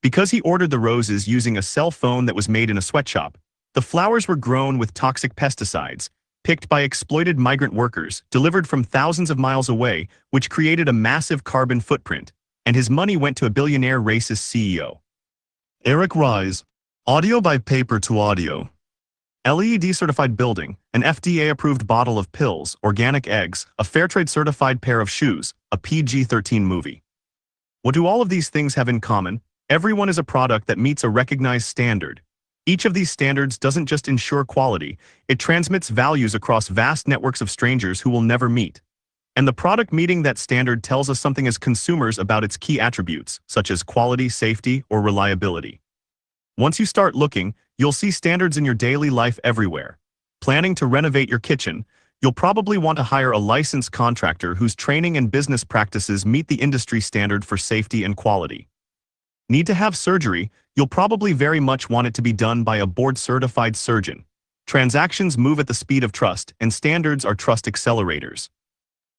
Because he ordered the roses using a cell phone that was made in a sweatshop. The flowers were grown with toxic pesticides, picked by exploited migrant workers, delivered from thousands of miles away, which created a massive carbon footprint, and his money went to a billionaire racist CEO. Eric Ries. Audio by paper to audio. LEED certified building, an FDA approved bottle of pills, organic eggs, a Fairtrade certified pair of shoes, a PG-13 movie. What do all of these things have in common? Everyone is a product that meets a recognized standard. Each of these standards doesn't just ensure quality, it transmits values across vast networks of strangers who will never meet. And the product meeting that standard tells us something as consumers about its key attributes, such as quality, safety, or reliability. Once you start looking, you'll see standards in your daily life everywhere. Planning to renovate your kitchen, you'll probably want to hire a licensed contractor whose training and business practices meet the industry standard for safety and quality. Need to have surgery, you'll probably very much want it to be done by a board-certified surgeon. Transactions move at the speed of trust, and standards are trust accelerators.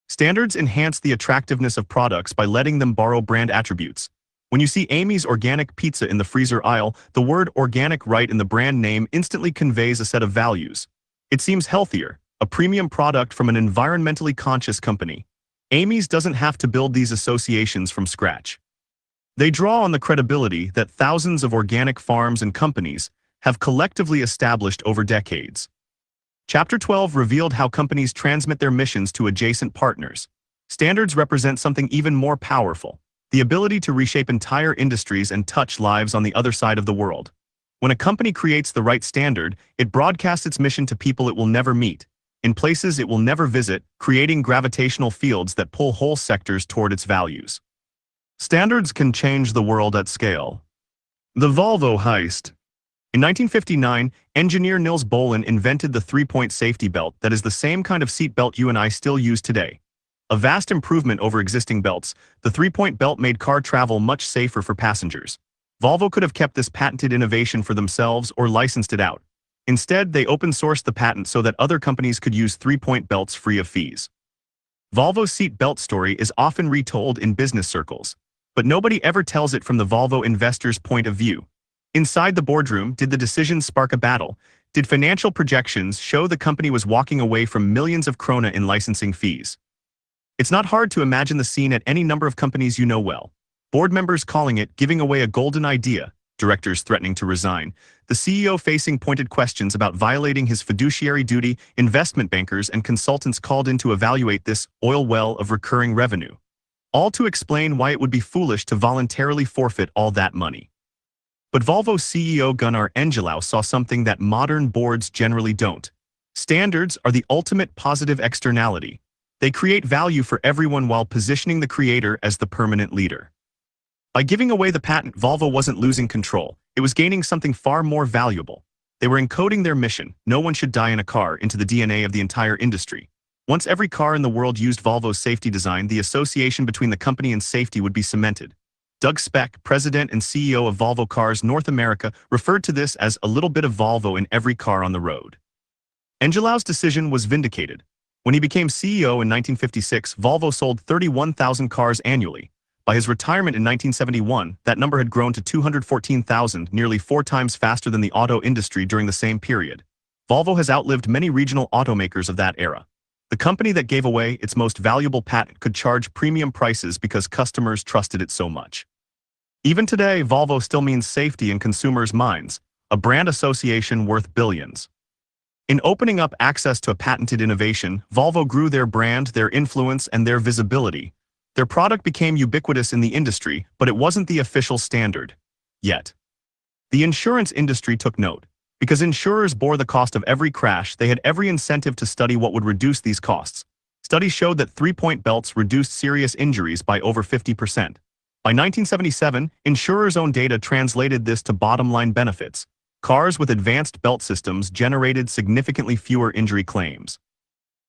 Standards enhance the attractiveness of products by letting them borrow brand attributes. When you see Amy's organic pizza in the freezer aisle, the word organic right in the brand name instantly conveys a set of values. It seems healthier, a premium product from an environmentally conscious company. Amy's doesn't have to build these associations from scratch. They draw on the credibility that thousands of organic farms and companies have collectively established over decades. Chapter 12 revealed how companies transmit their missions to adjacent partners. Standards represent something even more powerful: the ability to reshape entire industries and touch lives on the other side of the world. When a company creates the right standard, it broadcasts its mission to people it will never meet, in places it will never visit, creating gravitational fields that pull whole sectors toward its values. Standards can change the world at scale. The Volvo heist. In 1959, engineer Nils Bohlin invented the three-point safety belt that is the same kind of seat belt you and I still use today. A vast improvement over existing belts, the three-point belt made car travel much safer for passengers. Volvo could have kept this patented innovation for themselves or licensed it out. Instead, they open-sourced the patent so that other companies could use three-point belts free of fees. Volvo's seat belt story is often retold in business circles, but nobody ever tells it from the Volvo investor's point of view. Inside the boardroom, did the decisions spark a battle? Did financial projections show the company was walking away from millions of krona in licensing fees? It's not hard to imagine the scene at any number of companies you know well. Board members calling it giving away a golden idea, directors threatening to resign, the CEO facing pointed questions about violating his fiduciary duty, investment bankers and consultants called in to evaluate this oil well of recurring revenue. All to explain why it would be foolish to voluntarily forfeit all that money. But Volvo CEO Gunnar Engellau saw something that modern boards generally don't. Standards are the ultimate positive externality. They create value for everyone while positioning the creator as the permanent leader. By giving away the patent, Volvo wasn't losing control. It was gaining something far more valuable. They were encoding their mission, no one should die in a car, into the DNA of the entire industry. Once every car in the world used Volvo's safety design, the association between the company and safety would be cemented. Doug Speck, president and CEO of Volvo Cars North America, referred to this as a little bit of Volvo in every car on the road. Engelau's decision was vindicated. When he became CEO in 1956, Volvo sold 31,000 cars annually. By his retirement in 1971, that number had grown to 214,000, nearly 4 times faster than the auto industry during the same period. Volvo has outlived many regional automakers of that era. The company that gave away its most valuable patent could charge premium prices because customers trusted it so much. Even today, Volvo still means safety in consumers' minds, a brand association worth billions. In opening up access to a patented innovation, Volvo grew their brand, their influence, and their visibility. Their product became ubiquitous in the industry, but it wasn't the official standard yet. The insurance industry took note. Because insurers bore the cost of every crash, they had every incentive to study what would reduce these costs. Studies showed that three-point belts reduced serious injuries by over 50%. By 1977, insurers' own data translated this to bottom-line benefits. Cars with advanced belt systems generated significantly fewer injury claims.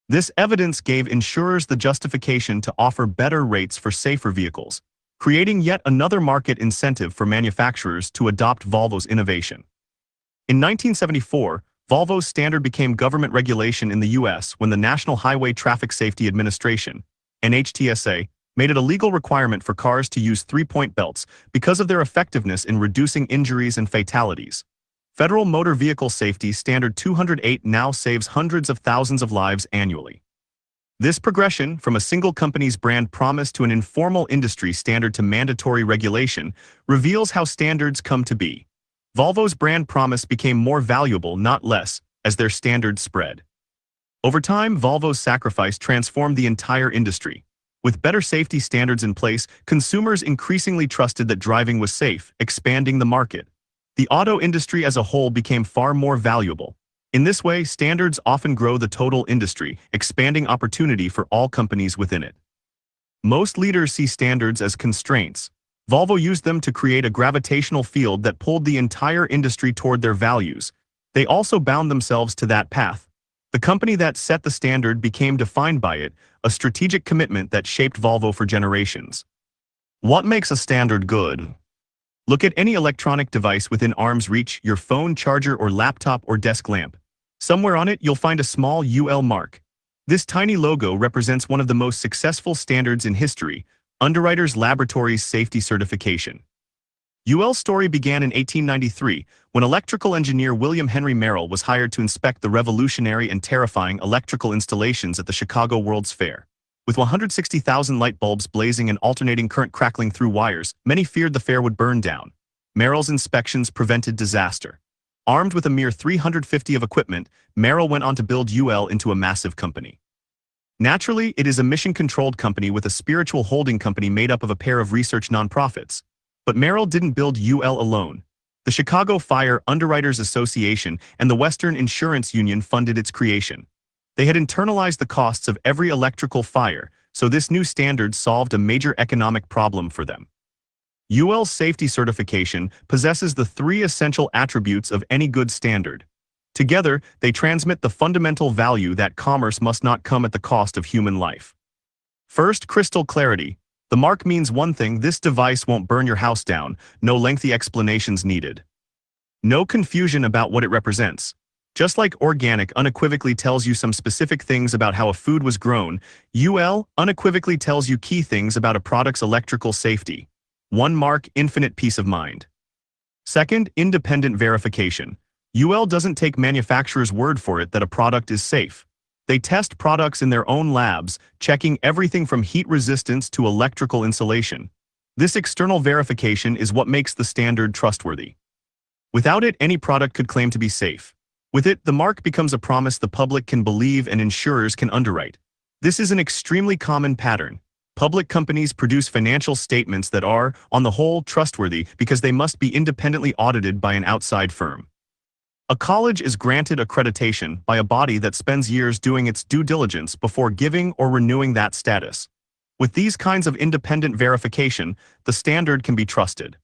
This evidence gave insurers the justification to offer better rates for safer vehicles, creating yet another market incentive for manufacturers to adopt Volvo's innovation. In 1974, Volvo's standard became government regulation in the U.S. when the National Highway Traffic Safety Administration, NHTSA, made it a legal requirement for cars to use three-point belts because of their effectiveness in reducing injuries and fatalities. Federal Motor Vehicle Safety Standard 208 now saves hundreds of thousands of lives annually. This progression from a single company's brand promise to an informal industry standard to mandatory regulation reveals how standards come to be. Volvo's brand promise became more valuable, not less, as their standards spread. Over time, Volvo's sacrifice transformed the entire industry. With better safety standards in place, consumers increasingly trusted that driving was safe, expanding the market. The auto industry as a whole became far more valuable. In this way, standards often grow the total industry, expanding opportunity for all companies within it. Most leaders see standards as constraints. Volvo used them to create a gravitational field that pulled the entire industry toward their values. They also bound themselves to that path. The company that set the standard became defined by it, a strategic commitment that shaped Volvo for generations. What makes a standard good? Look at any electronic device within arm's reach, your phone, charger, or laptop or desk lamp. Somewhere on it, you'll find a small UL mark. This tiny logo represents one of the most successful standards in history, Underwriters Laboratories Safety Certification. UL's story began in 1893, when electrical engineer William Henry Merrill was hired to inspect the revolutionary and terrifying electrical installations at the Chicago World's Fair. With 160,000 light bulbs blazing and alternating current crackling through wires, many feared the fair would burn down. Merrill's inspections prevented disaster. Armed with a mere 350 of equipment, Merrill went on to build UL into a massive company. Naturally, it is a mission-controlled company with a spiritual holding company made up of a pair of research nonprofits. But Merrill didn't build UL alone. The Chicago Fire Underwriters Association and the Western Insurance Union funded its creation. They had internalized the costs of every electrical fire, so this new standard solved a major economic problem for them. UL's safety certification possesses the three essential attributes of any good standard. Together, they transmit the fundamental value that commerce must not come at the cost of human life. First, crystal clarity. The mark means one thing: this device won't burn your house down, no lengthy explanations needed. No confusion about what it represents. Just like organic unequivocally tells you some specific things about how a food was grown, UL unequivocally tells you key things about a product's electrical safety. One mark, infinite peace of mind. Second, independent verification. UL doesn't take manufacturers' word for it that a product is safe. They test products in their own labs, checking everything from heat resistance to electrical insulation. This external verification is what makes the standard trustworthy. Without it, any product could claim to be safe. With it, the mark becomes a promise the public can believe and insurers can underwrite. This is an extremely common pattern. Public companies produce financial statements that are, on the whole, trustworthy because they must be independently audited by an outside firm. A college is granted accreditation by a body that spends years doing its due diligence before giving or renewing that status. With these kinds of independent verification, the standard can be trusted.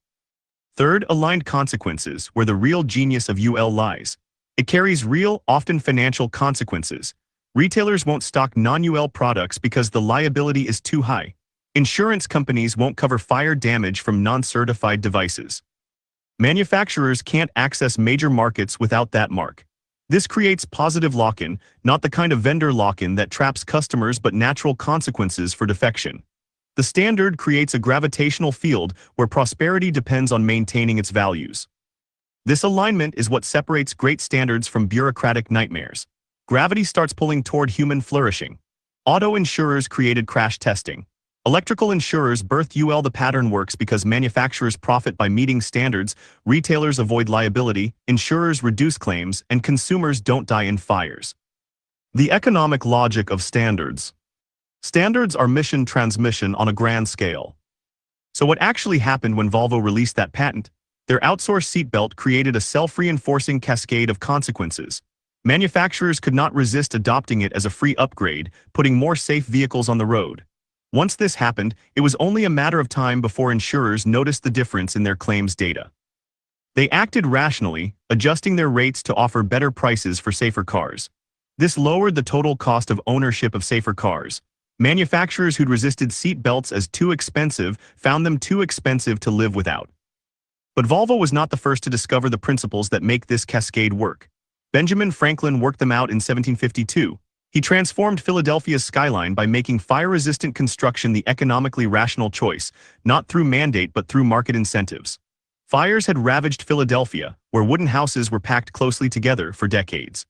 Third, aligned consequences, where the real genius of UL lies. It carries real, often financial consequences. Retailers won't stock non-UL products because the liability is too high. Insurance companies won't cover fire damage from non-certified devices. Manufacturers can't access major markets without that mark. This creates positive lock-in, not the kind of vendor lock-in that traps customers but natural consequences for defection. The standard creates a gravitational field where prosperity depends on maintaining its values. This alignment is what separates great standards from bureaucratic nightmares. Gravity starts pulling toward human flourishing. Auto insurers created crash testing. Electrical insurers birthed UL. The pattern works because manufacturers profit by meeting standards, retailers avoid liability, insurers reduce claims, and consumers don't die in fires. The economic logic of standards. Standards are mission transmission on a grand scale. So what actually happened when Volvo released that patent? Their outsourced seatbelt created a self-reinforcing cascade of consequences. Manufacturers could not resist adopting it as a free upgrade, putting more safe vehicles on the road. Once this happened, it was only a matter of time before insurers noticed the difference in their claims data. They acted rationally, adjusting their rates to offer better prices for safer cars. This lowered the total cost of ownership of safer cars. Manufacturers who'd resisted seat belts as too expensive found them too expensive to live without. But Volvo was not the first to discover the principles that make this cascade work. Benjamin Franklin worked them out in 1752. He transformed Philadelphia's skyline by making fire-resistant construction the economically rational choice, not through mandate but through market incentives. Fires had ravaged Philadelphia, where wooden houses were packed closely together for decades.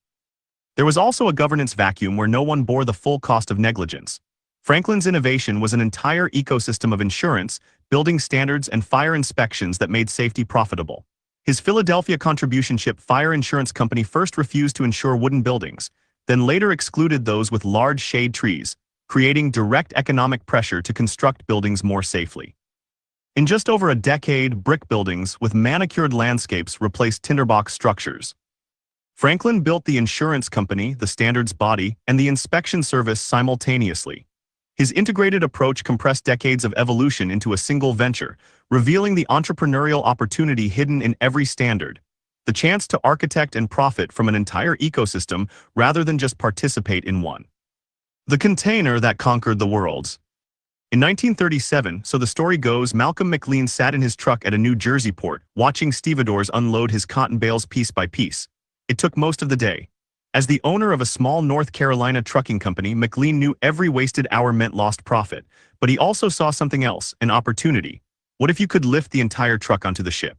There was also a governance vacuum where no one bore the full cost of negligence. Franklin's innovation was an entire ecosystem of insurance, building standards, and fire inspections that made safety profitable. His Philadelphia contribution ship fire insurance company first refused to insure wooden buildings, then later excluded those with large shade trees, creating direct economic pressure to construct buildings more safely. In just over a decade, brick buildings with manicured landscapes replaced tinderbox structures. Franklin built the insurance company, the standards body, and the inspection service simultaneously. His integrated approach compressed decades of evolution into a single venture, revealing the entrepreneurial opportunity hidden in every standard, the chance to architect and profit from an entire ecosystem rather than just participate in one. The container that conquered the world. In 1937, so the story goes, Malcolm McLean sat in his truck at a New Jersey port, watching stevedores unload his cotton bales piece by piece. It took most of the day. As the owner of a small North Carolina trucking company, McLean knew every wasted hour meant lost profit, but he also saw something else, an opportunity. What if you could lift the entire truck onto the ship?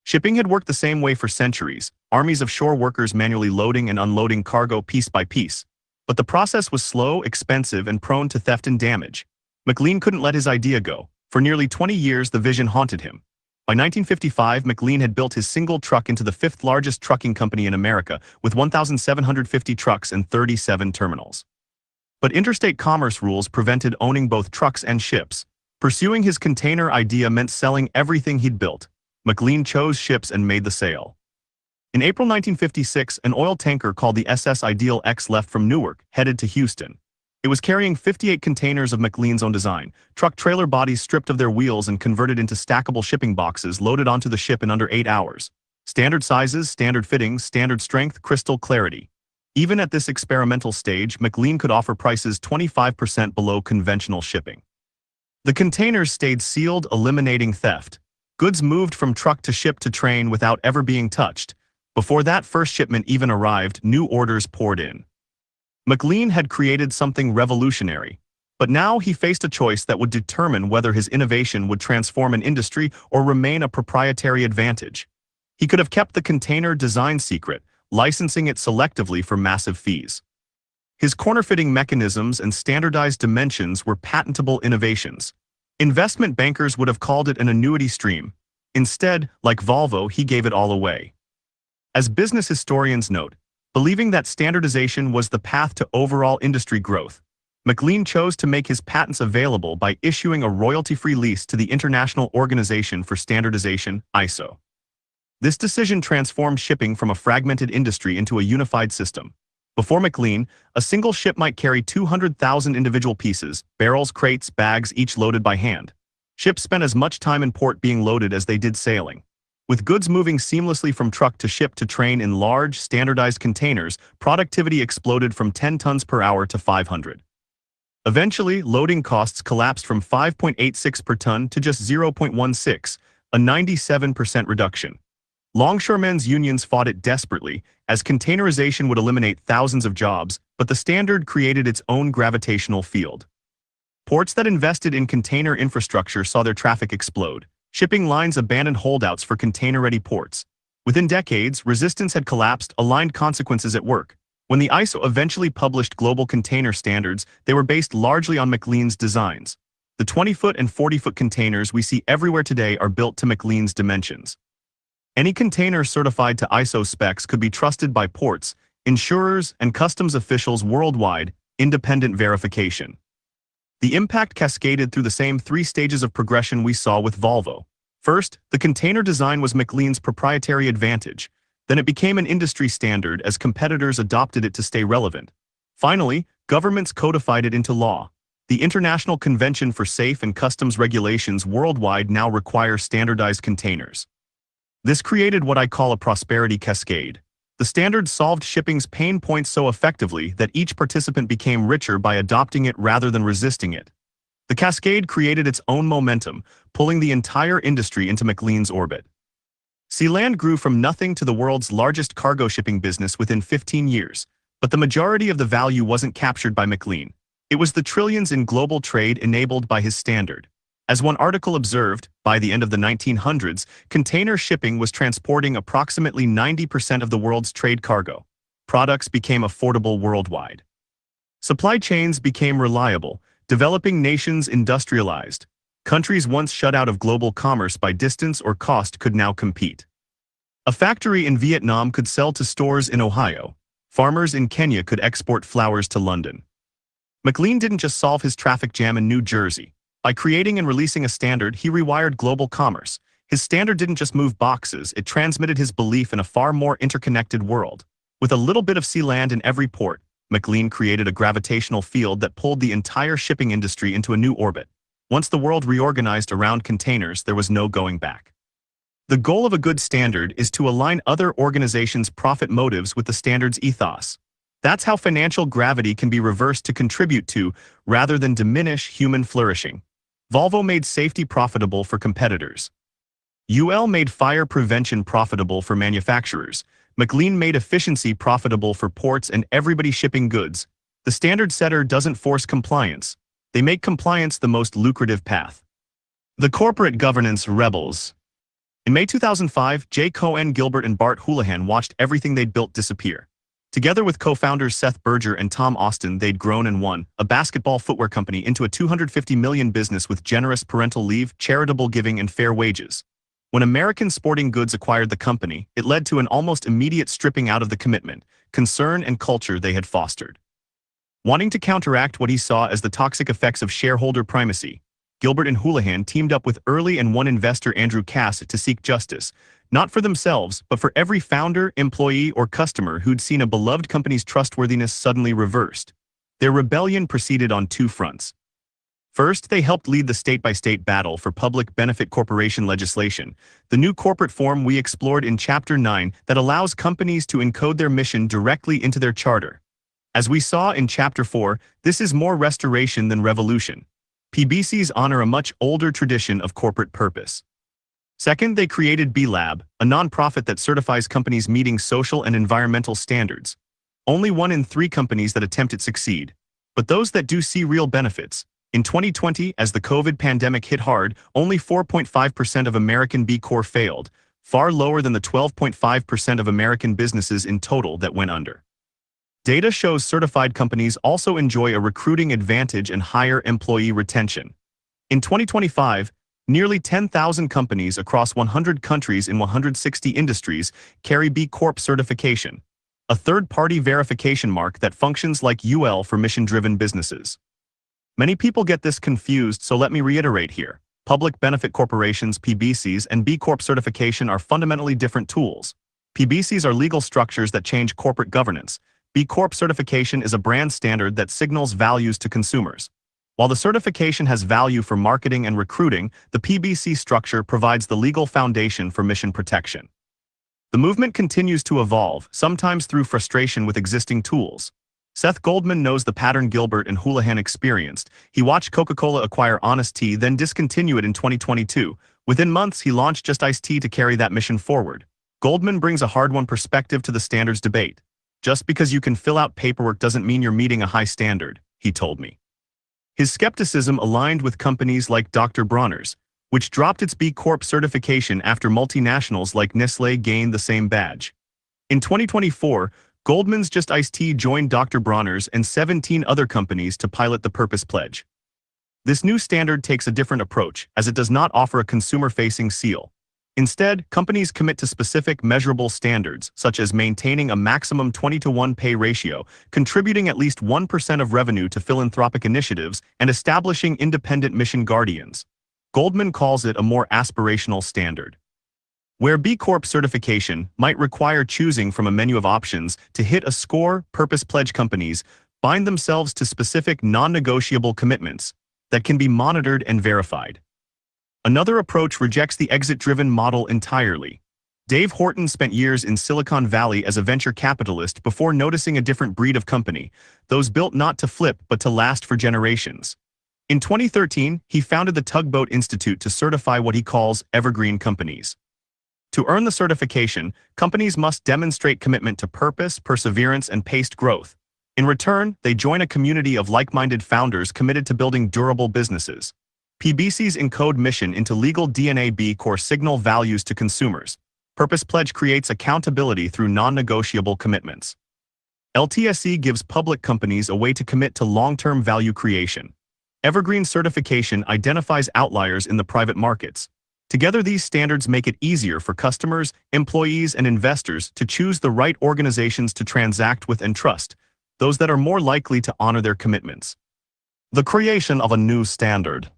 Shipping had worked the same way for centuries, armies of shore workers manually loading and unloading cargo piece by piece. But the process was slow, expensive, and prone to theft and damage. McLean couldn't let his idea go. For nearly 20 years, the vision haunted him. By 1955, McLean had built his single truck into the fifth largest trucking company in America, with 1,750 trucks and 37 terminals. But interstate commerce rules prevented owning both trucks and ships. Pursuing his container idea meant selling everything he'd built. McLean chose ships and made the sale. In April 1956, an oil tanker called the SS Ideal X left from Newark, headed to Houston. It was carrying 58 containers of McLean's own design, truck-trailer bodies stripped of their wheels and converted into stackable shipping boxes loaded onto the ship in under 8 hours. Standard sizes, standard fittings, standard strength, crystal clarity. Even at this experimental stage, McLean could offer prices 25% below conventional shipping. The containers stayed sealed, eliminating theft. Goods moved from truck to ship to train without ever being touched. Before that first shipment even arrived, new orders poured in. McLean had created something revolutionary, but now he faced a choice that would determine whether his innovation would transform an industry or remain a proprietary advantage. He could have kept the container design secret, licensing it selectively for massive fees. His corner-fitting mechanisms and standardized dimensions were patentable innovations. Investment bankers would have called it an annuity stream. Instead, like Volvo, he gave it all away. As business historians note, believing that standardization was the path to overall industry growth, McLean chose to make his patents available by issuing a royalty-free lease to the International Organization for Standardization, ISO. This decision transformed shipping from a fragmented industry into a unified system. Before McLean, a single ship might carry 200,000 individual pieces, barrels, crates, bags, each loaded by hand. Ships spent as much time in port being loaded as they did sailing. With goods moving seamlessly from truck to ship to train in large, standardized containers, productivity exploded from 10 tons per hour to 500. Eventually, loading costs collapsed from 5.86 per ton to just 0.16, a 97% reduction. Longshoremen's unions fought it desperately, as containerization would eliminate thousands of jobs, but the standard created its own gravitational field. Ports that invested in container infrastructure saw their traffic explode. Shipping lines abandoned holdouts for container-ready ports. Within decades, resistance had collapsed, aligned consequences at work. When the ISO eventually published global container standards, they were based largely on McLean's designs. The 20-foot and 40-foot containers we see everywhere today are built to McLean's dimensions. Any container certified to ISO specs could be trusted by ports, insurers, and customs officials worldwide, independent verification. The impact cascaded through the same three stages of progression we saw with Volvo. First, the container design was McLean's proprietary advantage. Then it became an industry standard as competitors adopted it to stay relevant. Finally, governments codified it into law. The International Convention for Safe and Customs Regulations worldwide now require standardized containers. This created what I call a prosperity cascade. The standard solved shipping's pain points so effectively that each participant became richer by adopting it rather than resisting it. The cascade created its own momentum, pulling the entire industry into McLean's orbit. Sealand grew from nothing to the world's largest cargo shipping business within 15 years, but the majority of the value wasn't captured by McLean. It was the trillions in global trade enabled by his standard. As one article observed, by the end of the 1900s, container shipping was transporting approximately 90% of the world's trade cargo. Products became affordable worldwide. Supply chains became reliable, developing nations industrialized. Countries once shut out of global commerce by distance or cost could now compete. A factory in Vietnam could sell to stores in Ohio. Farmers in Kenya could export flowers to London. McLean didn't just solve his traffic jam in New Jersey. By creating and releasing a standard, he rewired global commerce. His standard didn't just move boxes, it transmitted his belief in a far more interconnected world. With a little bit of sea land in every port, McLean created a gravitational field that pulled the entire shipping industry into a new orbit. Once the world reorganized around containers, there was no going back. The goal of a good standard is to align other organizations' profit motives with the standard's ethos. That's how financial gravity can be reversed to contribute to, rather than diminish, human flourishing. Volvo made safety profitable for competitors. UL made fire prevention profitable for manufacturers. McLean made efficiency profitable for ports and everybody shipping goods. The standard setter doesn't force compliance. They make compliance the most lucrative path. The corporate governance rebels. In May 2005, Jay Cohen, Gilbert, and Bart Houlihan watched everything they'd built disappear. Together with co-founders Seth Berger and Tom Austin, they'd grown and won a basketball footwear company into a $250 million business with generous parental leave, charitable giving, and fair wages. When American Sporting Goods acquired the company, it led to an almost immediate stripping out of the commitment, concern, and culture they had fostered. Wanting to counteract what he saw as the toxic effects of shareholder primacy, Gilbert and Houlihan teamed up with early and one investor Andrew Cass to seek justice, not for themselves, but for every founder, employee, or customer who'd seen a beloved company's trustworthiness suddenly reversed. Their rebellion proceeded on two fronts. First, they helped lead the state-by-state battle for public benefit corporation legislation, the new corporate form we explored in Chapter 9 that allows companies to encode their mission directly into their charter. As we saw in Chapter 4, this is more restoration than revolution. PBCs honor a much older tradition of corporate purpose. Second, they created B-Lab, a nonprofit that certifies companies meeting social and environmental standards. Only 1 in 3 companies that attempt it succeed. But those that do see real benefits. In 2020, as the COVID pandemic hit hard, only 4.5% of American B Corp failed, far lower than the 12.5% of American businesses in total that went under. Data shows certified companies also enjoy a recruiting advantage and higher employee retention. In 2025, nearly 10,000 companies across 100 countries in 160 industries carry B Corp certification, a third-party verification mark that functions like UL for mission-driven businesses. Many people get this confused, so let me reiterate here. Public benefit corporations, PBCs, and B Corp certification are fundamentally different tools. PBCs are legal structures that change corporate governance. B Corp certification is a brand standard that signals values to consumers. While the certification has value for marketing and recruiting, the PBC structure provides the legal foundation for mission protection. The movement continues to evolve, sometimes through frustration with existing tools. Seth Goldman knows the pattern Gilbert and Houlihan experienced. He watched Coca-Cola acquire Honest Tea, then discontinue it in 2022. Within months, he launched Just Iced Tea to carry that mission forward. Goldman brings a hard-won perspective to the standards debate. Just because you can fill out paperwork doesn't mean you're meeting a high standard, he told me. His skepticism aligned with companies like Dr. Bronner's, which dropped its B Corp certification after multinationals like Nestlé gained the same badge. In 2024, Goldman's Just Iced Tea joined Dr. Bronner's and 17 other companies to pilot the Purpose Pledge. This new standard takes a different approach, as it does not offer a consumer-facing seal. Instead, companies commit to specific measurable standards, such as maintaining a maximum 20-to-1 pay ratio, contributing at least 1% of revenue to philanthropic initiatives, and establishing independent mission guardians. Goldman calls it a more aspirational standard. Where B Corp certification might require choosing from a menu of options to hit a score, purpose pledge companies bind themselves to specific non-negotiable commitments that can be monitored and verified. Another approach rejects the exit-driven model entirely. Dave Horton spent years in Silicon Valley as a venture capitalist before noticing a different breed of company, those built not to flip but to last for generations. In 2013, he founded the Tugboat Institute to certify what he calls evergreen companies. To earn the certification, companies must demonstrate commitment to purpose, perseverance, and paced growth. In return, they join a community of like-minded founders committed to building durable businesses. PBC's encode mission into legal DNA. B Corp signal values to consumers. Purpose Pledge creates accountability through non-negotiable commitments. LTSE gives public companies a way to commit to long-term value creation. Evergreen certification identifies outliers in the private markets. Together, these standards make it easier for customers, employees, and investors to choose the right organizations to transact with and trust, those that are more likely to honor their commitments. The creation of a new standard.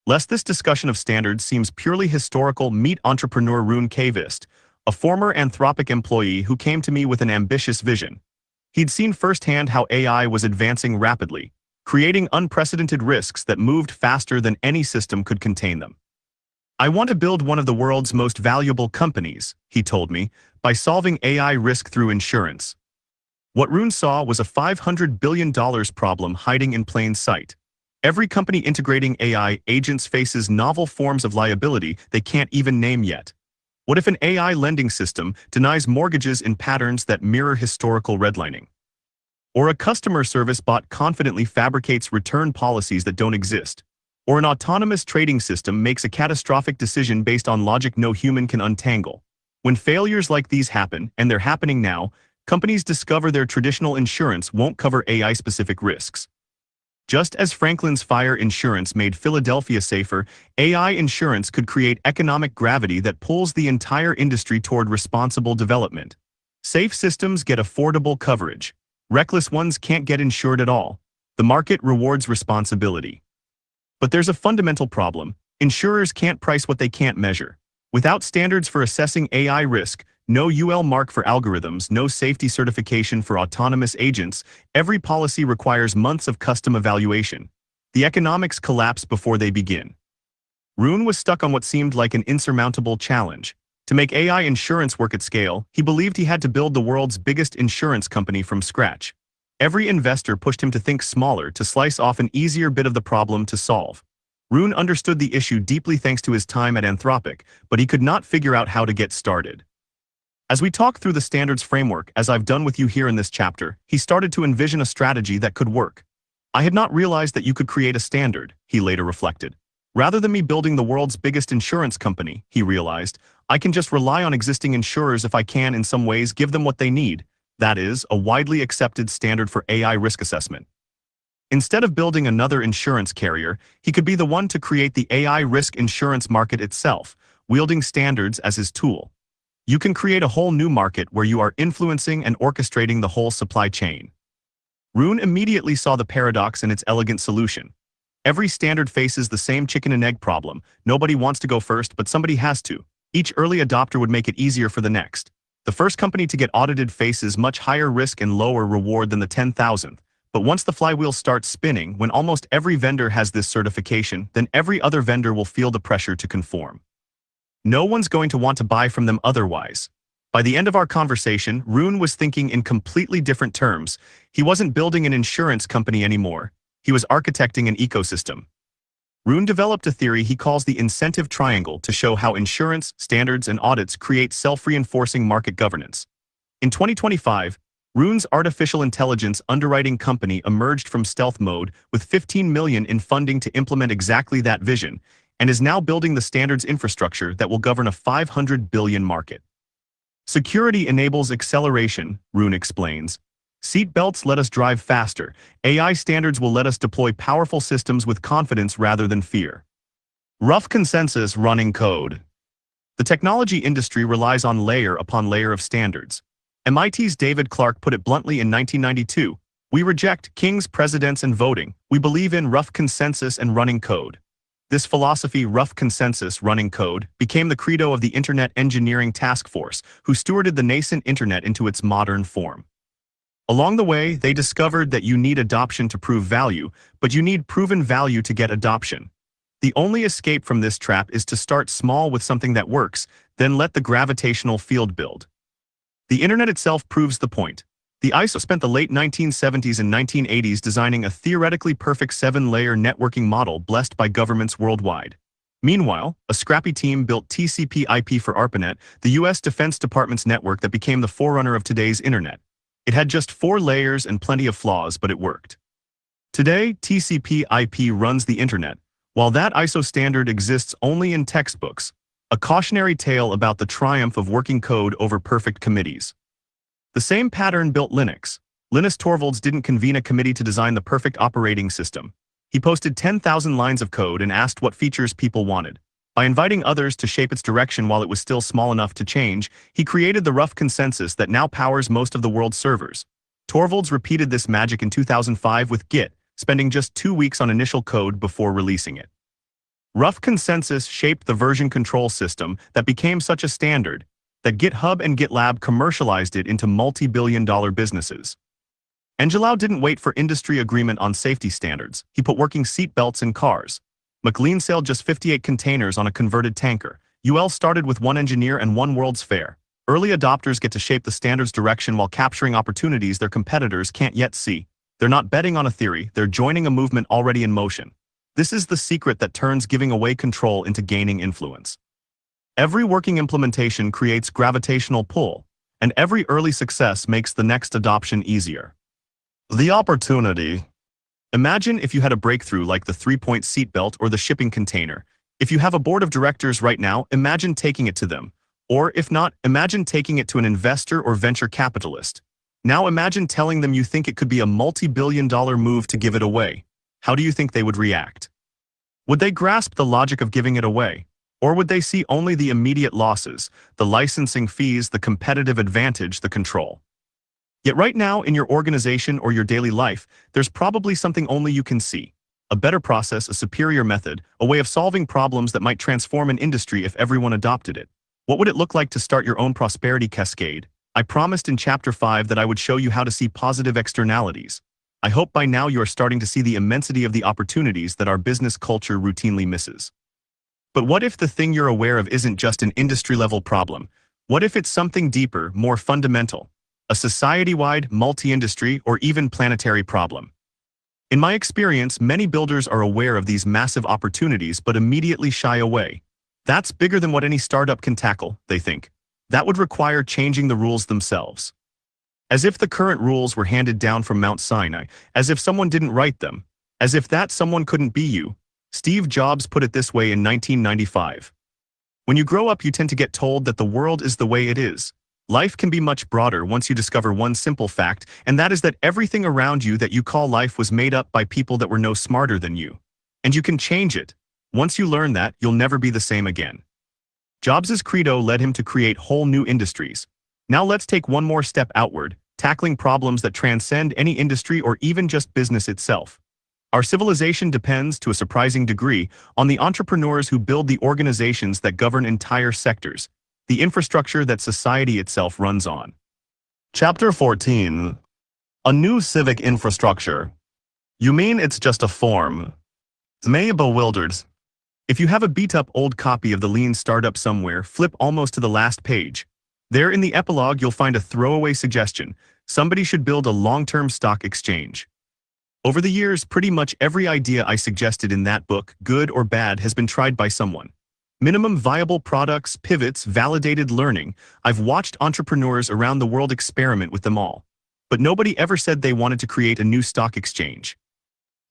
Lest this discussion of standards seems purely historical, meet entrepreneur Rune Kavist, a former Anthropic employee who came to me with an ambitious vision. He'd seen firsthand how AI was advancing rapidly, creating unprecedented risks that moved faster than any system could contain them. I want to build one of the world's most valuable companies, he told me, by solving AI risk through insurance. What Rune saw was a $500 billion problem hiding in plain sight. Every company integrating AI agents faces novel forms of liability they can't even name yet. What if an AI lending system denies mortgages in patterns that mirror historical redlining? Or a customer service bot confidently fabricates return policies that don't exist? Or an autonomous trading system makes a catastrophic decision based on logic no human can untangle? When failures like these happen, and they're happening now, companies discover their traditional insurance won't cover AI-specific risks. Just as Franklin's fire insurance made Philadelphia safer, AI insurance could create economic gravity that pulls the entire industry toward responsible development. Safe systems get affordable coverage. Reckless ones can't get insured at all. The market rewards responsibility. But there's a fundamental problem. Insurers can't price what they can't measure. Without standards for assessing AI risk, no UL mark for algorithms, no safety certification for autonomous agents, every policy requires months of custom evaluation. The economics collapse before they begin. Rune was stuck on what seemed like an insurmountable challenge. To make AI insurance work at scale, he believed he had to build the world's biggest insurance company from scratch. Every investor pushed him to think smaller, to slice off an easier bit of the problem to solve. Rune understood the issue deeply thanks to his time at Anthropic, but he could not figure out how to get started. As we talk through the standards framework, as I've done with you here in this chapter, he started to envision a strategy that could work. I had not realized that you could create a standard, he later reflected. Rather than me building the world's biggest insurance company, he realized, I can just rely on existing insurers if I can in some ways give them what they need. That is, a widely accepted standard for AI risk assessment. Instead of building another insurance carrier, he could be the one to create the AI risk insurance market itself, wielding standards as his tool. You can create a whole new market where you are influencing and orchestrating the whole supply chain. Rune immediately saw the paradox in its elegant solution. Every standard faces the same chicken and egg problem. Nobody wants to go first, but somebody has to. Each early adopter would make it easier for the next. The first company to get audited faces much higher risk and lower reward than the 10,000th. But once the flywheel starts spinning, when almost every vendor has this certification, then every other vendor will feel the pressure to conform. No one's going to want to buy from them otherwise. By the end of our conversation, Rune was thinking in completely different terms. He wasn't building an insurance company anymore. He was architecting an ecosystem. Rune developed a theory he calls the incentive triangle to show how insurance, standards, and audits create self-reinforcing market governance. In 2025, Rune's artificial intelligence underwriting company emerged from stealth mode with $15 million in funding to implement exactly that vision, and is now building the standards infrastructure that will govern a $500 billion market. Security enables acceleration, Rune explains. Seat belts let us drive faster. AI standards will let us deploy powerful systems with confidence rather than fear. Rough consensus running code. The technology industry relies on layer upon layer of standards. MIT's David Clark put it bluntly in 1992, "We reject kings, presidents, and voting. We believe in rough consensus and running code." This philosophy, rough consensus, running code, became the credo of the Internet Engineering Task Force, who stewarded the nascent Internet into its modern form. Along the way, they discovered that you need adoption to prove value, but you need proven value to get adoption. The only escape from this trap is to start small with something that works, then let the gravitational field build. The Internet itself proves the point. The ISO spent the late 1970s and 1980s designing a theoretically perfect 7-layer networking model blessed by governments worldwide. Meanwhile, a scrappy team built TCP/IP for ARPANET, the US Defense Department's network that became the forerunner of today's Internet. It had just 4 layers and plenty of flaws, but it worked. Today, TCP/IP runs the Internet, while that ISO standard exists only in textbooks, a cautionary tale about the triumph of working code over perfect committees. The same pattern built Linux. Linus Torvalds didn't convene a committee to design the perfect operating system. He posted 10,000 lines of code and asked what features people wanted. By inviting others to shape its direction while it was still small enough to change, he created the rough consensus that now powers most of the world's servers. Torvalds repeated this magic in 2005 with Git, spending just 2 weeks on initial code before releasing it. Rough consensus shaped the version control system that became such a standard that GitHub and GitLab commercialized it into multi-billion-dollar businesses. Angelou didn't wait for industry agreement on safety standards. He put working seat belts in cars. McLean sailed just 58 containers on a converted tanker. UL started with 1 engineer and 1 World's Fair. Early adopters get to shape the standards direction while capturing opportunities their competitors can't yet see. They're not betting on a theory, they're joining a movement already in motion. This is the secret that turns giving away control into gaining influence. Every working implementation creates gravitational pull, and every early success makes the next adoption easier. The opportunity. Imagine if you had a breakthrough like the 3-point seatbelt or the shipping container. If you have a board of directors right now, imagine taking it to them. Or if not, imagine taking it to an investor or venture capitalist. Now imagine telling them you think it could be a multi-billion-dollar move to give it away. How do you think they would react? Would they grasp the logic of giving it away? Or would they see only the immediate losses, the licensing fees, the competitive advantage, the control? Yet right now in your organization or your daily life, there's probably something only you can see. A better process, a superior method, a way of solving problems that might transform an industry if everyone adopted it. What would it look like to start your own prosperity cascade? I promised in Chapter 5 that I would show you how to see positive externalities. I hope by now you are starting to see the immensity of the opportunities that our business culture routinely misses. But what if the thing you're aware of isn't just an industry-level problem? What if it's something deeper, more fundamental? A society-wide, multi-industry, or even planetary problem? In my experience, many builders are aware of these massive opportunities but immediately shy away. That's bigger than what any startup can tackle, they think. That would require changing the rules themselves. As if the current rules were handed down from Mount Sinai, as if someone didn't write them, as if that someone couldn't be you. Steve Jobs put it this way in 1995. When you grow up, you tend to get told that the world is the way it is. Life can be much broader once you discover one simple fact, and that is that everything around you that you call life was made up by people that were no smarter than you. And you can change it. Once you learn that, you'll never be the same again. Jobs' credo led him to create whole new industries. Now let's take one more step outward, tackling problems that transcend any industry or even just business itself. Our civilization depends, to a surprising degree, on the entrepreneurs who build the organizations that govern entire sectors, the infrastructure that society itself runs on. Chapter 14. A new civic infrastructure. You mean it's just a form? May bewildered. If you have a beat-up old copy of the Lean Startup somewhere, flip almost to the last page. There in the epilogue you'll find a throwaway suggestion. Somebody should build a long-term stock exchange. Over the years, pretty much every idea I suggested in that book, good or bad, has been tried by someone. Minimum viable products, pivots, validated learning. I've watched entrepreneurs around the world experiment with them all. But nobody ever said they wanted to create a new stock exchange.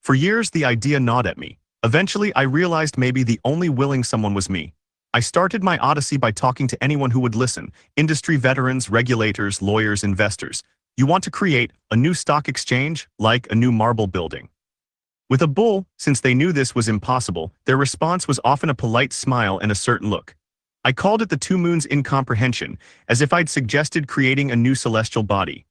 For years, the idea gnawed at me. Eventually, I realized maybe the only willing someone was me. I started my odyssey by talking to anyone who would listen: industry veterans, regulators, lawyers, investors. You want to create a new stock exchange, like a new marble building? With a bull, since they knew this was impossible, their response was often a polite smile and a certain look. I called it the two moons incomprehension, as if I'd suggested creating a new celestial body.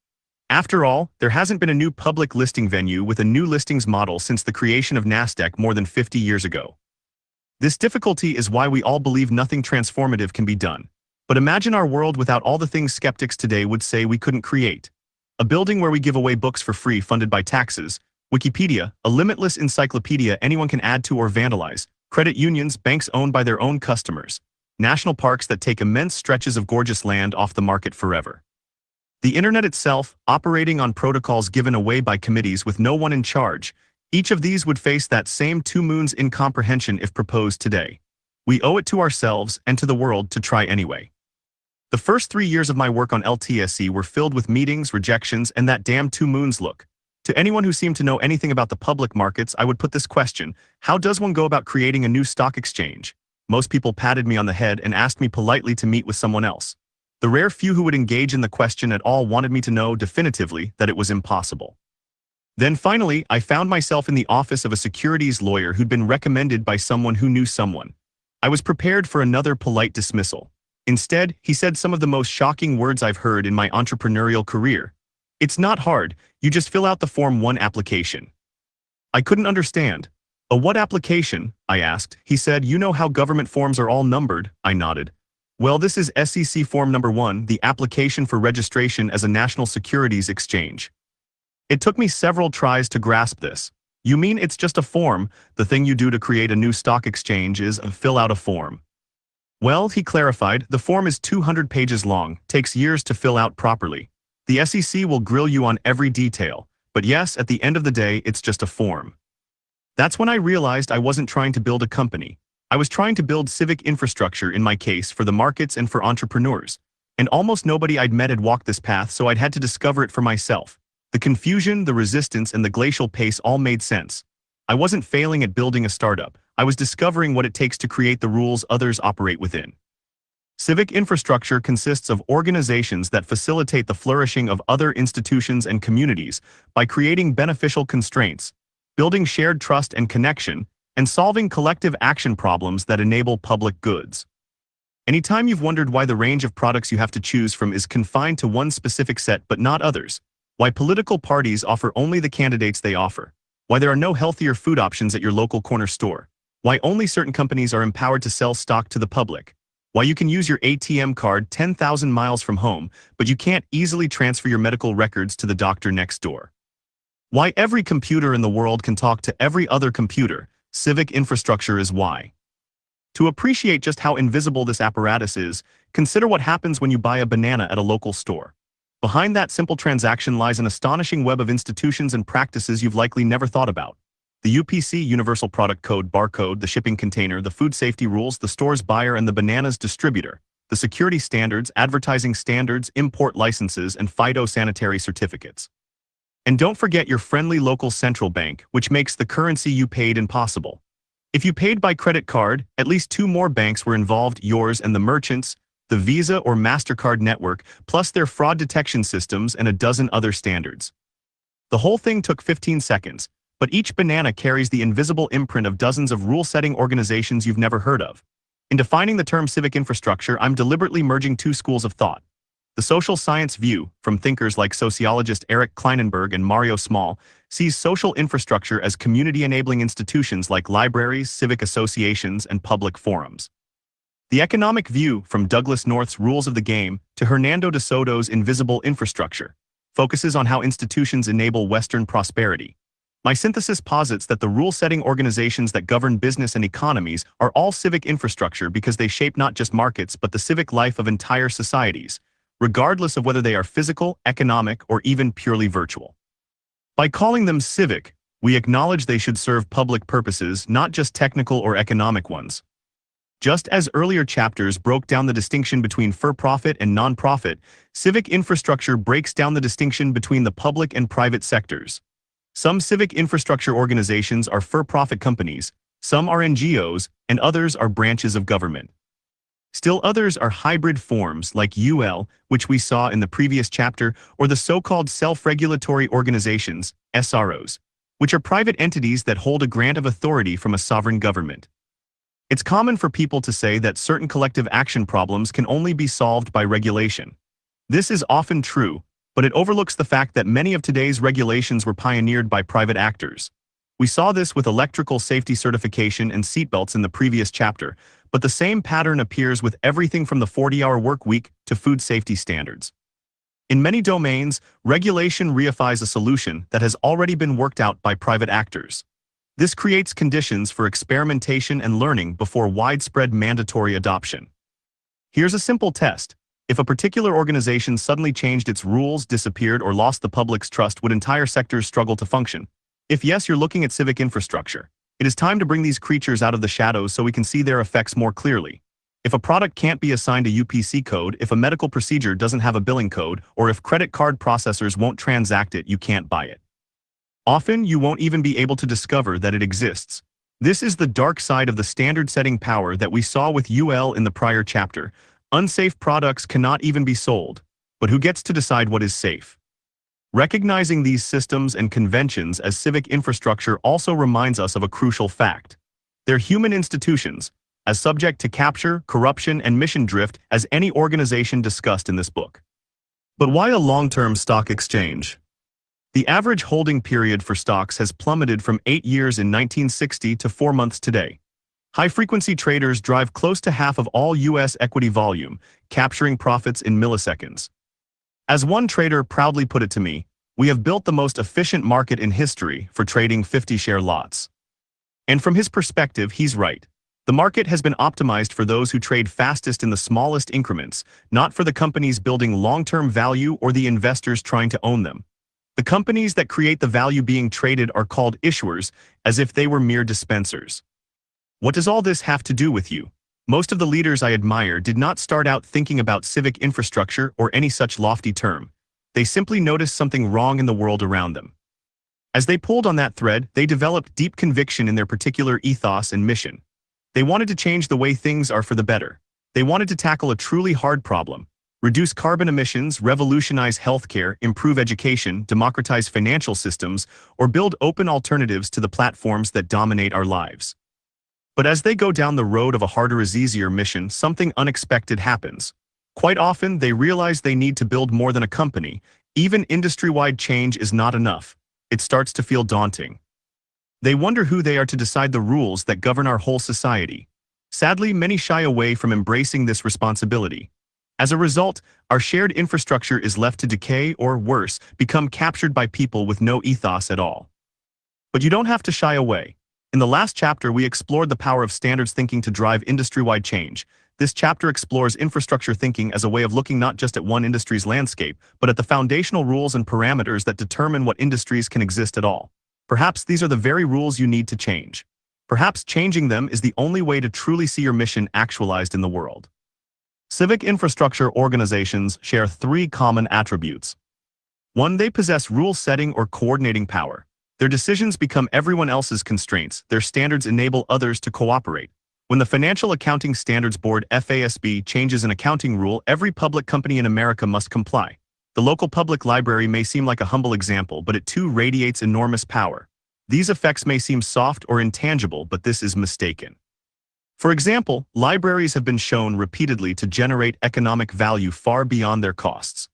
After all, there hasn't been a new public listing venue with a new listings model since the creation of NASDAQ more than 50 years ago. This difficulty is why we all believe nothing transformative can be done. But imagine our world without all the things skeptics today would say we couldn't create. A building where we give away books for free funded by taxes, Wikipedia, a limitless encyclopedia anyone can add to or vandalize, credit unions, banks owned by their own customers, national parks that take immense stretches of gorgeous land off the market forever. The internet itself, operating on protocols given away by committees with no one in charge, each of these would face that same two moons incomprehension if proposed today. We owe it to ourselves and to the world to try anyway. The first 3 years of my work on LTSE were filled with meetings, rejections, and that damn two moons look. To anyone who seemed to know anything about the public markets, I would put this question: how does one go about creating a new stock exchange? Most people patted me on the head and asked me politely to meet with someone else. The rare few who would engage in the question at all wanted me to know definitively that it was impossible. Then finally, I found myself in the office of a securities lawyer who'd been recommended by someone who knew someone. I was prepared for another polite dismissal. Instead, he said some of the most shocking words I've heard in my entrepreneurial career. "It's not hard, you just fill out the Form 1 application." I couldn't understand. "A what application?" I asked. He said, "You know how government forms are all numbered." I nodded. "Well, this is SEC Form number 1, the application for registration as a national securities exchange." It took me several tries to grasp this. "You mean it's just a form? The thing you do to create a new stock exchange is fill out a form." Well, he clarified, the form is 200 pages long, takes years to fill out properly. The SEC will grill you on every detail, but yes, at the end of the day, it's just a form. That's when I realized I wasn't trying to build a company. I was trying to build civic infrastructure, in my case, for the markets and for entrepreneurs. And almost nobody I'd met had walked this path, so I'd had to discover it for myself. The confusion, the resistance, and the glacial pace all made sense. I wasn't failing at building a startup. I was discovering what it takes to create the rules others operate within. Civic infrastructure consists of organizations that facilitate the flourishing of other institutions and communities by creating beneficial constraints, building shared trust and connection, and solving collective action problems that enable public goods. Anytime you've wondered why the range of products you have to choose from is confined to one specific set but not others, why political parties offer only the candidates they offer, why there are no healthier food options at your local corner store, why only certain companies are empowered to sell stock to the public, why you can use your ATM card 10,000 miles from home, but you can't easily transfer your medical records to the doctor next door. Why every computer in the world can talk to every other computer, civic infrastructure is why. To appreciate just how invisible this apparatus is, consider what happens when you buy a banana at a local store. Behind that simple transaction lies an astonishing web of institutions and practices you've likely never thought about. The UPC, Universal Product Code, barcode, the shipping container, the food safety rules, the store's buyer and the banana's distributor, the security standards, advertising standards, import licenses, and phytosanitary certificates. And don't forget your friendly local central bank, which makes the currency you paid impossible. If you paid by credit card, at least 2 more banks were involved, yours and the merchant's, the Visa or MasterCard network, plus their fraud detection systems and a dozen other standards. The whole thing took 15 seconds, but each banana carries the invisible imprint of dozens of rule-setting organizations you've never heard of. In defining the term civic infrastructure, I'm deliberately merging 2 schools of thought. The social science view, from thinkers like sociologist Eric Kleinenberg and Mario Small, sees social infrastructure as community-enabling institutions like libraries, civic associations, and public forums. The economic view, from Douglas North's Rules of the Game to Hernando de Soto's Invisible Infrastructure, focuses on how institutions enable Western prosperity. My synthesis posits that the rule-setting organizations that govern business and economies are all civic infrastructure because they shape not just markets but the civic life of entire societies, regardless of whether they are physical, economic, or even purely virtual. By calling them civic, we acknowledge they should serve public purposes, not just technical or economic ones. Just as earlier chapters broke down the distinction between for-profit and non-profit, civic infrastructure breaks down the distinction between the public and private sectors. Some civic infrastructure organizations are for-profit companies, some are NGOs, and others are branches of government. Still others are hybrid forms like UL, which we saw in the previous chapter, or the so-called self-regulatory organizations, SROs, which are private entities that hold a grant of authority from a sovereign government. It's common for people to say that certain collective action problems can only be solved by regulation. This is often true, but it overlooks the fact that many of today's regulations were pioneered by private actors. We saw this with electrical safety certification and seatbelts in the previous chapter, but the same pattern appears with everything from the 40-hour work week to food safety standards. In many domains, regulation reifies a solution that has already been worked out by private actors. This creates conditions for experimentation and learning before widespread mandatory adoption. Here's a simple test. If a particular organization suddenly changed its rules, disappeared, or lost the public's trust, would entire sectors struggle to function? If yes, you're looking at civic infrastructure. It is time to bring these creatures out of the shadows so we can see their effects more clearly. If a product can't be assigned a UPC code, if a medical procedure doesn't have a billing code, or if credit card processors won't transact it, you can't buy it. Often, you won't even be able to discover that it exists. This is the dark side of the standard-setting power that we saw with UL in the prior chapter. Unsafe products cannot even be sold, but who gets to decide what is safe? Recognizing these systems and conventions as civic infrastructure also reminds us of a crucial fact. They're human institutions, as subject to capture, corruption, and mission drift as any organization discussed in this book. But why a long-term stock exchange? The average holding period for stocks has plummeted from 8 years in 1960 to 4 months today. High-frequency traders drive close to half of all U.S. equity volume, capturing profits in milliseconds. As one trader proudly put it to me, "We have built the most efficient market in history for trading 50-share lots." And from his perspective, he's right. The market has been optimized for those who trade fastest in the smallest increments, not for the companies building long-term value or the investors trying to own them. The companies that create the value being traded are called issuers, as if they were mere dispensers. What does all this have to do with you? Most of the leaders I admire did not start out thinking about civic infrastructure or any such lofty term. They simply noticed something wrong in the world around them. As they pulled on that thread, they developed deep conviction in their particular ethos and mission. They wanted to change the way things are for the better. They wanted to tackle a truly hard problem: reduce carbon emissions, revolutionize healthcare, improve education, democratize financial systems, or build open alternatives to the platforms that dominate our lives. But as they go down the road of a harder is easier mission, something unexpected happens. Quite often, they realize they need to build more than a company. Even industry-wide change is not enough. It starts to feel daunting. They wonder who they are to decide the rules that govern our whole society. Sadly, many shy away from embracing this responsibility. As a result, our shared infrastructure is left to decay or, worse, become captured by people with no ethos at all. But you don't have to shy away. In the last chapter, we explored the power of standards thinking to drive industry-wide change. This chapter explores infrastructure thinking as a way of looking not just at one industry's landscape, but at the foundational rules and parameters that determine what industries can exist at all. Perhaps these are the very rules you need to change. Perhaps changing them is the only way to truly see your mission actualized in the world. Civic infrastructure organizations share 3 common attributes. 1. They possess rule-setting or coordinating power. Their decisions become everyone else's constraints. Their standards enable others to cooperate. When the Financial Accounting Standards Board (FASB) changes an accounting rule, every public company in America must comply. The local public library may seem like a humble example, but it too radiates enormous power. These effects may seem soft or intangible, but this is mistaken. For example, libraries have been shown repeatedly to generate economic value far beyond their costs.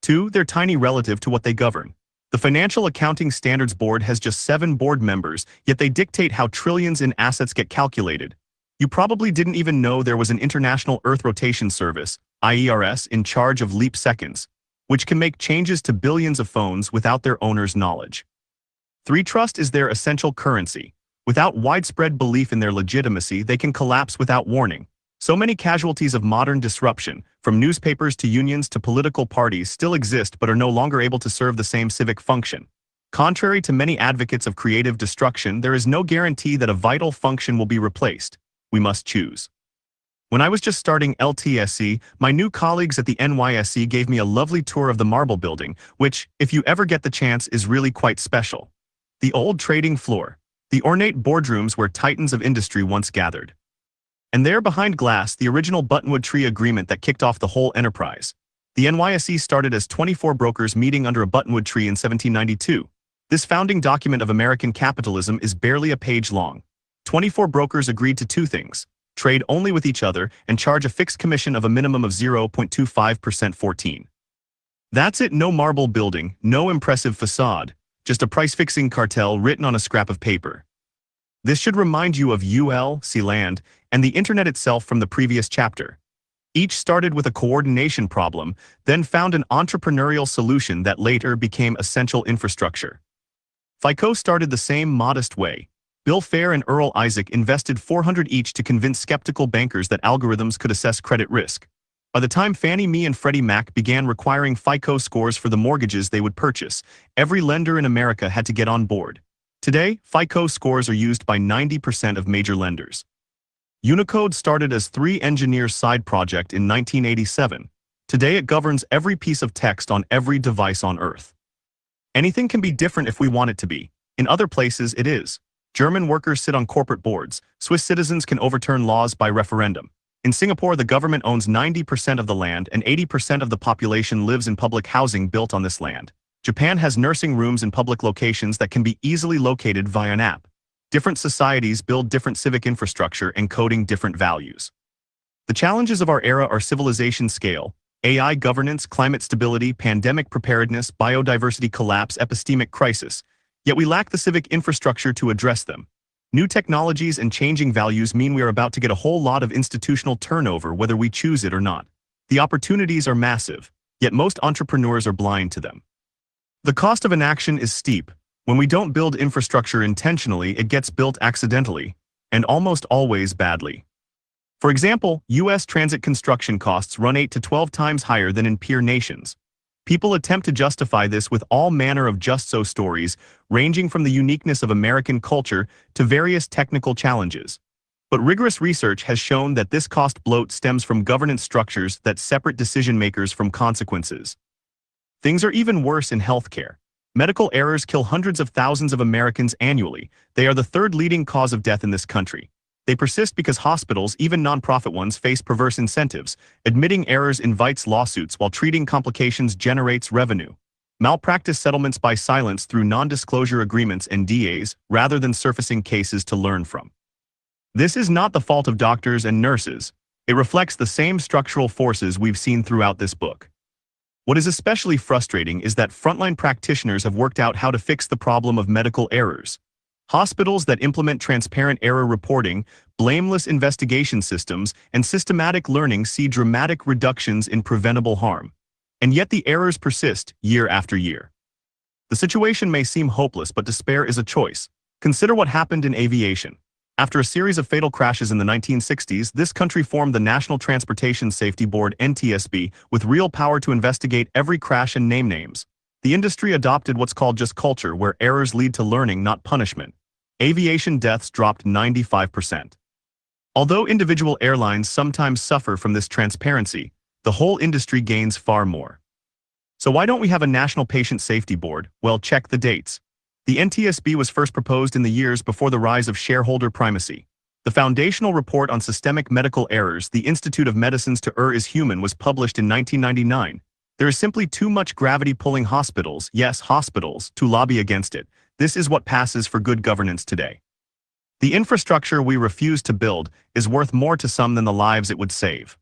2. They're tiny relative to what they govern. The Financial Accounting Standards Board has just 7 board members, yet they dictate how trillions in assets get calculated. You probably didn't even know there was an International Earth Rotation Service, IERS, in charge of leap seconds, which can make changes to billions of phones without their owner's knowledge. 3. Trust is their essential currency. Without widespread belief in their legitimacy, they can collapse without warning. So many casualties of modern disruption, from newspapers to unions to political parties, still exist but are no longer able to serve the same civic function. Contrary to many advocates of creative destruction, there is no guarantee that a vital function will be replaced. We must choose. When I was just starting LTSC, my new colleagues at the NYSC gave me a lovely tour of the Marble Building, which, if you ever get the chance, is really quite special. The old trading floor. The ornate boardrooms where titans of industry once gathered. And there behind glass, the original Buttonwood Tree Agreement that kicked off the whole enterprise. The NYSE started as 24 brokers meeting under a buttonwood tree in 1792. This founding document of American capitalism is barely a page long. 24 brokers agreed to two things: trade only with each other and charge a fixed commission of a minimum of 0.25%. 14. That's it. No marble building, no impressive facade, just a price-fixing cartel written on a scrap of paper. This should remind you of ULC land and the internet itself from the previous chapter. Each started with a coordination problem, then found an entrepreneurial solution that later became essential infrastructure. FICO started the same modest way. Bill Fair and Earl Isaac invested $400 each to convince skeptical bankers that algorithms could assess credit risk. By the time Fannie Mae and Freddie Mac began requiring FICO scores for the mortgages they would purchase, every lender in America had to get on board. Today, FICO scores are used by 90% of major lenders. Unicode started as 3 engineers' side project in 1987. Today it governs every piece of text on every device on Earth. Anything can be different if we want it to be. In other places, it is. German workers sit on corporate boards. Swiss citizens can overturn laws by referendum. In Singapore, the government owns 90% of the land and 80% of the population lives in public housing built on this land. Japan has nursing rooms in public locations that can be easily located via an app. Different societies build different civic infrastructure encoding different values. The challenges of our era are civilization scale, AI governance, climate stability, pandemic preparedness, biodiversity collapse, epistemic crisis, yet we lack the civic infrastructure to address them. New technologies and changing values mean we are about to get a whole lot of institutional turnover whether we choose it or not. The opportunities are massive, yet most entrepreneurs are blind to them. The cost of inaction is steep. When we don't build infrastructure intentionally, it gets built accidentally, and almost always badly. For example, U.S. transit construction costs run 8 to 12 times higher than in peer nations. People attempt to justify this with all manner of just-so stories, ranging from the uniqueness of American culture to various technical challenges. But rigorous research has shown that this cost bloat stems from governance structures that separate decision-makers from consequences. Things are even worse in healthcare. Medical errors kill hundreds of thousands of Americans annually. They are the third leading cause of death in this country. They persist because hospitals, even nonprofit ones, face perverse incentives. Admitting errors invites lawsuits while treating complications generates revenue. Malpractice settlements by silence through non-disclosure agreements and DAs, rather than surfacing cases to learn from. This is not the fault of doctors and nurses. It reflects the same structural forces we've seen throughout this book. What is especially frustrating is that frontline practitioners have worked out how to fix the problem of medical errors. Hospitals that implement transparent error reporting, blameless investigation systems, and systematic learning see dramatic reductions in preventable harm. And yet the errors persist year after year. The situation may seem hopeless, but despair is a choice. Consider what happened in aviation. After a series of fatal crashes in the 1960s, this country formed the National Transportation Safety Board (NTSB) with real power to investigate every crash and name names. The industry adopted what's called just culture, where errors lead to learning, not punishment. Aviation deaths dropped 95%. Although individual airlines sometimes suffer from this transparency, the whole industry gains far more. So why don't we have a National Patient Safety Board? Well, check the dates. The NTSB was first proposed in the years before the rise of shareholder primacy. The foundational report on systemic medical errors, The Institute of Medicine's To Err is Human, was published in 1999. There is simply too much gravity pulling hospitals, yes, hospitals, to lobby against it. This is what passes for good governance today. The infrastructure we refuse to build is worth more to some than the lives it would save.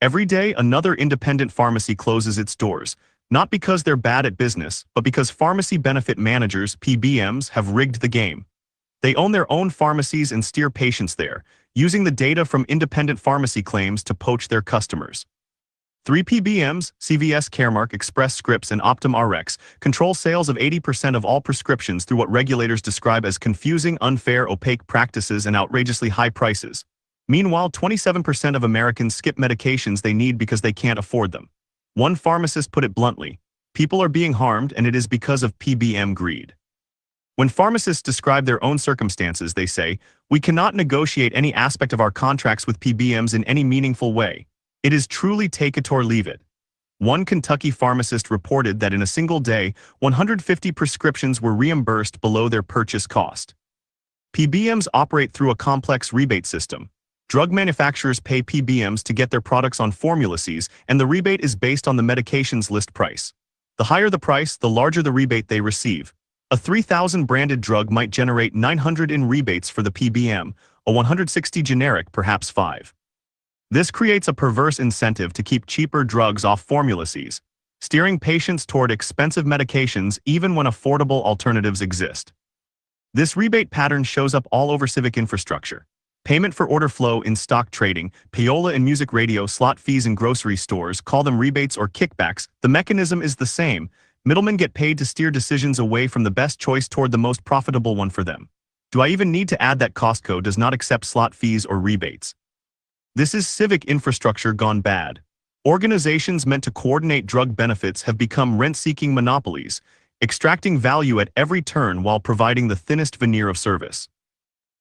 Every day, another independent pharmacy closes its doors, not because they're bad at business, but because pharmacy benefit managers, PBMs, have rigged the game. They own their own pharmacies and steer patients there, using the data from independent pharmacy claims to poach their customers. 3 PBMs, CVS Caremark, Express Scripts, and Optum Rx, control sales of 80% of all prescriptions through what regulators describe as confusing, unfair, opaque practices and outrageously high prices. Meanwhile, 27% of Americans skip medications they need because they can't afford them. One pharmacist put it bluntly: people are being harmed, and it is because of PBM greed. When pharmacists describe their own circumstances, they say, "We cannot negotiate any aspect of our contracts with PBMs in any meaningful way. It is truly take it or leave it." One Kentucky pharmacist reported that in a single day, 150 prescriptions were reimbursed below their purchase cost. PBMs operate through a complex rebate system. Drug manufacturers pay PBMs to get their products on formulacies, and the rebate is based on the medication's list price. The higher the price, the larger the rebate they receive. A 3,000 branded drug might generate 900 in rebates for the PBM, a 160 generic perhaps 5. This creates a perverse incentive to keep cheaper drugs off formulacies, steering patients toward expensive medications even when affordable alternatives exist. This rebate pattern shows up all over civic infrastructure. Payment for order flow in stock trading, payola in music radio, slot fees in grocery stores, call them rebates or kickbacks, the mechanism is the same. Middlemen get paid to steer decisions away from the best choice toward the most profitable one for them. Do I even need to add that Costco does not accept slot fees or rebates? This is civic infrastructure gone bad. Organizations meant to coordinate drug benefits have become rent-seeking monopolies, extracting value at every turn while providing the thinnest veneer of service.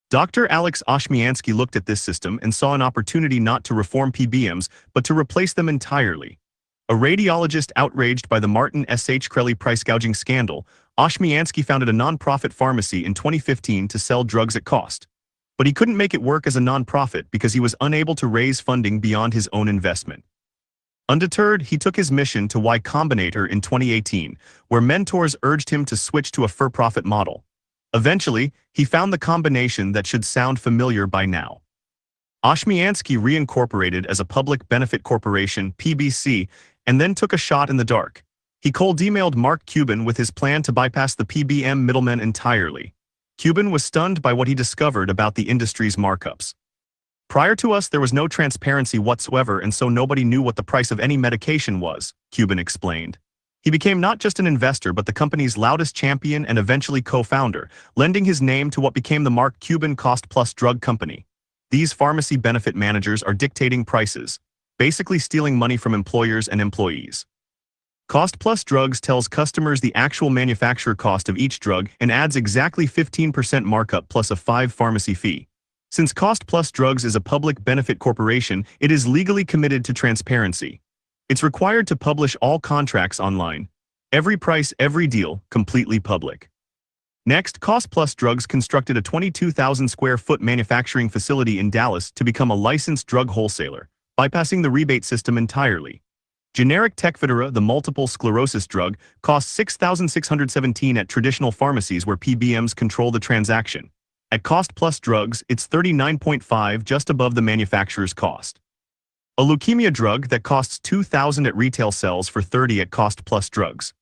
Dr. Alex Oshmiansky looked at this system and saw an opportunity not to reform PBMs, but to replace them entirely. A radiologist outraged by the Martin S.H. Crelly price gouging scandal, Oshmiansky founded a nonprofit pharmacy in 2015 to sell drugs at cost. But he couldn't make it work as a nonprofit because he was unable to raise funding beyond his own investment. Undeterred, he took his mission to Y Combinator in 2018, where mentors urged him to switch to a for-profit model. Eventually, he found the combination that should sound familiar by now. Oshmiansky reincorporated as a public benefit corporation, PBC, and then took a shot in the dark. He cold-emailed Mark Cuban with his plan to bypass the PBM middlemen entirely. Cuban was stunned by what he discovered about the industry's markups. Prior to us, there was no transparency whatsoever, and so nobody knew what the price of any medication was, Cuban explained. He became not just an investor but the company's loudest champion and eventually co-founder, lending his name to what became the Mark Cuban Cost Plus Drug Company. These pharmacy benefit managers are dictating prices, basically stealing money from employers and employees. Cost Plus Drugs tells customers the actual manufacturer cost of each drug and adds exactly 15% markup plus a 5 pharmacy fee. Since Cost Plus Drugs is a public benefit corporation, it is legally committed to transparency. It's required to publish all contracts online. Every price, every deal, completely public. Next, Cost Plus Drugs constructed a 22,000 square foot manufacturing facility in Dallas to become a licensed drug wholesaler, bypassing the rebate system entirely. Generic Tecfidera, the multiple sclerosis drug, costs $6,617 at traditional pharmacies where PBMs control the transaction. At Cost Plus Drugs, it's $39.5, just above the manufacturer's cost. A leukemia drug that costs $2,000 at retail sells for $30 at Cost Plus Drugs.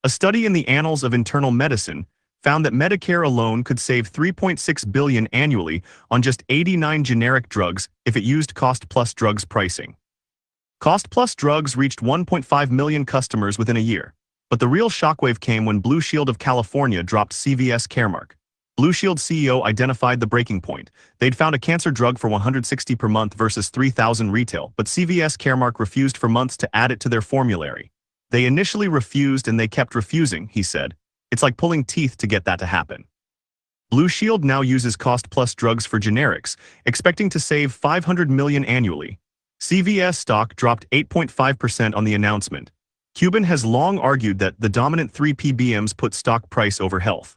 A study in the Annals of Internal Medicine found that Medicare alone could save $3.6 billion annually on just 89 generic drugs if it used Cost Plus Drugs pricing. Cost Plus Drugs reached 1.5 million customers within a year, but the real shockwave came when Blue Shield of California dropped CVS Caremark. Blue Shield CEO identified the breaking point. They'd found a cancer drug for $160 per month versus $3,000 retail, but CVS Caremark refused for months to add it to their formulary. They initially refused and they kept refusing, he said. It's like pulling teeth to get that to happen. Blue Shield now uses Cost Plus Drugs for generics, expecting to save $500 million annually. CVS stock dropped 8.5% on the announcement. Cuban has long argued that the dominant 3 PBMs put stock price over health.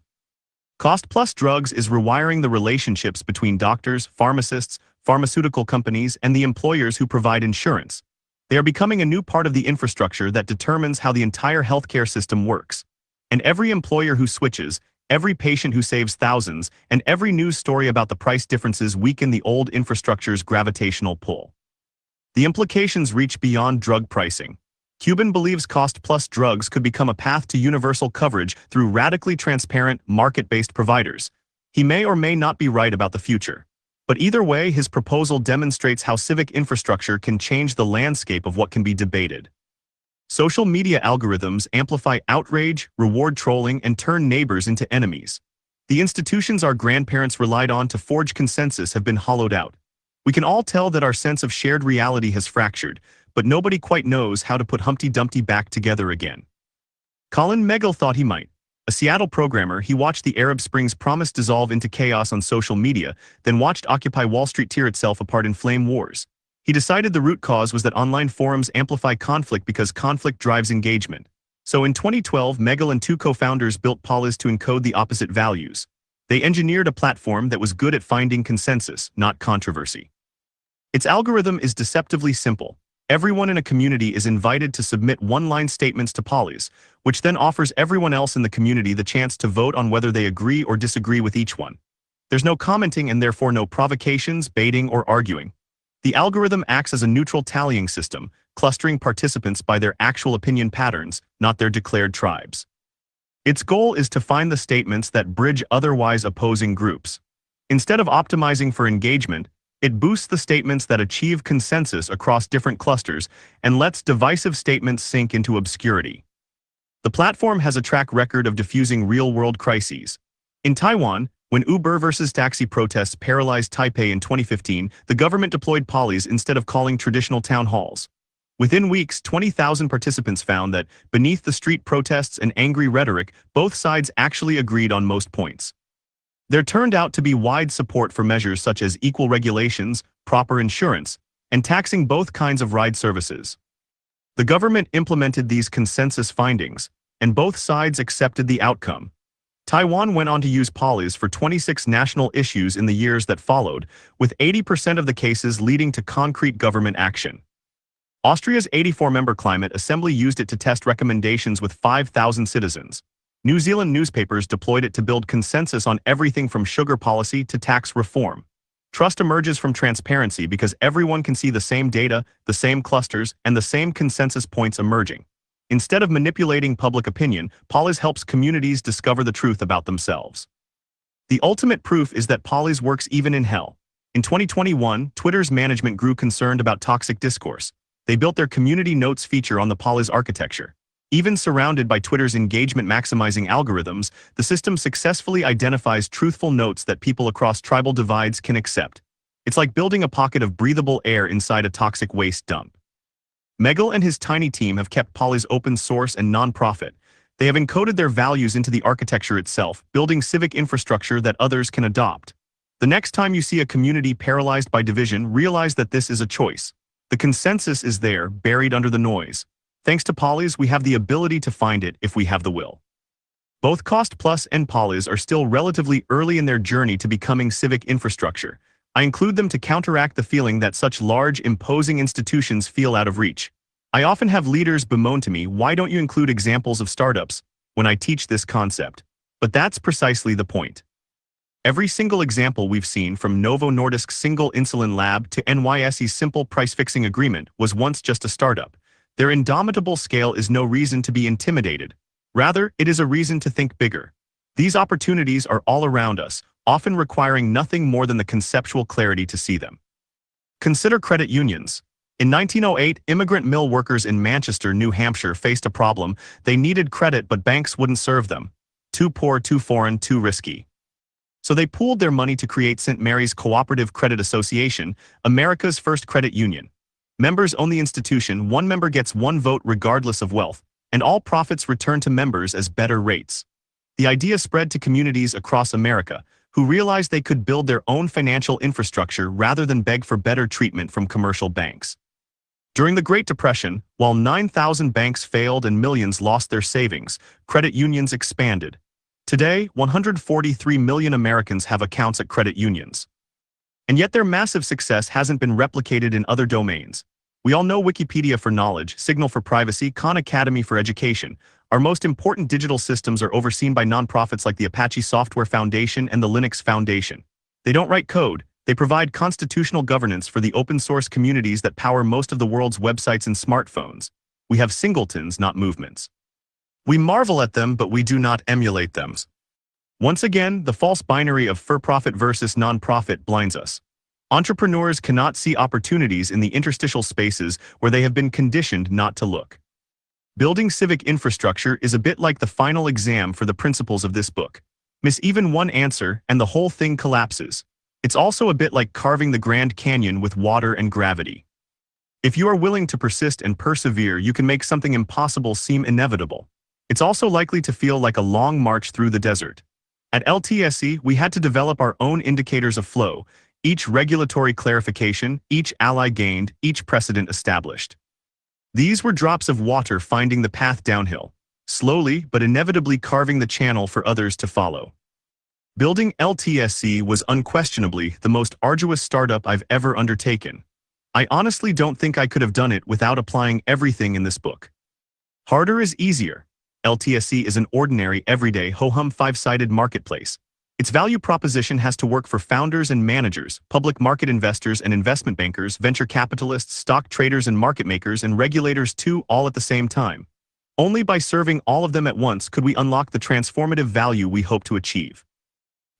Cost Plus Drugs is rewiring the relationships between doctors, pharmacists, pharmaceutical companies, and the employers who provide insurance. They are becoming a new part of the infrastructure that determines how the entire healthcare system works. And every employer who switches, every patient who saves thousands, and every news story about the price differences weaken the old infrastructure's gravitational pull. The implications reach beyond drug pricing. Cuban believes Cost Plus Drugs could become a path to universal coverage through radically transparent, market-based providers. He may or may not be right about the future. But either way, his proposal demonstrates how civic infrastructure can change the landscape of what can be debated. Social media algorithms amplify outrage, reward trolling, and turn neighbors into enemies. The institutions our grandparents relied on to forge consensus have been hollowed out. We can all tell that our sense of shared reality has fractured, but nobody quite knows how to put Humpty Dumpty back together again. Colin Megill thought he might. A Seattle programmer, he watched the Arab Spring's promise dissolve into chaos on social media, then watched Occupy Wall Street tear itself apart in flame wars. He decided the root cause was that online forums amplify conflict because conflict drives engagement. So in 2012, Megill and 2 co-founders built Polis to encode the opposite values. They engineered a platform that was good at finding consensus, not controversy. Its algorithm is deceptively simple. Everyone in a community is invited to submit one-line statements to polys, which then offers everyone else in the community the chance to vote on whether they agree or disagree with each one. There's no commenting and therefore no provocations, baiting, or arguing. The algorithm acts as a neutral tallying system, clustering participants by their actual opinion patterns, not their declared tribes. Its goal is to find the statements that bridge otherwise opposing groups. Instead of optimizing for engagement, it boosts the statements that achieve consensus across different clusters and lets divisive statements sink into obscurity. The platform has a track record of diffusing real-world crises. In Taiwan, when Uber versus taxi protests paralyzed Taipei in 2015, the government deployed polys instead of calling traditional town halls. Within weeks, 20,000 participants found that, beneath the street protests and angry rhetoric, both sides actually agreed on most points. There turned out to be wide support for measures such as equal regulations, proper insurance, and taxing both kinds of ride services. The government implemented these consensus findings, and both sides accepted the outcome. Taiwan went on to use polys for 26 national issues in the years that followed, with 80% of the cases leading to concrete government action. Austria's 84-member Climate Assembly used it to test recommendations with 5,000 citizens. New Zealand newspapers deployed it to build consensus on everything from sugar policy to tax reform. Trust emerges from transparency because everyone can see the same data, the same clusters, and the same consensus points emerging. Instead of manipulating public opinion, polys helps communities discover the truth about themselves. The ultimate proof is that polys works even in hell. In 2021, Twitter's management grew concerned about toxic discourse. They built their community notes feature on the polys architecture. Even surrounded by Twitter's engagement-maximizing algorithms, the system successfully identifies truthful notes that people across tribal divides can accept. It's like building a pocket of breathable air inside a toxic waste dump. Megal and his tiny team have kept polys open source and non-profit. They have encoded their values into the architecture itself, building civic infrastructure that others can adopt. The next time you see a community paralyzed by division, realize that this is a choice. The consensus is there, buried under the noise. Thanks to polys, we have the ability to find it if we have the will. Both Cost Plus and polys are still relatively early in their journey to becoming civic infrastructure. I include them to counteract the feeling that such large, imposing institutions feel out of reach. I often have leaders bemoan to me, "Why don't you include examples of startups?" when I teach this concept. But that's precisely the point. Every single example we've seen, from Novo Nordisk's single insulin lab to NYSE's simple price-fixing agreement, was once just a startup. Their indomitable scale is no reason to be intimidated. Rather, it is a reason to think bigger. These opportunities are all around us, often requiring nothing more than the conceptual clarity to see them. Consider credit unions. In 1908, immigrant mill workers in Manchester, New Hampshire faced a problem. They needed credit, but banks wouldn't serve them. Too poor, too foreign, too risky. So they pooled their money to create St. Mary's Cooperative Credit Association, America's first credit union. Members own the institution, one member gets one vote regardless of wealth, and all profits return to members as better rates. The idea spread to communities across America, who realized they could build their own financial infrastructure rather than beg for better treatment from commercial banks. During the Great Depression, while 9,000 banks failed and millions lost their savings, credit unions expanded. Today, 143 million Americans have accounts at credit unions. And yet their massive success hasn't been replicated in other domains. We all know Wikipedia for knowledge, Signal for privacy, Khan Academy for education. Our most important digital systems are overseen by nonprofits like the Apache Software Foundation and the Linux Foundation. They don't write code, they provide constitutional governance for the open-source communities that power most of the world's websites and smartphones. We have singletons, not movements. We marvel at them, but we do not emulate them. Once again, the false binary of for-profit versus non-profit blinds us. Entrepreneurs cannot see opportunities in the interstitial spaces where they have been conditioned not to look. Building civic infrastructure is a bit like the final exam for the principles of this book. Miss even one answer, and the whole thing collapses. It's also a bit like carving the Grand Canyon with water and gravity. If you are willing to persist and persevere, you can make something impossible seem inevitable. It's also likely to feel like a long march through the desert. At LTSE, we had to develop our own indicators of flow, each regulatory clarification, each ally gained, each precedent established. These were drops of water finding the path downhill, slowly but inevitably carving the channel for others to follow. Building LTSE was unquestionably the most arduous startup I've ever undertaken. I honestly don't think I could have done it without applying everything in this book. Harder is easier. LTSE is an ordinary, everyday, ho-hum five-sided marketplace. Its value proposition has to work for founders and managers, public market investors and investment bankers, venture capitalists, stock traders and market makers, and regulators too, all at the same time. Only by serving all of them at once could we unlock the transformative value we hope to achieve.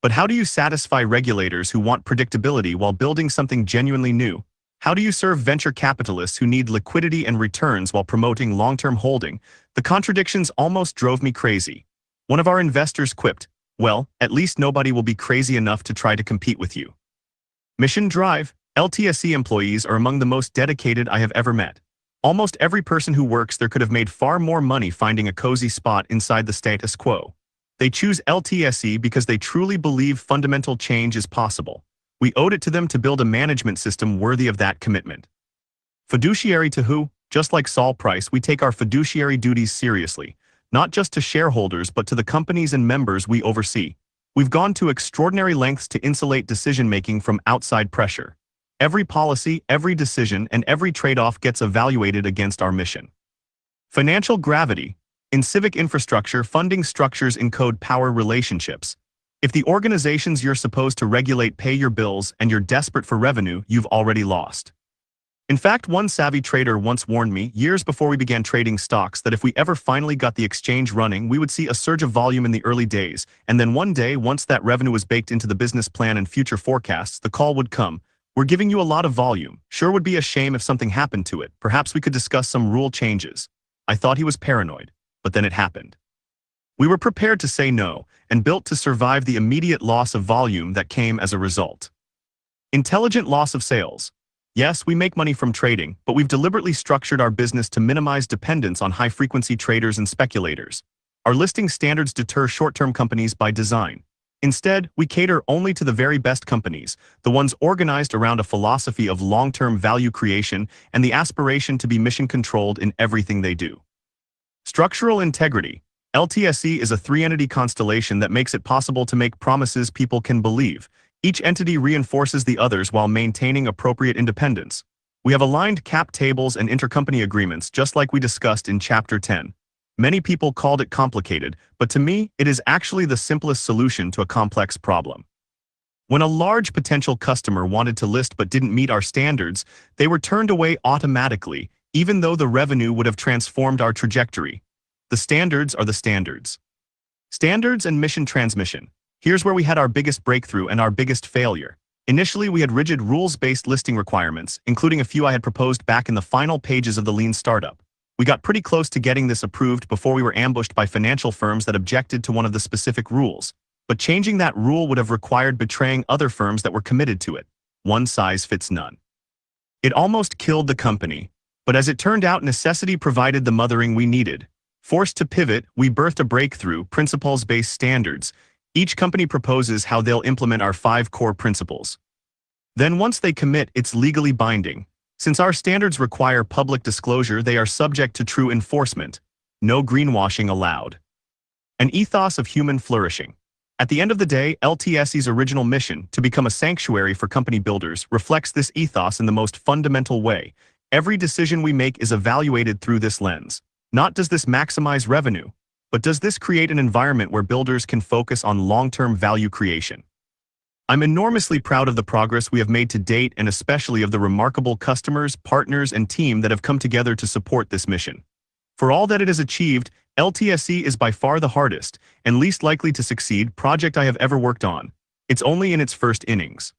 But how do you satisfy regulators who want predictability while building something genuinely new? How do you serve venture capitalists who need liquidity and returns while promoting long-term holding? The contradictions almost drove me crazy. One of our investors quipped, "Well, at least nobody will be crazy enough to try to compete with you." Mission drive. LTSE employees are among the most dedicated I have ever met. Almost every person who works there could have made far more money finding a cozy spot inside the status quo. They choose LTSE because they truly believe fundamental change is possible. We owed it to them to build a management system worthy of that commitment. Fiduciary to who? Just like Saul Price, we take our fiduciary duties seriously, not just to shareholders but to the companies and members we oversee. We've gone to extraordinary lengths to insulate decision-making from outside pressure. Every policy, every decision, and every trade-off gets evaluated against our mission. Financial gravity. In civic infrastructure, funding structures encode power relationships. If the organizations you're supposed to regulate pay your bills and you're desperate for revenue, you've already lost. In fact, one savvy trader once warned me, years before we began trading stocks, that if we ever finally got the exchange running, we would see a surge of volume in the early days, and then one day, once that revenue was baked into the business plan and future forecasts, the call would come, "We're giving you a lot of volume. Sure would be a shame if something happened to it. Perhaps we could discuss some rule changes." I thought he was paranoid, but then it happened. We were prepared to say no, and built to survive the immediate loss of volume that came as a result. Intelligent loss of sales. Yes, we make money from trading, but we've deliberately structured our business to minimize dependence on high-frequency traders and speculators. Our listing standards deter short-term companies by design. Instead, we cater only to the very best companies, the ones organized around a philosophy of long-term value creation and the aspiration to be mission-controlled in everything they do. Structural integrity. LTSE is a three-entity constellation that makes it possible to make promises people can believe. Each entity reinforces the others while maintaining appropriate independence. We have aligned cap tables and intercompany agreements just like we discussed in Chapter 10. Many people called it complicated, but to me, it is actually the simplest solution to a complex problem. When a large potential customer wanted to list but didn't meet our standards, they were turned away automatically, even though the revenue would have transformed our trajectory. The standards are the standards. Standards and mission transmission. Here's where we had our biggest breakthrough and our biggest failure. Initially, we had rigid rules-based listing requirements, including a few I had proposed back in the final pages of the Lean Startup. We got pretty close to getting this approved before we were ambushed by financial firms that objected to one of the specific rules. But changing that rule would have required betraying other firms that were committed to it. One size fits none. It almost killed the company, but as it turned out, necessity provided the mothering we needed. Forced to pivot, we birthed a breakthrough, principles-based standards. Each company proposes how they'll implement our 5 core principles. Then once they commit, it's legally binding. Since our standards require public disclosure, they are subject to true enforcement. No greenwashing allowed. An ethos of human flourishing. At the end of the day, LTSE's original mission, to become a sanctuary for company builders, reflects this ethos in the most fundamental way. Every decision we make is evaluated through this lens. Not does this maximize revenue, but does this create an environment where builders can focus on long-term value creation? I'm enormously proud of the progress we have made to date and especially of the remarkable customers, partners, and team that have come together to support this mission. For all that it has achieved, LTSE is by far the hardest and least likely to succeed project I have ever worked on. It's only in its first innings.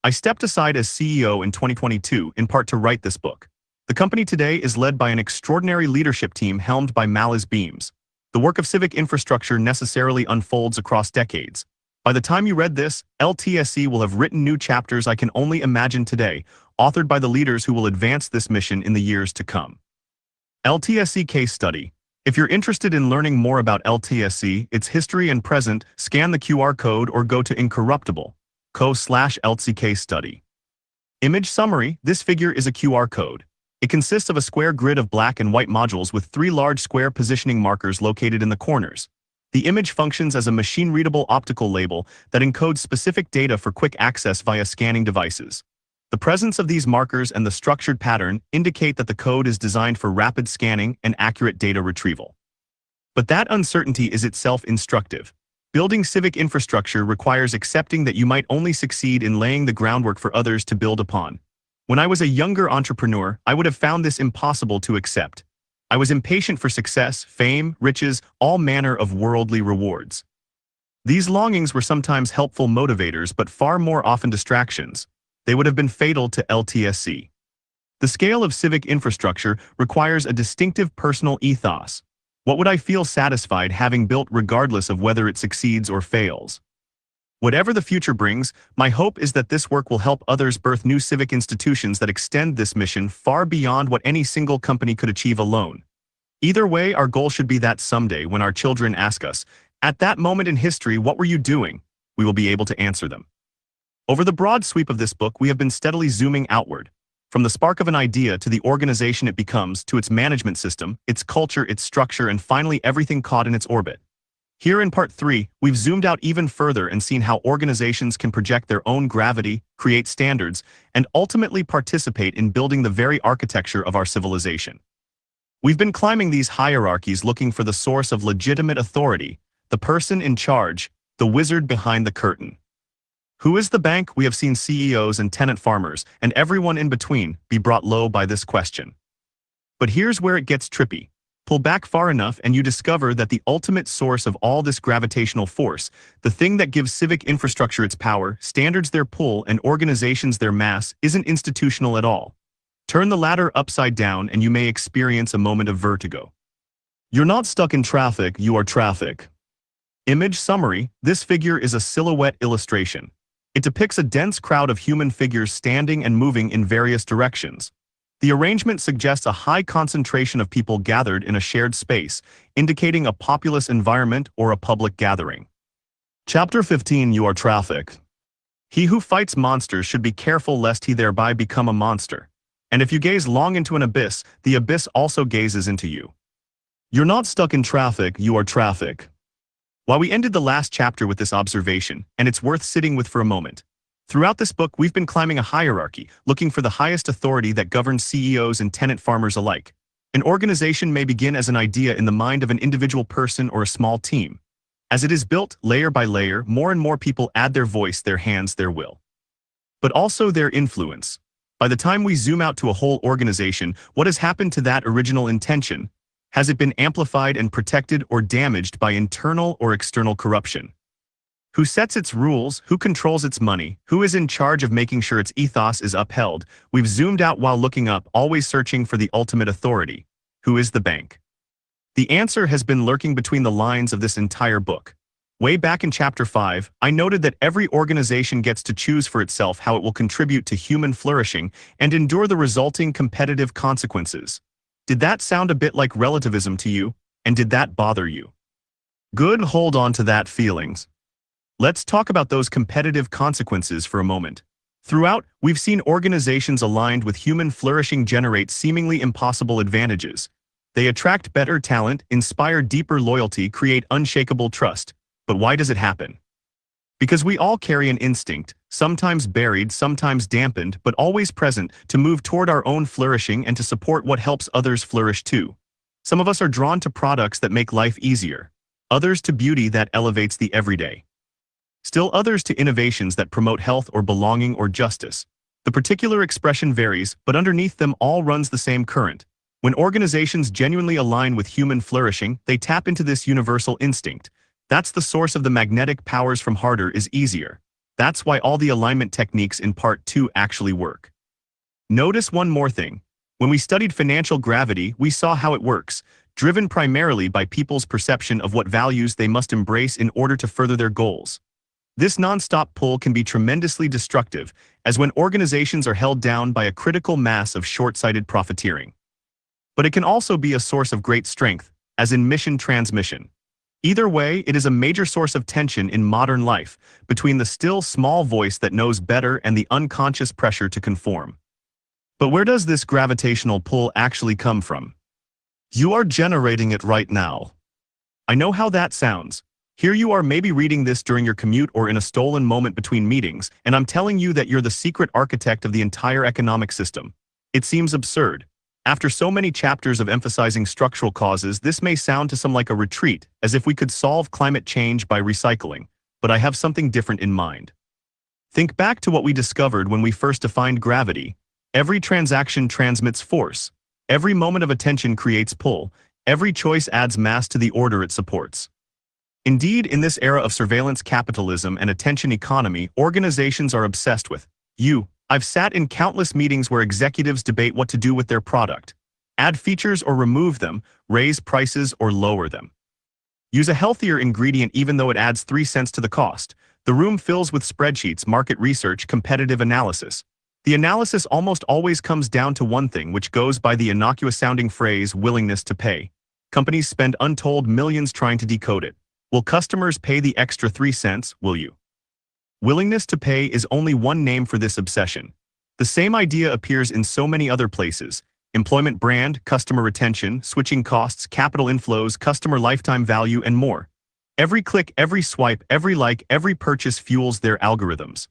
I stepped aside as CEO in 2022 in part to write this book. The company today is led by an extraordinary leadership team helmed by Malis Beams. The work of civic infrastructure necessarily unfolds across decades. By the time you read this, LTSE will have written new chapters I can only imagine today, authored by the leaders who will advance this mission in the years to come. LTSE Case Study. If you're interested in learning more about LTSE, its history and present, scan the QR code or go to Incorruptible, co/LTSE Case Study. Image summary. This figure is a QR code. It consists of a square grid of black and white modules with 3 large square positioning markers located in the corners. The image functions as a machine-readable optical label that encodes specific data for quick access via scanning devices. The presence of these markers and the structured pattern indicate that the code is designed for rapid scanning and accurate data retrieval. But that uncertainty is itself instructive. Building civic infrastructure requires accepting that you might only succeed in laying the groundwork for others to build upon. When I was a younger entrepreneur, I would have found this impossible to accept. I was impatient for success, fame, riches, all manner of worldly rewards. These longings were sometimes helpful motivators, but far more often distractions. They would have been fatal to LTSC. The scale of civic infrastructure requires a distinctive personal ethos. What would I feel satisfied having built regardless of whether it succeeds or fails? Whatever the future brings, my hope is that this work will help others birth new civic institutions that extend this mission far beyond what any single company could achieve alone. Either way, our goal should be that someday when our children ask us, at that moment in history, what were you doing? We will be able to answer them. Over the broad sweep of this book, we have been steadily zooming outward. From the spark of an idea to the organization it becomes, to its management system, its culture, its structure, and finally everything caught in its orbit. Here in part 3, we've zoomed out even further and seen how organizations can project their own gravity, create standards, and ultimately participate in building the very architecture of our civilization. We've been climbing these hierarchies looking for the source of legitimate authority, the person in charge, the wizard behind the curtain. Who is the bank? We have seen CEOs and tenant farmers, and everyone in between, be brought low by this question. But here's where it gets trippy. Pull back far enough and you discover that the ultimate source of all this gravitational force, the thing that gives civic infrastructure its power, standards their pull, and organizations their mass, isn't institutional at all. Turn the ladder upside down and you may experience a moment of vertigo. You're not stuck in traffic, you are traffic. Image summary: this figure is a silhouette illustration. It depicts a dense crowd of human figures standing and moving in various directions. The arrangement suggests a high concentration of people gathered in a shared space, indicating a populous environment or a public gathering. Chapter 15: You are traffic. He who fights monsters should be careful lest he thereby become a monster. And if you gaze long into an abyss, the abyss also gazes into you. You're not stuck in traffic, you are traffic. While we ended the last chapter with this observation, and it's worth sitting with for a moment. Throughout this book, we've been climbing a hierarchy, looking for the highest authority that governs CEOs and tenant farmers alike. An organization may begin as an idea in the mind of an individual person or a small team. As it is built, layer by layer, more and more people add their voice, their hands, their will. But also their influence. By the time we zoom out to a whole organization, what has happened to that original intention? Has it been amplified and protected or damaged by internal or external corruption? Who sets its rules? Who controls its money? Who is in charge of making sure its ethos is upheld? We've zoomed out while looking up, always searching for the ultimate authority. Who is the bank? The answer has been lurking between the lines of this entire book. Way back in chapter 5, I noted that every organization gets to choose for itself how it will contribute to human flourishing and endure the resulting competitive consequences. Did that sound a bit like relativism to you? And did that bother you? Good, hold on to that feelings. Let's talk about those competitive consequences for a moment. Throughout, we've seen organizations aligned with human flourishing generate seemingly impossible advantages. They attract better talent, inspire deeper loyalty, create unshakable trust. But why does it happen? Because we all carry an instinct, sometimes buried, sometimes dampened, but always present, to move toward our own flourishing and to support what helps others flourish too. Some of us are drawn to products that make life easier, others to beauty that elevates the everyday. Still others to innovations that promote health or belonging or justice. The particular expression varies, but underneath them all runs the same current. When organizations genuinely align with human flourishing, they tap into this universal instinct. That's the source of the magnetic powers from harder is easier. That's why all the alignment techniques in part 2 actually work. Notice one more thing. When we studied financial gravity, we saw how it works, driven primarily by people's perception of what values they must embrace in order to further their goals. This non-stop pull can be tremendously destructive, as when organizations are held down by a critical mass of short-sighted profiteering. But it can also be a source of great strength, as in mission transmission. Either way, it is a major source of tension in modern life, between the still small voice that knows better and the unconscious pressure to conform. But where does this gravitational pull actually come from? You are generating it right now. I know how that sounds. Here you are maybe reading this during your commute or in a stolen moment between meetings, and I'm telling you that you're the secret architect of the entire economic system. It seems absurd. After so many chapters of emphasizing structural causes, this may sound to some like a retreat, as if we could solve climate change by recycling, but I have something different in mind. Think back to what we discovered when we first defined gravity. Every transaction transmits force. Every moment of attention creates pull. Every choice adds mass to the order it supports. Indeed, in this era of surveillance capitalism and attention economy, organizations are obsessed with you. I've sat in countless meetings where executives debate what to do with their product. Add features or remove them, raise prices or lower them. Use a healthier ingredient even though it adds 3 cents to the cost. The room fills with spreadsheets, market research, competitive analysis. The analysis almost always comes down to one thing, which goes by the innocuous-sounding phrase, willingness to pay. Companies spend untold millions trying to decode it. Will customers pay the extra 3 cents, will you? Willingness to pay is only one name for this obsession. The same idea appears in so many other places. Employment brand, customer retention, switching costs, capital inflows, customer lifetime value, and more. Every click, every swipe, every like, every purchase fuels their algorithms.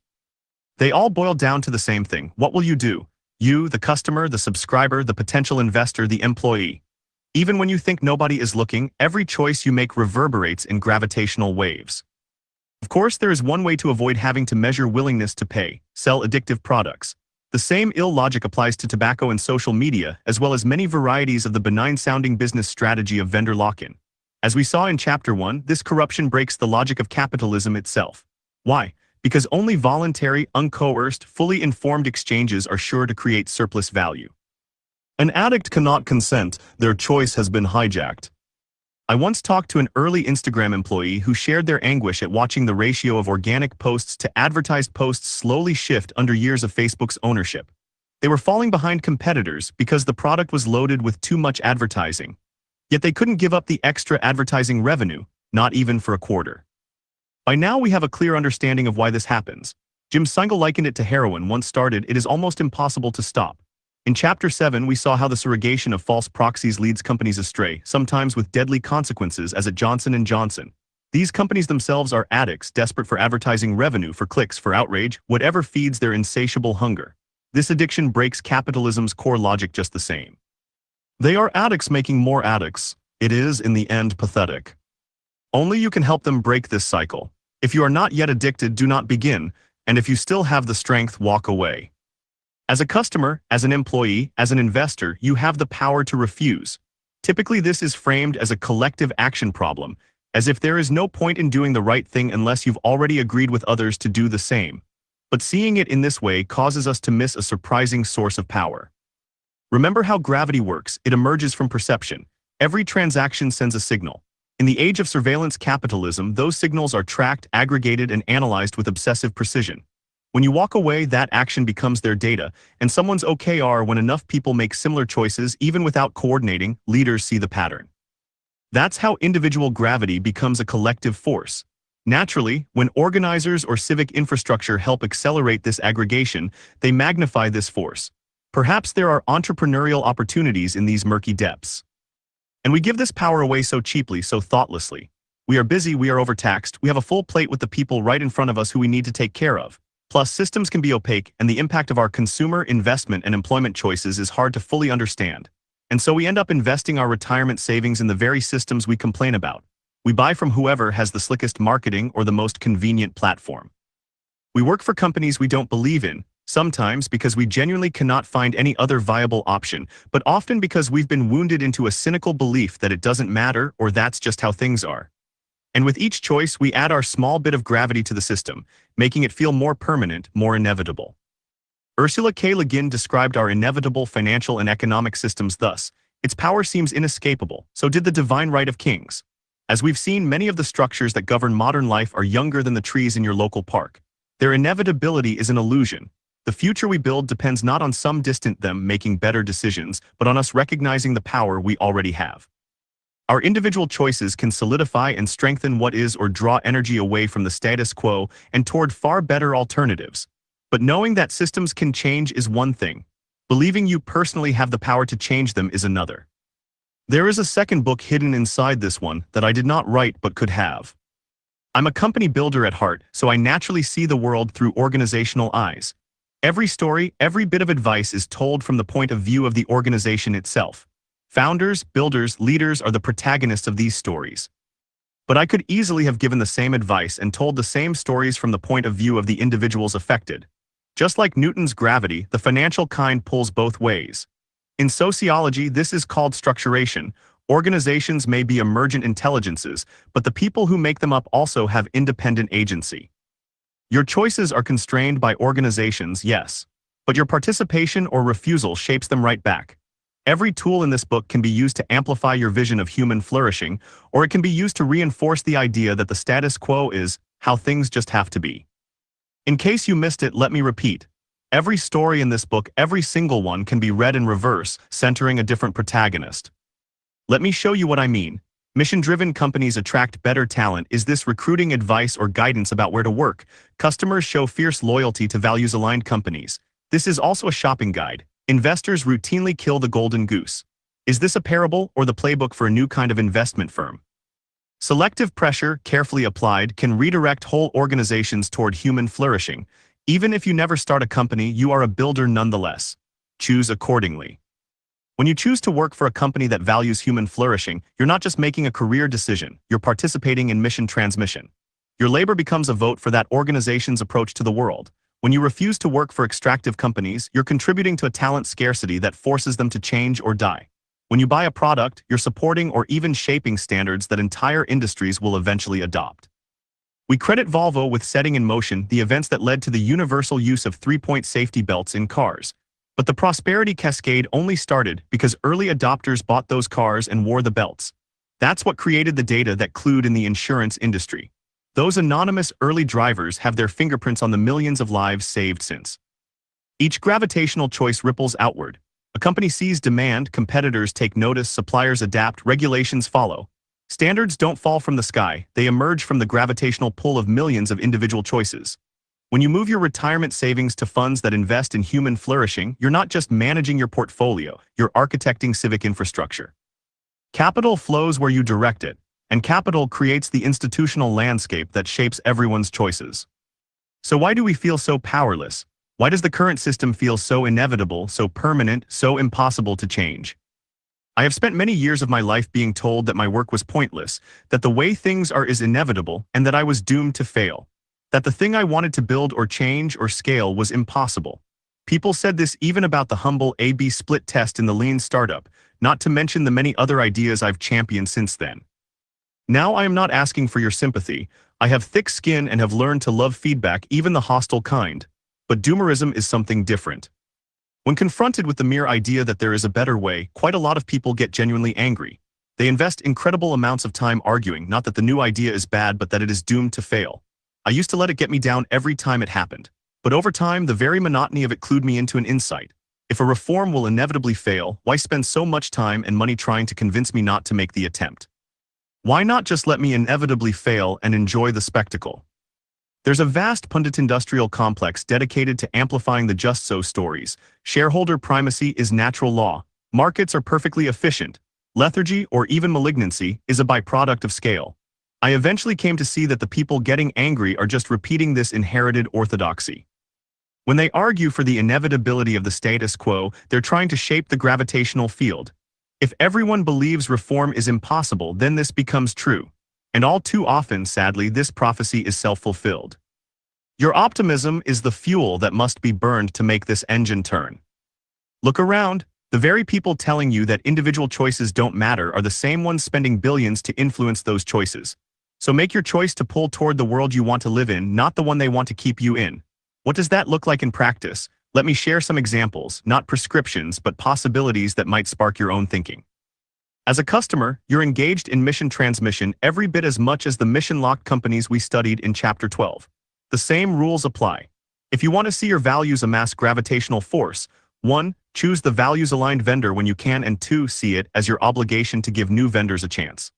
They all boil down to the same thing. What will you do? You, the customer, the subscriber, the potential investor, the employee. Even when you think nobody is looking, every choice you make reverberates in gravitational waves. Of course, there is one way to avoid having to measure willingness to pay: sell addictive products. The same ill logic applies to tobacco and social media, as well as many varieties of the benign-sounding business strategy of vendor lock-in. As we saw in Chapter 1, this corruption breaks the logic of capitalism itself. Why? Because only voluntary, uncoerced, fully informed exchanges are sure to create surplus value. An addict cannot consent, their choice has been hijacked. I once talked to an early Instagram employee who shared their anguish at watching the ratio of organic posts to advertised posts slowly shift under years of Facebook's ownership. They were falling behind competitors because the product was loaded with too much advertising. Yet they couldn't give up the extra advertising revenue, not even for a quarter. By now we have a clear understanding of why this happens. Jim Singal likened it to heroin. Once started, it is almost impossible to stop. In Chapter 7, we saw how the surrogation of false proxies leads companies astray, sometimes with deadly consequences, as at Johnson & Johnson. These companies themselves are addicts, desperate for advertising revenue, for clicks, for outrage, whatever feeds their insatiable hunger. This addiction breaks capitalism's core logic just the same. They are addicts making more addicts. It is, in the end, pathetic. Only you can help them break this cycle. If you are not yet addicted, do not begin, and if you still have the strength, walk away. As a customer, as an employee, as an investor, you have the power to refuse. Typically, this is framed as a collective action problem, as if there is no point in doing the right thing unless you've already agreed with others to do the same. But seeing it in this way causes us to miss a surprising source of power. Remember how gravity works. It emerges from perception. Every transaction sends a signal. In the age of surveillance capitalism, those signals are tracked, aggregated, and analyzed with obsessive precision. When you walk away, that action becomes their data, and someone's OKR. When enough people make similar choices, even without coordinating, leaders see the pattern. That's how individual gravity becomes a collective force. Naturally, when organizers or civic infrastructure help accelerate this aggregation, they magnify this force. Perhaps there are entrepreneurial opportunities in these murky depths. And we give this power away so cheaply, so thoughtlessly. We are busy, we are overtaxed, we have a full plate with the people right in front of us who we need to take care of. Plus, systems can be opaque, and the impact of our consumer, investment, and employment choices is hard to fully understand. And so we end up investing our retirement savings in the very systems we complain about. We buy from whoever has the slickest marketing or the most convenient platform. We work for companies we don't believe in, sometimes because we genuinely cannot find any other viable option, but often because we've been wounded into a cynical belief that it doesn't matter or that's just how things are. And with each choice, we add our small bit of gravity to the system, making it feel more permanent, more inevitable. Ursula K. Le Guin described our inevitable financial and economic systems thus: its power seems inescapable, so did the divine right of kings. As we've seen, many of the structures that govern modern life are younger than the trees in your local park. Their inevitability is an illusion. The future we build depends not on some distant them making better decisions, but on us recognizing the power we already have. Our individual choices can solidify and strengthen what is or draw energy away from the status quo and toward far better alternatives. But knowing that systems can change is one thing. Believing you personally have the power to change them is another. There is a second book hidden inside this one that I did not write but could have. I'm a company builder at heart, so I naturally see the world through organizational eyes. Every story, every bit of advice is told from the point of view of the organization itself. Founders, builders, leaders are the protagonists of these stories. But I could easily have given the same advice and told the same stories from the point of view of the individuals affected. Just like Newton's gravity, the financial kind pulls both ways. In sociology, this is called structuration. Organizations may be emergent intelligences, but the people who make them up also have independent agency. Your choices are constrained by organizations, yes, but your participation or refusal shapes them right back. Every tool in this book can be used to amplify your vision of human flourishing, or it can be used to reinforce the idea that the status quo is how things just have to be. In case you missed it, let me repeat. Every story in this book, every single one, can be read in reverse, centering a different protagonist. Let me show you what I mean. Mission-driven companies attract better talent. Is this recruiting advice or guidance about where to work? Customers show fierce loyalty to values-aligned companies. This is also a shopping guide. Investors routinely kill the golden goose. Is this a parable or the playbook for a new kind of investment firm? Selective pressure, carefully applied, can redirect whole organizations toward human flourishing. Even if you never start a company, you are a builder nonetheless. Choose accordingly. When you choose to work for a company that values human flourishing, you're not just making a career decision, you're participating in mission transmission. Your labor becomes a vote for that organization's approach to the world. When you refuse to work for extractive companies, you're contributing to a talent scarcity that forces them to change or die. When you buy a product, you're supporting or even shaping standards that entire industries will eventually adopt. We credit Volvo with setting in motion the events that led to the universal use of three-point safety belts in cars. But the prosperity cascade only started because early adopters bought those cars and wore the belts. That's what created the data that clued in the insurance industry. Those anonymous early drivers have their fingerprints on the millions of lives saved since. Each gravitational choice ripples outward. A company sees demand, competitors take notice, suppliers adapt, regulations follow. Standards don't fall from the sky, they emerge from the gravitational pull of millions of individual choices. When you move your retirement savings to funds that invest in human flourishing, you're not just managing your portfolio, you're architecting civic infrastructure. Capital flows where you direct it, and capital creates the institutional landscape that shapes everyone's choices. So why do we feel so powerless? Why does the current system feel so inevitable, so permanent, so impossible to change? I have spent many years of my life being told that my work was pointless, that the way things are is inevitable, and that I was doomed to fail. That the thing I wanted to build or change or scale was impossible. People said this even about the humble A/B split test in the lean startup, not to mention the many other ideas I've championed since then. Now I am not asking for your sympathy. I have thick skin and have learned to love feedback, even the hostile kind. But doomerism is something different. When confronted with the mere idea that there is a better way, quite a lot of people get genuinely angry. They invest incredible amounts of time arguing, not that the new idea is bad, but that it is doomed to fail. I used to let it get me down every time it happened. But over time, the very monotony of it clued me into an insight. If a reform will inevitably fail, why spend so much time and money trying to convince me not to make the attempt? Why not just let me inevitably fail and enjoy the spectacle? There's a vast pundit industrial complex dedicated to amplifying the just so stories. Shareholder primacy is natural law. Markets are perfectly efficient. Lethargy or even malignancy is a byproduct of scale. I eventually came to see that the people getting angry are just repeating this inherited orthodoxy. When they argue for the inevitability of the status quo, they're trying to shape the gravitational field. If everyone believes reform is impossible, then this becomes true. And all too often, sadly, this prophecy is self-fulfilled. Your optimism is the fuel that must be burned to make this engine turn. Look around. The very people telling you that individual choices don't matter are the same ones spending billions to influence those choices. So make your choice to pull toward the world you want to live in, not the one they want to keep you in. What does that look like in practice? Let me share some examples, not prescriptions, but possibilities that might spark your own thinking. As a customer, you're engaged in mission transmission every bit as much as the mission-locked companies we studied in Chapter 12. The same rules apply. If you want to see your values amass gravitational force, 1. Choose the values-aligned vendor when you can, and 2. See it as your obligation to give new vendors a chance.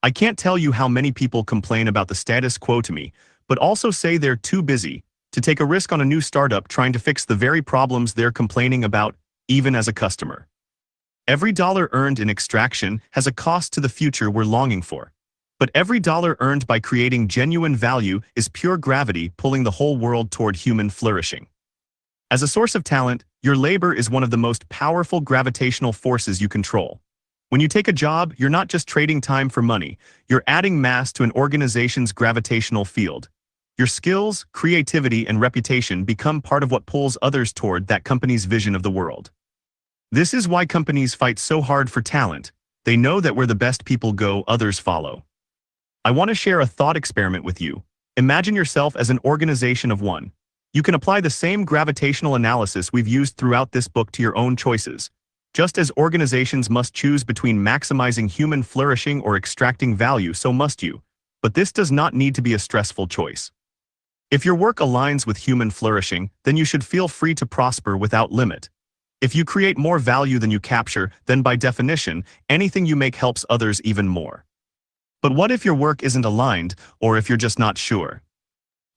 I can't tell you how many people complain about the status quo to me, but also say they're too busy to take a risk on a new startup trying to fix the very problems they're complaining about, even as a customer. Every dollar earned in extraction has a cost to the future we're longing for. But every dollar earned by creating genuine value is pure gravity pulling the whole world toward human flourishing. As a source of talent, your labor is one of the most powerful gravitational forces you control. When you take a job, you're not just trading time for money, you're adding mass to an organization's gravitational field. Your skills, creativity, and reputation become part of what pulls others toward that company's vision of the world. This is why companies fight so hard for talent. They know that where the best people go, others follow. I want to share a thought experiment with you. Imagine yourself as an organization of one. You can apply the same gravitational analysis we've used throughout this book to your own choices. Just as organizations must choose between maximizing human flourishing or extracting value, so must you. But this does not need to be a stressful choice. If your work aligns with human flourishing, then you should feel free to prosper without limit. If you create more value than you capture, then by definition, anything you make helps others even more. But what if your work isn't aligned, or if you're just not sure?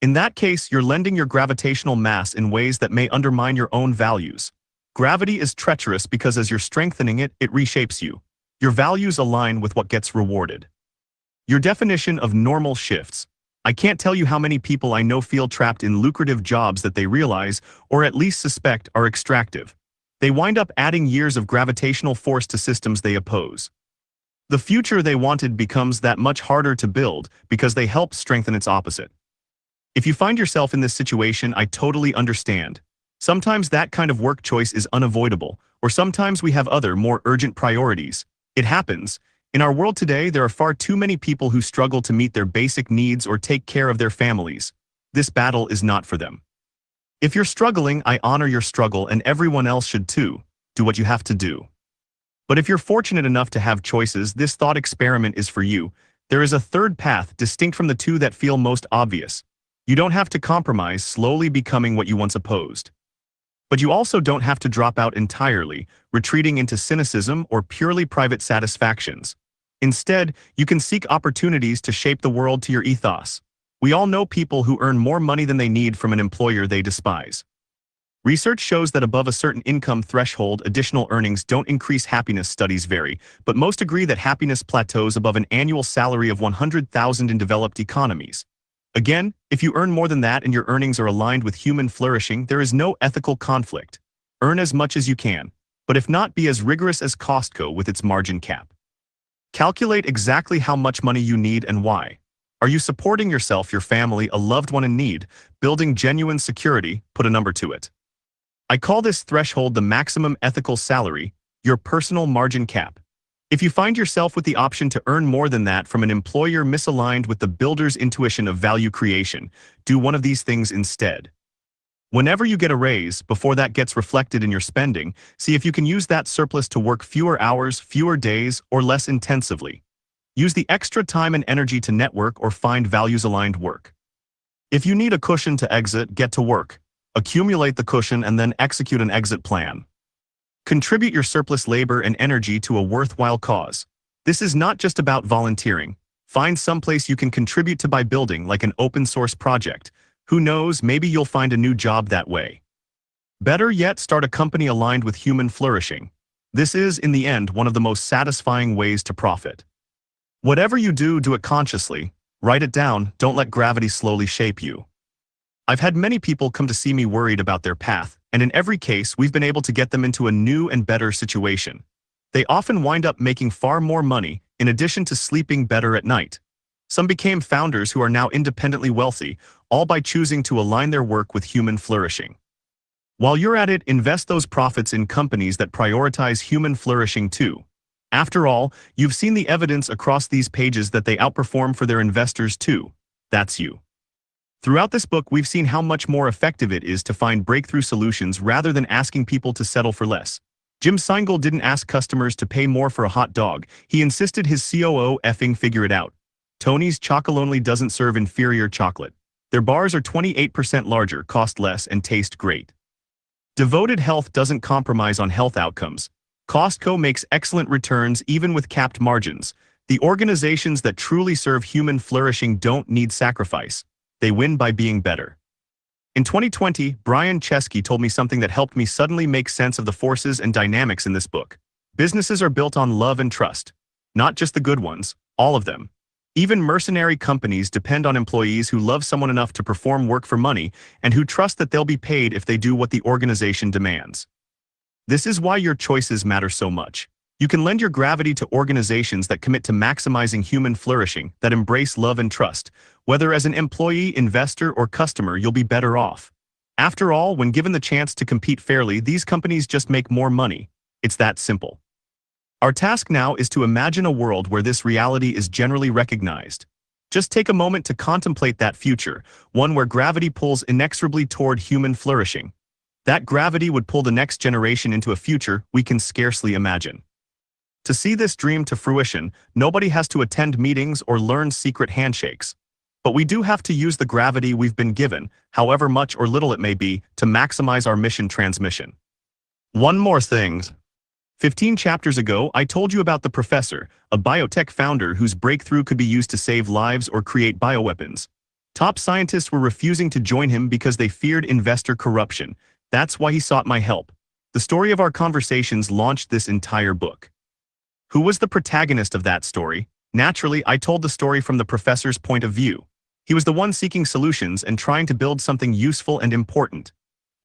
In that case, you're lending your gravitational mass in ways that may undermine your own values. Gravity is treacherous because as you're strengthening it, it reshapes you. Your values align with what gets rewarded. Your definition of normal shifts. I can't tell you how many people I know feel trapped in lucrative jobs that they realize, or at least suspect, are extractive. They wind up adding years of gravitational force to systems they oppose. The future they wanted becomes that much harder to build because they help strengthen its opposite. If you find yourself in this situation, I totally understand. Sometimes that kind of work choice is unavoidable, or sometimes we have other, more urgent priorities. It happens. In our world today, there are far too many people who struggle to meet their basic needs or take care of their families. This battle is not for them. If you're struggling, I honor your struggle, and everyone else should too. Do what you have to do. But if you're fortunate enough to have choices, this thought experiment is for you. There is a third path, distinct from the two that feel most obvious. You don't have to compromise, slowly becoming what you once opposed. But you also don't have to drop out entirely, retreating into cynicism or purely private satisfactions. Instead, you can seek opportunities to shape the world to your ethos. We all know people who earn more money than they need from an employer they despise. Research shows that above a certain income threshold, additional earnings don't increase happiness. Studies vary, but most agree that happiness plateaus above an annual salary of $100,000 in developed economies. Again, if you earn more than that and your earnings are aligned with human flourishing, there is no ethical conflict. Earn as much as you can, but if not, be as rigorous as Costco with its margin cap. Calculate exactly how much money you need and why. Are you supporting yourself, your family, a loved one in need, building genuine security? Put a number to it. I call this threshold the maximum ethical salary, your personal margin cap. If you find yourself with the option to earn more than that from an employer misaligned with the builder's intuition of value creation, do one of these things instead. Whenever you get a raise, before that gets reflected in your spending, see if you can use that surplus to work fewer hours, fewer days, or less intensively. Use the extra time and energy to network or find values-aligned work. If you need a cushion to exit, get to work. Accumulate the cushion and then execute an exit plan. Contribute your surplus labor and energy to a worthwhile cause. This is not just about volunteering. Find someplace you can contribute to by building, like an open source project. Who knows, maybe you'll find a new job that way. Better yet, start a company aligned with human flourishing. This is, in the end, one of the most satisfying ways to profit. Whatever you do, do it consciously. Write it down, don't let gravity slowly shape you. I've had many people come to see me worried about their path, and in every case, we've been able to get them into a new and better situation. They often wind up making far more money, in addition to sleeping better at night. Some became founders who are now independently wealthy, all by choosing to align their work with human flourishing. While you're at it, invest those profits in companies that prioritize human flourishing too. After all, you've seen the evidence across these pages that they outperform for their investors too. That's you. Throughout this book, we've seen how much more effective it is to find breakthrough solutions rather than asking people to settle for less. Jim Seingold didn't ask customers to pay more for a hot dog. He insisted his COO effing figure it out. Tony's Chocolonely doesn't serve inferior chocolate. Their bars are 28% larger, cost less, and taste great. Devoted Health doesn't compromise on health outcomes. Costco makes excellent returns even with capped margins. The organizations that truly serve human flourishing don't need sacrifice. They win by being better. In 2020, Brian Chesky told me something that helped me suddenly make sense of the forces and dynamics in this book. Businesses are built on love and trust. Not just the good ones, all of them. Even mercenary companies depend on employees who love someone enough to perform work for money and who trust that they'll be paid if they do what the organization demands. This is why your choices matter so much. You can lend your gravity to organizations that commit to maximizing human flourishing, that embrace love and trust. Whether as an employee, investor, or customer, you'll be better off. After all, when given the chance to compete fairly, these companies just make more money. It's that simple. Our task now is to imagine a world where this reality is generally recognized. Just take a moment to contemplate that future, one where gravity pulls inexorably toward human flourishing. That gravity would pull the next generation into a future we can scarcely imagine. To see this dream to fruition, nobody has to attend meetings or learn secret handshakes. But we do have to use the gravity we've been given, however much or little it may be, to maximize our mission transmission. One more thing. 15 chapters ago, I told you about the professor, a biotech founder whose breakthrough could be used to save lives or create bioweapons. Top scientists were refusing to join him because they feared investor corruption. That's why he sought my help. The story of our conversations launched this entire book. Who was the protagonist of that story? Naturally, I told the story from the professor's point of view. He was the one seeking solutions and trying to build something useful and important.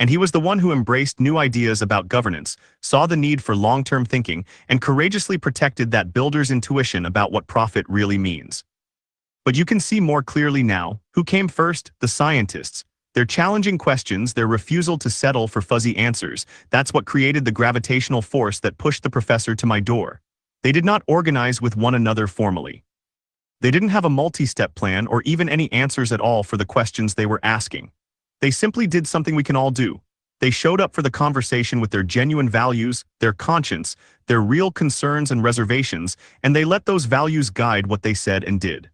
And he was the one who embraced new ideas about governance, saw the need for long-term thinking, and courageously protected that builder's intuition about what profit really means. But you can see more clearly now, who came first? The scientists. Their challenging questions, their refusal to settle for fuzzy answers, that's what created the gravitational force that pushed the professor to my door. They did not organize with one another formally. They didn't have a multi-step plan or even any answers at all for the questions they were asking. They simply did something we can all do. They showed up for the conversation with their genuine values, their conscience, their real concerns and reservations, and they let those values guide what they said and did.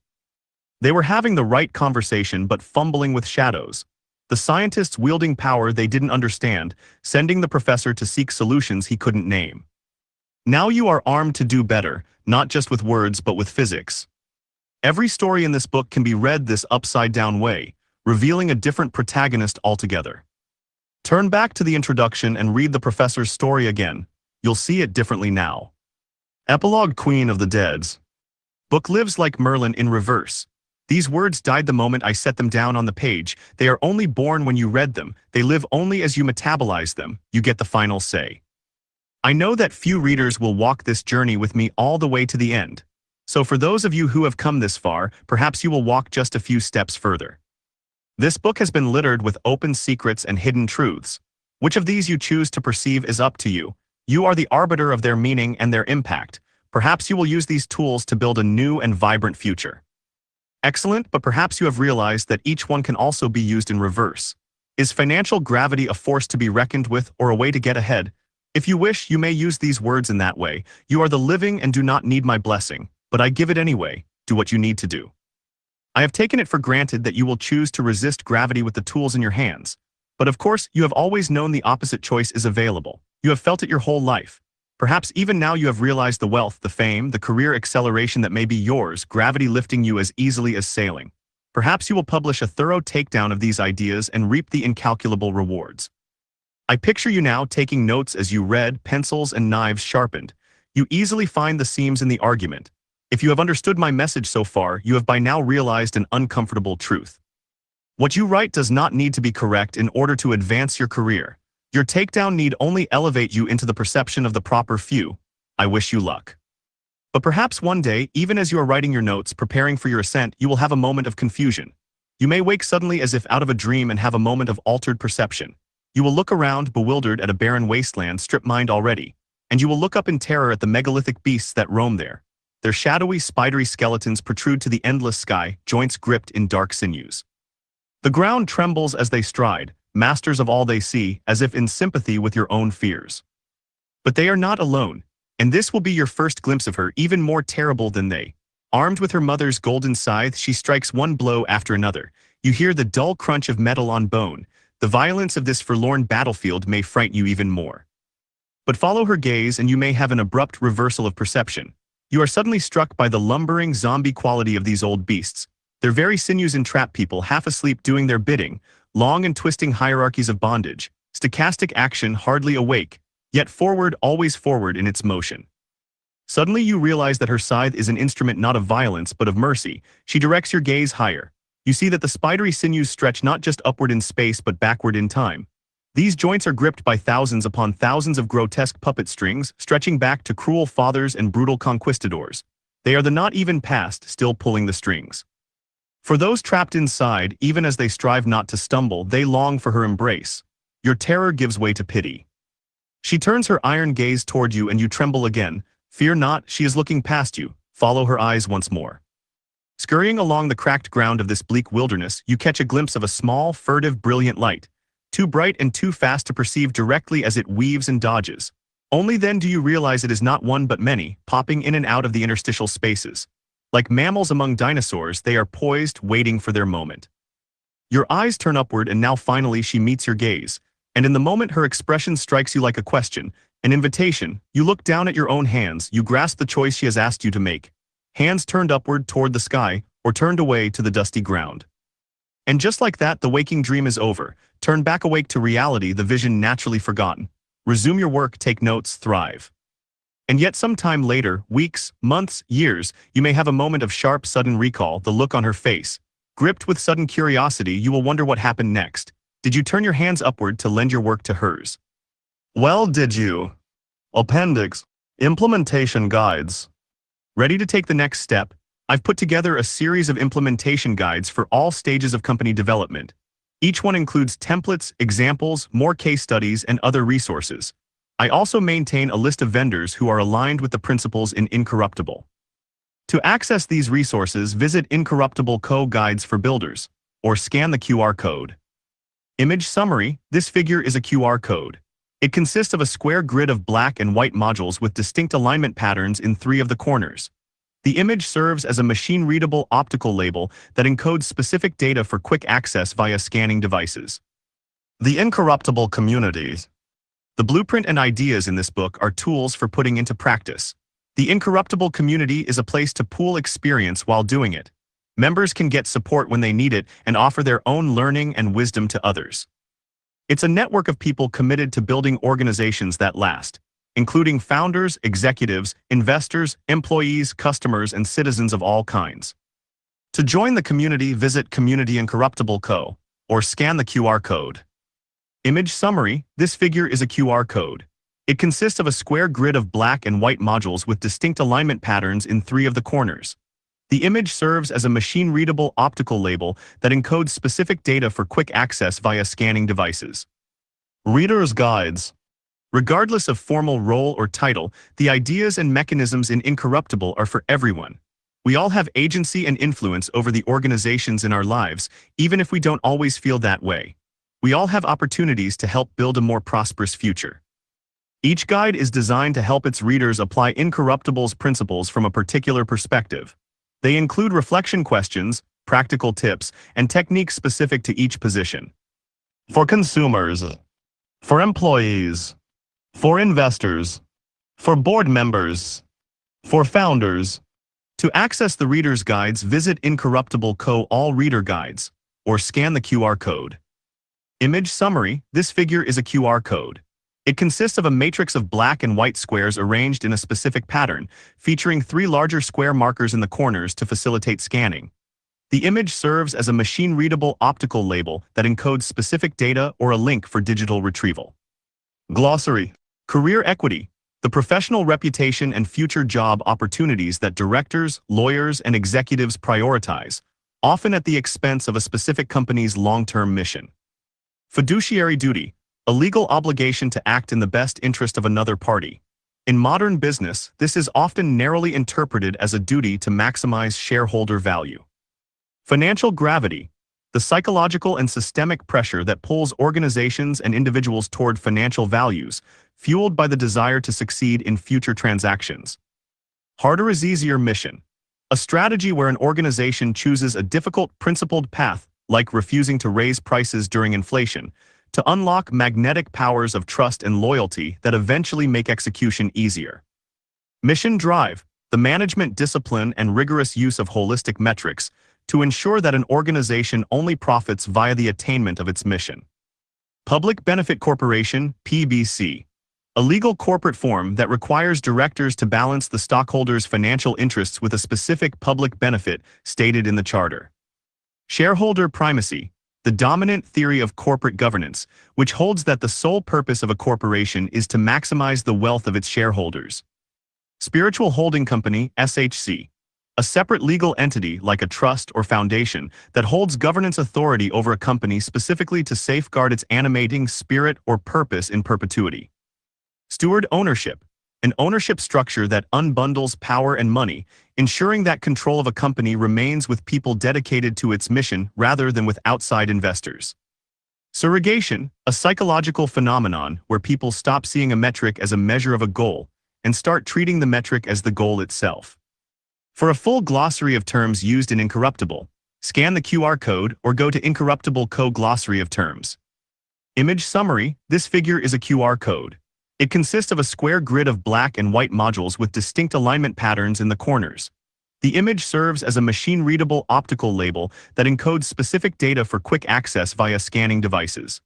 They were having the right conversation but fumbling with shadows. The scientists wielding power they didn't understand, sending the professor to seek solutions he couldn't name. Now you are armed to do better, not just with words but with physics. Every story in this book can be read this upside-down way, revealing a different protagonist altogether. Turn back to the introduction and read the professor's story again. You'll see it differently now. Epilogue: Queen of the Dead's book lives like Merlin in reverse. These words died the moment I set them down on the page. They are only born when you read them. They live only as you metabolize them. You get the final say. I know that few readers will walk this journey with me all the way to the end. So for those of you who have come this far, perhaps you will walk just a few steps further. This book has been littered with open secrets and hidden truths. Which of these you choose to perceive is up to you. You are the arbiter of their meaning and their impact. Perhaps you will use these tools to build a new and vibrant future. Excellent, but perhaps you have realized that each one can also be used in reverse. Is financial gravity a force to be reckoned with or a way to get ahead? If you wish, you may use these words in that way. You are the living and do not need my blessing, but I give it anyway. Do what you need to do. I have taken it for granted that you will choose to resist gravity with the tools in your hands. But of course, you have always known the opposite choice is available. You have felt it your whole life. Perhaps even now you have realized the wealth, the fame, the career acceleration that may be yours, gravity lifting you as easily as sailing. Perhaps you will publish a thorough takedown of these ideas and reap the incalculable rewards. I picture you now taking notes as you read, pencils and knives sharpened. You easily find the seams in the argument. If you have understood my message so far, you have by now realized an uncomfortable truth. What you write does not need to be correct in order to advance your career. Your takedown need only elevate you into the perception of the proper few. I wish you luck. But perhaps one day, even as you are writing your notes, preparing for your ascent, you will have a moment of confusion. You may wake suddenly as if out of a dream and have a moment of altered perception. You will look around, bewildered at a barren wasteland, strip-mined already, and you will look up in terror at the megalithic beasts that roam there. Their shadowy, spidery skeletons protrude to the endless sky, joints gripped in dark sinews. The ground trembles as they stride, masters of all they see, as if in sympathy with your own fears. But they are not alone, and this will be your first glimpse of her, even more terrible than they. Armed with her mother's golden scythe, she strikes one blow after another. You hear the dull crunch of metal on bone. The violence of this forlorn battlefield may frighten you even more. But follow her gaze and you may have an abrupt reversal of perception. You are suddenly struck by the lumbering zombie quality of these old beasts. Their very sinews entrap people half asleep doing their bidding, long and twisting hierarchies of bondage, stochastic action hardly awake, yet forward, always forward in its motion. Suddenly you realize that her scythe is an instrument not of violence but of mercy. She directs your gaze higher. You see that the spidery sinews stretch not just upward in space but backward in time. These joints are gripped by thousands upon thousands of grotesque puppet strings, stretching back to cruel fathers and brutal conquistadors. They are the not even past, still pulling the strings. For those trapped inside, even as they strive not to stumble, they long for her embrace. Your terror gives way to pity. She turns her iron gaze toward you and you tremble again. Fear not, she is looking past you. Follow her eyes once more. Scurrying along the cracked ground of this bleak wilderness, you catch a glimpse of a small, furtive, brilliant light. Too bright and too fast to perceive directly as it weaves and dodges. Only then do you realize it is not one but many, popping in and out of the interstitial spaces. Like mammals among dinosaurs, they are poised, waiting for their moment. Your eyes turn upward and now finally she meets your gaze. And in the moment her expression strikes you like a question, an invitation. You look down at your own hands, you grasp the choice she has asked you to make. Hands turned upward toward the sky, or turned away to the dusty ground. And just like that, the waking dream is over. Turn back awake to reality, the vision naturally forgotten. Resume your work, take notes, thrive. And yet some time later, weeks, months, years, you may have a moment of sharp, sudden recall, the look on her face. Gripped with sudden curiosity, you will wonder what happened next. Did you turn your hands upward to lend your work to hers? Well, did you? Appendix. Implementation guides. Ready to take the next step? I've put together a series of implementation guides for all stages of company development. Each one includes templates, examples, more case studies, and other resources. I also maintain a list of vendors who are aligned with the principles in Incorruptible. To access these resources, visit Incorruptible Co. Guides for Builders, or scan the QR code. Image summary: this figure is a QR code. It consists of a square grid of black and white modules with distinct alignment patterns in 3 of the corners. The image serves as a machine-readable optical label that encodes specific data for quick access via scanning devices. The Incorruptible Community. The blueprint and ideas in this book are tools for putting into practice. The Incorruptible Community is a place to pool experience while doing it. Members can get support when they need it and offer their own learning and wisdom to others. It's a network of people committed to building organizations that last, including founders, executives, investors, employees, customers, and citizens of all kinds. To join the community, visit Community Incorruptible Co. or scan the QR code. Image summary: this figure is a QR code. It consists of a square grid of black and white modules with distinct alignment patterns in 3 of the corners. The image serves as a machine-readable optical label that encodes specific data for quick access via scanning devices. Reader's Guides. Regardless of formal role or title, the ideas and mechanisms in Incorruptible are for everyone. We all have agency and influence over the organizations in our lives, even if we don't always feel that way. We all have opportunities to help build a more prosperous future. Each guide is designed to help its readers apply Incorruptible's principles from a particular perspective. They include reflection questions, practical tips, and techniques specific to each position. For consumers, for employees, for investors, for board members, for founders. To access the reader's guides, visit Incorruptible Co. All Reader Guides, or scan the QR code. Image summary: this figure is a QR code. It consists of a matrix of black and white squares arranged in a specific pattern, featuring 3 larger square markers in the corners to facilitate scanning. The image serves as a machine-readable optical label that encodes specific data or a link for digital retrieval. Glossary. Career equity: the professional reputation and future job opportunities that directors, lawyers, and executives prioritize, often at the expense of a specific company's long-term mission. Fiduciary duty: a legal obligation to act in the best interest of another party. In modern business, this is often narrowly interpreted as a duty to maximize shareholder value. Financial gravity: the psychological and systemic pressure that pulls organizations and individuals toward financial values, fueled by the desire to succeed in future transactions. Harder is easier mission: a strategy where an organization chooses a difficult, principled path, like refusing to raise prices during inflation, to unlock magnetic powers of trust and loyalty that eventually make execution easier. Mission drive: the management discipline and rigorous use of holistic metrics to ensure that an organization only profits via the attainment of its mission. Public Benefit Corporation, PBC. a legal corporate form that requires directors to balance the stockholders' financial interests with a specific public benefit stated in the charter. Shareholder primacy, the dominant theory of corporate governance, which holds that the sole purpose of a corporation is to maximize the wealth of its shareholders. Spiritual holding company, SHC, a separate legal entity like a trust or foundation that holds governance authority over a company specifically to safeguard its animating spirit or purpose in perpetuity. Steward ownership, an ownership structure that unbundles power and money, ensuring that control of a company remains with people dedicated to its mission rather than with outside investors. Surrogation, a psychological phenomenon where people stop seeing a metric as a measure of a goal and start treating the metric as the goal itself. For a full glossary of terms used in Incorruptible, scan the QR code or go to Incorruptible Co. Glossary of Terms. Image summary, this figure is a QR code. It consists of a square grid of black and white modules with distinct alignment patterns in the corners. The image serves as a machine-readable optical label that encodes specific data for quick access via scanning devices.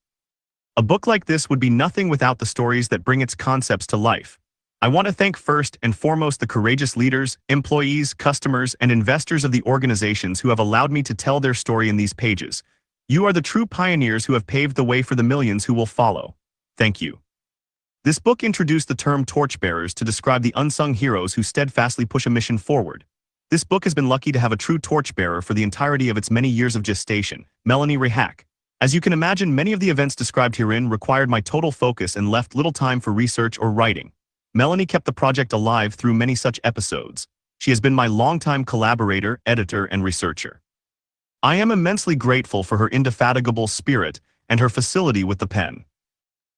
A book like this would be nothing without the stories that bring its concepts to life. I want to thank first and foremost the courageous leaders, employees, customers, and investors of the organizations who have allowed me to tell their story in these pages. You are the true pioneers who have paved the way for the millions who will follow. Thank you. This book introduced the term torchbearers to describe the unsung heroes who steadfastly push a mission forward. This book has been lucky to have a true torchbearer for the entirety of its many years of gestation, Melanie Rehack. As you can imagine, many of the events described herein required my total focus and left little time for research or writing. Melanie kept the project alive through many such episodes. She has been my longtime collaborator, editor, and researcher. I am immensely grateful for her indefatigable spirit and her facility with the pen.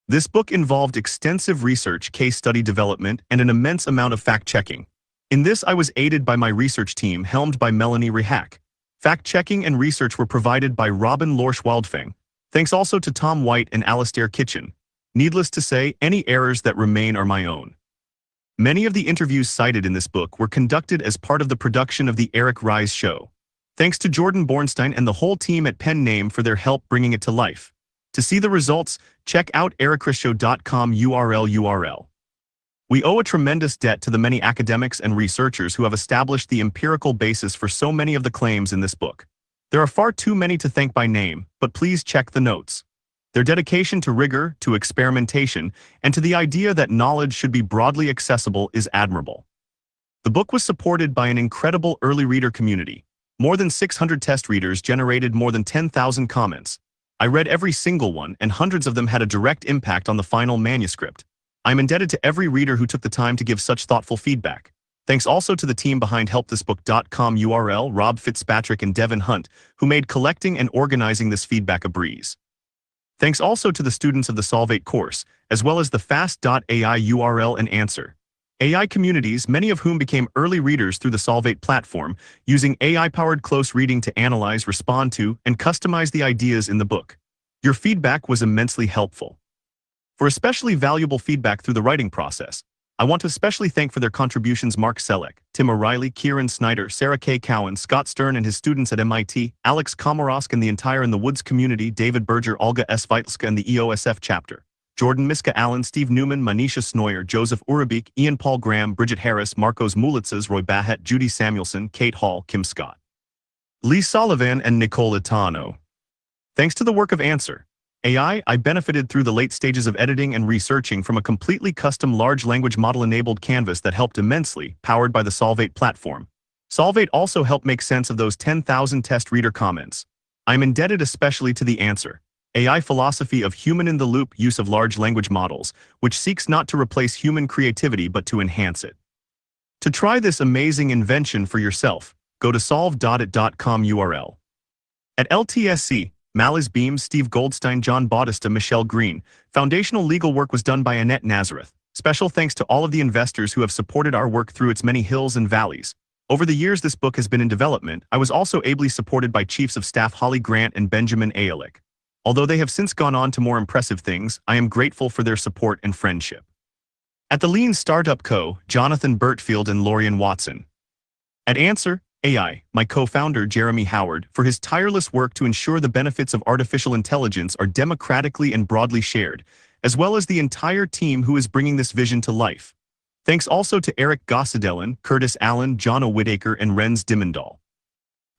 This book involved extensive research, case study development, and an immense amount of fact-checking. In this, I was aided by my research team helmed by Melanie Rehack. Fact-checking and research were provided by Robin Lorsch-Waldfang. Thanks also to Tom White and Alastair Kitchen. Needless to say, any errors that remain are my own. Many of the interviews cited in this book were conducted as part of the production of the Eric Ries show. Thanks to Jordan Bornstein and the whole team at Pen Name for their help bringing it to life. To see the results, check out ericries.com URL. We owe a tremendous debt to the many academics and researchers who have established the empirical basis for so many of the claims in this book. There are far too many to thank by name, but please check the notes. Their dedication to rigor, to experimentation, and to the idea that knowledge should be broadly accessible is admirable. The book was supported by an incredible early reader community. More than 600 test readers generated more than 10,000 comments. I read every single one, and hundreds of them had a direct impact on the final manuscript. I'm indebted to every reader who took the time to give such thoughtful feedback. Thanks also to the team behind helpthisbook.com URL, Rob Fitzpatrick and Devin Hunt, who made collecting and organizing this feedback a breeze. Thanks also to the students of the Solvate course, as well as the fast.ai URL and answer. AI communities, many of whom became early readers through the Solvate platform, using AI-powered close reading to analyze, respond to, and customize the ideas in the book. Your feedback was immensely helpful. For especially valuable feedback through the writing process, I want to especially thank for their contributions Mark Selleck, Tim O'Reilly, Kieran Snyder, Sarah K. Cowan, Scott Stern and his students at MIT, Alex Komorosk and the entire In the Woods community, David Berger, Olga S. Vitlska and the EOSF chapter, Jordan Miska Allen, Steve Newman, Manisha Snoyer, Joseph Urabik, Ian Paul Graham, Bridget Harris, Marcos Mulitzas, Roy Bahat, Judy Samuelson, Kate Hall, Kim Scott, Lee Sullivan, and Nicole Itano. Thanks to the work of Answer AI, I benefited through the late stages of editing and researching from a completely custom large language model-enabled canvas that helped immensely, powered by the Solvate platform. Solvate also helped make sense of those 10,000 test reader comments. I'm indebted especially to the Answer AI philosophy of human-in-the-loop use of large language models, which seeks not to replace human creativity but to enhance it. To try this amazing invention for yourself, go to solve.it.com URL. At LTSC, Maliz Beams, Steve Goldstein, John Bautista, Michelle Green. Foundational legal work was done by Annette Nazareth. Special thanks to all of the investors who have supported our work through its many hills and valleys. Over the years this book has been in development, I was also ably supported by Chiefs of Staff Holly Grant and Benjamin Aalick. Although they have since gone on to more impressive things, I am grateful for their support and friendship. At the Lean Startup Co., Jonathan Burtfield and Lorian Watson. At Answer AI, my co-founder Jeremy Howard, for his tireless work to ensure the benefits of artificial intelligence are democratically and broadly shared, as well as the entire team who is bringing this vision to life. Thanks also to Eric Ries, Curtis Allen, John Whitaker, and Renz Dimmendahl.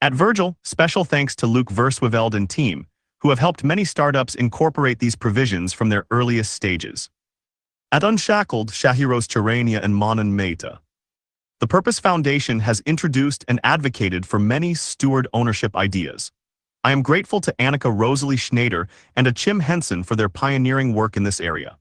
At Virgil, special thanks to Luke Versweveld and team, who have helped many startups incorporate these provisions from their earliest stages. At Unshackled, Shahiros Charania and Manan Mehta. The Purpose Foundation has introduced and advocated for many steward ownership ideas. I am grateful to Annika Rosalie Schneider and Achim Henson for their pioneering work in this area.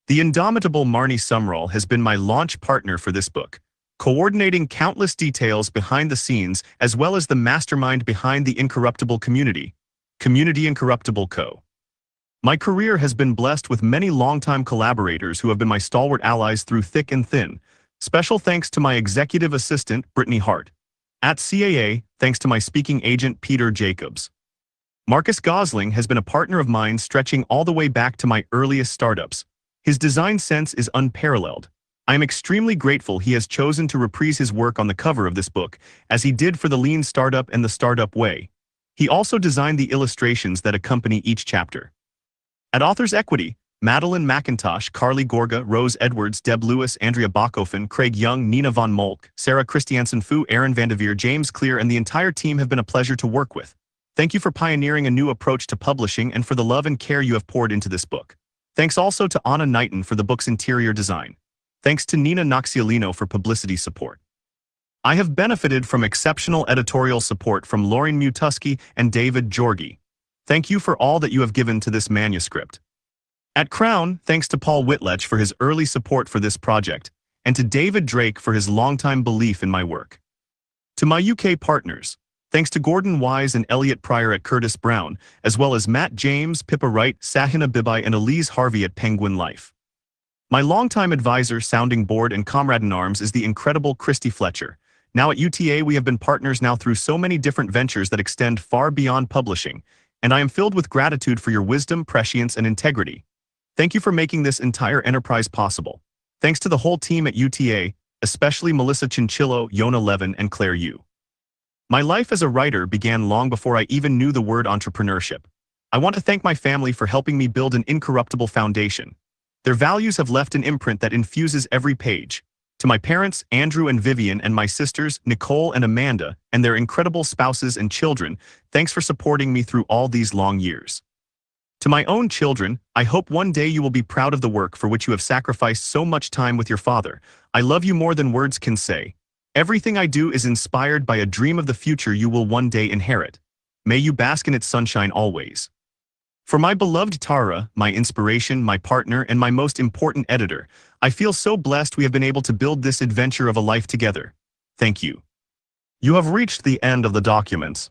The indomitable Marnie Sumrall has been my launch partner for this book, coordinating countless details behind the scenes as well as the mastermind behind the Incorruptible community, Community Incorruptible Co. My career has been blessed with many longtime collaborators who have been my stalwart allies through thick and thin. Special thanks to my executive assistant, Brittany Hart. At CAA, thanks to my speaking agent, Peter Jacobs. Marcus Gosling has been a partner of mine stretching all the way back to my earliest startups. His design sense is unparalleled. I am extremely grateful he has chosen to reprise his work on the cover of this book, as he did for the Lean Startup and the Startup Way. He also designed the illustrations that accompany each chapter. At Authors Equity, Madeline McIntosh, Carly Gorga, Rose Edwards, Deb Lewis, Andrea Bachofen, Craig Young, Nina von Molk, Sarah Christiansen Fu, Aaron Vandeveer, James Clear, and the entire team have been a pleasure to work with. Thank you for pioneering a new approach to publishing and for the love and care you have poured into this book. Thanks also to Anna Knighton for the book's interior design. Thanks to Nina Noxiolino for publicity support. I have benefited from exceptional editorial support from Lauren Mutusky and David Jorgi. Thank you for all that you have given to this manuscript. At Crown, thanks to Paul Whitledge for his early support for this project, and to David Drake for his longtime belief in my work. To my UK partners, thanks to Gordon Wise and Elliot Pryor at Curtis Brown, as well as Matt James, Pippa Wright, Sahina Bibai, and Elise Harvey at Penguin Life. My longtime advisor, sounding board, and comrade-in-arms is the incredible Christy Fletcher. Now at UTA, we have been partners now through so many different ventures that extend far beyond publishing, and I am filled with gratitude for your wisdom, prescience, and integrity. Thank you for making this entire enterprise possible. Thanks to the whole team at UTA, especially Melissa Chinchillo, Yona Levin, and Claire Yu. My life as a writer began long before I even knew the word entrepreneurship. I want to thank my family for helping me build an incorruptible foundation. Their values have left an imprint that infuses every page. To my parents, Andrew and Vivian, and my sisters, Nicole and Amanda, and their incredible spouses and children, thanks for supporting me through all these long years. To my own children, I hope one day you will be proud of the work for which you have sacrificed so much time with your father. I love you more than words can say. Everything I do is inspired by a dream of the future you will one day inherit. May you bask in its sunshine always. For my beloved Tara, my inspiration, my partner, and my most important editor, I feel so blessed we have been able to build this adventure of a life together. Thank you. You have reached the end of the documents.